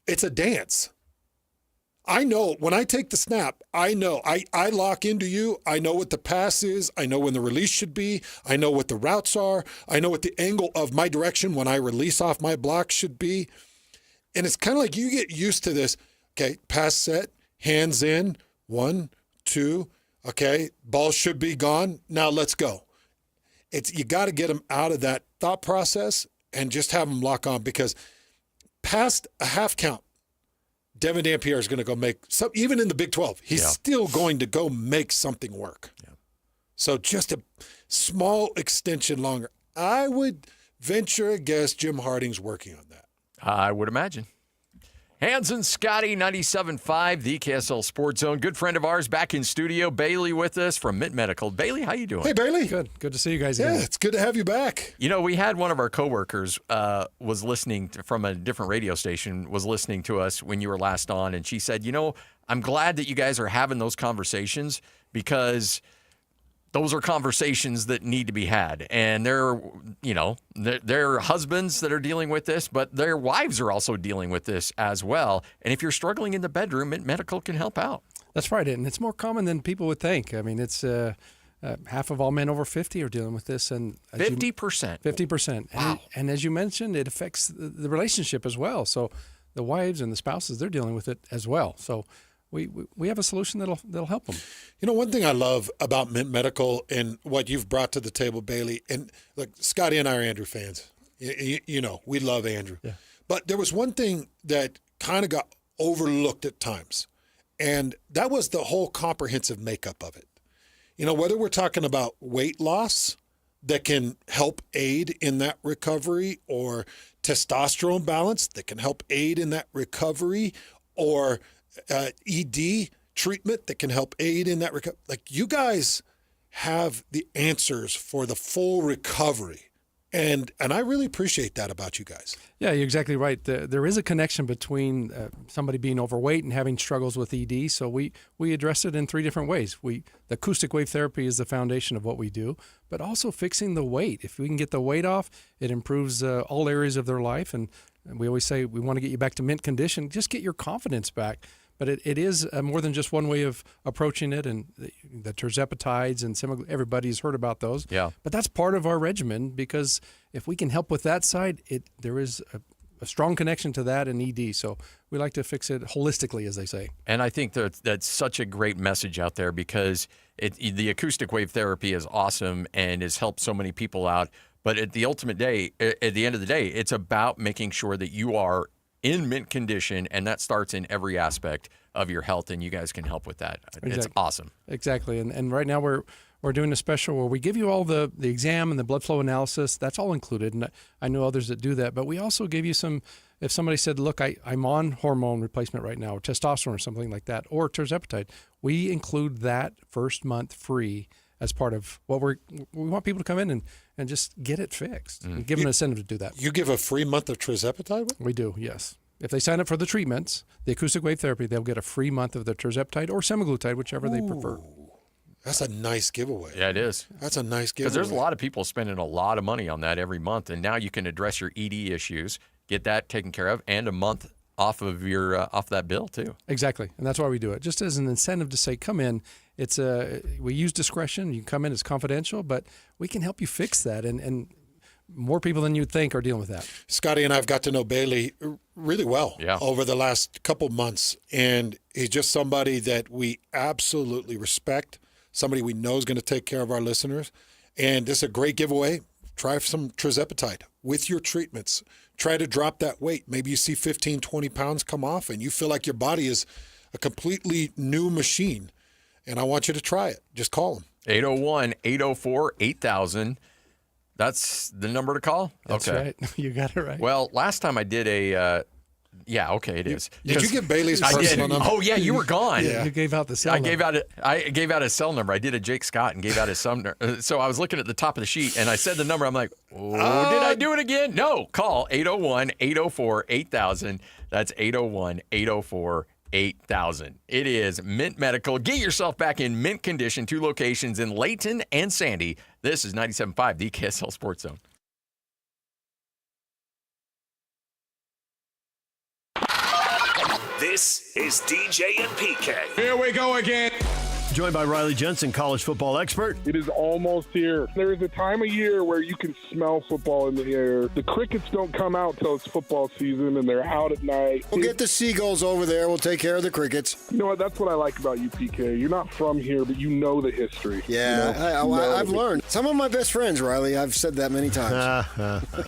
it's a dance. I know when I take the snap, I know I lock into you. I know what the pass is. I know when the release should be. I know what the routes are. I know what the angle of my direction when I release off my block should be. And it's kind of like you get used to this. Okay, pass set, hands in, 1, 2. Okay, ball should be gone. Now let's go. You got to get them out of that thought process and just have them lock on, because past a half count, Devin Dampierre is going to go make some, even in the Big 12, he's still going to go make something work. Yeah. So just a small extension longer. I would venture a guess Jim Harding's working on that. I would imagine. Hans and Scotty, 97.5, the KSL Sports Zone. Good friend of ours back in studio. Bailey with us from Mint Medical. Bailey, how you doing? Hey, Bailey. Good to see you guys again. Yeah, it's good to have you back. You know, we had one of our coworkers was listening from a different radio station, was listening to us when you were last on, and she said, you know, I'm glad that you guys are having those conversations because those are conversations that need to be had. And they're husbands that are dealing with this, but their wives are also dealing with this as well. And if you're struggling in the bedroom, Mint Medical can help out. That's right. And it's more common than people would think. I mean, it's half of all men over 50 are dealing with this. And 50%. 50%. Wow. And as you mentioned, it affects the relationship as well. So the wives and the spouses, they're dealing with it as well. So we have a solution that'll help them. You know, one thing I love about Mint Medical and what you've brought to the table, Bailey, and look, Scotty and I are Andrew fans. You know, we love Andrew. Yeah. But there was one thing that kind of got overlooked at times, and that was the whole comprehensive makeup of it. You know, whether we're talking about weight loss that can help aid in that recovery, or testosterone balance that can help aid in that recovery, or ED treatment that can help aid in that recovery. Like, you guys have the answers for the full recovery. And I really appreciate that about you guys. Yeah, you're exactly right. There is a connection between somebody being overweight and having struggles with ED. So we address it in 3 different ways. The acoustic wave therapy is the foundation of what we do, but also fixing the weight. If we can get the weight off, it improves all areas of their life. And we always say we want to get you back to mint condition. Just get your confidence back. But it is more than just one way of approaching it, and the terzepatides and everybody's heard about those. Yeah. But that's part of our regimen, because if we can help with that side, there is a strong connection to that and ED. So we like to fix it holistically, as they say. And I think that's such a great message out there, because the acoustic wave therapy is awesome and has helped so many people out. But at the end of the day, it's about making sure that you are in mint condition, and that starts in every aspect of your health, and you guys can help with that. Exactly. It's awesome. Exactly. And right now we're doing a special where we give you all the exam and the blood flow analysis. That's all included, and I know others that do that. But we also give you some, if somebody said, look, I'm on hormone replacement right now, or testosterone or something like that, or terzepatide, we include that first month free as part of what we want people to come in and just get it fixed and give them an incentive to do that. You give a free month of terzepatide? We do, yes. If they sign up for the treatments, the acoustic wave therapy, they'll get a free month of their terzepatide or semaglutide, whichever they prefer. That's a nice giveaway. Yeah, it is. That's a nice giveaway. Because there's a lot of people spending a lot of money on that every month, and now you can address your ED issues, get that taken care of, and a month off of your off that bill too. Exactly, and that's why we do it, just as an incentive to say, come in. It's we use discretion. You can come in, it's confidential, but we can help you fix that, and more people than you'd think are dealing with that. Scotty and I have got to know Bailey really well over the last couple months, and he's just somebody that we absolutely respect, somebody we know is going to take care of our listeners, and this is a great giveaway. Try some terzepatide with your treatments. Try to drop that weight. Maybe you see 15, 20 pounds come off, and you feel like your body is a completely new machine. And I want you to try it. Just call them. 801-804-8000. That's the number to call? That's okay. Right. You got it right. Well, last time I did it is. Did you give Bailey's personal number? Oh, yeah, you were gone. Yeah. You gave out the cell number. I gave out his cell number. I did a Jake Scott and gave out his cell number. So I was looking at the top of the sheet, and I said the number. I'm like, did I do it again? No. Call 801-804-8000. That's 801-804-8000. It is Mint Medical. Get yourself back in mint condition. 2 locations in Layton and Sandy. This is 97.5, the KSL Sports Zone. This is DJ and PK. Here we go again. Joined by Riley Jensen, college football expert. It is almost here. There is a time of year where you can smell football in the air. The crickets don't come out till it's football season, and they're out at night. We'll get the seagulls over there. We'll take care of the crickets. You know what? That's what I like about you, PK. You're not from here, but you know the history. Yeah, I've learned. Some of my best friends, Riley, I've said that many times.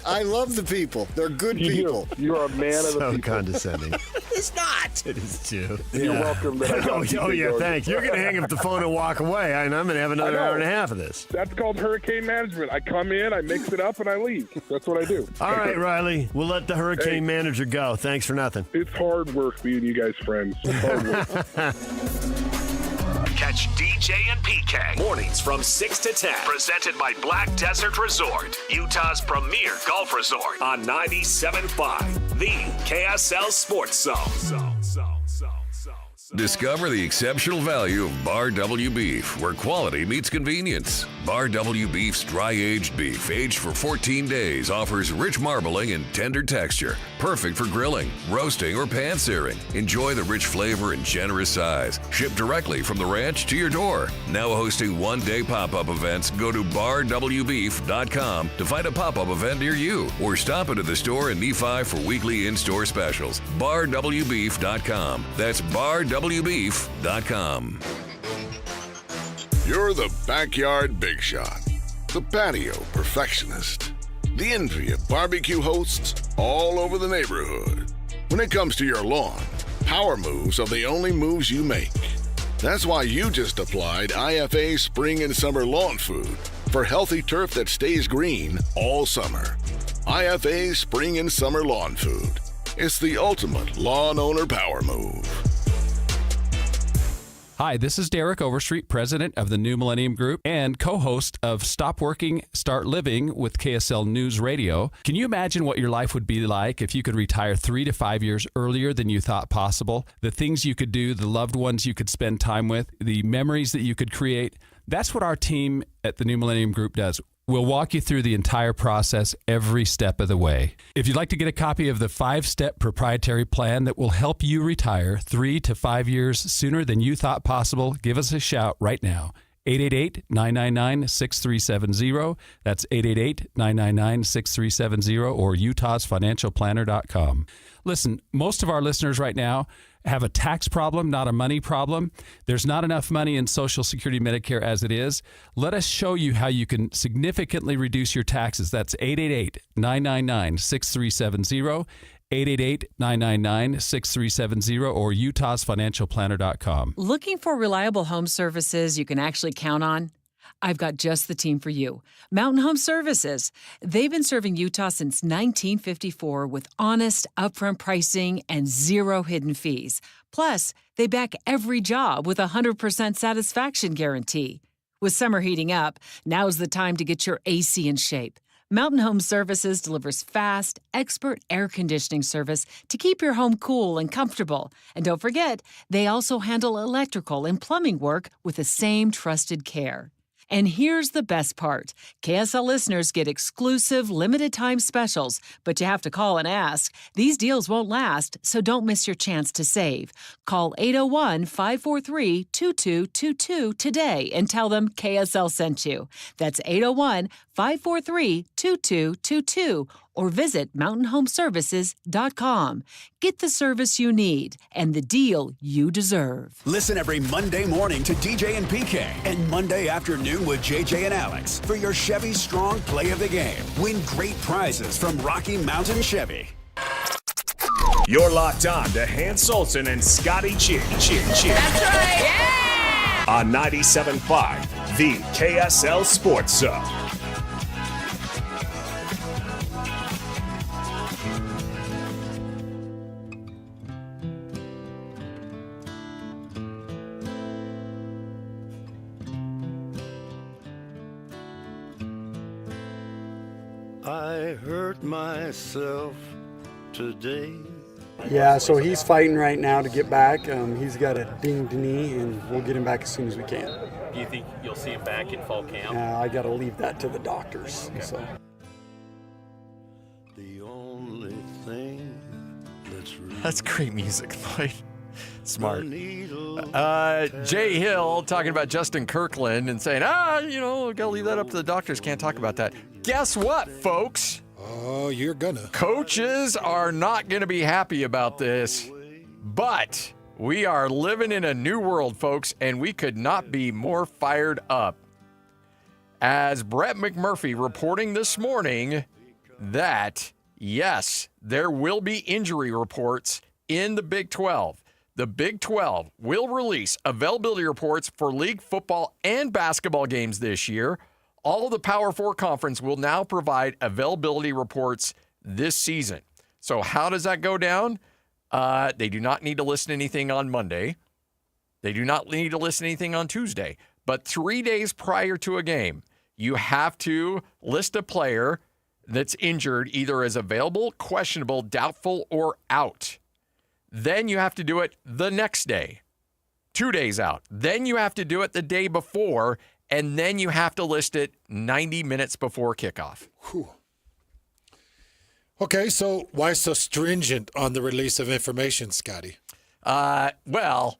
I love the people. They're good people. You're a man of the people. So condescending. is not. It is too. You're welcome. That I got yeah, thanks. You're going to hang up the phone and walk away, and I'm going to have another hour and a half of this. That's called hurricane management. I come in, I mix it up, and I leave. That's what I do. All right, Riley. We'll let the hurricane manager go. Thanks for nothing. It's hard work being you guys' friends. It's hard work. Catch DJ and PK mornings from 6 to 10. Presented by Black Desert Resort, Utah's premier golf resort on 97.5, the KSL Sports Zone. Discover the exceptional value of Bar W Beef, where quality meets convenience. Bar W Beef's dry-aged beef, aged for 14 days, offers rich marbling and tender texture, perfect for grilling, roasting, or pan-searing. Enjoy the rich flavor and generous size. Shipped directly from the ranch to your door. Now hosting one-day pop-up events, go to barwbeef.com to find a pop-up event near you, or stop into the store in Nephi for weekly in-store specials. barwbeef.com. That's barwbeef.com. You're the backyard big shot, the patio perfectionist, the envy of barbecue hosts all over the neighborhood. When it comes to your lawn, power moves are the only moves you make. That's why you just applied IFA Spring and Summer Lawn Food for healthy turf that stays green all summer. IFA Spring and Summer Lawn Food. It's the ultimate lawn owner power move. Hi, this is Derek Overstreet, president of the New Millennium Group and co-host of Stop Working, Start Living with KSL News Radio. Can you imagine what your life would be like if you could retire 3 to 5 years earlier than you thought possible? The things you could do, the loved ones you could spend time with, the memories that you could create. That's what our team at the New Millennium Group does. We'll walk you through the entire process every step of the way. If you'd like to get a copy of the 5-step proprietary plan that will help you retire 3 to 5 years sooner than you thought possible, give us a shout right now. 888-999-6370. That's 888-999-6370 or utahsfinancialplanner.com. Listen, most of our listeners right now have a tax problem, not a money problem. There's not enough money in Social Security Medicare as it is. Let us show you how you can significantly reduce your taxes. That's 888-999-6370, 888-999-6370, or utahsfinancialplanner.com. Looking for reliable home services you can actually count on? I've got just the team for you. Mountain Home Services. They've been serving Utah since 1954 with honest, upfront pricing and zero hidden fees. Plus, they back every job with a 100% satisfaction guarantee. With summer heating up, now's the time to get your AC in shape. Mountain Home Services delivers fast, expert air conditioning service to keep your home cool and comfortable. And don't forget, they also handle electrical and plumbing work with the same trusted care. And here's the best part. KSL listeners get exclusive limited-time specials, but you have to call and ask. These deals won't last, so don't miss your chance to save. Call 801-543-2222 today and tell them KSL sent you. That's 801-543-2222 or visit mountainhomeservices.com. Get the service you need and the deal you deserve. Listen every Monday morning to DJ and PK and Monday afternoon with JJ and Alex for your Chevy Strong Play of the Game. Win great prizes from Rocky Mountain Chevy. You're locked on to Hans Olsen and Scotty G. That's right. Yeah! On 97.5, the KSL Sports Zone. I hurt myself today. Yeah, so he's fighting right now to get back. He's got a dinged knee, and we'll get him back as soon as we can. Do you think you'll see him back in fall camp? I got to leave that to the doctors. Okay. So. The only thing that's great music, Lloyd. Smart. Jay Hill talking about Justin Kirkland and saying, gotta leave that up to the doctors. Can't talk about that. Guess what, folks? Oh, you're gonna. Coaches are not gonna be happy about this, but we are living in a new world, folks, and we could not be more fired up. As Brett McMurphy reporting this morning that, yes, there will be injury reports in the Big 12. The Big 12 will release availability reports for league football and basketball games this year. All of the Power 4 conference will now provide availability reports this season. So how does that go down? They do not need to list anything on Monday. They do not need to list anything on Tuesday. But 3 days prior to a game, you have to list a player that's injured either as available, questionable, doubtful, or out. Then you have to do it the next day, 2 days out. Then you have to do it the day before, and then you have to list it 90 minutes before kickoff. Whew. Okay, so why so stringent on the release of information, Scotty? Well.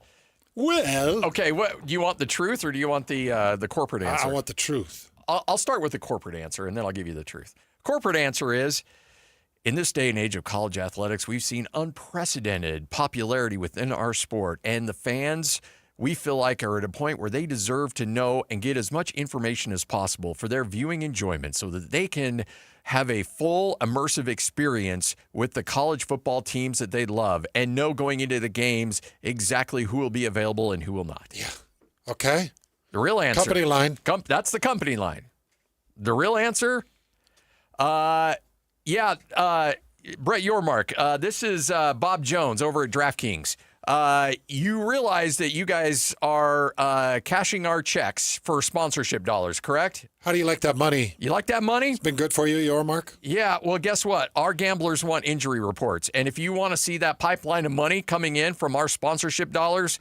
Okay, what do you want, the truth or do you want the corporate answer? I want the truth. I'll start with the corporate answer, and then I'll give you the truth. Corporate answer is, in this day and age of college athletics, we've seen unprecedented popularity within our sport, and the fans, we feel like, are at a point where they deserve to know and get as much information as possible for their viewing enjoyment so that they can have a full immersive experience with the college football teams that they love and know going into the games exactly who will be available and who will not. Yeah. Okay. The real answer. Company line. That's the company line. The real answer, Brett Yormark. This is Bob Jones over at DraftKings. You realize that you guys are cashing our checks for sponsorship dollars, correct? How do you like that money? You like that money? It's been good for you, Yormark? Yeah, well, guess what? Our gamblers want injury reports. And if you want to see that pipeline of money coming in from our sponsorship dollars,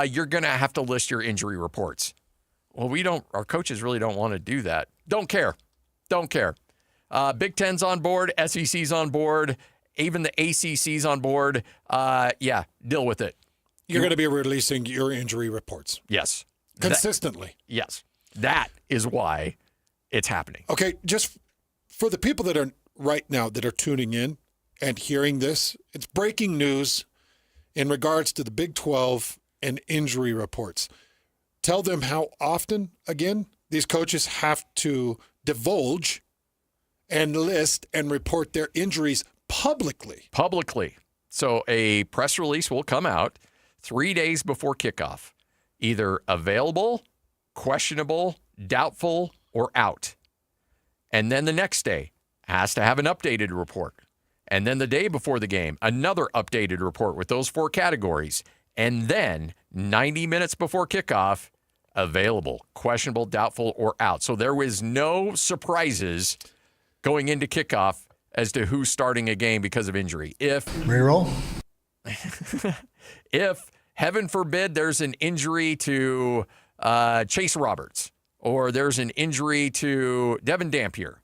you're going to have to list your injury reports. Well, our coaches really don't want to do that. Don't care. Big Ten's on board, SEC's on board, even the ACC's on board. Deal with it. You're going to be releasing your injury reports. Yes. Consistently. Yes. That is why it's happening. Okay, just for the people that are right now that are tuning in and hearing this, it's breaking news in regards to the Big 12 and injury reports. Tell them how often, again, these coaches have to divulge and list and report their injuries publicly. So a press release will come out 3 days before kickoff, either available, questionable, doubtful, or out. And then the next day has to have an updated report. And then the day before the game, another updated report with those 4 categories. And then 90 minutes before kickoff, available, questionable, doubtful, or out. So there was no surprises going into kickoff as to who's starting a game because of injury. If heaven forbid there's an injury to Chase Roberts, or there's an injury to Devin Dampier,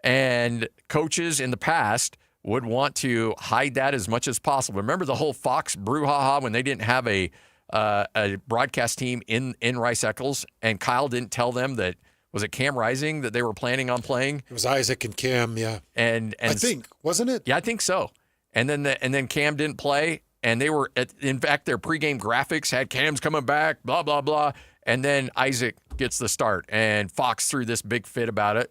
and coaches in the past would want to hide that as much as possible. Remember the whole Fox brouhaha when they didn't have a broadcast team in Rice-Eccles, and Kyle didn't tell them that, was it Cam Rising that they were planning on playing? It was Isaac and Cam, yeah. And I think, wasn't it? Yeah, I think so. And then Cam didn't play, and they were in fact their pregame graphics had Cam's coming back, blah blah blah, and then Isaac gets the start, and Fox threw this big fit about it.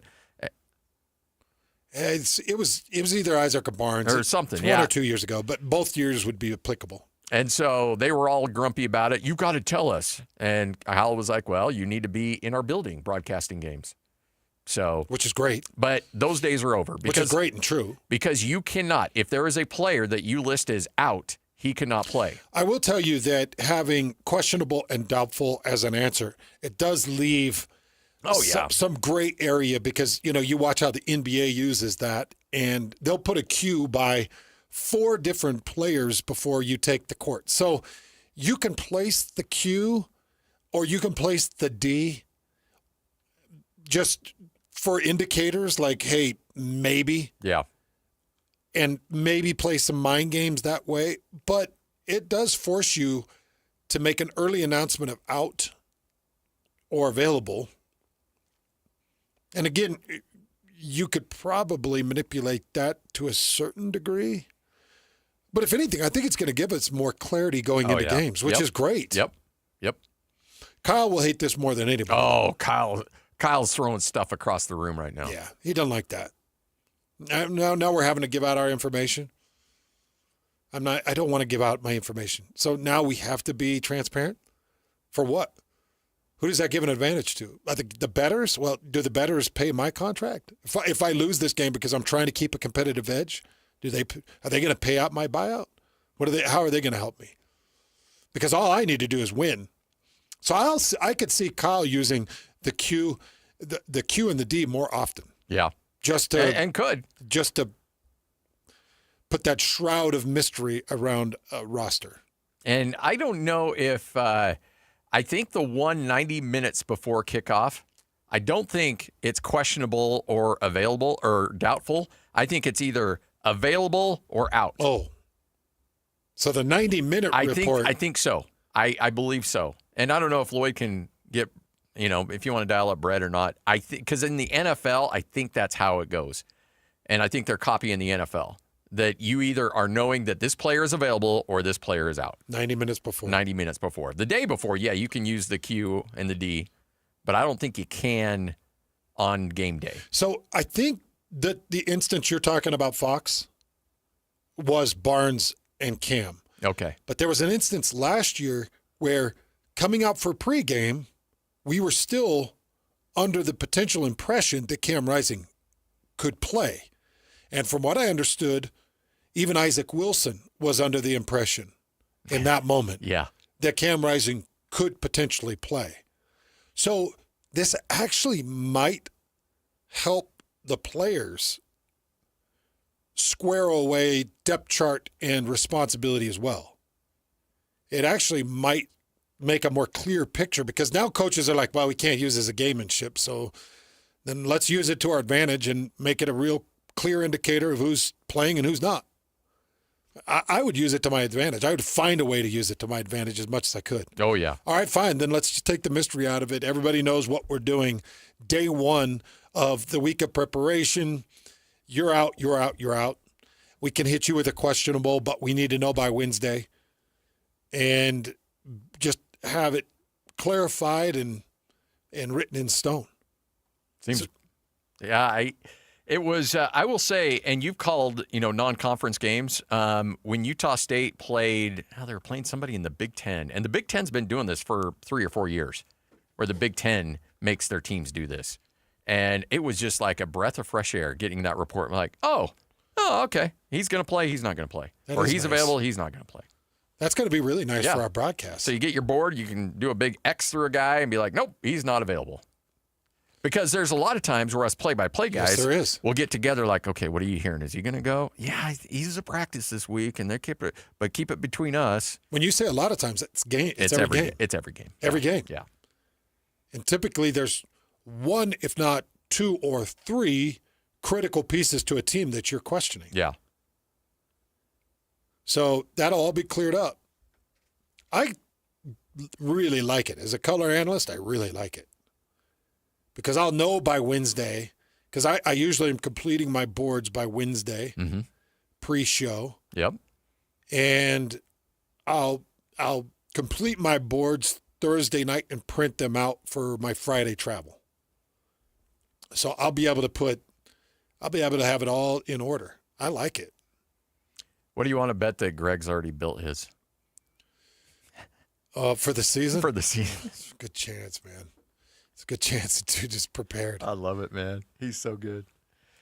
It was either Isaac or Barnes or something, 1 or 2 years ago, but both years would be applicable. And so they were all grumpy about it. You've got to tell us. And Hal was like, well, you need to be in our building broadcasting games. So, which is great. But those days are over. Which is great and true. Because you cannot, if there is a player that you list as out, he cannot play. I will tell you that having questionable and doubtful as an answer, it does leave some gray area because, you watch how the NBA uses that, and they'll put a cue by 4 different players before you take the court. So you can place the Q or you can place the D just for indicators like, hey, maybe. Yeah. And maybe play some mind games that way. But it does force you to make an early announcement of out or available. And again, you could probably manipulate that to a certain degree. But if anything, I think it's going to give us more clarity going into games, which is great. Yep. Kyle will hate this more than anybody. Oh, Kyle's throwing stuff across the room right now. Yeah, he doesn't like that. Now we're having to give out our information. I don't want to give out my information. So now we have to be transparent? For what? Who does that give an advantage to? The bettors? Well, do the bettors pay my contract? If I lose this game because I'm trying to keep a competitive edge, are they going to pay out my buyout? How are they going to help me? Because all I need to do is win. So I could see Kyle using the Q and the D more often. Yeah. Just to put that shroud of mystery around a roster. And I don't know if I think the 90 minutes before kickoff, I don't think it's questionable or available or doubtful. I think it's either available or out. Oh. So the 90-minute report. I think so. I believe so. And I don't know if Lloyd can get, if you want to dial up Brett or not. I think because in the NFL, I think that's how it goes. And I think they're copying the NFL. That you either are knowing that this player is available or this player is out. 90 minutes before. 90 minutes before. The day before, yeah, you can use the Q and the D, but I don't think you can on game day. So I think that the instance you're talking about, Fox, was Barnes and Cam. Okay. But there was an instance last year where coming out for pregame, we were still under the potential impression that Cam Rising could play. And from what I understood, even Isaac Wilson was under the impression in that moment that Cam Rising could potentially play. So this actually might help the players square away depth chart and responsibility as well. It actually might make a more clear picture because now coaches are like, well, we can't use it as a gamemanship, so then let's use it to our advantage and make it a real clear indicator of who's playing and who's not. I would use it to my advantage. I would find a way to use it to my advantage as much as I could. Oh, yeah. All right, fine. Then let's just take the mystery out of it. Everybody knows what we're doing. Day one of the week of preparation. You're out, you're out, you're out. We can hit you with a questionable, but we need to know by Wednesday. And just have it clarified and written in stone. It was, I will say, and you've called, non-conference games. When Utah State played, they were playing somebody in the Big Ten. And the Big Ten's been doing this for 3 or 4 years, where the Big Ten makes their teams do this. And it was just like a breath of fresh air getting that report. Like, oh, okay. He's going to play, he's not going to play. Or he's available, he's not going to play. That's going to be really nice for our broadcast. So you get your board, you can do a big X through a guy and be like, nope, he's not available. Because there's a lot of times where us play-by-play guys will get together like, okay, what are you hearing? Is he going to go? Yeah, he's a practice this week, and keep it between us. When you say a lot of times, it's game. It's every game. It's every game. Every game. Yeah. And typically there's one, if not 2 or 3 critical pieces to a team that you're questioning. Yeah. So that'll all be cleared up. I really like it. As a color analyst, I really like it. Because I'll know by Wednesday, because I usually am completing my boards by Wednesday, pre-show. Yep. And I'll complete my boards Thursday night and print them out for my Friday travel. So I'll be able to have it all in order. I like it. What do you want to bet that Greg's already built his? For the season? For the season. It's a good chance, man. It's a good chance the dude is prepared. I love it, man. He's so good.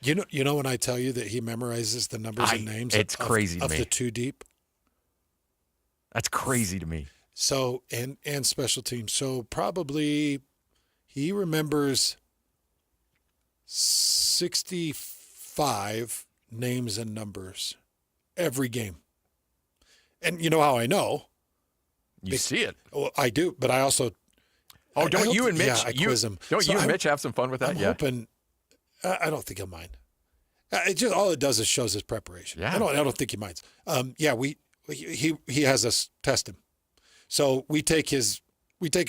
You know when I tell you that he memorizes the numbers and names crazy of to me. The 2 deep? That's crazy to me. So, and special teams. So probably he remembers 65 names and numbers every game. And you know how I know? You see it. Well, I do, but I also. Oh, don't you and Mitch? Yeah, I quiz him. Don't you and Mitch have some fun with that? I'm hoping. I don't think he'll mind. It just all it does is shows his preparation. Yeah. I don't think he minds. He has us test him, so we take his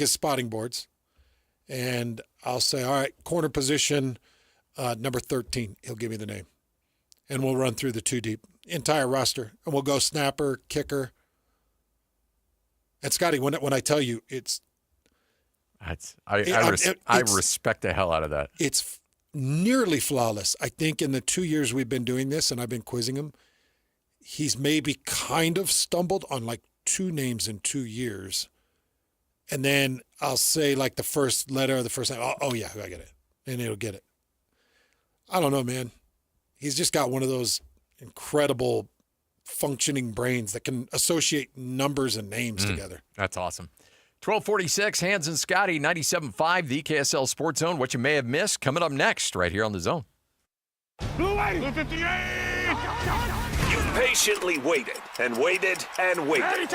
spotting boards, and I'll say, all right, corner position, number 13. He'll give me the name, and we'll run through the 2 deep entire roster, and we'll go snapper, kicker. And Scotty, when I tell you I respect the hell out of that. It's nearly flawless. I think in the 2 years we've been doing this and I've been quizzing him, he's maybe kind of stumbled on like 2 names in 2 years. And then I'll say like the first letter of the first name. Oh yeah, I get it. And he'll get it. I don't know, man. He's just got one of those incredible functioning brains that can associate numbers and names together. That's awesome. 1246, Hans and Scotty, 97.5, the KSL Sports Zone. What you may have missed coming up next right here on the Zone. Blue 58! You patiently waited and waited and waited.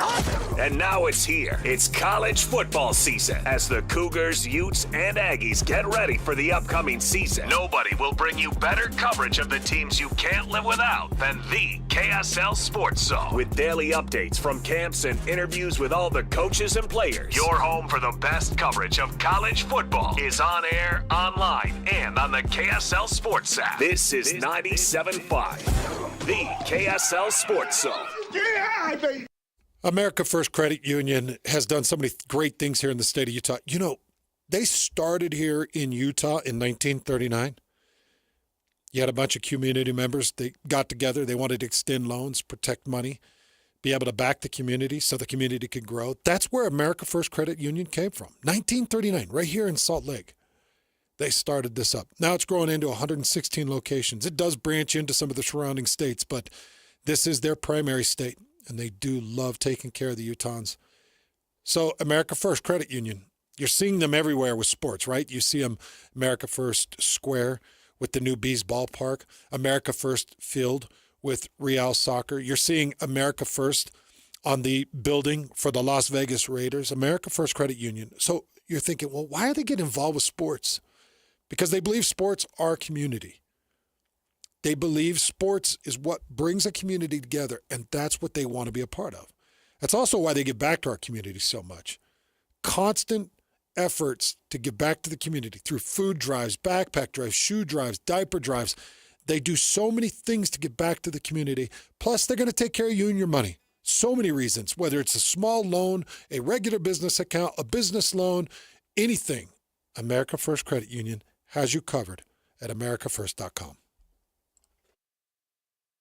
And now it's here. It's college football season. As the Cougars, Utes, and Aggies get ready for the upcoming season, nobody will bring you better coverage of the teams you can't live without than the KSL Sports Zone. With daily updates from camps and interviews with all the coaches and players, your home for the best coverage of college football is on air, online, and on the KSL Sports app. This is 97.5, the KSL Sports Zone. America First Credit Union has done so many great things here in the state of Utah. You know, they started here in Utah in 1939. You had a bunch of community members. They got together. They wanted to extend loans, protect money, be able to back the community so the community could grow. That's where America First Credit Union came from. 1939, right here in Salt Lake. They started this up. Now it's growing into 116 locations. It does branch into some of the surrounding states, but this is their primary state, and they do love taking care of the Utahns. So America First Credit Union, you're seeing them everywhere with sports, right? You see them America First Square with the new Bees Ballpark, America First Field with Real Soccer. You're seeing America First on the building for the Las Vegas Raiders, America First Credit Union. So you're thinking, well, why are they getting involved with sports? Because they believe sports are community. They believe sports is what brings a community together, and that's what they want to be a part of. That's also why they give back to our community so much. Constant efforts to give back to the community through food drives, backpack drives, shoe drives, diaper drives. They do so many things to give back to the community. Plus, they're going to take care of you and your money. So many reasons, whether it's a small loan, a regular business account, a business loan, anything. America First Credit Union has you covered at americafirst.com.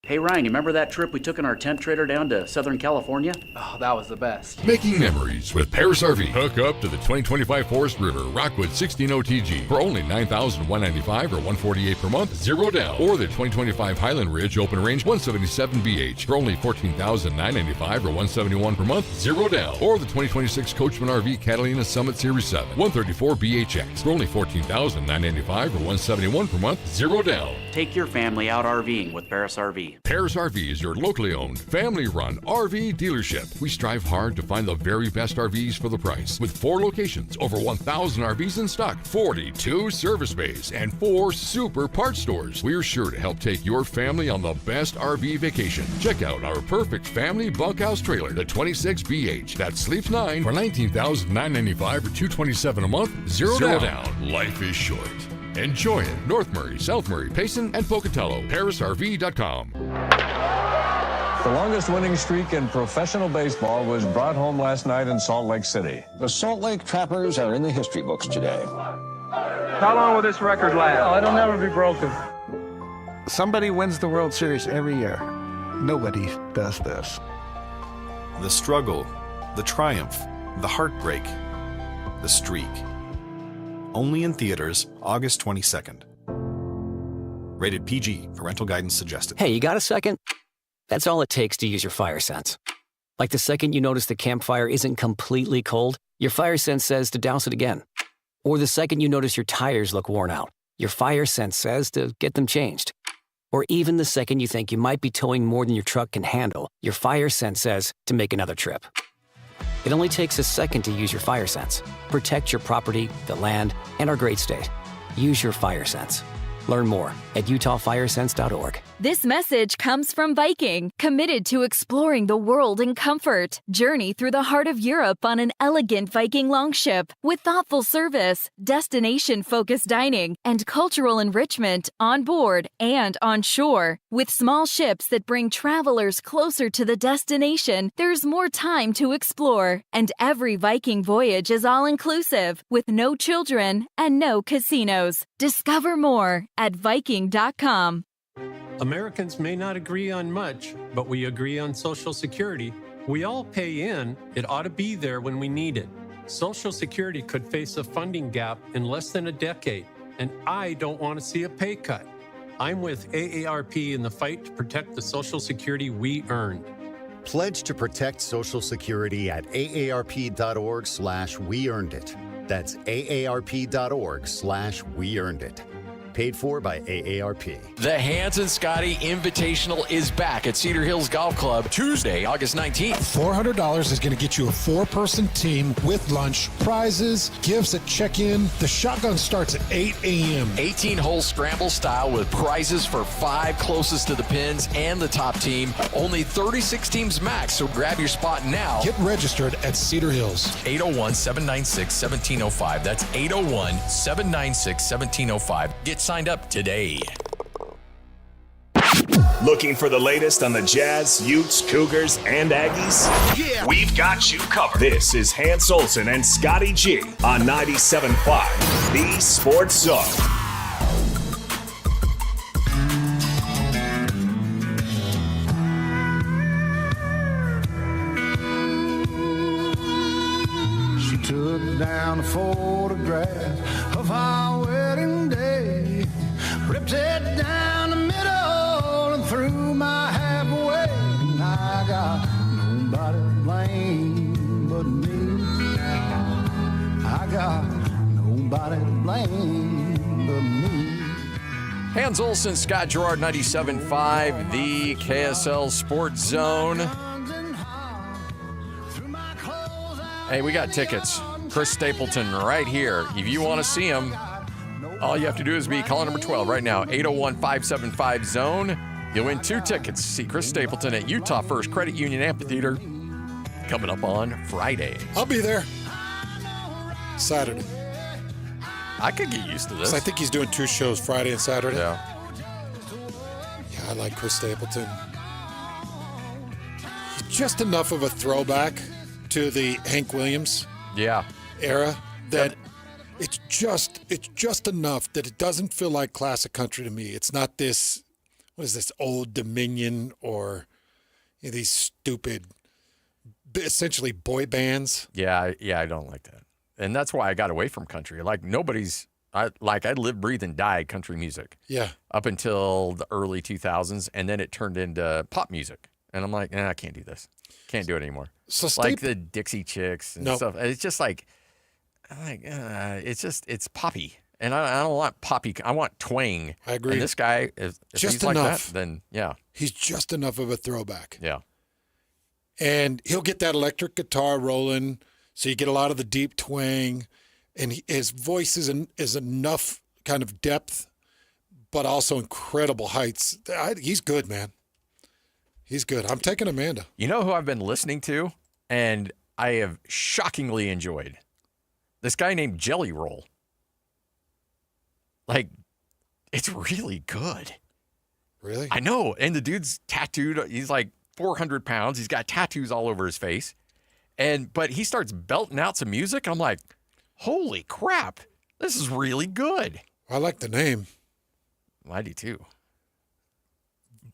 Hey, Ryan, you remember that trip we took in our tent trailer down to Southern California? Oh, that was the best. Making memories with Paris RV. Hook up to the 2025 Forest River Rockwood 16 OTG for only $9,195 or $148 per month, 0 down. Or the 2025 Highland Ridge Open Range 177BH for only $14,995 or $171 per month, 0 down. Or the 2026 Coachman RV Catalina Summit Series 7 134BHX for only $14,995 or $171 per month, 0 down. Take your family out RVing with Paris RV. Paris RV is your locally owned, family-run RV dealership. We strive hard to find the very best RVs for the price. With 4 locations, over 1,000 RVs in stock, 42 service bays, and 4 super parts stores. We're sure to help take your family on the best RV vacation. Check out our perfect family bunkhouse trailer, the 26BH. That sleeps 9 for $19,995 or $227 a month, 0 down. Life is short. Enjoy it. North Murray, South Murray, Payson, and Pocatello. ParisRV.com. The longest winning streak in professional baseball was brought home last night in Salt Lake City. The Salt Lake Trappers are in the history books today. How long will this record last? Oh, it'll never be broken. Somebody wins the World Series every year. Nobody does this. The struggle, the triumph, the heartbreak, the streak. Only in theaters, August 22nd. Rated PG. Parental guidance suggested. Hey, you got a second? That's all it takes to use your fire sense. Like the second you notice the campfire isn't completely cold, your fire sense says to douse it again. Or the second you notice your tires look worn out, your fire sense says to get them changed. Or even the second you think you might be towing more than your truck can handle, your fire sense says to make another trip. It only takes a second to use your fire sense. Protect your property, the land, and our great state. Use your fire sense. Learn more at utahfiresense.org. This message comes from Viking, committed to exploring the world in comfort. Journey through the heart of Europe on an elegant Viking longship with thoughtful service, destination-focused dining, and cultural enrichment on board and on shore. With small ships that bring travelers closer to the destination, there's more time to explore. And every Viking voyage is all-inclusive, with no children and no casinos. Discover more at Viking.com. Americans may not agree on much, but we agree on Social Security. We all pay in. It ought to be there when we need it. Social Security could face a funding gap in less than a decade, and I don't want to see a pay cut. I'm with AARP in the fight to protect the Social Security we earned. Pledge to protect Social Security at aarp.org/weearnedit. That's aarp.org/weearnedit. Paid for by AARP. The Hans and Scotty Invitational is back at Cedar Hills Golf Club Tuesday, August 19th. $400 is going to get you a 4-person team with lunch, prizes, gifts at check-in. The shotgun starts at 8 a.m. 18-hole scramble style with prizes for 5 closest to the pins and the top team. Only 36 teams max, so grab your spot now. Get registered at Cedar Hills. 801-796-1705. That's 801-796-1705. Get signed up today. Looking for the latest on the Jazz, Utes, Cougars, and Aggies? Yeah. We've got you covered. This is Hans Olsen and Scotty G on 97.5, the Sports Zone. She took down a photograph of our wedding day, ripped it down the middle and threw my half away. And I got nobody to blame but me. I got nobody to blame but me. Hans Olsen, Scott Gerard, 97.5, the KSL Sports Zone. Hey, we got tickets. Chris Stapleton right here. If you want to see him, all you have to do is be caller number 12 right now, 801-575-ZONE. You'll win 2 tickets to see Chris Stapleton at Utah First Credit Union Amphitheater coming up on Friday. I'll be there. Saturday. I could get used to this. I think he's doing 2 shows, Friday and Saturday. Yeah. Yeah, I like Chris Stapleton. He's just enough of a throwback to the Hank Williams era that it's just enough that it doesn't feel like classic country to me. It's not this, what is this, Old Dominion or these stupid, essentially boy bands. Yeah, I don't like that. And that's why I got away from country. Like I lived, breathed, and died country music. Yeah. Up until the early 2000s, and then it turned into pop music. And I'm like, I can't do this. Can't do it anymore. So like the Dixie Chicks and stuff. It's just like, it's poppy. And I don't want poppy. I want twang. I agree. And this guy, if just he's enough. like that, then yeah. He's just enough of a throwback. Yeah. And he'll get that electric guitar rolling, so you get a lot of the deep twang. And his voice is enough kind of depth, but also incredible heights. He's good, man. He's good. I'm taking Amanda. You know who I've been listening to and I have shockingly enjoyed? This guy named Jelly Roll. Like, it's really good. Really? I know. And the dude's tattooed. He's like 400 pounds. He's got tattoos all over his face. But he starts belting out some music. I'm like, holy crap. This is really good. I like the name. I do too.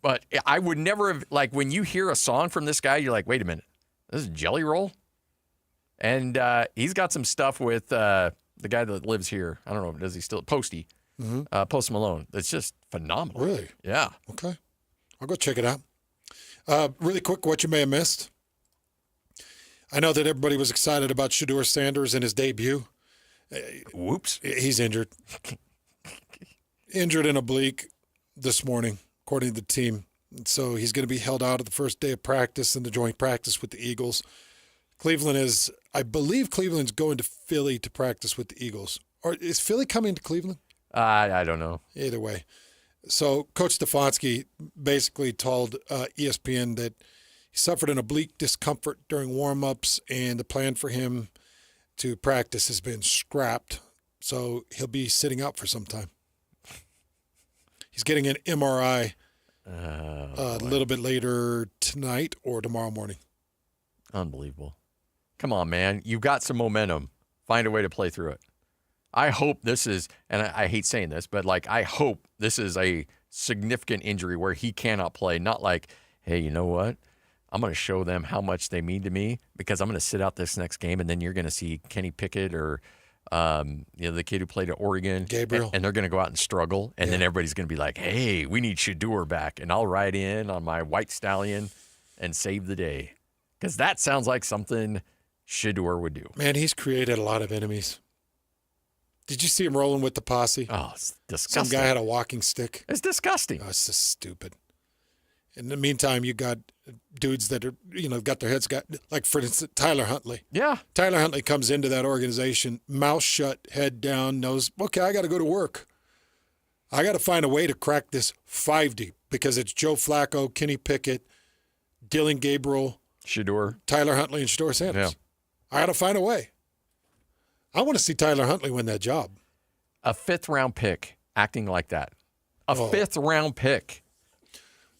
But I would never have, like, when you hear a song from this guy, you're like, wait a minute, this is Jelly Roll? And he's got some stuff with the guy that lives here. I don't know, does he still? Posty. Mm-hmm. Post Malone. That's just phenomenal. Really? Yeah. Okay. I'll go check it out. Really quick, what you may have missed. I know that everybody was excited about Shedeur Sanders in his debut. Whoops. He's injured. Injured in oblique this morning, according to the team. So he's going to be held out of the first day of practice in the joint practice with the Eagles. I believe Cleveland's going to Philly to practice with the Eagles. Or is Philly coming to Cleveland? I don't know. Either way. So Coach Stefanski basically told ESPN that he suffered an oblique discomfort during warm-ups, and the plan for him to practice has been scrapped. So he'll be sitting out for some time. He's getting an MRI a little bit later tonight or tomorrow morning. Unbelievable. Come on, man. You've got some momentum. Find a way to play through it. I hope this is, and I hate saying this, but like I hope this is a significant injury where he cannot play. Not like, hey, you know what? I'm going to show them how much they mean to me because I'm going to sit out this next game, and then you're going to see Kenny Pickett or the kid who played at Oregon, Gabriel, and they're going to go out and struggle, and then everybody's going to be like, hey, we need Shedeur back, and I'll ride in on my white stallion and save the day because that sounds like something Shedeur would do. Man, he's created a lot of enemies. Did you see him rolling with the posse? Oh, it's disgusting. Some guy had a walking stick. It's disgusting. Oh, it's just stupid. In the meantime, you got dudes that are, got their heads like, for instance, Tyler Huntley. Yeah. Tyler Huntley comes into that organization, mouth shut, head down, knows, okay, I got to go to work. I got to find a way to crack this 5 deep because it's Joe Flacco, Kenny Pickett, Dylan Gabriel, Shedeur, Tyler Huntley, and Shedeur Sanders. Yeah. I got to find a way. I want to see Tyler Huntley win that job. A 5th-round pick acting like that. A 5th-round pick.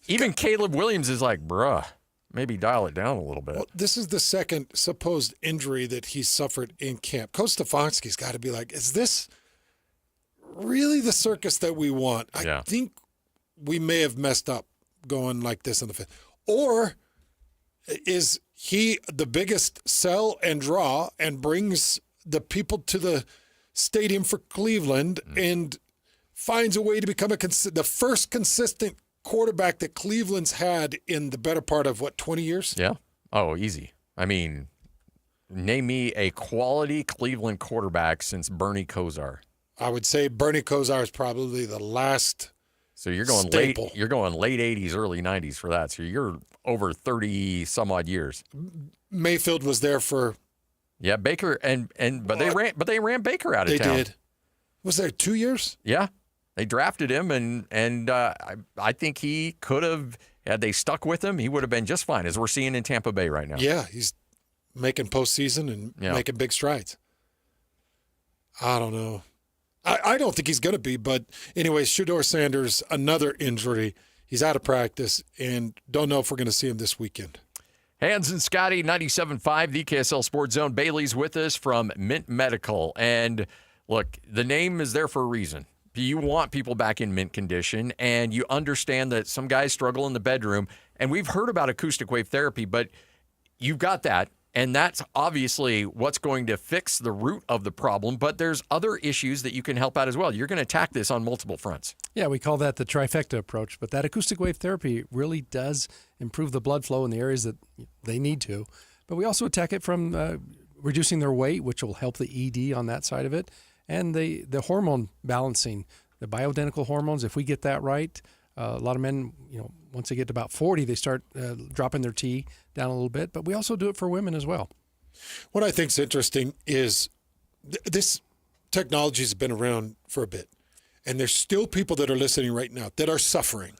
Even Caleb Williams is like, bruh, maybe dial it down a little bit. Well, this is the second supposed injury that he suffered in camp. Coach Stefanski's got to be like, is this really the circus that we want? I think we may have messed up going like this in the 5th. Or is he the biggest sell and draw and brings the people to the stadium for Cleveland and finds a way to become the first consistent quarterback that Cleveland's had in the better part of, 20 years? Yeah. Oh, easy. I mean, name me a quality Cleveland quarterback since Bernie Kosar. I would say Bernie Kosar is probably the last. So you're going staple. late. You're going late 80s, early 90s for that. So you're over 30 some odd years. Mayfield was there for. Yeah, Baker but they ran Baker out of town. They did. Was there 2 years? Yeah. They drafted him, and I think he could have, had they stuck with him, he would have been just fine, as we're seeing in Tampa Bay right now. Yeah, he's making postseason and making big strides. I don't know. I don't think he's going to be, but anyways, Shedeur Sanders, another injury. He's out of practice, and don't know if we're going to see him this weekend. Hans and Scotty, 97.5, the KSL Sports Zone. Bailey's with us from Mint Medical. And look, the name is there for a reason. You want people back in mint condition, and you understand that some guys struggle in the bedroom. And we've heard about acoustic wave therapy, but you've got that, and that's obviously what's going to fix the root of the problem. But there's other issues that you can help out as well. You're going to attack this on multiple fronts. Yeah, we call that the trifecta approach. But that acoustic wave therapy really does improve the blood flow in the areas that they need to. But we also attack it from reducing their weight, which will help the ED on that side of it. And the hormone balancing, the bioidentical hormones, if we get that right, a lot of men, once they get to about 40, they start dropping their T down a little bit. But we also do it for women as well. What I think is interesting is this technology has been around for a bit. And there's still people that are listening right now that are suffering.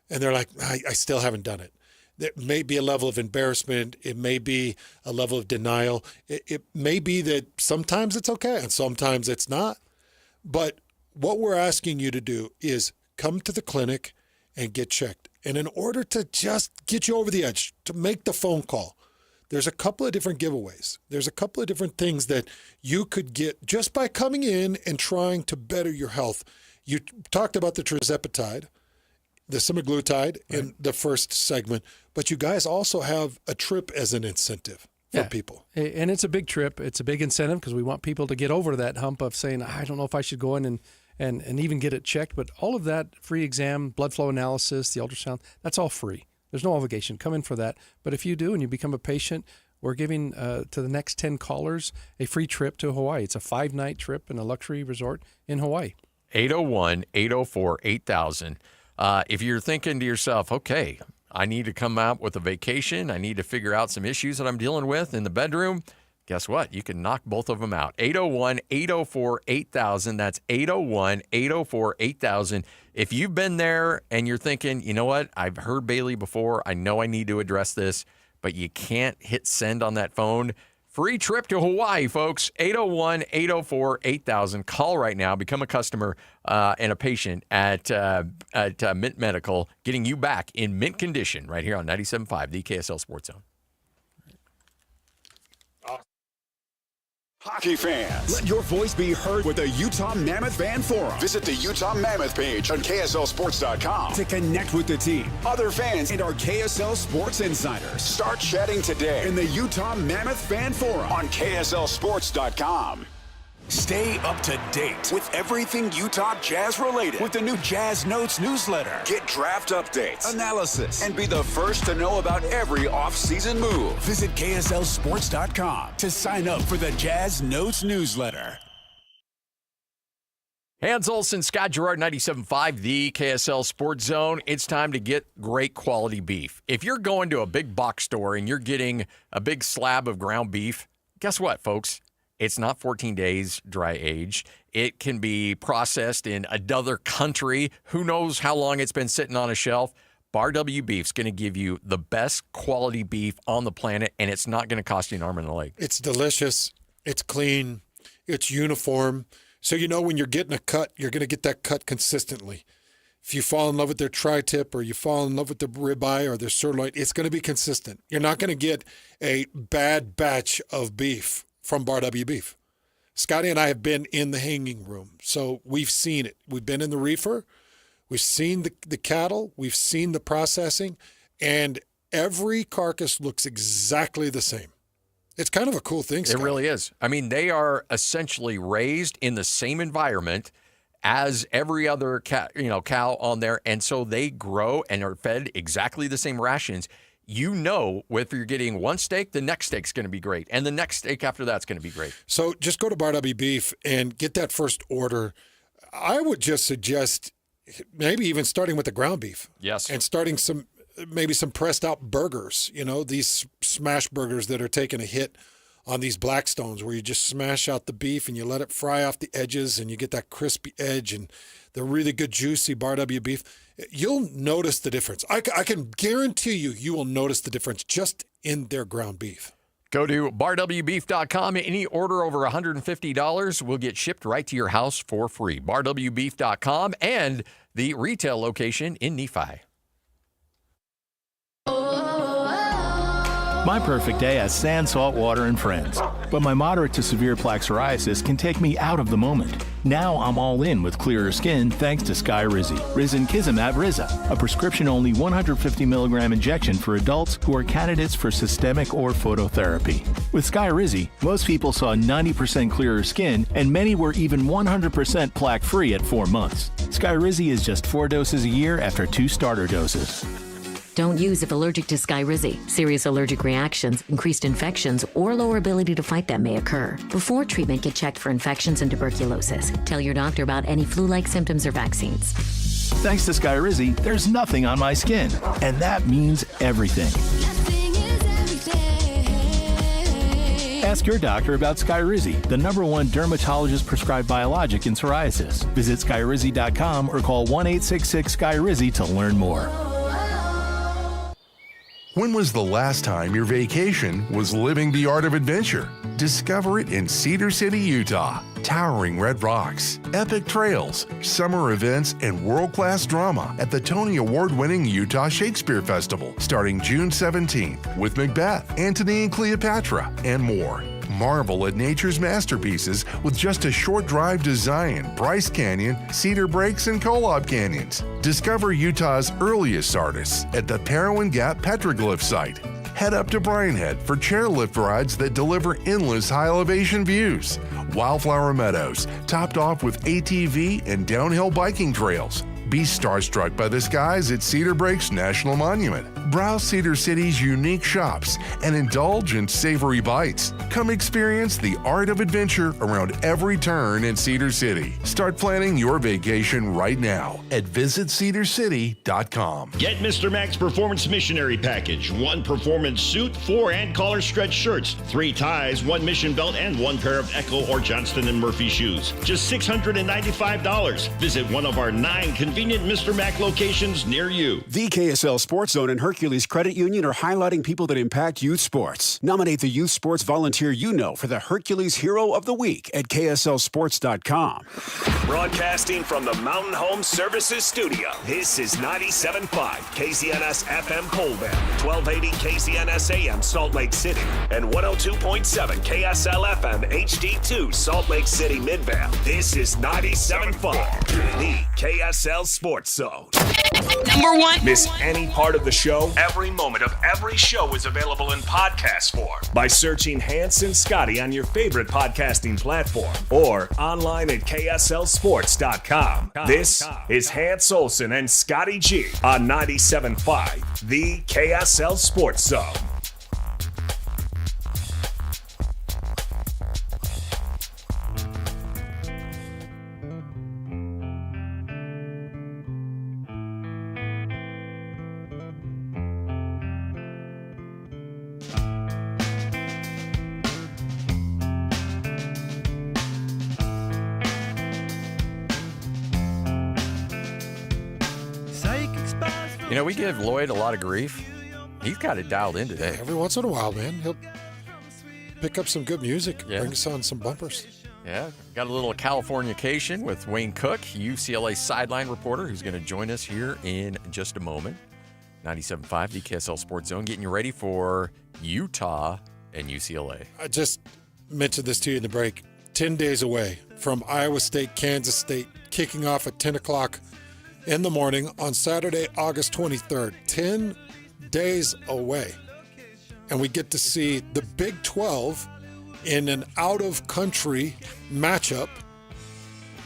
And they're like, I still haven't done it. There may be a level of embarrassment. It may be a level of denial. It may be that sometimes it's okay and sometimes it's not. But what we're asking you to do is come to the clinic and get checked. And in order to just get you over the edge, to make the phone call, there's a couple of different giveaways. There's a couple of different things that you could get just by coming in and trying to better your health. You talked about the tirzepatide, the semaglutide in the first segment, but you guys also have a trip as an incentive for people. And it's a big trip. It's a big incentive because we want people to get over that hump of saying, I don't know if I should go in and even get it checked. But all of that free exam, blood flow analysis, the ultrasound, that's all free. There's no obligation. Come in for that. But if you do and you become a patient, we're giving to the next 10 callers a free trip to Hawaii. It's a 5-night trip in a luxury resort in Hawaii. 801-804-8000. If you're thinking to yourself, okay, I need to come out with a vacation, I need to figure out some issues that I'm dealing with in the bedroom, guess what? You can knock both of them out. 801-804-8000. That's 801-804-8000. If you've been there and you're thinking, you know what, I've heard Bailey before, I know I need to address this, but you can't hit send on that phone, free trip to Hawaii, folks. 801-804-8000. Call right now. Become a customer and a patient at Mint Medical, getting you back in mint condition right here on 97.5, the KSL Sports Zone. Hockey fans. Let your voice be heard with the Utah Mammoth Fan Forum. Visit the Utah Mammoth page on KSLSports.com to connect with the team, other fans, and our KSL Sports insiders. Start chatting today in the Utah Mammoth Fan Forum on KSLSports.com. Stay up to date with everything Utah Jazz related with the new Jazz Notes newsletter. Get draft updates, analysis, and be the first to know about every off-season move. Visit KSLSports.com to sign up for the Jazz Notes newsletter. Hans Olsen, Scott Gerard, 97.5, the KSL Sports Zone. It's time to get great quality beef. If you're going to a big box store and you're getting a big slab of ground beef, guess what, folks? It's not 14 days dry aged. It can be processed in another country. Who knows how long it's been sitting on a shelf? Bar W Beef's going to give you the best quality beef on the planet, and it's not going to cost you an arm and a leg. It's delicious. It's clean. It's uniform. So you know when you're getting a cut, you're going to get that cut consistently. If you fall in love with their tri-tip or you fall in love with the ribeye or their sirloin, it's going to be consistent. You're not going to get a bad batch of beef from Bar W Beef. Scotty and I have been in the hanging room, so we've seen it. We've been in the reefer. We've seen the cattle. We've seen the processing, and every carcass looks exactly the same. It's kind of a cool thing, Scotty. It really is. I mean, they are essentially raised in the same environment as every other cow on there, and so they grow and are fed exactly the same rations. You know, if you're getting one steak, the next steak's going to be great. And the next steak after that's going to be great. So just go to Bar W Beef and get that first order. I would just suggest maybe even starting with the ground beef. Yes. And starting maybe some pressed out burgers, these smash burgers that are taking a hit on these Blackstones where you just smash out the beef and you let it fry off the edges and you get that crispy edge and the really good juicy Bar W Beef. You'll notice the difference. I can guarantee you will notice the difference just in their ground beef. Go to barwbeef.com. Any order over $150 will get shipped right to your house for free. barwbeef.com and the retail location in Nephi. My perfect day has sand, salt water, and friends. But my moderate to severe plaque psoriasis can take me out of the moment. Now I'm all in with clearer skin thanks to Skyrizi. Risankizumab Riza, a prescription-only 150 milligram injection for adults who are candidates for systemic or phototherapy. With Skyrizi, most people saw 90% clearer skin, and many were even 100% plaque-free at 4 months. Skyrizi is just 4 doses a year after 2 starter doses. Don't use if allergic to Skyrizi. Serious allergic reactions, increased infections, or lower ability to fight them may occur. Before treatment, get checked for infections and tuberculosis. Tell your doctor about any flu-like symptoms or vaccines. Thanks to Skyrizi, there's nothing on my skin. And that means everything. Ask your doctor about Skyrizi, the #1 dermatologist-prescribed biologic in psoriasis. Visit Skyrizi.com or call 1-866-SKYRIZI to learn more. When was the last time your vacation was living the art of adventure? Discover it in Cedar City, Utah. Towering red rocks, epic trails, summer events, and world-class drama at the Tony Award-winning Utah Shakespeare Festival starting June 17th with Macbeth, Antony and Cleopatra, and more. Marvel at nature's masterpieces with just a short drive to Zion, Bryce Canyon, Cedar Breaks, and Kolob Canyons. Discover Utah's earliest artists at the Parowan Gap Petroglyph site. Head up to Bryan Head for chairlift rides that deliver endless high-elevation views. Wildflower Meadows, topped off with ATV and downhill biking trails. Be starstruck by the skies at Cedar Breaks National Monument. Browse Cedar City's unique shops and indulge in savory bites. Come experience the art of adventure around every turn in Cedar City. Start planning your vacation right now at visitcedarcity.com. Get Mr. Mac's Performance Missionary Package. 1 performance suit, 4 and collar stretch shirts, 3 ties, 1 mission belt, and 1 pair of Echo or Johnston & Murphy shoes. Just $695. Visit one of our 9 convenient convenient Mr. Mac locations near you. The KSL Sports Zone and Hercules Credit Union are highlighting people that impact youth sports. Nominate the youth sports volunteer you know for the Hercules Hero of the Week at KSLSports.com. Broadcasting from the Mountain Home Services Studio, this is 97.5 KZNS FM Colville, 1280 KZNS AM Salt Lake City, and 102.7 KSL FM HD2 Salt Lake City Midvale. This is 97.5, the KSL Sports Zone. Number one. Miss any part of the show? Every moment of every show is available in podcast form by searching Hans and Scotty on your favorite podcasting platform or online at KSLSports.com. This is Hans Olsen and Scotty G on 97.5, the KSL Sports Zone. You know, we give Lloyd a lot of grief. He's got it dialed in today. Every once in a while, man, he'll pick up some good music, bring us on some bumpers. Yeah, got a little Californication with Wayne Cook, UCLA sideline reporter, who's going to join us here in just a moment. 97.5, the KSL Sports Zone, getting you ready for Utah and UCLA. I just mentioned this to you in the break. 10 days away from Iowa State, Kansas State, kicking off at 10 o'clock in the morning on Saturday, August 23rd. 10 days away. And we get to see the Big 12 in an out-of-country matchup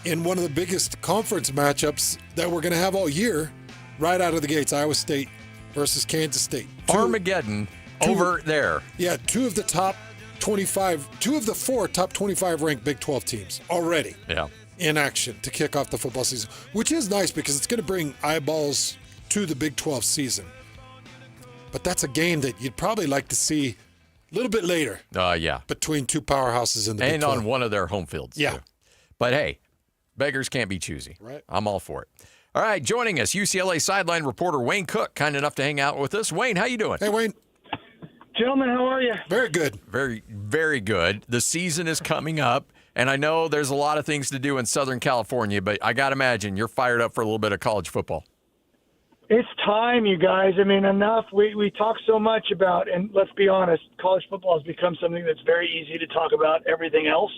in one of the biggest conference matchups that we're going to have all year, right out of the gates, Iowa State versus Kansas State. Armageddon over there. Yeah, two of the four top 25 ranked Big 12 teams already. Yeah. In action to kick off the football season, which is nice because it's going to bring eyeballs to the Big 12 season. But that's a game that you'd probably like to see a little bit later. Yeah. Between two powerhouses in the Big 12. And on one of their home fields. Yeah. Too. But hey, beggars can't be choosy. Right. I'm all for it. All right, joining us, UCLA sideline reporter Wayne Cook, kind enough to hang out with us. Wayne, how you doing? Hey, Wayne. Gentlemen, how are you? Very good. Very, very good. The season is coming up. And I know there's a lot of things to do in Southern California, but I got to imagine you're fired up for a little bit of college football. It's time, you guys. I mean, enough. We talk so much about, and let's be honest, college football has become something that's very easy to talk about everything else.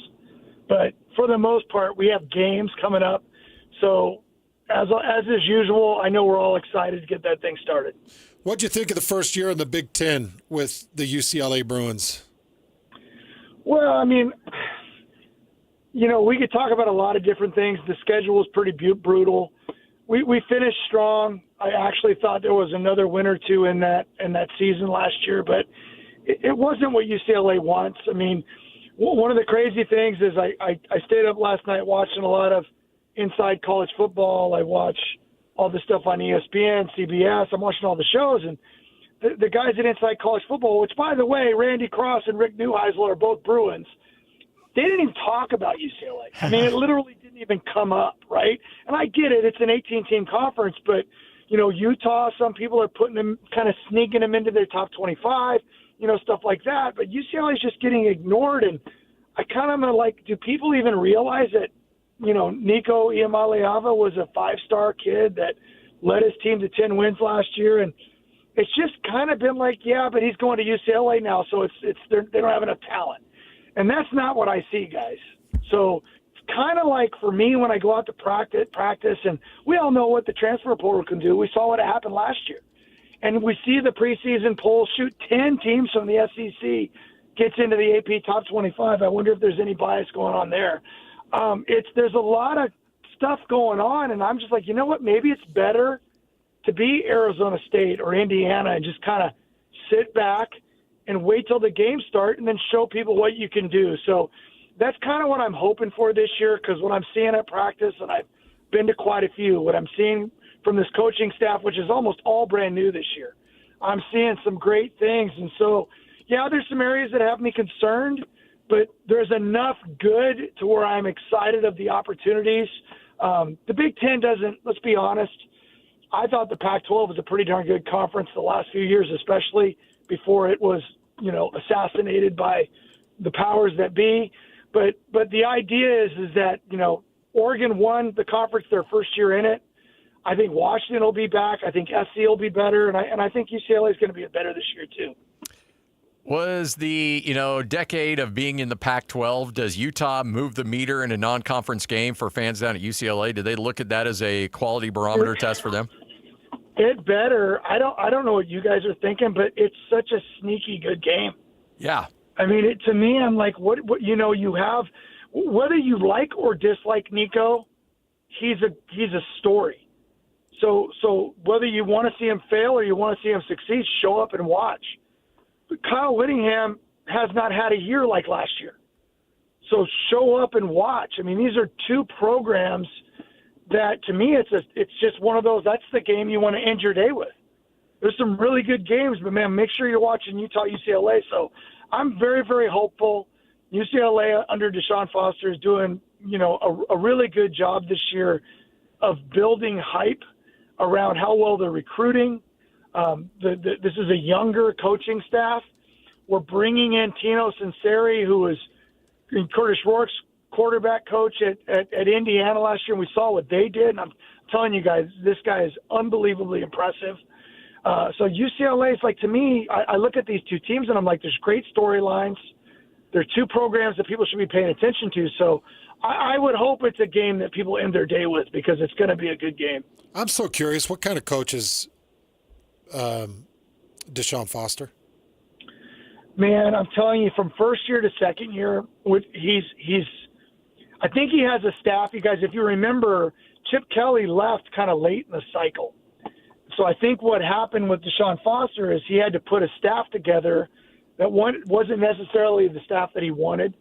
But for the most part, we have games coming up. So as is usual, I know we're all excited to get that thing started. What'd you think of the first year in the Big Ten with the UCLA Bruins? Well, I mean, you know, we could talk about a lot of different things. The schedule was pretty brutal. We finished strong. I actually thought there was another win or two in that season last year, but it wasn't what UCLA wants. I mean, one of the crazy things is I stayed up last night watching a lot of Inside College Football. I watch all the stuff on ESPN, CBS. I'm watching all the shows, and the guys at Inside College Football, which, by the way, Randy Cross and Rick Neuheisel are both Bruins, they didn't even talk about UCLA. I mean, it literally didn't even come up, right? And I get it. It's an 18-team conference, but, you know, Utah, some people are putting them, kind of sneaking them into their top 25, you know, stuff like that. But UCLA is just getting ignored, and I kind of am like, do people even realize that, you know, Nico Iamaleava was a five-star kid that led his team to 10 wins last year, and it's just kind of been like, yeah, but he's going to UCLA now, so they don't have enough talent. And that's not what I see, guys. So it's kind of like for me when I go out to practice, and we all know what the transfer portal can do. We saw what happened last year. And we see the preseason polls shoot 10 teams from the SEC gets into the AP top 25. I wonder if there's any bias going on there. There's a lot of stuff going on, and I'm just like, you know what? Maybe it's better to be Arizona State or Indiana and just kind of sit back and wait till the games start and then show people what you can do. So that's kind of what I'm hoping for this year, because what I'm seeing at practice, and I've been to quite a few, what I'm seeing from this coaching staff, which is almost all brand new this year, I'm seeing some great things. And so, yeah, there's some areas that have me concerned, but there's enough good to where I'm excited of the opportunities. The Big Ten doesn't, let's be honest, I thought the Pac-12 was a pretty darn good conference the last few years, especially before it was, assassinated by the powers that be. But the idea is that, Oregon won the conference their first year in it. I think Washington will be back. I think SC will be better. And I think UCLA is going to be better this year too. Was the, decade of being in the Pac-12, does Utah move the meter in a non-conference game for fans down at UCLA? Do they look at that as a quality barometer test for them? It better. I don't know what you guys are thinking, but it's such a sneaky good game. Yeah. I mean, to me, I'm like, what you have, whether you like or dislike Nico, he's a story. So whether you want to see him fail or you want to see him succeed, show up and watch. But Kyle Whittingham has not had a year like last year. So show up and watch. I mean, these are two programs that, to me, it's just one of those, that's the game you want to end your day with. There's some really good games, but, man, make sure you're watching Utah-UCLA. So I'm very, very hopeful. UCLA under Deshaun Foster is doing, a really good job this year of building hype around how well they're recruiting. This is a younger coaching staff. We're bringing in Tino Sinceri, who was Curtis Rourke's quarterback coach at Indiana last year, and we saw what they did. And I'm telling you guys, this guy is unbelievably impressive. So UCLA is like, to me, I look at these two teams and I'm like, there's great storylines. They're two programs that people should be paying attention to. So I would hope it's a game that people end their day with because it's going to be a good game. I'm so curious, what kind of coach is Deshaun Foster? Man, I'm telling you, from first year to second year, he's. I think he has a staff. You guys, if you remember, Chip Kelly left kind of late in the cycle. So I think what happened with Deshaun Foster is he had to put a staff together that wasn't necessarily the staff that he wanted.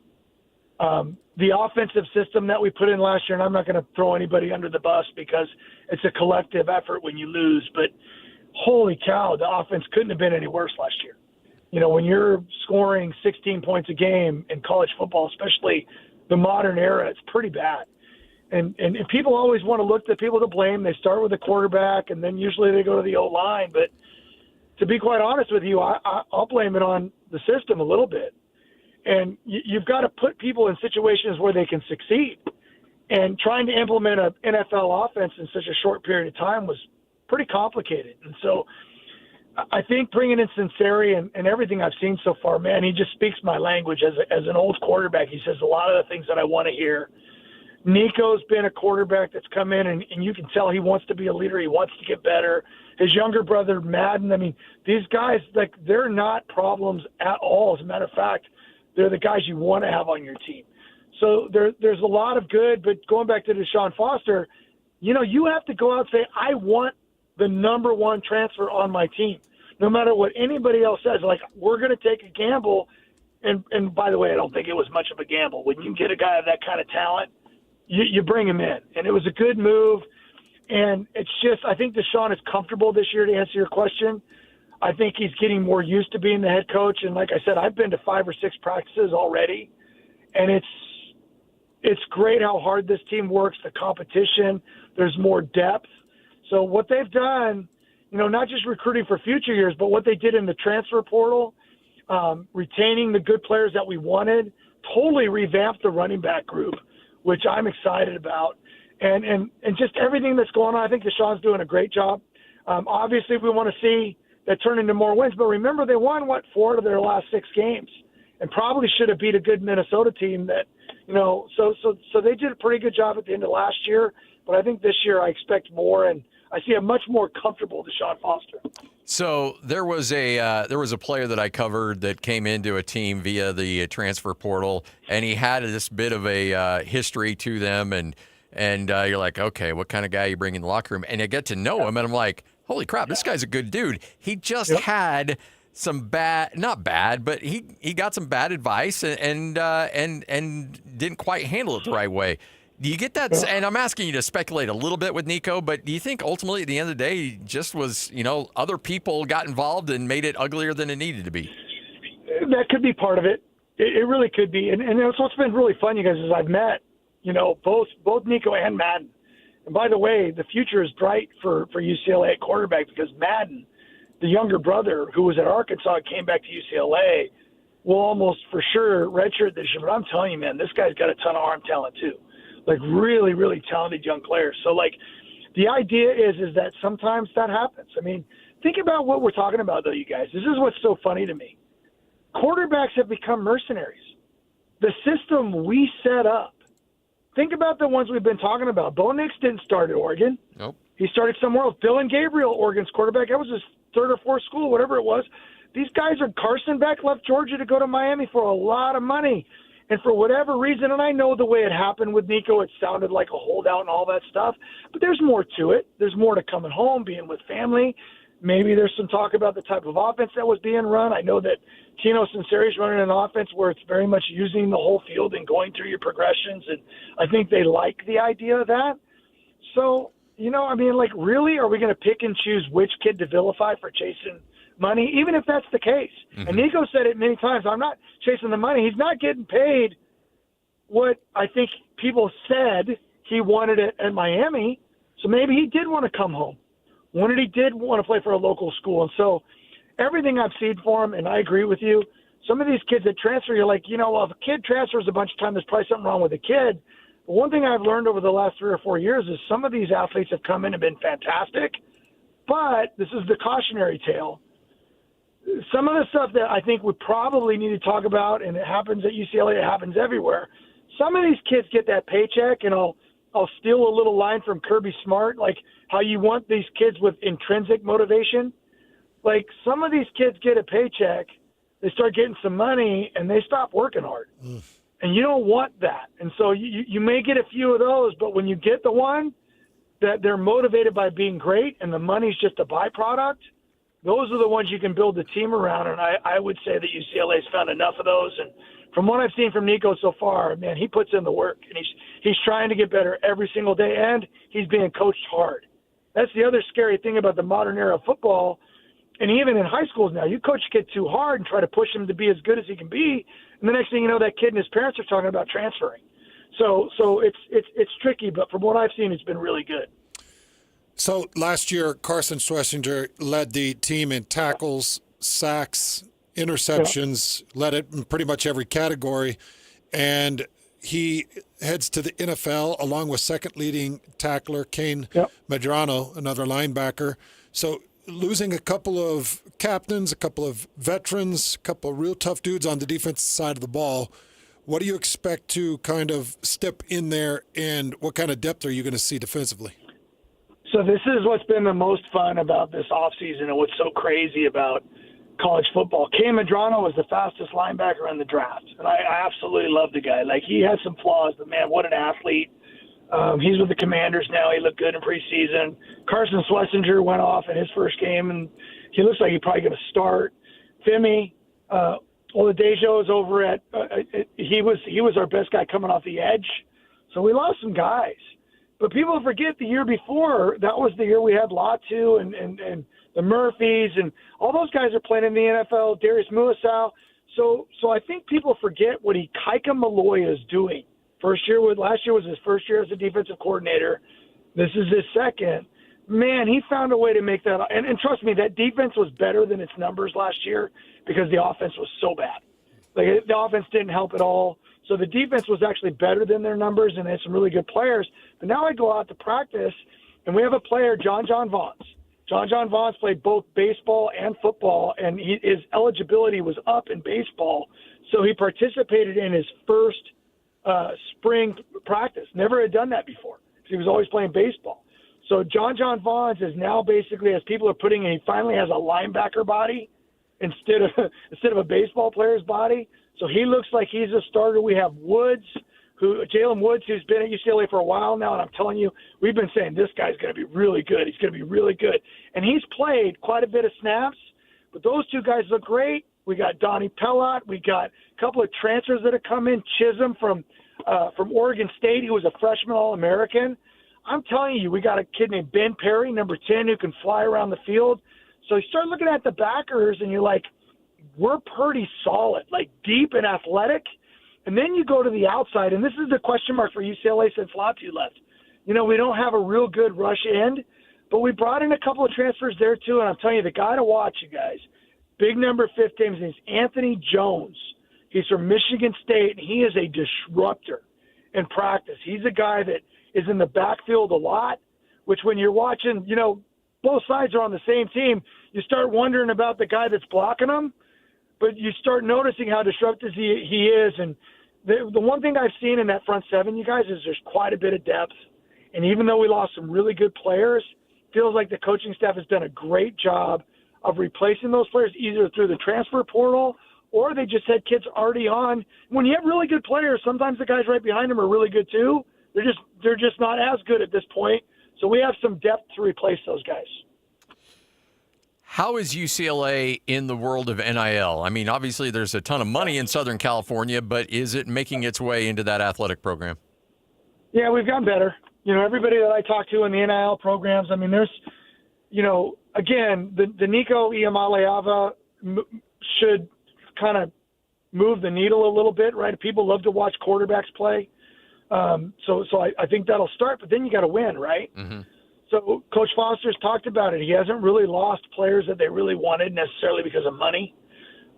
The offensive system that we put in last year, and I'm not going to throw anybody under the bus because it's a collective effort when you lose, but holy cow, the offense couldn't have been any worse last year. When you're scoring 16 points a game in college football, especially the modern era, it's pretty bad. And people always want to look at people to blame. They start with the quarterback, and then usually they go to the O-line. But to be quite honest with you, I'll blame it on the system a little bit. And you've got to put people in situations where they can succeed. And trying to implement an NFL offense in such a short period of time was pretty complicated. And so I think bringing in Sinceri and everything I've seen so far, man, he just speaks my language as an old quarterback. He says a lot of the things that I want to hear. Nico's been a quarterback that's come in, and you can tell he wants to be a leader. He wants to get better. His younger brother, Madden, I mean, these guys, like, they're not problems at all. As a matter of fact, they're the guys you want to have on your team. So there's a lot of good, but going back to Deshaun Foster, you have to go out and say, I want the number one transfer on my team. No matter what anybody else says, like, we're going to take a gamble. And by the way, I don't think it was much of a gamble. When you get a guy of that kind of talent, you bring him in. And it was a good move. And it's just, I think Deshaun is comfortable this year, to answer your question. I think he's getting more used to being the head coach. And like I said, I've been to 5 or 6 practices already. And it's great how hard this team works, the competition. There's more depth. So what they've done, not just recruiting for future years, but what they did in the transfer portal, retaining the good players that we wanted, totally revamped the running back group, which I'm excited about. And just everything that's going on, I think Deshaun's doing a great job. Obviously, we want to see that turn into more wins. But remember, they won, 4 of their last 6 games and probably should have beat a good Minnesota team that, so they did a pretty good job at the end of last year. But I think this year I expect more, and I see a much more comfortable Deshaun Foster. So there was a player that I covered that came into a team via the transfer portal, and he had this bit of a history to them, and you're like, okay, what kind of guy you bring in the locker room? And I get to know him, and I'm like, holy crap, this guy's a good dude. He just had some not bad, but he got some bad advice and didn't quite handle it the right way. Do you get that? And I'm asking you to speculate a little bit with Nico, but do you think ultimately at the end of the day, he just was, other people got involved and made it uglier than it needed to be? That could be part of it. It really could be. And that's what's been really fun, you guys, is I've met, both Nico and Madden. And by the way, the future is bright for UCLA at quarterback because Madden, the younger brother who was at Arkansas and came back to UCLA, will almost for sure redshirt this year. But I'm telling you, man, this guy's got a ton of arm talent too. Like really, really talented young players. So like the idea is that sometimes that happens. I mean, think about what we're talking about though, you guys. This is what's so funny to me. Quarterbacks have become mercenaries. The system we set up. Think about the ones we've been talking about. Bo Nix didn't start at Oregon. Nope. He started somewhere else. Dylan Gabriel, Oregon's quarterback. That was his third or fourth school, whatever it was. These guys are Carson Beck left Georgia to go to Miami for a lot of money. And for whatever reason, and I know the way it happened with Nico, it sounded like a holdout and all that stuff, but there's more to it. There's more to coming home, being with family. Maybe there's some talk about the type of offense that was being run. I know that Tino Sinceri's running an offense where it's very much using the whole field and going through your progressions, and I think they like the idea of that. So, you know, I mean, like, really, are we going to pick and choose which kid to vilify for chasing money, even if that's the case? Mm-hmm. And Nico said it many times, I'm not chasing the money. He's not getting paid what I think people said he wanted at Miami, so maybe he did want to come home. He did want to play for a local school. And so everything I've seen for him, and I agree with you, some of these kids that transfer, you're like, you know, well, if a kid transfers a bunch of time, there's probably something wrong with the kid. But one thing I've learned over the last 3 or 4 years is some of these athletes have come in and been fantastic, but this is the cautionary tale. Some of the stuff that I think we probably need to talk about, and it happens at UCLA, it happens everywhere. Some of these kids get that paycheck, and I'll steal a little line from Kirby Smart, like how you want these kids with intrinsic motivation. Like some of these kids get a paycheck, they start getting some money, and they stop working hard. And you don't want that. And so you may get a few of those, but when you get the one that they're motivated by being great and the money's just a byproduct, those are the ones you can build the team around. And I would say that UCLA's found enough of those. And from what I've seen from Nico so far, man, he puts in the work, and he's trying to get better every single day, and he's being coached hard. That's the other scary thing about the modern era of football. And even in high schools now, you coach a kid too hard and try to push him to be as good as he can be, and the next thing you know, that kid and his parents are talking about transferring. So it's tricky, but from what I've seen, it's been really good. So last year, Carson Schlesinger led the team in tackles, sacks, interceptions, led it in pretty much every category, and he heads to the NFL along with second leading tackler Kane Medrano, another linebacker. So losing a couple of captains, a couple of veterans, a couple of real tough dudes on the defensive side of the ball, what do you expect to kind of step in there, and what kind of depth are you going to see defensively? So this is what's been the most fun about this offseason and what's so crazy about college football. Kane Medrano was the fastest linebacker in the draft, and I absolutely love the guy. Like, he has some flaws, but, man, what an athlete. He's with the Commanders now. He looked good in preseason. Carson Schlesinger went off in his first game, and he looks like he's probably going to start. Femi Oladejo is over at he was our best guy coming off the edge. So we lost some guys. But people forget the year before, that was the year we had Latu and the Murphys, and all those guys are playing in the NFL, Darius Muasau. So I think people forget what Ikaika Malloy is doing. Last year was his first year as a defensive coordinator. This is his second. Man, he found a way to make that. And trust me, that defense was better than its numbers last year because the offense was so bad. Like, the offense didn't help at all. So the defense was actually better than their numbers, and they had some really good players. But now I go out to practice, and we have a player, John Vaughns. John Vaughns played both baseball and football, and his eligibility was up in baseball. So he participated in his first spring practice. Never had done that before because he was always playing baseball. So John Vaughns is now basically, as people are putting it, he finally has a linebacker body instead of a baseball player's body. So he looks like he's a starter. We have Jalen Woods, who's been at UCLA for a while now, and I'm telling you, we've been saying this guy's going to be really good. He's going to be really good. And he's played quite a bit of snaps, but those two guys look great. We got Donnie Pellot. We got a couple of transfers that have come in. Chisholm from Oregon State, who was a freshman All-American. I'm telling you, we got a kid named Ben Perry, number 10, who can fly around the field. So you start looking at the backers, and you're like, we're pretty solid, like deep and athletic. And then you go to the outside, and this is the question mark for UCLA since Latu left. we don't have a real good rush end, but we brought in a couple of transfers there too. And I'm telling you, the guy to watch, you guys, big number 15, his name's Anthony Jones. He's from Michigan State, and he is a disruptor in practice. He's a guy that is in the backfield a lot, which when you're watching, both sides are on the same team, you start wondering about the guy that's blocking them, but you start noticing how disruptive he is. And the one thing I've seen in that front seven, you guys, is there's quite a bit of depth. And even though we lost some really good players, feels like the coaching staff has done a great job of replacing those players either through the transfer portal or they just had kids already on. When you have really good players, sometimes the guys right behind them are really good too. They're just not as good at this point. So we have some depth to replace those guys. How is UCLA in the world of NIL? I mean, obviously there's a ton of money in Southern California, but is it making its way into that athletic program? Yeah, we've gotten better. Everybody that I talk to in the NIL programs, I mean, there's, again, the Nico Iamaleava should kind of move the needle a little bit, right? People love to watch quarterbacks play. So I think that'll start, but then you got to win, right? Mm-hmm. So Coach Foster's talked about it. He hasn't really lost players that they really wanted necessarily because of money.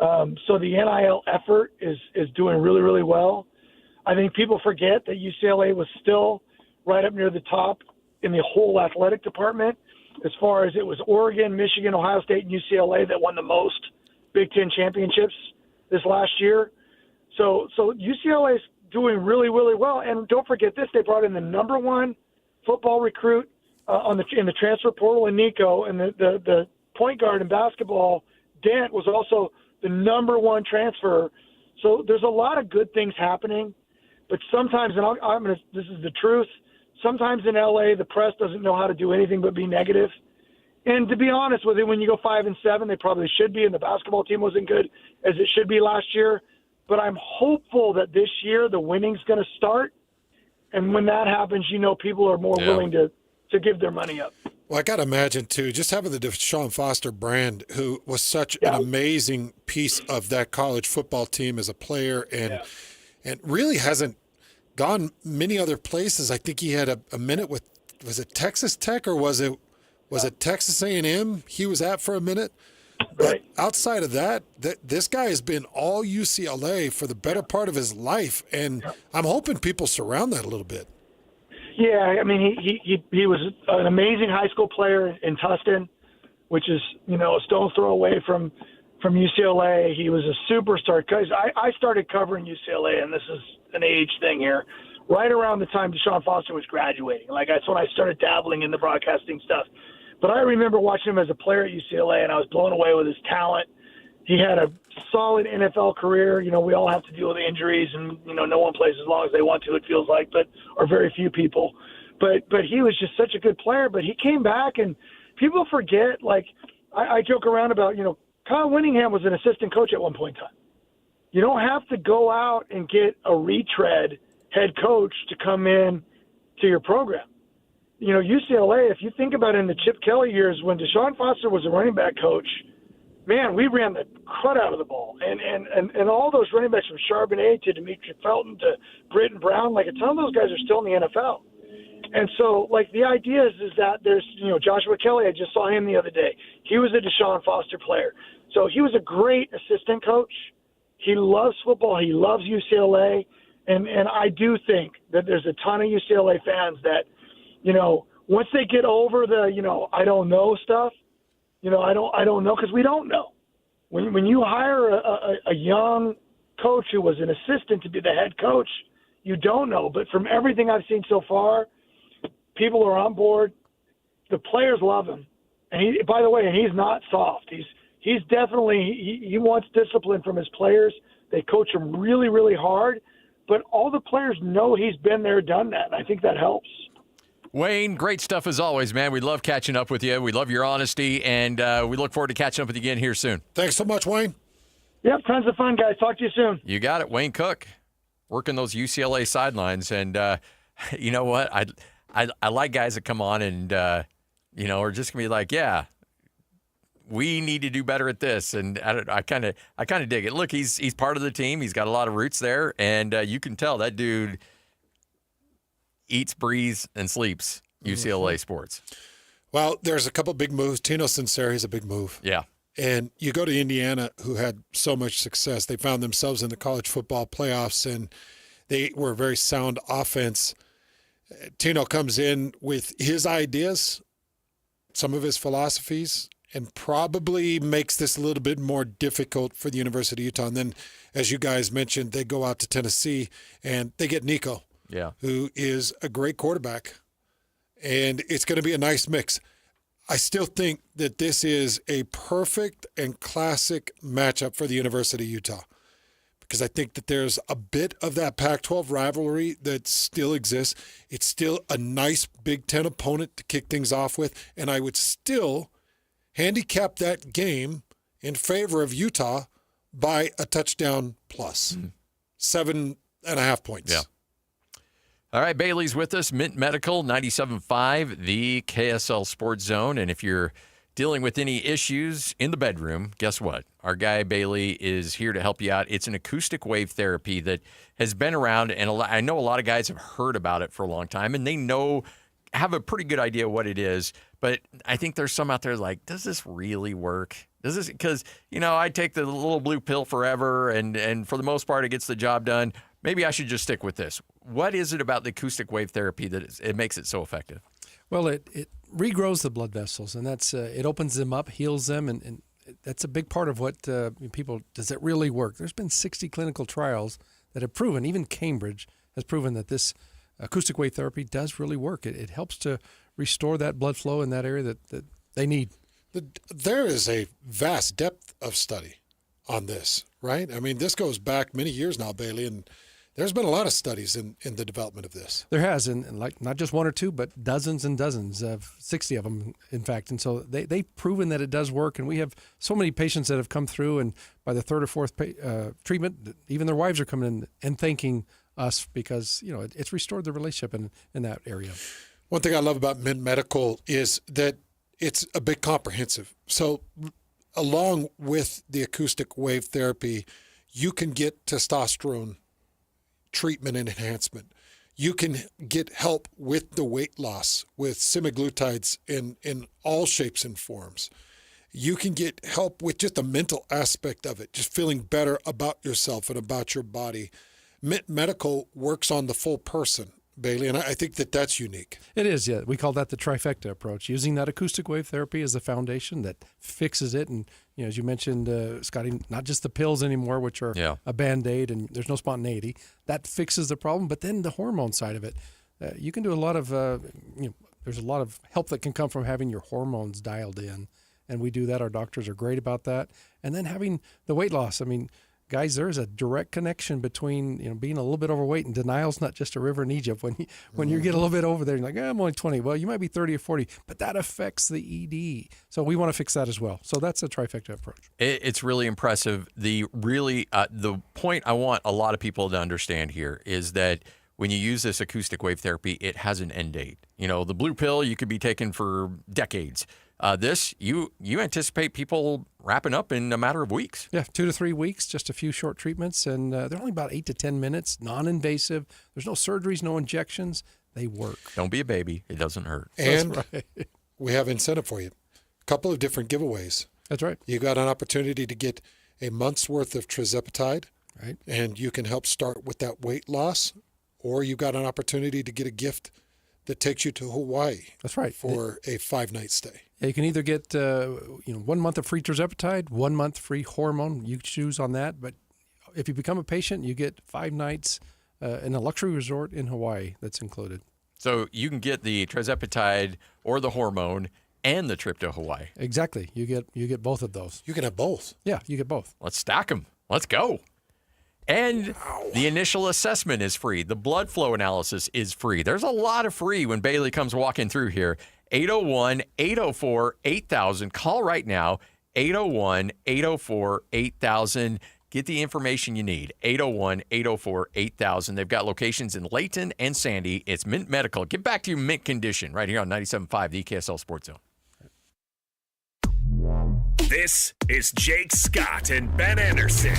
So the NIL effort is doing really, really well. I think people forget that UCLA was still right up near the top in the whole athletic department as far as it was Oregon, Michigan, Ohio State, and UCLA that won the most Big Ten championships this last year. So UCLA is doing really, really well. And don't forget this, they brought in the number one football recruit in the transfer portal in Nico, and the point guard in basketball, Dent, was also the number one transfer. So there's a lot of good things happening. But sometimes, and this is the truth, sometimes in LA, the press doesn't know how to do anything but be negative. And to be honest with you, when you go 5-7, they probably should be, and the basketball team wasn't good as it should be last year. But I'm hopeful that this year the winning's going to start. And when that happens, people are more willing to give their money up. Well, I got to imagine, too, just having the Deshaun Foster brand, who was such an amazing piece of that college football team as a player and really hasn't gone many other places. I think he had a minute with, was it Texas Tech or was it Texas A&M he was at for a minute? But outside of that, this guy has been all UCLA for the better part of his life, and I'm hoping people surround that a little bit. Yeah, I mean, he was an amazing high school player in Tustin, which is, a stone's throw away from UCLA. He was a superstar. Because I started covering UCLA, and this is an age thing here, right around the time Deshaun Foster was graduating. That's when I started dabbling in the broadcasting stuff. But I remember watching him as a player at UCLA, and I was blown away with his talent. He had a solid NFL career. We all have to deal with injuries, and, no one plays as long as they want to, it feels like, or very few people. But he was just such a good player. But he came back, and people forget, I joke around about, Kyle Winningham was an assistant coach at one point in time. You don't have to go out and get a retread head coach to come in to your program. UCLA, if you think about it in the Chip Kelly years when Deshaun Foster was a running back coach, man, we ran the crud out of the ball. And all those running backs from Charbonnet to Demetri Felton to Britton Brown, a ton of those guys are still in the NFL. And so, the idea is that there's, Joshua Kelly, I just saw him the other day. He was a Deshaun Foster player. So he was a great assistant coach. He loves football. He loves UCLA. And I do think that there's a ton of UCLA fans that, once they get over the, I don't know stuff, I don't know because we don't know. When you hire a young coach who was an assistant to be the head coach, you don't know. But from everything I've seen so far, people are on board. The players love him. And by the way, he's not soft. He's definitely he wants discipline from his players. They coach him really, really hard. But all the players know he's been there, done that. And I think that helps. Wayne, great stuff as always, man. We love catching up with you. We love your honesty, and we look forward to catching up with you again here soon. Thanks so much, Wayne. Yep, tons of fun, guys. Talk to you soon. You got it. Wayne Cook, working those UCLA sidelines. And you know what? I like guys that come on and, are just going to be like, yeah, we need to do better at this. And I kind of dig it. Look, he's part of the team. He's got a lot of roots there, and you can tell that dude – eats, breathes, and sleeps UCLA sports. Well, there's a couple big moves. Tino Sinceri is a big move. Yeah. And you go to Indiana, who had so much success. They found themselves in the college football playoffs, and they were a very sound offense. Tino comes in with his ideas, some of his philosophies, and probably makes this a little bit more difficult for the University of Utah. And then, as you guys mentioned, they go out to Tennessee, and they get Nico, who is a great quarterback. And it's going to be a nice mix. I still think that this is a perfect and classic matchup for the University of Utah, because I think that there's a bit of that Pac-12 rivalry that still exists. It's still a nice Big Ten opponent to kick things off with, and I would still handicap that game in favor of Utah by a touchdown plus. 7.5 points. Yeah. All right, Bailey's with us, Mint Medical, 97.5, the KSL Sports Zone. And if you're dealing with any issues in the bedroom, guess what? Our guy Bailey is here to help you out. It's an acoustic wave therapy that has been around, and I know a lot of guys have heard about it for a long time, and they have a pretty good idea what it is. But I think there's some out there like, does this really work? Does this? Because, I take the little blue pill forever, and for the most part, it gets the job done. Maybe I should just stick with this. What is it about the acoustic wave therapy that it makes it so effective? Well, it regrows the blood vessels, and that's it opens them up, heals them, and that's a big part of what people, does it really work? There's been 60 clinical trials that have proven, even Cambridge has proven that this acoustic wave therapy does really work. It helps to restore that blood flow in that area that they need. There is a vast depth of study on this, right? I mean, this goes back many years now, Bailey, and there's been a lot of studies in the development of this. There has, and like not just one or two, but dozens and dozens of 60 of them, in fact. And so they've proven that it does work, and we have so many patients that have come through, and by the third or fourth treatment, even their wives are coming in and thanking us because, it's restored the relationship in that area. One thing I love about Mint Medical is that it's a bit comprehensive. So along with the acoustic wave therapy, you can get testosterone treatment and enhancement. You can get help with the weight loss with semaglutides in all shapes and forms. You can get help with just the mental aspect of it, just feeling better about yourself and about your body. Mint Medical works on the full person, Bailey, and I think that that's unique. It is, yeah. We call that the trifecta approach, using that acoustic wave therapy as the foundation that fixes it. And, as you mentioned, Scotty, not just the pills anymore, which are a Band-Aid and there's no spontaneity. That fixes the problem. But then the hormone side of it, you can do a lot of, there's a lot of help that can come from having your hormones dialed in. And we do that. Our doctors are great about that. And then having the weight loss. I mean, guys, there is a direct connection between being a little bit overweight, and denial's not just a river in Egypt. When you get a little bit over there, you're like, I'm only 20. Well, you might be 30 or 40, but that affects the ED. So we want to fix that as well. So that's a trifecta approach. It's really impressive. The point I want a lot of people to understand here is that when you use this acoustic wave therapy, it has an end date. The blue pill you could be taking for decades. This, you anticipate people wrapping up in a matter of weeks. Yeah, 2 to 3 weeks, just a few short treatments, and they're only about 8 to 10 minutes, non-invasive. There's no surgeries, no injections. They work. Don't be a baby. It doesn't hurt. And That's right. We have incentive for you. A couple of different giveaways. That's right. You got an opportunity to get a month's worth of trizepatide, right? And you can help start with that weight loss, or you got an opportunity to get a gift that takes you to Hawaii. That's right. For a 5-night stay. Yeah, you can either get 1 month of free trizepatide, 1 month free hormone. You choose on that. But if you become a patient, you get 5 nights in a luxury resort in Hawaii. That's included. So you can get the trizepatide or the hormone and the trip to Hawaii. Exactly. You get both of those. You can have both. Yeah, you get both. Let's stack them. Let's go. And the initial assessment is free. The blood flow analysis is free. There's a lot of free when Bailey comes walking through here. 801-804-8000. Call right now. 801-804-8000. Get the information you need. 801-804-8000. They've got locations in Layton and Sandy. It's Mint Medical. Get back to you mint condition right here on 97.5, the KSL Sports Zone. This is Jake Scott and Ben Anderson.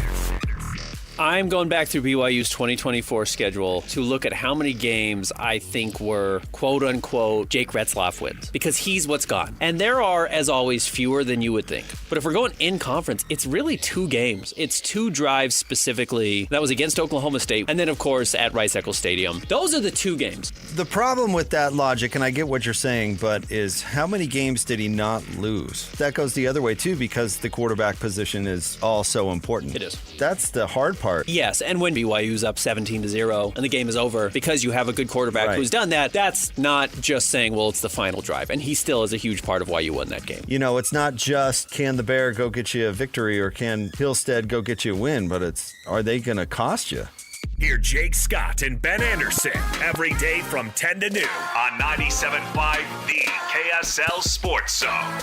I'm going back through BYU's 2024 schedule to look at how many games I think were quote-unquote Jake Retzlaff wins, because he's what's gone. And there are, as always, fewer than you would think. But if we're going in conference, it's really 2 games. It's 2 drives specifically. That was against Oklahoma State, and then, of course, at Rice-Eccles Stadium. Those are the 2 games. The problem with that logic, and I get what you're saying, but is how many games did he not lose? That goes the other way, too, because the quarterback position is all so important. It is. That's the hard part. Yes, and when BYU's up 17-0 and the game is over, because you have a good quarterback who's done that, that's not just saying, well, it's the final drive. And he still is a huge part of why you won that game. You know, it's not just can the Bear go get you a victory or can Hillstead go get you a win, but it's are they going to cost you? Hear Jake Scott and Ben Anderson every day from 10 to noon on 97.5 The KSL Sports Zone.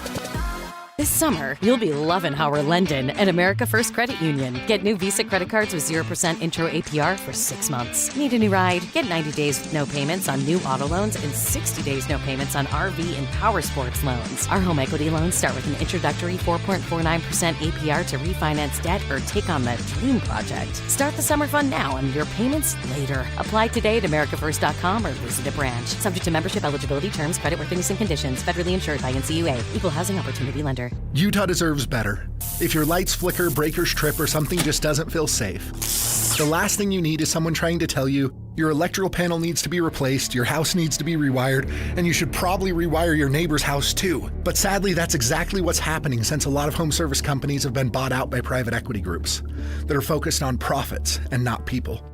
This summer, you'll be loving Howard Lendon at America First Credit Union. Get new Visa credit cards with 0% intro APR for 6 months. Need a new ride? Get 90 days with no payments on new auto loans and 60 days no payments on RV and power sports loans. Our home equity loans start with an introductory 4.49% APR to refinance debt or take on that dream project. Start the summer fun now and your payments later. Apply today at americafirst.com or visit a branch. Subject to membership, eligibility, terms, creditworthiness, and conditions. Federally insured by NCUA. Equal housing opportunity lender. Utah deserves better. If your lights flicker, breakers trip, or something just doesn't feel safe, the last thing you need is someone trying to tell you your electrical panel needs to be replaced, your house needs to be rewired, and you should probably rewire your neighbor's house too. But sadly, that's exactly what's happening since a lot of home service companies have been bought out by private equity groups that are focused on profits and not people.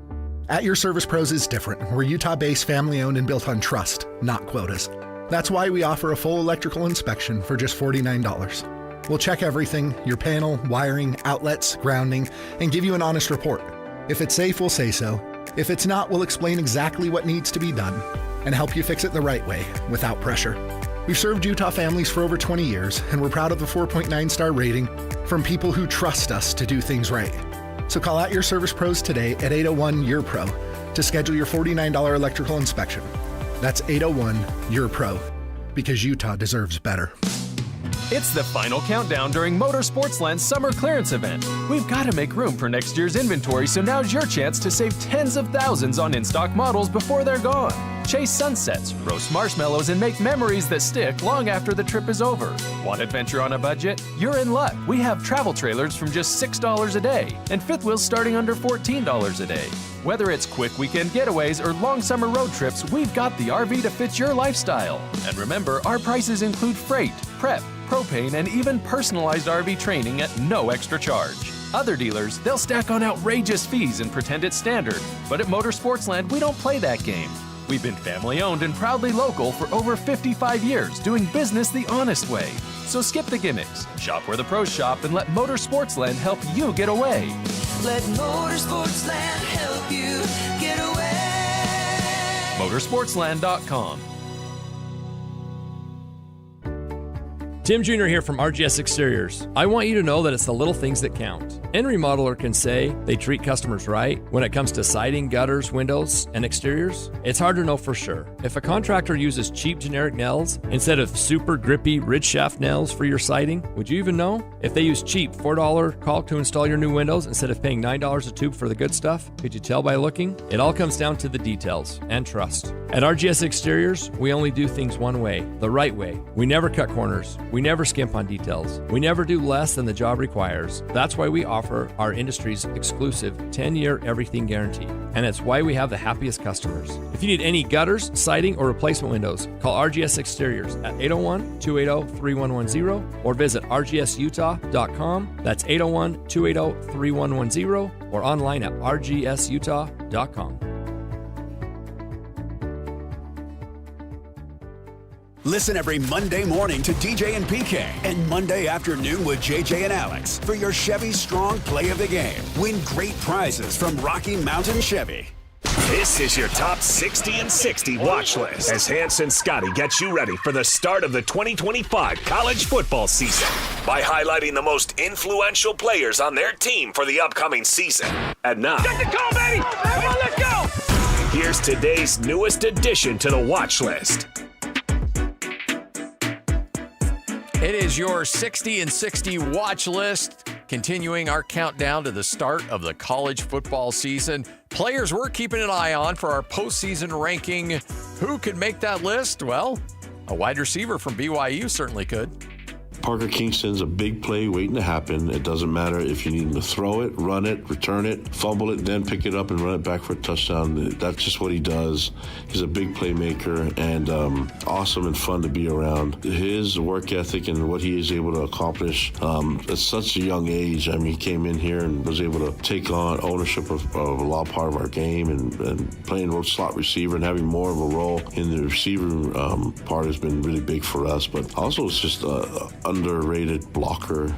At Your Service Pros is different. We're Utah-based, family-owned, and built on trust, not quotas. That's why we offer a full electrical inspection for just $49. We'll check everything, your panel, wiring, outlets, grounding, and give you an honest report. If it's safe, we'll say so. If it's not, we'll explain exactly what needs to be done and help you fix it the right way, without pressure. We've served Utah families for over 20 years, and we're proud of the 4.9-star rating from people who trust us to do things right. So call out Your Service Pros today at 801-YOUR-PRO to schedule your $49 electrical inspection. That's 801-YOUR-PRO, because Utah deserves better. It's the final countdown during Motorsportsland's summer clearance event. We've got to make room for next year's inventory, so now's your chance to save tens of thousands on in-stock models before they're gone. Chase sunsets, roast marshmallows, and make memories that stick long after the trip is over. Want adventure on a budget? You're in luck. We have travel trailers from just $6 a day and fifth wheels starting under $14 a day. Whether it's quick weekend getaways or long summer road trips, we've got the RV to fit your lifestyle. And remember, our prices include freight, prep, propane, and even personalized RV training at no extra charge. Other dealers, they'll stack on outrageous fees and pretend it's standard. But at Motorsportsland, we don't play that game. We've been family-owned and proudly local for over 55 years, doing business the honest way. So skip the gimmicks, shop where the pros shop, and let Motorsportsland help you get away. Let Motorsportsland help you get away. Motorsportsland.com. Tim Jr. here from RGS Exteriors. I want you to know that it's the little things that count. Any remodeler can say they treat customers right when it comes to siding, gutters, windows, and exteriors. It's hard to know for sure. If a contractor uses cheap generic nails instead of super grippy ridge shaft nails for your siding, would you even know? If they use cheap $4 caulk to install your new windows instead of paying $9 a tube for the good stuff, could you tell by looking? It all comes down to the details and trust. At RGS Exteriors, we only do things one way, the right way. We never cut corners. We never skimp on details. We never do less than the job requires. That's why we offer our industry's exclusive 10-year everything guarantee. And it's why we have the happiest customers. If you need any gutters, siding, or replacement windows, call RGS Exteriors at 801-280-3110 or visit rgsutah.com. That's 801-280-3110 or online at rgsutah.com. Listen every Monday morning to DJ and PK and Monday afternoon with JJ and Alex for your Chevy Strong Play of the Game. Win great prizes from Rocky Mountain Chevy. This is your top 60 and 60 watch list as Hans and Scotty get you ready for the start of the 2025 college football season by highlighting the most influential players on their team for the upcoming season. And now, Get the call, baby! Come on, let's go! Here's today's newest addition to the watch list. It is your 60 and 60 watch list. continuing our countdown to the start of the college football season. Players we're keeping an eye on for our postseason ranking. Who could make that list? Well, a wide receiver from BYU certainly could. Parker Kingston's a big play waiting to happen. It doesn't matter if you need him to throw it, run it, return it, fumble it, then pick it up and run it back for a touchdown. That's just what he does. He's a big playmaker and awesome and fun to be around. His work ethic and what he is able to accomplish at such a young age. I mean, he came in here and was able to take on ownership of a lot part of our game and playing slot receiver and having more of a role in the receiver part has been really big for us. But also it's just underrated blocker.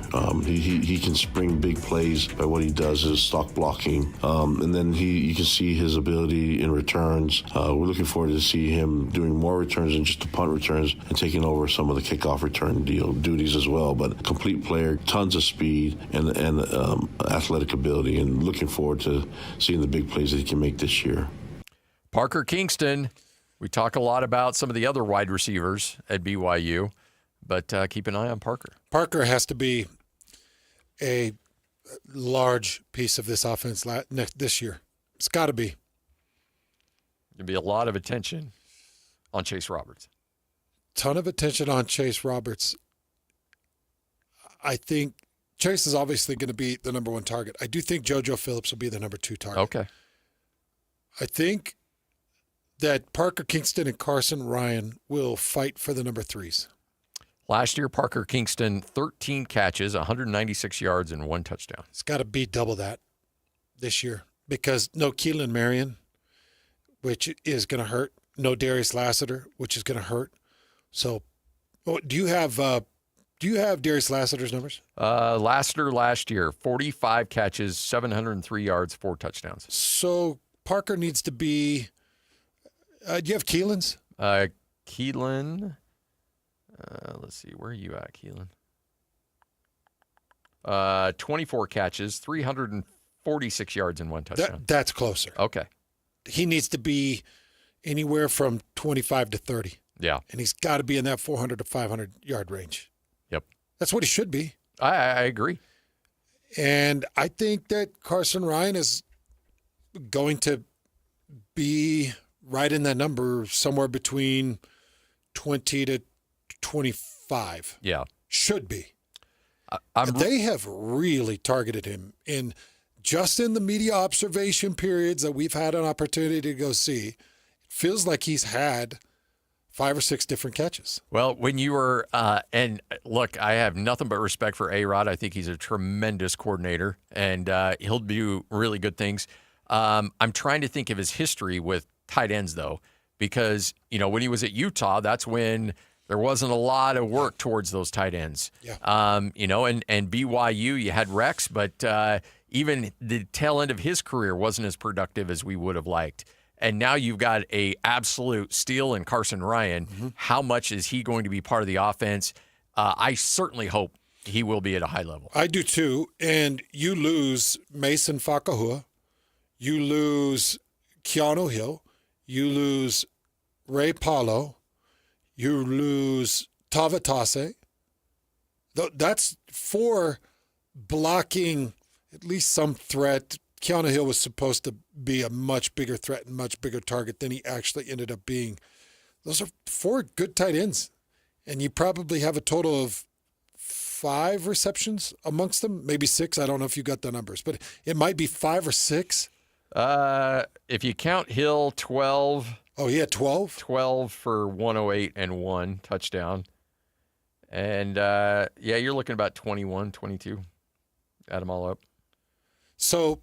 He can spring big plays by what he does is stock blocking. And then you can see his ability in returns. We're looking forward to see him doing more returns than just the punt returns and taking over some of the kickoff return duties as well. But complete player, tons of speed and athletic ability, and looking forward to seeing the big plays that he can make this year. Parker Kingston. We talk a lot about some of the other wide receivers at BYU. But keep an eye on Parker. Parker has to be a large piece of this offense this year. It's got to be. There'll be a lot of attention on Chase Roberts. Ton of attention on Chase Roberts. I think Chase is obviously going to be the number one target. I do think JoJo Phillips will be the number two target. Okay. I think that Parker Kingston and Carson Ryan will fight for the number threes. Last year, Parker Kingston, 13 catches, 196 yards, and 1 touchdown. It's got to be double that this year because no Keelan Marion, which is going to hurt. No Darius Lassiter, which is going to hurt. So, do you have Darius Lassiter's numbers? Lassiter last year, 45 catches, 703 yards, 4 touchdowns. So Parker needs to be. Do you have Keelan's? Keelan. Let's see. Where are you at, Keelan? 24 catches, 346 yards, and 1 touchdown. That's closer. Okay. He needs to be anywhere from 25 to 30. Yeah. And he's got to be in that 400 to 500 yard range. Yep. That's what he should be. I agree. And I think that Carson Ryan is going to be right in that number, somewhere between 20 to 25. Yeah. Should be. They have really targeted him in the media observation periods that we've had an opportunity to go see. It feels like he's had 5 or 6 different catches. Well, when you were, and look, I have nothing but respect for A-Rod. I think he's a tremendous coordinator, and he'll do really good things. I'm trying to think of his history with tight ends, though, because, when he was at Utah, that's when there wasn't a lot of work towards those tight ends. Yeah. And BYU, you had Rex, but even the tail end of his career wasn't as productive as we would have liked. And now you've got a absolute steal in Carson Ryan. Mm-hmm. How much is he going to be part of the offense? I certainly hope he will be at a high level. I do too. And you lose Mason Fakahua. You lose Keanu Hill. You lose Ray Paulo. You lose Tavatase. That's 4 blocking at least some threat. Keanu Hill was supposed to be a much bigger threat and much bigger target than he actually ended up being. Those are 4 good tight ends. And you probably have a total of 5 receptions amongst them, maybe 6. I don't know if you got the numbers, but it might be 5 or 6. If you count Hill, 12. Oh, yeah, 12? 12 for 108 and 1 touchdown. And, you're looking about 21, 22. Add them all up. So,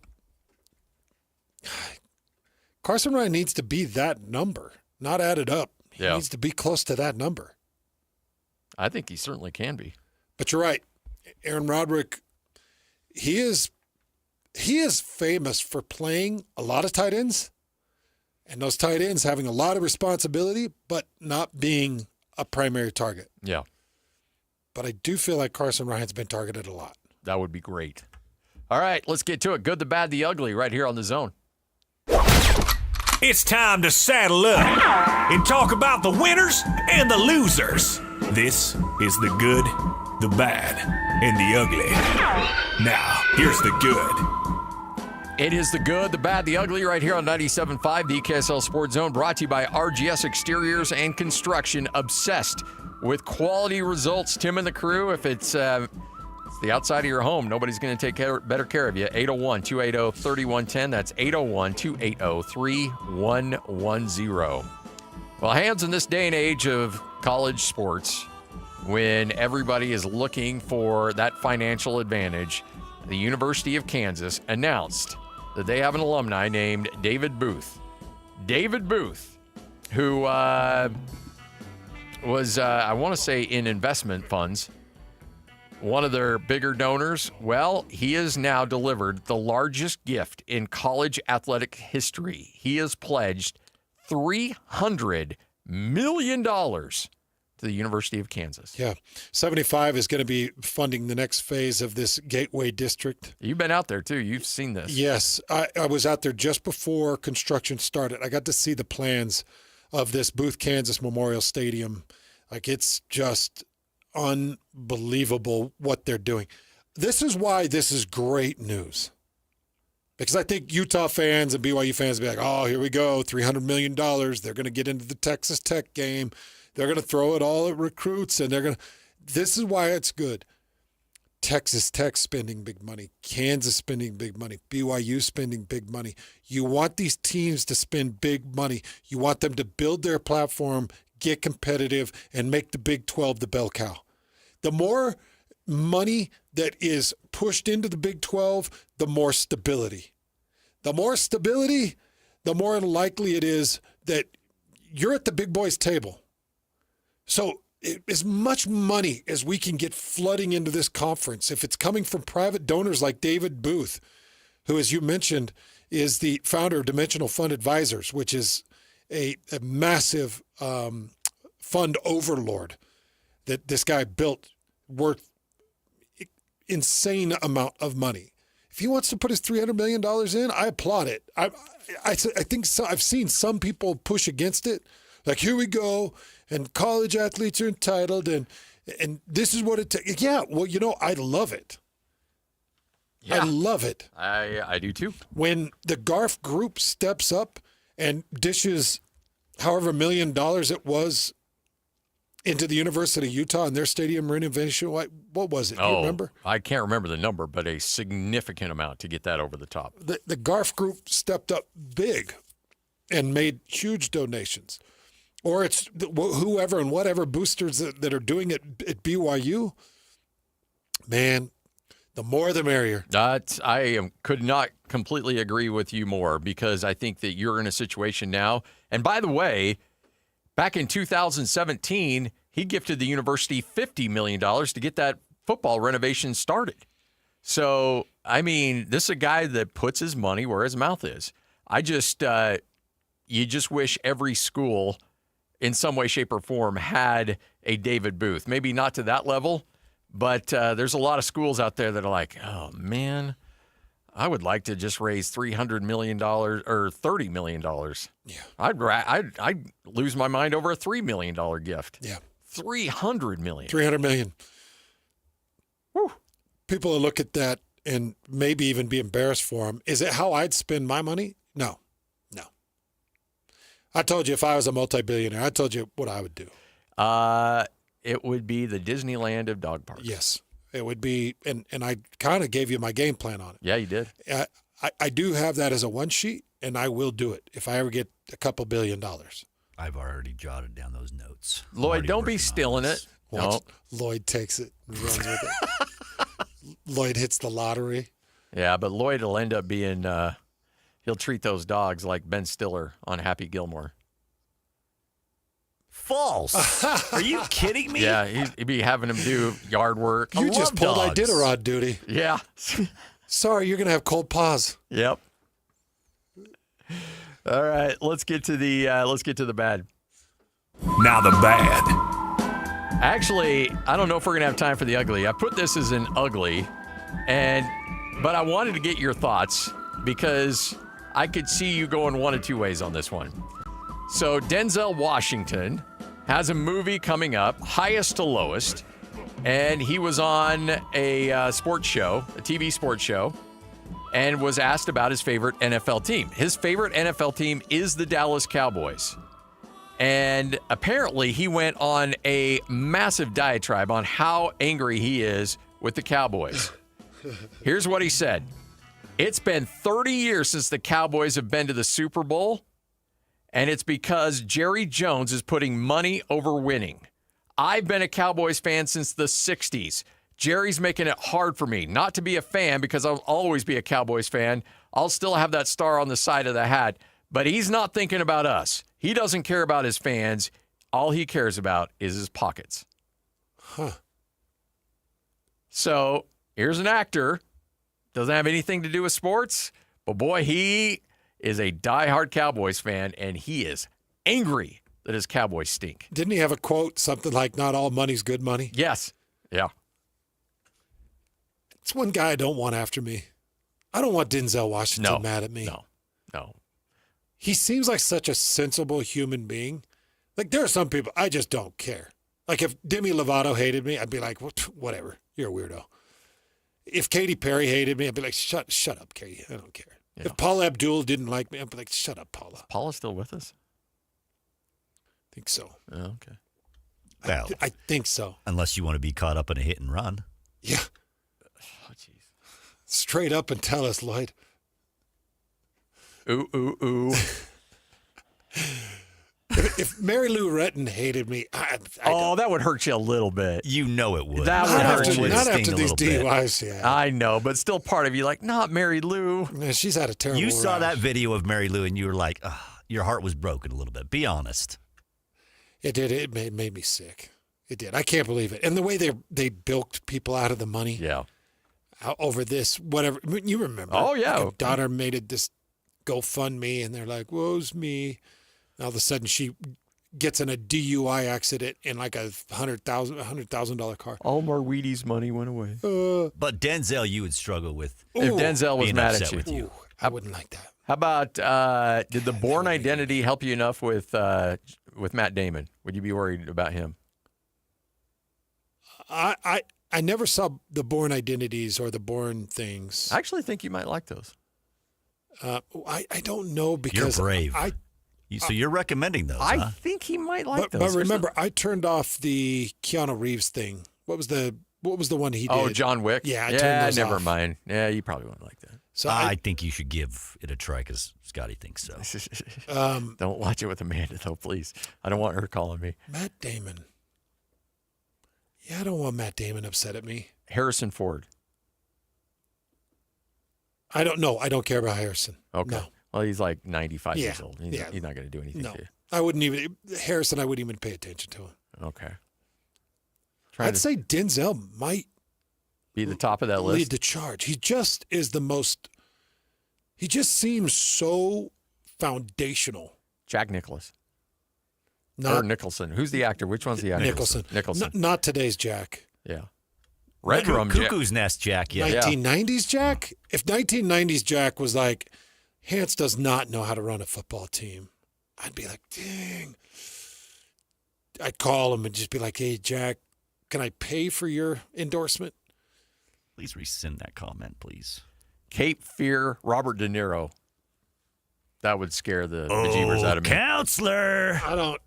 Carson Ryan needs to be that number, not added up. He needs to be close to that number. I think he certainly can be. But you're right. Aaron Roderick, he is famous for playing a lot of tight ends, and those tight ends having a lot of responsibility, but not being a primary target. Yeah. But I do feel like Carson Ryan's been targeted a lot. That would be great. All right, let's get to it. Good, the bad, the ugly, right here on The Zone. It's time to saddle up and talk about the winners and the losers. This is the good, the bad, and the ugly. Now, here's the good. It is the good, the bad, the ugly right here on 97.5, the KSL Sports Zone, brought to you by RGS Exteriors and Construction, obsessed with quality results. Tim and the crew, if it's the outside of your home, nobody's going to take better care of you. 801-280-3110. That's 801-280-3110. Well, hands in this day and age of college sports, when everybody is looking for that financial advantage, the University of Kansas announced that they have an alumni named David Booth. David Booth, who was, I want to say, in investment funds, one of their bigger donors. Well, he has now delivered the largest gift in college athletic history. He has pledged $300 million to the University of Kansas. Yeah. 75 is going to be funding the next phase of this Gateway District. You've been out there, too. You've seen this. Yes. I was out there just before construction started. I got to see the plans of this Booth, Kansas Memorial Stadium. Like, it's just unbelievable what they're doing. This is why this is great news. Because I think Utah fans and BYU fans will be like, oh, here we go, $300 million. They're going to get into the Texas Tech game. They're going to throw it all at recruits, and they're going to – this is why it's good. Texas Tech spending big money. Kansas spending big money. BYU spending big money. You want these teams to spend big money. You want them to build their platform, get competitive, and make the Big 12 the bell cow. The more money that is pushed into the Big 12, the more stability. The more stability, the more likely it is that you're at the big boys' table. So as much money as we can get flooding into this conference, if it's coming from private donors like David Booth, who, as you mentioned, is the founder of Dimensional Fund Advisors, which is a massive fund overlord that this guy built worth insane amount of money. If he wants to put his $300 million in, I applaud it. I think so, I've seen some people push against it. Like, here we go, and college athletes are entitled, and this is what it takes. Yeah, well, I love it. Yeah. I love it. I do too. When the Garf Group steps up and dishes however $1 million it was into the University of Utah and their stadium renovation, what was it? Do you remember? I can't remember the number, but a significant amount to get that over the top. The Garf Group stepped up big and made huge donations. Or it's whoever and whatever boosters that are doing it at BYU. Man, the more the merrier. Could not completely agree with you more, because I think that you're in a situation now. And by the way, back in 2017, he gifted the university $50 million to get that football renovation started. So, I mean, this is a guy that puts his money where his mouth is. You just wish every school in some way, shape, or form had a David Booth. Maybe not to that level, but there's a lot of schools out there that are like, oh, man, I would like to just raise $300 million or $30 million. Yeah. I'd lose my mind over a $3 million gift. Yeah. $300 million. $300 million. Woo. People will look at that and maybe even be embarrassed for them. Is it how I'd spend my money? No. I told you if I was a multi-billionaire, I told you what I would do. It would be the Disneyland of dog parks. Yes, it would be, and I kind of gave you my game plan on it. Yeah, you did. I do have that as a one sheet, and I will do it if I ever get a couple $1 billion. I've already jotted down those notes. Lloyd, don't be stealing it. No. Lloyd takes it and runs with it. Lloyd hits the lottery. Yeah, but Lloyd will end up being he'll treat those dogs like Ben Stiller on Happy Gilmore. False. Are you kidding me? Yeah, he'd be having him do yard work. You just pulled Iditarod duty. Yeah. Sorry, you're going to have cold paws. Yep. All right, let's get to the bad. Now the bad. Actually, I don't know if we're going to have time for the ugly. I put this as an ugly, but I wanted to get your thoughts because I could see you going one of two ways on this one. So Denzel Washington has a movie coming up, Highest to Lowest, And he was on a sports show, a TV sports show, and was asked about his favorite NFL team. His favorite NFL team is the Dallas Cowboys. And apparently he went on a massive diatribe on how angry he is with the Cowboys. Here's what he said. It's been 30 years since the Cowboys have been to the Super Bowl, and it's because Jerry Jones is putting money over winning. I've been a Cowboys fan since the 60s. Jerry's making it hard for me not to be a fan because I'll always be a Cowboys fan. I'll still have that star on the side of the hat, but he's not thinking about us. He doesn't care about his fans. All he cares about is his pockets. Huh. So here's an actor. Doesn't have anything to do with sports, but boy, he is a diehard Cowboys fan, and he is angry that his Cowboys stink. Didn't he have a quote, something like, not all money's good money? Yes. Yeah. It's one guy I don't want after me. I don't want Denzel Washington mad at me. No. He seems like such a sensible human being. Like, there are some people, I just don't care. Like, if Demi Lovato hated me, I'd be like, whatever, you're a weirdo. If Katy Perry hated me, I'd be like, shut up, Katy, I don't care. Yeah. If Paula Abdul didn't like me, I'd be like, shut up, Paula. Is Paula still with us? I think so. Oh, okay. Well, I think so. Unless you want to be caught up in a hit and run. Yeah. Oh, jeez. Straight up and tell us, Lloyd. Ooh, ooh, ooh. If Mary Lou Retton hated me, that would hurt you a little bit. You know it would. That would hurt you. Not after these DUIs, yeah. I know, but still part of you like, not Mary Lou. Man, she's had a terrible You saw ride. that video of Mary Lou and you were like, your heart was broken a little bit. Be honest. It did. It made me sick. It did. I can't believe it. And the way they bilked people out of the money. Yeah. Over this, whatever. I mean, you remember. Oh, yeah. Like, daughter made it this GoFundMe, and they're like, woe's me. And all of a sudden, she gets in a DUI accident in like a $100,000 car. All Marweedy's money went away. But Denzel, you would struggle with. If Denzel was being mad upset at you. with you. I wouldn't like that. How about, did the Bourne Identity help you enough with Matt Damon? Would you be worried about him? I never saw the Bourne Identities or the Bourne things. I actually think you might like those. I don't know because You're brave. So you're recommending those, I huh? think he might like those. But remember, I turned off the Keanu Reeves thing. What was the one he did? Oh, John Wick? Yeah, I turned those never off. mind. Yeah, you probably wouldn't like that. So I think you should give it a try because Scotty thinks so. Don't watch it with Amanda, though, please. I don't want her calling me. Matt Damon. Yeah, I don't want Matt Damon upset at me. Harrison Ford. I don't know. I don't care about Harrison. Okay. No. Well, he's like 95 years old. He's Yeah. not going to do anything No. to you. I wouldn't even. Harrison, I wouldn't even pay attention to him. Okay. I'd say Denzel might be the top of that list. Lead the charge. He just is the most. He just seems so foundational. Jack Nicklaus. Or Nicholson. Who's the actor? Which one's the actor? Nicholson. Not today's Jack. Yeah. Red Rum Cuckoo's Nest Jack, yeah. 1990s Jack? If 1990s Jack was like, Hans does not know how to run a football team, I'd be like, dang. I'd call him and just be like, hey, Jack, can I pay for your endorsement? Please rescind that comment, please. Cape Fear, Robert De Niro. That would scare the bejeebers out of me. Counselor. I don't.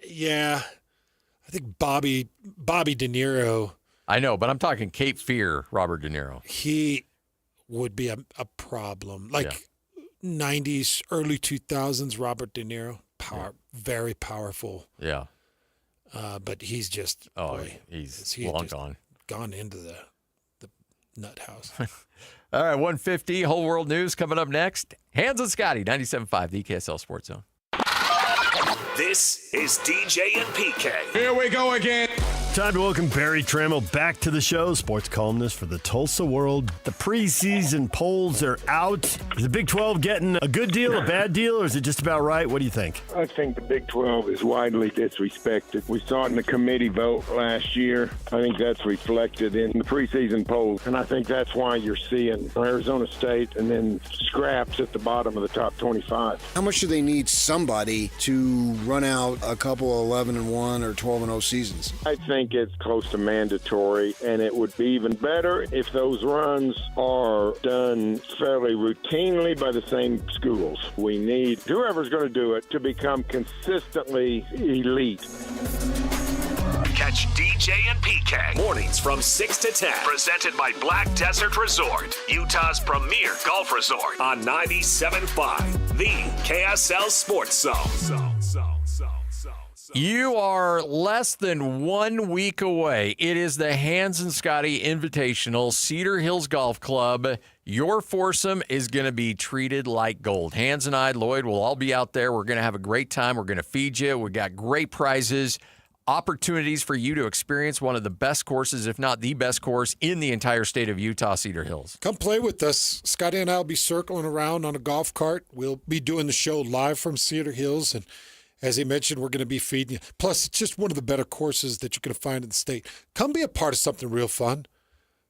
Yeah. I think Bobby De Niro. I know, but I'm talking Cape Fear, Robert De Niro. He would be a problem. Like 90s, early 2000s, Robert De Niro. Very powerful. Yeah. But he's just, he's long gone. Gone into the nut house. All right, 150, Whole World News coming up next. Hans and Scotty, 97.5, the KSL Sports Zone. This is DJ and PK. Here we go again. Time to welcome Barry Trammell back to the show, sports columnist for the Tulsa World. The preseason polls are out. Is the Big 12 getting a good deal, a bad deal, or is it just about right? What do you think? I think the Big 12 is widely disrespected. We saw it in the committee vote last year. I think that's reflected in the preseason polls, and I think that's why you're seeing Arizona State and then scraps at the bottom of the top 25. How much do they need somebody to run out a couple of 11-1 or 12-0 seasons? I think think it's close to mandatory, and it would be even better if those runs are done fairly routinely by the same schools. We need whoever's going to do it to become consistently elite. Catch DJ and PK mornings from 6 to 10. Presented by Black Desert Resort, Utah's premier golf resort on 97.5, the KSL Sports Zone. You are less than 1 week away. It is the Hans and Scotty Invitational, Cedar Hills Golf Club. Your foursome is going to be treated like gold. Hans and I, Lloyd, will all be out there. We're going to have a great time. We're going to feed you. We got great prizes, opportunities for you to experience one of the best courses, if not the best course in the entire state of Utah, Cedar Hills. Come play with us. Scotty and I will be circling around on a golf cart. We'll be doing the show live from Cedar Hills, and as he mentioned, we're going to be feeding you. Plus, it's just one of the better courses that you're going to find in the state. Come be a part of something real fun.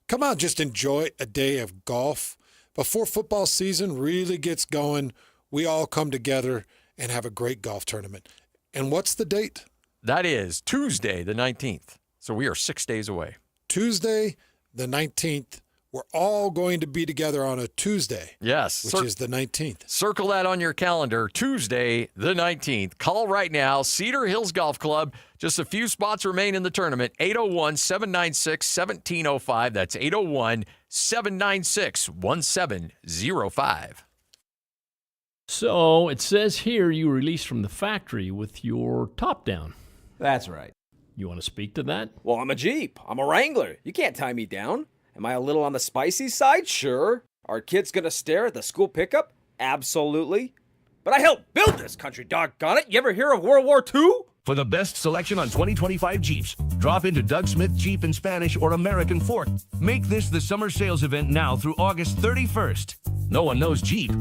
Come out, just enjoy a day of golf. Before football season really gets going, we all come together and have a great golf tournament. And what's the date? That is Tuesday, the 19th. So we are 6 days away. Tuesday, the 19th. We're all going to be together on a Tuesday. Yes. Which is the 19th. Circle that on your calendar, Tuesday, the 19th. Call right now, Cedar Hills Golf Club. Just a few spots remain in the tournament. 801-796-1705. That's 801-796-1705. So it says here you released from the factory with your top down. That's right. You want to speak to that? Well, I'm a Jeep. I'm a Wrangler. You can't tie me down. Am I a little on the spicy side? Sure. Are kids going to stare at the school pickup? Absolutely. But I helped build this country, doggone it. You ever hear of World War II? For the best selection on 2025 Jeeps, drop into Doug Smith Jeep in Spanish or American Fork. Make this the summer sales event now through August 31st. No one knows Jeep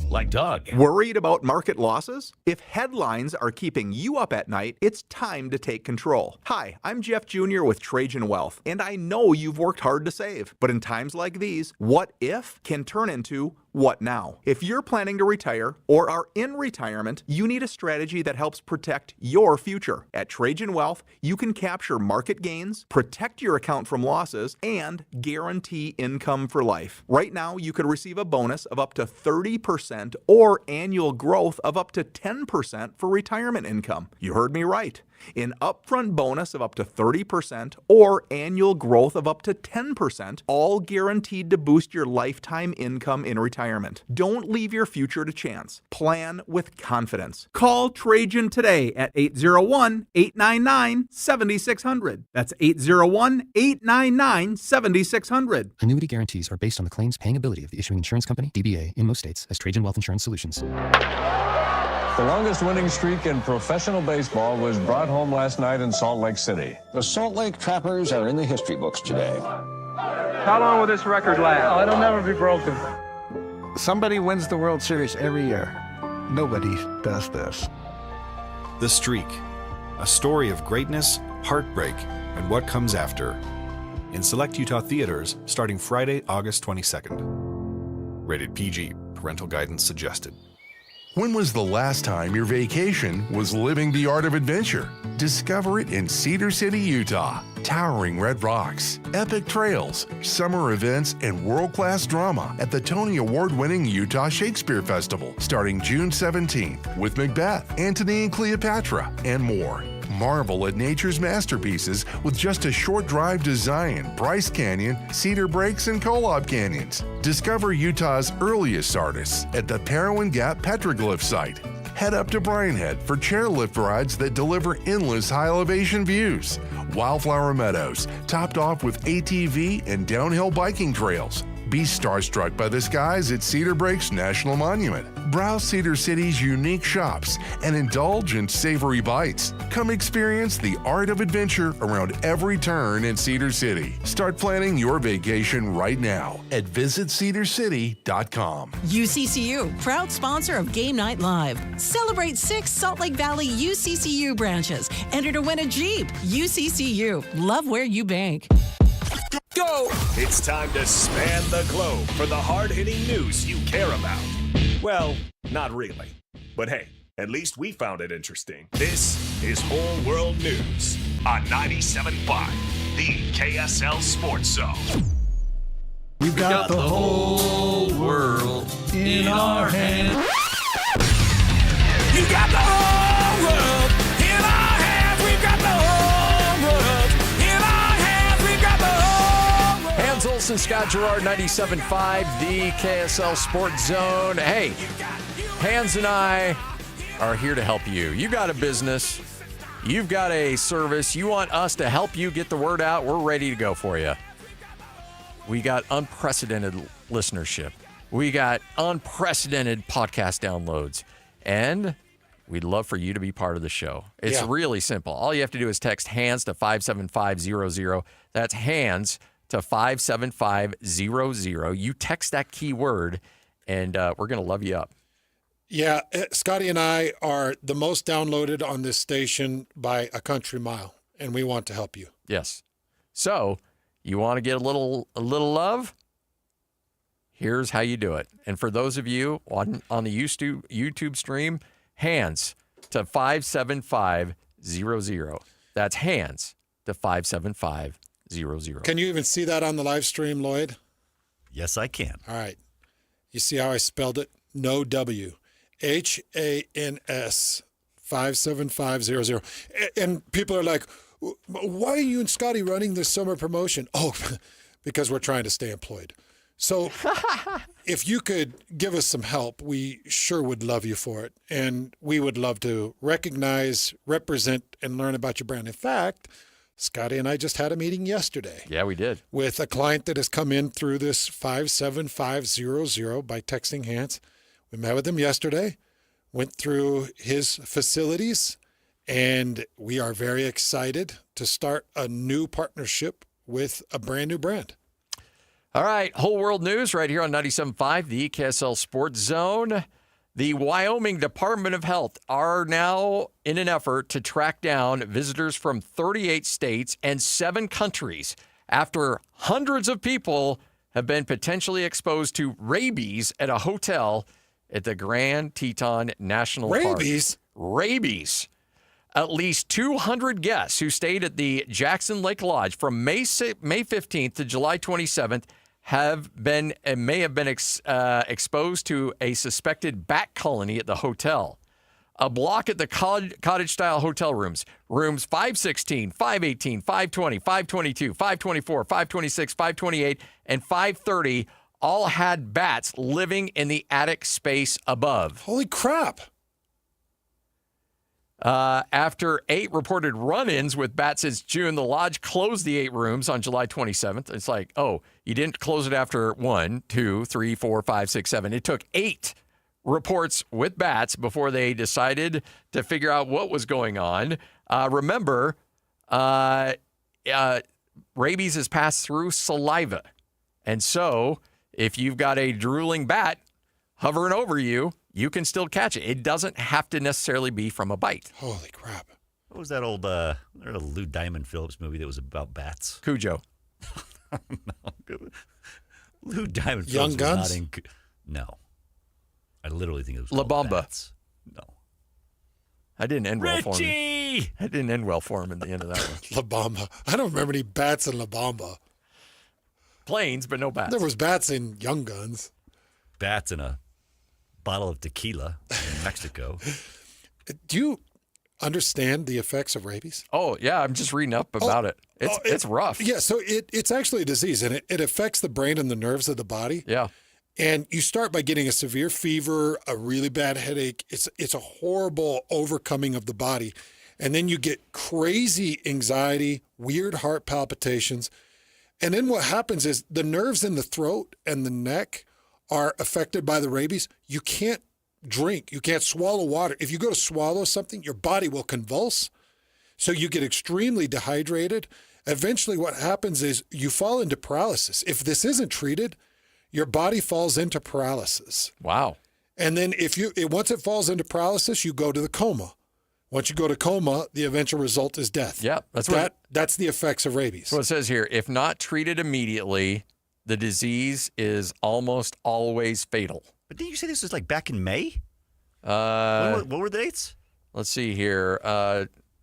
like Doug. Worried about market losses? If headlines are keeping you up at night, it's time to take control. Hi, I'm Jeff Jr. with Trajan Wealth, and I know you've worked hard to save. But in times like these, what if can turn into what now? If you're planning to retire or are in retirement, you need a strategy that helps protect your future. At Trajan Wealth, you can capture market gains, protect your account from losses, and guarantee income for life. Right now, you could receive a bonus of up to 30% or annual growth of up to 10% for retirement income. You heard me right. An upfront bonus of up to 30% or annual growth of up to 10%, all guaranteed to boost your lifetime income in retirement. Don't leave your future to chance. Plan with confidence. Call Trajan today at 801-899-7600. That's 801-899-7600. Annuity guarantees are based on the claims paying ability of the issuing insurance company, DBA, in most states as Trajan Wealth Insurance Solutions. The longest winning streak in professional baseball was brought home last night in Salt Lake City. The Salt Lake Trappers are in the history books today. How long will this record last? Oh, it'll never be broken. Somebody wins the World Series every year. Nobody does this. The Streak, a story of greatness, heartbreak, and what comes after. In select Utah theaters starting Friday, August 22nd. Rated PG. Parental guidance suggested. When was the last time your vacation was living the art of adventure? Discover it in Cedar City, Utah. Towering red rocks, epic trails, summer events, and world-class drama at the Tony Award-winning Utah Shakespeare Festival starting June 17th with Macbeth, Antony and Cleopatra, and more. Marvel at nature's masterpieces with just a short drive to Zion, Bryce Canyon, Cedar Breaks, and Kolob Canyons. Discover Utah's earliest artists at the Parowan Gap Petroglyph site. Head up to Bryan Head for chairlift rides that deliver endless high-elevation views. Wildflower Meadows, topped off with ATV and downhill biking trails. Be starstruck by the skies at Cedar Breaks National Monument. Browse Cedar City's unique shops and indulge in savory bites. Come experience the art of adventure around every turn in Cedar City. Start planning your vacation right now at visitcedarcity.com. UCCU, proud sponsor of Game Night Live. Celebrate 6 Salt Lake Valley UCCU branches. Enter to win a Jeep. UCCU, love where you bank. Go! It's time to span the globe for the hard-hitting news you care about. Well, not really. But hey, at least we found it interesting. This is Whole World News on 97.5, the KSL Sports Zone. We've got the whole world in our hands. You got the whole world in our hands. We've got the whole world in our hands. We've got the whole world. Hans Olsen, Scott Gerard, 97.5, the KSL Sports Zone. Hey, Hans and I are here to help you. You got a business. You've got a service. You want us to help you get the word out. We're ready to go for you. We got unprecedented listenership. We got unprecedented podcast downloads. And we'd love for you to be part of the show. It's really simple. All you have to do is text HANDS to 57500. That's HANDS to 57500. You text that keyword, and we're going to love you up. Yeah, Scotty and I are the most downloaded on this station by a country mile, and we want to help you. Yes. So, you want to get a little love? Here's how you do it. And for those of you on the YouTube stream, HANDS to 57500. That's HANDS to 57500. Can you even see that on the live stream, Lloyd? Yes, I can. All right. You see how I spelled it? No W. HANS 57500. And people are like, why are you and Scotty running this summer promotion? Oh, because we're trying to stay employed. So if you could give us some help, we sure would love you for it. And we would love to recognize, represent, and learn about your brand. In fact, Scotty and I just had a meeting yesterday. Yeah, we did. With a client that has come in through this 57500 by texting HANDS. We met with him yesterday, went through his facilities, and we are very excited to start a new partnership with a brand new brand. All right, whole world news right here on 97.5, the KSL Sports Zone. The Wyoming Department of Health are now in an effort to track down visitors from 38 states and 7 countries after hundreds of people have been potentially exposed to rabies at a hotel at the Grand Teton National Park. Rabies? Rabies. At least 200 guests who stayed at the Jackson Lake Lodge from May 15th to July 27th may have been exposed to a suspected bat colony at the hotel. A block at the cottage-style hotel rooms 516, 518, 520, 522, 524, 526, 528, and 530 all had bats living in the attic space above. Holy crap. After 8 reported run-ins with bats since June, the lodge closed the 8 rooms on July 27th. It's like, oh, you didn't close it after 1, 2, 3, 4, 5, 6, 7. It took 8 reports with bats before they decided to figure out what was going on. Remember, rabies is passed through saliva. And so if you've got a drooling bat hovering over you, you can still catch it. It doesn't have to necessarily be from a bite. Holy crap. What was that old Lou Diamond Phillips movie that was about bats? Cujo. No. Lou Diamond Young Phillips Guns? was not in... No. I literally think it was La called Bamba. Bats. No. That didn't end well for him. Richie! That didn't end well for him at the end of that one. La Bamba. I don't remember any bats in La Bamba. Planes, but no bats. There was bats in Young Guns. Bats in a bottle of tequila in Mexico. Do you understand the effects of rabies? Oh, yeah. I'm just reading up about it. It's rough. Yeah, so it's actually a disease, and it affects the brain and the nerves of the body. Yeah. And you start by getting a severe fever, a really bad headache. It's a horrible overcoming of the body. And then you get crazy anxiety, weird heart palpitations. And then what happens is the nerves in the throat and the neck are affected by the rabies. You can't drink. You can't swallow water. If you go to swallow something, your body will convulse. So you get extremely dehydrated. Eventually what happens is you fall into paralysis. If this isn't treated, your body falls into paralysis. Wow. And then once it falls into paralysis, you go to the coma. Once you go to coma, the eventual result is death. Yeah, that's the effects of rabies. So it says here, if not treated immediately, the disease is almost always fatal. But didn't you say this was like back in May? What were the dates? Let's see here.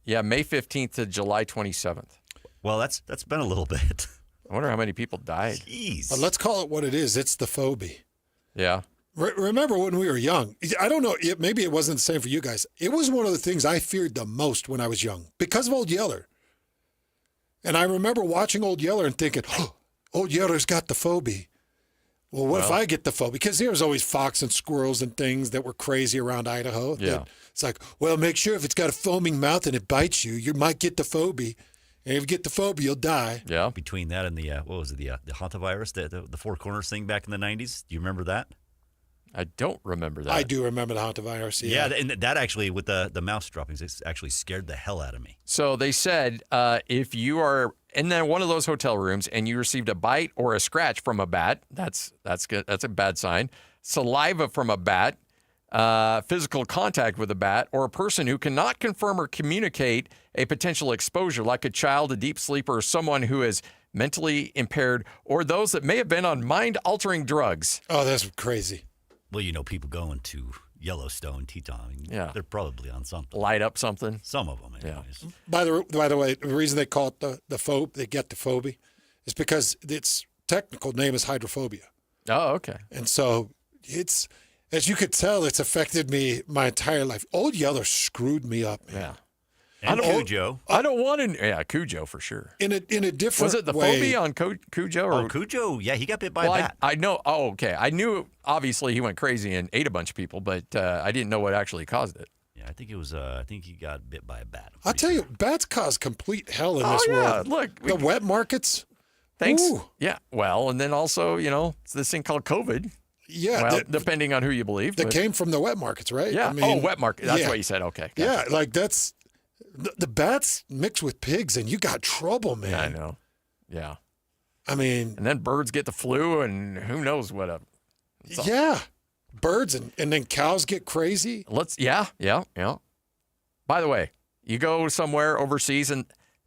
Yeah, May 15th to July 27th. Well, that's been a little bit. I wonder how many people died. Jeez. But let's call it what it is. It's the phobia. Yeah. Remember when we were young? I don't know. Maybe it wasn't the same for you guys. It was one of the things I feared the most when I was young because of Old Yeller. And I remember watching Old Yeller and thinking, oh, Old Yeller's got the phobia. Well, what if I get the phobia? Because there was always fox and squirrels and things that were crazy around Idaho. Yeah. It's like, well, make sure if it's got a foaming mouth and it bites you, you might get the phobia. And if you get the phobia, you'll die. Yeah. Between that and the, what was it, the hantavirus, the Four Corners thing back in the 90s? Do you remember that? I don't remember that. I do remember the hantavirus. Yeah, and that actually, with the mouse droppings, it actually scared the hell out of me. So they said if you are in one of those hotel rooms and you received a bite or a scratch from a bat, that's good. That's a bad sign. Saliva from a bat, physical contact with a bat, or a person who cannot confirm or communicate a potential exposure, like a child, a deep sleeper, or someone who is mentally impaired, or those that may have been on mind-altering drugs. Oh, that's crazy. Well, people going to Yellowstone, Teton, they're probably on something. Light up something. Some of them, anyways. Yeah. By the way, the reason they call it the phobia, they get the phobia, is because its technical name is hydrophobia. Oh, okay. And so it's, as you could tell, it's affected me my entire life. Old Yeller screwed me up, man. Yeah. And Cujo. I don't want to. Yeah, Cujo for sure. In a different way. Was it the phobia on Cujo? Or? Cujo. Yeah, he got bit by a bat. I know. Oh, okay. I knew. Obviously, he went crazy and ate a bunch of people, but I didn't know what actually caused it. Yeah, I think it was. I think he got bit by a bat. I'll tell you, bats cause complete hell in this world. Look, the wet markets. Thanks. Ooh. Yeah. Well, and then also, it's this thing called COVID. Yeah. Well, depending on who you believe. That came from the wet markets, right? Yeah. Wet market. That's what you said. Okay. Gotcha. Yeah, like that's. The bats mix with pigs, and you got trouble, man. Yeah, I know. Yeah. I mean. And then birds get the flu, and who knows what. Yeah. Birds, and then cows get crazy. Yeah. By the way, you go somewhere overseas, and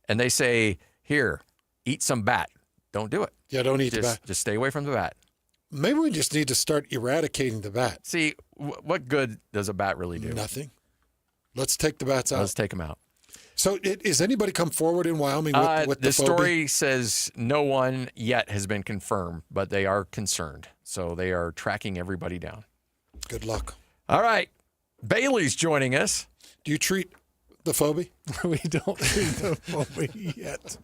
they say, here, eat some bat. Don't do it. Yeah, don't eat the bat. Just stay away from the bat. Maybe we just need to start eradicating the bat. See, what good does a bat really do? Nothing. Let's take the bats out. Let's take them out. So, has anybody come forward in Wyoming with the phobia? Story says no one yet has been confirmed, but they are concerned. So they are tracking everybody down. Good luck. All right. Bailey's joining us. Do you treat the phobia? We don't treat the phobia yet.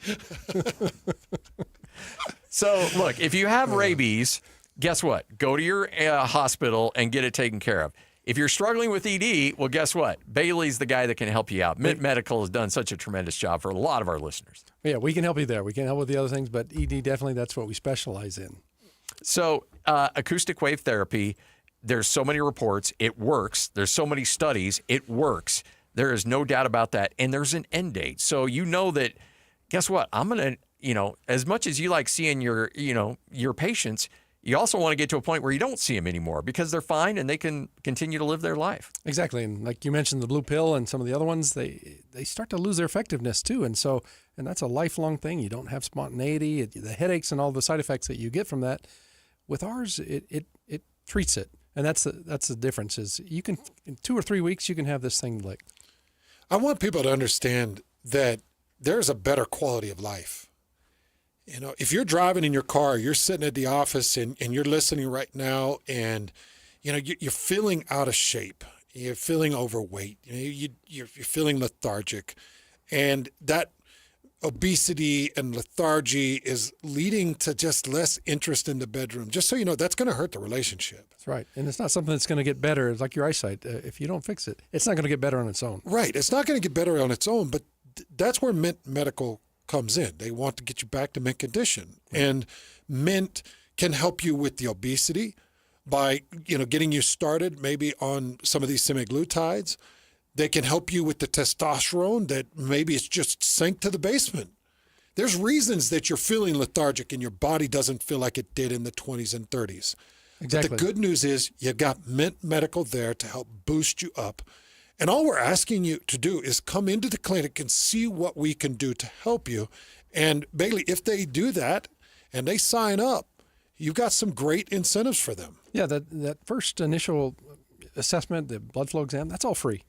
So, look, if you have rabies, guess what? Go to your hospital and get it taken care of. If you're struggling with ED, well, guess what? Bailey's the guy that can help you out. Mint Medical has done such a tremendous job for a lot of our listeners. Yeah, we can help you there. We can help with the other things, but ED, definitely that's what we specialize in. So acoustic wave therapy, there's so many reports. It works. There's so many studies. It works. There is no doubt about that. And there's an end date. So you know that, guess what? I'm going to, as much as you like seeing your patients, you also want to get to a point where you don't see them anymore because they're fine and they can continue to live their life. Exactly. And like you mentioned, the blue pill and some of the other ones, they start to lose their effectiveness too. And that's a lifelong thing. You don't have spontaneity, the headaches and all the side effects that you get from that. With ours, it treats it. And that's the difference is you can, in 2 or 3 weeks, you can have this thing licked. I want people to understand that there's a better quality of life. If you're driving in your car, you're sitting at the office and you're listening right now and, you're feeling out of shape. You're feeling overweight. You're feeling lethargic. And that obesity and lethargy is leading to just less interest in the bedroom. Just so you know, that's going to hurt the relationship. That's right. And it's not something that's going to get better. It's like your eyesight. If you don't fix it, it's not going to get better on its own. Right. It's not going to get better on its own, but that's where Mint Medical comes in. They want to get you back to mint condition. And Mint can help you with the obesity by, getting you started maybe on some of these semaglutides. They can help you with the testosterone that maybe it's just sank to the basement. There's reasons that you're feeling lethargic and your body doesn't feel like it did in the 20s and 30s. Exactly. But the good news is you got Mint Medical there to help boost you up. And all we're asking you to do is come into the clinic and see what we can do to help you. And Bailey, if they do that and they sign up, you've got some great incentives for them. Yeah, that first initial assessment, the blood flow exam, that's all free.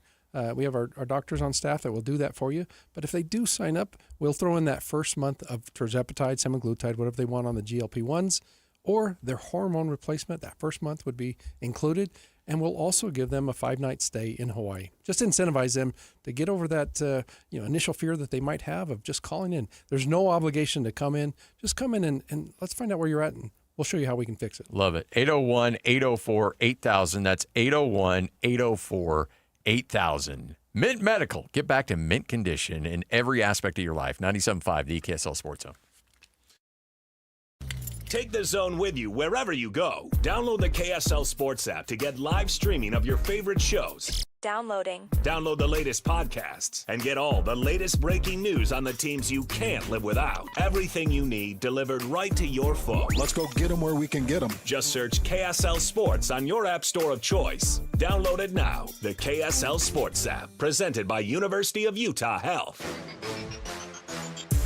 We have our doctors on staff that will do that for you. But if they do sign up, we'll throw in that first month of tirzepatide, semaglutide, whatever they want on the GLP-1s, or their hormone replacement. That first month would be included. And we'll also give them a 5-night stay in Hawaii. Just incentivize them to get over that initial fear that they might have of just calling in. There's no obligation to come in. Just come in and let's find out where you're at, and we'll show you how we can fix it. Love it. 801-804-8000. That's 801-804-8000. Mint Medical. Get back to mint condition in every aspect of your life. 97.5, the KSL Sports Zone. Take the Zone with you wherever you go. Download the KSL Sports app to get live streaming of your favorite shows. Downloading. Download the latest podcasts and get all the latest breaking news on the teams you can't live without. Everything you need delivered right to your phone. Let's go get them where we can get them. Just search KSL Sports on your app store of choice. Download it now. The KSL Sports app, presented by University of Utah Health.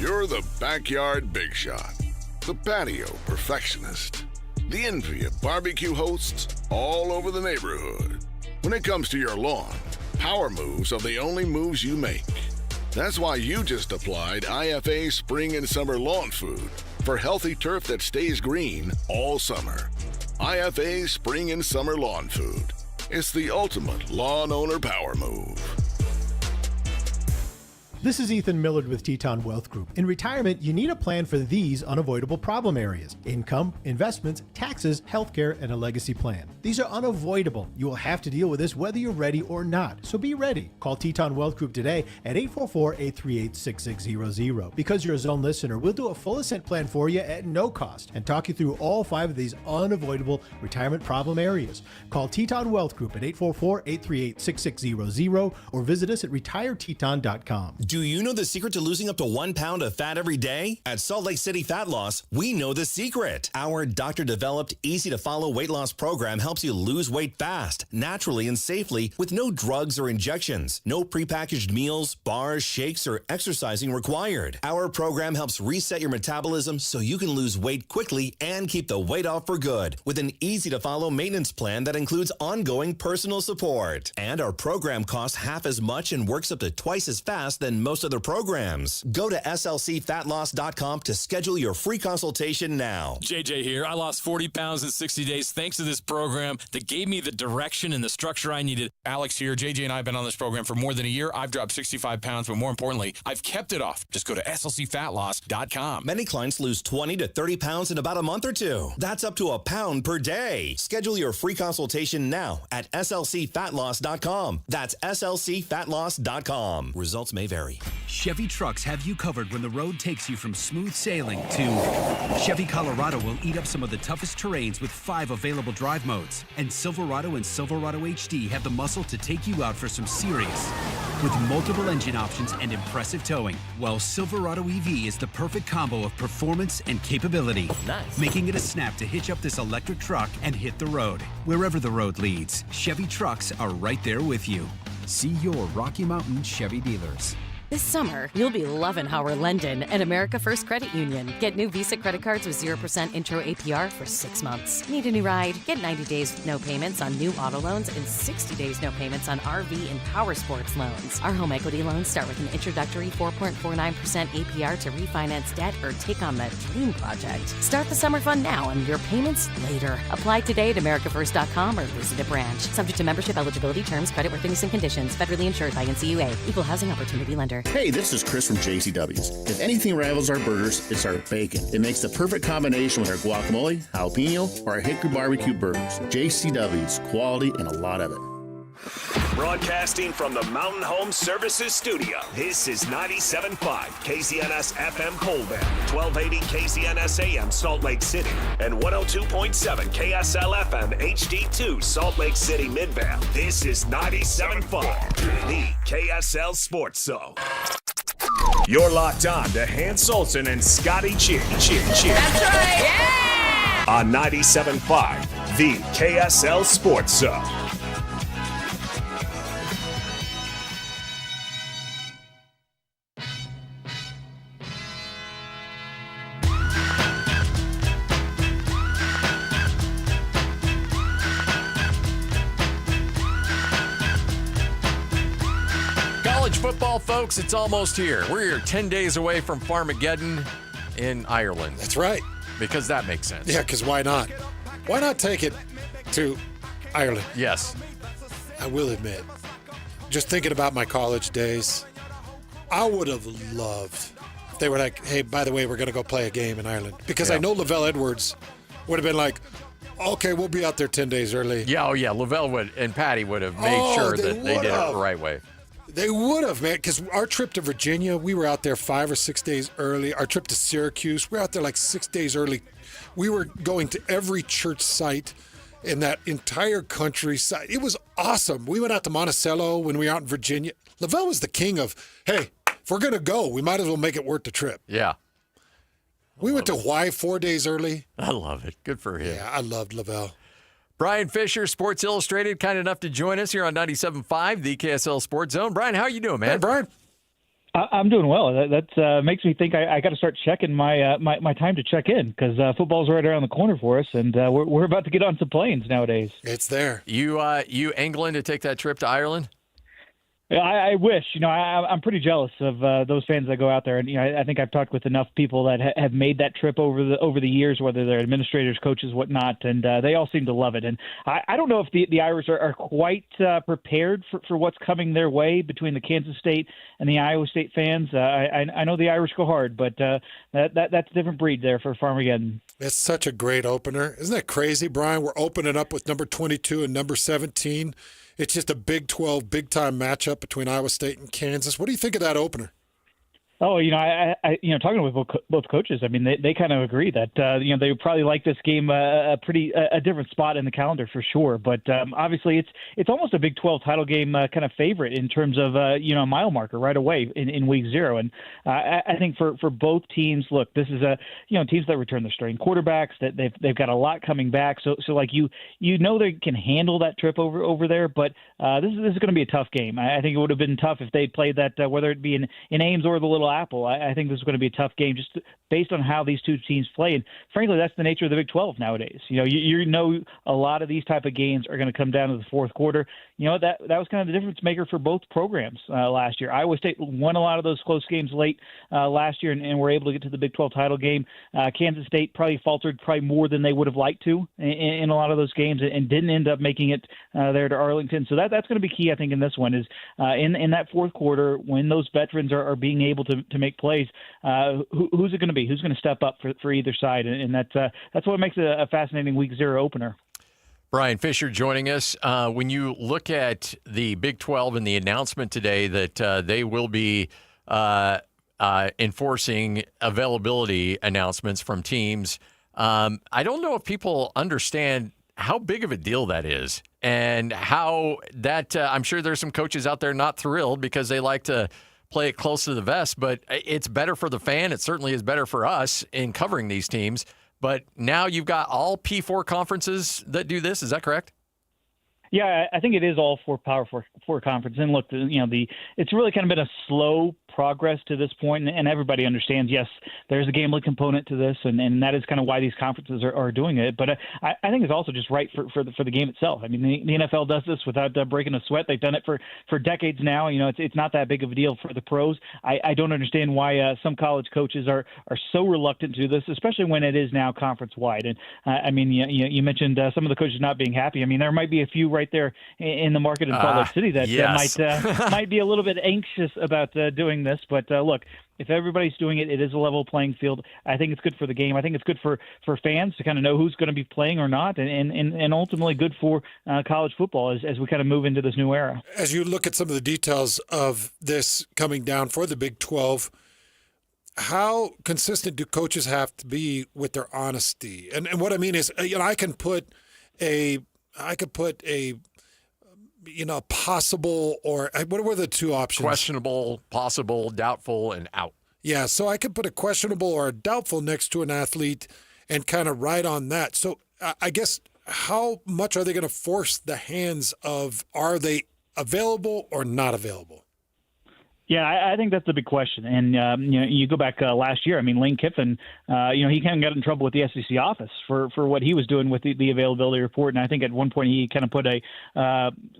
You're the backyard big shot, the patio perfectionist, the envy of barbecue hosts all over the neighborhood. When it comes to your lawn, power moves are the only moves you make. That's why you just applied IFA Spring and Summer Lawn Food for healthy turf that stays green all summer. IFA Spring and Summer Lawn Food. It's the ultimate lawn owner power move. This is Ethan Millard with Teton Wealth Group. In retirement, you need a plan for these unavoidable problem areas: income, investments, taxes, healthcare, and a legacy plan. These are unavoidable. You will have to deal with this whether you're ready or not, so be ready. Call Teton Wealth Group today at 844-838-6600. Because you're a Zone listener, we'll do a full ascent plan for you at no cost and talk you through all 5 of these unavoidable retirement problem areas. Call Teton Wealth Group at 844-838-6600 or visit us at retireteton.com. Do you know the secret to losing up to 1 pound of fat every day? At Salt Lake City Fat Loss, we know the secret. Our doctor-developed, easy-to-follow weight loss program helps you lose weight fast, naturally, and safely with no drugs or injections, no prepackaged meals, bars, shakes, or exercising required. Our program helps reset your metabolism so you can lose weight quickly and keep the weight off for good with an easy-to-follow maintenance plan that includes ongoing personal support. And our program costs half as much and works up to twice as fast than most other programs. Go to slcfatloss.com to schedule your free consultation now. JJ here. I lost 40 pounds in 60 days thanks to this program that gave me the direction and the structure I needed. Alex here. JJ and I have been on this program for more than a year. I've dropped 65 pounds, but more importantly, I've kept it off. Just go to slcfatloss.com. Many clients lose 20 to 30 pounds in about a month or two. That's up to a pound per day. Schedule your free consultation now at slcfatloss.com. That's slcfatloss.com. Results may vary. Chevy trucks have you covered when the road takes you from smooth sailing to Chevy Colorado will eat up some of the toughest terrains with 5 available drive modes. And Silverado and Silverado HD have the muscle to take you out for some serious with multiple engine options and impressive towing. While Silverado EV is the perfect combo of performance and capability, making it a snap to hitch up this electric truck and hit the road. Wherever the road leads, Chevy trucks are right there with you. See your Rocky Mountain Chevy dealers. This summer, you'll be loving Howard Lendon and America First Credit Union. Get new Visa credit cards with 0% intro APR for 6 months. Need a new ride? Get 90 days with no payments on new auto loans and 60 days no payments on RV and power sports loans. Our home equity loans start with an introductory 4.49% APR to refinance debt or take on that dream project. Start the summer fun now and your payments later. Apply today at americafirst.com or visit a branch. Subject to membership, eligibility, terms, creditworthiness, and conditions. Federally insured by NCUA. Equal housing opportunity lender. Hey, this is Chris from JCW's. If anything rivals our burgers, it's our bacon. It makes the perfect combination with our guacamole, jalapeno, or our hickory barbecue burgers. JCW's, quality and a lot of it. Broadcasting from the Mountain Home Services Studio, this is 97.5 KZNS FM Colville, 1280 KZNS AM Salt Lake City, and 102.7 KSL FM HD2 Salt Lake City Midvale. This is 97.5, the KSL Sports Zone. You're locked on to Hans Olsen and Scotty G. That's right, yeah! On 97.5, the KSL Sports Zone. football, folks, it's almost here. We're 10 days away from Farmageddon in Ireland. That's right. Because that makes sense. Yeah, because why not? Why not take it to Ireland? Yes. I will admit, just thinking about my college days, I would have loved if they were like, hey, by the way, we're going to go play a game in Ireland. Because I know Lavelle Edwards would have been like, okay, we'll be out there 10 days early. Yeah, Lavelle and Patty would have made sure that they did it the right way. They would have, man, because our trip to Virginia, we were out there 5 or 6 days early. Our trip to Syracuse, we were out there like 6 days early. We were going to every church site in that entire countryside. It was awesome. We went out to Monticello when we were out in Virginia. Lavelle was the king of, hey, if we're going to go, we might as well make it worth the trip. Yeah. We went to Hawaii 4 days early. I love it. Good for him. Yeah, I loved Lavelle. Brian Fisher, Sports Illustrated, kind enough to join us here on 97.5, the KSL Sports Zone. Brian, how are you doing, man? Hey, Brian. I'm doing well. That makes me think I got to start checking my time to check in because football's right around the corner for us, and we're about to get on some planes nowadays. It's there. You angling to take that trip to Ireland? I wish. I'm pretty jealous of those fans that go out there, and I think I've talked with enough people that have made that trip over the years, whether they're administrators, coaches, whatnot, and they all seem to love it. And I don't know if the Irish are quite prepared for what's coming their way between the Kansas State and the Iowa State fans. I know the Irish go hard, but that's a different breed there for Farmageddon. It's such a great opener. Isn't that crazy, Brian? We're opening up with number 22 and number 17. It's just a Big 12, big-time matchup between Iowa State and Kansas. What do you think of that opener? Oh, I talking with both coaches, I mean, they kind of agree that, they would probably like this game a different spot in the calendar for sure. But obviously it's almost a Big 12 title game kind of favorite in terms of, a mile marker right away in week 0. And I think for both teams, look, this is teams that return their starting quarterbacks, that they've got a lot coming back. So like they can handle that trip over there. But this is going to be a tough game. I think it would have been tough if they played that, whether it be in Ames or the Little Apple. I think this is going to be a tough game just based on how these two teams play. And frankly, that's the nature of the Big 12 nowadays. You know a lot of these type of games are going to come down to the fourth quarter. That was kind of the difference maker for both programs last year. Iowa State won a lot of those close games late last year and were able to get to the Big 12 title game. Kansas State probably faltered more than they would have liked to in a lot of those games and didn't end up making it there to Arlington. So that's going to be key, I think, in this one is in that fourth quarter when those veterans are being able to make plays. Who's it going to be? Who's going to step up for either side? And that's what makes it a fascinating week 0 opener. Brian Fisher joining us. When you look at the Big 12 and the announcement today that they will be enforcing availability announcements from teams, I don't know if people understand how big of a deal that is and how that I'm sure there's some coaches out there not thrilled because they like to play it close to the vest, but it's better for the fan. It certainly is better for us in covering these teams. But now you've got all P4 conferences that do this. Is that correct? Yeah, I think it is all for Power Four conference. And look, it's really kind of been a slow progress to this point, and everybody understands, yes, there's a gambling component to this, and that is kind of why these conferences are doing it. But I think it's also just right for the game itself. I mean, the NFL does this without breaking a sweat. They've done it for decades now. It's not that big of a deal for the pros. I don't understand why some college coaches are so reluctant to do this, especially when it is now conference-wide. And I mean, you mentioned some of the coaches not being happy. I mean, there might be a few right there in the market in Salt Lake City that yes. might be a little bit anxious about doing this. But look, if everybody's doing it, it is a level playing field. I think it's good for the game. I think it's good for fans to kind of know who's going to be playing or not, and ultimately good for college football as we kind of move into this new era. As you look at some of the details of this coming down for the Big 12, how consistent do coaches have to be with their honesty? And what I mean is, I could put a possible, or what were the two options? Questionable, possible, doubtful, and out. Yeah, so I could put a questionable or a doubtful next to an athlete and kind of ride on that. So I guess how much are they going to force the hands of, are they available or not available? Yeah, I think that's the big question. And, you go back last year, I mean, Lane Kiffin, he kind of got in trouble with the SEC office for what he was doing with the availability report. And I think at one point he kind of put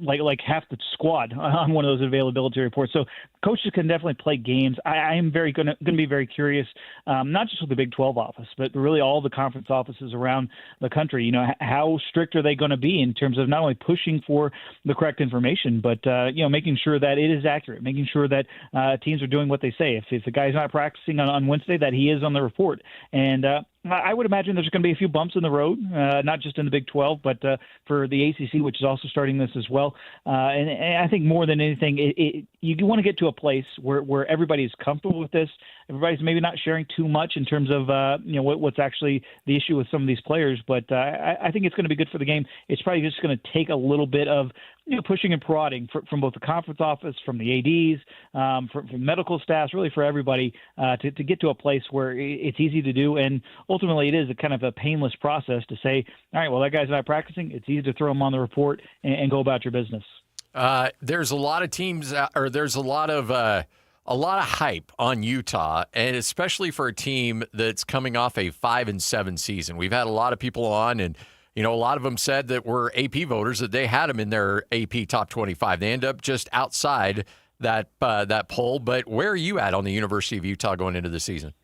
like half the squad on one of those availability reports. So coaches can definitely play games. I am going to be very curious, not just with the Big 12 office, but really all the conference offices around the country. How strict are they going to be in terms of not only pushing for the correct information, but, making sure that it is accurate, making sure that teams are doing what they say. If the guy's not practicing on Wednesday, that he is on the report. And I would imagine there's going to be a few bumps in the road, not just in the Big 12, but for the ACC, which is also starting this as well. And I think more than anything, you want to get to a place where everybody's comfortable with this. Everybody's maybe not sharing too much in terms of what's actually the issue with some of these players. But I think it's going to be good for the game. It's probably just going to take a little bit of pushing and prodding from both the conference office, from the ADs, from medical staffs, really for everybody to get to a place where it's easy to do. And ultimately, it is a kind of a painless process to say, all right, well, that guy's not practicing. It's easy to throw him on the report and go about your business. There's a lot of teams, or there's a lot of hype on Utah, and especially for a team that's coming off a 5-7 season. We've had a lot of people on, and a lot of them said that were AP voters, that they had them in their AP top 25. They end up just outside that poll. But where are you at on the University of Utah going into the season?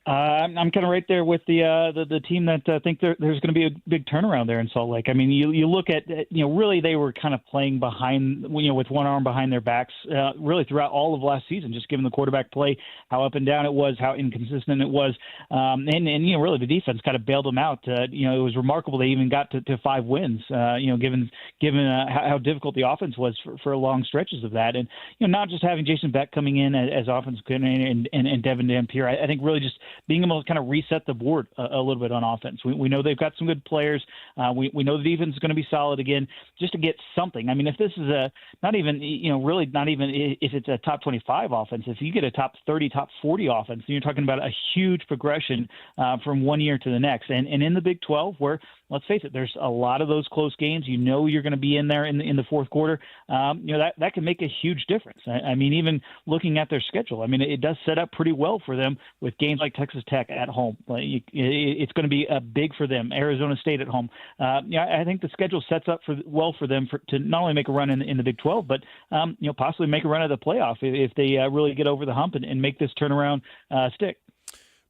I'm kind of right there with the team that think there's going to be a big turnaround there in Salt Lake. I mean, you look at really they were kind of playing behind with one arm behind their backs really throughout all of last season, just given the quarterback play, how up and down it was, how inconsistent it was, and really the defense kind of bailed them out. It was remarkable they even got to 5 wins. Given how difficult the offense was for long stretches of that, and not just having Jason Beck coming in as offense coordinator and Devin Dampier. I think really just being able to kind of reset the board a little bit on offense. We know they've got some good players. We know the defense is going to be solid again, just to get something. I mean, if this is not even if it's a top 25 offense, if you get a top 30, top 40 offense, then you're talking about a huge progression from one year to the next. And in the Big 12, where, let's face it, there's a lot of those close games. You're going to be in there in the fourth quarter. That can make a huge difference. I mean, even looking at their schedule, I mean, it does set up pretty well for them with games like Texas Tech at home. It's going to be big for them. Arizona State at home. I think the schedule sets up well for them to not only make a run in the Big 12, but possibly make a run at the playoff if they really get over the hump and make this turnaround stick.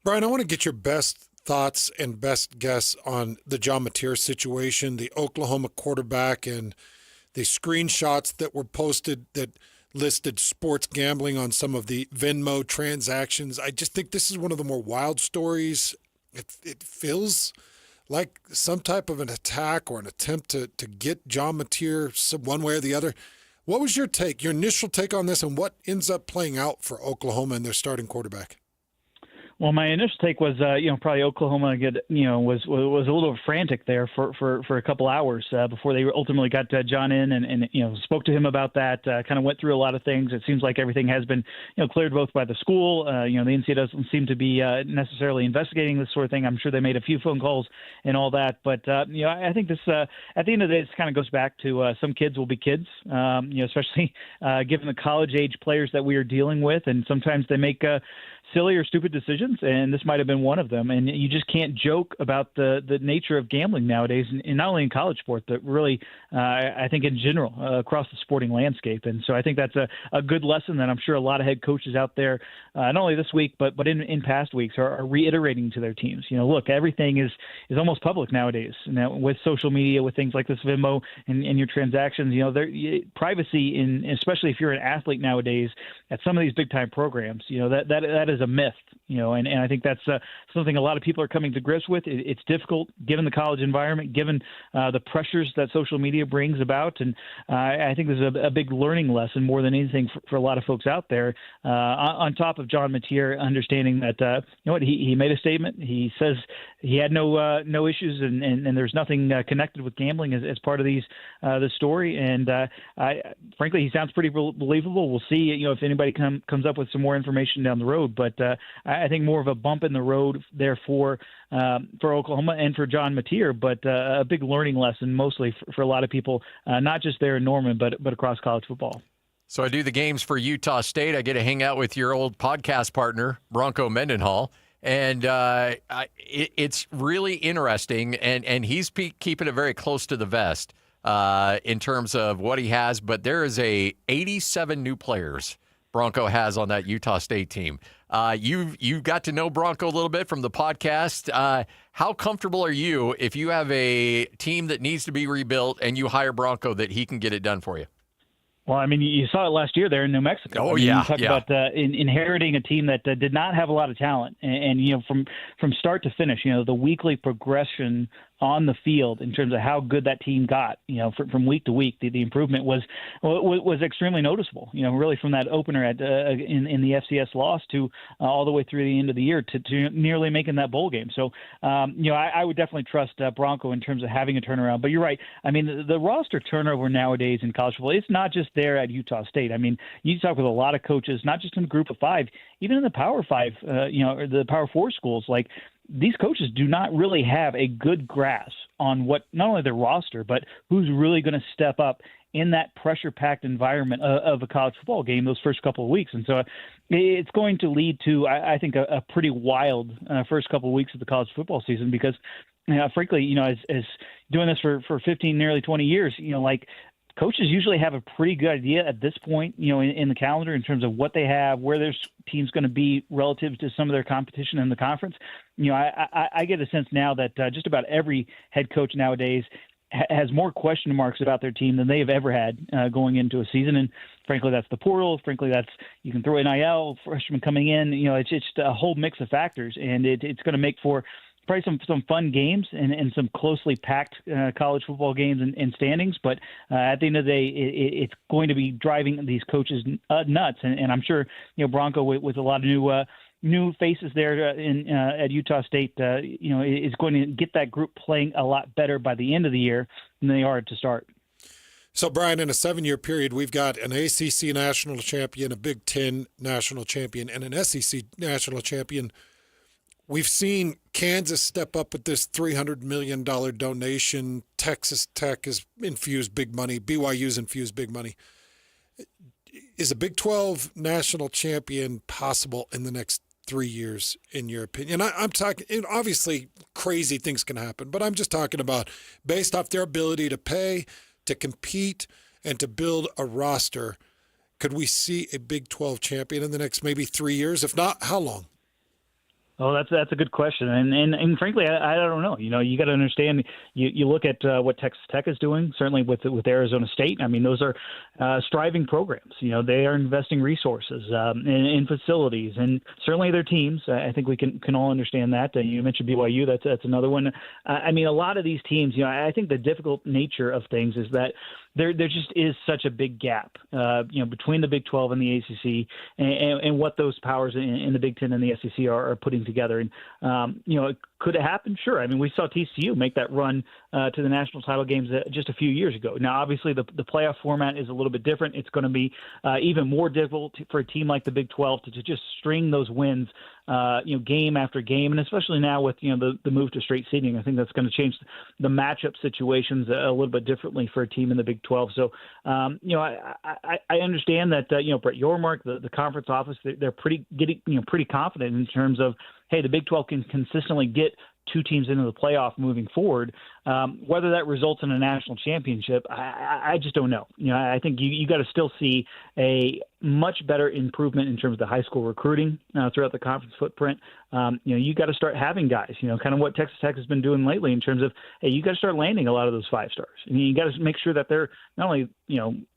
Brian, I want to get your best thoughts and best guess on the John Mateer situation, the Oklahoma quarterback, and the screenshots that were posted that listed sports gambling on some of the Venmo transactions. I just think this is one of the more wild stories. It feels like some type of an attack or an attempt to get John Mateer one way or the other. What was your initial take on this, and what ends up playing out for Oklahoma and their starting quarterback? Well, my initial take was, probably Oklahoma was a little frantic there for a couple hours before they ultimately got John in and spoke to him about that. Kind of went through a lot of things. It seems like everything has been cleared both by the school. The NCAA doesn't seem to be necessarily investigating this sort of thing. I'm sure they made a few phone calls and all that, but I think this at the end of the day, this kind of goes back to some kids will be kids. Especially given the college age players that we are dealing with, and sometimes they make silly or stupid decisions, and this might have been one of them. And you just can't joke about the nature of gambling nowadays, and not only in college sports, but really, I think in general, across the sporting landscape. And so I think that's a good lesson that I'm sure a lot of head coaches out there, not only this week, but in past weeks, are reiterating to their teams. Look, everything is almost public nowadays. Now, with social media, with things like this Venmo and your transactions, privacy, especially if you're an athlete nowadays at some of these big-time programs, that is a myth, and I think that's something a lot of people are coming to grips with. It's difficult given the college environment, given the pressures that social media brings about, and I think this is a big learning lesson more than anything for a lot of folks out there. On top of John Mateer understanding that, he made a statement. He says he had no issues, and there's nothing connected with gambling as part of the story. And frankly, he sounds pretty believable. We'll see, if anybody comes up with some more information down the road. But I think more of a bump in the road there for Oklahoma and for John Mateer, but a big learning lesson mostly for a lot of people, not just there in Norman, but across college football. So I do the games for Utah State. I get to hang out with your old podcast partner, Bronco Mendenhall. And it's really interesting, and he's keeping it very close to the vest in terms of what he has. But there is 87 new players Bronco has on that Utah State team. You got to know Bronco a little bit from the podcast. How comfortable are you if you have a team that needs to be rebuilt and you hire Bronco that he can get it done for you? Well, I mean, you saw it last year there in New Mexico. Oh, I mean, yeah. You talk about inheriting a team that did not have a lot of talent. And from start to finish, the weekly progression on the field in terms of how good that team got, from week to week, the improvement was extremely noticeable, really from that opener in the FCS loss to all the way through the end of the year to nearly making that bowl game. So, I would definitely trust Bronco in terms of having a turnaround. But you're right. I mean, the roster turnover nowadays in college football, it's not just there at Utah State. I mean, you talk with a lot of coaches, not just in the group of five, even in the Power Five, or the Power Four schools, like, these coaches do not really have a good grasp on what not only their roster, but who's really going to step up in that pressure-packed environment of a college football game those first couple of weeks. And so it's going to lead to, I think, a pretty wild first couple of weeks of the college football season because, frankly, as doing this for 15, nearly 20 years, coaches usually have a pretty good idea at this point, in the calendar in terms of what they have, where their team's going to be relative to some of their competition in the conference. I get a sense now that just about every head coach nowadays has more question marks about their team than they've ever had going into a season. And frankly, that's the portal. Frankly, you can throw NIL, freshmen coming in. It's just a whole mix of factors, and it's going to make for probably some fun games and some closely packed college football games and standings. But at the end of the day, it's going to be driving these coaches nuts. And I'm sure, Bronco with a lot of new faces there at Utah State, is going to get that group playing a lot better by the end of the year than they are to start. So, Brian, in a 7-year period, we've got an ACC national champion, a Big Ten national champion, and an SEC national champion. We've seen Kansas step up with this $300 million donation. Texas Tech has infused big money. BYU's infused big money. Is a Big 12 national champion possible in the next 3 years, in your opinion? I'm talking, and obviously crazy things can happen, but I'm just talking about based off their ability to pay, to compete, and to build a roster. Could we see a Big 12 champion in the next maybe 3 years? If not, how long? Oh, that's a good question, and frankly, I don't know. You got to understand. You look at what Texas Tech is doing. Certainly with Arizona State. I mean, those are striving programs. They are investing resources in facilities, and certainly their teams. I think we can all understand that. You mentioned BYU. That's another one. I mean, a lot of these teams. I think the difficult nature of things is that there just is such a big gap, between the Big 12 and the ACC, and what those powers in the Big Ten and the SEC are putting together. And could it happen? Sure. I mean, we saw TCU make that run to the national title games just a few years ago. Now, obviously, the playoff format is a little bit different. It's going to be even more difficult for a team like the Big 12 to just string those wins, game after game, and especially now with the move to straight seeding. I think that's going to change the matchup situations a little bit differently for a team in the Big 12. So, I understand that Brett Yormark, the conference office, they're pretty confident in terms of, hey, the Big 12 can consistently get two teams into the playoff moving forward. Whether that results in a national championship, I just don't know. I think you got to still see a much better improvement in terms of the high school recruiting throughout the conference footprint. You got to start having guys, kind of what Texas Tech has been doing lately in terms of, hey, you got to start landing a lot of those 5 stars. You got to make sure that they're not only,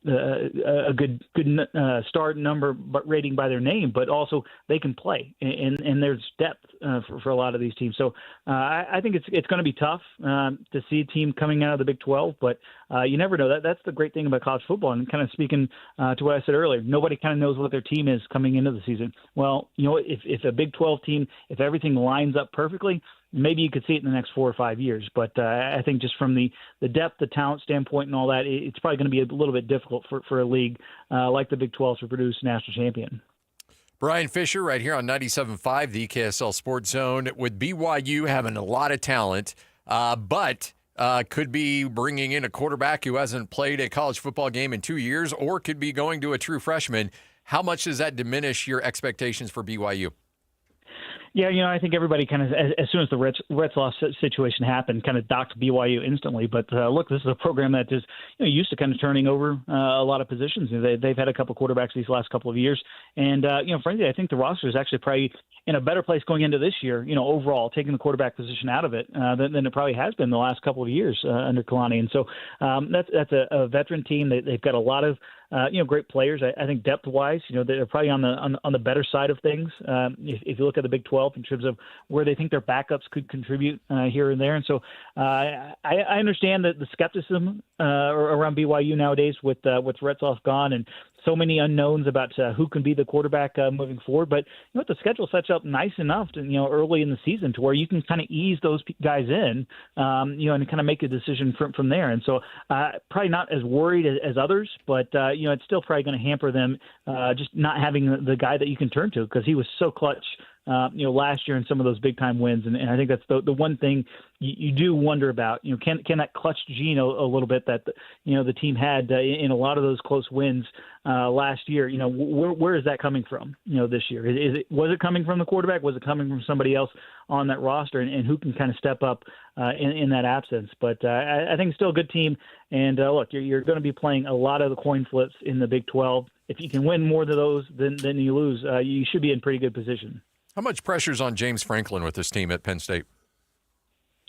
a good star number, but rating by their name, but also they can play and there's depth for a lot of these teams. So I think it's going to be tough to see a team coming out of the Big 12, but you never know. That's the great thing about college football. And kind of speaking to what I said earlier, nobody kind of knows what their team is coming into the season. Well, if a Big 12 team, if everything lines up perfectly, maybe you could see it in the next 4 or 5 years. But I think just from the depth, the talent standpoint and all that, it's probably going to be a little bit difficult for a league like the Big 12 to produce a national champion. Brian Fisher right here on 97.5, the KSL Sports Zone, with BYU having a lot of talent, but could be bringing in a quarterback who hasn't played a college football game in 2 years, or could be going to a true freshman. How much does that diminish your expectations for BYU? Yeah, I think everybody kind of, as soon as the Retzloff situation happened, kind of docked BYU instantly. But look, this is a program that is used to kind of turning over a lot of positions. They've had a couple quarterbacks these last couple of years, and frankly, I think the roster is actually probably in a better place going into this year. Overall, taking the quarterback position out of it than it probably has been the last couple of years under Kalani. And so that's a veteran team. They've got a lot of great players. I think depth-wise, they're probably on the better side of things. If you look at the Big 12 in terms of where they think their backups could contribute here and there, and so I understand that the skepticism around BYU nowadays with Retzloff gone and so many unknowns about who can be the quarterback moving forward. But the schedule sets up nice enough to, early in the season to where you can kind of ease those guys in, and kind of make a decision from there. And so probably not as worried as others, but it's still probably going to hamper them just not having the guy that you can turn to, because he was so clutch last year in some of those big time wins. And I think that's the one thing you do wonder about, can that clutch gene a little bit that, the team had in a lot of those close wins last year, where is that coming from, this year? Was it coming from the quarterback? Was it coming from somebody else on that roster, and who can kind of step up in that absence? But I think it's still a good team. And look, you're going to be playing a lot of the coin flips in the Big 12. If you can win more of those than you lose, you should be in pretty good position. How much pressure's on James Franklin with this team at Penn State?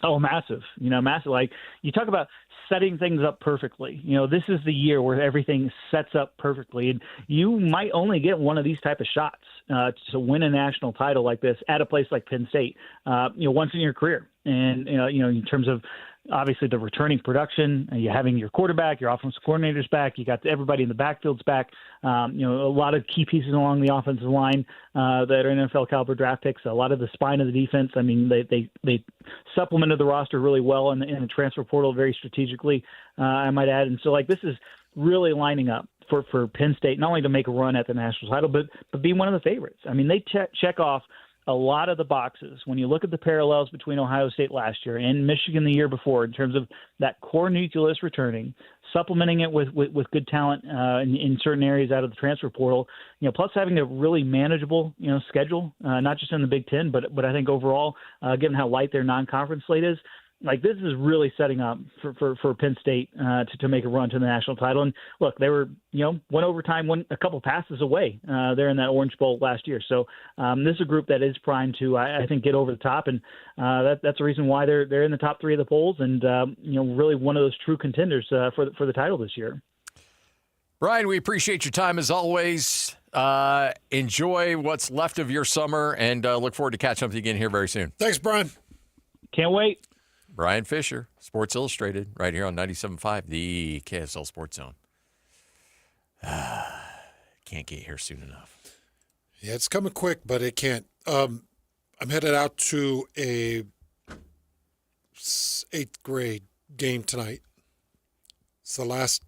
Oh, massive. Massive. Like, you talk about setting things up perfectly. This is the year where everything sets up perfectly. And you might only get one of these type of shots to win a national title like this at a place like Penn State, once in your career. And, in terms of obviously the returning production, you having your quarterback, your offensive coordinators back, you got everybody in the backfields back, a lot of key pieces along the offensive line that are NFL caliber draft picks, a lot of the spine of the defense. I mean, they supplemented the roster really well in the transfer portal very strategically, I might add. And so, this is really lining up for Penn State, not only to make a run at the national title, but be one of the favorites. I mean, they check off a lot of the boxes when you look at the parallels between Ohio State last year and Michigan the year before in terms of that core nucleus returning, supplementing it with good talent in certain areas out of the transfer portal, plus having a really manageable, schedule, not just in the Big Ten, but I think overall, given how light their non-conference slate is, this is really setting up for Penn State to make a run to the national title. And look, they were, one overtime, a couple passes away there in that Orange Bowl last year. So this is a group that is primed to, I think, get over the top. And that's the reason why they're in the top three of the polls and, really one of those true contenders for the title this year. Brian, we appreciate your time as always. Enjoy what's left of your summer and look forward to catching up with you again here very soon. Thanks, Brian. Can't wait. Brian Fisher, Sports Illustrated, right here on 97.5, the KSL Sports Zone. Can't get here soon enough. Yeah, it's coming quick, but it can't. I'm headed out to a 8th grade game tonight. It's the last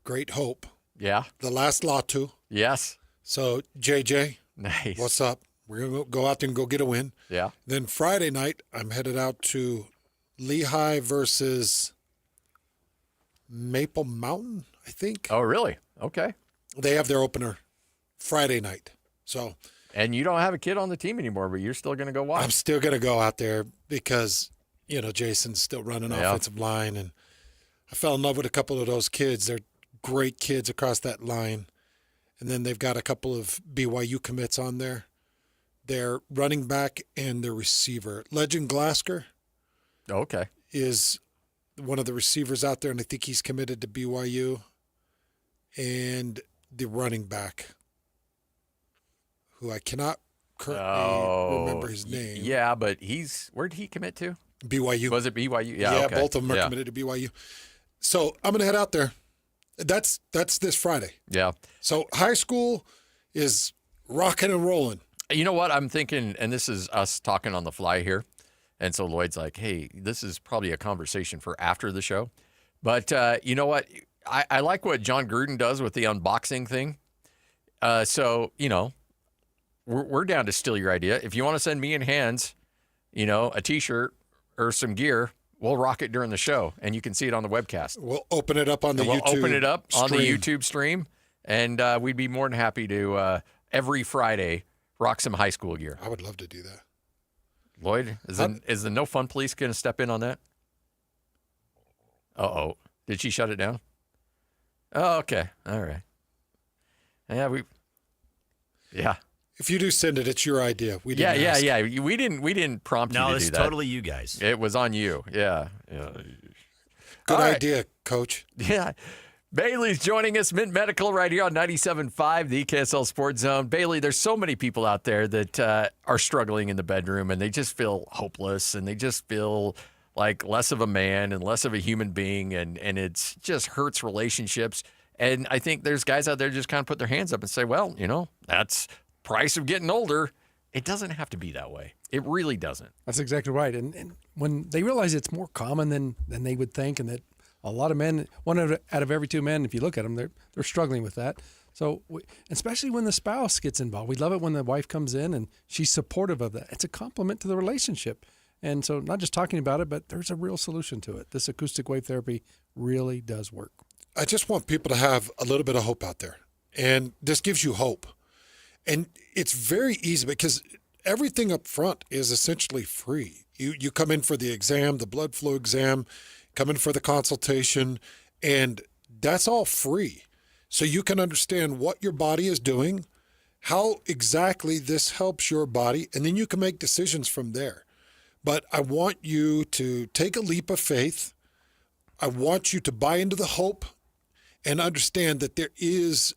Great Hope. Yeah. The last Latu. Yes. So, JJ. Nice. What's up? We're going to go out there and go get a win. Yeah. Then Friday night, I'm headed out to Lehigh versus Maple Mountain, I think. Oh, really? Okay. They have their opener Friday night. So, and you don't have a kid on the team anymore, but you're still going to go watch. I'm still going to go out there because, Jason's still running offensive line. And I fell in love with a couple of those kids. They're great kids across that line. And then they've got a couple of BYU commits on there. Their running back and their receiver. Legend Glasker. Okay. Is one of the receivers out there, and I think he's committed to BYU. And the running back, who I cannot currently remember his name. Yeah, but where did he commit to? BYU. Was it BYU? Yeah, okay. Both of them are committed to BYU. So I'm going to head out there. That's this Friday. Yeah. So high school is rocking and rolling. You know what? I'm thinking, and this is us talking on the fly here. And so Lloyd's like, hey, this is probably a conversation for after the show. But you know what? I like what John Gruden does with the unboxing thing. So, we're down to steal your idea. If you want to send me and Hans, a T-shirt or some gear, we'll rock it during the show, and you can see it on the webcast. We'll open it up on the YouTube YouTube open it up on the stream. YouTube stream, and we'd be more than happy to, every Friday, rock some high school gear. I would love to do that. Lloyd, is the No Fun Police going to step in on that? Uh-oh. Did she shut it down? Oh, okay. All right. Yeah. If you do send it, it's your idea. We Yeah. didn't ask. We didn't prompt you to do that. No, it's totally you guys. It was on you. Yeah. Good All right. idea, Coach. Yeah. Bailey's joining us, Mint Medical, right here on 97.5, the KSL Sports Zone. Bailey, there's so many people out there that are struggling in the bedroom, and they just feel hopeless, and they just feel like less of a man and less of a human being, and it just hurts relationships. And I think there's guys out there just kind of put their hands up and say, well, that's price of getting older. It doesn't have to be that way. It really doesn't. That's exactly right. And when they realize it's more common than they would think, and that a lot of men, one out of every two men, if you look at them, they're struggling with that. So, especially when the spouse gets involved, we love it when the wife comes in and she's supportive of that. It's a compliment to the relationship. And so not just talking about it, but there's a real solution to it. This acoustic wave therapy really does work. I just want people to have a little bit of hope out there. And this gives you hope. And it's very easy because everything up front is essentially free. You come in for the exam, the blood flow exam, come in for the consultation, and that's all free. So you can understand what your body is doing, how exactly this helps your body, and then you can make decisions from there. But I want you to take a leap of faith. I want you to buy into the hope and understand that there's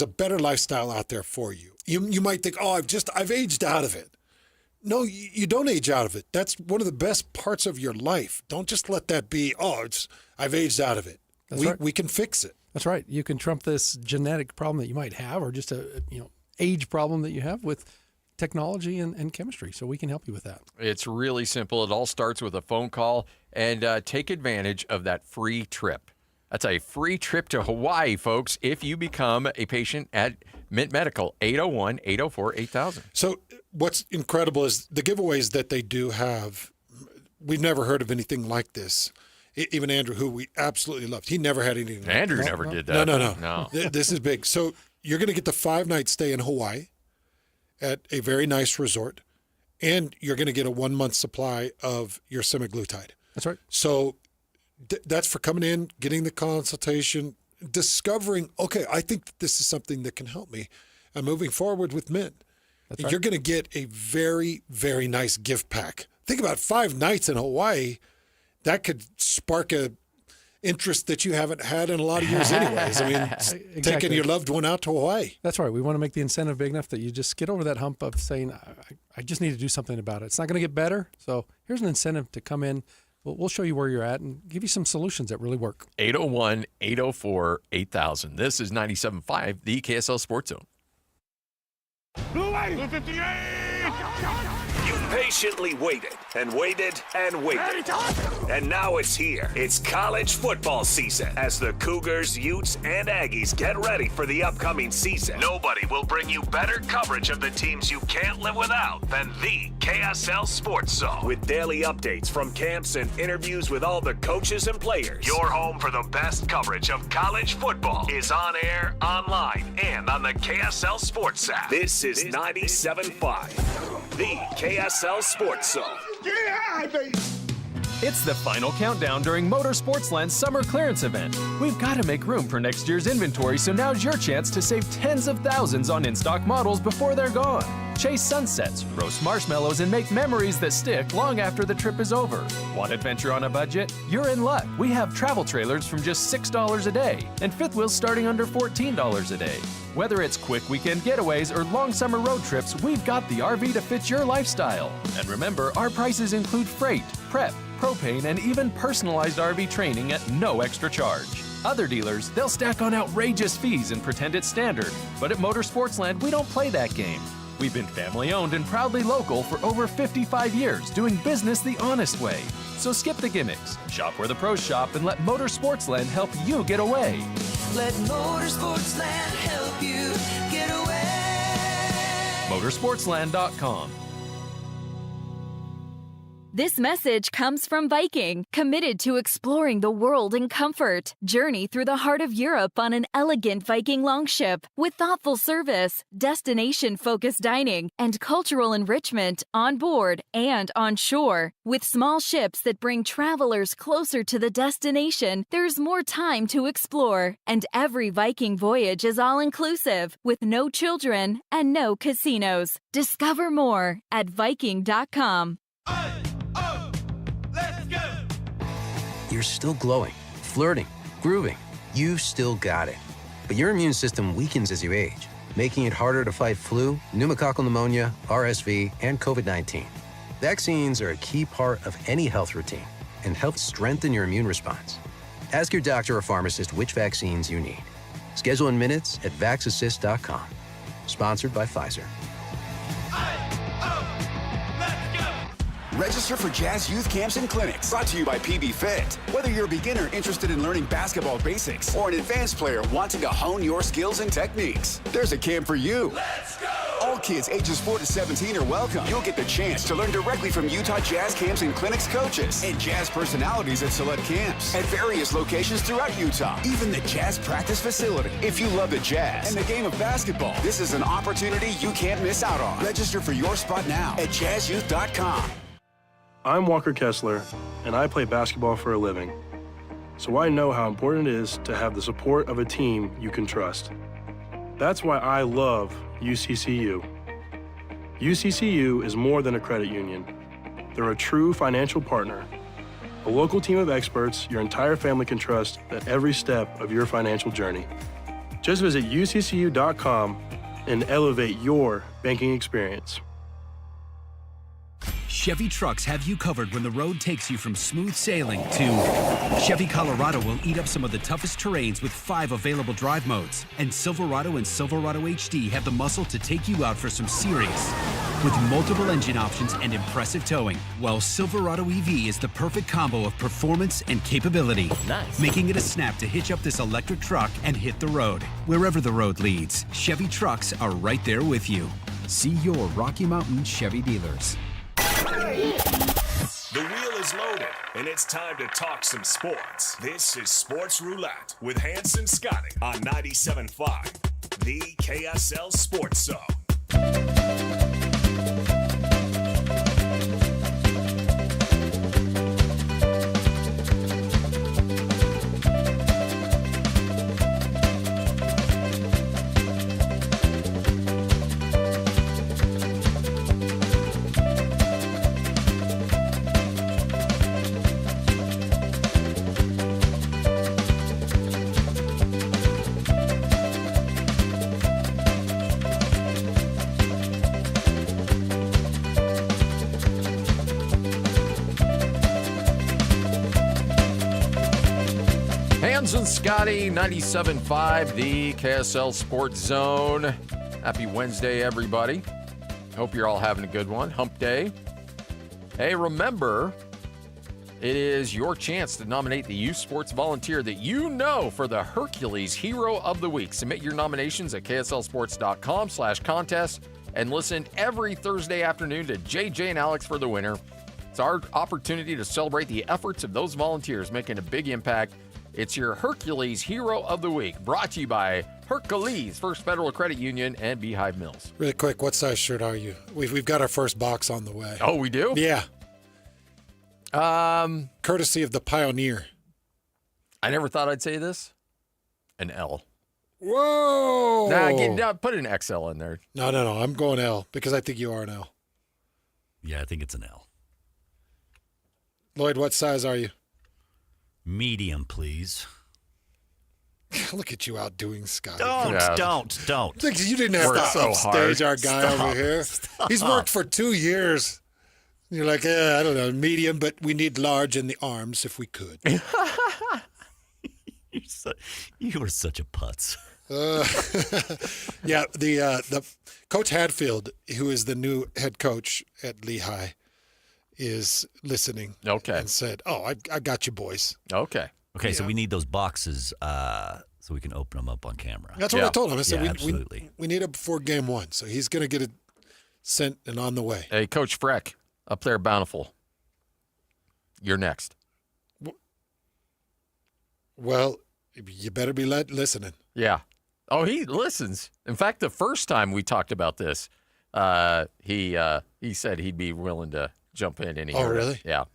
a better lifestyle out there for you. You might think, I've aged out of it. No, you don't age out of it. That's one of the best parts of your life. Don't just let that be, I've aged out of it. We can fix it. That's right. You can trump this genetic problem that you might have, or just a age problem that you have, with technology and chemistry. So we can help you with that. It's really simple. It all starts with a phone call, and take advantage of that free trip. That's a free trip to Hawaii, folks, if you become a patient at Mint Medical, 801-804-8000. So what's incredible is the giveaways that they do have. We've never heard of anything like this. Even Andrew, who we absolutely loved, he never had anything like that. Andrew never did that. No. This is big. So you're going to get the 5-night stay in Hawaii at a very nice resort, and you're going to get a 1-month supply of your semaglutide. That's right. So that's for coming in, getting the consultation, discovering, I think that this is something that can help me, and moving forward with Mint. That's right. You're going to get a very, very nice gift pack. Think about 5 nights in Hawaii. That could spark a interest that you haven't had in a lot of years anyways. I mean, Exactly. taking your loved one out to Hawaii. That's right. We want to make the incentive big enough that you just get over that hump of saying, I just need to do something about it. It's not going to get better. So here's an incentive to come in. We'll show you where you're at and give you some solutions that really work. 801-804-8000. This is 97.5, the KSL Sports Zone. Blue 58! You patiently waited and waited and waited. And now it's here. It's college football season. As the Cougars, Utes, and Aggies get ready for the upcoming season, nobody will bring you better coverage of the teams you can't live without than the KSL Sports Zone. With daily updates from camps and interviews with all the coaches and players, your home for the best coverage of college football is on air, online, and on the KSL Sports app. This is 97.5, the KSL Sports Zone. It's the final countdown during Motorsportsland's summer clearance event. We've got to make room for next year's inventory, so now's your chance to save tens of thousands on in-stock models before they're gone. Chase sunsets, roast marshmallows, and make memories that stick long after the trip is over. Want adventure on a budget? You're in luck. We have travel trailers from just $6 a day, and fifth wheels starting under $14 a day. Whether it's quick weekend getaways or long summer road trips, we've got the RV to fit your lifestyle. And remember, our prices include freight, prep, propane, and even personalized RV training at no extra charge. Other dealers, they'll stack on outrageous fees and pretend it's standard. But at Motorsportsland, we don't play that game. We've been family-owned and proudly local for over 55 years, doing business the honest way. So skip the gimmicks, shop where the pros shop, and let Motorsportsland help you get away. Let Motorsportsland help you get away. Motorsportsland.com. This message comes from Viking, committed to exploring the world in comfort. Journey through the heart of Europe on an elegant Viking longship with thoughtful service, destination-focused dining, and cultural enrichment on board and on shore. With small ships that bring travelers closer to the destination, there's more time to explore. And every Viking voyage is all-inclusive, with no children and no casinos. Discover more at Viking.com. You're still glowing, flirting, grooving. You've still got it. But your immune system weakens as you age, making it harder to fight flu, pneumococcal pneumonia, RSV, and COVID-19. Vaccines are a key part of any health routine and help strengthen your immune response. Ask your doctor or pharmacist which vaccines you need. Schedule in minutes at vaxassist.com. Sponsored by Pfizer. Register for Jazz Youth Camps and Clinics. Brought to you by PB Fit. Whether you're a beginner interested in learning basketball basics or an advanced player wanting to hone your skills and techniques, there's a camp for you. Let's go! All kids ages 4 to 17 are welcome. You'll get the chance to learn directly from Utah Jazz Camps and Clinics coaches and Jazz personalities at select camps at various locations throughout Utah, even the Jazz practice facility. If you love the Jazz and the game of basketball, this is an opportunity you can't miss out on. Register for your spot now at jazzyouth.com. I'm Walker Kessler, and I play basketball for a living. So I know how important it is to have the support of a team you can trust. That's why I love UCCU. UCCU is more than a credit union. They're a true financial partner, a local team of experts your entire family can trust at every step of your financial journey. Just visit uccu.com and elevate your banking experience. Chevy trucks have you covered when the road takes you from smooth sailing to Chevy Colorado will eat up some of the toughest terrains with 5 available drive modes. And Silverado and Silverado HD have the muscle to take you out for some serious. With multiple engine options and impressive towing, while Silverado EV is the perfect combo of performance and capability. Nice. Making it a snap to hitch up this electric truck and hit the road. Wherever the road leads, Chevy trucks are right there with you. See your Rocky Mountain Chevy dealers. The wheel is loaded, and it's time to talk some sports. This is Sports Roulette with Hans and Scotty on 97.5, the KSL Sports Zone. Hans and Scotty, 97.5, the KSL Sports Zone. Happy Wednesday, everybody. Hope you're all having a good one. Hump Day. Hey, remember, it is your chance to nominate the youth sports volunteer that you know for the Hercules Hero of the Week. Submit your nominations at kslsports.com/contest and listen every Thursday afternoon to JJ and Alex for the winner. It's our opportunity to celebrate the efforts of those volunteers making a big impact. It's your Hercules Hero of the Week, brought to you by Hercules, First Federal Credit Union, and Beehive Mills. Really quick, what size shirt are you? We've got our first box on the way. Oh, we do? Yeah. Courtesy of the Pioneer. I never thought I'd say this. An L. Whoa! Nah, put an XL in there. No. I'm going L because I think you are an L. Yeah, I think it's an L. Lloyd, what size are you? Medium, please. Look at you outdoing Scotty. Don't. You didn't have to upstage our guy over here. Stop. He's worked for 2 years. You're like, I don't know, medium, but we need large in the arms if we could. You are such a putz. Yeah, the Coach Hadfield, who is the new head coach at Lehigh, is listening. Okay. And said, I got you, boys. Okay. Okay, so we need those boxes so we can open them up on camera. That's what I told him. I said, absolutely. We need it before game 1. So he's going to get it sent and on the way. Hey, Coach Freck, up there, Bountiful. You're next. Well, you better be listening. Yeah. Oh, he listens. In fact, the first time we talked about this, he said he'd be willing to jump in any. Oh, really? Yeah.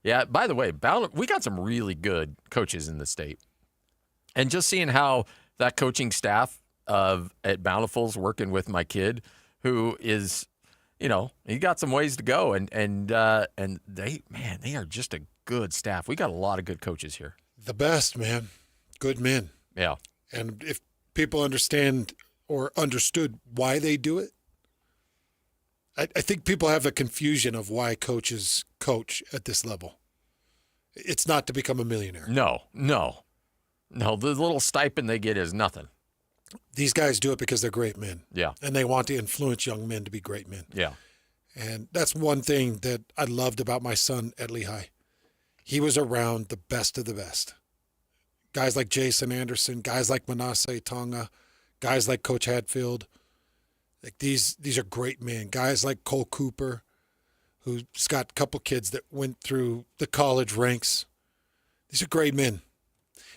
Yeah. By the way, we got some really good coaches in the state, and just seeing how that coaching staff at Bountiful's working with my kid, who is, he got some ways to go, and they are just a good staff. We got a lot of good coaches here. The best, man. Good men. Yeah. And if people understand or understood why they do it, I think people have a confusion of why coaches coach at this level. It's not to become a millionaire. No. The little stipend they get is nothing. These guys do it because they're great men. Yeah. And they want to influence young men to be great men. Yeah. And that's one thing that I loved about my son at Lehigh. He was around the best of the best. Guys like Jason Anderson, guys like Manasseh Tonga, guys like Coach Hadfield. Like these are great men. Guys like Cole Cooper, who's got a couple kids that went through the college ranks. These are great men.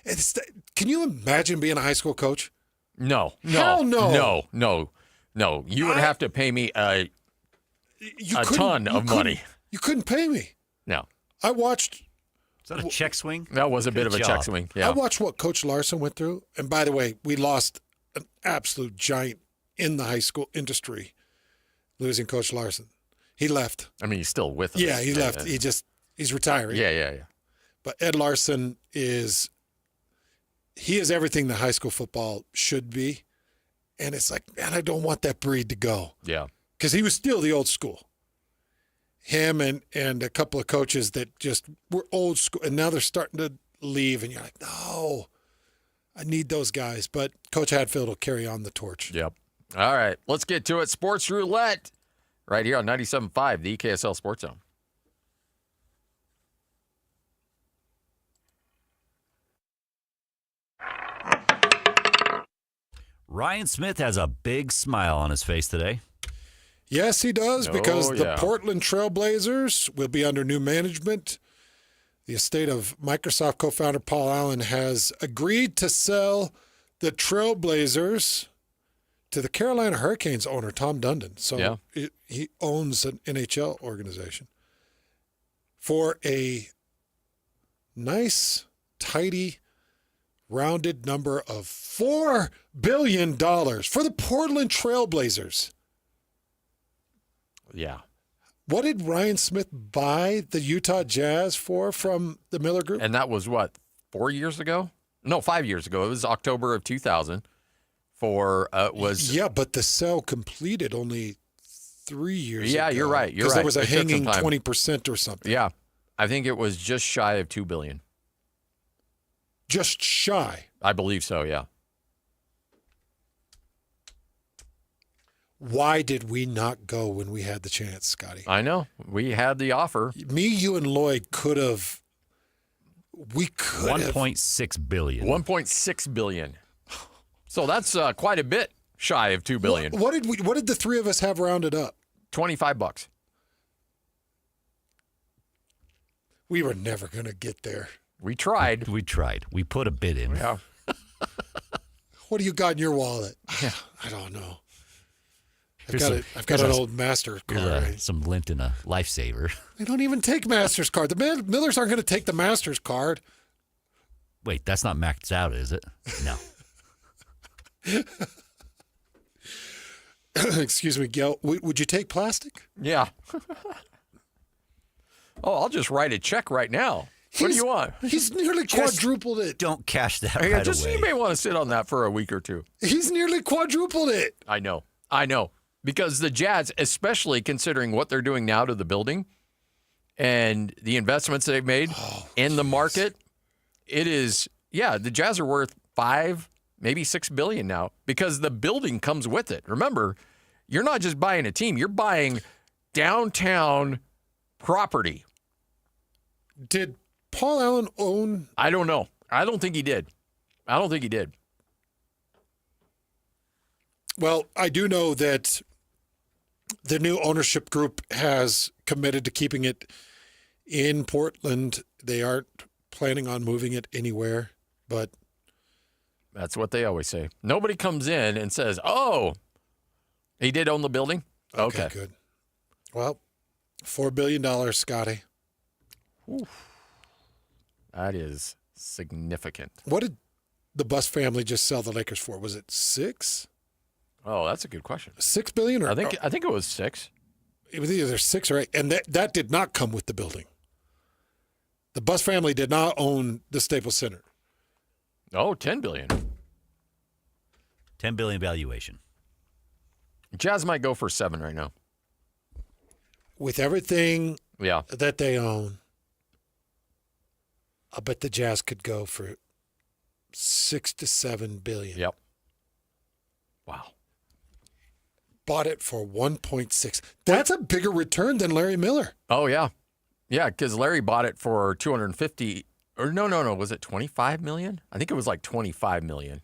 And can you imagine being a high school coach? No. Hell no. No. You would have to pay me a ton of money. You couldn't pay me. No. I watched. Is that a check swing? That was a bit of a check swing. Yeah. I watched what Coach Larson went through. And by the way, we lost an absolute giant in the high school industry, losing Coach Larson. He left. I mean, he's still with us. Yeah, he left. He's retiring. Yeah. But Ed Larson is everything that high school football should be. And it's like, man, I don't want that breed to go. Yeah. Because he was still the old school. Him and a couple of coaches that just were old school, and now they're starting to leave, and you're like, no, I need those guys. But Coach Hadfield will carry on the torch. Yep. All right, let's get to it. Sports Roulette right here on 97.5, the KSL Sports Zone. Ryan Smith has a big smile on his face today. Yes, he does, because the yeah. Portland Trailblazers will be under new management. The estate of Microsoft co-founder Paul Allen has agreed to sell the Trailblazers to the Carolina Hurricanes owner, Tom Dundon. So he owns an NHL organization for a nice, tidy, rounded number of $4 billion for the Portland Trailblazers. Yeah. What did Ryan Smith buy the Utah Jazz for from the Miller Group? And that was what, 4 years ago? No, 5 years ago. It was October of 2000. Yeah, but the sale completed only 3 years ago. Yeah, you're right. You're right. Because there was a It took some hanging time. 20% or something. Yeah. I think it was just shy of $2 billion. Just shy. I believe so, yeah. Why did we not go when we had the chance, Scotty? I know. We had the offer. Me, you, and Lloyd could have. We could have. $1.6 billion. $1.6 billion. So that's quite a bit shy of $2 billion. What did the three of us have rounded up? $25. We were never going to get there. We tried. We tried. We put a bid in. Yeah. What do you got in your wallet? I don't know. I've got an old MasterCard. Some lint and a lifesaver. They don't even take MasterCard. The Millers aren't going to take the MasterCard. Wait, that's not maxed out, is it? No. Excuse me, Gail. Would you take plastic? Yeah. I'll just write a check right now. What do you want? He's nearly quadrupled it. Don't cash that Hey, right away. You may want to sit on that for a week or two. He's nearly quadrupled it. I know. Because the Jazz, especially considering what they're doing now to the building and the investments they've made in the market, it is, the Jazz are worth $5, maybe $6 billion now because the building comes with it. Remember, you're not just buying a team, you're buying downtown property. Did Paul Allen own? I don't know. I don't think he did. Well, I do know that the new ownership group has committed to keeping it in Portland. They aren't planning on moving it anywhere, but that's what they always say. Nobody comes in and says, "Oh, he did own the building." Okay. Good. Well, $4 billion, Scotty. Oof. That is significant. What did the Bus family just sell the Lakers for? Was it 6? Oh, that's a good question. $6 billion? Or, I think it was 6. It was either 6 or 8, and that did not come with the building. The Bus family did not own the Staples Center. Oh, $10 billion. $10 billion valuation. Jazz might go for 7 right now. With everything that they own, I bet the Jazz could go for $6 to $7 billion. Yep. Wow. Bought it for 1.6. That's a bigger return than Larry Miller. Oh yeah, yeah. Because Larry bought it for 250. Or no. Was it 25 million? I think it was like 25 million.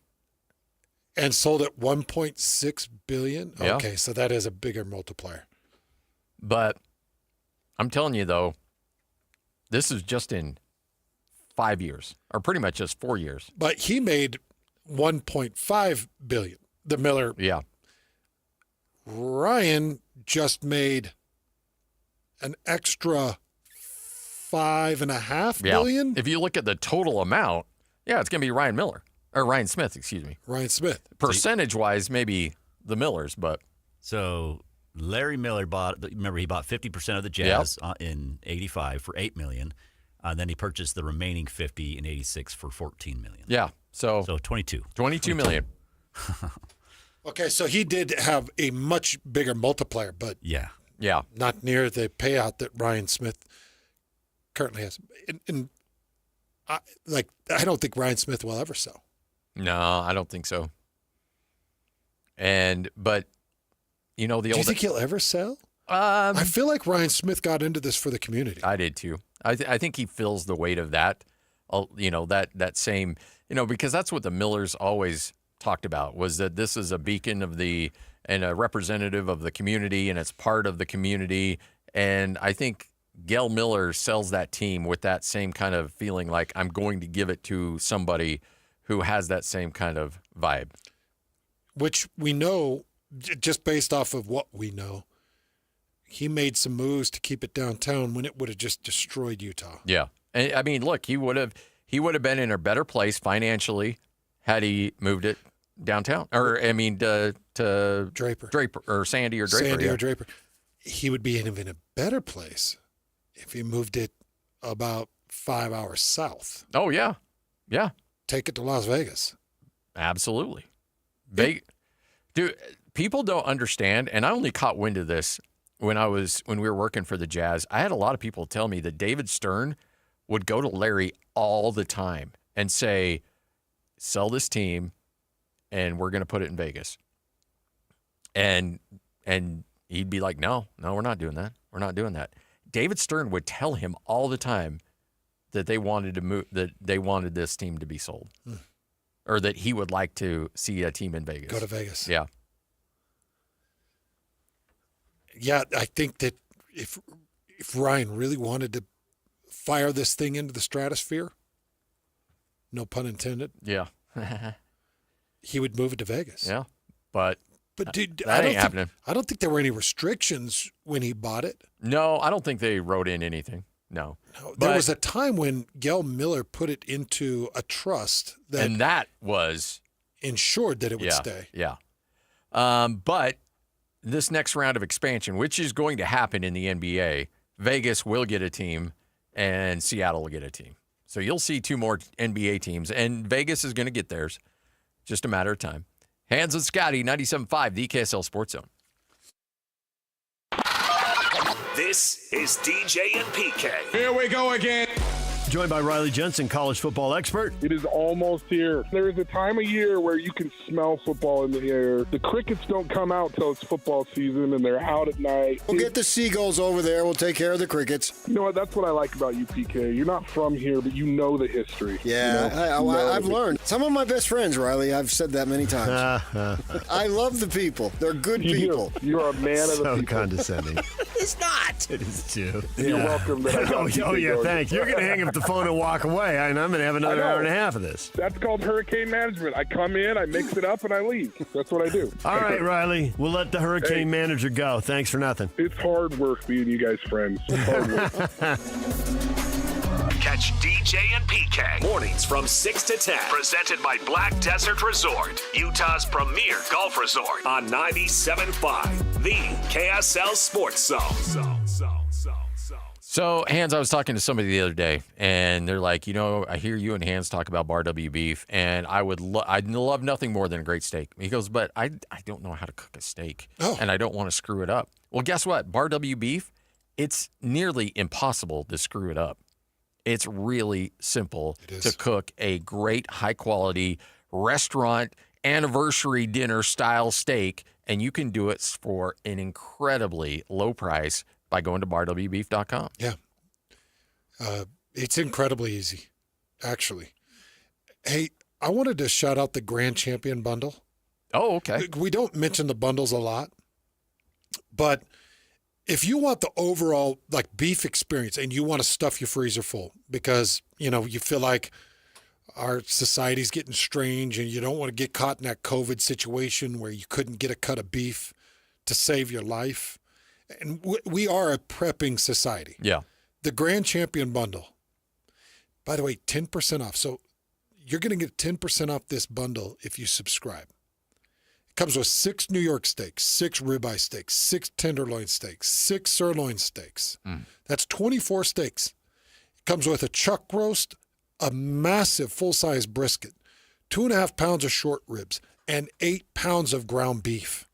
And sold at 1.6 billion. Yeah. Okay, so that is a bigger multiplier. But I'm telling you though, this is just in 5 years, or pretty much just 4 years. But he made 1.5 billion. The Miller. Yeah. Ryan just made an extra $5.5 billion. If you look at the total amount, it's going to be Ryan Smith, excuse me. Ryan Smith. Percentage-wise, maybe the Millers, but. So Larry Miller bought 50% of the Jazz in 85 for $8 million. Then he purchased the remaining 50 in 86 for $14 million. Yeah. So 22. $22 million. Okay, so he did have a much bigger multiplier, but yeah, not near the payout that Ryan Smith currently has. And I don't think Ryan Smith will ever sell. No, I don't think so. But you know, do you think he'll ever sell? I feel like Ryan Smith got into this for the community. I did too. I think he feels the weight of that. That same, because that's what the Millers always talked about, was that this is a beacon and a representative of the community, and it's part of the community. And I think Gail Miller sells that team with that same kind of feeling, like I'm going to give it to somebody who has that same kind of vibe. Which we know, just based off of what we know, he made some moves to keep it downtown when it would have just destroyed Utah. Yeah. And I mean, look, he would have been in a better place financially had he moved it downtown, or to Draper or Sandy or Draper. He would be in even a better place if he moved it about 5 hours south. Oh yeah. Take it to Las Vegas. Absolutely. Dude, people don't understand, and I only caught wind of this when we were working for the Jazz. I had a lot of people tell me that David Stern would go to Larry all the time and say, "Sell this team, and we're going to put it in Vegas." And he'd be like, no, we're not doing that. We're not doing that. David Stern would tell him all the time that they wanted to move, that they wanted this team to be sold, or that he would like to see a team in Vegas. Go to Vegas. Yeah. Yeah, I think that if Ryan really wanted to fire this thing into the stratosphere, no pun intended. Yeah. He would move it to Vegas. Yeah. But dude, that ain't happening. I don't think there were any restrictions when he bought it. No, I don't think they wrote in anything. No. There was a time when Gail Miller put it into a trust that was ensured that it would stay. Yeah. But this next round of expansion, which is going to happen in the NBA, Vegas will get a team and Seattle will get a team. So you'll see 2 more NBA teams, and Vegas is going to get theirs. Just a matter of time. Hands with Scotty, 97.5, the KSL Sports Zone. This is DJ and PK. Here we go again. Joined by Riley Jensen, college football expert. It is almost here. There is a time of year where you can smell football in the air. The crickets don't come out till it's football season, and they're out at night. We'll get the seagulls over there. We'll take care of the crickets. You know what? That's what I like about you, PK. You're not from here, but you know the history. Yeah, I've learned. Some of my best friends, Riley. I've said that many times. I love the people. They're good people. You're a man of the So people. condescending. It's not. It is too. You're welcome. That I got Oh, yeah, going. thanks. You're going to hang up the phone and walk away, and I'm going to have another hour and a half of this. That's called hurricane management. I come in, I mix it up, and I leave. That's what I do. All right, Riley. We'll let the hurricane manager go. Thanks for nothing. It's hard work being you guys friends. It's hard work. Catch DJ and PK mornings from 6 to 10. Presented by Black Desert Resort, Utah's premier golf resort on 97.5, the KSL Sports Zone. So, Hans, I was talking to somebody the other day, and they're like, I hear you and Hans talk about Bar W beef, and I'd love nothing more than a great steak. He goes, but I don't know how to cook a steak, and I don't want to screw it up. Well, guess what? Bar W beef, it's nearly impossible to screw it up. It's really simple to cook a great, high-quality restaurant anniversary dinner style steak, and you can do it for an incredibly low price by going to barwbeef.com. Yeah. It's incredibly easy, actually. Hey, I wanted to shout out the Grand Champion Bundle. Oh, okay. We don't mention the bundles a lot, but if you want the overall beef experience and you want to stuff your freezer full because, you feel like our society's getting strange and you don't want to get caught in that COVID situation where you couldn't get a cut of beef to save your life. And we are a prepping society. Yeah. The Grand Champion Bundle, by the way, 10% off. So you're going to get 10% off this bundle if you subscribe. It comes with 6 New York steaks, 6 ribeye steaks, 6 tenderloin steaks, 6 sirloin steaks. That's 24 steaks. It comes with a chuck roast, a massive full-size brisket, 2.5 pounds of short ribs, and 8 pounds of ground beef.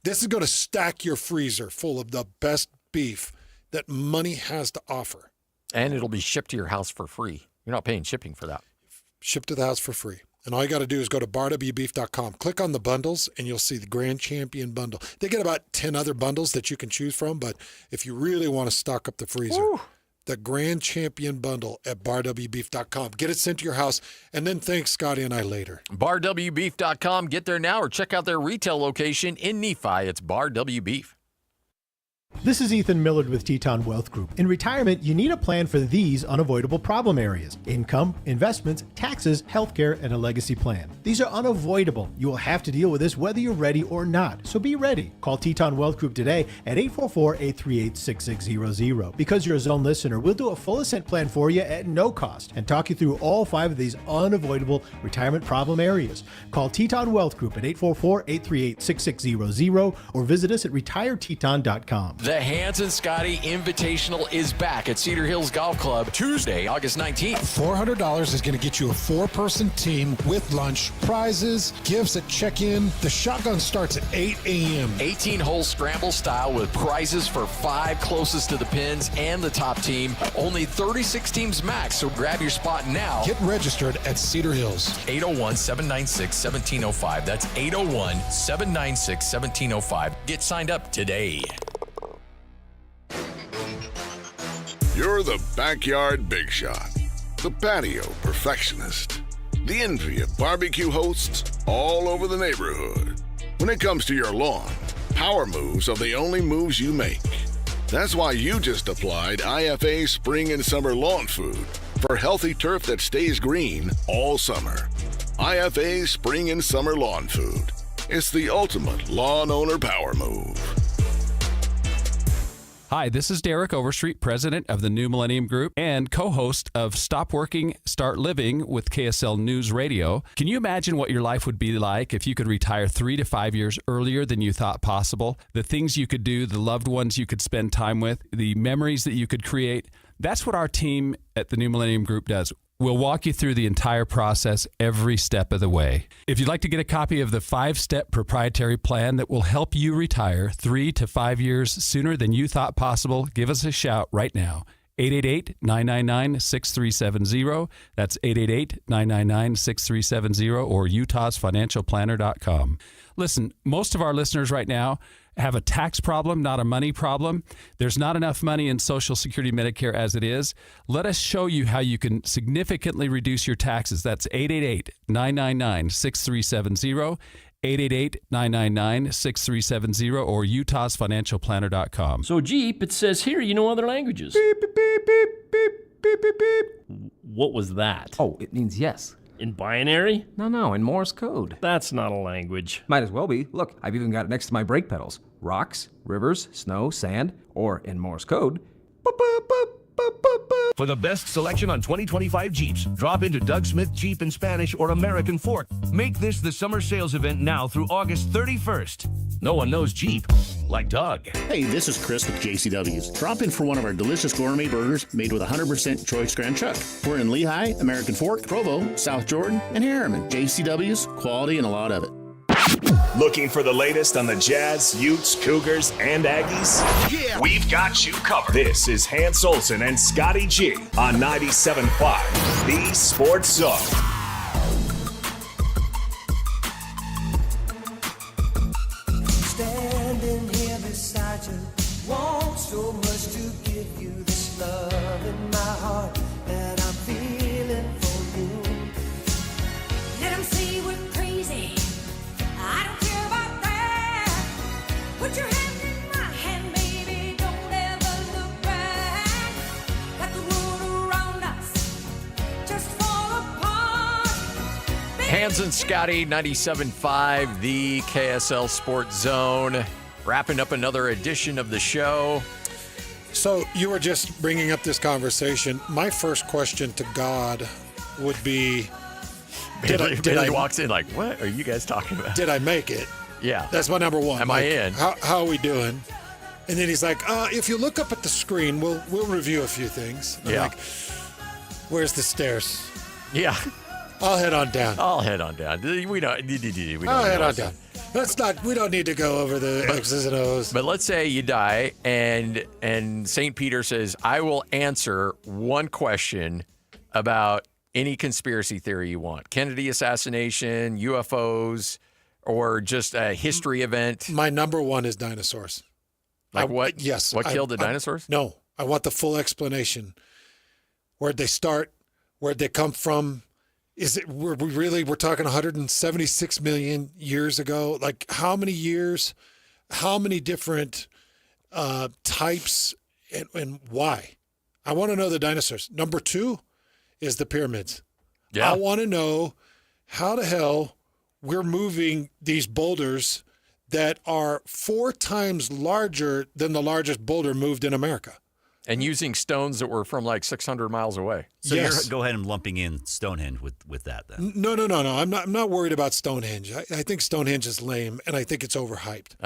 This is going to stack your freezer full of the best beef that money has to offer. And it'll be shipped to your house for free. You're not paying shipping for that. Shipped to the house for free. And all you got to do is go to barwbeef.com, click on the bundles, and you'll see the Grand Champion Bundle. They get about 10 other bundles that you can choose from, but if you really want to stock up the freezer, the Grand Champion Bundle at barwbeef.com. Get it sent to your house, and then thank Scotty and I later. barwbeef.com. Get there now or check out their retail location in Nephi. It's Bar W Beef. This is Ethan Millard with Teton Wealth Group. In retirement, you need a plan for these unavoidable problem areas: income, investments, taxes, healthcare, and a legacy plan. These are unavoidable. You will have to deal with this whether you're ready or not, so be ready. Call Teton Wealth Group today at 844-838-6600. Because you're a Zone listener, we'll do a full ascent plan for you at no cost and talk you through all 5 of these unavoidable retirement problem areas. Call Teton Wealth Group at 844-838-6600 or visit us at retireteton.com. The Hans and Scotty Invitational is back at Cedar Hills Golf Club Tuesday, August 19th. $400 is going to get you a 4-person team with lunch, prizes, gifts at check-in. The shotgun starts at 8 a.m. 18-hole scramble style with prizes for 5 closest to the pins and the top team. Only 36 teams max, so grab your spot now. Get registered at Cedar Hills. 801-796-1705. That's 801-796-1705. Get signed up today. You're the backyard big shot, the patio perfectionist, the envy of barbecue hosts all over the neighborhood. When it comes to your lawn, power moves are the only moves you make. That's why you just applied IFA Spring and Summer Lawn Food for healthy turf that stays green all summer. IFA Spring and Summer Lawn Food. It's the ultimate lawn owner power move. Hi, this is Derek Overstreet, president of the New Millennium Group and co-host of Stop Working, Start Living with KSL News Radio. Can you imagine what your life would be like if you could retire 3 to 5 years earlier than you thought possible? The things you could do, the loved ones you could spend time with, the memories that you could create. That's what our team at the New Millennium Group does. We'll walk you through the entire process every step of the way. If you'd like to get a copy of the 5-step proprietary plan that will help you retire 3 to 5 years sooner than you thought possible, give us a shout right now. 888-999-6370. That's 888-999-6370 or utahsfinancialplanner.com. Listen, most of our listeners right now have a tax problem, not a money problem. There's not enough money in Social Security Medicare as it is. Let us show you how you can significantly reduce your taxes. That's 888-999-6370. 888-999-6370 or utahsfinancialplanner.com. So Jeep, it says here you know other languages. Beep, beep, beep, beep, beep, beep, beep, beep. What was that? Oh, it means yes. In binary? No, in Morse code. That's not a language. Might as well be. Look, I've even got it next to my brake pedals. Rocks, rivers, snow, sand, or in Morse code, boop, boop, boop, boop, boop, boop. For the best selection on 2025 Jeeps, drop into Doug Smith Jeep in Spanish or American Fork. Make this the summer sales event now through August 31st. No one knows Jeep like Doug. Hey, this is Chris with JCW's. Drop in for one of our delicious gourmet burgers made with 100% choice Grand Chuck. We're in Lehigh, American Fork, Provo, South Jordan, and Harriman. JCW's, quality and a lot of it. Looking for the latest on the Jazz, Utes, Cougars, and Aggies? Yeah! We've got you covered. This is Hans Olsen and Scotty G on 97.5, the Sports Zone. Standing here beside you, want so much to give you this love in my heart that I'm feeling for you. Let them say we're crazy. I don't care about that. Put your hand in my hand, baby. Don't ever look back. Let the world around us just fall apart. Hans and Scotty, 97.5, the KSL Sports Zone. Wrapping up another edition of the show. So you were just bringing up this conversation. My first question to God would be, Billy walks in like, what are you guys talking about? Did I make it? Yeah. That's my number one. Am I in? How are we doing? And then he's like, if you look up at the screen, we'll review a few things. I'm like, where's the stairs? Yeah. I'll head on down. I'll head on down. We don't I'll head on down. We don't need to go over the X's and O's. But let's say you die and St. Peter says, I will answer one question about any conspiracy theory you want. Kennedy assassination, UFOs, or just a history event. My number one is dinosaurs. Like what? Yes. What killed the dinosaurs? No. I want the full explanation. Where'd they start? Where'd they come from? Is it, we're talking 176 million years ago? Like how many years? How many different types and why? I want to know the dinosaurs. Number two is the pyramids. Yeah. I want to know how the hell we're moving these boulders that are 4 times larger than the largest boulder moved in America. And using stones that were from like 600 miles away. So you're go ahead and lumping in Stonehenge with that then. No. I'm not worried about Stonehenge. I think Stonehenge is lame, and I think it's overhyped.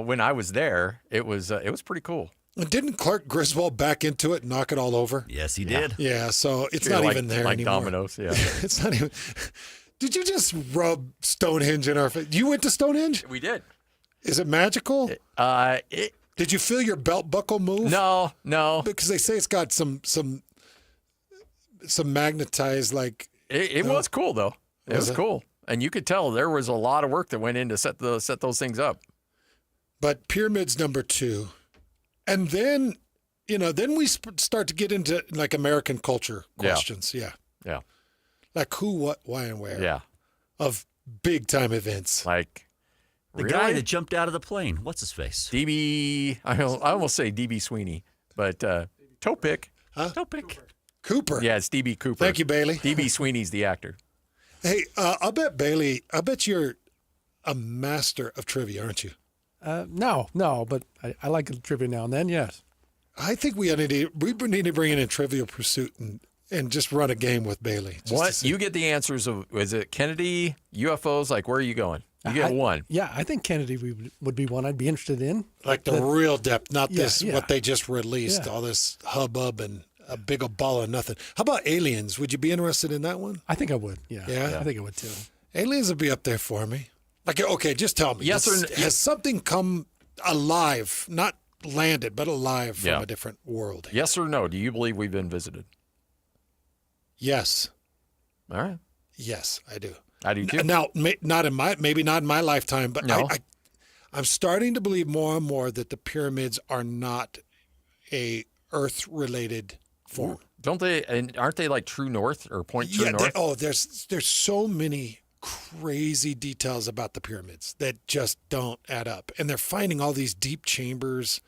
When I was there, it was pretty cool. And didn't Clark Griswold back into it and knock it all over? Yes, he did. Yeah, so it's not even there like anymore. Dominoes, yeah. It's not even. Did you just rub Stonehenge in our face? You went to Stonehenge? We did. Is it magical? Did you feel your belt buckle move? No. Because they say it's got some magnetized like. It was cool though. It was cool, and you could tell there was a lot of work that went in to set those things up. But pyramids number 2, and then we start to get into like American culture questions. Yeah. Like who, what, why, and where. Yeah. Of big time events. Like. The guy that jumped out of the plane. What's his face? DB. I almost say DB Sweeney, but Topic. Huh? Topic. Cooper. Yeah, it's DB Cooper. Thank you, Bailey. DB Sweeney's the actor. Hey, I'll bet you're a master of trivia, aren't you? No, but I like trivia now and then, yes. I think we need to bring in a Trivial Pursuit and just run a game with Bailey. What? You get the answers of, is it Kennedy, UFOs? Like, where are you going? You get one. Yeah, I think Kennedy would be one I'd be interested in. Like the real depth, not what they just released, all this hubbub and a big old ball of nothing. How about aliens? Would you be interested in that one? I think I would, yeah. Yeah? I think I would too. Aliens would be up there for me. Like, okay, just tell me. Yes or no? Has something come alive, not landed, but alive from a different world. Yes or no? Do you believe we've been visited? Yes. All right. Yes, I do. I do too. Now, maybe not in my lifetime, but No. I'm starting to believe more and more that the pyramids are not a Earth-related form. Don't they? And aren't they like true north or point true north? There's so many crazy details about the pyramids that just don't add up, and they're finding all these deep chambers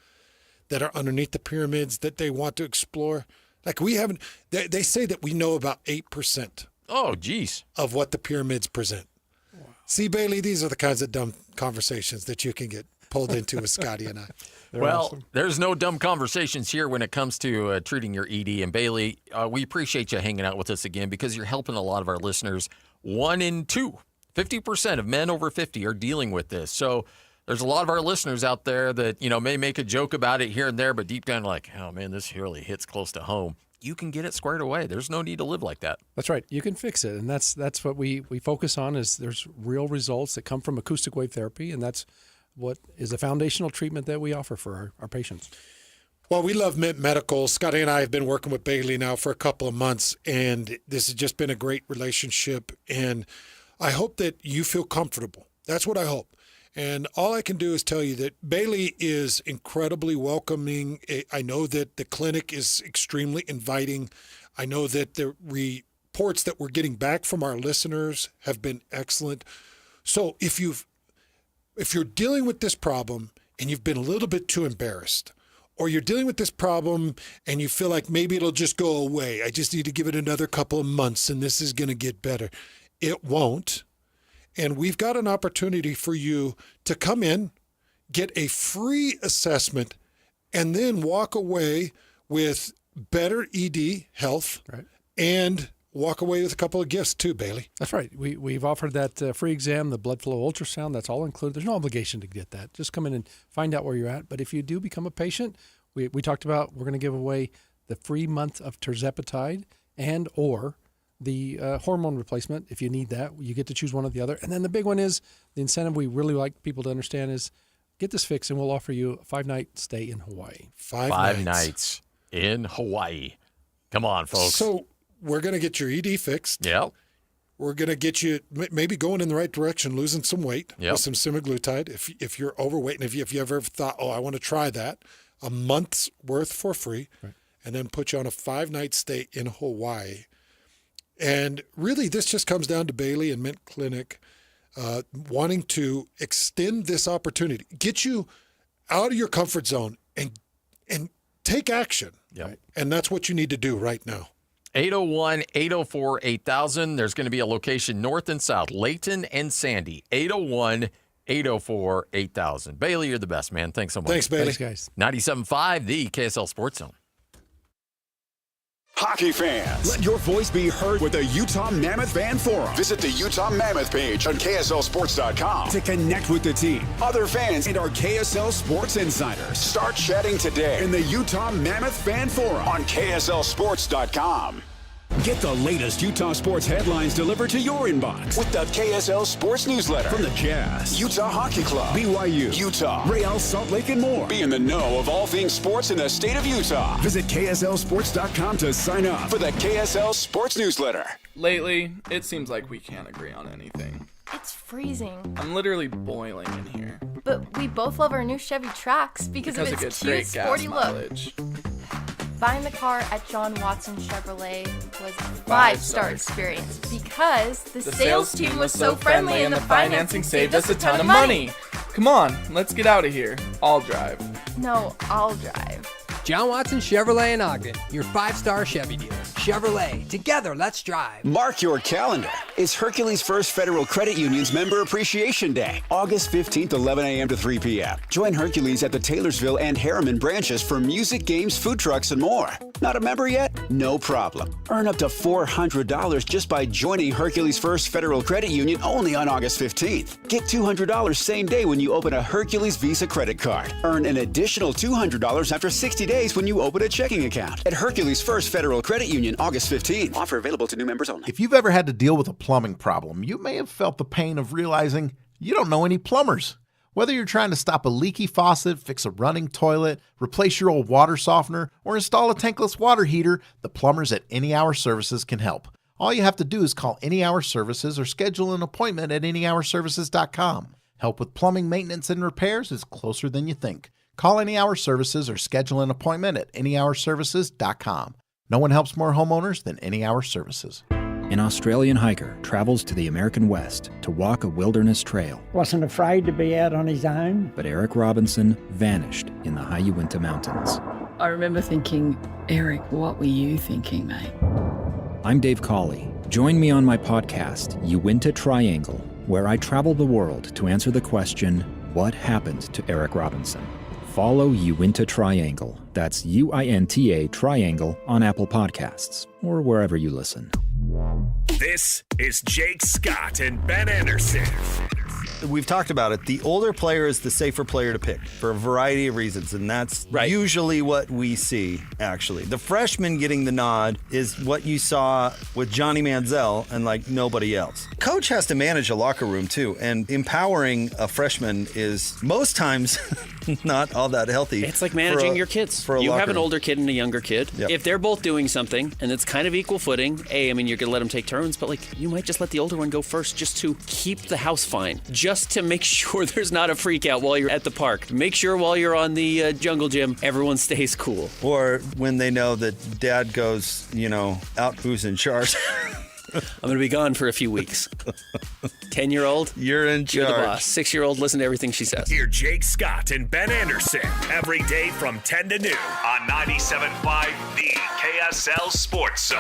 that are underneath the pyramids that they want to explore. Like we haven't. They say that we know about 8%. Oh, geez. Of what the pyramids present. Wow. See, Bailey, these are the kinds of dumb conversations that you can get pulled into with Scotty and I. There's no dumb conversations here when it comes to treating your ED. And Bailey, we appreciate you hanging out with us again because you're helping a lot of our listeners. 1 in 2, 50% of men over 50 are dealing with this. So there's a lot of our listeners out there that, may make a joke about it here and there, but deep down like, oh, man, this really hits close to home. You can get it squared away. There's no need to live like that. That's right. You can fix it. And that's what we focus on is there's real results that come from acoustic wave therapy, and that's what is a foundational treatment that we offer for our patients. Well, we love Mint Medical. Scotty and I have been working with Bailey now for a couple of months, and this has just been a great relationship. And I hope that you feel comfortable. That's what I hope. And all I can do is tell you that Bailey is incredibly welcoming. I know that the clinic is extremely inviting. I know that the reports that we're getting back from our listeners have been excellent. So if you're dealing with this problem and you've been a little bit too embarrassed, or you're dealing with this problem and you feel like maybe it'll just go away, I just need to give it another couple of months and this is going to get better. It won't. And we've got an opportunity for you to come in, get a free assessment, and then walk away with better ED health, right, and walk away with a couple of gifts too, Bailey. That's right. We've offered that free exam, the blood flow ultrasound. That's all included. There's no obligation to get that. Just come in and find out where you're at. But if you do become a patient, we talked about we're going to give away the free month of tirzepatide and or the hormone replacement. If you need that, you get to choose one or the other. And then the big one is the incentive we really like people to understand is get this fixed and we'll offer you a 5-night stay in Hawaii. Five nights in Hawaii. Come on, folks. So we're going to get your ED fixed. Yep. We're going to get you maybe going in the right direction, losing some weight with some semaglutide. If you're overweight and if you ever thought, I want to try that, a month's worth for free, right, and then put you on a 5-night stay in Hawaii. And really, this just comes down to Bailey and Mint Clinic wanting to extend this opportunity, get you out of your comfort zone and take action. Yep. Right? And that's what you need to do right now. 801-804-8000. There's going to be a location north and south, Layton and Sandy. 801-804-8000. Bailey, you're the best, man. Thanks so much. Thanks, Bailey. Thanks, guys. 97.5, the KSL Sports Zone. Hockey fans, let your voice be heard with the Utah Mammoth Fan Forum. Visit the Utah Mammoth page on KSLSports.com to connect with the team, other fans, and our KSL Sports insiders. Start chatting today in the Utah Mammoth Fan Forum on KSLSports.com. Get the latest Utah sports headlines delivered to your inbox with the KSL Sports Newsletter from the Jazz, Utah Hockey Club, BYU, Utah, Real Salt Lake, and more. Be in the know of all things sports in the state of Utah. Visit KSLSports.com to sign up for the KSL Sports Newsletter. Lately, it seems like we can't agree on anything. It's freezing. I'm literally boiling in here. But we both love our new Chevy Trax because of its cute, sporty look. Buying the car at John Watson Chevrolet was a 5-star experience because the sales team was so friendly and the financing saved us a ton of money. Come on, let's get out of here. I'll drive. No, I'll drive. John Watson Chevrolet in Ogden, your 5-star Chevy dealer. Chevrolet, together, let's drive. Mark your calendar. It's Hercules First Federal Credit Union's Member Appreciation Day, August 15th, 11 a.m. to 3 p.m. Join Hercules at the Taylorsville and Harriman branches for music, games, food trucks, and more. Not a member yet? No problem. Earn up to $400 just by joining Hercules First Federal Credit Union only on August 15th. Get $200 same day when you open a Hercules Visa credit card. Earn an additional $200 after 60 days when you open a checking account at Hercules First Federal Credit Union, August 15th. Offer available to new members only. If you've ever had to deal with a plumbing problem, you may have felt the pain of realizing you don't know any plumbers. Whether you're trying to stop a leaky faucet, fix a running toilet, replace your old water softener, or install a tankless water heater, the plumbers at Any Hour Services can help. All you have to do is call Any Hour Services or schedule an appointment at anyhourservices.com. Help with plumbing maintenance and repairs is closer than you think. Call Any Hour Services or schedule an appointment at anyhourservices.com. No one helps more homeowners than Any Hour Services. An Australian hiker travels to the American West to walk a wilderness trail. Wasn't afraid to be out on his own. But Eric Robinson vanished in the high Uinta Mountains. I remember thinking, Eric, what were you thinking, mate? I'm Dave Cawley. Join me on my podcast, Uinta Triangle, where I travel the world to answer the question, what happened to Eric Robinson? Follow Uinta Triangle. That's UINTA Triangle on Apple Podcasts or wherever you listen. This is Jake Scott and Ben Anderson. We've talked about it. The older player is the safer player to pick for a variety of reasons, and that's usually what we see, actually. The freshman getting the nod is what you saw with Johnny Manziel and like nobody else. Coach has to manage a locker room, too, and empowering a freshman is most times not all that healthy. It's like managing your kids. You have an older kid and a younger kid. Yep. If they're both doing something and it's kind of equal footing, I mean, you're going to let them take turns, but like you might just let the older one go first just to keep the house fine. Just to make sure there's not a freak out while you're at the park. Make sure while you're on the jungle gym, everyone stays cool. Or when they know that dad goes, out who's in charge. I'm going to be gone for a few weeks. 10-year-old, you're in charge. You're the boss. 6-year-old, listen to everything she says. Hear Jake Scott and Ben Anderson every day from 10 to noon on 97.5, the KSL Sports Zone.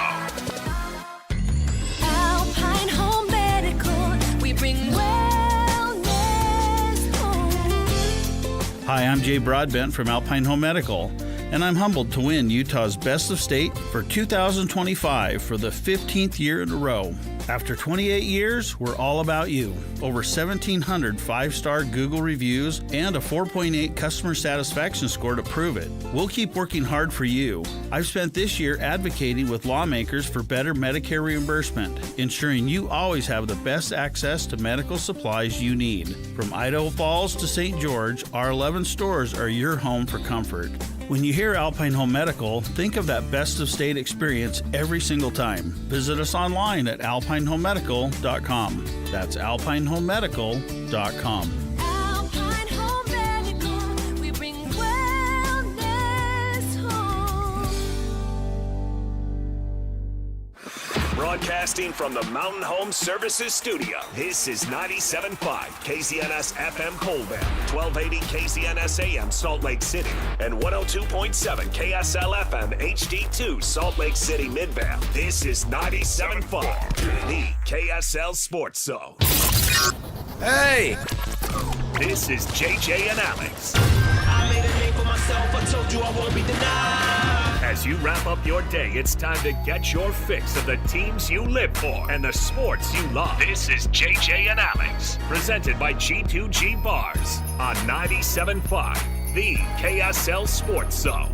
Alpine Home Medical, we bring wellness home. Hi, I'm Jay Broadbent from Alpine Home Medical, and I'm humbled to win Utah's Best of State for 2025 for the 15th year in a row. After 28 years, we're all about you. Over 1,700 5-star Google reviews and a 4.8 customer satisfaction score to prove it. We'll keep working hard for you. I've spent this year advocating with lawmakers for better Medicare reimbursement, ensuring you always have the best access to medical supplies you need. From Idaho Falls to St. George, our 11 stores are your home for comfort. When you hear Alpine Home Medical, think of that best of state experience every single time. Visit us online at alpinehomemedical.com. That's alpinehomemedical.com. Alpine Home Medical, we bring wellness home. Broadcasting from the Mountain Home Services Studio, this is 97.5 KZNS FM Colville, 1280 KZNS AM Salt Lake City, and 102.7 KSL FM HD2 Salt Lake City Midvale. This is 97.5, the KSL Sports Zone. Hey! This is JJ and Alex. I made a name for myself, I told you I won't be denied. As you wrap up your day, it's time to get your fix of the teams you live for and the sports you love. This is JJ and Alex, presented by G2G Bars on 97.5, the KSL Sports Zone.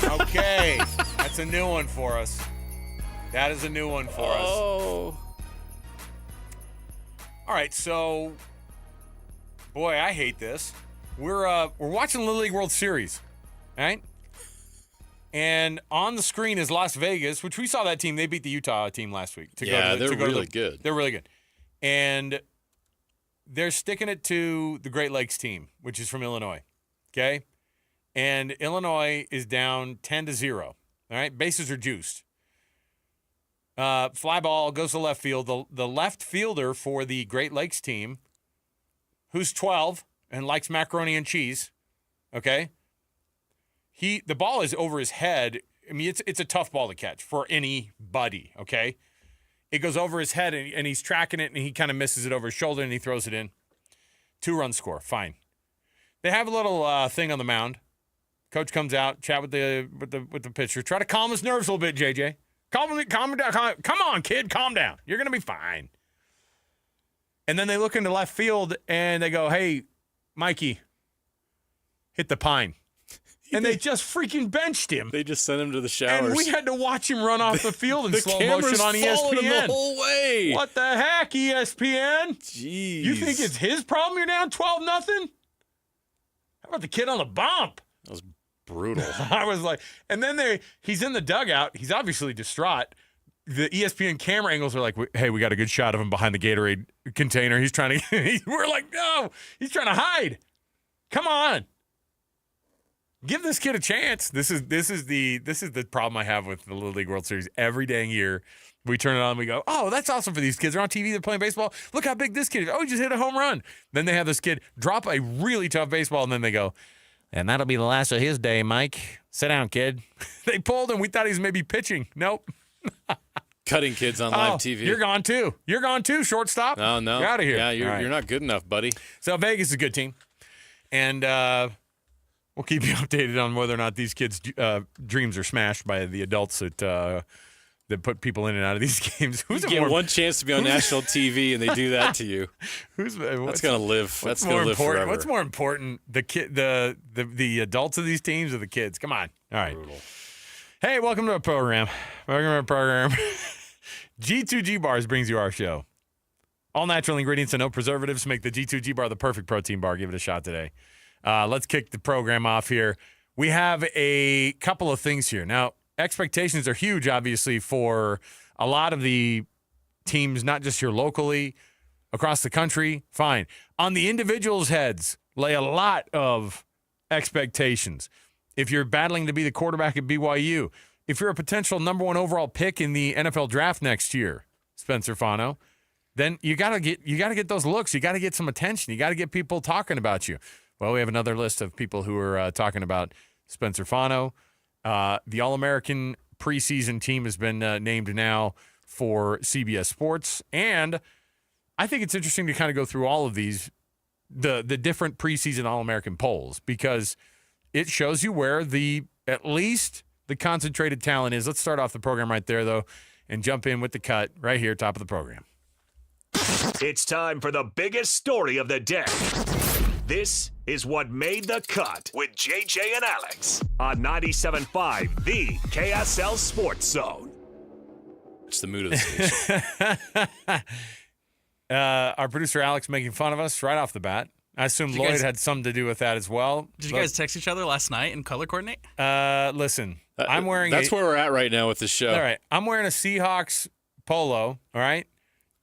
Okay, that's a new one for us. That is a new one for us. All right, so, boy, I hate this. We're watching the Little League World Series, right? And on the screen is Las Vegas, which we saw that team. They beat the Utah team last week. They're really good. They're really good. And they're sticking it to the Great Lakes team, which is from Illinois, okay? And Illinois is down 10-0. All right, bases are juiced. Fly ball goes to left field. The left fielder for the Great Lakes team, who's 12 and likes macaroni and cheese, okay? The ball is over his head. I mean, it's a tough ball to catch for anybody, okay? It goes over his head, and he's tracking it, and he kind of misses it over his shoulder, and he throws it in. 2-run score, fine. They have a little thing on the mound. Coach comes out, chat with the pitcher. Try to calm his nerves a little bit, JJ. Calm him down. Come on, kid, calm down. You're going to be fine. And then they look into left field, and they go, hey, Mikey, hit the pine. And they just freaking benched him. They just sent him to the showers. And we had to watch him run off the field in slow motion on ESPN. The whole way. What the heck, ESPN? Jeez. You think it's his problem you're down 12-0? How about the kid on the bump? That was brutal. I was like, and then he's in the dugout. He's obviously distraught. The ESPN camera angles are like, hey, we got a good shot of him behind the Gatorade container. He's trying to, we're like, no, he's trying to hide. Come on. Give this kid a chance. This is the problem I have with the Little League World Series. Every dang year, we turn it on and we go, oh, that's awesome for these kids. They're on TV. They're playing baseball. Look how big this kid is. Oh, he just hit a home run. Then they have this kid drop a really tough baseball, and then they go, and that'll be the last of his day, Mike. Sit down, kid. They pulled him. We thought he was maybe pitching. Nope. Cutting kids on live TV. You're gone too, shortstop. No. You're out of here. Yeah, you're not good enough, buddy. So Vegas is a good team. And we'll keep you updated on whether or not these kids' dreams are smashed by the adults that put people in and out of these games. You get one chance to be on national TV, and they do that to you. That's gonna live. That's gonna live forever. What's more important, the adults of these teams or the kids? Come on. All right. Brutal. Hey, welcome to our program. G2G Bars brings you our show. All natural ingredients and no preservatives make the G2G Bar the perfect protein bar. Give it a shot today. Let's kick the program off here. We have a couple of things here. Now, expectations are huge, obviously, for a lot of the teams, not just here locally, across the country. Fine. On the individuals' heads lay a lot of expectations. If you're battling to be the quarterback at BYU, if you're a potential number 1 overall pick in the NFL draft next year, Spencer Fano, then you gotta get those looks. You gotta get some attention. You gotta get people talking about you. Well, we have another list of people who are talking about Spencer Fano. The All-American preseason team has been named now for CBS Sports, and I think it's interesting to kind of go through all of these, the different preseason All-American polls, because it shows you where at least the concentrated talent is. Let's start off the program right there, though, and jump in with the cut right here, top of the program. It's time for the biggest story of the day. This is what made the cut with JJ and Alex on 97.5, the KSL Sports Zone. It's the mood of the station. Our producer Alex making fun of us right off the bat. I assume Lloyd had something to do with that as well. Did you guys text each other last night and color coordinate? Listen, I'm wearing That's where we're at right now with the show. All right. I'm wearing a Seahawks polo, all right?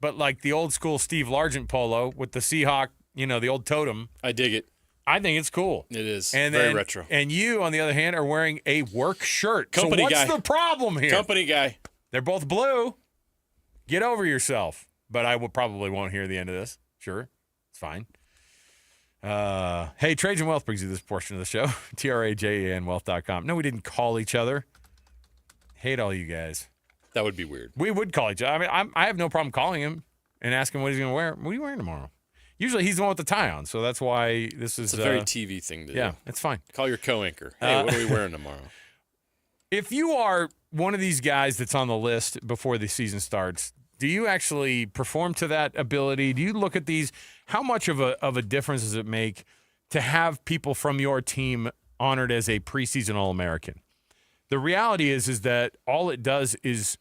But like the old school Steve Largent polo with the Seahawk, the old totem. I dig it. I think it's cool. It is. Very retro. And you, on the other hand, are wearing a work shirt. Company so what's guy. the problem here? Company guy. They're both blue. Get over yourself. But I probably won't hear the end of this. Sure. It's fine. Hey, Trades and Wealth brings you this portion of the show. TRAJANwealth.com. No, we didn't call each other. Hate all you guys. That would be weird. We would call each other. I mean, I have no problem calling him and asking what he's going to wear. What are you wearing tomorrow? Usually he's the one with the tie on, so that's why this is a very TV thing to do. Yeah, it's fine. Call your co-anchor. Hey, what are we wearing tomorrow? If you are one of these guys that's on the list before the season starts, do you actually perform to that ability? Do you look at these? How much of a difference does it make to have people from your team honored as a preseason All-American? The reality is that all it does is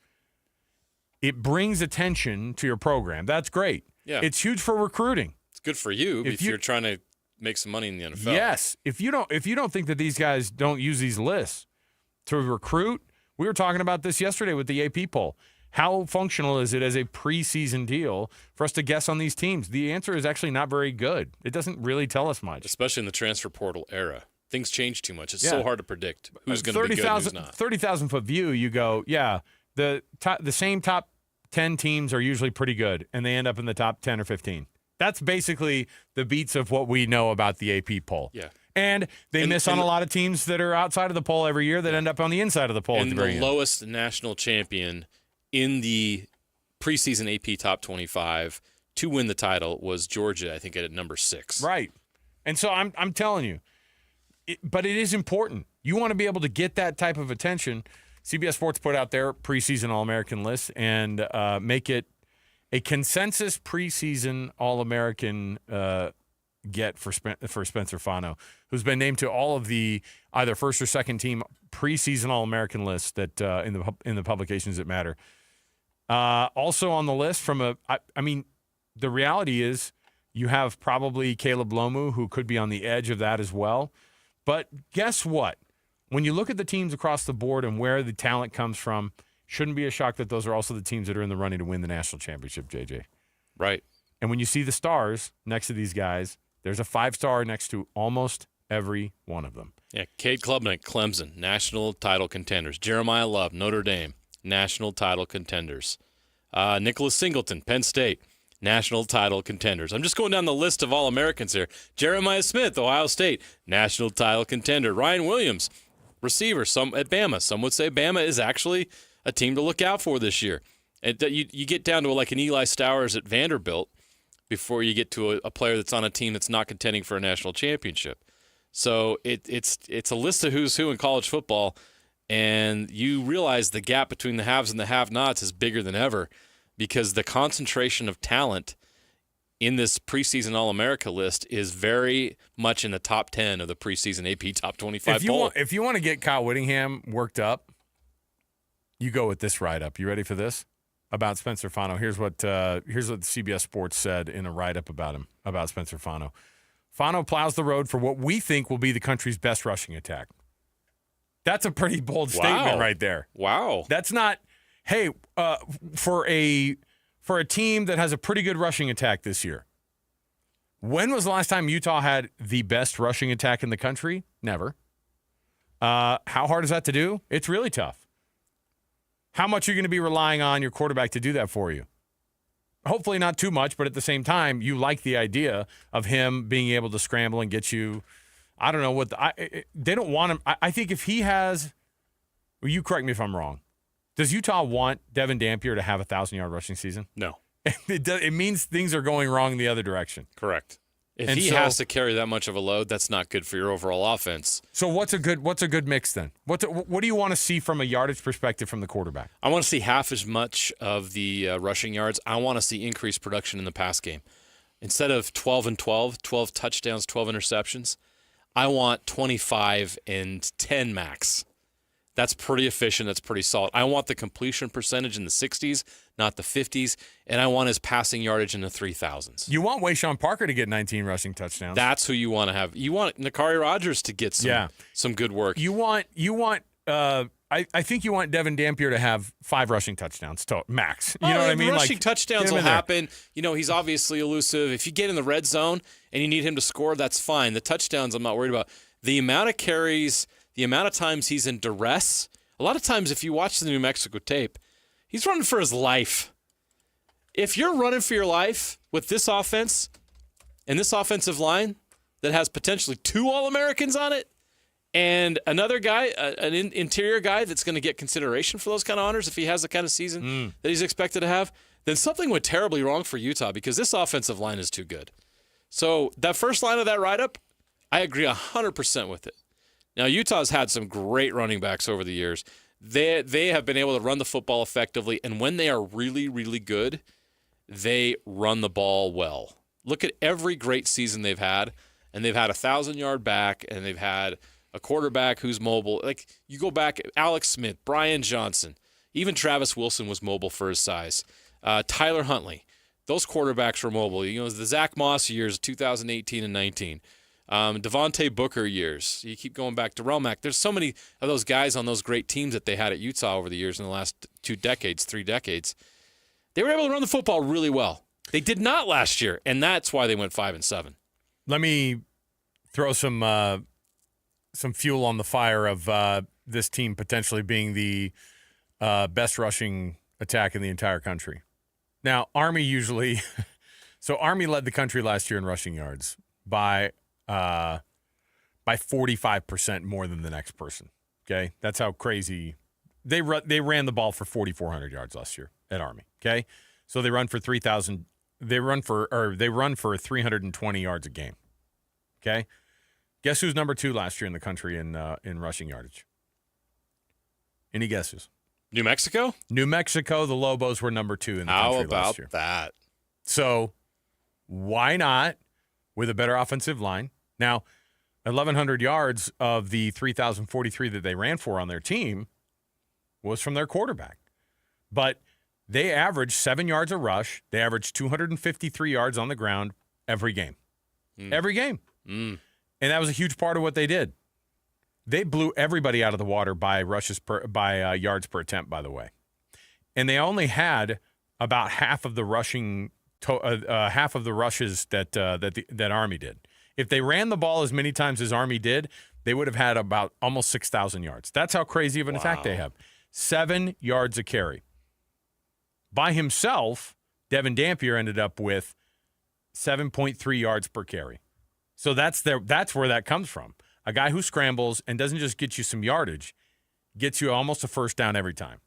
it brings attention to your program. That's great. Yeah. It's huge for recruiting. It's good for you if you're trying to make some money in the NFL. Yes. If you don't think that these guys don't use these lists to recruit, we were talking about this yesterday with the AP poll. How functional is it as a preseason deal for us to guess on these teams? The answer is actually not very good. It doesn't really tell us much. Especially in the transfer portal era. Things change too much. It's so hard to predict who's going to be good and who's not. 30,000-foot view, you go, yeah, the same top 10 teams are usually pretty good, and they end up in the top 10 or 15. That's basically the beats of what we know about the AP poll. Yeah. And they miss on a lot of teams that are outside of the poll every year that end up on the inside of the poll. And the lowest national champion in the preseason AP top 25 to win the title was Georgia, I think, at number 6. Right. And so I'm telling you, but it is important. You want to be able to get that type of attention. CBS Sports put out their preseason All-American list and make it a consensus preseason All-American get for Spencer Fano, who's been named to all of the either first or second team preseason All-American lists that in the publications that matter. Also on the list the reality is you have probably Caleb Lomu, who could be on the edge of that as well. But guess what? When you look at the teams across the board and where the talent comes from, shouldn't be a shock that those are also the teams that are in the running to win the national championship, JJ. Right. And when you see the stars next to these guys, there's a 5-star next to almost every one of them. Yeah, Cade Klubnik, Clemson, national title contenders. Jeremiah Love, Notre Dame, national title contenders. Nicholas Singleton, Penn State, national title contenders. I'm just going down the list of All-Americans here. Jeremiah Smith, Ohio State, national title contender. Ryan Williams, receiver, some at Bama. Some would say Bama is actually a team to look out for this year. And you get down to like an Eli Stowers at Vanderbilt before you get to a player that's on a team that's not contending for a national championship. So it's a list of who's who in college football, and you realize the gap between the haves and the have-nots is bigger than ever because the concentration of talent in this preseason All-America list is very much in the top 10 of the preseason AP Top 25 poll. If you want to get Kyle Whittingham worked up, you go with this write-up. You ready for this? About Spencer Fano. Here's what CBS Sports said in a write-up about him, about Spencer Fano. Fano plows the road for what we think will be the country's best rushing attack. That's a pretty bold statement right there. Wow. That's not, hey, for a team that has a pretty good rushing attack this year. When was the last time Utah had the best rushing attack in the country? Never. How hard is that to do? It's really tough. How much are you going to be relying on your quarterback to do that for you? Hopefully not too much, but at the same time, you like the idea of him being able to scramble and get you. I don't know what they don't want him. I think if he has, well, you correct me if I'm wrong. Does Utah want Devin Dampier to have a 1,000-yard rushing season? No. It means things are going wrong the other direction. Correct. If he has to carry that much of a load, that's not good for your overall offense. So what's a good mix then? What do you want to see from a yardage perspective from the quarterback? I want to see half as much of the rushing yards. I want to see increased production in the pass game. Instead of 12 and 12 touchdowns, 12 interceptions, I want 25 and 10 max. That's pretty efficient. That's pretty solid. I want the completion percentage in the 60s, not the 50s, and I want his passing yardage in the 3,000s. You want Wayshawn Parker to get 19 rushing touchdowns. That's who you want to have. You want Nakari Rogers to get some good work. I think you want Devin Dampier to have 5 rushing touchdowns max. You know what I mean? Rushing touchdowns will happen. You know, he's obviously elusive. If you get in the red zone and you need him to score, that's fine. The touchdowns I'm not worried about. The amount of carries, the amount of times he's in duress. A lot of times if you watch the New Mexico tape, he's running for his life. If you're running for your life with this offense and this offensive line that has potentially 2 All-Americans on it and another guy, an interior guy that's going to get consideration for those kind of honors if he has the kind of season that he's expected to have, then something went terribly wrong for Utah because this offensive line is too good. So that first line of that write-up, I agree 100% with it. Now, Utah's had some great running backs over the years. They have been able to run the football effectively, and when they are really, really good, they run the ball well. Look at every great season they've had, and they've had a 1,000-yard back, and they've had a quarterback who's mobile. Like, you go back, Alex Smith, Brian Johnson, even Travis Wilson was mobile for his size. Tyler Huntley, those quarterbacks were mobile. You know, the Zach Moss years, 2018 and 19. Devontae Booker years. You keep going back to Relmac. There's so many of those guys on those great teams that they had at Utah over the years in the last 3 decades. They were able to run the football really well. They did not last year, and that's why they went 5-7. Let me throw some fuel on the fire of this team potentially being the best rushing attack in the entire country. Now, Army usually – so Army led the country last year in rushing yards by 45% more than the next person. Okay, that's how crazy they ran the ball for 4,400 yards last year at Army. Okay, so they run for 3,000. They run for 320 yards a game. Okay, guess who's number 2 last year in the country in rushing yardage? Any guesses? New Mexico. New Mexico. The Lobos were number 2 in the country last year. How about that? So why not with a better offensive line. Now, 1,100 yards of the 3,043 that they ran for on their team was from their quarterback. But they averaged 7 yards a rush. They averaged 253 yards on the ground every game. Every game. And that was a huge part of what they did. They blew everybody out of the water by yards per attempt, by the way. And they only had about half of the rushes that Army did. If they ran the ball as many times as Army did, they would have had about almost 6,000 yards. That's how crazy of an attack they have. 7 yards a carry. By himself, Devin Dampier ended up with 7.3 yards per carry. So that's where that comes from. A guy who scrambles and doesn't just get you some yardage, gets you almost a first down every time.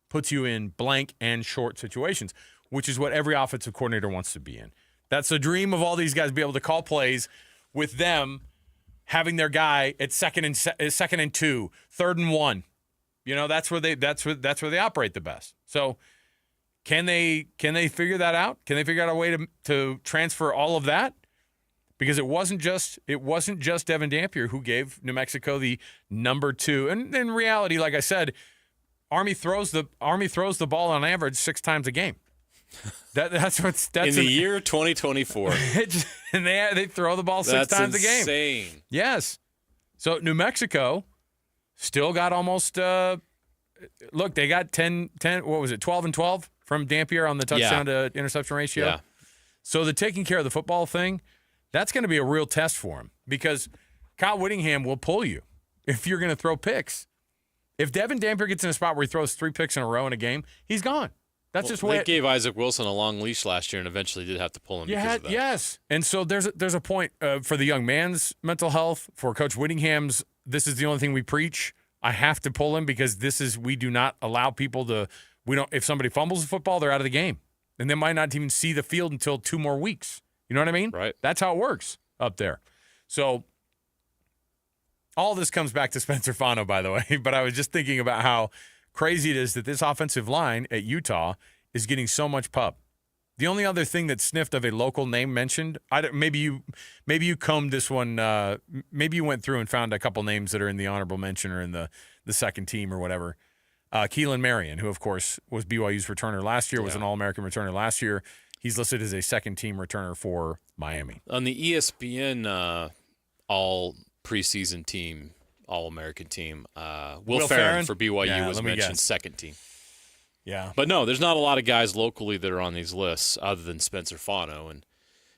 Puts you in blank and short situations, which is what every offensive coordinator wants to be in. That's the dream of all these guys, be able to call plays with them having their guy at second and 2, 3rd and 1. You know, that's where they operate the best. So can they figure that out? Can they figure out a way to transfer all of that? Because it wasn't just Devin Dampier who gave New Mexico the number 2. And in reality, like I said, Army throws the ball on average 6 times a game. That's in the year 2024. And they throw the ball 6 times a game. Insane. Yes. So New Mexico still got almost look, they got 10 what was it? 12 and 12 from Dampier on the touchdown to interception ratio. Yeah. So the taking care of the football thing, that's going to be a real test for him because Kyle Whittingham will pull you if you're going to throw picks. If Devin Dampier gets in a spot where he throws 3 picks in a row in a game, he's gone. That's just what they gave Isaac Wilson a long leash last year and eventually did have to pull him because of that. Yes. And so there's a point for the young man's mental health, for Coach Whittingham's, this is the only thing we preach. I have to pull him because we do not allow people to, if somebody fumbles the football, they're out of the game. And they might not even see the field until 2 more weeks. You know what I mean? Right. That's how it works up there. So all this comes back to Spencer Fano, by the way, but I was just thinking about how crazy it is that this offensive line at Utah is getting so much pub. The only other thing that sniffed of a local name mentioned, maybe you combed this one, maybe you went through and found a couple names that are in the honorable mention or in the second team or whatever. Keelan Marion, who of course was BYU's returner last year, was an All-American returner last year. He's listed as a second-team returner for Miami. On the ESPN all preseason team, All-American team, Will Farron for BYU was mentioned second team. Yeah. But no, there's not a lot of guys locally that are on these lists other than Spencer Fano, and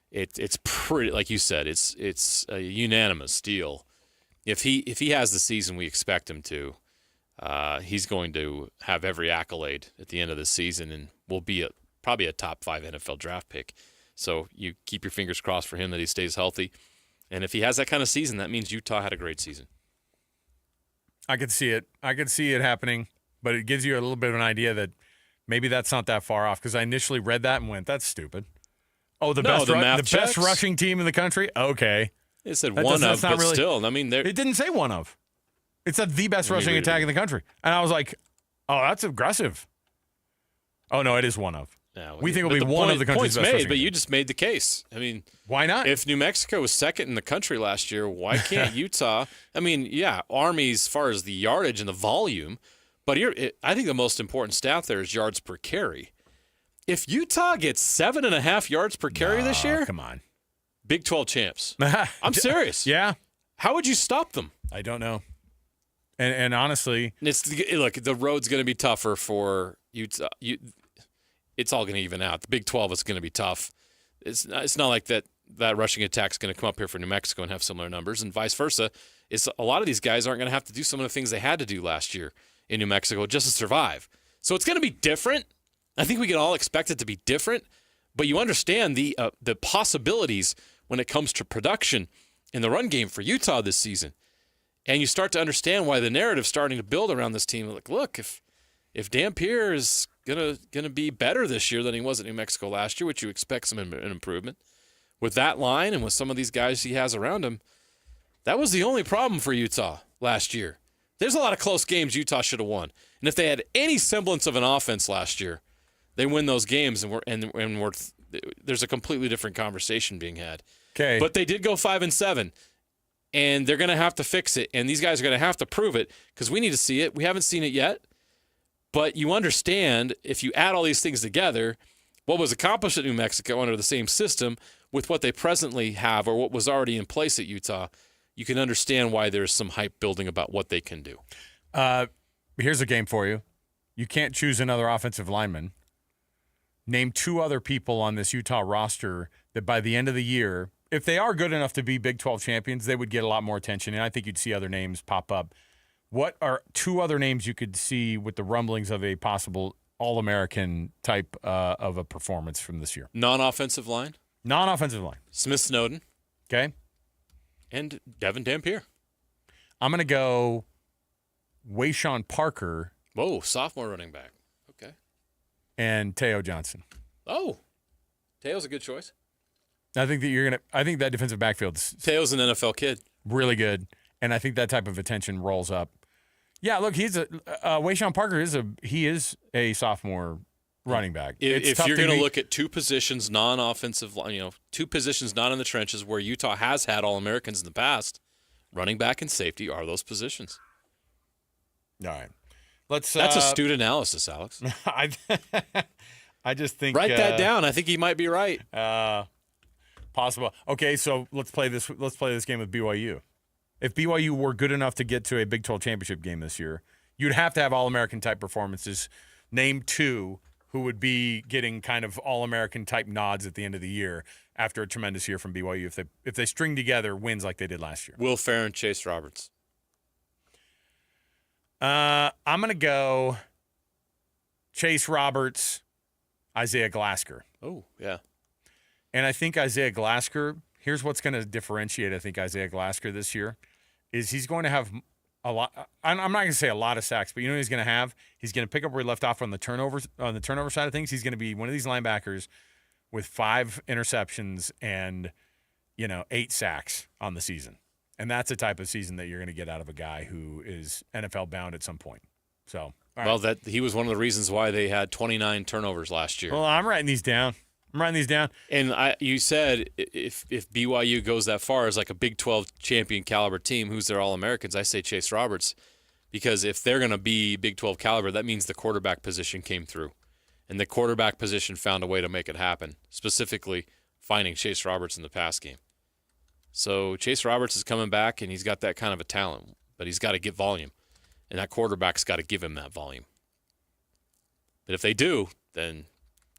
it's pretty, like you said, it's a unanimous deal. If he has the season we expect him to, he's going to have every accolade at the end of the season and will be probably a top 5 NFL draft pick. So you keep your fingers crossed for him that he stays healthy. And if he has that kind of season, that means Utah had a great season. I could see it. I could see it happening, but it gives you a little bit of an idea that maybe that's not that far off because I initially read that and went, that's stupid. Oh, the best rushing team in the country? Okay. It said one of, but really, still. I mean, it didn't say one of. It said the best rushing attack in the country. And I was like, oh, that's aggressive. Oh, no, it is one of. Yeah, we think it'll be one of the country's best rushing. But you just made the case. I mean, why not? If New Mexico was second in the country last year, why can't Utah? I mean, yeah, Army as far as the yardage and the volume, but I think the most important stat there is yards per carry. If Utah gets 7.5 yards per carry this year, come on, Big 12 champs. I'm serious. Yeah. How would you stop them? I don't know. And honestly, look, the road's going to be tougher for Utah. It's all going to even out. The Big 12 is going to be tough. It's not like that rushing attack's going to come up here for New Mexico and have similar numbers, and vice versa. A lot of these guys aren't going to have to do some of the things they had to do last year in New Mexico just to survive. So it's going to be different. I think we can all expect it to be different, but you understand the possibilities when it comes to production in the run game for Utah this season. And you start to understand why the narrative's starting to build around this team. Like, look, if Dampier is gonna be better this year than he was at New Mexico last year, which you expect some improvement, with that line and with some of these guys he has around him, that was the only problem for Utah last year. There's a lot of close games Utah should have won. And if they had any semblance of an offense last year, they win those games, and there's a completely different conversation being had. Okay. But they did go 5-7, and they're going to have to fix it, and these guys are going to have to prove it because we need to see it. We haven't seen it yet. But you understand, if you add all these things together, what was accomplished at New Mexico under the same system with what they presently have or what was already in place at Utah, you can understand why there's some hype building about what they can do. Here's a game for you. You can't choose another offensive lineman. Name 2 other people on this Utah roster that by the end of the year, if they are good enough to be Big 12 champions, they would get a lot more attention, and I think you'd see other names pop up. What are 2 other names you could see with the rumblings of a possible All-American type of a performance from this year? Non-offensive line? Non-offensive line. Smith Snowden. Okay. And Devin Dampier. I'm going to go Wayshawn Parker. Whoa, sophomore running back. Okay. And Teo Johnson. Oh, Teo's a good choice. I think that defensive backfield. Teo's an NFL kid. Really good. And I think that type of attention rolls up. Yeah, look, Wayshawn Parker is a sophomore running back. If you're going to look at 2 positions, non-offensive, 2 positions not in the trenches where Utah has had All-Americans in the past, running back and safety are those positions. All right. That's astute analysis, Alex. I just think write that down. I think he might be right. Possible. Okay, so let's play this game with BYU. If BYU were good enough to get to a Big 12 championship game this year, you'd have to have All-American type performances. Name 2 who would be getting kind of All-American type nods at the end of the year after a tremendous year from BYU if they string together wins like they did last year. Will Ferrin, Chase Roberts. I'm going to go Chase Roberts, Isaiah Glasker. Oh, yeah. And I think Isaiah Glasker, here's what's going to differentiate, Isaiah Glasker this year, is he's going to have a lot. I'm not going to say a lot of sacks, but you know what he's going to have? He's going to pick up where he left off on the turnover side of things. He's going to be one of these linebackers with 5 interceptions and, 8 sacks on the season. And that's the type of season that you're going to get out of a guy who is NFL bound at some point. So, well, he was one of the reasons why they had 29 turnovers last year. Well, I'm writing these down. And you said if BYU goes that far as like a Big 12 champion caliber team, who's their All-Americans? I say Chase Roberts, because if they're going to be Big 12 caliber, that means the quarterback position came through. And the quarterback position found a way to make it happen, specifically finding Chase Roberts in the pass game. So Chase Roberts is coming back, and he's got that kind of a talent, but he's got to get volume. And that quarterback's got to give him that volume. But if they do, then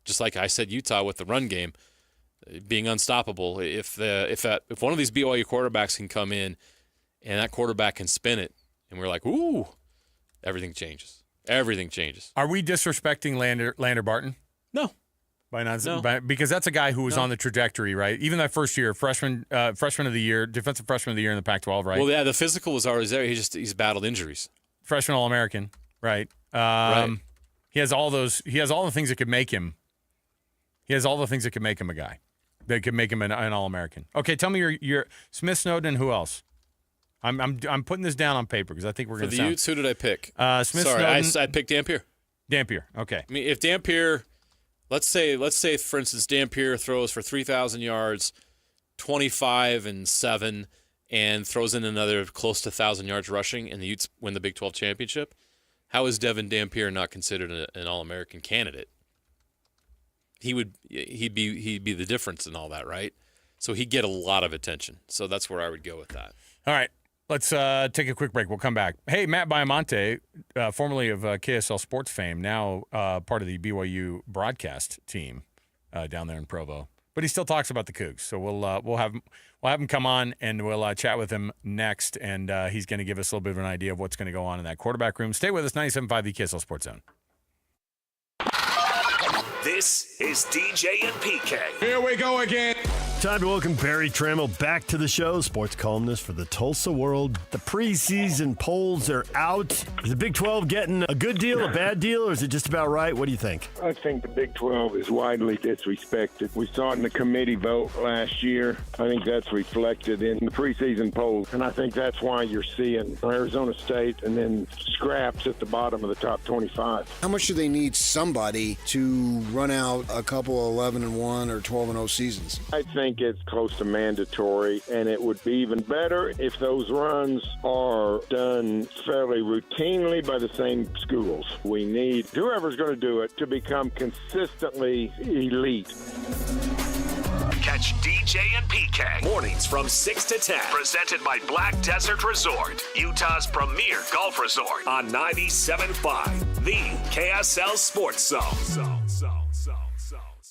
just like I said, Utah with the run game being unstoppable, if one of these BYU quarterbacks can come in and that quarterback can spin it, and we're like, ooh, everything changes. Everything changes. Are we disrespecting Lander Barton? No. Because that's a guy who was on the trajectory, right? Even that first year, freshman of the year, defensive freshman of the year in the Pac-12, right? Well, yeah, the physical was always there. He's battled injuries. Freshman All-American, right? Right. He has all the things that could make him. He has all the things that could make him a guy. That could make him an All-American. Okay, tell me your Smith Snowden. Who else? I'm putting this down on paper because I think we're going to. For the Utes, who did I pick? Smith Snowden. I picked Dampier. Dampier. Okay. I mean, if Dampier, let's say for instance, Dampier throws for 3,000 yards, 25-7, and throws in another close to 1,000 yards rushing, and the Utes win the Big 12 championship. How is Devin Dampier not considered an All-American candidate? He'd be the difference in all that, right? So he'd get a lot of attention. So that's where I would go with that. All right. Let's take a quick break. We'll come back. Hey, Matt Baiamonte, formerly of KSL Sports fame, now part of the BYU broadcast team down there in Provo. But he still talks about the Cougs. So we'll have him come on, and we'll chat with him next, and he's going to give us a little bit of an idea of what's going to go on in that quarterback room. Stay with us, 97.5 the KSL Sports Zone. This is DJ and PK. Here we go again. Time to welcome Barry Trammell back to the show, sports columnist for the Tulsa World. The preseason polls are out. Is the Big 12 getting a good deal, a bad deal, or is it just about right? What do you think? I think the Big 12 is widely disrespected. We saw it in the committee vote last year. I think that's reflected in the preseason polls, and I think that's why you're seeing Arizona State and then scraps at the bottom of the top 25. How much do they need somebody to run out a couple of 11-1 or 12-0 seasons? I think think it's close to mandatory, and it would be even better if those runs are done fairly routinely by the same schools. We need whoever's going to do it to become consistently elite. Catch DJ and PK mornings from 6 to 10. Presented by Black Desert Resort, Utah's premier golf resort on 97.5, the KSL Sports Zone.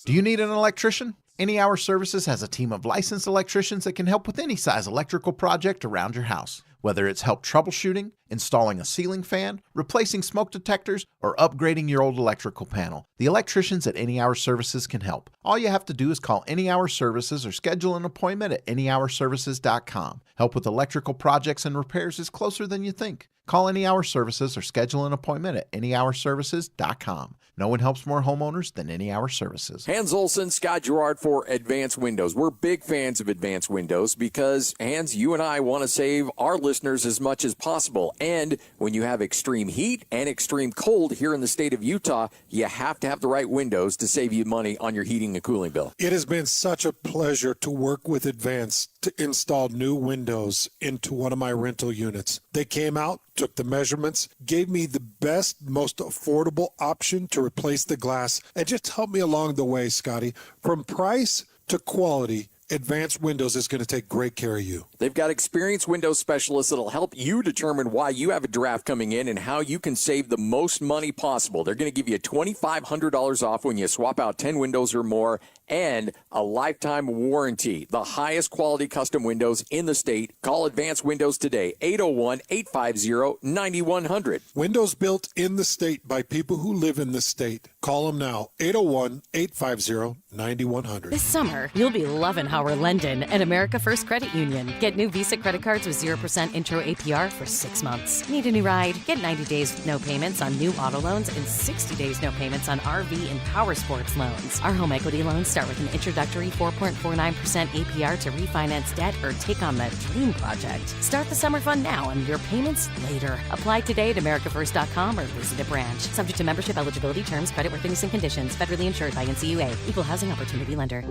Do you need an electrician? Any Hour Services has a team of licensed electricians that can help with any size electrical project around your house. Whether it's help troubleshooting, installing a ceiling fan, replacing smoke detectors, or upgrading your old electrical panel, the electricians at Any Hour Services can help. All you have to do is call Any Hour Services or schedule an appointment at anyhourservices.com. Help with electrical projects and repairs is closer than you think. Call Any Hour Services or schedule an appointment at anyhourservices.com. No one helps more homeowners than Any Hour Services. Hans Olsen, Scott Gerard for Advanced Windows. We're big fans of Advanced Windows because, Hans, you and I want to save our listeners as much as possible. And when you have extreme heat and extreme cold here in the state of Utah, you have to have the right windows to save you money on your heating and cooling bill. It has been such a pleasure to work with Advanced to install new windows into one of my rental units. They came out, took the measurements, gave me the best, most affordable option to replace the glass, and just helped me along the way, Scotty. From price to quality, Advanced Windows is going to take great care of you. They've got experienced windows specialists that'll help you determine why you have a draft coming in and how you can save the most money possible. They're going to give you $2,500 off when you swap out 10 windows or more, and a lifetime warranty. The highest quality custom windows in the state. Call Advanced Windows today, 801-850-9100. Windows built in the state by people who live in the state. Call them now, 801-850-9100. This summer, you'll be loving Howard Lendon and America First Credit Union. Get new Visa credit cards with 0% intro APR for 6 months. Need a new ride? Get 90 days with no payments on new auto loans and 60 days no payments on RV and power sports loans. Our home equity loans start with an introductory 4.49% APR to refinance debt or take on that dream project. Start the summer fun now and your payments later. Apply today at americafirst.com or visit a branch. Subject to membership eligibility, terms, creditworthiness, and conditions. Federally insured by NCUA. Equal housing opportunity lender.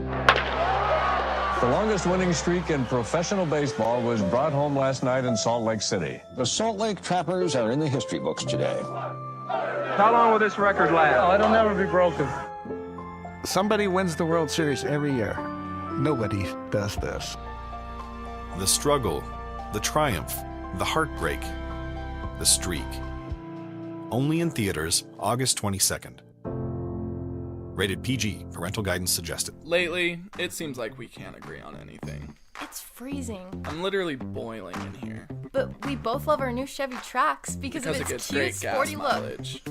The longest winning streak in professional baseball was brought home last night in Salt Lake City. The Salt Lake Trappers are in the history books today. How long will this record last? Oh, it'll never be broken. Somebody wins the World Series every year. Nobody does this. The struggle, the triumph, the heartbreak, the streak. Only in theaters, August 22nd. Rated PG. Parental guidance suggested. Lately, it seems like we can't agree on anything. It's freezing. I'm literally boiling in here. But we both love our new Chevy Trax because of it its gets cute, great sporty gas look. mileage.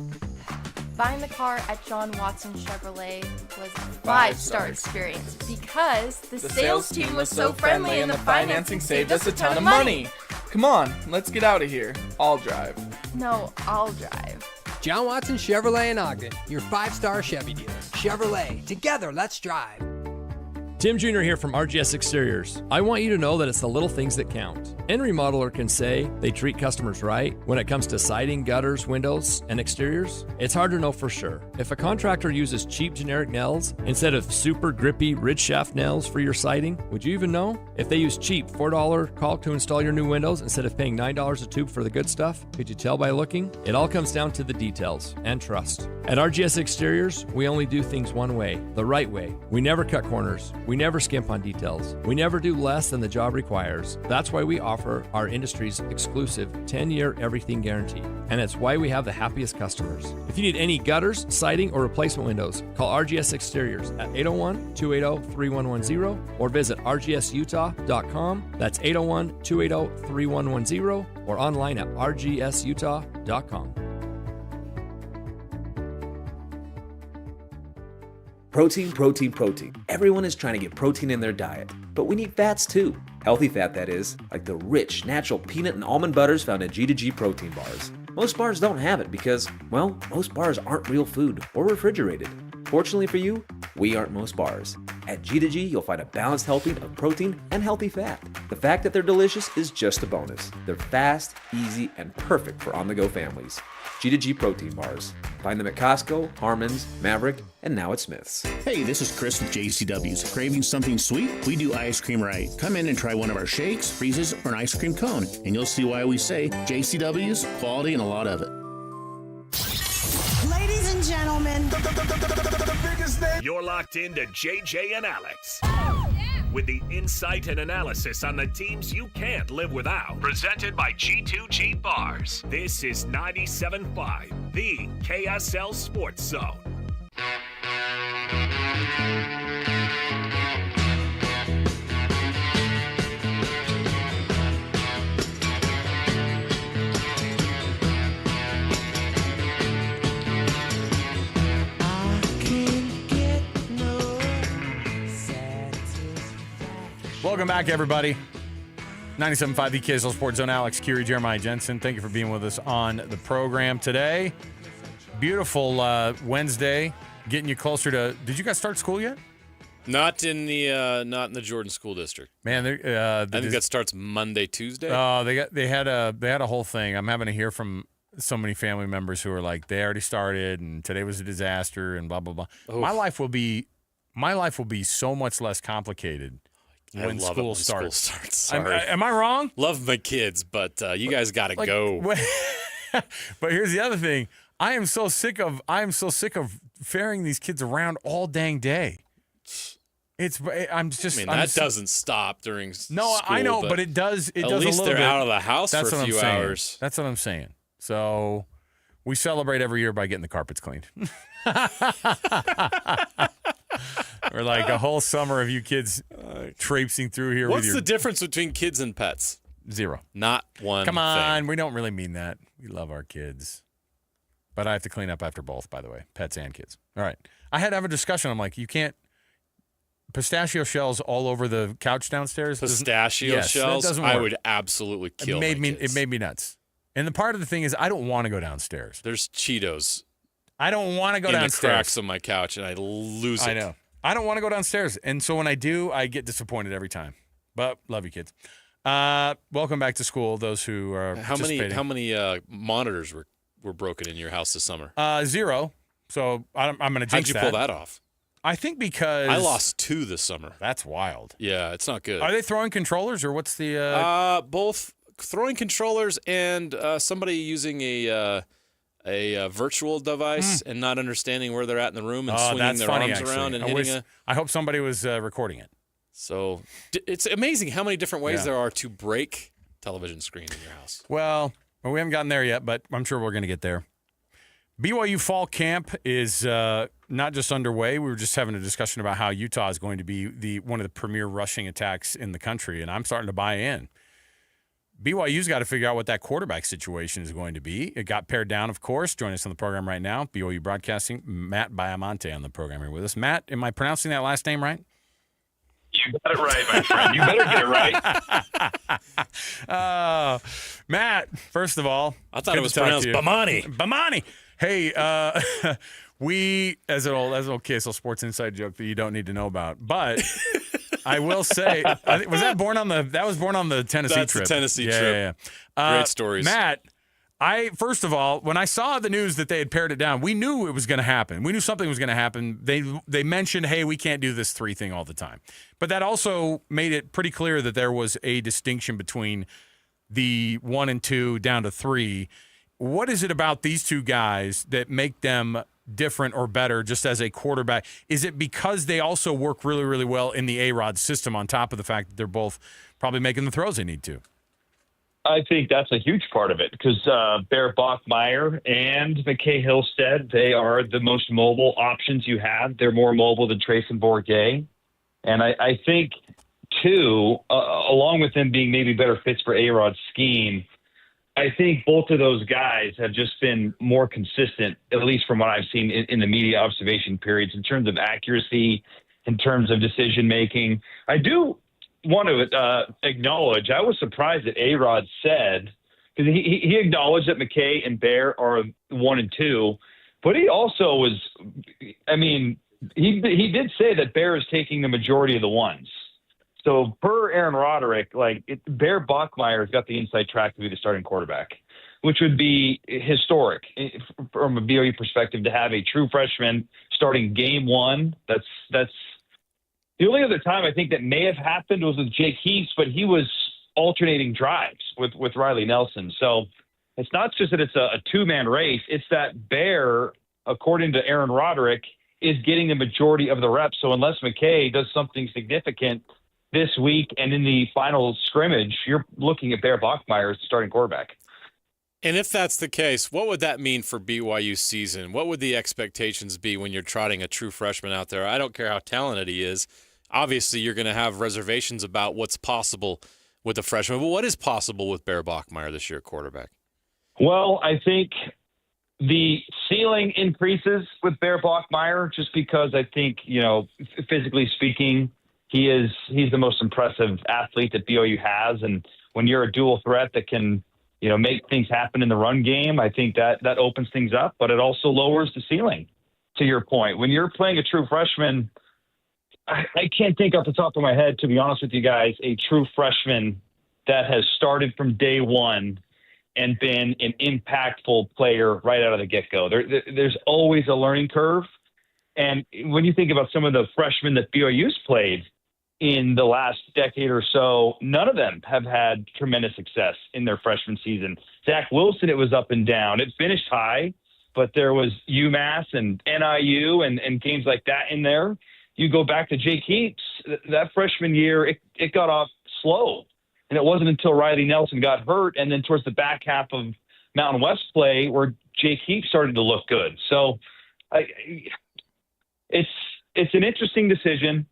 Buying the car at John Watson Chevrolet was a 5-star experience because the sales team was so friendly and the financing saved us a ton of money. Come on, let's get out of here. I'll drive. No, I'll drive. John Watson Chevrolet in Ogden, your 5-star Chevy dealer. Chevrolet, together, let's drive. Tim Jr. here from RGS Exteriors. I want you to know that it's the little things that count. Any remodeler can say they treat customers right when it comes to siding, gutters, windows, and exteriors. It's hard to know for sure. If a contractor uses cheap generic nails instead of super grippy ridge shaft nails for your siding, would you even know? If they use cheap $4 caulk to install your new windows instead of paying $9 a tube for the good stuff, could you tell by looking? It all comes down to the details and trust. At RGS Exteriors, we only do things one way, the right way. We never cut corners. We never skimp on details. We never do less than the job requires. That's why we offer our industry's exclusive 10-year everything guarantee. And it's why we have the happiest customers. If you need any gutters, siding, or replacement windows, call RGS Exteriors at 801-280-3110 or visit rgsutah.com. That's 801-280-3110 or online at rgsutah.com. Protein, protein, protein. Everyone is trying to get protein in their diet, but we need fats too. Healthy fat, that is, like the rich, natural peanut and almond butters found in G2G protein bars. Most bars don't have it because, well, most bars aren't real food or refrigerated. Fortunately for you, we aren't most bars. At G2G, you'll find a balanced helping of protein and healthy fat. The fact that they're delicious is just a bonus. They're fast, easy, and perfect for on-the-go families. G2G protein bars. Find them at Costco, Harmon's, Maverick, and now at Smith's. Hey, this is Chris with JCW's. Craving something sweet? We do ice cream right. Come in and try one of our shakes, freezes, or an ice cream cone, and you'll see why we say JCW's, quality, and a lot of it. Ladies and gentlemen, You're locked into JJ and Alex. With the insight and analysis on the teams you can't live without. Presented by G2G Bars. This is 97.5, the KSL Sports Zone. Welcome back, everybody. 97.5, the KSL Sports Zone. Alex Curie, Jeremiah Jensen. Thank you for being with us on the program today. Beautiful Wednesday, getting you closer to. Did you guys start school yet? Not in the Jordan School District. Man, I think that starts Monday, Tuesday. Oh, they had a whole thing. I'm having to hear from so many family members who are like, they already started, and today was a disaster, and blah blah blah. Oof. My life will be so much less complicated when school starts. Sorry. Am I wrong? Love my kids, but you guys got to go. But here's the other thing. I am so sick of ferrying these kids around all dang day. That doesn't stop during school. No, I know, but it does. It at does least a little they're bit. out of the house That's for a what few I'm saying. hours. That's what I'm saying. So we celebrate every year by getting the carpets cleaned. Or like a whole summer of you kids traipsing through here. What's the difference between kids and pets? Zero. Not one. Come on, thing. we don't really mean that. We love our kids. But I have to clean up after both, by the way, pets and kids. All right. I had to have a discussion. I'm like, you can't pistachio shells all over the couch downstairs. Pistachio shells? That doesn't work. I would absolutely kill my kids. It made me nuts. And the part of the thing is, I don't want to go downstairs. There's Cheetos. I don't want to go in downstairs. the cracks of my couch, and I lose it. I know. I don't want to go downstairs. And so when I do, I get disappointed every time. But love you, kids. Welcome back to school, those who are participating. How many monitors were broken in your house this summer? 0. So I'm going to jinx How'd you pull that off? I think because I lost 2 this summer. That's wild. Yeah, it's not good. Are they throwing controllers, or what's the? Both throwing controllers and somebody using a virtual device and not understanding where they're at in the room and swinging their arms around and hitting I hope somebody was recording it. So it's amazing how many different ways there are to break television screen in your house. Well, we haven't gotten there yet, but I'm sure we're going to get there. BYU Fall Camp is not just underway. We were just having a discussion about how Utah is going to be one of the premier rushing attacks in the country, and I'm starting to buy in. BYU's got to figure out what that quarterback situation is going to be. It got pared down, of course. Joining us on the program right now, BYU Broadcasting, Matt Baiamonte on the program here with us. Matt, am I pronouncing that last name right? You got it right, my friend. You better get it right. Matt, first of all, I thought it was pronounced Bamani. Bamani. Hey, we, as an old KSL Sports Inside joke that you don't need to know about, but I will say, was that born on the Tennessee That's trip? The Tennessee trip. Yeah. Great stories. Matt, first of all, when I saw the news that they had pared it down, we knew it was going to happen. We knew something was going to happen. They mentioned, hey, we can't do this 3 thing all the time. But that also made it pretty clear that there was a distinction between the 1 and 2 down to 3. What is it about these 2 guys that make them different or better just as a quarterback? Is it because they also work really, really well in the A-Rod system on top of the fact that they're both probably making the throws they need to? I think that's a huge part of it because Bear Bachmeyer and McKay Hillstead, they are the most mobile options you have. They're more mobile than Trayson Bourget. And I think, too, along with them being maybe better fits for A-Rod's scheme, I think both of those guys have just been more consistent, at least from what I've seen in the media observation periods, in terms of accuracy, in terms of decision-making. I do want to acknowledge, I was surprised that A-Rod said, because he acknowledged that McKay and Bear are 1 and 2, but he also was, he did say that Bear is taking the majority of the ones. So per Aaron Roderick, Bear Bachmeier's got the inside track to be the starting quarterback, which would be historic from a BYU perspective to have a true freshman starting game one. That's the only other time I think that may have happened was with Jake Heaps, but he was alternating drives with Riley Nelson. So it's not just that it's a two-man race. It's that Bear, according to Aaron Roderick, is getting the majority of the reps. So unless McKay does something significant this week and in the final scrimmage, you're looking at Bear Bachmeier as the starting quarterback. And if that's the case, what would that mean for BYU season? What would the expectations be when you're trotting a true freshman out there? I don't care how talented he is. Obviously, you're going to have reservations about what's possible with a freshman. But what is possible with Bear Bachmeier this year, quarterback? Well, I think the ceiling increases with Bear Bachmeier just because I think, physically speaking, he's the most impressive athlete that BYU has. And when you're a dual threat that can, make things happen in the run game, I think that opens things up, but it also lowers the ceiling, to your point. When you're playing a true freshman, I can't think off the top of my head, to be honest with you guys, a true freshman that has started from day one and been an impactful player right out of the get-go. There's always a learning curve. And when you think about some of the freshmen that BYU's played in the last decade or so, none of them have had tremendous success in their freshman season. Zach Wilson, it was up and down. It finished high, but there was UMass and NIU and games like that in there. You go back to Jake Heaps, that freshman year, it got off slow. And it wasn't until Riley Nelson got hurt and then towards the back half of Mountain West play where Jake Heaps started to look good. So it's an interesting decision.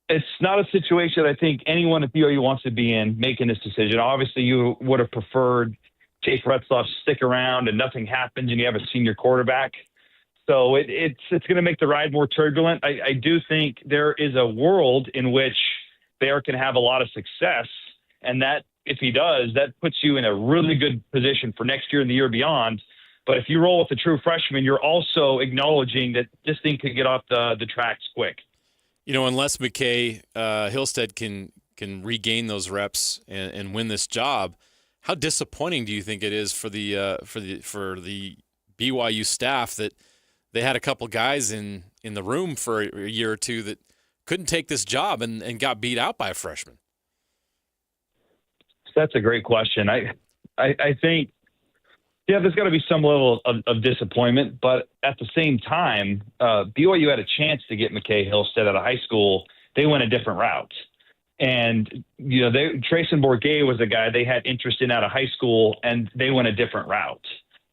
It's not a situation that I think anyone at BYU wants to be in making this decision. Obviously, you would have preferred Jake Retzloff stick around and nothing happens and you have a senior quarterback. So it's going to make the ride more turbulent. I do think there is a world in which Bear can have a lot of success, and that if he does, that puts you in a really good position for next year and the year beyond. But if you roll with the true freshman, you're also acknowledging that this thing could get off the tracks quick. Unless McKay Hillstead can regain those reps and win this job, how disappointing do you think it is for the BYU staff that they had a couple guys in the room for a year or two that couldn't take this job and got beat out by a freshman? That's a great question. I think, there's got to be some level of disappointment, but at the same time, BYU had a chance to get McKay Hillstead out of high school. They went a different route. And, Trayson Bourget was a guy they had interest in out of high school, and they went a different route.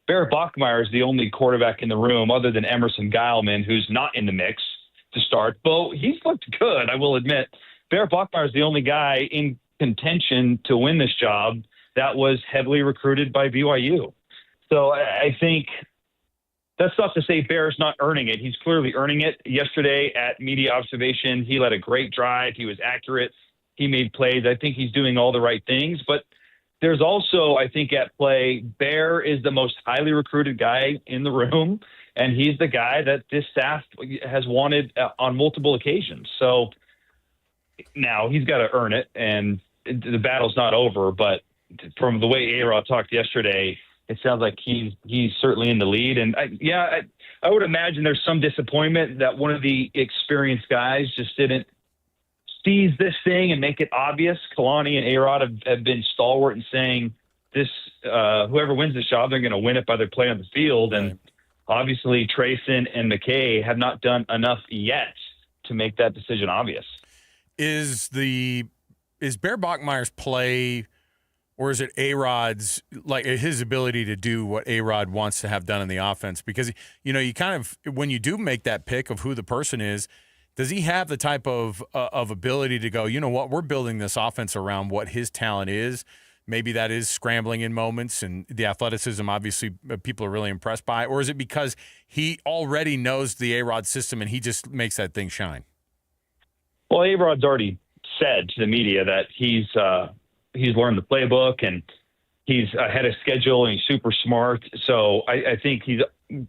Bear Bachmeier is the only quarterback in the room other than Emerson Geilman, who's not in the mix to start. But he's looked good, I will admit. Bear Bachmeier is the only guy in contention to win this job that was heavily recruited by BYU. So I think that's not to say Bear's not earning it. He's clearly earning it. Yesterday at media observation, he led a great drive. He was accurate. He made plays. I think he's doing all the right things. But there's also, I think, at play, Bear is the most highly recruited guy in the room, and he's the guy that this staff has wanted on multiple occasions. So now he's got to earn it, and the battle's not over. But from the way A-Rod talked yesterday, it sounds like he's certainly in the lead. And I would imagine there's some disappointment that one of the experienced guys just didn't seize this thing and make it obvious. Kalani and A-Rod have been stalwart in saying this, whoever wins the job, they're going to win it by their play on the field. And obviously Trayson and McKay have not done enough yet to make that decision obvious. Is Bear Bachmeier's play, or is it A-Rod's, like his ability to do what A-Rod wants to have done in the offense? Because, you kind of, when you do make that pick of who the person is, does he have the type of ability to go, you know what, we're building this offense around what his talent is? Maybe that is scrambling in moments, and the athleticism, obviously, people are really impressed by. Or is it because he already knows the A-Rod system and he just makes that thing shine? Well, A-Rod's already said to the media that he's learned the playbook and he's ahead of schedule and he's super smart. So I think he's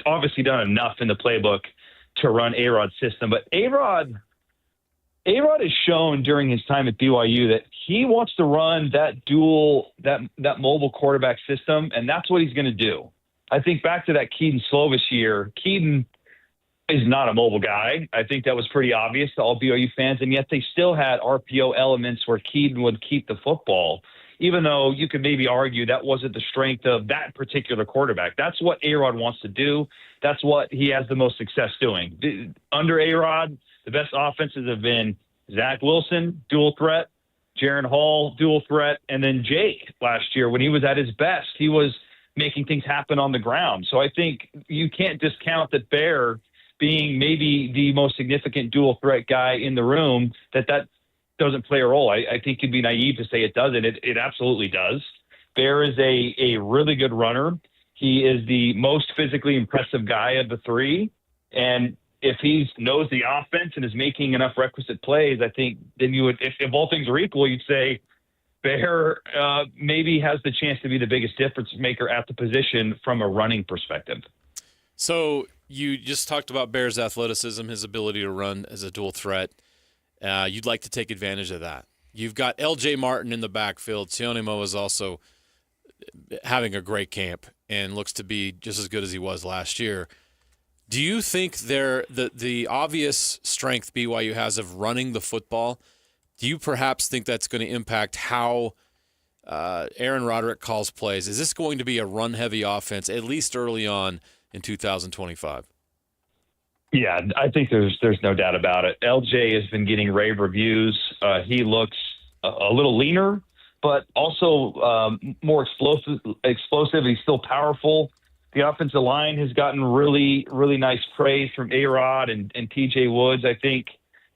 obviously done enough in the playbook to run A-Rod's system. But A-Rod has shown during his time at BYU that he wants to run that that mobile quarterback system, and that's what he's going to do. I think back to that Keaton Slovis year. Keaton is not a mobile guy. I think that was pretty obvious to all BYU fans, and yet they still had RPO elements where Keaton would keep the football, even though you could maybe argue that wasn't the strength of that particular quarterback. That's what A-Rod wants to do. That's what he has the most success doing. Under A-Rod, the best offenses have been Zach Wilson, dual threat, Jaron Hall, dual threat, and then Jake last year when he was at his best. He was making things happen on the ground. So I think you can't discount that Bear being maybe the most significant dual threat guy in the room, that doesn't play a role. I think you'd be naive to say it doesn't. It absolutely does. Bear is a really good runner. He is the most physically impressive guy of the three. And if he knows the offense and is making enough requisite plays, I think then you would, if all things are equal, you'd say Bear maybe has the chance to be the biggest difference maker at the position from a running perspective. So you just talked about Bear's athleticism, his ability to run as a dual threat. You'd like to take advantage of that. You've got L.J. Martin in the backfield. Tionimo is also having a great camp and looks to be just as good as he was last year. Do you think the obvious strength BYU has of running the football, do you perhaps think that's going to impact how Aaron Roderick calls plays? Is this going to be a run-heavy offense, at least early on in 2025? Yeah, I think there's no doubt about it. LJ has been getting rave reviews. He looks a little leaner, but also more explosive. He's still powerful. The offensive line has gotten really, really nice praise from A-Rod and TJ Woods. I think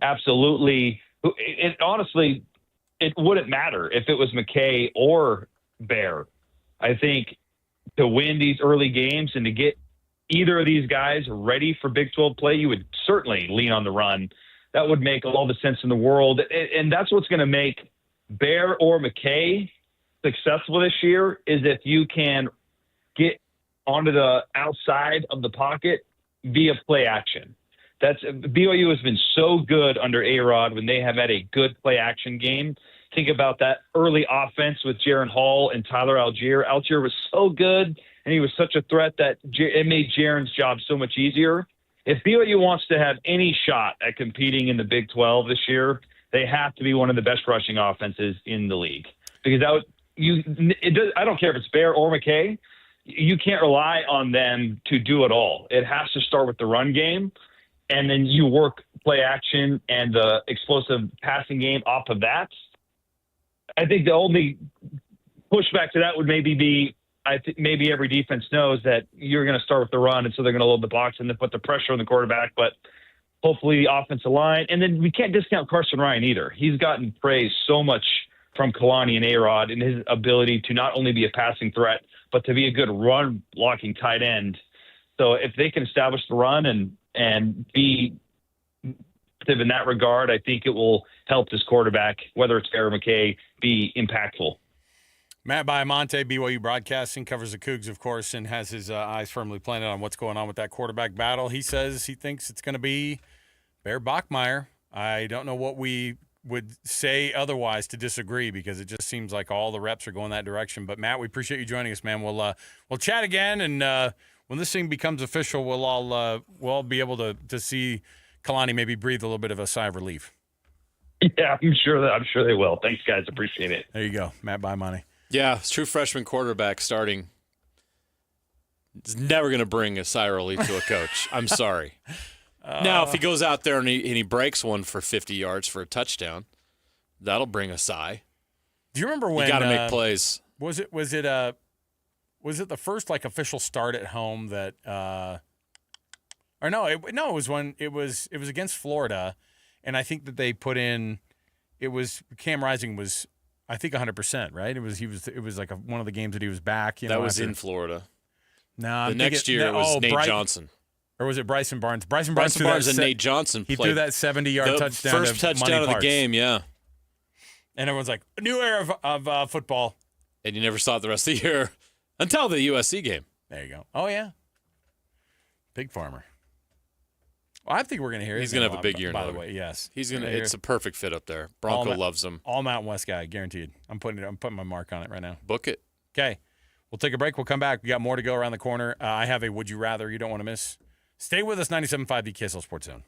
absolutely. Honestly, it wouldn't matter if it was McKay or Bear. I think to win these early games and to get either of these guys ready for Big 12 play, you would certainly lean on the run. That would make all the sense in the world. And that's what's going to make Bear or McKay successful this year, is if you can get onto the outside of the pocket via play action. BYU has been so good under A-Rod when they have had a good play action game. Think about that early offense with Jaron Hall and Tyler Algier. Algier was so good, and he was such a threat that it made Jaron's job so much easier. If BYU wants to have any shot at competing in the Big 12 this year, they have to be one of the best rushing offenses in the league. Because I don't care if it's Bear or McKay, you can't rely on them to do it all. It has to start with the run game, and then you work play action and the explosive passing game off of that. I think the only pushback to that would maybe be, I think maybe every defense knows that you're going to start with the run, and so they're going to load the box and then put the pressure on the quarterback. But hopefully the offensive line, and then we can't discount Carson Ryan either. He's gotten praised so much from Kalani and A-Rod in his ability to not only be a passing threat, but to be a good run blocking tight end. So if they can establish the run and be active in that regard, I think it will help this quarterback, whether it's Bear or McKay, be impactful. Matt Baiamonte, BYU Broadcasting, covers the Cougs, of course, and has his eyes firmly planted on what's going on with that quarterback battle. He says he thinks it's going to be Bear Bachmeier. I don't know what we would say otherwise to disagree, because it just seems like all the reps are going that direction. But, Matt, we appreciate you joining us, man. We'll chat again, and when this thing becomes official, we'll all be able to see Kalani maybe breathe a little bit of a sigh of relief. Yeah, I'm sure they will. Thanks, guys. Appreciate it. There you go, Matt Baiamonte. Yeah, true freshman quarterback starting. It's never going to bring a sigh of relief to a coach. I'm sorry. Now, if he goes out there and he breaks one for 50 yards for a touchdown, that'll bring a sigh. Do you remember when you got to make plays? Was it the first official start at home that? It was when it was against Florida, and I think that they put in. It was Cam Rising was, I think, 100%, right? It was like one of the games that he was back. That was in Florida. No, next year it was Nate Johnson. Or was it Bryson Barnes? Bryson Barnes and Nate Johnson played. He threw that 70-yard touchdown. First touchdown of the game, yeah. And everyone's like, a new era of football. And you never saw it the rest of the year until the USC game. There you go. Oh, yeah. Pig farmer. Well, I think we're going to hear he's going to have a big year. By the way, yes, he's going to. It's a perfect fit up there. Bronco loves him. All Mountain West guy, guaranteed. I'm putting my mark on it right now. Book it. Okay, we'll take a break. We'll come back. We got more to go around the corner. I have a would you rather you don't want to miss. Stay with us. 97.5 the KSL Sports Zone.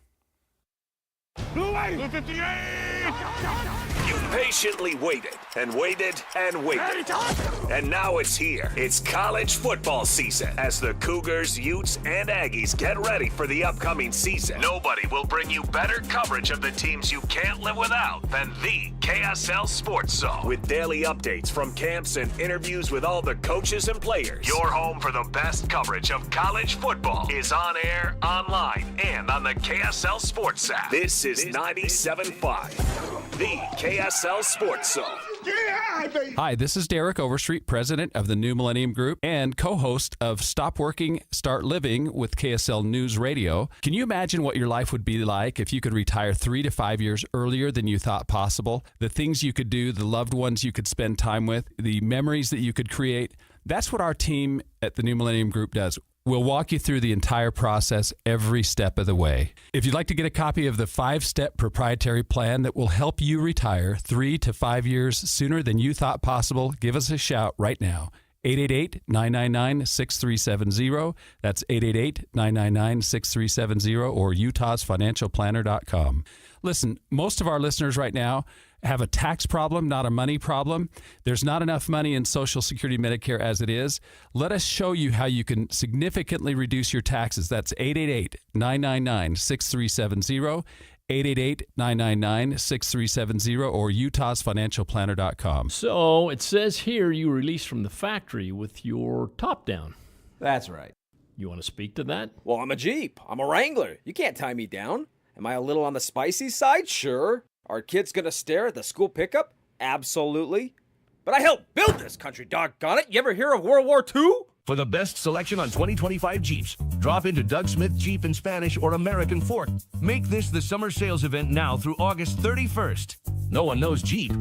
You patiently waited and waited and waited. And now it's here. It's college football season. As the Cougars, Utes, and Aggies get ready for the upcoming season, nobody will bring you better coverage of the teams you can't live without than the KSL Sports Zone. With daily updates from camps and interviews with all the coaches and players, your home for the best coverage of college football is on air, online, and on the KSL Sports app. This is 97.5, the KSL Sports Zone. Hi, this is Derek Overstreet, president of the New Millennium Group and co-host of Stop Working, Start Living with KSL News Radio. Can you imagine what your life would be like if you could retire 3 to 5 years earlier than you thought possible? The things you could do, the loved ones you could spend time with, the memories that you could create. That's what our team at the New Millennium Group does. We'll walk you through the entire process every step of the way. If you'd like to get a copy of the 5-step proprietary plan that will help you retire 3 to 5 years sooner than you thought possible, give us a shout right now. 888-999-6370. That's 888-999-6370 or utahsfinancialplanner.com. Listen, most of our listeners right now have a tax problem, not a money problem. There's not enough money in Social Security Medicare as it is. Let us show you how you can significantly reduce your taxes. That's 888-999-6370, 888-999-6370, or utahsfinancialplanner.com. So it says here you released from the factory with your top down. That's right. You want to speak to that? Well, I'm a Jeep. I'm a Wrangler. You can't tie me down. Am I a little on the spicy side? Sure. Are kids going to stare at the school pickup? Absolutely. But I helped build this country, doggone it. You ever hear of World War II? For the best selection on 2025 Jeeps, drop into Doug Smith Jeep in Spanish or American Fork. Make this the summer sales event now through August 31st. No one knows Jeep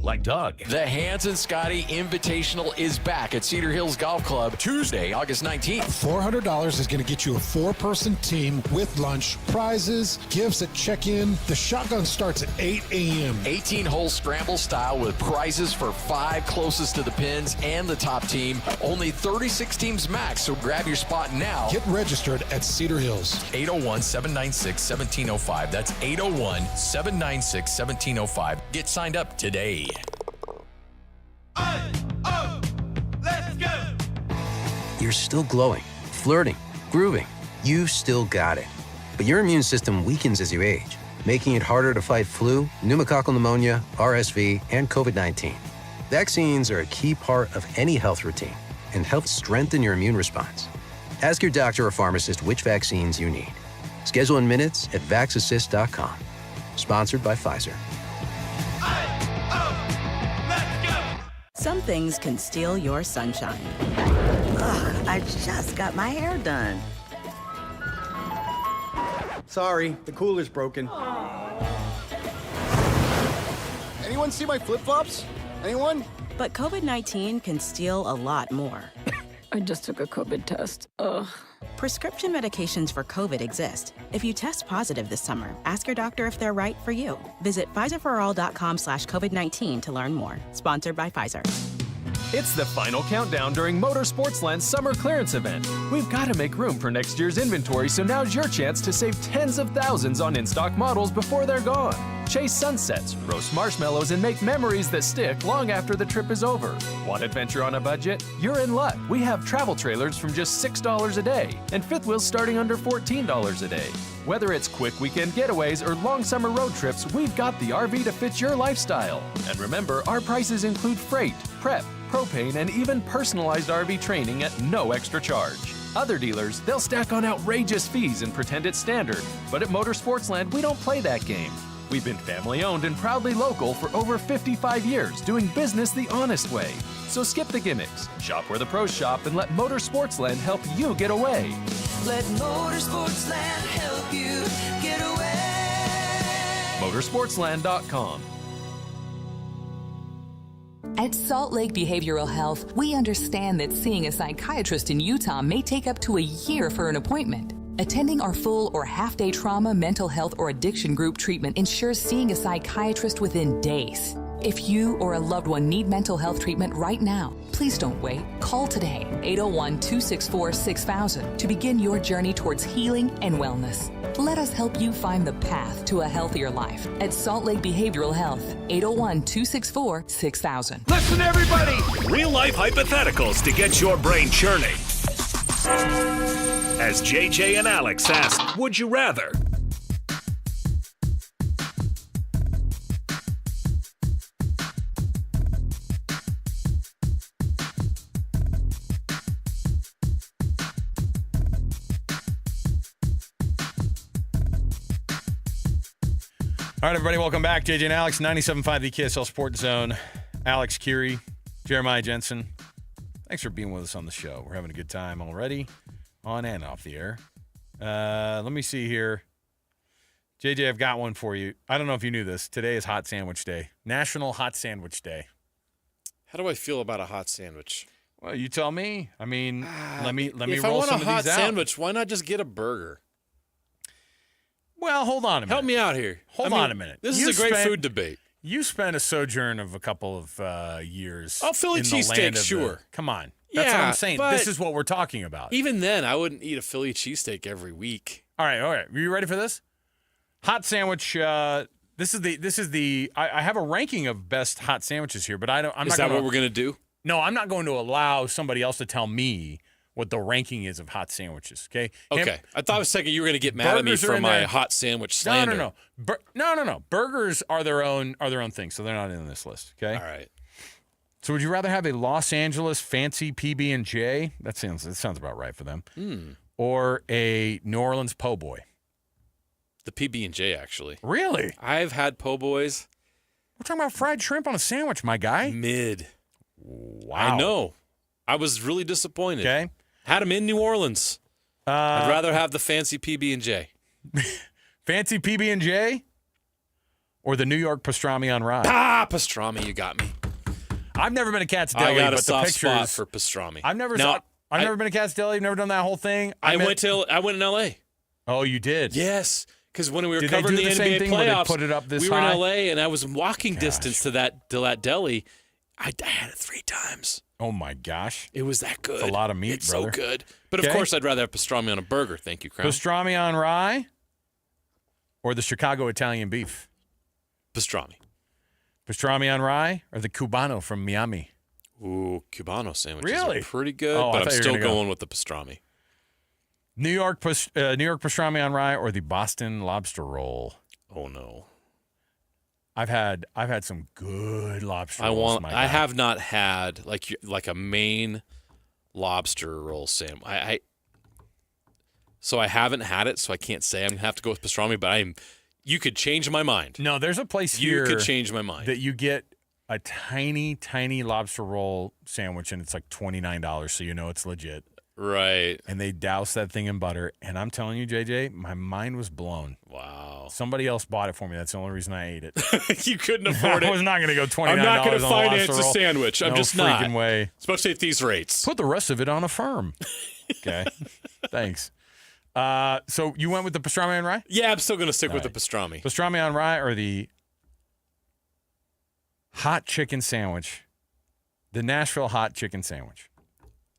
like Doug. The Hans and Scotty Invitational is back at Cedar Hills Golf Club Tuesday, August 19th. $400 is going to get you a 4-person team with lunch, prizes, gifts at check-in. The shotgun starts at 8 a.m. 18-hole scramble style with prizes for 5 closest to the pins and the top team. Only 36 teams max, so grab your spot now. Get registered at Cedar Hills. 801-796-1705. That's 801-796-1705. Get signed up today. Let's go! You're still glowing, flirting, grooving. You still got it. But your immune system weakens as you age, making it harder to fight flu, pneumococcal pneumonia, RSV, and COVID-19. Vaccines are a key part of any health routine and help strengthen your immune response. Ask your doctor or pharmacist which vaccines you need. Schedule in minutes at vaxassist.com. Sponsored by Pfizer. Some things can steal your sunshine. Ugh, I just got my hair done. Sorry, the cooler's broken. Anyone see my flip-flops? Anyone? But COVID-19 can steal a lot more. I just took a COVID test. Ugh. Prescription medications for COVID exist. If you test positive this summer, ask your doctor if they're right for you. Visit PfizerForAll.com/COVID-19 to learn more. Sponsored by Pfizer. It's the final countdown during Motorsportsland's summer clearance event. We've got to make room for next year's inventory, so now's your chance to save tens of thousands on in-stock models before they're gone. Chase sunsets, roast marshmallows, and make memories that stick long after the trip is over. Want adventure on a budget? You're in luck. We have travel trailers from just $6 a day and fifth wheels starting under $14 a day. Whether it's quick weekend getaways or long summer road trips, we've got the RV to fit your lifestyle. And remember, our prices include freight, prep, propane, and even personalized RV training at no extra charge. Other dealers, they'll stack on outrageous fees and pretend it's standard. But at Motorsportsland, we don't play that game. We've been family-owned and proudly local for over 55 years, doing business the honest way. So skip the gimmicks, shop where the pros shop, and let Motorsportsland help you get away. Let Motorsportsland help you get away. Motorsportsland.com. At Salt Lake Behavioral Health, we understand that seeing a psychiatrist in Utah may take up to a year for an appointment. Attending our full or half-day trauma, mental health, or addiction group treatment ensures seeing a psychiatrist within days. If you or a loved one need mental health treatment right now, please don't wait. Call today, 801-264-6000, to begin your journey towards healing and wellness. Let us help you find the path to a healthier life at Salt Lake Behavioral Health, 801-264-6000. Listen, everybody! Real-life hypotheticals to get your brain churning. As JJ and Alex ask, would you rather? All right, everybody, welcome back. JJ and Alex, 97.5, the KSL Sports Zone. Alex Curie, Jeremiah Jensen. Thanks for being with us on the show. We're having a good time already, on and off the air. Let me see here. JJ, I've got one for you. I don't know if you knew this. Today is Hot Sandwich Day, National Hot Sandwich Day. How do I feel about a hot sandwich? Well, you tell me. I mean, let me roll some of these out. If I want a hot sandwich, why not just get a burger? Well, hold on a minute. Help me out here. Hold on a minute. This is a great food debate. You spent a sojourn of a couple of years. Oh, Philly cheesesteak, sure. Come on. That's what I'm saying. This is what we're talking about. Even then, I wouldn't eat a Philly cheesesteak every week. All right. Are you ready for this? Hot sandwich. This is the. I have a ranking of best hot sandwiches here, but I'm not. Is that what we're gonna do? No, I'm not going to allow somebody else to tell me what the ranking is of hot sandwiches. Okay. Okay. I thought for a second you were gonna get mad at me for my hot sandwich slander. No. No. Burgers are their own thing, so they're not in this list. Okay. All right. So would you rather have a Los Angeles fancy PB&J? That sounds about right for them. Or a New Orleans po' boy? The PB&J, actually. Really? I've had po' boys. We're talking about fried shrimp on a sandwich, my guy. Mid. Wow. I know. I was really disappointed. Okay. Had them in New Orleans. I'd rather have the fancy PB&J. Fancy PB&J? Or the New York pastrami on rye? Pastrami, you got me. I've never been to Cat's Deli, I got a but soft the pictures, spot for pastrami. I've never been to Cat's Deli. Never done that whole thing. I went in L.A. Oh, you did? Yes, because when we were Did covering they do the the same NBA thing where they playoffs, put it up this we were high? in L.A. and I was walking distance to that deli. I had it 3 times. Oh my gosh, it was that good. It's a lot of meat, it's brother. so good. But of course, I'd rather have pastrami on a burger. Thank you, Crown. Pastrami on rye, or the Chicago Italian beef? Pastrami. Pastrami on rye, or the Cubano from Miami? Ooh, Cubano sandwiches Really? are pretty good, Oh, but I I'm thought you were still gonna go. going with the pastrami. New York pastrami on rye, or the Boston lobster roll? Oh no. I've had some good lobster rolls. I have not had like a Maine lobster roll sandwich. So I haven't had it, so I can't say. I'm gonna have to go with pastrami, but you could change my mind. No, there's a place here. You could change my mind. That you get a tiny, tiny lobster roll sandwich, and it's like $29, so you know it's legit. Right. And they douse that thing in butter. And I'm telling you, JJ, my mind was blown. Wow. Somebody else bought it for me. That's the only reason I ate it. You couldn't afford it. I was not going to go $29 I'm not going to on a lobster finance a roll. sandwich. I'm No just not. freaking way. Especially at these rates. Put the rest of it on a firm. Okay. Thanks. So you went with the pastrami on rye? Yeah, I'm still going to stick with the pastrami. Pastrami on rye or the hot chicken sandwich? The Nashville hot chicken sandwich.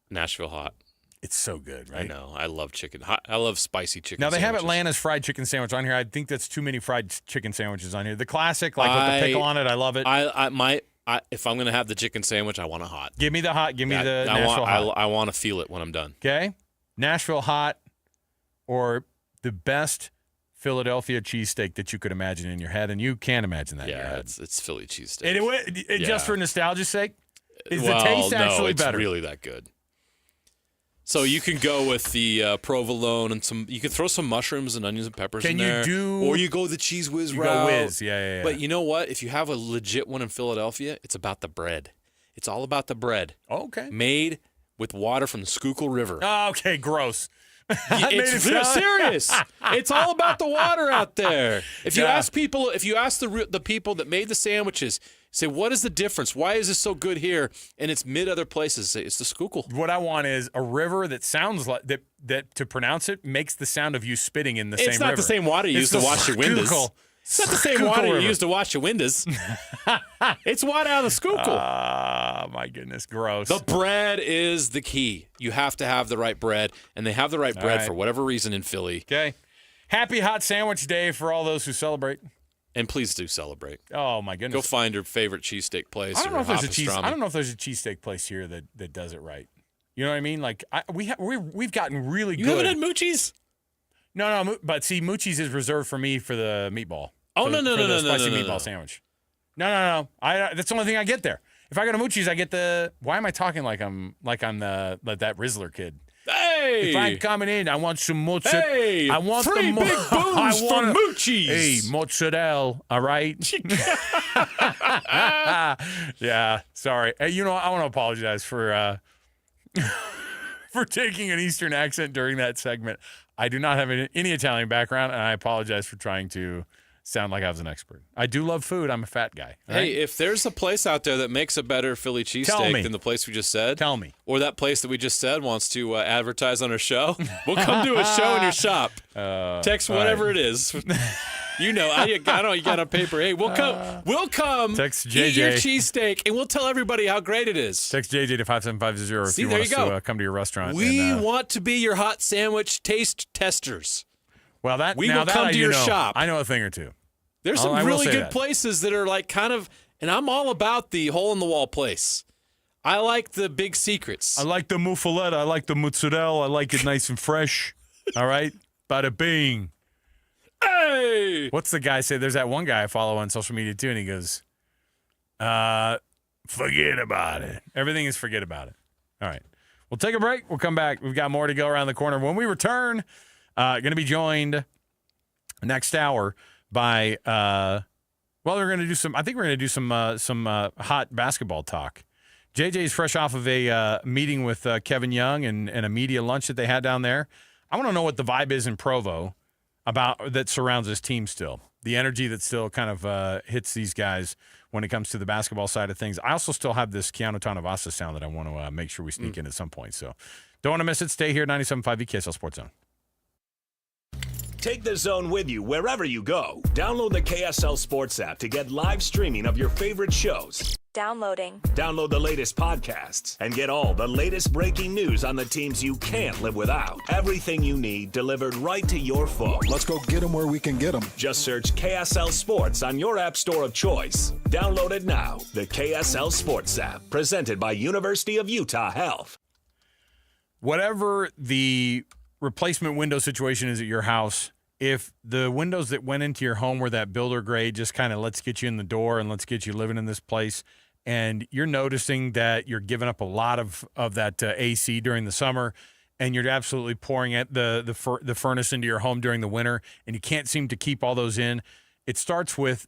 Nashville hot. It's so good, right? I know. I love chicken. I love spicy chicken Now, they have sandwiches. Atlanta's fried chicken sandwich on here. I think that's too many fried chicken sandwiches on here. The classic, like with the pickle on it, I love it. If I'm going to have the chicken sandwich, I want it hot. Give me the hot. Give me the Nashville hot. I want to feel it when I'm done. Okay? Nashville hot or the best Philadelphia cheesesteak that you could imagine in your head, and you can't imagine that in your head. It's Philly cheesesteak. Anyway, just for nostalgia's sake? Is the Well, taste actually it's better? really that good. So you can go with the provolone and you can throw some mushrooms and onions and peppers in there. Or you go the cheese whiz route. Go whiz, yeah. But you know what? If you have a legit one in Philadelphia, it's about the bread. It's all about the bread. Okay. Made with water from the Schuylkill River. Oh, okay, gross. It's serious. It's all about the water out there. If you ask the people that made the sandwiches, say, what is the difference? Why is this so good here and it's mid other places? Say, it's the Schuylkill. What I want is a river that sounds like that to pronounce it makes the sound of you spitting in the same river. It's not the same water you use to wash your windows. It's not the same water you use to wash your windows. It's water out of the Schuylkill. My goodness, gross. The bread is the key. You have to have the right bread, and they have the right bread for whatever reason in Philly. Okay. Happy Hot Sandwich Day for all those who celebrate. And please do celebrate. Oh, my goodness. Go find your favorite cheesesteak place. I don't know if there's a cheesesteak place here that does it right. You know what I mean? Like we've gotten really good. You haven't had Moochie's? No, but see, Moochie's is reserved for me for the meatball. Oh, no, spicy meatball sandwich. No. That's the only thing I get there. If I go to Moochie's, I get the. Why am I talking like I'm that Rizzler kid? Hey! If I'm coming in, I want some mozzarella. Hey! I want free big boons from Moochie's. Hey, mozzarella. All right. Yeah. Sorry. Hey, I want to apologize for for taking an Eastern accent during that segment. I do not have any Italian background, and I apologize for trying to sound like I was an expert. I do love food. I'm a fat guy. Hey, right? if there's a place out there that makes a better Philly cheesesteak than the place we just said, tell me. Or that place that we just said wants to advertise on our show, we'll come do a show in your shop. Text whatever it is. I know you got on paper. Hey, we'll come. Text JJ. Eat your cheesesteak, and we'll tell everybody how great it is. Text JJ to 5750 if See, you there want you us go. to come to your restaurant. We want to be your hot sandwich taste testers. Well, we will come to your shop. I know a thing or two. There's some really good places that are like kind of, and I'm all about the hole-in-the-wall place. I like the big secrets. I like the muffaletta. I like the mozzarella. I like it nice and fresh. All right? Bada bing. Hey! What's the guy say? There's that one guy I follow on social media, too, and he goes, forget about it. Everything is forget about it. All right. We'll take a break. We'll come back. We've got more to go around the corner. When we return, going to be joined next hour by we're going to do some. I think we're going to do some hot basketball talk. JJ's fresh off of a meeting with Kevin Young and a media lunch that they had down there. I want to know what the vibe is in Provo about that surrounds this team still. The energy that still kind of hits these guys when it comes to the basketball side of things. I also still have this Keanu Tanavasa sound that I want to make sure we sneak in at some point. So don't want to miss it. Stay here, 97.5 KSL Sports Zone. Take the Zone with you wherever you go. Download the KSL Sports app to get live streaming of your favorite shows. Downloading. Download the latest podcasts and get all the latest breaking news on the teams you can't live without. Everything you need delivered right to your phone. Let's go get them where we can get them. Just search KSL Sports on your app store of choice. Download it now. The KSL Sports app, presented by University of Utah Health. Whatever the replacement window situation is at your house, if the windows that went into your home were that builder grade, just kind of let's get you in the door and let's get you living in this place, and you're noticing that you're giving up a lot of that AC during the summer, and you're absolutely pouring the furnace into your home during the winter, and you can't seem to keep all those in, it starts with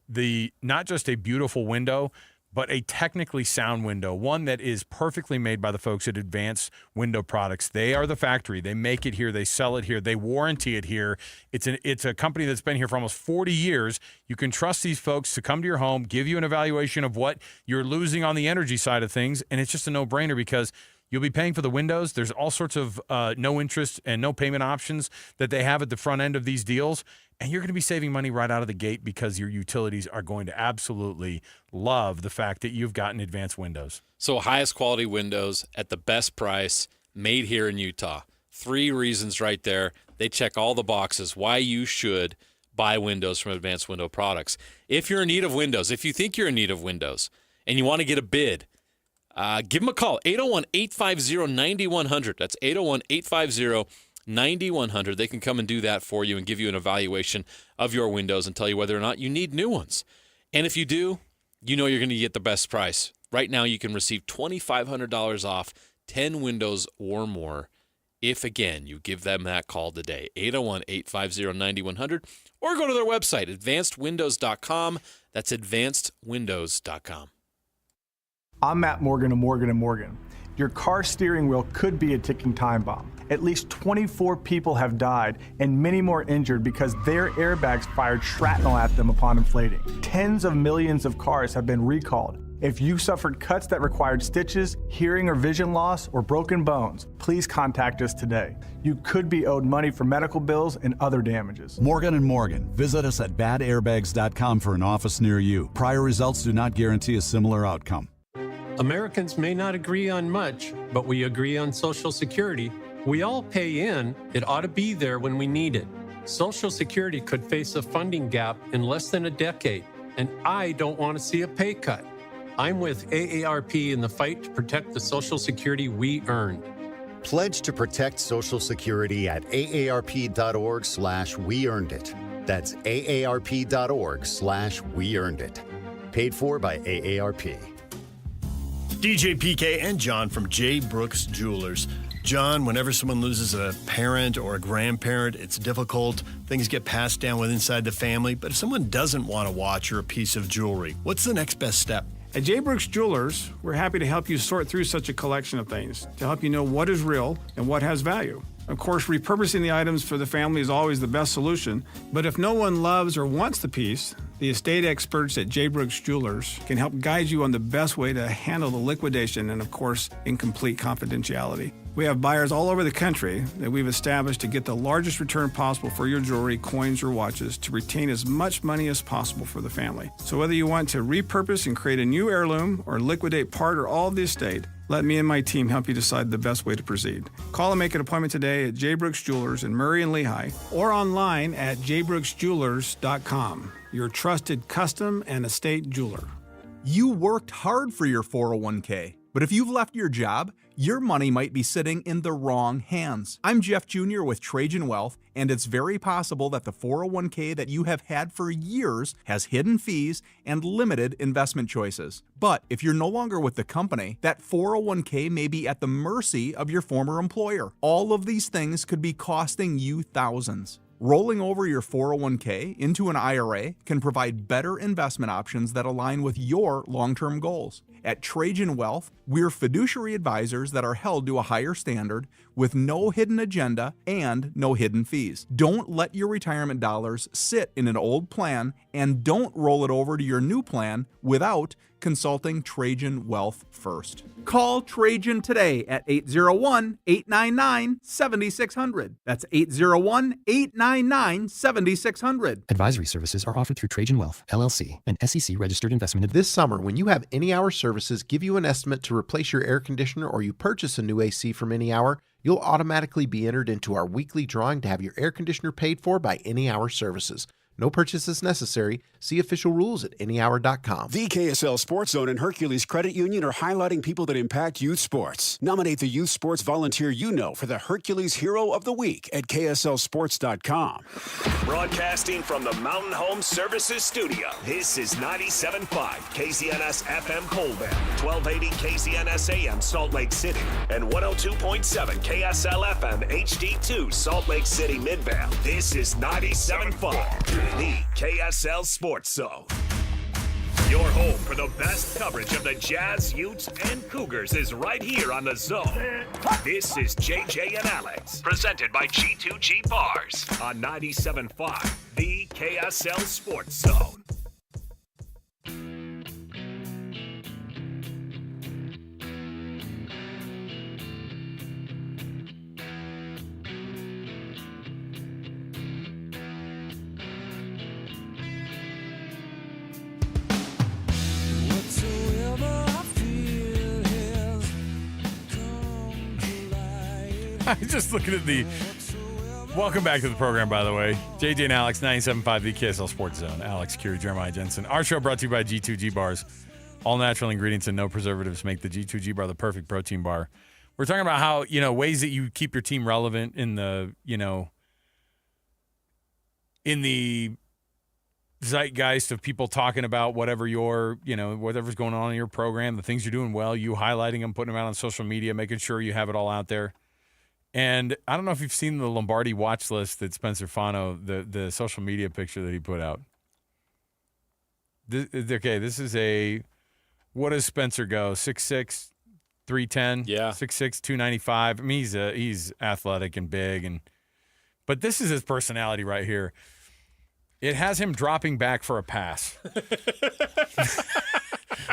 not just a beautiful window, but a technically sound window, one that is perfectly made by the folks at Advanced Window Products. They are the factory. They make it here. They sell it here. They warranty it here. It's a company that's been here for almost 40 years. You can trust these folks to come to your home, give you an evaluation of what you're losing on the energy side of things, and it's just a no-brainer because you'll be paying for the windows. There's all sorts of no interest and no payment options that they have at the front end of these deals. And you're going to be saving money right out of the gate because your utilities are going to absolutely love the fact that you've gotten Advanced Windows. So highest quality windows at the best price, made here in Utah. 3 reasons right there. They check all the boxes why you should buy windows from Advanced Window Products. If you're in need of windows, if you think you're in need of windows and you want to get a bid, give them a call, 801-850-9100. That's 801-850-9100. They can come and do that for you and give you an evaluation of your windows and tell you whether or not you need new ones. And if you do, you know you're going to get the best price. Right now, you can receive $2,500 off 10 windows or more if, again, you give them that call today, 801-850-9100, or go to their website, advancedwindows.com. That's advancedwindows.com. I'm Matt Morgan of Morgan & Morgan. your car steering wheel could be a ticking time bomb. At least 24 people have died and many more injured because their airbags fired shrapnel at them upon inflating. Tens of millions of cars have been recalled. If you suffered cuts that required stitches, hearing or vision loss, or broken bones, please contact us today. You could be owed money for medical bills and other damages. Morgan & Morgan. Visit us at badairbags.com for an office near you. Prior results do not guarantee a similar outcome. Americans may not agree on much, but we agree on Social Security. We all pay in. It ought to be there when we need it. Social Security could face a funding gap in less than a decade, and I don't want to see a pay cut. I'm with AARP in the fight to protect the Social Security we earned. Pledge to protect Social Security at aarp.org/weearnedit. That's aarp.org/weearnedit. Paid for by AARP. DJ PK and John from J. Brooks Jewelers. John, whenever someone loses a parent or a grandparent, it's difficult. Things get passed down inside the family. But if someone doesn't want a watch or a piece of jewelry, what's the next best step? At J. Brooks Jewelers, we're happy to help you sort through such a collection of things to help you know what is real and what has value. Of course, repurposing the items for the family is always the best solution, but if no one loves or wants the piece, the estate experts at J. Brooks Jewelers can help guide you on the best way to handle the liquidation and, of course, in complete confidentiality. We have buyers all over the country that we've established to get the largest return possible for your jewelry, coins, or watches to retain as much money as possible for the family. So whether you want to repurpose and create a new heirloom or liquidate part or all of the estate, let me and my team help you decide the best way to proceed. Call and make an appointment today at J. Brooks Jewelers in Murray and Lehigh or online at jbrooksjewelers.com, your trusted custom and estate jeweler. You worked hard for your 401k, but if you've left your job, your money might be sitting in the wrong hands. I'm Jeff Jr. with Trajan Wealth, and it's very possible that the 401k that you have had for years has hidden fees and limited investment choices. But if you're no longer with the company, that 401k may be at the mercy of your former employer. All of these things could be costing you thousands. Rolling over your 401k into an IRA can provide better investment options that align with your long-term goals. At Trajan Wealth, we're fiduciary advisors that are held to a higher standard with no hidden agenda and no hidden fees. Don't let your retirement dollars sit in an old plan, and don't roll it over to your new plan without consulting Trajan Wealth first. Call Trajan today at 801-899-7600. That's 801-899-7600. Advisory services are offered through Trajan Wealth, LLC, an SEC-registered investment. This summer, when you have Any Hour Services give you an estimate to replace your air conditioner or you purchase a new AC from Any Hour, you'll automatically be entered into our weekly drawing to have your air conditioner paid for by Any Hour Services. No purchases necessary. See official rules at anyhour.com. The KSL Sports Zone and Hercules Credit Union are highlighting people that impact youth sports. Nominate the youth sports volunteer you know for the Hercules Hero of the Week at KSLSports.com. Broadcasting from the Mountain Home Services Studio, this is 97.5 KZNS FM Colvin, 1280 KZNS AM Salt Lake City, and 102.7 KSL FM HD2 Salt Lake City Midvale. This is 97.5. The KSL Sports Zone. Your home for the best coverage of the Jazz, Utes, and Cougars is right here on the Zone. This is JJ and Alex, presented by G2G Bars on 97.5, the KSL Sports Zone. I'm just looking at the... Welcome back to the program, by the way. JJ and Alex, 97.5, the KSL Sports Zone. Alex Curie, Jeremiah Jensen. Our show brought to you by G2G Bars. All natural ingredients and no preservatives make the G2G Bar the perfect protein bar. We're talking about how, ways that you keep your team relevant in the, in the zeitgeist of people talking about whatever whatever's going on in your program, the things you're doing well, you highlighting them, putting them out on social media, making sure you have it all out there. And I don't know if you've seen the Lombardi watch list that Spencer Fano, the social media picture that he put out. This is what does Spencer go? 6'6", 310, Yeah. 6'6", 295. I mean, he's athletic and big, but this is his personality right here. It has him dropping back for a pass.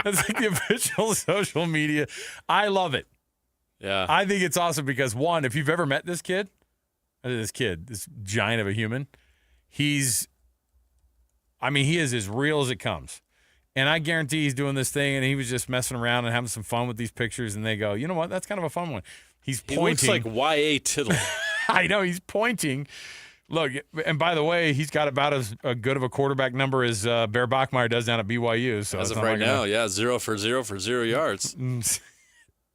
That's like the official social media. I love it. Yeah. I think it's awesome because, one, if you've ever met this giant of a human, he is as real as it comes. And I guarantee he's doing this thing, and he was just messing around and having some fun with these pictures, and they go, you know what, that's kind of a fun one. He's pointing. He looks like Y.A. Tittle. I know, he's pointing. Look, and by the way, he's got about as good of a quarterback number as Bear Bachmeier does down at BYU. So as of right now, 0 for 0 for 0 yards.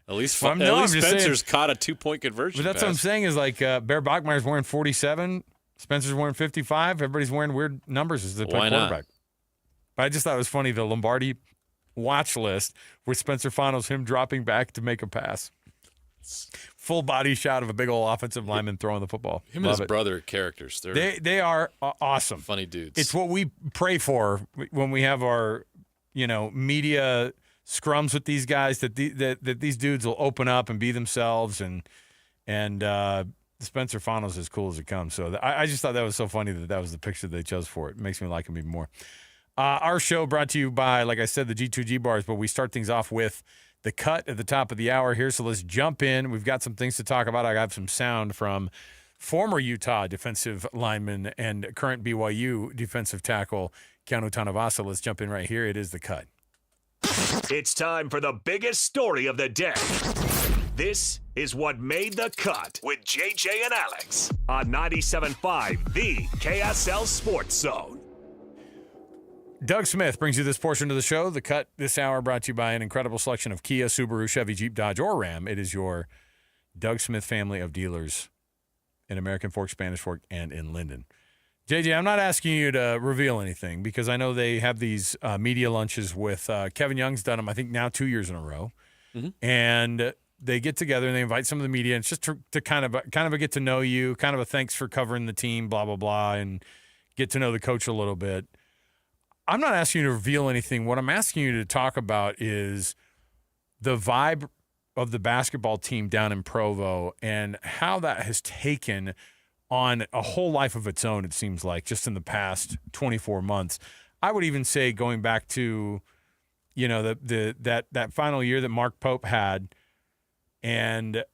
At least Spencer's caught a 2-point conversion. But that's pass. what I'm saying is like Bear Bachmeier's wearing 47, Spencer's wearing 55. Everybody's wearing weird numbers as they play quarterback. Not? But I just thought it was funny, the Lombardi watch list with Spencer Fano's him dropping back to make a pass. Full body shot of a big old offensive lineman throwing the football. Him and his brother are characters. They are awesome. Funny dudes. It's what we pray for when we have our, media scrums with these guys, that these dudes will open up and be themselves, and Spencer Fano's as cool as it comes. So I just thought that was so funny that was the picture they chose for it. It makes me like him even more. Our show brought to you by, like I said, the G2G bars, but we start things off with the cut at the top of the hour here. So let's jump in. We've got some things to talk about. I got some sound from former Utah defensive lineman and current BYU defensive tackle, Keanu Tanavasa. Let's jump in right here. It is the cut. It's time for the biggest story of the day. This is what made the cut with JJ and Alex on 97.5, the KSL Sports Zone. Doug Smith brings you this portion of the show. The cut this hour brought to you by an incredible selection of Kia, Subaru, Chevy, Jeep, Dodge, or Ram. It is your Doug Smith family of dealers in American Fork, Spanish Fork, and in Linden. JJ, I'm not asking you to reveal anything because I know they have these media lunches with Kevin Young's done them, I think, now 2 years in a row. Mm-hmm. And they get together and they invite some of the media. And it's just to kind of a get to know you, kind of a thanks for covering the team, blah, blah, blah, and get to know the coach a little bit. I'm not asking you to reveal anything. What I'm asking you to talk about is the vibe of the basketball team down in Provo and how that has taken on a whole life of its own, it seems like, just in the past 24 months. I would even say going back to, that final year that Mark Pope had and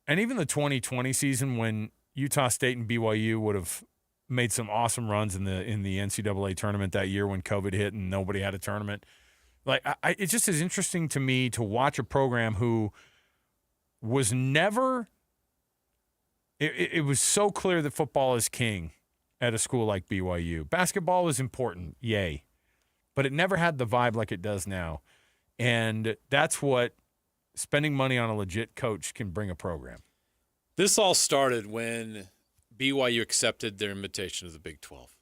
even the 2020 season when Utah State and BYU would have made some awesome runs in the NCAA tournament that year when COVID hit and nobody had a tournament. Like, it just is interesting to me to watch a program who was never – it was so clear that football is king at a school like BYU. Basketball is important, yay. But it never had the vibe like it does now. And that's what spending money on a legit coach can bring a program. This all started when BYU accepted their invitation to the Big 12.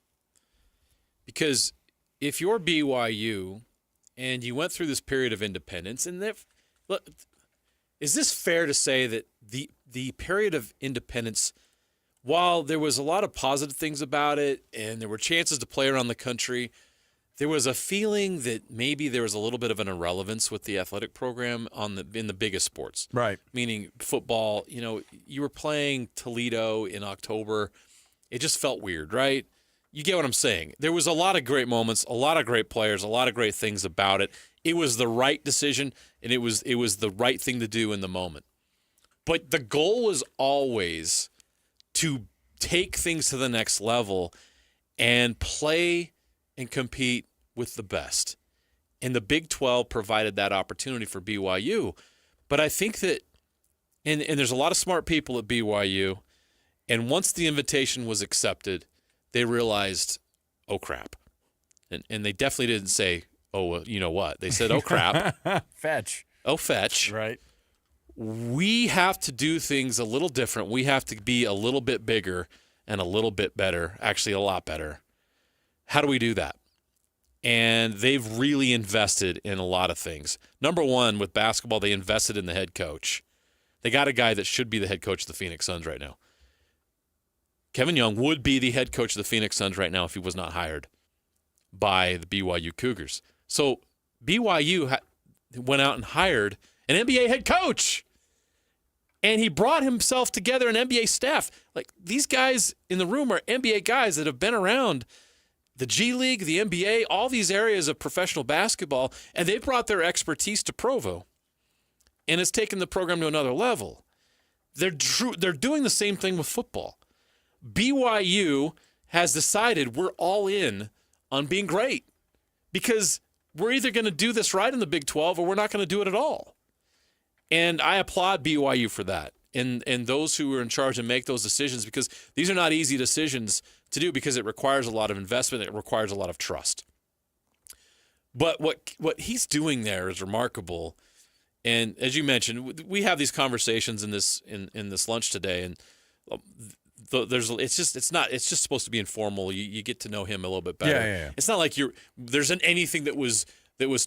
Because if you're BYU and you went through this period of independence, and is this fair to say that the period of independence, while there was a lot of positive things about it and there were chances to play around the country, there was a feeling that maybe there was a little bit of an irrelevance with the athletic program in the biggest sports. Right. Meaning football, you were playing Toledo in October. It just felt weird, right? You get what I'm saying. There was a lot of great moments, a lot of great players, a lot of great things about it. It was the right decision, and it was the right thing to do in the moment. But the goal was always to take things to the next level and play and compete with the best. And the Big 12 provided that opportunity for BYU. But I think that, and there's a lot of smart people at BYU, and once the invitation was accepted, they realized, oh, crap. And they definitely didn't say, oh, you know what? They said, oh, crap. Fetch. Oh, fetch. Right. We have to do things a little different. We have to be a little bit bigger and a little bit better, actually a lot better. How do we do that? And they've really invested in a lot of things. Number one, with basketball, they invested in the head coach. They got a guy that should be the head coach of the Phoenix Suns right now. Kevin Young would be the head coach of the Phoenix Suns right now if he was not hired by the BYU Cougars. So BYU went out and hired an NBA head coach. And he brought himself together an NBA staff. Like, these guys in the room are NBA guys that have been around the G League, the NBA, all these areas of professional basketball, and they brought their expertise to Provo. And it's taken the program to another level. They're doing the same thing with football. BYU has decided we're all in on being great because we're either going to do this right in the Big 12 or we're not going to do it at all. And I applaud BYU for that and those who are in charge and make those decisions, because these are not easy decisions to do because it requires a lot of investment. It requires a lot of trust. But what he's doing there is remarkable. And as you mentioned, we have these conversations in this lunch today, and it's just supposed to be informal. You get to know him a little bit better. Yeah. It's not like there's anything that was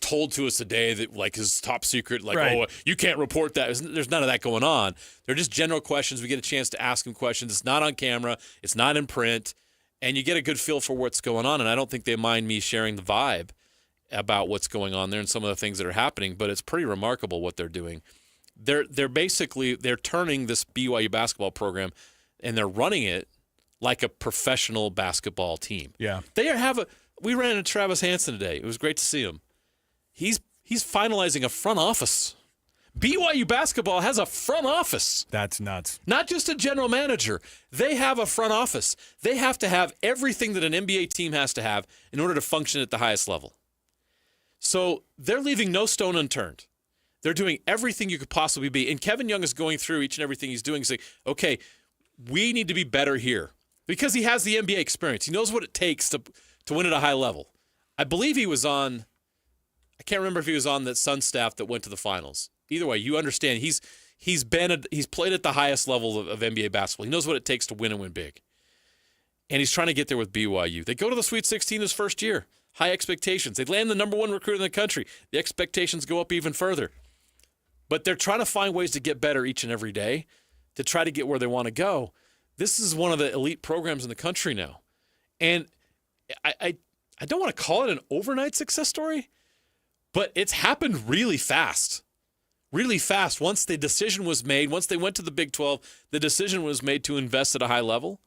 told to us today that like is top secret, like, right. Oh, you can't report that. There's none of that going on. They're just general questions. We get a chance to ask him questions. It's not on camera. It's not in print. And you get a good feel for what's going on. And I don't think they mind me sharing the vibe about what's going on there and some of the things that are happening. But it's pretty remarkable what they're doing. They're turning this BYU basketball program and they're running it like a professional basketball team. Yeah. We ran into Travis Hansen today. It was great to see him. He's finalizing a front office. BYU basketball has a front office. That's nuts. Not just a general manager. They have a front office. They have to have everything that an NBA team has to have in order to function at the highest level. So they're leaving no stone unturned. They're doing everything you could possibly be. And Kevin Young is going through each and everything he's doing, saying, okay, we need to be better here. Because he has the NBA experience. He knows what it takes to win at a high level. I believe he was on, I can't remember if he was on that Sun staff that went to the finals. Either way, you understand he's played at the highest level of NBA basketball. He knows what it takes to win and win big. And he's trying to get there with BYU. They go to the Sweet 16 his first year. High expectations. They land the number one recruit in the country. The expectations go up even further. But they're trying to find ways to get better each and every day to try to get where they want to go. This is one of the elite programs in the country now. And I don't want to call it an overnight success story, but it's happened really fast. Really fast. Once the decision was made, once they went to the Big 12, the decision was made to invest at a high level.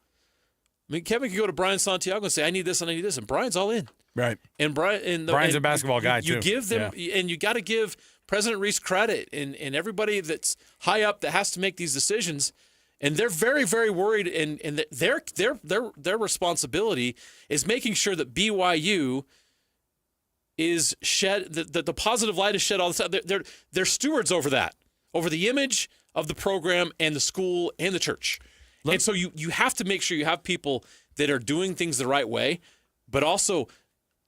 I mean, Kevin could go to Brian Santiago and say, I need this and I need this, and Brian's all in. Right. And Brian's a basketball guy, too. You give them, and you got to give President Reese credit and everybody that's high up that has to make these decisions. And they're very, very worried, and their responsibility is making sure that BYU is shed, that the positive light is shed all the time. They're stewards over that, over the image of the program and the school and the church. And so you have to make sure you have people that are doing things the right way, but also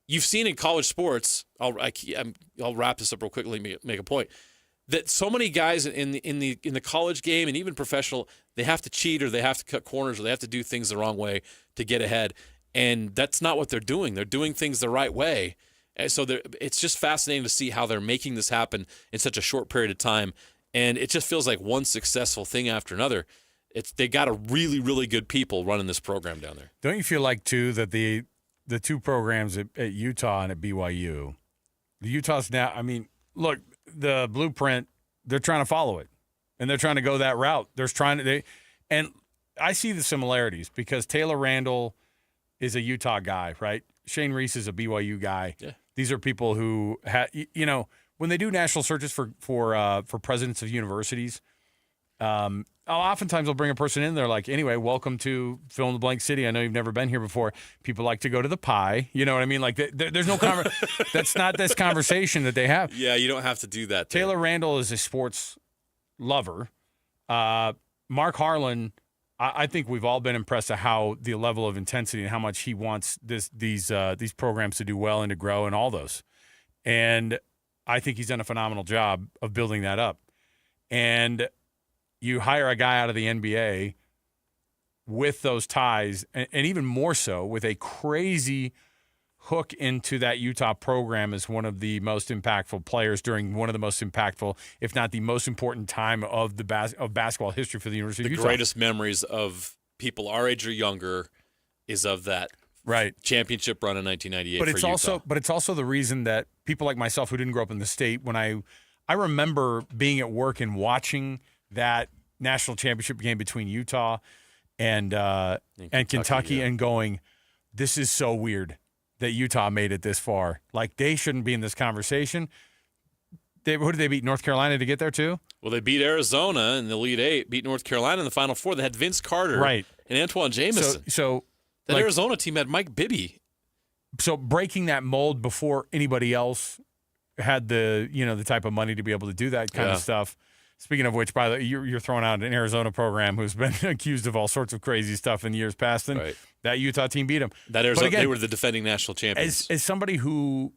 you've seen in college sports. I'll wrap this up real quickly. Make a point that so many guys in the college game and even professional, they have to cheat or they have to cut corners or they have to do things the wrong way to get ahead, and that's not what they're doing. They're doing things the right way. And so it's just fascinating to see how they're making this happen in such a short period of time, and it just feels like one successful thing after another. They got a really, really good people running this program down there. Don't you feel like, too, that the two programs at Utah and at BYU, the Utah's now, I mean, look, the blueprint, they're trying to follow it, and they're trying to go that route. And I see the similarities because Taylor Randall is a Utah guy, right? Shane Reese is a BYU guy. Yeah. These are people who when they do national searches for presidents of universities, oftentimes they'll bring a person in. They're like, anyway, welcome to fill in the blank city. I know you've never been here before. People like to go to the pie. You know what I mean? Like, there's no that's not this conversation that they have. Yeah, you don't have to do that. Taylor Randall is a sports lover. Mark Harlan, I think we've all been impressed at how the level of intensity and how much he wants these programs to do well and to grow and all those. And I think he's done a phenomenal job of building that up. And you hire a guy out of the NBA with those ties, and even more so with a crazy hook into that Utah program as one of the most impactful players during one of the most impactful, if not the most important time of of basketball history for the University of Utah. The greatest memories of people our age or younger is of that championship run in 1998 but for Utah. But it's also the reason that people like myself who didn't grow up in the state, when I I remember being at work and watching that national championship game between Utah and Kentucky and going, this is so weird that Utah made it this far. Like, they shouldn't be in this conversation. Who did they beat? North Carolina to get there too? Well, they beat Arizona in the Elite Eight, beat North Carolina in the Final Four. They had Vince Carter and Antoine Jameson. So that Arizona team had Mike Bibby. So breaking that mold before anybody else had the type of money to be able to do that kind of stuff. Speaking of which, by the way, you're throwing out an Arizona program who's been accused of all sorts of crazy stuff in years past, and that Utah team beat them. That Arizona, they were the defending national champions. As somebody who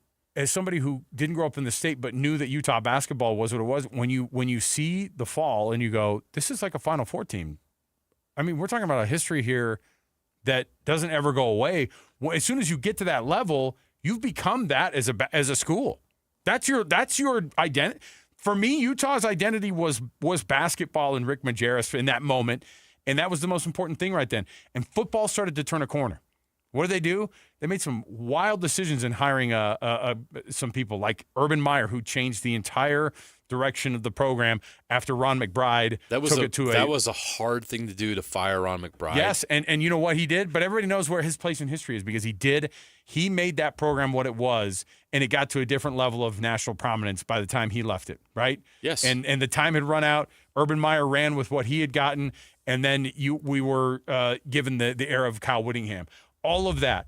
didn't grow up in the state but knew that Utah basketball was what it was, when you see the fall and you go, this is like a Final Four team. I mean, we're talking about a history here that doesn't ever go away. Well, as soon as you get to that level, you've become that as a school. That's your identity. For me, Utah's identity was basketball and Rick Majerus in that moment, and that was the most important thing right then. And football started to turn a corner. What did they do? They made some wild decisions in hiring some people like Urban Meyer, who changed the entire direction of the program after Ron McBride took it to that was a hard thing to do, to fire Ron McBride. Yes, and you know what he did? But everybody knows where his place in history is, because he made that program what it was, and it got to a different level of national prominence by the time he left it, right? Yes. And the time had run out. Urban Meyer ran with what he had gotten, and then we were given the era of Kyle Whittingham. All of that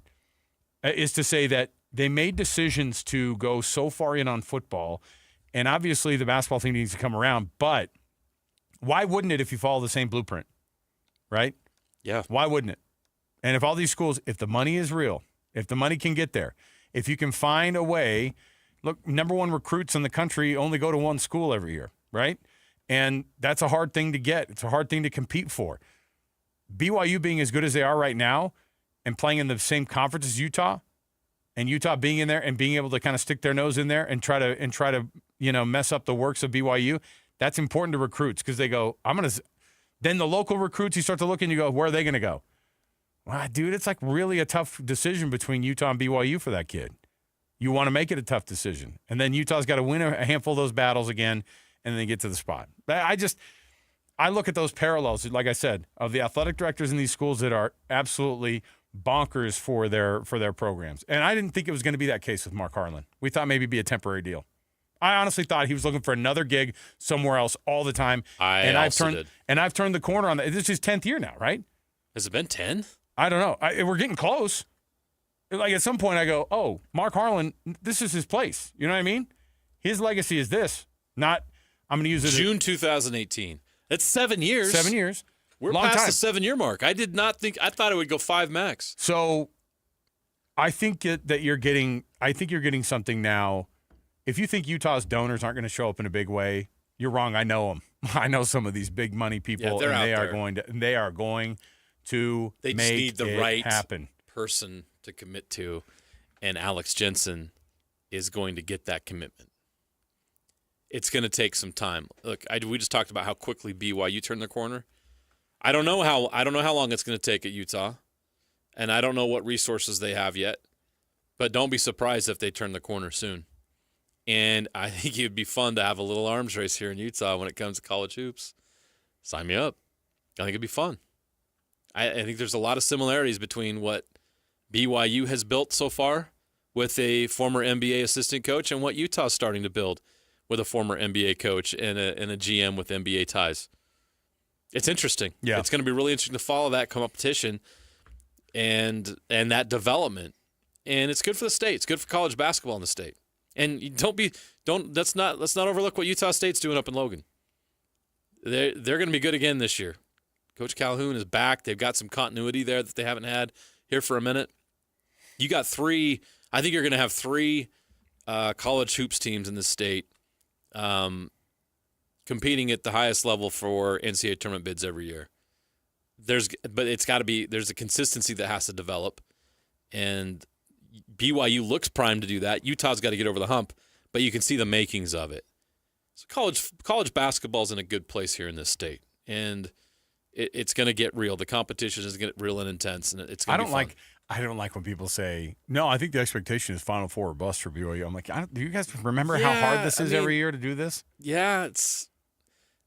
is to say that they made decisions to go so far in on football, and obviously the basketball thing needs to come around, but why wouldn't it if you follow the same blueprint, right? Yeah. Why wouldn't it? And if all these schools, if the money is real, if the money can get there, if you can find a way, look, number one recruits in the country only go to one school every year, right? And that's a hard thing to get. It's a hard thing to compete for. BYU being as good as they are right now and playing in the same conference as Utah, and Utah being in there and being able to kind of stick their nose in there and try to mess up the works of BYU, that's important to recruits, because they go, then the local recruits, you start to look and you go, where are they going to go? Wow, dude, it's like really a tough decision between Utah and BYU for that kid. You want to make it a tough decision. And then Utah's got to win a handful of those battles again and then get to the spot. I look at those parallels, like I said, of the athletic directors in these schools that are absolutely bonkers for their programs. And I didn't think it was going to be that case with Mark Harlan. We thought maybe it'd be a temporary deal. I honestly thought he was looking for another gig somewhere else all the time. I've turned the corner on that. This is his 10th year now, right? Has it been 10? I don't know. We're getting close. Like, at some point I go, oh, Mark Harlan, this is his place. You know what I mean? His legacy is this. Not, I'm going to use it. June 2018. That's 7 years. 7 years. We're Long past time. the 7-year mark. I thought it would go 5 max. So I think that you're getting something now. If you think Utah's donors aren't going to show up in a big way, you're wrong. I know them. I know some of these big money people, they're and they out are there. going to They just make need the it right happen. person to commit to, and Alex Jensen is going to get that commitment. It's going to take some time. Look, we just talked about how quickly BYU turned the corner. I don't know how long it's going to take at Utah, and I don't know what resources they have yet. But don't be surprised if they turn the corner soon. And I think it would be fun to have a little arms race here in Utah when it comes to college hoops. Sign me up. I think it'd be fun. I think there's a lot of similarities between what BYU has built so far with a former NBA assistant coach and what Utah's starting to build with a former NBA coach and a GM with NBA ties. It's interesting. Yeah. It's going to be really interesting to follow that competition and that development. And it's good for the state. It's good for college basketball in the state. And let's not overlook what Utah State's doing up in Logan. They're going to be good again this year. Coach Calhoun is back. They've got some continuity there that they haven't had here for a minute. You got three. I think you're going to have three college hoops teams in the state competing at the highest level for NCAA tournament bids every year. But it's got to be. There's a consistency that has to develop, and BYU looks primed to do that. Utah's got to get over the hump, but you can see the makings of it. So college basketball's in a good place here in this state, and it's going to get real. The competition is going to get real and intense, and it's going to be fun. I don't like when people say, no, I think the expectation is Final Four or bust for BYU. I'm like, do you guys remember how hard this is every year to do this? Yeah, it's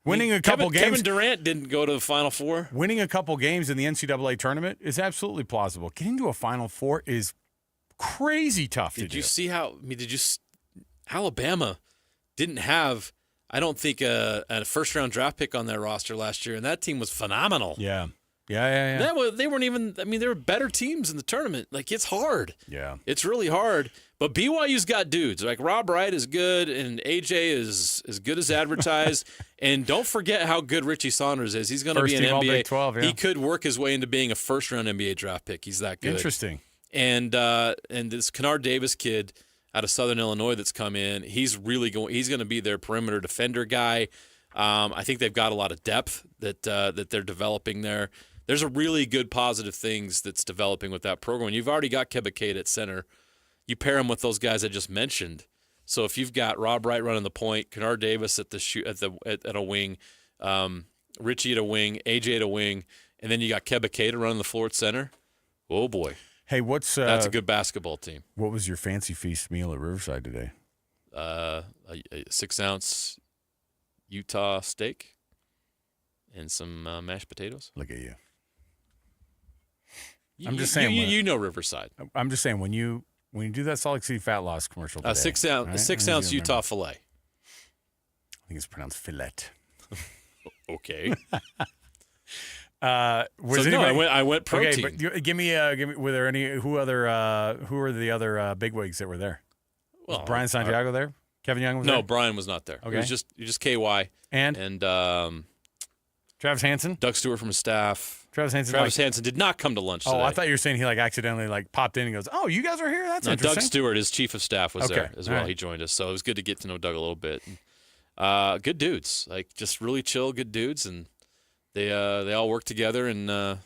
winning a couple games. Kevin Durant didn't go to the Final Four. Winning a couple games in the NCAA tournament is absolutely plausible. Getting to a Final Four is crazy tough to do. Did you see how? Alabama didn't have, I don't think, a first-round draft pick on their roster last year, and that team was phenomenal. Yeah. They weren't even, they were better teams in the tournament. Like, it's hard. Yeah. It's really hard. But BYU's got dudes. Like, Rob Wright is good, and AJ is as good as advertised. And don't forget how good Richie Saunders is. He's going to be an NBA. Big 12, yeah. He could work his way into being a first-round NBA draft pick. He's that good. Interesting. And this Kennard Davis kid out of Southern Illinois that's come in, he's going to be their perimeter defender guy. I think they've got a lot of depth that they're developing there. There's a really good positive things that's developing with that program. You've already got Keba Kate at center. You pair him with those guys I just mentioned. So if you've got Rob Wright running the point, Kennard Davis at a wing, Richie at a wing, AJ at a wing, and then you got Keba Kate running the floor at center. Oh boy! Hey, that's a good basketball team. What was your fancy feast meal at Riverside today? A 6-ounce Utah steak and some mashed potatoes. Look at you. I'm just saying. You know Riverside. I'm just saying when you do that Salt Lake City fat loss commercial today, 6-ounce Utah filet. I think it's pronounced filet. Okay. I went protein. Okay, but give me. Were there any? Who are the other bigwigs that were there? Was Brian Santiago there? Kevin Young was there? No, Brian was not there. Okay. It was just KY and Travis Hansen, Doug Stewart from his staff. Travis Hansen did not come to lunch today. Oh, I thought you were saying he accidentally popped in and goes, "Oh, you guys are here? That's interesting." Doug Stewart, his chief of staff, was there as well. Right. He joined us, so it was good to get to know Doug a little bit. Good dudes, just really chill, good dudes, and they all work together in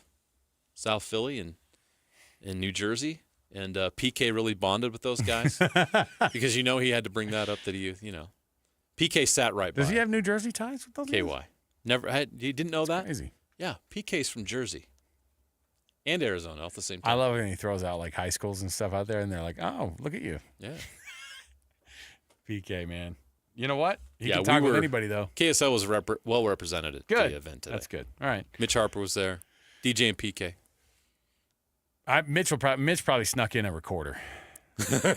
South Philly and in New Jersey. And PK really bonded with those guys because he had to bring that up that PK sat right by. Does he have New Jersey ties with those KY? guys? Never had. You didn't know that? Crazy. Yeah, PK's from Jersey and Arizona all at the same time. I love when he throws out high schools and stuff out there, and they're like, "Oh, look at you." Yeah. PK, man. You know what? He can talk with anybody though. KSL was well represented at the event today. That's good. All right. Mitch Harper was there. DJ and PK. Mitch probably snuck in a recorder. We're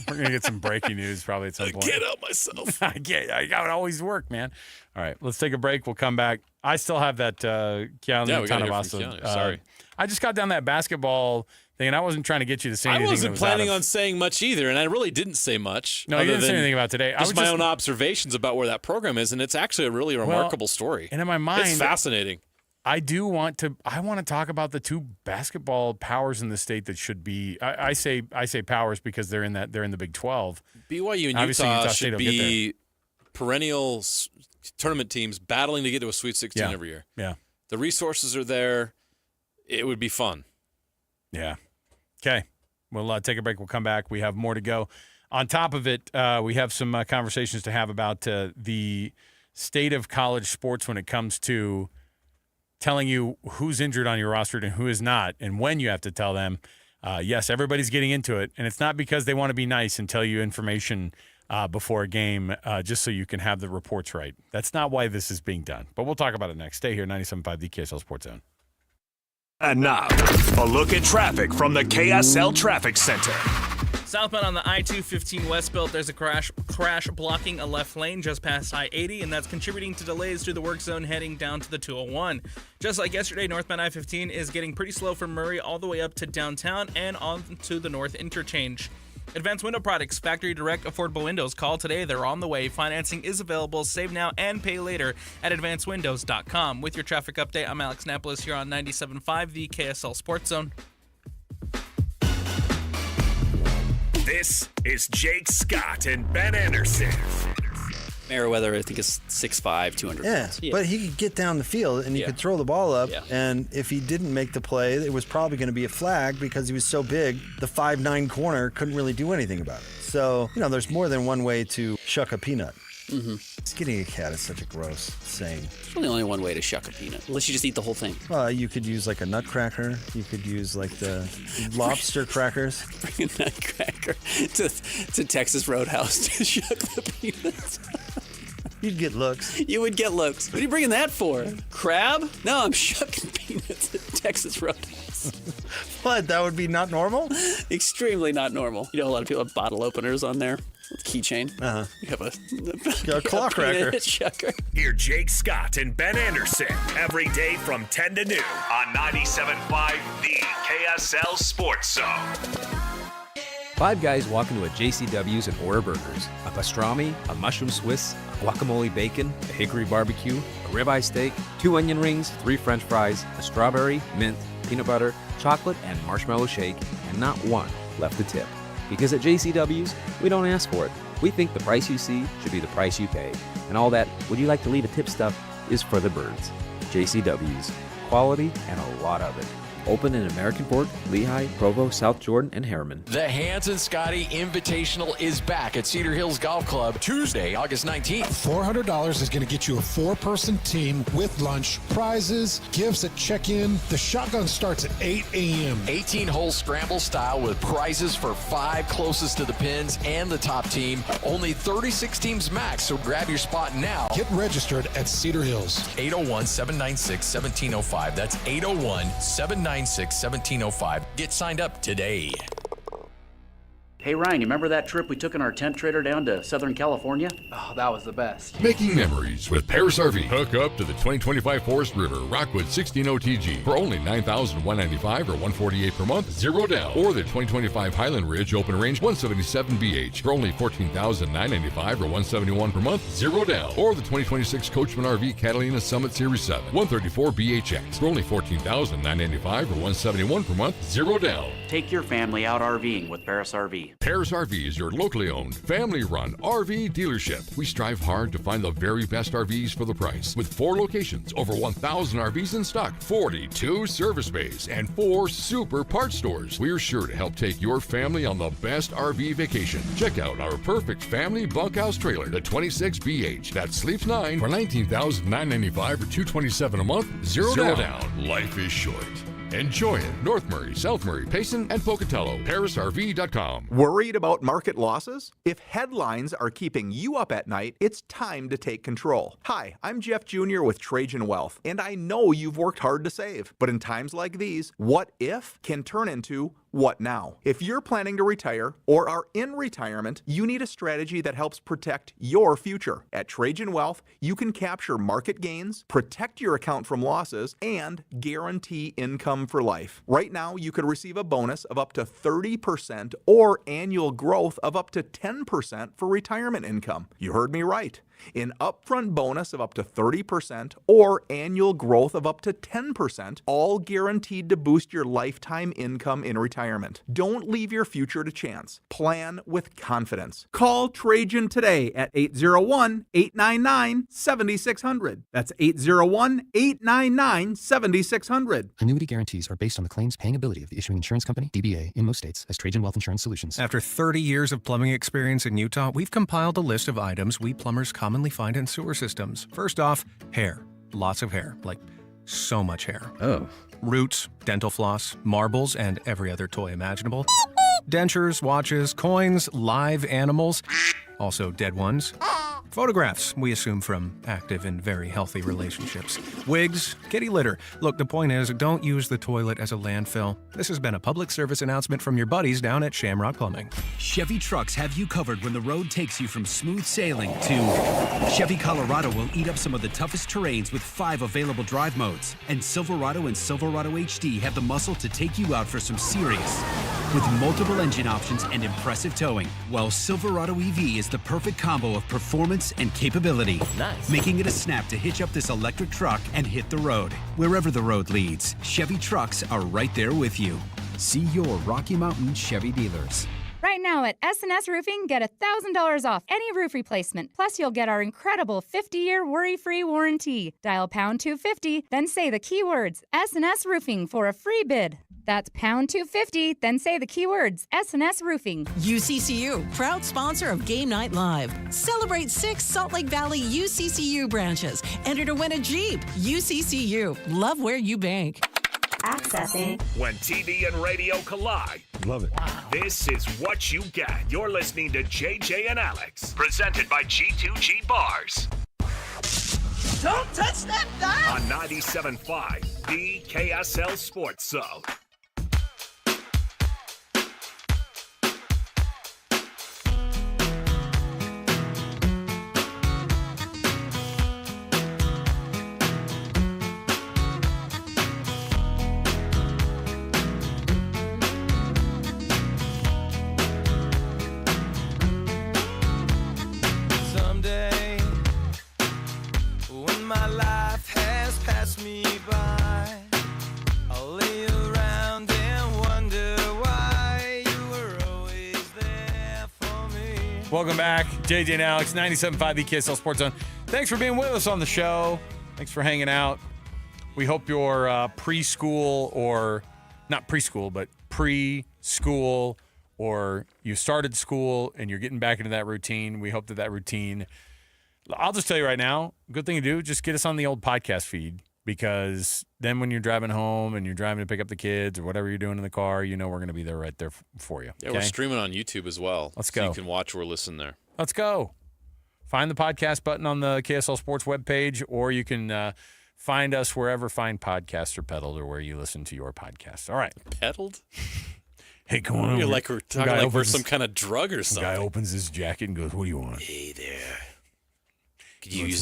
gonna get some breaking news probably at some point. I can't help myself. I got to always work, man. All right, let's take a break. We'll come back. I still have that Keanu Tanavasa. Sorry, I just got down that basketball thing, and I wasn't trying to get you to say anything. I wasn't planning on saying much either, and I really didn't say much. No, you didn't say anything about today. Just my own observations about where that program is, and it's actually a really remarkable story. And in my mind, it's fascinating. I want to talk about the two basketball powers in the state that should be. I say powers because they're in the Big 12. BYU and Utah should be perennial tournament teams battling to get to a Sweet 16 every year. Yeah, the resources are there. It would be fun. Yeah. Okay. We'll take a break. We'll come back. We have more to go. On top of it, we have some conversations to have about the state of college sports when it comes to telling you who's injured on your roster and who is not, and when you have to tell them. Yes, everybody's getting into it, and it's not because they want to be nice and tell you information before a game just so you can have the reports right. That's not why this is being done. But we'll talk about it next. Stay here, 97.5, the KSL Sports Zone. And now, a look at traffic from the KSL Traffic Center. Southbound on the I-215 westbound, there's a crash blocking a left lane just past I-80, and that's contributing to delays through the work zone heading down to the 201. Just like yesterday, northbound I-15 is getting pretty slow from Murray all the way up to downtown and on to the north interchange. Advanced Window Products, factory direct affordable windows. Call today. They're on the way. Financing is available. Save now and pay later at advancedwindows.com. With your traffic update, I'm Alex Napolis here on 97.5, the KSL Sports Zone. This is Jake Scott and Ben Anderson. Merriweather, I think, is 6'5", 200 pounds. Yeah, but he could get down the field, and he could throw the ball up, and if he didn't make the play, it was probably going to be a flag because he was so big, the 5'9" corner couldn't really do anything about it. So, there's more than one way to shuck a peanut. Skinning a cat is such a gross saying. There's really only one way to shuck a peanut, unless you just eat the whole thing. You could use like a nutcracker. You could use like the lobster crackers. Bring a nutcracker to Texas Roadhouse to shuck the peanuts. You'd get looks. You would get looks. What are you bringing that for? Crab? No, I'm shucking peanuts at Texas Roadhouse. What? That would be not normal? Extremely not normal. You know, a lot of people have bottle openers on their keychain. You have a claw cracker. Shucker. Hear Jake Scott and Ben Anderson every day from 10 to noon on 97.5 The KSL Sports Zone. 5 guys walk into a JCW's and order burgers. A pastrami, a mushroom Swiss, a guacamole bacon, a hickory barbecue, a ribeye steak, 2 onion rings, 3 french fries, a strawberry, mint, peanut butter, chocolate, and marshmallow shake, and not one left to tip. Because at JCW's, we don't ask for it. We think the price you see should be the price you pay. And all that, would you like to leave a tip stuff, is for the birds. JCW's. Quality and a lot of it. Open in American Fork, Lehigh, Provo, South Jordan, and Harriman. The Hans and Scotty Invitational is back at Cedar Hills Golf Club Tuesday, August 19th. $400 is going to get you a 4-person team with lunch, prizes, gifts at check-in. The shotgun starts at 8 a.m. 18-hole scramble style with prizes for 5 closest to the pins and the top team. Only 36 teams max, so grab your spot now. Get registered at Cedar Hills. 801-796-1705. That's 801-796-1705. Get signed up today. Hey Ryan, you remember that trip we took in our tent trailer down to Southern California? Oh, that was the best. Making memories with Paris RV. Hook up to the 2025 Forest River Rockwood 16 OTG for only $9,195 or $148 per month, 0 down. Or the 2025 Highland Ridge Open Range 177 BH for only $14,995 or $171 per month, 0 down. Or the 2026 Coachman RV Catalina Summit Series 7 134 BHX for only $14,995 or $171 per month, 0 down. Take your family out RVing with Paris RV. Paris RV is your locally owned, family-run RV dealership. We strive hard to find the very best RVs for the price. With 4 locations, over 1,000 RVs in stock, 42 service bays, and 4 super parts stores, we're sure to help take your family on the best RV vacation. Check out our perfect family bunkhouse trailer, the 26BH, that sleeps 9 for $19,995 or $227 a month, 0 down. Life is short. Enjoy it. North Murray, South Murray, Payson, and Pocatello. ParisRV.com. Worried about market losses? If headlines are keeping you up at night, it's time to take control. Hi, I'm Jeff Jr. with Trajan Wealth, and I know you've worked hard to save. But in times like these, what if can turn into what now? If you're planning to retire or are in retirement, you need a strategy that helps protect your future. At Trajan Wealth, you can capture market gains, protect your account from losses, and guarantee income for life. Right now, you could receive a bonus of up to 30% or annual growth of up to 10% for retirement income. You heard me right. An upfront bonus of up to 30% or annual growth of up to 10%, all guaranteed to boost your lifetime income in retirement. Don't leave your future to chance. Plan with confidence. Call Trajan today at 801-899-7600. That's 801-899-7600. Annuity guarantees are based on the claims paying ability of the issuing insurance company, DBA, in most states, as Trajan Wealth Insurance Solutions. After 30 years of plumbing experience in Utah, we've compiled a list of items we plumbers commonly find in sewer systems. First off, hair. Lots of hair. Like, so much hair. Oh. Roots, dental floss, marbles, and every other toy imaginable. Dentures, watches, coins, live animals. Also dead ones. Photographs, we assume from active and very healthy relationships. Wigs, kitty litter. Look, the point is, don't use the toilet as a landfill. This has been a public service announcement from your buddies down at Shamrock Plumbing. Chevy trucks have you covered when the road takes you from smooth sailing to Chevy Colorado will eat up some of the toughest terrains with 5 available drive modes. And Silverado and Silverado HD have the muscle to take you out for some serious. With multiple engine options and impressive towing, while Silverado EV is the perfect combo of performance and capability. Nice. Making it a snap to hitch up this electric truck and hit the road. Wherever the road leads, Chevy trucks are right there with you. See your Rocky Mountain Chevy dealers. Right now at S&S Roofing, get $1,000 off any roof replacement. Plus, you'll get our incredible 50-year worry-free warranty. Dial pound 250, then say the keywords S&S Roofing for a free bid. That's pound 250, then say the keywords S&S Roofing. UCCU, proud sponsor of Game Night Live. Celebrate 6 Salt Lake Valley UCCU branches. Enter to win a Jeep. UCCU, love where you bank. Accessing. When TV and radio collide. Love it. This is what you get. You're listening to JJ and Alex. Presented by G2G Bars. Don't touch that dial! On 97.5, the KSL Sports Zone. Welcome back. JJ and Alex, 97.5 the KSL Sports Zone. Thanks for being with us on the show. Thanks for hanging out. We hope your preschool or not preschool, but preschool or you started school and you're getting back into that routine. We hope that routine, I'll just tell you right now, good thing to do, just get us on the old podcast feed, because then when you're driving home and you're driving to pick up the kids or whatever you're doing in the car, you know we're going to be there right there for you. Yeah, we're streaming on YouTube as well. Let's so go. You can watch or listen there. Let's go. Find the podcast button on the KSL Sports webpage, or you can find us wherever fine podcasts are peddled or where you listen to your podcasts. All right. Peddled? Hey, come on over. You're like we're talking like we're some kind of drug or something. The guy opens his jacket and goes, what do you want? Hey there. Could you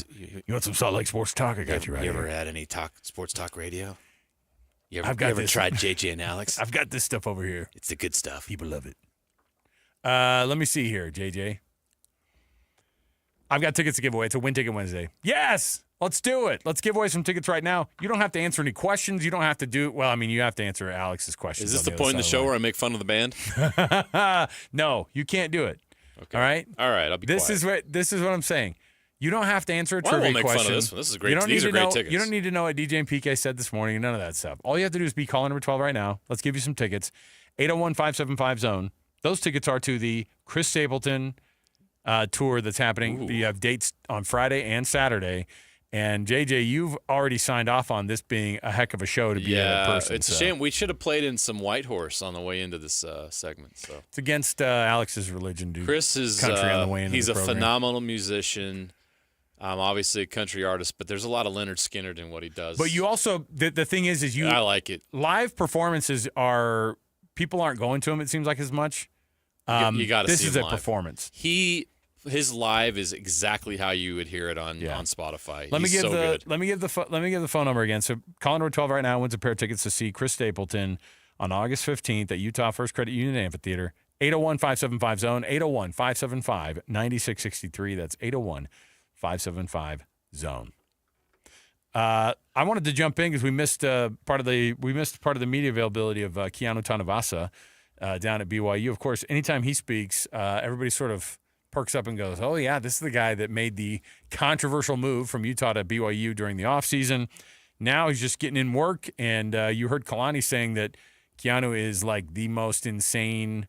want some Salt Lake Sports Talk? I got you right here. You ever had any sports talk radio? You I've got ever tried JJ and Alex? I've got this stuff over here. It's the good stuff. People love it. Let me see here, JJ. I've got tickets to give away. It's a Win Ticket Wednesday. Yes! Let's do it. Let's give away some tickets right now. You don't have to answer any questions. You don't have to do – well, I mean, you have to answer Alex's questions. Is this the point in the show where I make fun of the band? No, you can't do it. Okay. All right? All right, I'll be quiet. This is what I'm saying. You don't have to answer a trivia question. I won't make fun of this one. This is great. These are great tickets. You don't need to know what DJ and PK said this morning. None of that stuff. All you have to do is be caller number 12 right now. Let's give you some tickets. 801-575-ZONE. Those tickets are to the Chris Stapleton tour that's happening. You have dates on Friday and Saturday. And, JJ, you've already signed off on this being a heck of a show to be a person. It's a shame. We should have played in some Whitehorse on the way into this segment. So it's against Alex's religion, dude. Chris is country on the way into he's the a program. phenomenal musician. Obviously a country artist, but there's a lot of Leonard Skinner in what he does. But you also, the thing is you. I like it. Live performances are, people aren't going to them, it seems like, as much. You got to see This is him a live. performance. His live is exactly how you would hear it on Spotify. Let me give good. Let me give the phone number again. So call number 12 right now wins a pair of tickets to see Chris Stapleton on August 15th at Utah First Credit Union Amphitheater. 801-575-ZONE. 801-575-9663. That's 801-575-ZONE. I wanted to jump in because we missed part of the media availability of Keanu Tanavasa down at BYU. Of course, anytime he speaks, everybody sort of perks up and goes, oh, yeah, this is the guy that made the controversial move from Utah to BYU during the offseason. Now he's just getting in work, and you heard Kalani saying that Keanu is like the most insane,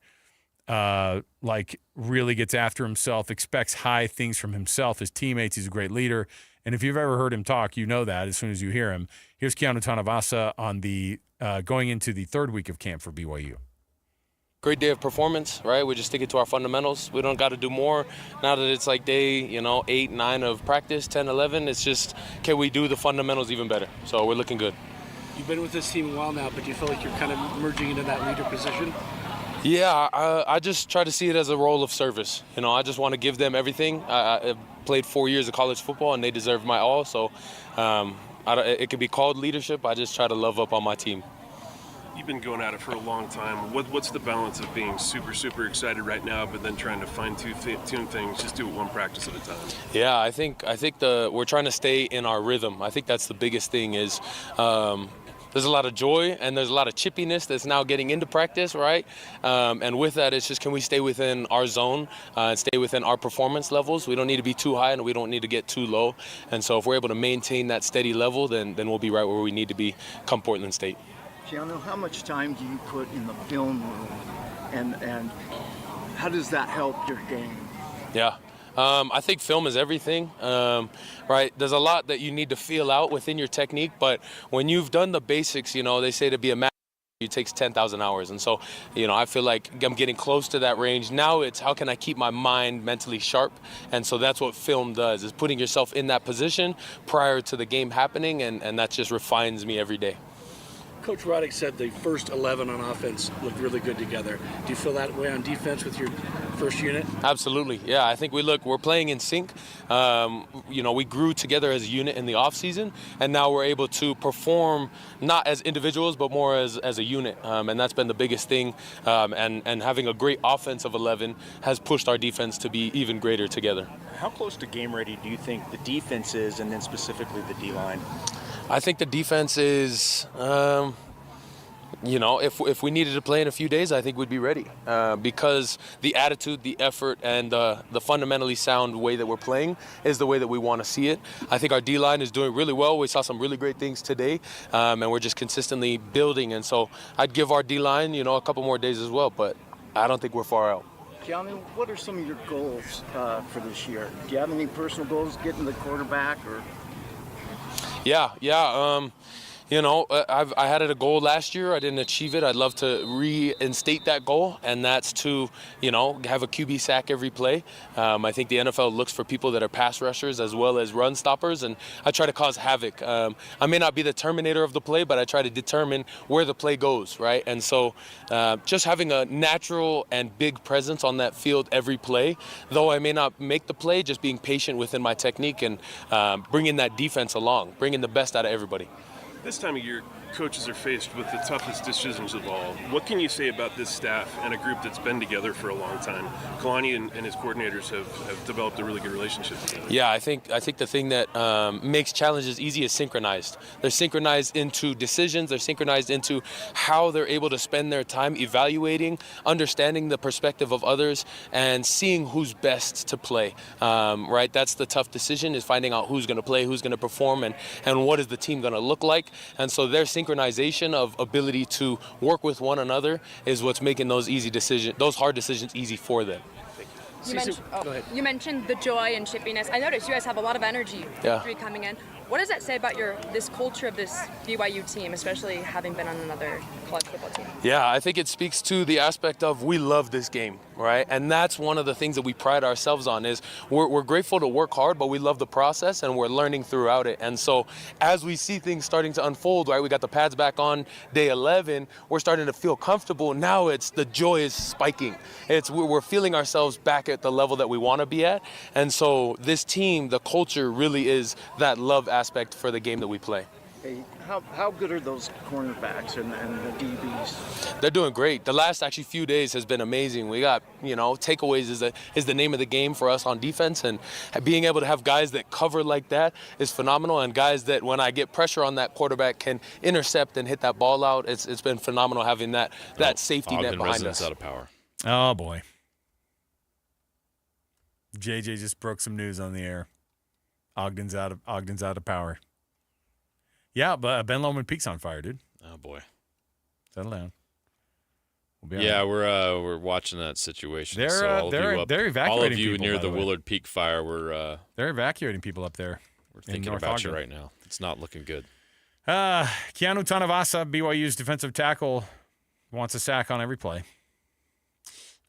like really gets after himself, expects high things from himself, his teammates. He's a great leader. And if you've ever heard him talk, you know that as soon as you hear him. Here's Keanu Tanavasa on the going into the third week of camp for BYU. Great day of performance, right? We're just sticking to our fundamentals. We don't got to do more. Now that it's like day, 8, 9 of practice, 10, 11, it's just, can we do the fundamentals even better? So we're looking good. You've been with this team a while now, but do you feel like you're kind of merging into that leader position? Yeah, I just try to see it as a role of service. I just want to give them everything. I played 4 years of college football, and they deserve my all. So it could be called leadership. I just try to love up on my team. You've been going at it for a long time. What's the balance of being super, super excited right now, but then trying to fine-tune things, just do it one practice at a time? Yeah, I think we're trying to stay in our rhythm. I think that's the biggest thing is there's a lot of joy and there's a lot of chippiness that's now getting into practice, right? And with that, it's just, can we stay within our zone and stay within our performance levels? We don't need to be too high and we don't need to get too low. And so if we're able to maintain that steady level, then we'll be right where we need to be come Portland State. Keanu, how much time do you put in the film room, and how does that help your game? Yeah. I think film is everything, right? There's a lot that you need to feel out within your technique, but when you've done the basics, they say to be a master, it takes 10,000 hours. And so, I feel like I'm getting close to that range. Now it's how can I keep my mind mentally sharp? And so that's what film does, is putting yourself in that position prior to the game happening, and that just refines me every day. Coach Roddick said the first 11 on offense looked really good together. Do you feel that way on defense with your first unit? Absolutely. Yeah, I think we're playing in sync. We grew together as a unit in the offseason, and now we're able to perform not as individuals, but more as a unit. And that's been the biggest thing. And having a great offensive 11 has pushed our defense to be even greater together. How close to game ready do you think the defense is, and then specifically the D-line? I think the defense is, if we needed to play in a few days, I think we'd be ready because the attitude, the effort, and the fundamentally sound way that we're playing is the way that we want to see it. I think our D-line is doing really well. We saw some really great things today, and we're just consistently building. And so I'd give our D-line, a couple more days as well, but I don't think we're far out. Keanu, what are some of your goals for this year? Do you have any personal goals, getting the quarterback or? Yeah. I had a goal last year. I didn't achieve it. I'd love to reinstate that goal, and that's to, have a QB sack every play. I think the NFL looks for people that are pass rushers as well as run stoppers, and I try to cause havoc. I may not be the terminator of the play, but I try to determine where the play goes, right? And so just having a natural and big presence on that field every play, though I may not make the play, just being patient within my technique and bringing that defense along, bringing the best out of everybody. This time of year, coaches are faced with the toughest decisions of all. What can you say about this staff and a group that's been together for a long time? Kalani and his coordinators have developed a really good relationship together. Yeah, I think the thing that makes challenges easy is synchronized. They're synchronized into decisions. They're synchronized into how they're able to spend their time evaluating, understanding the perspective of others, and seeing who's best to play. Right? That's the tough decision, is finding out who's going to play, who's going to perform, and what is the team going to look like. And so their synchronization of ability to work with one another is what's making those hard decisions easy for them. You mentioned the joy and chippiness. I noticed you guys have a lot of energy coming in. What does that say about this culture of this BYU team, especially having been on another college football team? Yeah, I think it speaks to the aspect of we love this game, right? And that's one of the things that we pride ourselves on is we're grateful to work hard, but we love the process and we're learning throughout it. And so as we see things starting to unfold, right, we got the pads back on day 11, we're starting to feel comfortable. Now the joy is spiking. We're feeling ourselves back at the level that we want to be at. And so this team, the culture really is that love aspect for the game that we play. Hey, how good are those cornerbacks and the DBs? They're doing great. The last few days has been amazing. We got, takeaways is the name of the game for us on defense, and being able to have guys that cover like that is phenomenal, and guys that when I get pressure on that quarterback can intercept and hit that ball out. It's been phenomenal having that safety net behind us. Out of power. Oh boy. JJ just broke some news on the air. Ogden's out of power. Yeah, but Ben Lomond Peak's on fire, dude. Oh boy. Settle down. We're watching that situation. They're evacuating all of you people, near by the way. Willard Peak fire. They're evacuating people up there. We're thinking about you right now. It's not looking good. Keanu Tanavasa, BYU's defensive tackle, wants a sack on every play.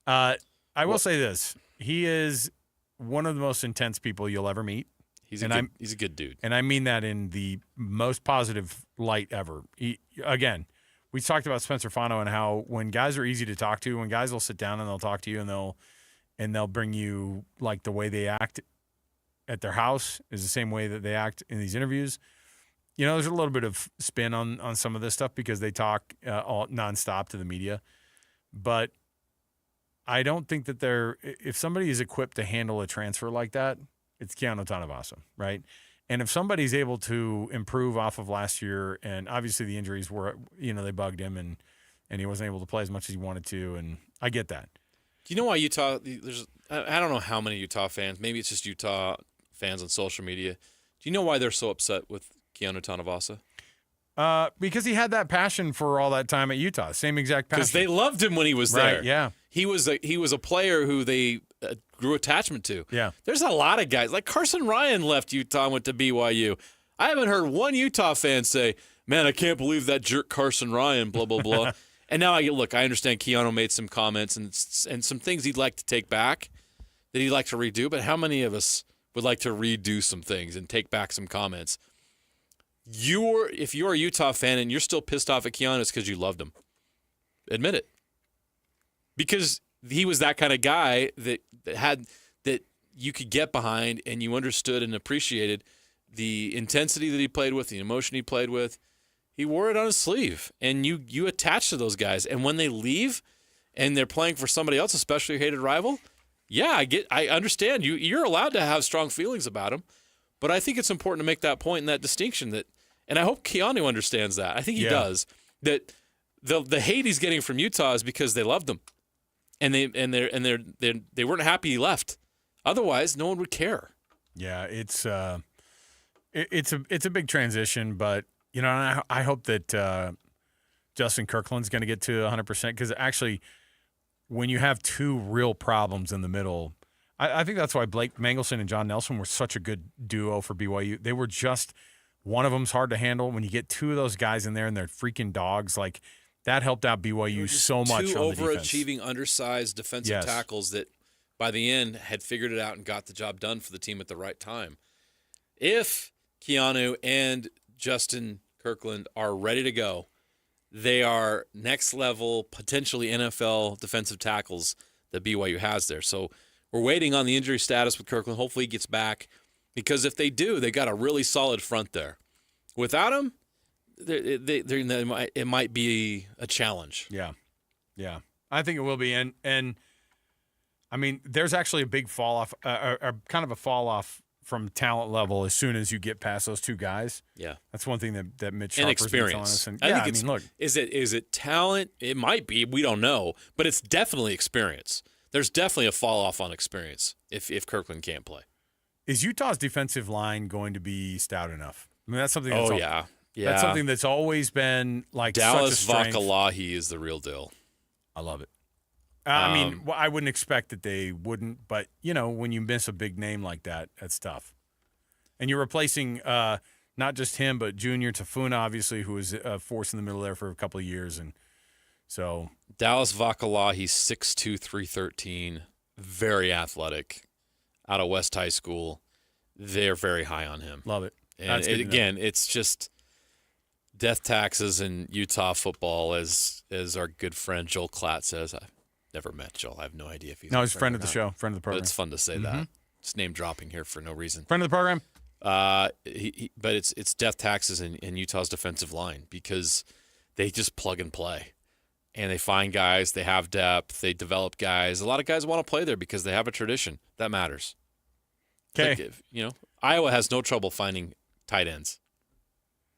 I will say this: he is one of the most intense people you'll ever meet. He's a good dude. And I mean that in the most positive light ever. We talked about Spencer Fano and how when guys are easy to talk to, when guys will sit down and they'll talk to you and they'll bring you like the way they act at their house is the same way that they act in these interviews. There's a little bit of spin on some of this stuff because they talk all nonstop to the media. But I don't think that if somebody is equipped to handle a transfer like that, it's Keanu Tanavasa, right? And if somebody's able to improve off of last year, and obviously the injuries were, they bugged him and he wasn't able to play as much as he wanted to, and I get that. Do you know why Utah, I don't know how many Utah fans, maybe it's just Utah fans on social media. Do you know why they're so upset with Keanu Tanavasa? Because he had that passion for all that time at Utah, same exact passion. Because they loved him when he was there. Right, yeah. He was a player who they grew attachment to. Yeah. There's a lot of guys. Like Carson Ryan left Utah and went to BYU. I haven't heard one Utah fan say, man, I can't believe that jerk Carson Ryan, blah, blah, blah. And now I understand Keanu made some comments and some things he'd like to take back that he'd like to redo, but how many of us would like to redo some things and take back some comments? If you're a Utah fan and you're still pissed off at Keanu, it's because you loved him. Admit it. Because he was that kind of guy that you could get behind and you understood and appreciated the intensity that he played with, the emotion he played with. He wore it on his sleeve, and you attach to those guys. And when they leave and they're playing for somebody else, especially a hated rival, yeah, I understand. You're allowed to have strong feelings about him, but I think it's important to make that point and that distinction and I hope Keanu understands that. I think he does. That the hate he's getting from Utah is because they loved him, and they weren't happy he left. Otherwise, no one would care. Yeah, it's a big transition, but I hope that Justin Kirkland's going to get to 100% because actually, when you have two real problems in the middle, I think that's why Blake Mangelson and John Nelson were such a good duo for BYU. They were just one of them's hard to handle. When you get two of those guys in there and they're freaking dogs, like that helped out BYU so much. Two on the defense. overachieving, undersized defensive tackles that by the end had figured it out and got the job done for the team at the right time. If Keanu and Justin Kirkland are ready to go, they are next level, potentially NFL defensive tackles that BYU has there. So we're waiting on the injury status with Kirkland. Hopefully he gets back because if they do, they got a really solid front there. Without him, it might be a challenge. Yeah, I think it will be. And I mean, there's actually a big fall off, kind of a fall off from talent level as soon as you get past those two guys. Yeah. That's one thing that Mitch and Sharper's been telling experience. us. And, I mean, look. Is it talent? It might be. We don't know. But it's definitely experience. There's definitely a fall off on experience if Kirkland can't play. Is Utah's defensive line going to be stout enough? I mean, that's something Yeah. That's something that's always been like Dallas such a strength. Vakalahi is the real deal. I love it. I mean, I wouldn't expect that they wouldn't, but, when you miss a big name like that, that's tough. And you're replacing not just him, but Junior Tafuna, obviously, who was a force in the middle there for a couple of years. And so Dallas Vakalahi, 6'2", 313, very athletic, out of West High School. They're very high on him. Love it. And again, it's just death taxes in Utah football, as our good friend Joel Klatt says. I've never met Joel. I have no idea if he's he's a friend of the show, friend of the program. But it's fun to say that. It's name dropping here for no reason. Friend of the program. But it's death taxes in Utah's defensive line because they just plug and play, and they find guys. They have depth. They develop guys. A lot of guys want to play there because they have a tradition that matters. Okay, Iowa has no trouble finding tight ends.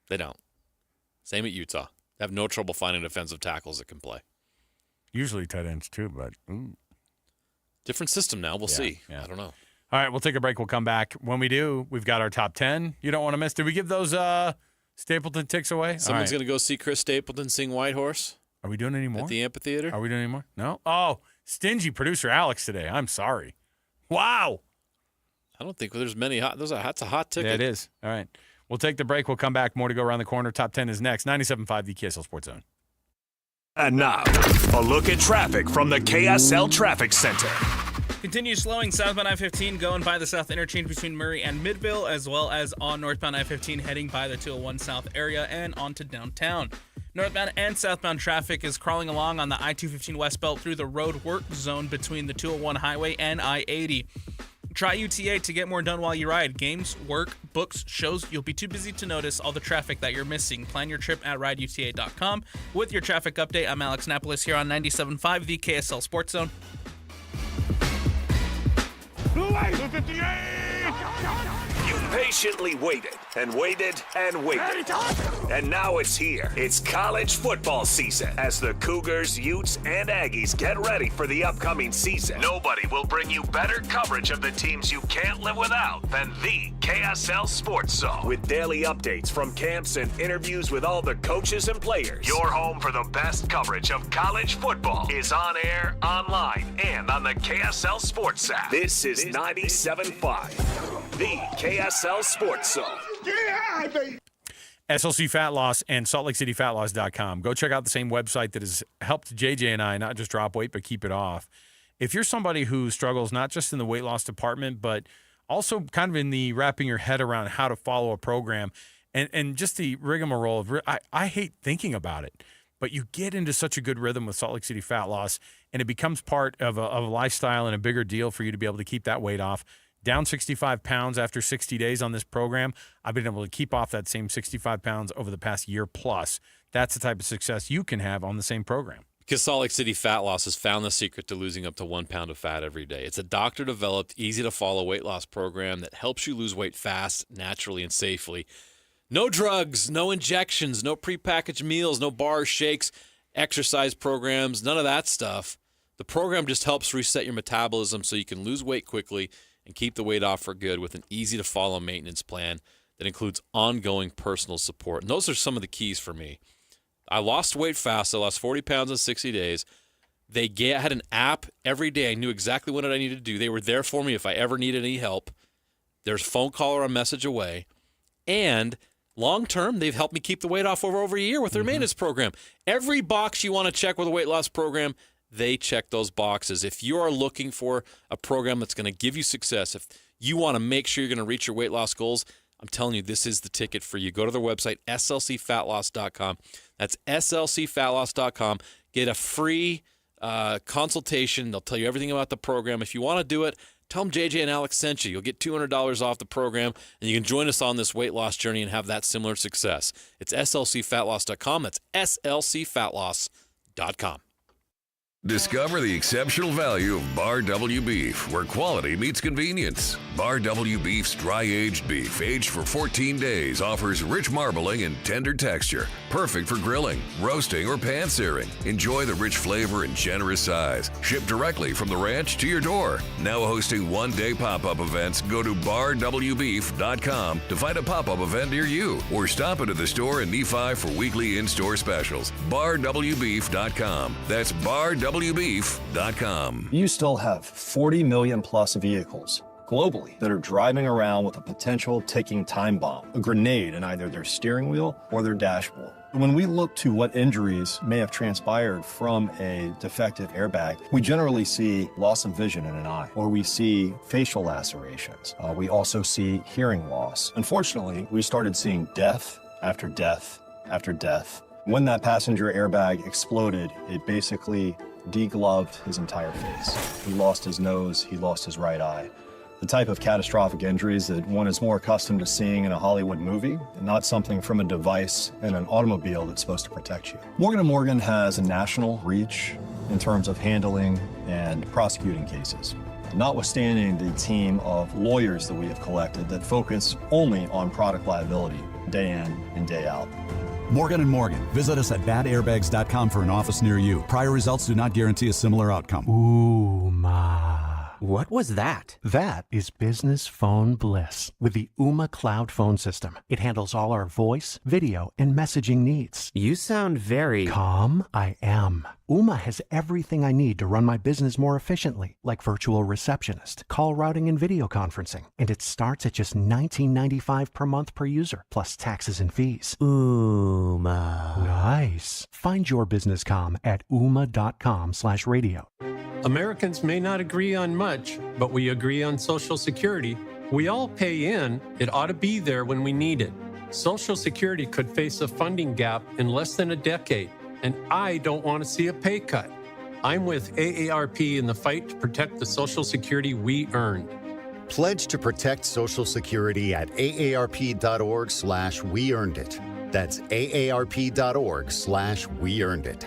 They don't. Same at Utah. They have no trouble finding defensive tackles that can play. Usually tight ends too, but different system now. We'll see. Yeah. I don't know. All right, we'll take a break. We'll come back. When we do, we've got our top 10. You don't want to miss. Did we give those Stapleton ticks away? Someone's going to go see Chris Stapleton sing White Horse. Are we doing any more? At the amphitheater? Are we doing any more? No? Oh, stingy producer Alex today. I'm sorry. Wow. I don't think there's many hot. That's a hot ticket. Yeah, it is. All right. We'll take the break. We'll come back. More to go around the corner. Top 10 is next. 97.5, the KSL Sports Zone. And now, a look at traffic from the KSL Traffic Center. Continues slowing southbound I-15 going by the south interchange between Murray and Midville, as well as on northbound I-15 heading by the 201 South area and onto downtown. Northbound and southbound traffic is crawling along on the I-215 westbelt through the road work zone between the 201 highway and I-80. Try UTA to get more done while you ride. Games, work, books, shows. You'll be too busy to notice all the traffic that you're missing. Plan your trip at rideuta.com. With your traffic update, I'm Alex Napolis here on 97.5, the KSL Sports Zone. You patiently waited and waited and waited. And now it's here. It's college football season. As the Cougars, Utes, and Aggies get ready for the upcoming season, nobody will bring you better coverage of the teams you can't live without than the KSL Sports Zone. With daily updates from camps and interviews with all the coaches and players, your home for the best coverage of college football is on air, online, and on the KSL Sports app. This is 97.5, the KSL Sports Zone. Yeah, baby. SLC Fat Loss and SaltLakeCityFatLoss.com. Go check out the same website that has helped JJ and I not just drop weight, but keep it off. If you're somebody who struggles not just in the weight loss department, but also kind of in the wrapping your head around how to follow a program and just the rigmarole of I hate thinking about it, but you get into such a good rhythm with Salt Lake City Fat Loss, and it becomes part of a lifestyle and a bigger deal for you to be able to keep that weight off. Down 65 pounds after 60 days on this program. I've been able to keep off that same 65 pounds over the past year plus. That's the type of success you can have on the same program. Because Salt Lake City Fat Loss has found the secret to losing up to 1 pound of fat every day. It's a doctor-developed, easy-to-follow weight loss program that helps you lose weight fast, naturally, and safely. No drugs, no injections, no prepackaged meals, no bars, shakes, exercise programs, none of that stuff. The program just helps reset your metabolism so you can lose weight quickly and keep the weight off for good with an easy-to-follow maintenance plan that includes ongoing personal support. And those are some of the keys for me. I lost weight fast. I lost 40 pounds in 60 days. They had an app every day. I knew exactly what I needed to do. They were there for me if I ever needed any help. There's a phone call or a message away. And long-term, they've helped me keep the weight off over a year with their maintenance program. Every box you want to check with a weight loss program, they check those boxes. If you are looking for a program that's going to give you success, if you want to make sure you're going to reach your weight loss goals, I'm telling you, this is the ticket for you. Go to their website, slcfatloss.com. That's slcfatloss.com. Get a free consultation. They'll tell you everything about the program. If you want to do it, tell them JJ and Alex sent you. You'll get $200 off the program, and you can join us on this weight loss journey and have that similar success. It's slcfatloss.com. That's slcfatloss.com. Discover the exceptional value of Bar W Beef, where quality meets convenience. Bar W Beef's dry-aged beef, aged for 14 days, offers rich marbling and tender texture, perfect for grilling, roasting, or pan-searing. Enjoy the rich flavor and generous size. Shipped directly from the ranch to your door. Now hosting one-day pop-up events, go to barwbeef.com to find a pop-up event near you, or stop into the store in Nephi for weekly in-store specials. barwbeef.com. That's barwbeef.com. You still have 40 million plus vehicles globally that are driving around with a potential ticking time bomb, a grenade in either their steering wheel or their dashboard. When we look to what injuries may have transpired from a defective airbag, we generally see loss of vision in an eye, or we see facial lacerations. We also see hearing loss. Unfortunately, we started seeing death after death after death. When that passenger airbag exploded, it basically degloved his entire face. He lost his nose, he lost his right eye. The type of catastrophic injuries that one is more accustomed to seeing in a Hollywood movie, and not something from a device in an automobile that's supposed to protect you. Morgan & Morgan has a national reach in terms of handling and prosecuting cases. Notwithstanding the team of lawyers that we have collected that focus only on product liability day in and day out. Morgan & Morgan. Visit us at badairbags.com for an office near you. Prior results do not guarantee a similar outcome. Ooh, ma. What was that? That is business phone bliss with the Ooma Cloud Phone System. It handles all our voice, video, and messaging needs. You sound very... Calm? I am. Ooma has everything I need to run my business more efficiently, like virtual receptionist, call routing, and video conferencing. And it starts at just $19.95 per month per user, plus taxes and fees. Ooma. Nice. Find your business calm at ooma.com/radio. Americans may not agree on much, but we agree on Social Security. We all pay in. It ought to be there when we need it. Social Security could face a funding gap in less than a decade, and I don't want to see a pay cut. I'm with AARP in the fight to protect the Social Security we earned. Pledge to protect Social Security at aarp.org/weearnedit. That's aarp.org/weearnedit.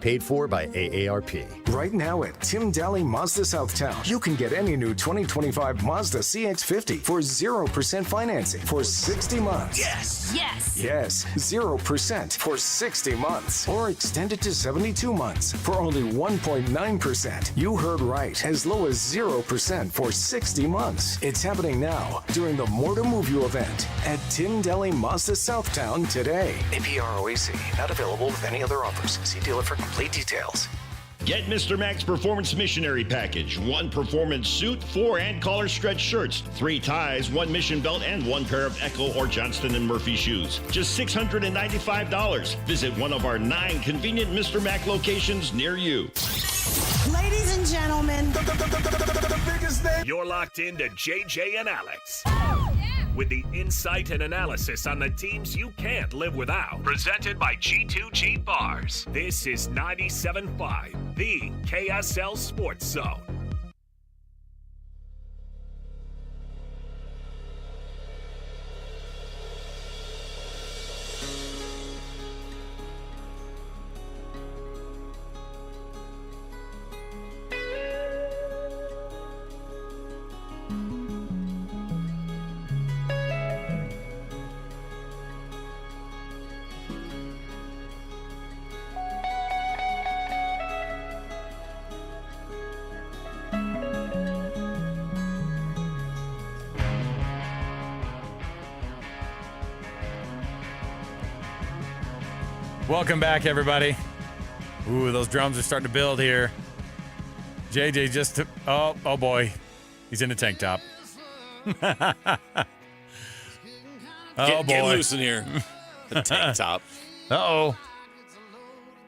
Paid for by AARP. Right now at Tim Daly Mazda Southtown, you can get any new 2025 Mazda CX-50 for 0% financing for 60 months. Yes. Yes. Yes, 0% for 60 months. Or extend it to 72 months for only 1.9%. You heard right. As low as 0% for 60 months. It's happening now during the More to Move You event at Tim Daly Mazda Southtown today. APR OAC. Not available with any other offers. See dealer for complete details. Get Mr. Mac's Performance Missionary Package. 1 performance suit, 4 and collar stretch shirts, 3 ties, 1 mission belt, and 1 pair of Echo or Johnston & Murphy shoes. Just $695. Visit one of our 9 convenient Mr. Mac locations near you. Ladies and gentlemen, The biggest thing. You're locked into JJ and Alex. With the insight and analysis on the teams you can't live without. Presented by G2G Bars. This is 97.5, the KSL Sports Zone. Welcome back, everybody. Ooh, those drums are starting to build here. JJ just oh boy, he's in a tank top. Get loose in here. The tank top. Uh-oh.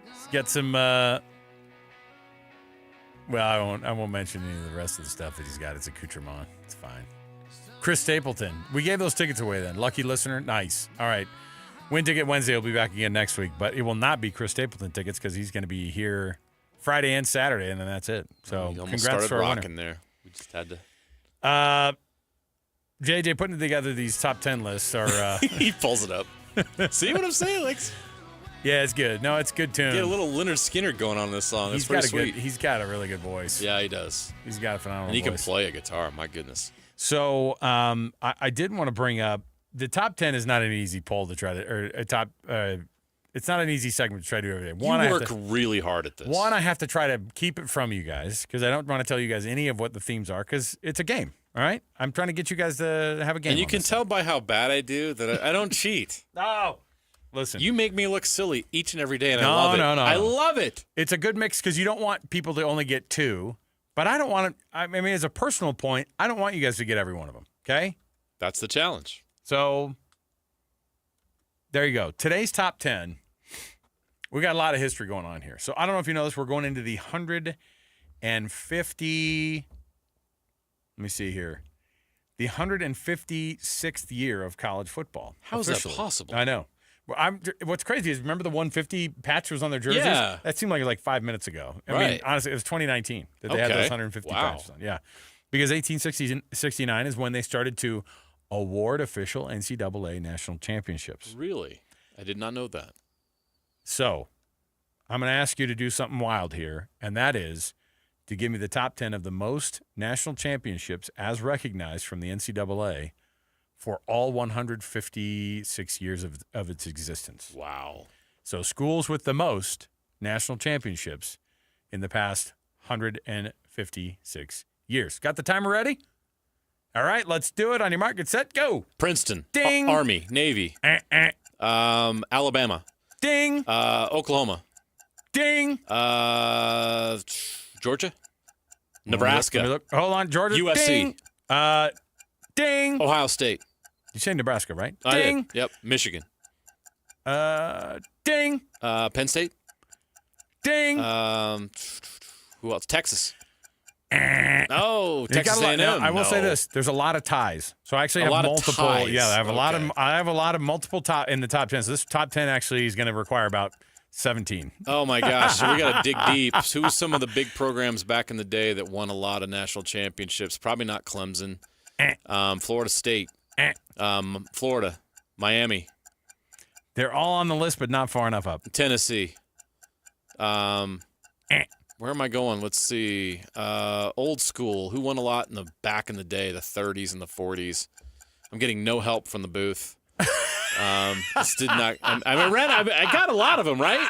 Let's get some well, I won't mention any of the rest of the stuff that he's got. It's accoutrement. It's fine. Chris Stapleton. We gave those tickets away then. Lucky listener. Nice. All right. Win Ticket Wednesday will be back again next week, but it will not be Chris Stapleton tickets because he's going to be here Friday and Saturday, and then that's it. So congrats to our winner. There. We just had to. JJ putting together these top 10 lists are. He pulls it up. See what I'm saying, Lex? Yeah, it's good. No, it's good tune. Get a little Leonard Skinner going on this song. That's pretty sweet. He's got a really good voice. Yeah, he does. He's got a phenomenal voice. And he voice. can play a guitar. My goodness. So I did want to bring up. The top 10 is not an easy poll to try to, or a top. It's not an easy segment to try to do every day. You work really hard at this. One, I have to try to keep it from you guys because I don't want to tell you guys any of what the themes are because it's a game. All right, I'm trying to get you guys to have a game. And you can tell by how bad I do that I don't cheat. No, listen, you make me look silly each and every day, and I love it. No, I love it. It's a good mix because you don't want people to only get 2, but I don't want to. I mean, as a personal point, I don't want you guys to get every one of them. Okay, that's the challenge. So. There you go. Today's top 10. We got a lot of history going on here. So I don't know if you know this. We're going into the 150. Let me see here. The 156th year of college football. How is that possible? I know. What's crazy is remember the 150 patch was on their jerseys? Yeah. That seemed like 5 minutes ago. I mean, honestly, it was 2019 that they had those 150 patches on. Yeah. Because 1869 is when they started to award official NCAA national championships. Really? I did not know that. So, I'm going to ask you to do something wild here, and that is to give me the top 10 of the most national championships as recognized from the NCAA for all 156 years of its existence. Wow. So, schools with the most national championships in the past 156 years. Got the timer ready? All right, let's do it. On your mark, get set, go. Princeton. Ding. Army. Navy. Alabama. Ding. Oklahoma. Ding. Georgia. Nebraska. Hold on, Georgia. USC. Ding. Ding. Ohio State. You say Nebraska, right? I Ding. did. Yep. Michigan. Ding. Penn State. Ding. Who else? Texas. Oh, Texas A&M. I will say this: there's a lot of ties. So I actually have multiple. Ties. Yeah, I have a lot of. I have a lot of multiple top in the top 10. So this top 10 actually is going to require about 17. Oh my gosh! So we got to dig deep. So who's some of the big programs back in the day that won a lot of national championships? Probably not Clemson. Florida State. Florida. Miami. They're all on the list, but not far enough up. Tennessee. Where am I going? Let's see. Old school. Who won a lot back in the day, the 30s and the 40s? I'm getting no help from the booth. This did not. I got a lot of them, right?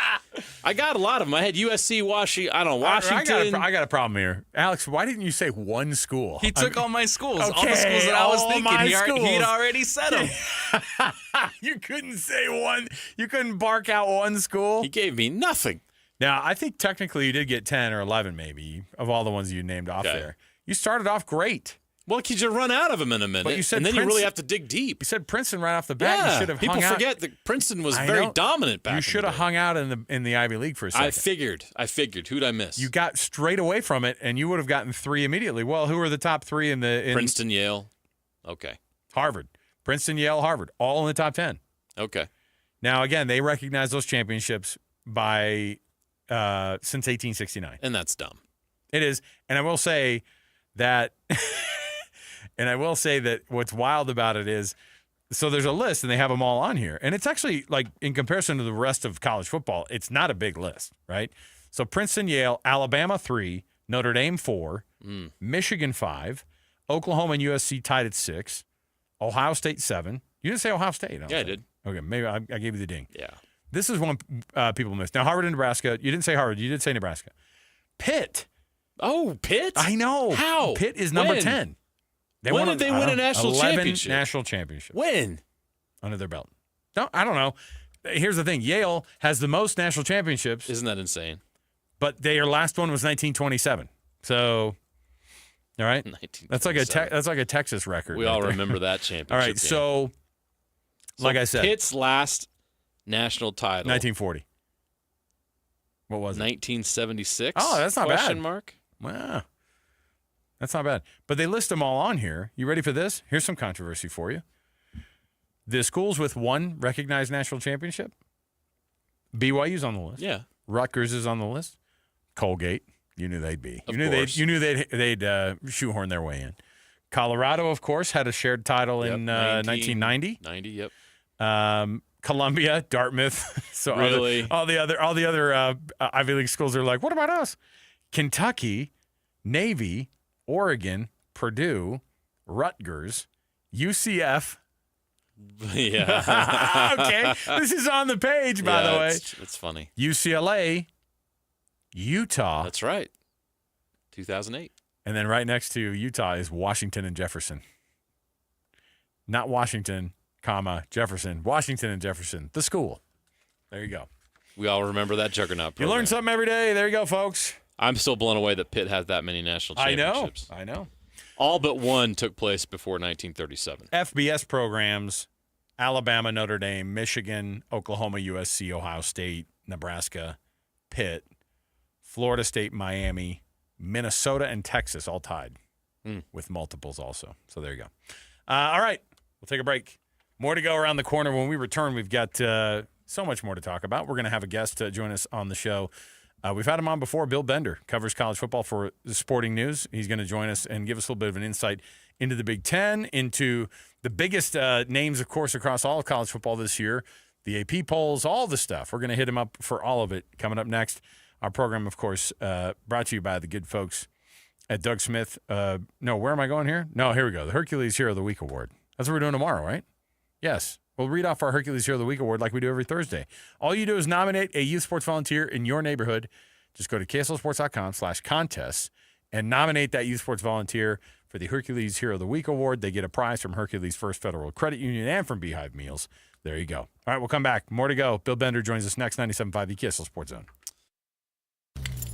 I got a lot of them. I had USC, Washington. I got a problem here, Alex. Why didn't you say one school? He took all my schools, okay, all the schools that I was thinking. He'd already said them. You couldn't say one. You couldn't bark out one school. He gave me nothing. Now I think technically you did get 10 or 11, maybe, of all the ones you named off there. You started off great. Well, because you run out of them in a minute, but you said and then you really have to dig deep. You said Princeton right off the bat. Yeah, you should have people hung out. forget that Princeton was very dominant back. You should have hung out in the Ivy League for a second. I figured. Who'd I miss? You got straight away from it, and you would have gotten 3 immediately. Well, who are the top 3 in Princeton, Yale. Okay. Harvard, Princeton, Yale, Harvard, all in the top 10. Okay. Now again, they recognize those championships by since 1869, and that's dumb. It is, and I will say that. And I will say that what's wild about it is, so there's a list, and they have them all on here. And it's actually, like, in comparison to the rest of college football, it's not a big list, right? So Princeton, Yale, Alabama 3, Notre Dame 4, Michigan 5, Oklahoma and USC tied at 6, Ohio State 7. You didn't say Ohio State. Yeah, I did. Okay, maybe I gave you the ding. Yeah. This is one people missed. Now, Harvard and Nebraska, you didn't say Harvard. You did say Nebraska. Pitt. Oh, Pitt? I know. How? Pitt is number 10. When did they win a national 11 championship? National championships. When? Under their belt. No, I don't know. Here's the thing. Yale has the most national championships. Isn't that insane? But their last one was 1927. So, all right. That's like a Texas record. We all remember that championship. All right. So, like I said, Pitt's last national title. 1940. What was it? 1976. Oh, that's not bad. Question mark. Wow. That's not bad. But they list them all on here. You ready for this? Here's some controversy for you. The schools with one recognized national championship. BYU's on the list. Yeah. Rutgers is on the list. Colgate. You knew they'd be. Of course. You knew they'd shoehorn their way in. Colorado, of course, had a shared title in 1990. 90. Yep. Columbia, Dartmouth. So really? all the other Ivy League schools are like, what about us? Kentucky, Navy, Oregon, Purdue, Rutgers, UCF. Yeah. Okay. This is on the page, by the way. It's funny. UCLA, Utah. That's right. 2008. And then right next to Utah is Washington and Jefferson. Not Washington, Jefferson. Washington and Jefferson, the school. There you go. We all remember that juggernaut program. You learn something every day. There you go, folks. I'm still blown away that Pitt has that many national championships. I know. All but one took place before 1937. FBS programs, Alabama, Notre Dame, Michigan, Oklahoma, USC, Ohio State, Nebraska, Pitt, Florida State, Miami, Minnesota, and Texas all tied with multiples also. So there you go. All right. We'll take a break. More to go around the corner. When we return, we've got so much more to talk about. We're going to have a guest join us on the show. We've had him on before. Bill Bender covers college football for the Sporting News. He's going to join us and give us a little bit of an insight into the Big Ten, into the biggest names, of course, across all of college football this year, the AP polls, all the stuff. We're going to hit him up for all of it coming up next. Our program, of course, brought to you by the good folks at Doug Smith. No, where am I going here? No, here we go. The Hercules Hero of the Week Award. That's what we're doing tomorrow, right? Yes. We'll read off our Hercules Hero of the Week Award like we do every Thursday. All you do is nominate a youth sports volunteer in your neighborhood. Just go to kslsports.com/contests and nominate that youth sports volunteer for the Hercules Hero of the Week Award. They get a prize from Hercules First Federal Credit Union and from Beehive Meals. There you go. All right, we'll come back. More to go. Bill Bender joins us next, 97.5 the KSL Sports Zone.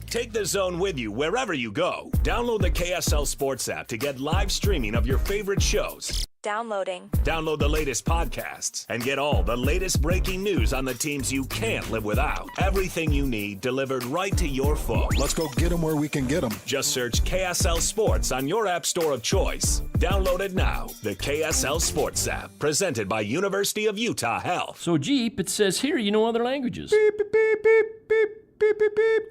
Take the Zone with you wherever you go. Download the KSL Sports app to get live streaming of your favorite shows. Downloading. Download the latest podcasts and get all the latest breaking news on the teams you can't live without. Everything you need delivered right to your phone. Let's go get them where we can get them. Just search KSL Sports on your app store of choice. Download it now. The KSL Sports app, presented by University of Utah Health. So, Jeep, it says here you know other languages. Beep, beep, beep, beep, beep, beep, beep, beep.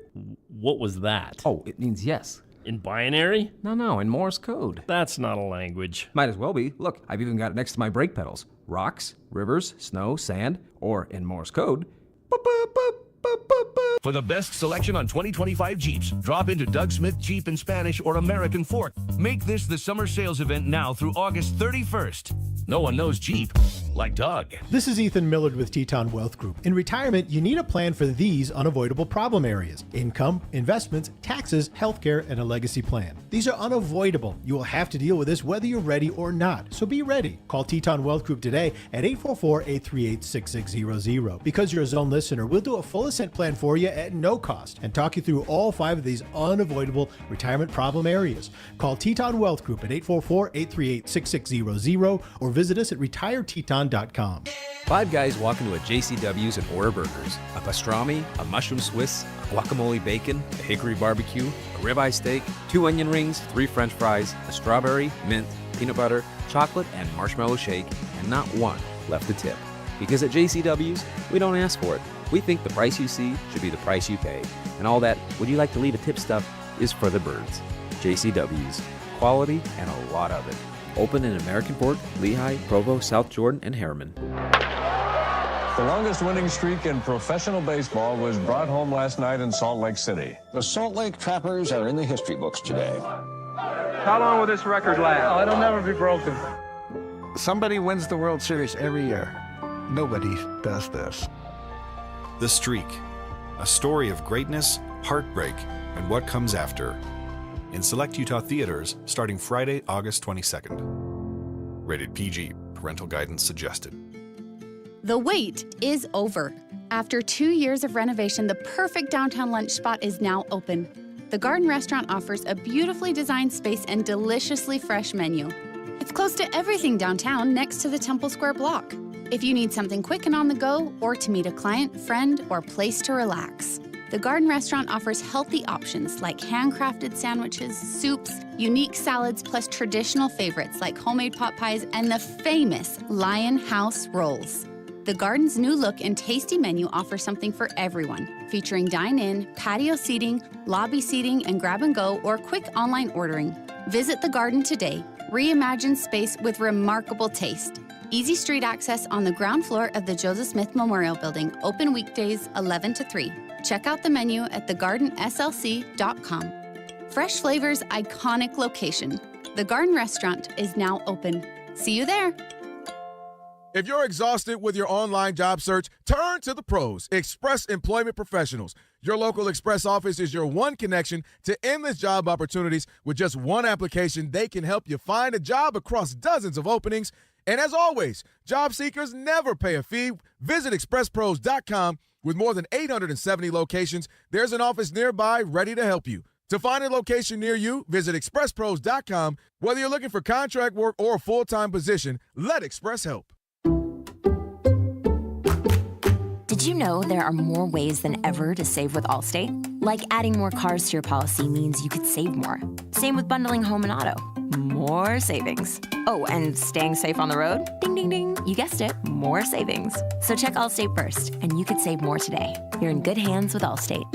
What was that? Oh, it means yes. In binary? No, in Morse code. That's not a language. Might as well be. Look, I've even got it next to my brake pedals. Rocks, rivers, snow, sand, or in Morse code. Boop, boop, boop, boop, boop, boop. For the best selection on 2025 Jeeps, drop into Doug Smith Jeep in Spanish or American Fork. Make this the summer sales event now through August 31st. No one knows Jeep like Doug. This is Ethan Millard with Teton Wealth Group. In retirement, you need a plan for these unavoidable problem areas: income, investments, taxes, healthcare, and a legacy plan. These are unavoidable. You will have to deal with this whether you're ready or not. So be ready. Call Teton Wealth Group today at 844-838-6600. Because you're a Zone listener, we'll do a full ascent plan for you at no cost and talk you through all 5 of these unavoidable retirement problem areas. Call Teton Wealth Group at 844-838-6600 or visit us at retireteton.com. 5 guys walk into a JCW's and order burgers, a pastrami, a mushroom Swiss, a guacamole bacon, a hickory barbecue, a ribeye steak, 2 onion rings, 3 French fries, a strawberry, mint, peanut butter, chocolate, and marshmallow shake, and not one left to tip. Because at JCW's, we don't ask for it. We think the price you see should be the price you pay. And all that, would you like to leave a tip stuff, is for the birds. JCW's. Quality and a lot of it. Open in American Fork, Lehigh, Provo, South Jordan, and Harriman. The longest winning streak in professional baseball was brought home last night in Salt Lake City. The Salt Lake Trappers are in the history books today. How long will this record last? Oh, it'll never be broken. Somebody wins the World Series every year. Nobody does this. The Streak, a story of greatness, heartbreak, and what comes after. In select Utah theaters starting Friday, August 22nd. Rated PG. Parental guidance suggested. The wait is over. After 2 years of renovation, the perfect downtown lunch spot is now open. The Garden Restaurant offers a beautifully designed space and deliciously fresh menu. It's close to everything downtown next to the Temple Square block. If you need something quick and on the go, or to meet a client, friend, or place to relax, the Garden Restaurant offers healthy options like handcrafted sandwiches, soups, unique salads, plus traditional favorites like homemade pot pies and the famous Lion House rolls. The Garden's new look and tasty menu offers something for everyone, featuring dine-in, patio seating, lobby seating, and grab-and-go or quick online ordering. Visit the Garden today. Reimagine space with remarkable taste. Easy street access on the ground floor of the Joseph Smith Memorial Building, open weekdays 11 to 3. Check out the menu at thegardenslc.com. Fresh flavors, iconic location. The Garden Restaurant is now open. See you there. If you're exhausted with your online job search, turn to the pros, Express Employment Professionals. Your local Express office is your one connection to endless job opportunities. With just one application, they can help you find a job across dozens of openings. And as always, job seekers never pay a fee. Visit expresspros.com. With more than 870 locations, there's an office nearby ready to help you. To find a location near you, visit expresspros.com. Whether you're looking for contract work or a full-time position, let Express help. Did you know there are more ways than ever to save with Allstate? Like adding more cars to your policy means you could save more. Same with bundling home and auto. More savings. Oh, and staying safe on the road? Ding, ding, ding. You guessed it, more savings. So check Allstate first, and you could save more today. You're in good hands with Allstate.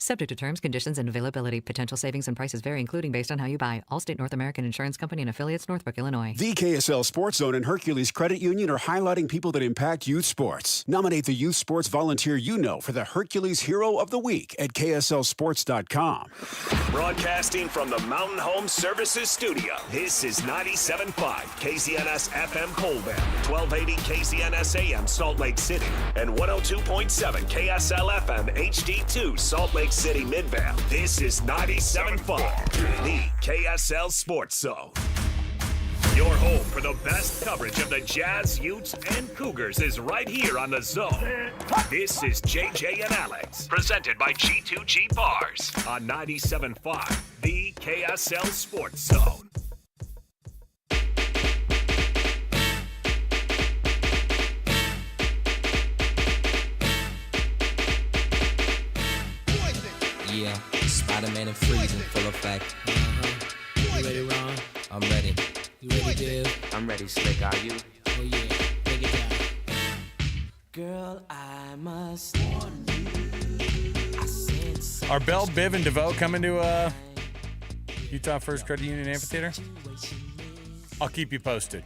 Subject to terms, conditions, and availability. Potential savings and prices vary, including based on how you buy. Allstate North American Insurance Company and affiliates, Northbrook, Illinois. The KSL Sports Zone and Hercules Credit Union are highlighting people that impact youth sports. Nominate the youth sports volunteer you know for the Hercules Hero of the Week at KSLSports.com. Broadcasting from the Mountain Home Services Studio, this is 97.5 KZNS FM Colville, 1280 KZNS AM Salt Lake City, and 102.7 KSL FM HD2 Salt Lake City Midvale. This is 97.5, the KSL Sports Zone. Your home for the best coverage of the Jazz, Utes, and Cougars is right here on the Zone. This is JJ and Alex, presented by G2G Bars on 97.5, the KSL Sports Zone. Yeah, Spider-Man and Freeze in full effect. You ready, Ron? I'm ready. You ready, Dave? I'm ready, Slick. Are you? Oh yeah, take it down. Girl, I must warn you. I sense Are Bell, Biv, and DeVoe coming to Utah First Credit Union Amphitheater? I'll keep you posted.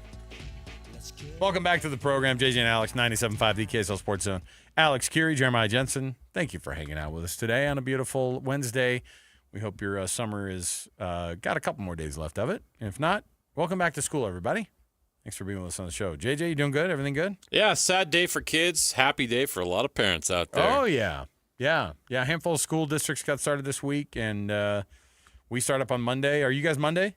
Welcome back to the program. JJ and Alex, 97.5, the KSL Sports Zone. Alex Curie, Jeremiah Jensen, thank you for hanging out with us today on a beautiful Wednesday. We hope your summer is got a couple more days left of it. And if not, welcome back to school, everybody. Thanks for being with us on the show. JJ, you doing good? Everything good? Yeah, sad day for kids. Happy day for a lot of parents out there. Oh, yeah. Yeah. A handful of school districts got started this week, and we start up on Monday. Are you guys Monday?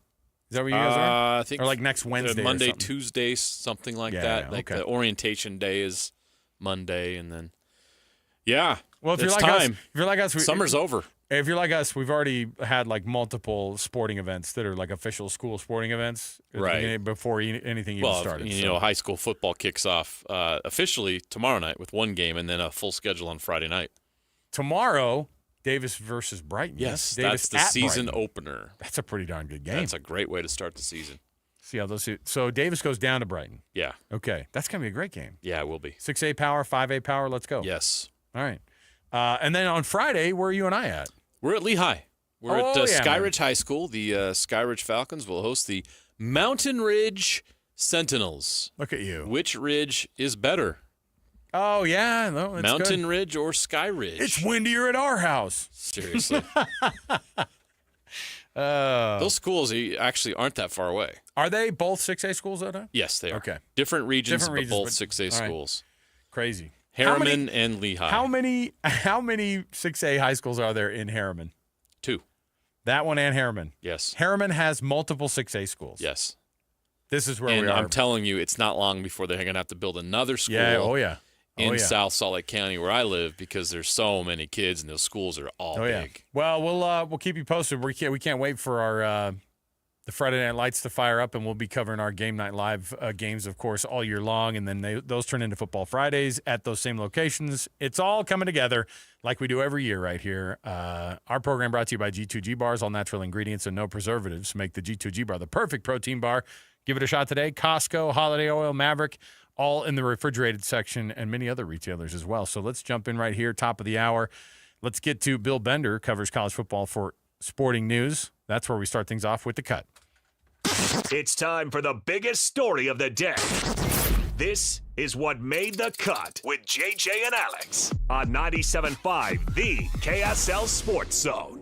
Is that what you guys are? I think or like next Wednesday Monday, or something? Tuesday, something like that. Like okay. the orientation day is Monday, and then, yeah, well, if it's you're like time. us, if you're like us, Summer's over. If you're like us, we've already had like multiple sporting events that are like official school sporting events, right? Before anything even started. You know, high school football kicks off officially tomorrow night with one game, and then a full schedule on Friday night. Tomorrow, Davis versus Brighton. Yes, Davis that's the season Brighton. opener. That's a pretty darn good game. That's a great way to start the season. See how those. So Davis goes down to Brighton. Yeah. Okay, that's gonna be a great game. Yeah, it will be. 6A power, 5A power. Let's go. Yes. All right. And then on Friday, where are you and I at? We're at Lehigh. We're at Skyridge High School. The Skyridge Falcons will host the Mountain Ridge Sentinels. Look at you. Which ridge is better? Oh, yeah. No, it's Mountain good. Ridge or Sky Ridge? It's windier at our house. Seriously. Those schools actually aren't that far away. Are they both 6A schools, though? Yes, they are. Okay. Different regions, but both 6A schools. Crazy. Harriman and Lehigh. How many 6A high schools are there in Harriman? 2. That one and Harriman. Yes. Harriman has multiple 6A schools. Yes. This is where we are. I'm telling you, it's not long before they're going to have to build another school. Yeah. Oh, yeah. In South Salt Lake County, where I live, because there's so many kids and those schools are all big. Yeah. Well, we'll keep you posted. We can't wait for our the Friday Night Lights to fire up, and we'll be covering our Game Night Live games, of course, all year long, and then those turn into Football Fridays at those same locations. It's all coming together like we do every year right here. Our program brought to you by G2G Bars, all natural ingredients and no preservatives make the G2G Bar the perfect protein bar. Give it a shot today. Costco, Holiday Oil, Maverick, all in the refrigerated section, and many other retailers as well. So let's jump in right here, top of the hour. Let's get to Bill Bender, covers college football for Sporting News. That's where we start things off with the cut. It's time for the biggest story of the day. This is what made the cut with JJ and Alex on 97.5, the KSL Sports Zone.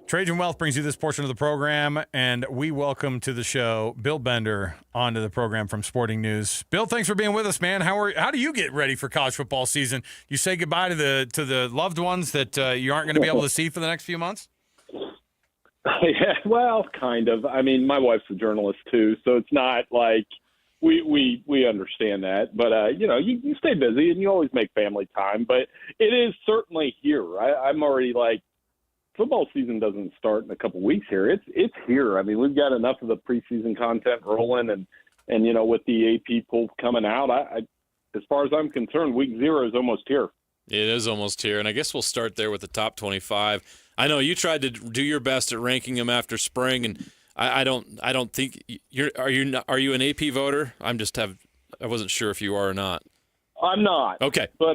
Trajan Wealth brings you this portion of the program, and we welcome to the show Bill Bender onto the program from Sporting News. Bill, thanks for being with us, man. How do you get ready for college football season? You say goodbye to the loved ones that you aren't going to be able to see for the next few months? Yeah, well, kind of. I mean, my wife's a journalist too, so it's not like we understand that. But you stay busy and you always make family time. But it is certainly here. I'm already like, football season doesn't start in a couple weeks here. It's here. I mean, we've got enough of the preseason content rolling, and with the AP poll coming out, I as far as I'm concerned, week 0 is almost here. It is almost here, and I guess we'll start there with the top 25. I know you tried to do your best at ranking them after spring, and I don't think are you an AP voter? I wasn't sure if you are or not. I'm not. Okay, but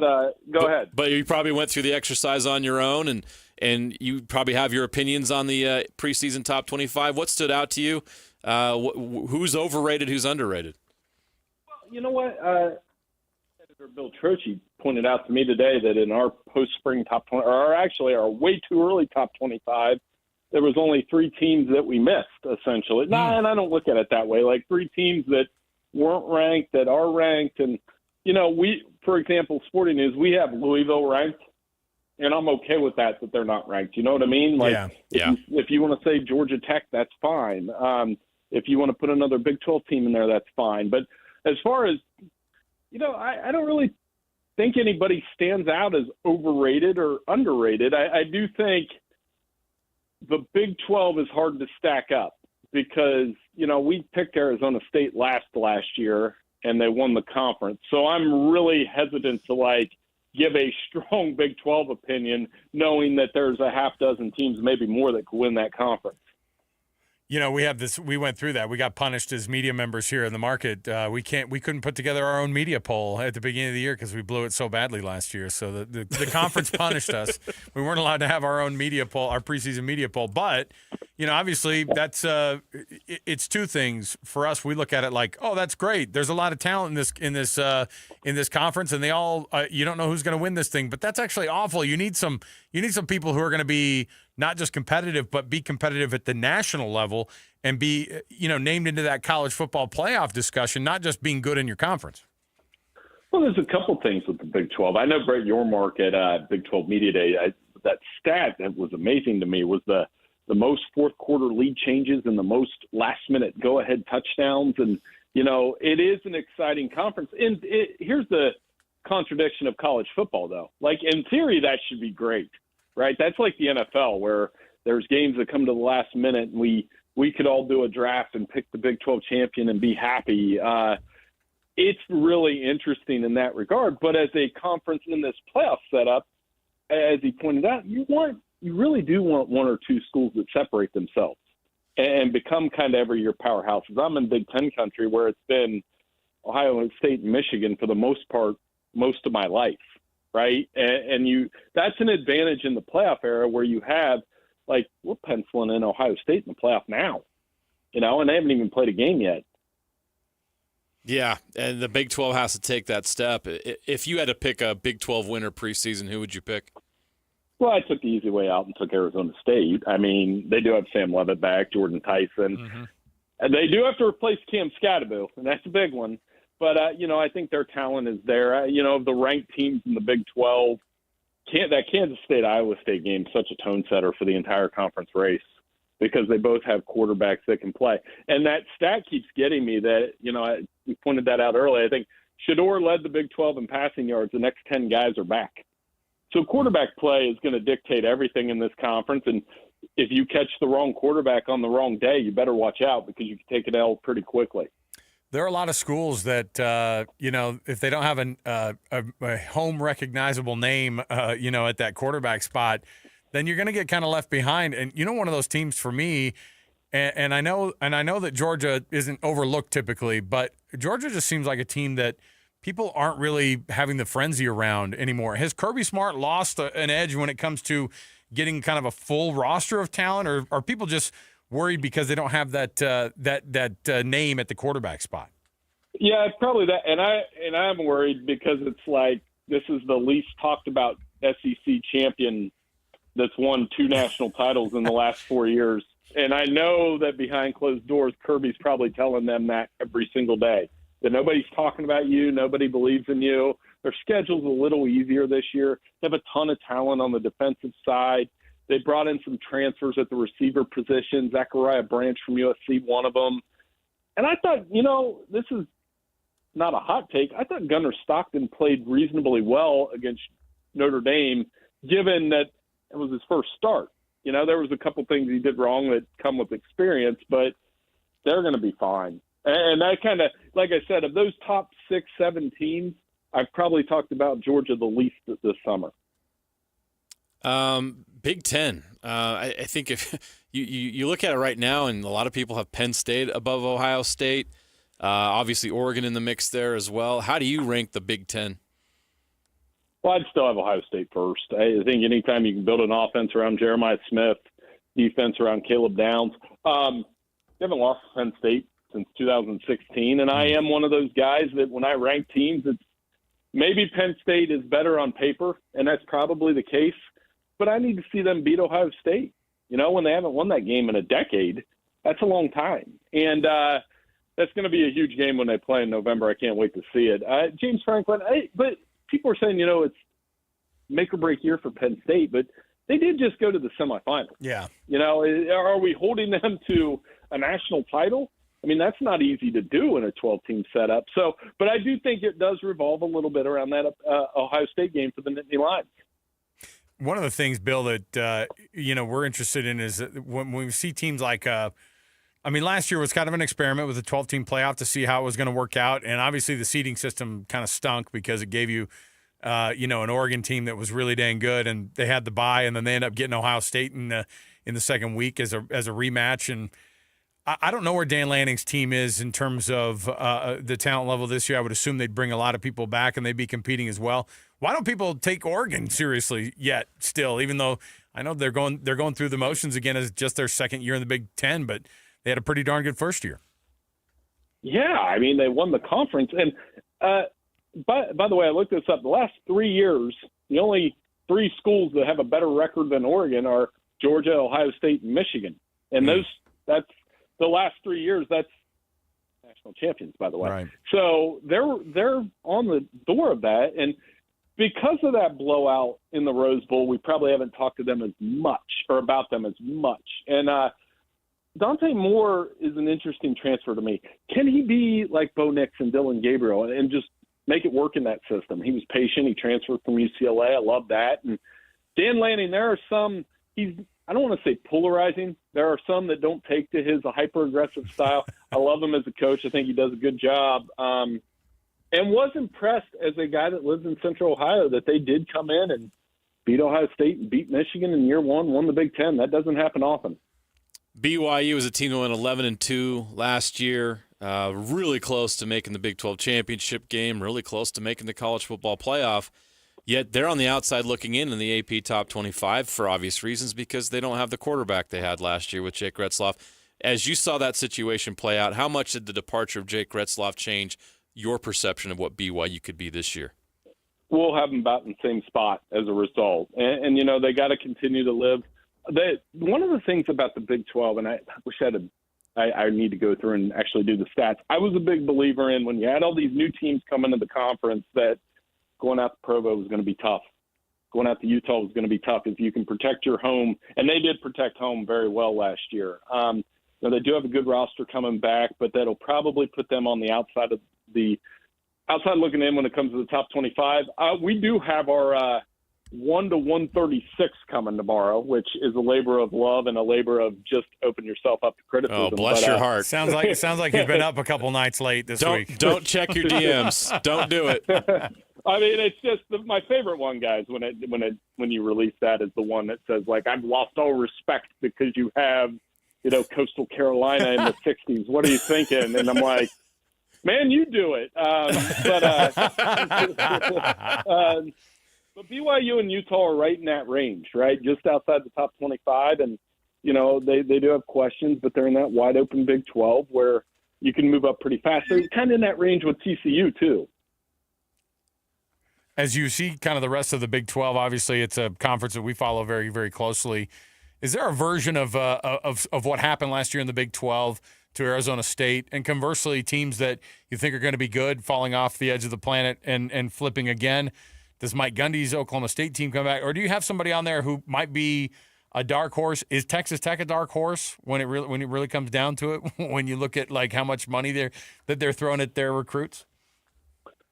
go ahead. But you probably went through the exercise on your own, and you probably have your opinions on the preseason top 25. What stood out to you? Who's overrated? Who's underrated? Well, you know what? Editor Bill Trocchi pointed out to me today that in our post-spring top 20, or actually our way too early top 25, there was only 3 teams that we missed, essentially. No, and I don't look at it that way. Like 3 teams that weren't ranked, that are ranked. And, we, for example, Sporting News, we have Louisville ranked. And I'm okay with that they're not ranked. You know what I mean? Like, if you want to say Georgia Tech, that's fine. If you want to put another Big 12 team in there, that's fine. But as far as, I don't really think anybody stands out as overrated or underrated. I do think the Big 12 is hard to stack up because, we picked Arizona State last year, and they won the conference. So I'm really hesitant to, give a strong Big 12 opinion, knowing that there's a half dozen teams, maybe more, that could win that conference. We have this. We went through that. We got punished as media members here in the market. We couldn't put together our own media poll at the beginning of the year because we blew it so badly last year. So the conference punished us. We weren't allowed to have our own media poll, our preseason media poll. But obviously that's it's two things for us. We look at it like, oh, that's great. There's a lot of talent in this conference, and they all you don't know who's going to win this thing. But that's actually awful. You need some people who are going to be not just competitive, but be competitive at the national level and be named into that college football playoff discussion, not just being good in your conference. Well, there's a couple things with the Big 12. I know Brett Yormark at Big 12 Media Day, that stat that was amazing to me was the most fourth quarter lead changes and the most last minute go ahead touchdowns. And, it is an exciting conference. And here's the contradiction of college football, though. Like, in theory, that should be great, right? That's like the NFL where there's games that come to the last minute and we could all do a draft and pick the Big 12 champion and be happy. It's really interesting in that regard. But as a conference in this playoff setup, as he pointed out, you really do want one or two schools that separate themselves and become kind of every year powerhouses. I'm in Big Ten country where it's been Ohio State and Michigan for the most part, most of my life, right? And that's an advantage in the playoff era where you have, like, we're penciling in Ohio State in the playoff now, and they haven't even played a game yet. Yeah, and the Big 12 has to take that step. If you had to pick a Big 12 winner preseason, who would you pick? Well, I took the easy way out and took Arizona State. I mean, they do have Sam Leavitt back, Jordan Tyson. And they do have to replace Cam Scatterbill, and that's a big one. But, I think their talent is there. Of the ranked teams in the Big 12, that Kansas State-Iowa State game is such a tone setter for the entire conference race because they both have quarterbacks that can play. And that stat keeps getting me that, we pointed that out earlier. I think Shedeur led the Big 12 in passing yards. The next 10 guys are back. So quarterback play is going to dictate everything in this conference. And if you catch the wrong quarterback on the wrong day, you better watch out because you can take an L pretty quickly. There are a lot of schools that, if they don't have a home recognizable name, at that quarterback spot, then you're going to get kind of left behind. And, one of those teams for me, and I know that Georgia isn't overlooked typically, but Georgia just seems like a team that people aren't really having the frenzy around anymore. Has Kirby Smart lost an edge when it comes to getting kind of a full roster of talent, or are people just worried because they don't have that name at the quarterback spot? Yeah, probably that. And I'm worried because it's like this is the least talked about SEC champion that's won 2 national titles in the last 4 years. And I know that behind closed doors, Kirby's probably telling them that every single day, that nobody's talking about you, nobody believes in you. Their schedule's a little easier this year. They have a ton of talent on the defensive side. They brought in some transfers at the receiver position. Zachariah Branch from USC, one of them. And I thought, this is not a hot take. I thought Gunnar Stockton played reasonably well against Notre Dame, given that it was his first start. There was a couple things he did wrong that come with experience, but they're going to be fine. And I kind of, like I said, of those top 6, 7 teams, I've probably talked about Georgia the least this summer. Big Ten. I think if you look at it right now, and a lot of people have Penn State above Ohio State. Obviously, Oregon in the mix there as well. How do you rank the Big Ten? Well, I'd still have Ohio State first. I think anytime you can build an offense around Jeremiah Smith, defense around Caleb Downs. They haven't lost Penn State since 2016, and I am one of those guys that when I rank teams, it's maybe Penn State is better on paper, and that's probably the case, but I need to see them beat Ohio State. When they haven't won that game in a decade, that's a long time. And that's going to be a huge game when they play in November. I can't wait to see it. James Franklin, but people are saying, it's make or break year for Penn State, but they did just go to the semifinals. Yeah. Are we holding them to a national title? I mean, that's not easy to do in a 12-team setup. So, but I do think it does revolve a little bit around that Ohio State game for the Nittany Lions. One of the things, Bill, that we're interested in is that when we see teams like last year was kind of an experiment with a 12-team playoff to see how it was going to work out, and obviously the seeding system kind of stunk because it gave you, an Oregon team that was really dang good, and they had the bye, and then they ended up getting Ohio State in the second week as a rematch. And I don't know where Dan Lanning's team is in terms of the talent level this year. I would assume they'd bring a lot of people back and they'd be competing as well. Why don't people take Oregon seriously yet still, even though I know they're going through the motions again as just their second year in the Big Ten, but they had a pretty darn good first year. Yeah, I mean, they won the conference. And by the way, I looked this up. The last 3 years, the only 3 schools that have a better record than Oregon are Georgia, Ohio State, and Michigan. And that's the last 3 years. That's national champions, by the way. Right. So they're on the door of that. And because of that blowout in the Rose Bowl, we probably haven't talked to them as much or about them as much. And Dante Moore is an interesting transfer to me. Can he be like Bo Nix and Dylan Gabriel and just make it work in that system? He was patient. He transferred from UCLA. I love that. And Dan Lanning, there are some I don't want to say polarizing. There are some that don't take to his hyper-aggressive style. I love him as a coach. I think he does a good job. And was impressed as a guy that lives in Central Ohio that they did come in and beat Ohio State and beat Michigan in year one, won the Big Ten. That doesn't happen often. BYU was a team that went 11-2 last year, really close to making the Big 12 championship game, really close to making the college football playoff. Yet they're on the outside looking in the AP Top 25 for obvious reasons because they don't have the quarterback they had last year with Jake Retzloff. As you saw that situation play out, how much did the departure of Jake Retzloff change your perception of what BYU could be this year? We'll have them about in the same spot as a result. And you know, they got to continue to live. One of the things about the Big 12, and I wish I need to go through and actually do the stats. I was a big believer in when you had all these new teams coming to the conference that going out to Provo was going to be tough. Going out to Utah was going to be tough if you can protect your home. And they did protect home very well last year. You know, they do have a good roster coming back, but that'll probably put them on the outside looking in when it comes to the top 25. We do have our 1 to 136 coming tomorrow, which is a labor of love and a labor of just open yourself up to criticism. Oh, bless your heart. Sounds like you've been up a couple nights late this week. Don't check your DMs. Don't do it. I mean, it's just my favorite one, guys. When you release that is the one that says like, I've lost all respect because you have, you know, Coastal Carolina in the 60s. What are you thinking? And I'm like, man, you do it. But BYU and Utah are right in that range, right? Just outside the top 25. And, you know, they do have questions, but they're in that wide open Big 12 where you can move up pretty fast. They're kind of in that range with TCU too. As you see kind of the rest of the Big 12, obviously it's a conference that we follow very, very closely. Is there a version of what happened last year in the Big 12 to Arizona State, and conversely, teams that you think are going to be good falling off the edge of the planet and flipping again? Does Mike Gundy's Oklahoma State team come back, or do you have somebody on there who might be a dark horse? Is Texas Tech a dark horse when it really comes down to it? When you look at like how much money they're throwing at their recruits?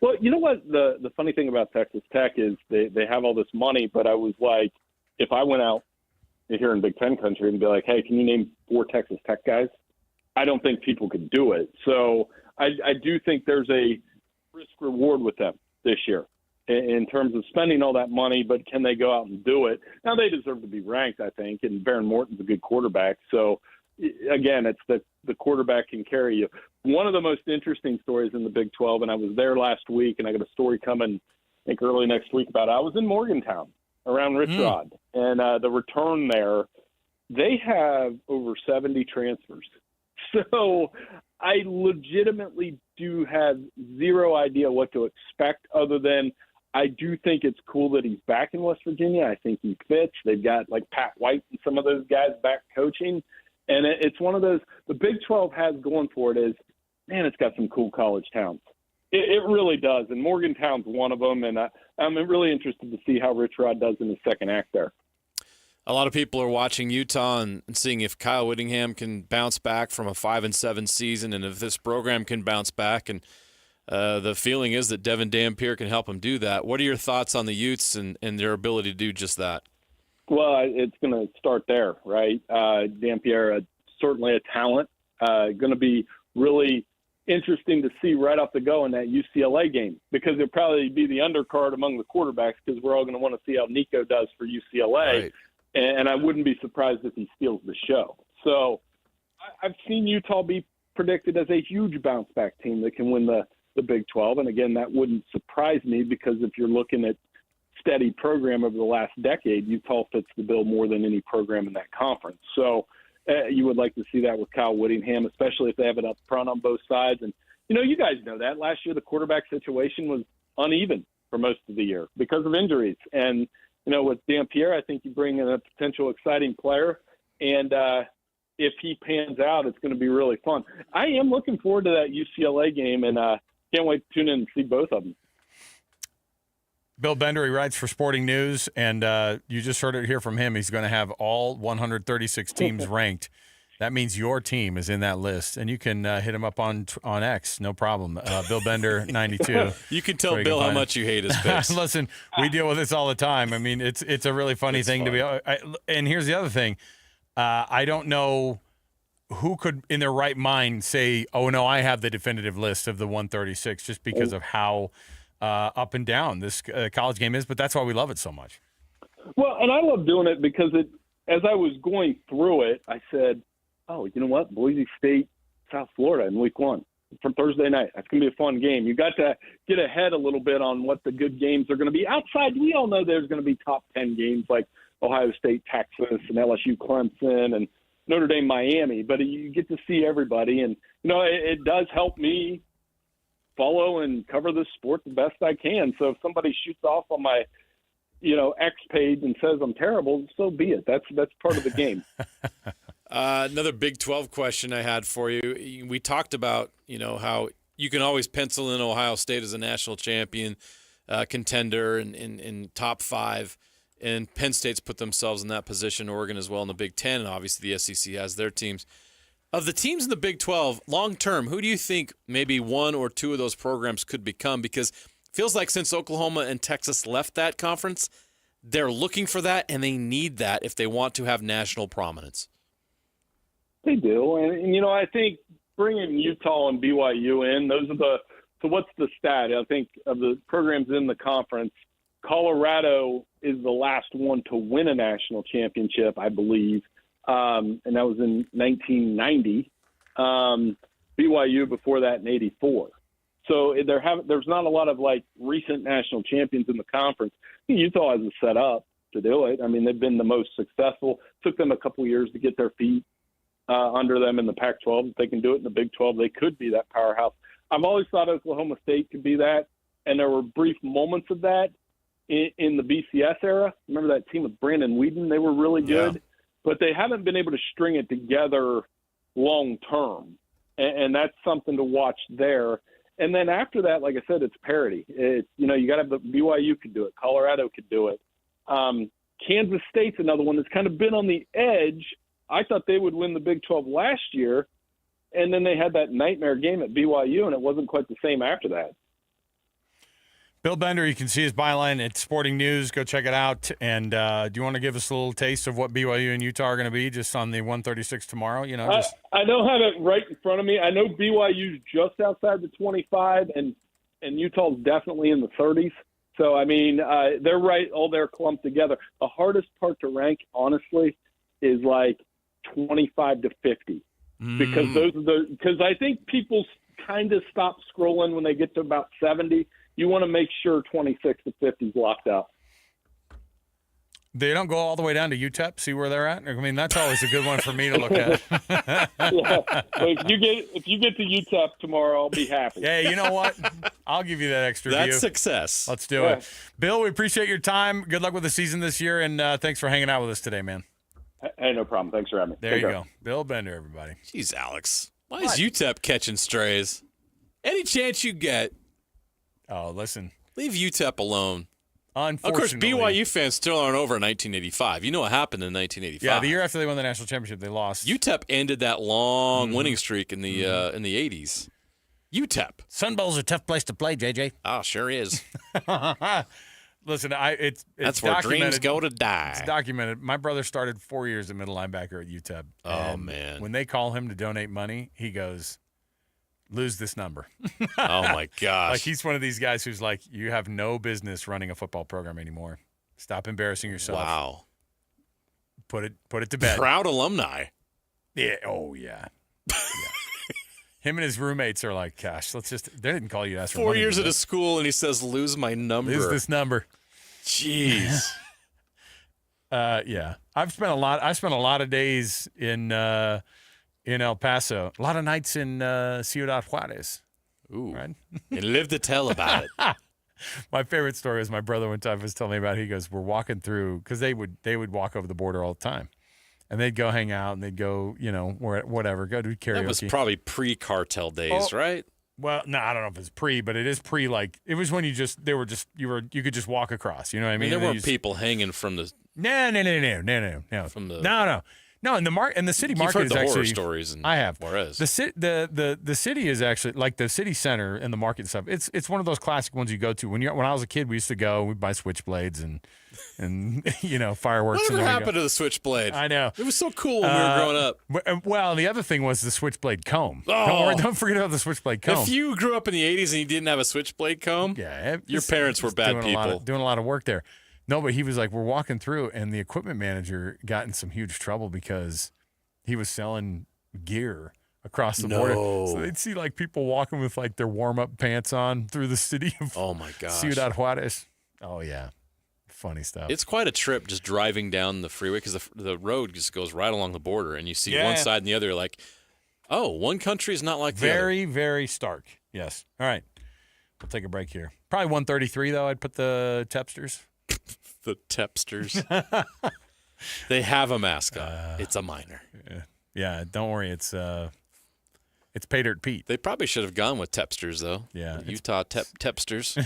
Well, you know what the funny thing about Texas Tech is they have all this money, but I was like, if I went out here in Big Ten country and be like, hey, can you name 4 Texas Tech guys? I don't think people could do it. So I do think there's a risk reward with them this year in terms of spending all that money, but can they go out and do it? Now they deserve to be ranked, I think, and Baron Morton's a good quarterback. So again, it's the quarterback can carry you. One of the most interesting stories in the Big 12, and I was there last week, and I got a story coming, I think, early next week about it. I was in Morgantown around Rich Rod, and the return there, they have over 70 transfers. So I legitimately do have zero idea what to expect other than I do think it's cool that he's back in West Virginia. I think he fits. They've got like Pat White and some of those guys back coaching. And it's one of those, the Big 12 has going for it is, man, it's got some cool college towns. It really does. And Morgantown's one of them. And I'm really interested to see how Rich Rod does in the second act there. A lot of people are watching Utah and seeing if Kyle Whittingham can bounce back from a 5-7 season and if this program can bounce back. And the feeling is that Devin Dampier can help him do that. What are your thoughts on the Utes and their ability to do just that? Well, it's going to start there, right? Dampier, certainly a talent. Going to be really interesting to see right off the go in that UCLA game because it'll probably be the undercard among the quarterbacks because we're all going to want to see how Nico does for UCLA. Right. And I wouldn't be surprised if he steals the show. So I've seen Utah be predicted as a huge bounce-back team that can win the Big 12. And, again, that wouldn't surprise me because if you're looking at steady program over the last decade, Utah fits the bill more than any program in that conference. So you would like to see that with Kyle Whittingham, especially if they have it up front on both sides. And, you guys know that. Last year the quarterback situation was uneven for most of the year because of injuries. And, with Dampierre, I think you bring in a potential exciting player. And if he pans out, it's going to be really fun. I am looking forward to that UCLA game, and can't wait to tune in and see both of them. Bill Bender, he writes for Sporting News, and you just heard it here from him. He's going to have all 136 teams ranked. That means your team is in that list, and you can hit him up on X, no problem. Bill Bender 92. You can tell Bill how much you hate his picks. Listen, we deal with this all the time. I mean, it's a really funny thing to be. And here's the other thing: I don't know who could, in their right mind, say, "Oh no, I have the definitive list of the 136," just because of how up and down this college game is. But that's why we love it so much. Well, and I love doing it because as I was going through it, I said, oh, you know what? Boise State, South Florida in week 1 from Thursday night. That's going to be a fun game. You got to get ahead a little bit on what the good games are going to be. Outside, we all know there's going to be top 10 games like Ohio State, Texas, and LSU, Clemson, and Notre Dame, Miami. But you get to see everybody. And, it does help me follow and cover this sport the best I can. So if somebody shoots off on my, X page and says I'm terrible, so be it. That's part of the game. Another Big 12 question I had for you. We talked about, how you can always pencil in Ohio State as a national champion contender in top 5, and Penn State's put themselves in that position, Oregon as well in the Big 10, and obviously the SEC has their teams. Of the teams in the Big 12, long term, who do you think maybe one or two of those programs could become? Because it feels like since Oklahoma and Texas left that conference, they're looking for that, and they need that if they want to have national prominence. They do. And I think bringing Utah and BYU in, those are so what's the stat? I think of the programs in the conference, Colorado is the last one to win a national championship, I believe. And that was in 1990. BYU before that in 84. So there's not a lot of recent national champions in the conference. I think Utah has it set up to do it. I mean, they've been the most successful. Took them a couple years to get their feet under them in the Pac-12. If they can do it in the Big 12, they could be that powerhouse. I've always thought Oklahoma State could be that, and there were brief moments of that in the BCS era. Remember that team with Brandon Whedon? They were really good, but they haven't been able to string it together long term, and that's something to watch there. And then after that, like I said, it's parity. It's, you got to have the BYU could do it. Colorado could do it. Kansas State's another one that's kind of been on the edge. I thought they would win the Big 12 last year, and then they had that nightmare game at BYU, and it wasn't quite the same after that. Bill Bender, you can see his byline at Sporting News. Go check it out. And do you want to give us a little taste of what BYU and Utah are going to be just on the 136 tomorrow? I don't have it right in front of me. I know BYU's just outside the 25, and Utah's definitely in the 30s. So, I mean, they're right, all they're clumped together. The hardest part to rank, honestly, is 25 to 50, because because I think people kind of stop scrolling when they get to about 70. You want to make sure 26 to 50 is locked up. They don't go all the way down to UTEP, see where they're at? I mean, that's always a good one for me to look at. Yeah. If you get to UTEP tomorrow, I'll be happy. Hey, you know what? I'll give you that extra view. That's success. Let's do it. Bill, we appreciate your time. Good luck with the season this year, and thanks for hanging out with us today, man. Hey, no problem. Thanks for having me. There you go. Bill Bender, everybody. Jeez, Alex. Why is UTEP catching strays? Any chance you get. Oh, listen. Leave UTEP alone. Of course, BYU fans still aren't over in 1985. You know what happened in 1985. Yeah, the year after they won the national championship, they lost. UTEP ended that long winning streak in the 80s. UTEP. Sun Bowl's a tough place to play, JJ. Oh, sure is. Listen, it's that's where dreams go to die. It's documented. My brother started 4 years at middle linebacker at UTEP. Oh, man. When they call him to donate money, he goes, lose this number. Oh, my gosh. Like, he's one of these guys who's like, you have no business running a football program anymore. Stop embarrassing yourself. Wow. Put it to bed. Proud alumni. Yeah. Oh, yeah. Him and his roommates are like, gosh, they didn't call you to ask for money. 4 years at a school, and he says, lose my number. Lose this number. Jeez. Yeah. I spent a lot of days in El Paso. A lot of nights in Ciudad Juarez. Ooh. Right? And live to tell about it. My favorite story is my brother one time was telling me about it. He goes, we're walking through, because they would walk over the border all the time. And they'd go hang out, and they'd go, whatever, go do karaoke. That was probably pre-cartel days, right? Well, no, I don't know if it's pre, but it is pre. Like it was when you could just walk across. You know what I mean? There weren't people hanging from the. No. From the. No. And the city market You've heard is the actually horror stories. I have. Juarez. The city is actually like the city center and the market stuff. It's one of those classic ones you go to when I was a kid. We used to go. We'd buy switchblades and fireworks. Whatever happened to the switchblade? I know. It was so cool when we were growing up. Well, the other thing was the switchblade comb. Oh. Don't forget about the switchblade comb. If you grew up in the 80s and you didn't have a switchblade comb, your parents were bad people. Doing a lot of work there. No, but he was like, we're walking through, and the equipment manager got in some huge trouble because he was selling gear across the border. So they'd see like people walking with like their warm-up pants on through the city of Ciudad Juarez. Oh, yeah. Funny stuff. It's quite a trip just driving down the freeway because the road just goes right along the border, and you see one side and the other. Like, oh, one country is not like the other. Very, very stark. Yes. All right. We'll take a break here. Probably 133, though. I'd put the Tepsters. The Tepsters. They have a mascot. It's a minor. Yeah, don't worry. It's Pay Dirt Pete. They probably should have gone with Tepsters, though. Yeah, Utah Tepsters.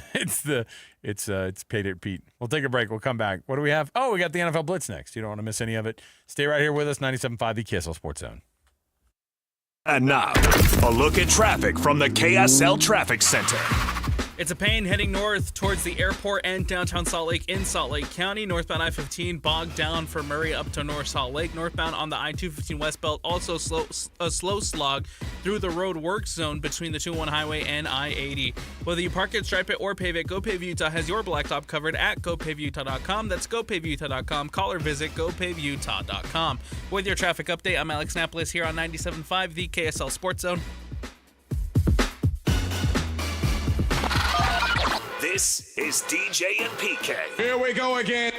It's Pay Dirt Pete. We'll take a break. We'll come back. What do we have? Oh, we got the NFL Blitz next. You don't want to miss any of it. Stay right here with us. 97.5, the KSL Sports Zone. And now, a look at traffic from the KSL Traffic Center. It's a pain heading north towards the airport and downtown Salt Lake in Salt Lake County. Northbound I-15 bogged down from Murray up to North Salt Lake. Northbound on the I-215 West Belt also a slow slog through the road work zone between the 201 highway and I-80. Whether you park it, stripe it, or pave it, GoPave Utah has your blacktop covered at GoPaveUtah.com. That's GoPaveUtah.com. Call or visit GoPaveUtah.com. With your traffic update, I'm Alex Napolis here on 97.5, the KSL Sports Zone. This is DJ and PK. Here we go again.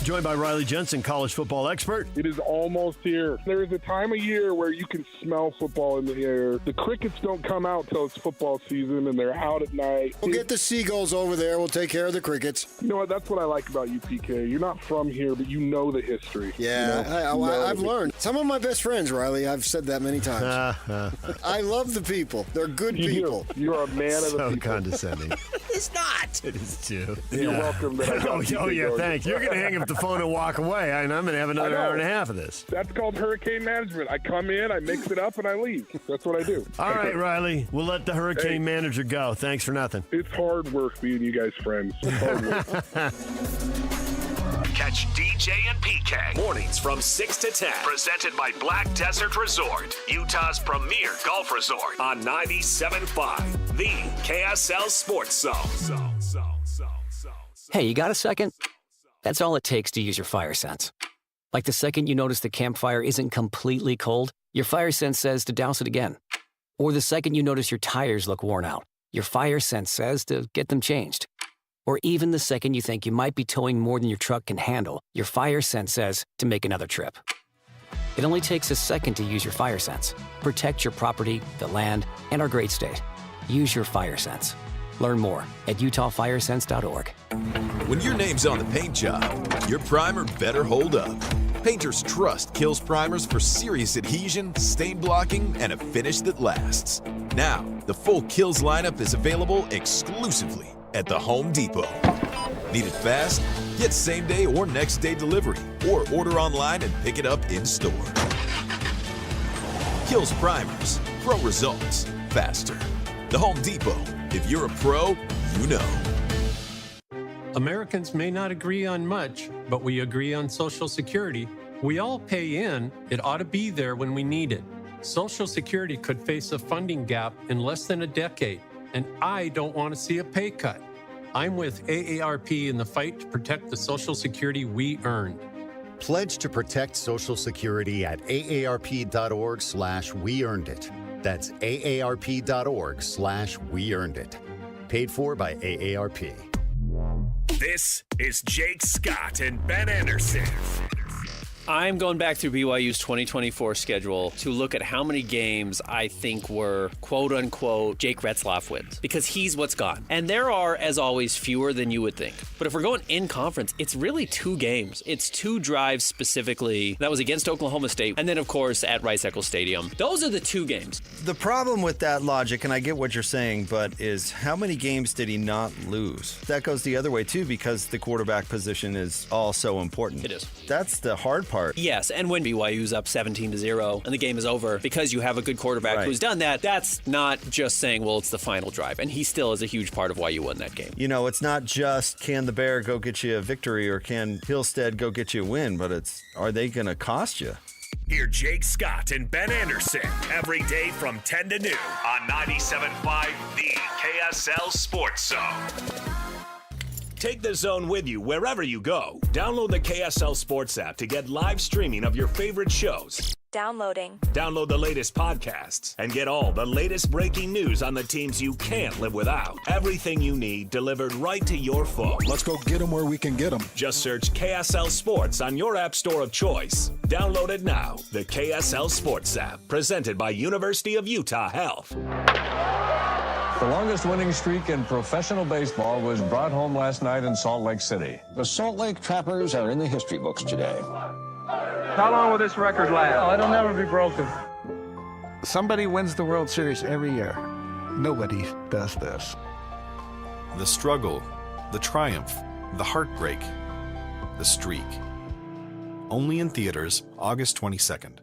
Joined by Riley Jensen, college football expert. It is almost here. There is a time of year where you can smell football in the air. The crickets don't come out till it's football season, and they're out at night. We'll get the seagulls over there. We'll take care of the crickets. You know what? That's what I like about you, PK. You're not from here, but you know the history. Yeah, I've learned. Some of my best friends, Riley, I've said that many times. I love the people. They're good people. You're a man of the people. So condescending. It's not. It is too. You're welcome. That I got oh, yeah, thanks. You're going to hang up the phone and walk away, and I'm going to have another hour and a half of this. That's called hurricane management. I come in, I mix it up, and I leave. That's what I do. All right, Riley. We'll let the hurricane manager go. Thanks for nothing. It's hard work being you guys friends. It's hard work. Catch DJ and PK mornings from 6 to 10. Presented by Black Desert Resort, Utah's premier golf resort on 97.5, the KSL Sports Zone. Hey, you got a second? That's all it takes to use your fire sense. Like the second you notice the campfire isn't completely cold, your fire sense says to douse it again. Or the second you notice your tires look worn out, your fire sense says to get them changed. Or even the second you think you might be towing more than your truck can handle, your fire sense says to make another trip. It only takes a second to use your fire sense. Protect your property, the land, and our great state. Use your fire sense. Learn more at utahfiresense.org. When your name's on the paint job, your primer better hold up. Painters trust Kills primers for serious adhesion, stain blocking, and a finish that lasts. Now, the full Kills lineup is available exclusively at the Home Depot. Need it fast? Get same-day or next-day delivery, or order online and pick it up in-store. Kills primers. Pro results faster. The Home Depot. If you're a pro, you know. Americans may not agree on much, but we agree on Social Security. We all pay in. It ought to be there when we need it. Social Security could face a funding gap in less than a decade, and I don't want to see a pay cut. I'm with AARP in the fight to protect the Social Security we earned. Pledge to protect Social Security at aarp.org/weearnedit. That's aarp.org/weearnedit. Paid for by AARP. This is Jake Scott and Ben Anderson. I'm going back through BYU's 2024 schedule to look at how many games I think were quote-unquote Jake Retzlaff wins, because he's what's gone. And there are, as always, fewer than you would think. But if we're going in conference, it's really 2 games. It's 2 drives specifically. That was against Oklahoma State, and then, of course, at Rice-Eccles Stadium. Those are the 2 games. The problem with that logic, and I get what you're saying, but is how many games did he not lose? That goes the other way, too, because the quarterback position is all so important. It is. That's the hard part. Yes, and when BYU's up 17-0 and the game is over, because you have a good quarterback who's done that, that's not just saying, well, it's the final drive. And he still is a huge part of why you won that game. You know, it's not just can the Bear go get you a victory or can Hillstead go get you a win, but it's are they going to cost you? Hear Jake Scott and Ben Anderson every day from 10 to noon on 97.5 The KSL Sports Zone. Take the Zone with you wherever you go. Download the KSL Sports app to get live streaming of your favorite shows. Downloading. Download the latest podcasts and get all the latest breaking news on the teams you can't live without. Everything you need delivered right to your phone. Let's go get them where we can get them. Just search KSL Sports on your app store of choice. Download it now. The KSL Sports app, presented by University of Utah Health. The longest winning streak in professional baseball was brought home last night in Salt Lake City. The Salt Lake Trappers are in the history books today. How long will this record last? Oh, it'll never be broken. Somebody wins the World Series every year. Nobody does this. The struggle, the triumph, the heartbreak, the streak. Only in theaters, August 22nd.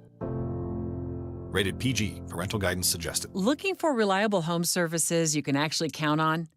Rated PG. Parental guidance suggested. Looking for reliable home services you can actually count on?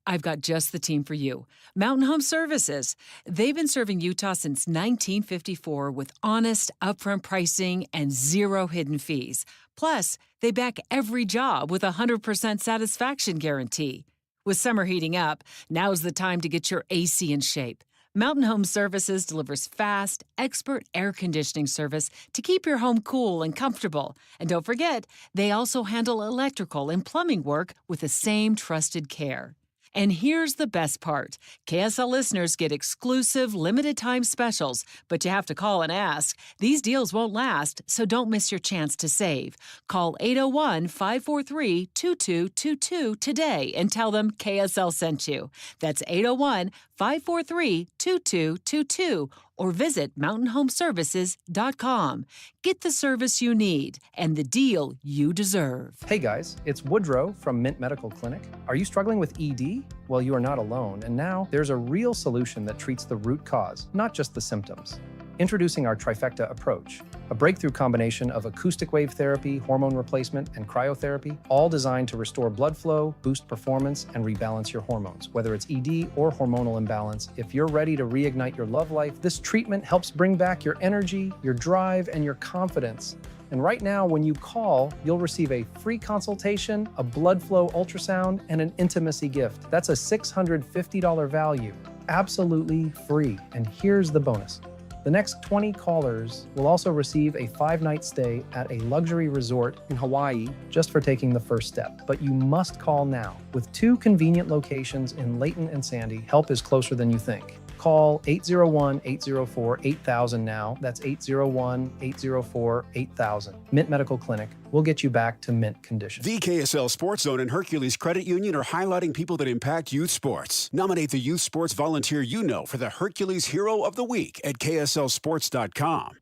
I've got just the team for you. Mountain Home Services. They've been serving Utah since 1954 with honest, upfront pricing and 0 hidden fees. Plus, they back every job with a 100% satisfaction guarantee. With summer heating up, now's the time to get your AC in shape. Mountain Home Services delivers fast, expert air conditioning service to keep your home cool and comfortable. And don't forget, they also handle electrical and plumbing work with the same trusted care. And here's the best part. KSL listeners get exclusive limited-time specials, but you have to call and ask. These deals won't last, so don't miss your chance to save. Call 801-543-2222 today and tell them KSL sent you. That's 801-543-2222 or visit mountainhomeservices.com. Get the service you need and the deal you deserve. Hey guys, it's Woodrow from Mint Medical Clinic. Are you struggling with ED? Well, you are not alone, and now there's a real solution that treats the root cause, not just the symptoms. Introducing our trifecta approach, a breakthrough combination of acoustic wave therapy, hormone replacement, and cryotherapy, all designed to restore blood flow, boost performance, and rebalance your hormones. Whether it's ED or hormonal imbalance, if you're ready to reignite your love life, this treatment helps bring back your energy, your drive, and your confidence. And right now, when you call, you'll receive a free consultation, a blood flow ultrasound, and an intimacy gift. That's a $650 value, absolutely free. And here's the bonus. The next 20 callers will also receive a 5-night stay at a luxury resort in Hawaii just for taking the first step. But you must call now. With 2 convenient locations in Layton and Sandy, help is closer than you think. Call 801-804-8000 now. That's 801-804-8000. Mint Medical Clinic. We'll get you back to mint condition. The KSL Sports Zone and Hercules Credit Union are highlighting people that impact youth sports. Nominate the youth sports volunteer you know for the Hercules Hero of the Week at KSLSports.com.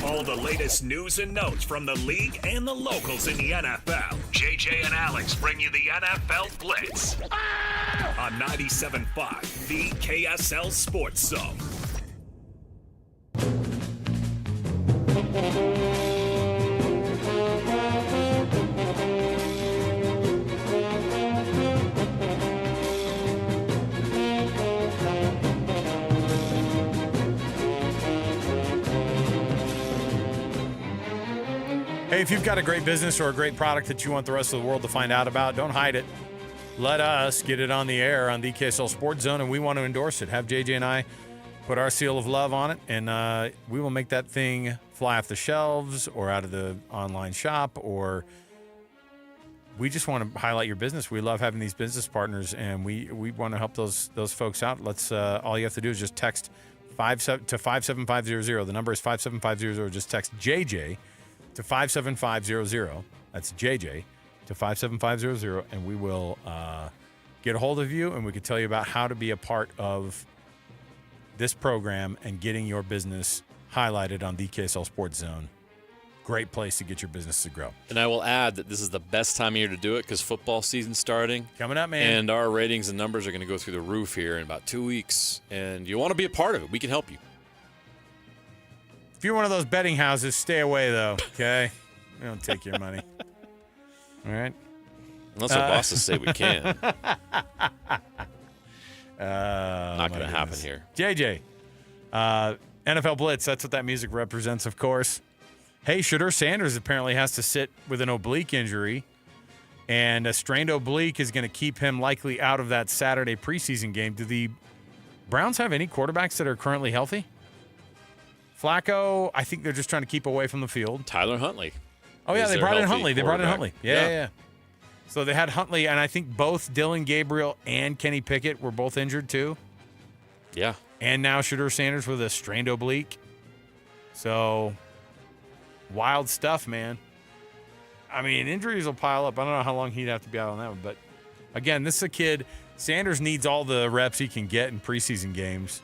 All the latest news and notes from the league and the locals in the NFL. JJ and Alex bring you the NFL Blitz on 97.5, the KSL Sports Zone. Hey, if you've got a great business or a great product that you want the rest of the world to find out about, don't hide it. Let us get it on the air on the KSL Sports Zone, and we want to endorse it. Have JJ and I put our seal of love on it, and we will make that thing fly off the shelves or out of the online shop or we just want to highlight your business. We love having these business partners, and we want to help those folks out. Let's all you have to do is just text 57500. The number is 57500. Just text JJ to 57500. That's JJ to 57500, and we will get a hold of you, and we can tell you about how to be a part of this program and getting your business highlighted on the KSL Sports Zone. Great place to get your business to grow. And I will add that this is the best time of year to do it because football season's starting. Coming up, man. And our ratings and numbers are going to go through the roof here in about 2 weeks. And you want to be a part of it. We can help you. If you're one of those betting houses, stay away, though, okay? We don't take your money. All right? Unless our bosses say we can. Not going to happen here. JJ, NFL Blitz, that's what that music represents, of course. Hey, Shedeur Sanders apparently has to sit with an oblique injury, and a strained oblique is going to keep him likely out of that Saturday preseason game. Do the Browns have any quarterbacks that are currently healthy? Flacco, I think they're just trying to keep away from the field. Tyler Huntley. Oh, yeah, they brought in Huntley. Yeah. So they had Huntley, and I think both Dylan Gabriel and Kenny Pickett were both injured too. Yeah. And now Shedeur Sanders with a strained oblique. So, wild stuff, man. I mean, injuries will pile up. I don't know how long he'd have to be out on that one. But, again, this is a kid. Sanders needs all the reps he can get in preseason games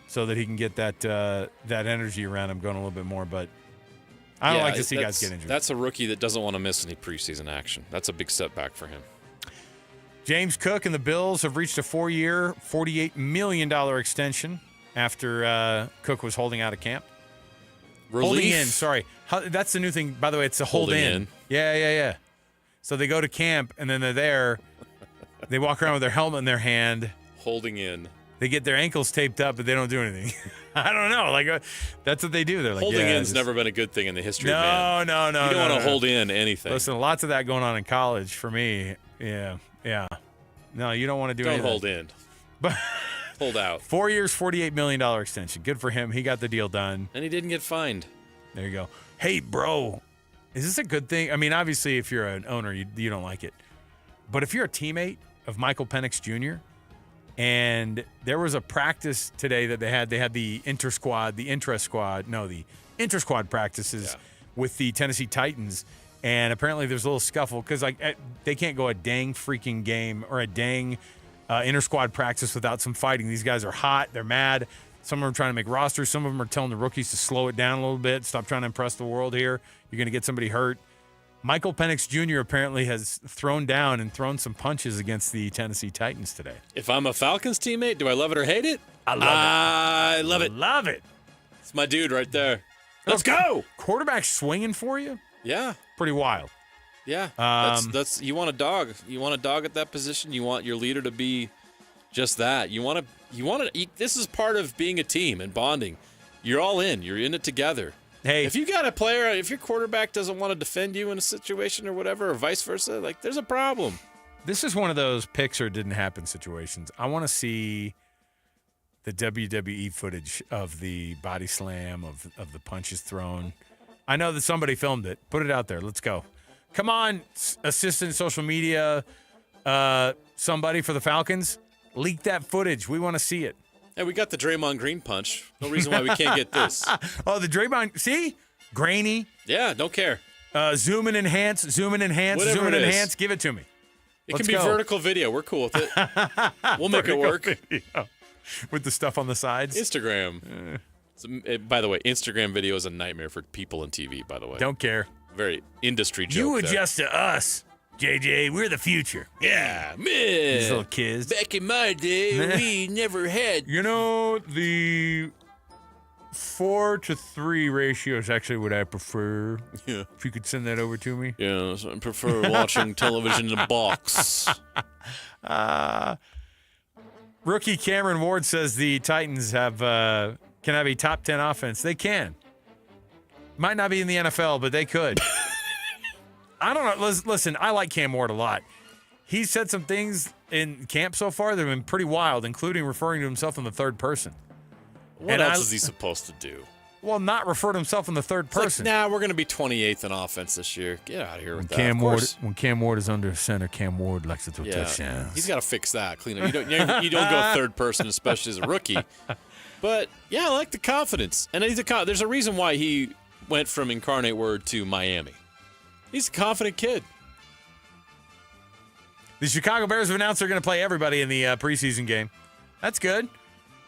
so that he can get that energy around him going a little bit more. But I don't like to see guys get injured. That's a rookie that doesn't want to miss any preseason action. That's a big setback for him. James Cook and the Bills have reached a 4-year, $48 million extension after Cook was holding out of camp. Holding in, sorry. That's the new thing. By the way, it's a hold in. Yeah. So they go to camp, and then they're there. They walk around with their helmet in their hand. Holding in. They get their ankles taped up, but they don't do anything. I don't know. Like that's what they do. They're like, holding in's never been a good thing in the history of man. No. You don't want to hold in anything. Listen, lots of that going on in college for me. Yeah. No, you don't want to do anything. Don't hold in. But hold out. 4 years, $48 million extension. Good for him. He got the deal done. And he didn't get fined. There you go. Hey, bro, is this a good thing? I mean, obviously, if you're an owner, you don't like it. But if you're a teammate of Michael Penix Jr., and there was a practice today that they had the inter-squad practices with the Tennessee Titans. And apparently there's a little scuffle because they can't go a dang freaking game or a dang inter-squad practice without some fighting. These guys are hot. They're mad. Some of them are trying to make rosters. Some of them are telling the rookies to slow it down a little bit. Stop trying to impress the world here. You're going to get somebody hurt. Michael Penix Jr. apparently has thrown down and thrown some punches against the Tennessee Titans today. If I'm a Falcons teammate, do I love it or hate it? I love it. Love it. It's my dude right there. Let's go. Quarterback swinging for you? Yeah. Pretty wild. Yeah. That's you want a dog. You want a dog at that position. You want your leader to be just that. You want to this is part of being a team and bonding. You're all in. You're in it together. Hey, if you got a player, if your quarterback doesn't want to defend you in a situation or whatever, or vice versa, like there's a problem. This is one of those picks or didn't happen situations. I want to see the WWE footage of the body slam, of the punches thrown. I know that somebody filmed it. Put it out there. Let's go. Come on, assistant social media, somebody for the Falcons. Leak that footage. We want to see it. Hey, we got the Draymond Green punch. No reason why we can't get this. Oh, the Draymond. See? Grainy. Yeah, don't care. Zoom and enhance. Enhance. Give it to me. It can be vertical video. We're cool with it. We'll make it work. Video. With the stuff on the sides. Instagram. By the way, Instagram video is a nightmare for people in TV, by the way. Don't care. Very industry joke. You adjust to us, JJ. We're the future. Yeah, man. These little kids. Back in my day, we never had. You know, the 4-to-3 ratio is actually what I prefer. Yeah. If you could send that over to me. Yeah, so I prefer watching television in a box. Rookie Cameron Ward says the Titans can have a top 10 offense. They can. Might not be in the NFL, but they could. I don't know. Listen, I like Cam Ward a lot. He's said some things in camp so far that have been pretty wild, including referring to himself in the third person. What else is he supposed to do? Well, not refer to himself in the third person. Like, we're going to be 28th in offense this year. Get out of here with that. When Cam Ward is under center, Cam Ward likes to throw touchdowns. He's got to fix that. Clean up. You don't go third person, especially as a rookie. But, I like the confidence. And there's a reason why he went from Incarnate Word to Miami. He's a confident kid. The Chicago Bears have announced they're going to play everybody in the preseason game. That's good.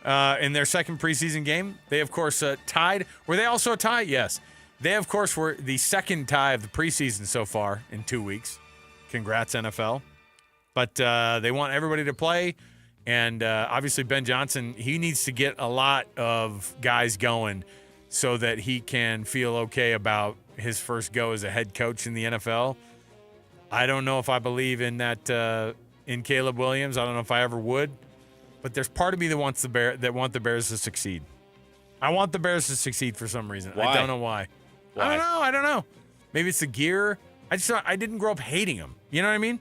In their second preseason game, they, of course, tied. Were they also a tie? Yes. They, of course, were the second tie of the preseason so far in 2 weeks. Congrats, NFL. But they want everybody to play. And obviously, Ben Johnson, he needs to get a lot of guys going so that he can feel okay about his first go as a head coach in the NFL. I don't know if I believe in that in Caleb Williams. I don't know if I ever would. But there's part of me that want the Bears to succeed. I want the Bears to succeed for some reason. Why? I don't know why. I don't know. Maybe it's the gear. I didn't grow up hating them. You know what I mean?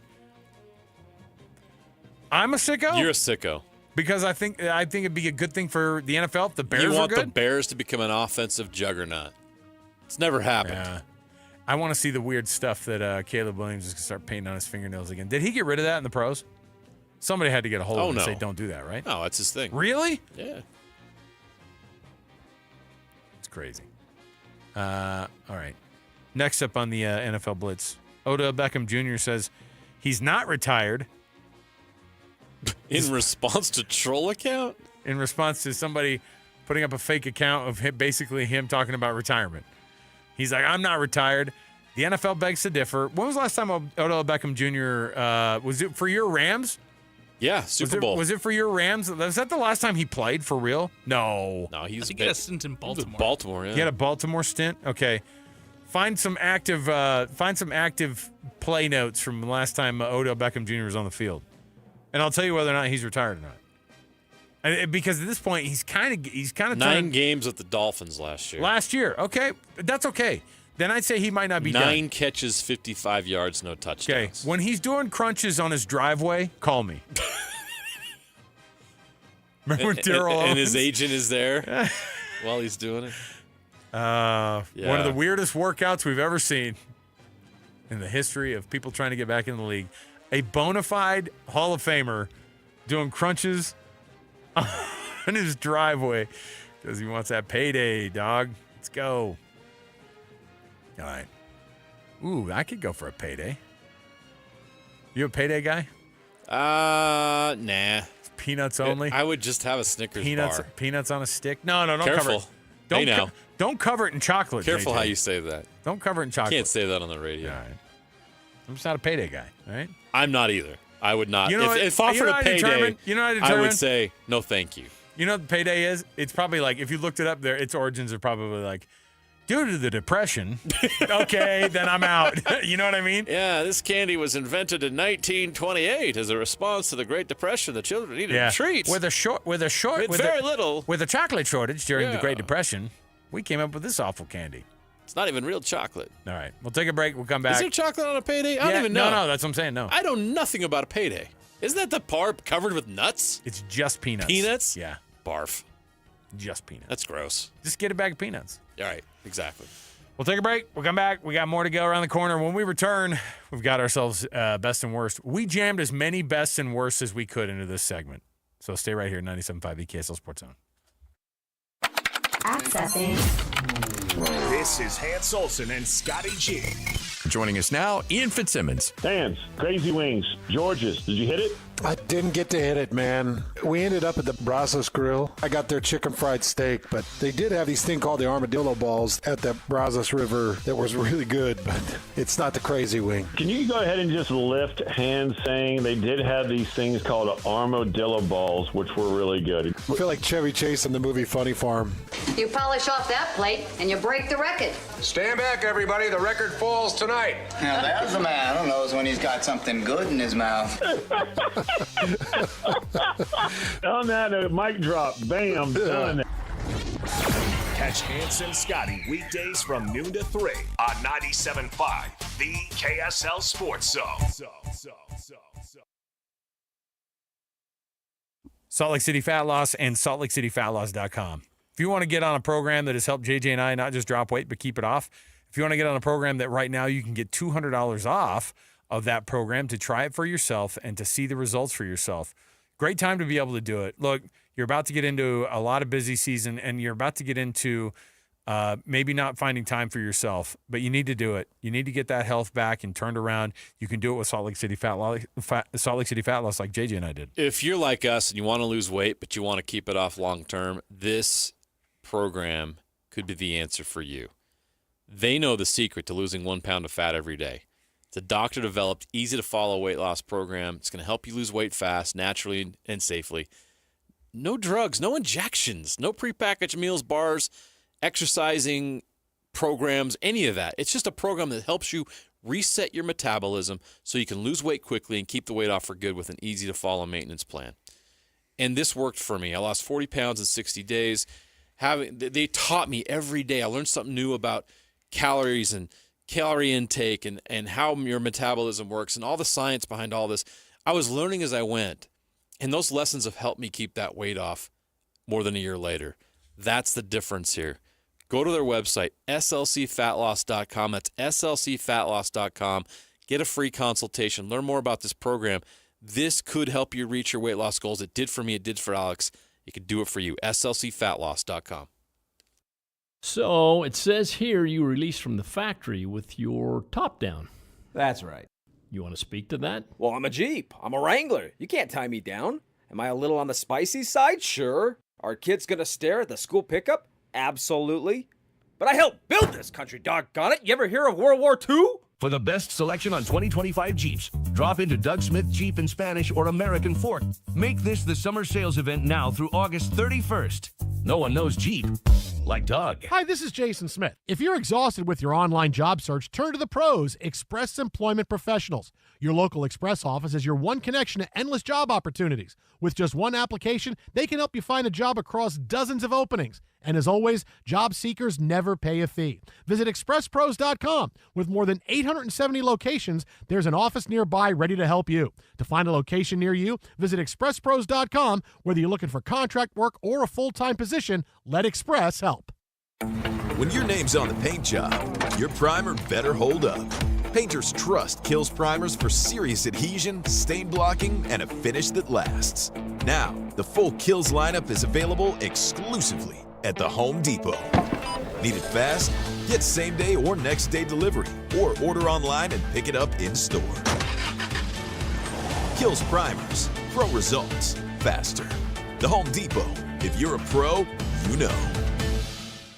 I'm a sicko. You're a sicko. Because I think it'd be a good thing for the NFL if the Bears You want were good. the Bears to become an offensive juggernaut. It's never happened. Yeah. I want to see the weird stuff that Caleb Williams is going to start painting on his fingernails again. Did he get rid of that in the pros? Somebody had to get a hold of him and say, don't do that, right? No, that's his thing. Really? Yeah. It's crazy. All right. Next up on the NFL Blitz, Odell Beckham Jr. says he's not retired. In response to troll account? In response to somebody putting up a fake account of basically him talking about retirement. He's like, I'm not retired. The NFL begs to differ. When was the last time Odell Beckham Jr. Was it for your Rams? Yeah, Super Bowl. Was it for your Rams? Was that the last time he played for real? No. No, I think he had a stint in Baltimore. Baltimore, yeah. He had a Baltimore stint? Okay. Find some active play notes from the last time Odell Beckham Jr. was on the field. And I'll tell you whether or not he's retired or not. Because at this point, he's kind of 9 games with the Dolphins last year. Last year, okay, that's okay. Then I'd say he might not be 9 done. catches, 55 yards, no touchdowns. Okay, when he's doing crunches on his driveway, call me. Remember Darryl Owens? And his agent is there while he's doing it. One of the weirdest workouts we've ever seen in the history of people trying to get back in the league. A bona fide Hall of Famer doing crunches on his driveway because he wants that payday, dog. Let's go. All right. Ooh, I could go for a payday. You a payday guy? Nah. Peanuts only? I would just have a Snickers bar. Peanuts on a stick? No, don't Careful. cover it. Now. Don't cover it in chocolate. Careful JJ. how you say that. Don't cover it in chocolate. Can't say that on the radio. All right. I'm just not a payday guy, all right? I'm not either. I would not. You know if offered a payday, I would say say, no thank you. You know what the payday is? It's probably like, if you looked it up there, its origins are probably like, due to the Depression, okay, then I'm out. You know what I mean? Yeah, this candy was invented in 1928 as a response to the Great Depression. The children needed a treat. With a chocolate shortage during the Great Depression, we came up with this awful candy. It's not even real chocolate. All right, we'll take a break. We'll come back. Is there chocolate on a payday? I don't even know. No, that's what I'm saying. No, I know nothing about a payday. Isn't that the part covered with nuts? It's just peanuts. Peanuts? Yeah. Barf. Just peanuts. That's gross. Just get a bag of peanuts. All right, exactly. We'll take a break. We'll come back. We got more to go around the corner. When we return, we've got ourselves best and worst. We jammed as many bests and worst as we could into this segment. So stay right here, 97.5 the KSL Sports Zone. Accessing. This is Hans Olsen and Scotty G. Joining us now, Ian Fitzsimmons. Hans, Crazy Wings, George's. Did you hit it? I didn't get to hit it, man. We ended up at the Brazos Grill. I got their chicken fried steak, but they did have these thing called the armadillo balls at the Brazos River that was really good, but it's not the Crazy Wing. Can you go ahead and just lift hands saying they did have these things called armadillo balls, which were really good? I feel like Chevy Chase in the movie Funny Farm. You polish off that plate and you break the record. Stand back, everybody. The record falls tonight. Now, there's a man who knows when he's got something good in his mouth. On that note, mic drop. Bam. Done. Catch Hans and Scotty weekdays from noon to 3 on 97.5, the KSL Sports Zone. Salt Lake City Fat Loss and SaltLakeCityFatLoss.com. If you want to get on a program that has helped JJ and I not just drop weight but keep it off, if you want to get on a program that right now you can get $200 off of that program to try it for yourself and to see the results for yourself, great time to be able to do it. Look, you're about to get into a lot of busy season, and you're about to get into maybe not finding time for yourself, but you need to do it. You need to get that health back and turned around. You can do it with Salt Lake City Fat Loss like JJ and I did. If you're like us and you want to lose weight, but you want to keep it off long term, this program could be the answer for you. They know the secret to losing 1 pound of fat every day. It's a doctor-developed, easy-to-follow weight loss program. It's going to help you lose weight fast, naturally, and safely. No drugs, no injections, no prepackaged meals, bars, exercising programs, any of that. It's just a program that helps you reset your metabolism so you can lose weight quickly and keep the weight off for good with an easy-to-follow maintenance plan. And this worked for me. I lost 40 pounds in 60 days. They taught me every day. I learned something new about calories and calorie intake and how your metabolism works and all the science behind all this. I was learning as I went, and those lessons have helped me keep that weight off more than a year later. That's the difference here. Go to their website, slcfatloss.com. That's slcfatloss.com. Get a free consultation. Learn more about this program. This could help you reach your weight loss goals. It did for me. It did for Alex. It could do it for you. slcfatloss.com. So it says here you were released from the factory with your top down. That's right. You want to speak to that? Well, I'm a Jeep. I'm a Wrangler. You can't tie me down. Am I a little on the spicy side? Sure. Are kids going to stare at the school pickup? Absolutely. But I helped build this country, doggone it. You ever hear of World War II? For the best selection on 2025 Jeeps, drop into Doug Smith Jeep in Spanish or American Fork. Make this the summer sales event now through August 31st. No one knows Jeep like Doug. Hi, this is Jason Smith. If you're exhausted with your online job search, turn to the pros, Express Employment Professionals. Your local Express office is your one connection to endless job opportunities. With just one application, they can help you find a job across dozens of openings. And as always, job seekers never pay a fee. Visit expresspros.com. With more than 870 locations, there's an office nearby ready to help you. To find a location near you, visit expresspros.com. Whether you're looking for contract work or a full-time position, let Express help. When your name's on the paint job, your primer better hold up. Painters trust Kills primers for serious adhesion, stain blocking, and a finish that lasts. Now, the full Kills lineup is available exclusively at the Home Depot. Need it fast? Get same-day or next-day delivery, or order online and pick it up in-store. Kills primers. Pro results. Faster. The Home Depot. If you're a pro, you know.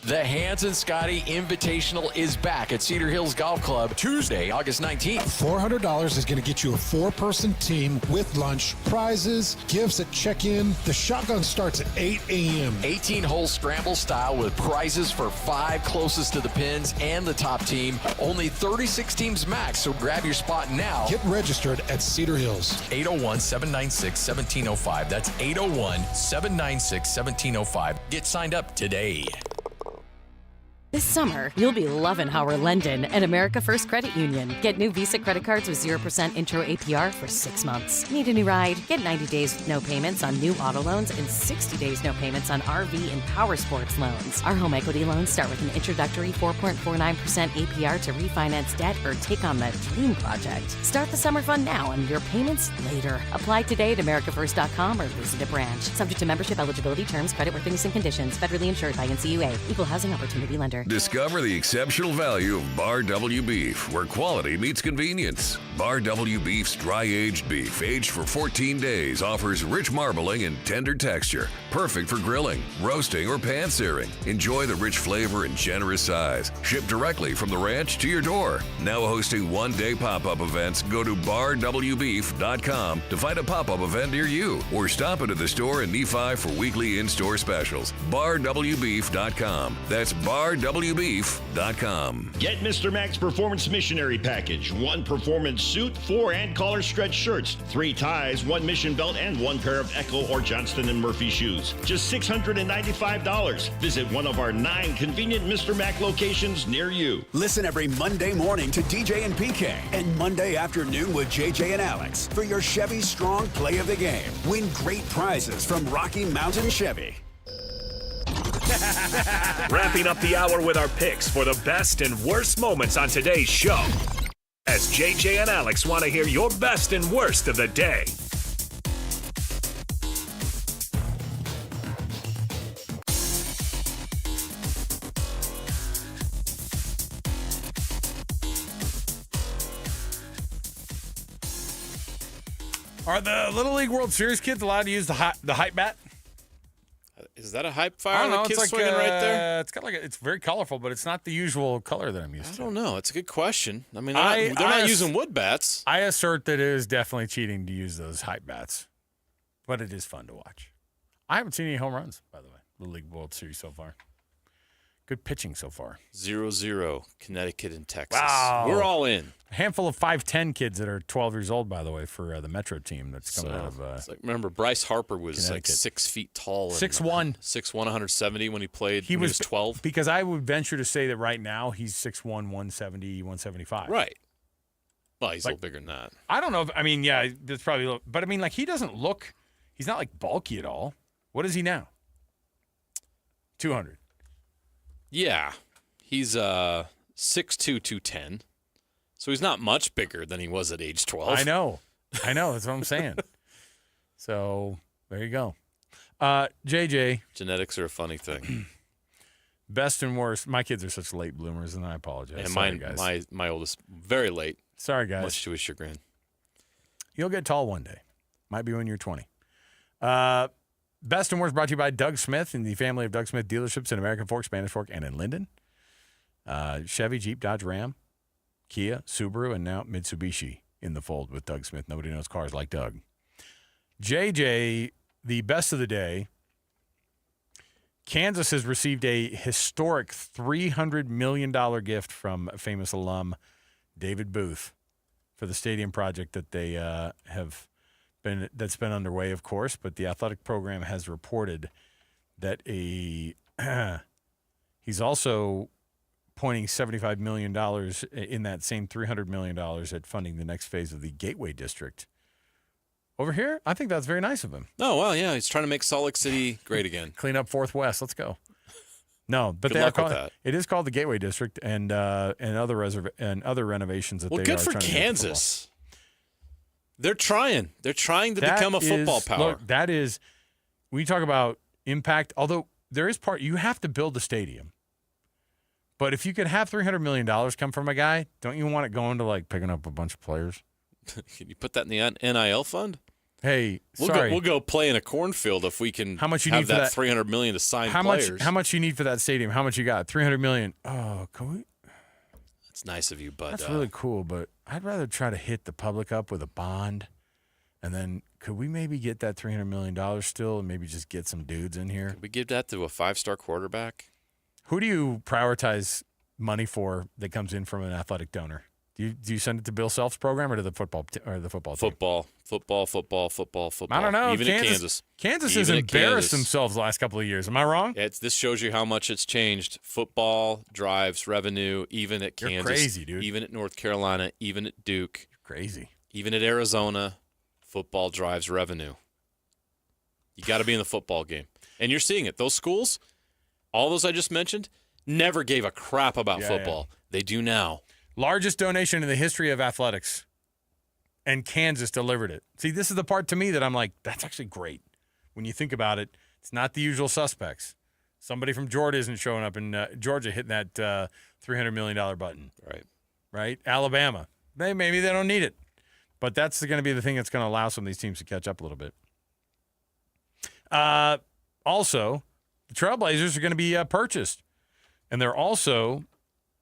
The Hans and Scotty Invitational is back at Cedar Hills Golf Club Tuesday, August 19th. $400 is going to get you a 4-person team with lunch, prizes, gifts at check-in. The shotgun starts at 8 a.m. 18-hole scramble style with prizes for 5 closest to the pins and the top team. Only 36 teams max, so grab your spot now. Get registered at Cedar Hills. 801-796-1705. That's 801-796-1705. Get signed up today. This summer, you'll be loving how we're lending at America First Credit Union. Get new Visa credit cards with 0% intro APR for 6 months. Need a new ride? Get 90 days with no payments on new auto loans and 60 days no payments on RV and power sports loans. Our home equity loans start with an introductory 4.49% APR to refinance debt or take on that dream project. Start the summer fun now and your payments later. Apply today at americafirst.com or visit a branch. Subject to membership, eligibility, terms, creditworthiness, and conditions. Federally insured by NCUA. Equal Housing Opportunity Lender. Discover the exceptional value of Bar W beef, where quality meets convenience. Bar W beef's dry-aged beef, aged for 14 days, offers rich marbling and tender texture, perfect for grilling, roasting, or pan-searing. Enjoy the rich flavor and generous size. Shipped directly from the ranch to your door. Now hosting one-day pop-up events, go to barwbeef.com to find a pop-up event near you, or stop into the store in Nephi for weekly in-store specials. barwbeef.com. That's barwbeef.com. Get Mr. Mac's Performance Missionary Package. 1 performance suit, 4 and collar stretch shirts, 3 ties, 1 mission belt, and 1 pair of Echo or Johnston & Murphy shoes. Just $695. Visit one of our 9 convenient Mr. Mac locations near you. Listen every Monday morning to DJ and PK and Monday afternoon with JJ and Alex for your Chevy Strong Play of the Game. Win great prizes from Rocky Mountain Chevy. Wrapping up the hour with our picks for the best and worst moments on today's show. As JJ and Alex want to hear your best and worst of the day. Are the Little League World Series kids allowed to use the hype bat? Is that a hype fire? I don't know. The kid's It's like swinging right there. It's got it's very colorful, but it's not the usual color that I'm used to. I don't know. It's a good question. I mean, they're not using wood bats. I assert that it is definitely cheating to use those hype bats, but it is fun to watch. I haven't seen any home runs, by the way, Little League World Series so far. Good pitching so far. 0-0, Connecticut and Texas. Wow. We're all in. A handful of 5'10" kids that are 12 years old, by the way, for the Metro team that's coming out of it's like, remember, Bryce Harper was like 6 feet tall. 6'1". 6'1", 170 when he played when he was 12. Because I would venture to say that right now he's 6'1", 170, 175. Right. Well, he's a little bigger than that. I don't know. I mean, yeah, that's probably a little. But, I mean, like, he doesn't look – he's not, like, bulky at all. What is he now? 200. Yeah. He's 6'2", 210. So he's not much bigger than he was at age 12. I know. That's what I'm saying. So there you go. JJ. Genetics are a funny thing. Best and worst. My kids are such late bloomers, and I apologize. And Sorry, guys. my oldest, very late. Sorry, guys. Much to his chagrin. You'll get tall one day. Might be when you're 20. Best and worst brought to you by Doug Smith and the family of Doug Smith dealerships in American Fork, Spanish Fork, and in Linden. Chevy, Jeep, Dodge, Ram, Kia, Subaru, and now Mitsubishi in the fold with Doug Smith. Nobody knows cars like Doug. JJ, the best of the day. Kansas has received a historic $300 million gift from famous alum David Booth for the stadium project that they that's been underway, of course, but the athletic program has reported that he's also pointing $75 million in that same $300 million at funding the next phase of the Gateway District. Over here, I think that's very nice of him. Oh, well, yeah, he's trying to make Salt Lake City great again. Clean up Fourth West. Let's go. No, but Good luck with that. It is called the Gateway District and other renovations that they are trying to do. Well, good for Kansas. They're trying. They're trying to become a football power. Look, that is, when you talk about impact, although there is you have to build a stadium. But if you could have $300 million come from a guy, don't you want it going to, like, picking up a bunch of players? Can you put that in the NIL fund? Hey, we'll go play in a cornfield if we can have that $300 million to sign players. How much you need for that stadium? How much you got? $300 million. Oh, can we? That's nice of you, bud. That's really cool, but I'd rather try to hit the public up with a bond, and then could we maybe get that $300 million still and maybe just get some dudes in here? Could we give that to a 5-star quarterback? Who do you prioritize money for that comes in from an athletic donor? Do you send it to Bill Self's program or to the football team? Football. I don't know. Even at Kansas. Kansas has embarrassed themselves the last couple of years. Am I wrong? This shows you how much it's changed. Football drives revenue, even at Kansas. You're crazy, dude. Even at North Carolina, even at Duke. You're crazy. Even at Arizona, football drives revenue. You got to be in the football game. And you're seeing it. Those schools, all those I just mentioned, never gave a crap about football. Yeah. They do now. Largest donation in the history of athletics. And Kansas delivered it. See, this is the part to me that I'm like, that's actually great. When you think about it, it's not the usual suspects. Somebody from Georgia isn't showing up in Georgia hitting that $300 million button. Right? Alabama. Maybe they don't need it. But that's going to be the thing that's going to allow some of these teams to catch up a little bit. Also, the Trailblazers are going to be purchased. And they're also,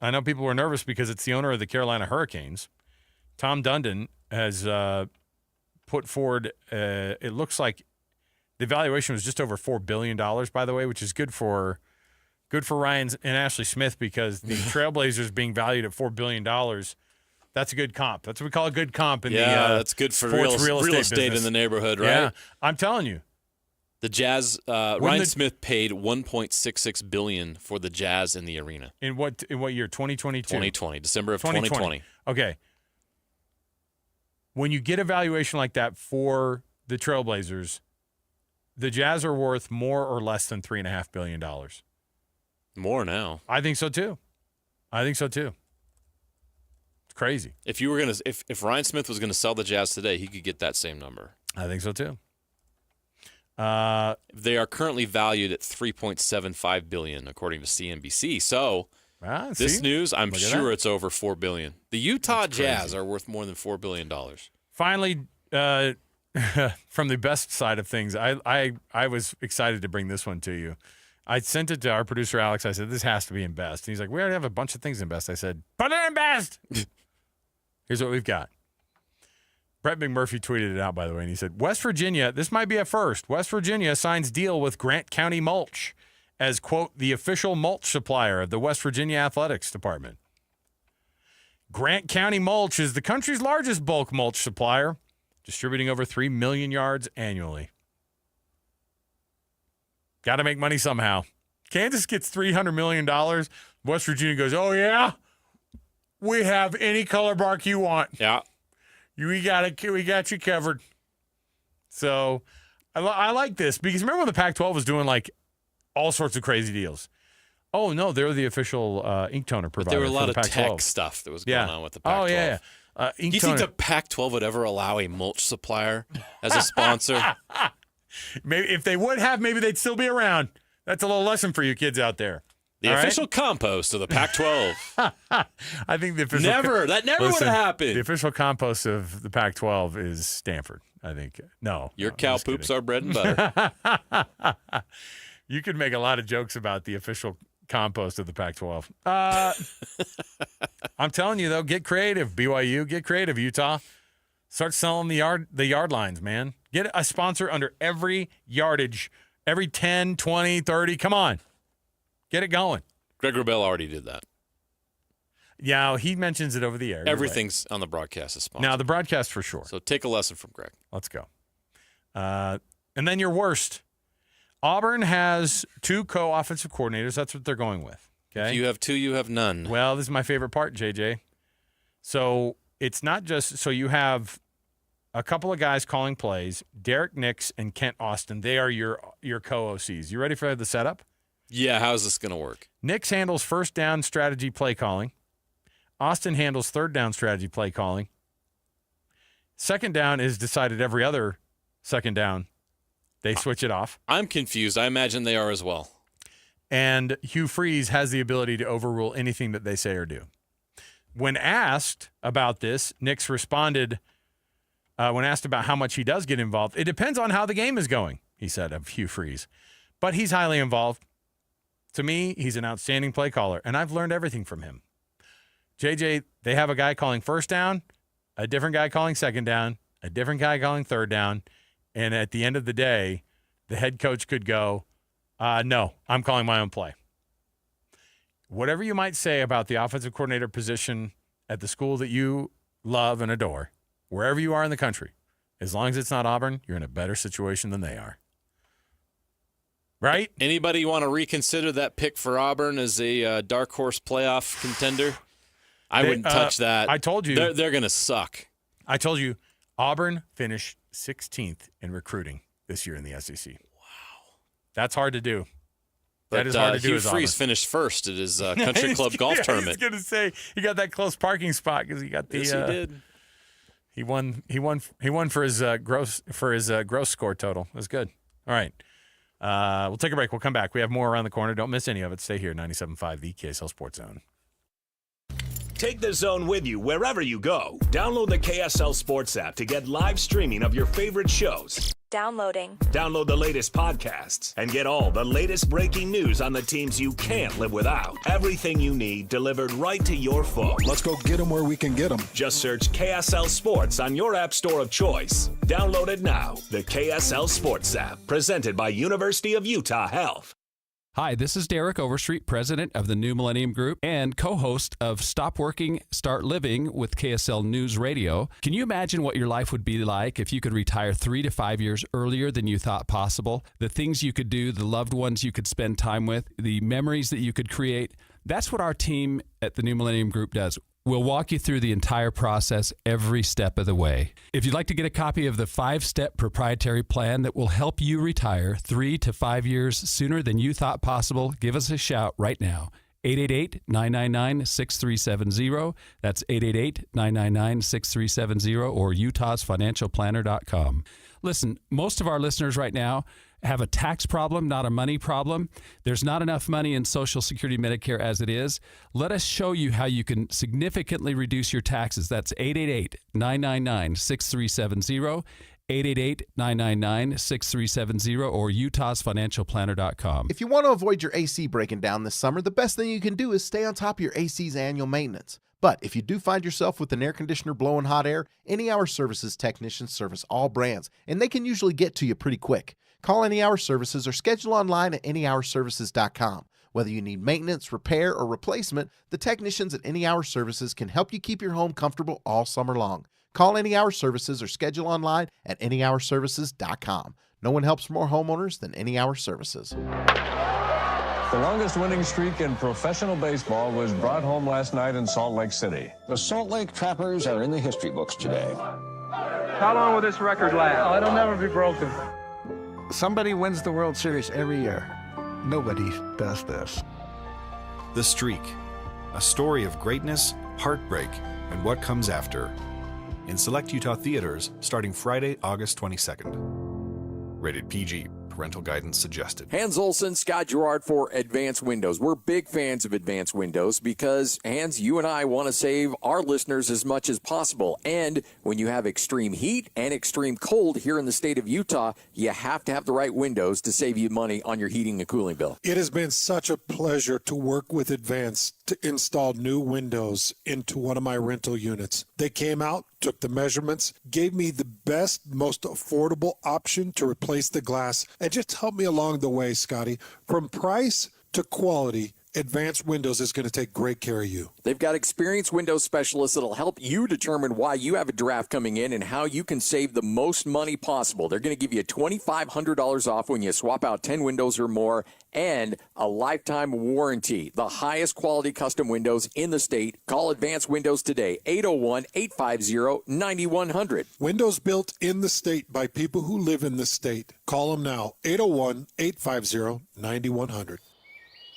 I know people were nervous because it's the owner of the Carolina Hurricanes. Tom Dundon has put forward, it looks like the valuation was just over $4 billion, by the way, which is good for Ryan and Ashley Smith because the Trailblazers being valued at $4 billion, that's a good comp. That's what we call a good comp in that's good for real estate business. in the neighborhood, right? Yeah, I'm telling you. The Jazz, Ryan Smith paid $1.66 billion for the Jazz in the arena. In what year? 2022? 2020, December of 2020. Okay. When you get a valuation like that for the Trailblazers, the Jazz are worth more or less than $3.5 billion. More now. I think so too. It's crazy. If you were gonna, if Ryan Smith was gonna sell the Jazz today, he could get that same number. I think so too. They are currently valued at $3.75 billion, according to CNBC. So this news, I'm sure it's over $4 billion. The Utah Jazz are worth more than $4 billion. Finally, from the best side of things, I was excited to bring this one to you. I sent it to our producer, Alex. I said, this has to be in best. And he's like, we already have a bunch of things in best. I said, put it in best. Here's what we've got. Brett McMurphy tweeted it out, by the way, and he said, West Virginia, this might be a first. West Virginia signs deal with Grant County Mulch as, quote, the official mulch supplier of the West Virginia Athletics Department. Grant County Mulch is the country's largest bulk mulch supplier, distributing over 3 million yards annually. Got to make money somehow. Kansas gets $300 million. West Virginia goes, oh, yeah? We have any color bark you want. Yeah. We got you covered. So I like this because remember when the Pac-12 was doing like all sorts of crazy deals? Oh, no, they're the official ink toner provider. But there were a lot of Pac-12. tech stuff that was going on with the Pac-12. Oh, yeah. Do you think the Pac-12 would ever allow a mulch supplier as a sponsor? Maybe if they would have, maybe they'd still be around. That's a little lesson for you kids out there. The official compost of the Pac-12. I think the official that never would have happened. The official compost of the Pac-12 is Stanford, I think. Your cow poops are bread and butter. You could make a lot of jokes about the official compost of the Pac-12. I'm telling you, though, get creative, BYU. Get creative, Utah. Start selling the yard lines, man. Get a sponsor under every yardage, every 10, 20, 30. Come on. Get it going. Greg Wrubell already did that. Yeah, he mentions it over the air. Everything's on the broadcast is sponsored. Now, the broadcast for sure. So take a lesson from Greg. Let's go. And then your worst. Auburn has 2 co-offensive coordinators. That's what they're going with. Okay. If you have 2, you have none. Well, this is my favorite part, JJ. So it's not just – so you have a couple of guys calling plays, Derek Nix and Kent Austin. They are your co-OCs. You ready for the setup? Yeah, how's this going to work? Nix handles first down strategy play calling. Austin handles third down strategy play calling. Second down is decided every other second down. They switch it off. I'm confused. I imagine they are as well. And Hugh Freeze has the ability to overrule anything that they say or do. When asked about this, Nix responded, when asked about how much he does get involved, it depends on how the game is going, he said of Hugh Freeze. But he's highly involved. To me, he's an outstanding play caller, and I've learned everything from him. JJ, they have a guy calling first down, a different guy calling second down, a different guy calling third down, and at the end of the day, the head coach could go, no, I'm calling my own play. Whatever you might say about the offensive coordinator position at the school that you love and adore, wherever you are in the country, as long as it's not Auburn, you're in a better situation than they are. Right? Anybody want to reconsider that pick for Auburn as a dark horse playoff contender? I wouldn't touch that. I told you. They're going to suck. I told you Auburn finished 16th in recruiting this year in the SEC. Wow. That's hard to do. That is hard to do. Hugh Freeze finished first at his country club golf tournament. I was going to say he got that close parking spot because he got the. Yes, he did. He won for his gross score total. It was good. All right. We'll take a break. We'll come back. We have more around the corner. Don't miss any of it. Stay here, 97.5, the KSL Sports Zone. Take the Zone with you wherever you go. Download the KSL Sports app to get live streaming of your favorite shows. Downloading. Download the latest podcasts and get all the latest breaking news on the teams you can't live without. Everything you need delivered right to your phone. Let's go get them where we can get them. Just search KSL Sports on your app store of choice. Download it now. The KSL Sports app, presented by University of Utah Health. Hi, this is Derek Overstreet, president of the New Millennium Group and co-host of Stop Working, Start Living with KSL News Radio. Can you imagine what your life would be like if you could retire 3 to 5 years earlier than you thought possible? The things you could do, the loved ones you could spend time with, the memories that you could create. That's what our team at the New Millennium Group does. We'll walk you through the entire process every step of the way. If you'd like to get a copy of the 5-step proprietary plan that will help you retire 3 to 5 years sooner than you thought possible, give us a shout right now. 888-999-6370. That's 888-999-6370 or utahsfinancialplanner.com. Listen, most of our listeners right now have a tax problem, not a money problem. There's not enough money in Social Security, Medicare as it is. Let us show you how you can significantly reduce your taxes. That's 888-999-6370. 888-999-6370 or utahsfinancialplanner.com. If you want to avoid your AC breaking down this summer, the best thing you can do is stay on top of your AC's annual maintenance. But if you do find yourself with an air conditioner blowing hot air, Any Hour Services technicians service all brands, and they can usually get to you pretty quick. Call Any Hour Services or schedule online at anyhourservices.com. Whether you need maintenance, repair, or replacement, the technicians at Any Hour Services can help you keep your home comfortable all summer long. Call Any Hour Services or schedule online at anyhourservices.com. No one helps more homeowners than Any Hour Services. The longest winning streak in professional baseball was brought home last night in Salt Lake City. The Salt Lake Trappers are in the history books today. How long will this record last? Oh, it'll never be broken. Somebody wins the World Series every year. Nobody does this. The Streak, a story of greatness, heartbreak, and what comes after. In select Utah theaters starting Friday, August 22nd. Rated PG. Parental guidance suggested. Hans Olsen, Scott Gerard for Advanced Windows. We're big fans of Advanced Windows because, Hans, you and I want to save our listeners as much as possible. And when you have extreme heat and extreme cold here in the state of Utah, you have to have the right windows to save you money on your heating and cooling bill. It has been such a pleasure to work with Advanced to install new windows into one of my rental units. They came out, took the measurements, gave me the best, most affordable option to replace the glass, and just helped me along the way, Scotty. From price to quality, Advanced Windows is going to take great care of you. They've got experienced window specialists that'll help you determine why you have a draft coming in and how you can save the most money possible. They're going to give you $2,500 off when you swap out 10 windows or more and a lifetime warranty. The highest quality custom windows in the state. Call Advanced Windows today, 801-850-9100. Windows built in the state by people who live in the state. Call them now, 801-850-9100.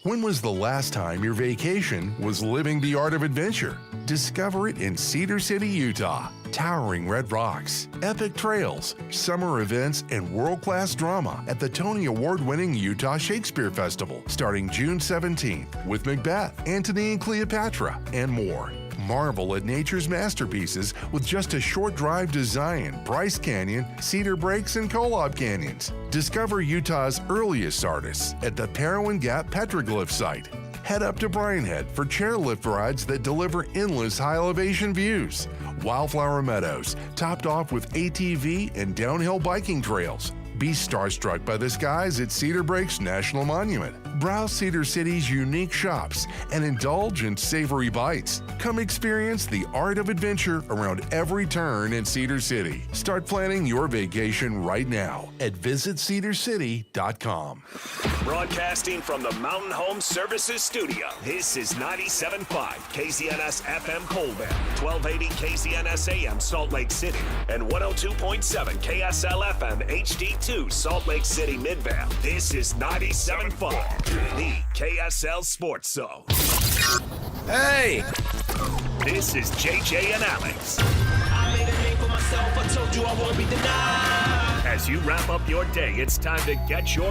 When was the last time your vacation was living the art of adventure? Discover it in Cedar City, Utah. Towering red rocks, epic trails, summer events, and world-class drama at the Tony Award-winning Utah Shakespeare Festival starting June 17th with Macbeth, Antony and Cleopatra, and more. Marvel at nature's masterpieces with just a short drive to Zion, Bryce Canyon, Cedar Breaks, and Kolob Canyons. Discover Utah's earliest artists at the Parowan Gap Petroglyph site. Head up to Bryan Head for chairlift rides that deliver endless high-elevation views. Wildflower Meadows, topped off with ATV and downhill biking trails. Be starstruck by the skies at Cedar Breaks National Monument. Browse Cedar City's unique shops and indulge in savory bites. Come experience the art of adventure around every turn in Cedar City. Start planning your vacation right now at visitcedarcity.com. Broadcasting from the Mountain Home Services Studio, this is 97.5 KZNS FM Colbert, 1280 KZNS AM Salt Lake City, and 102.7 KSL FM HD2 Salt Lake City Midvale. This is 97.5, the KSL Sports Zone. Hey! This is JJ and Alex. I made a name for myself, I told you I won't be denied. As you wrap up your day, it's time to get your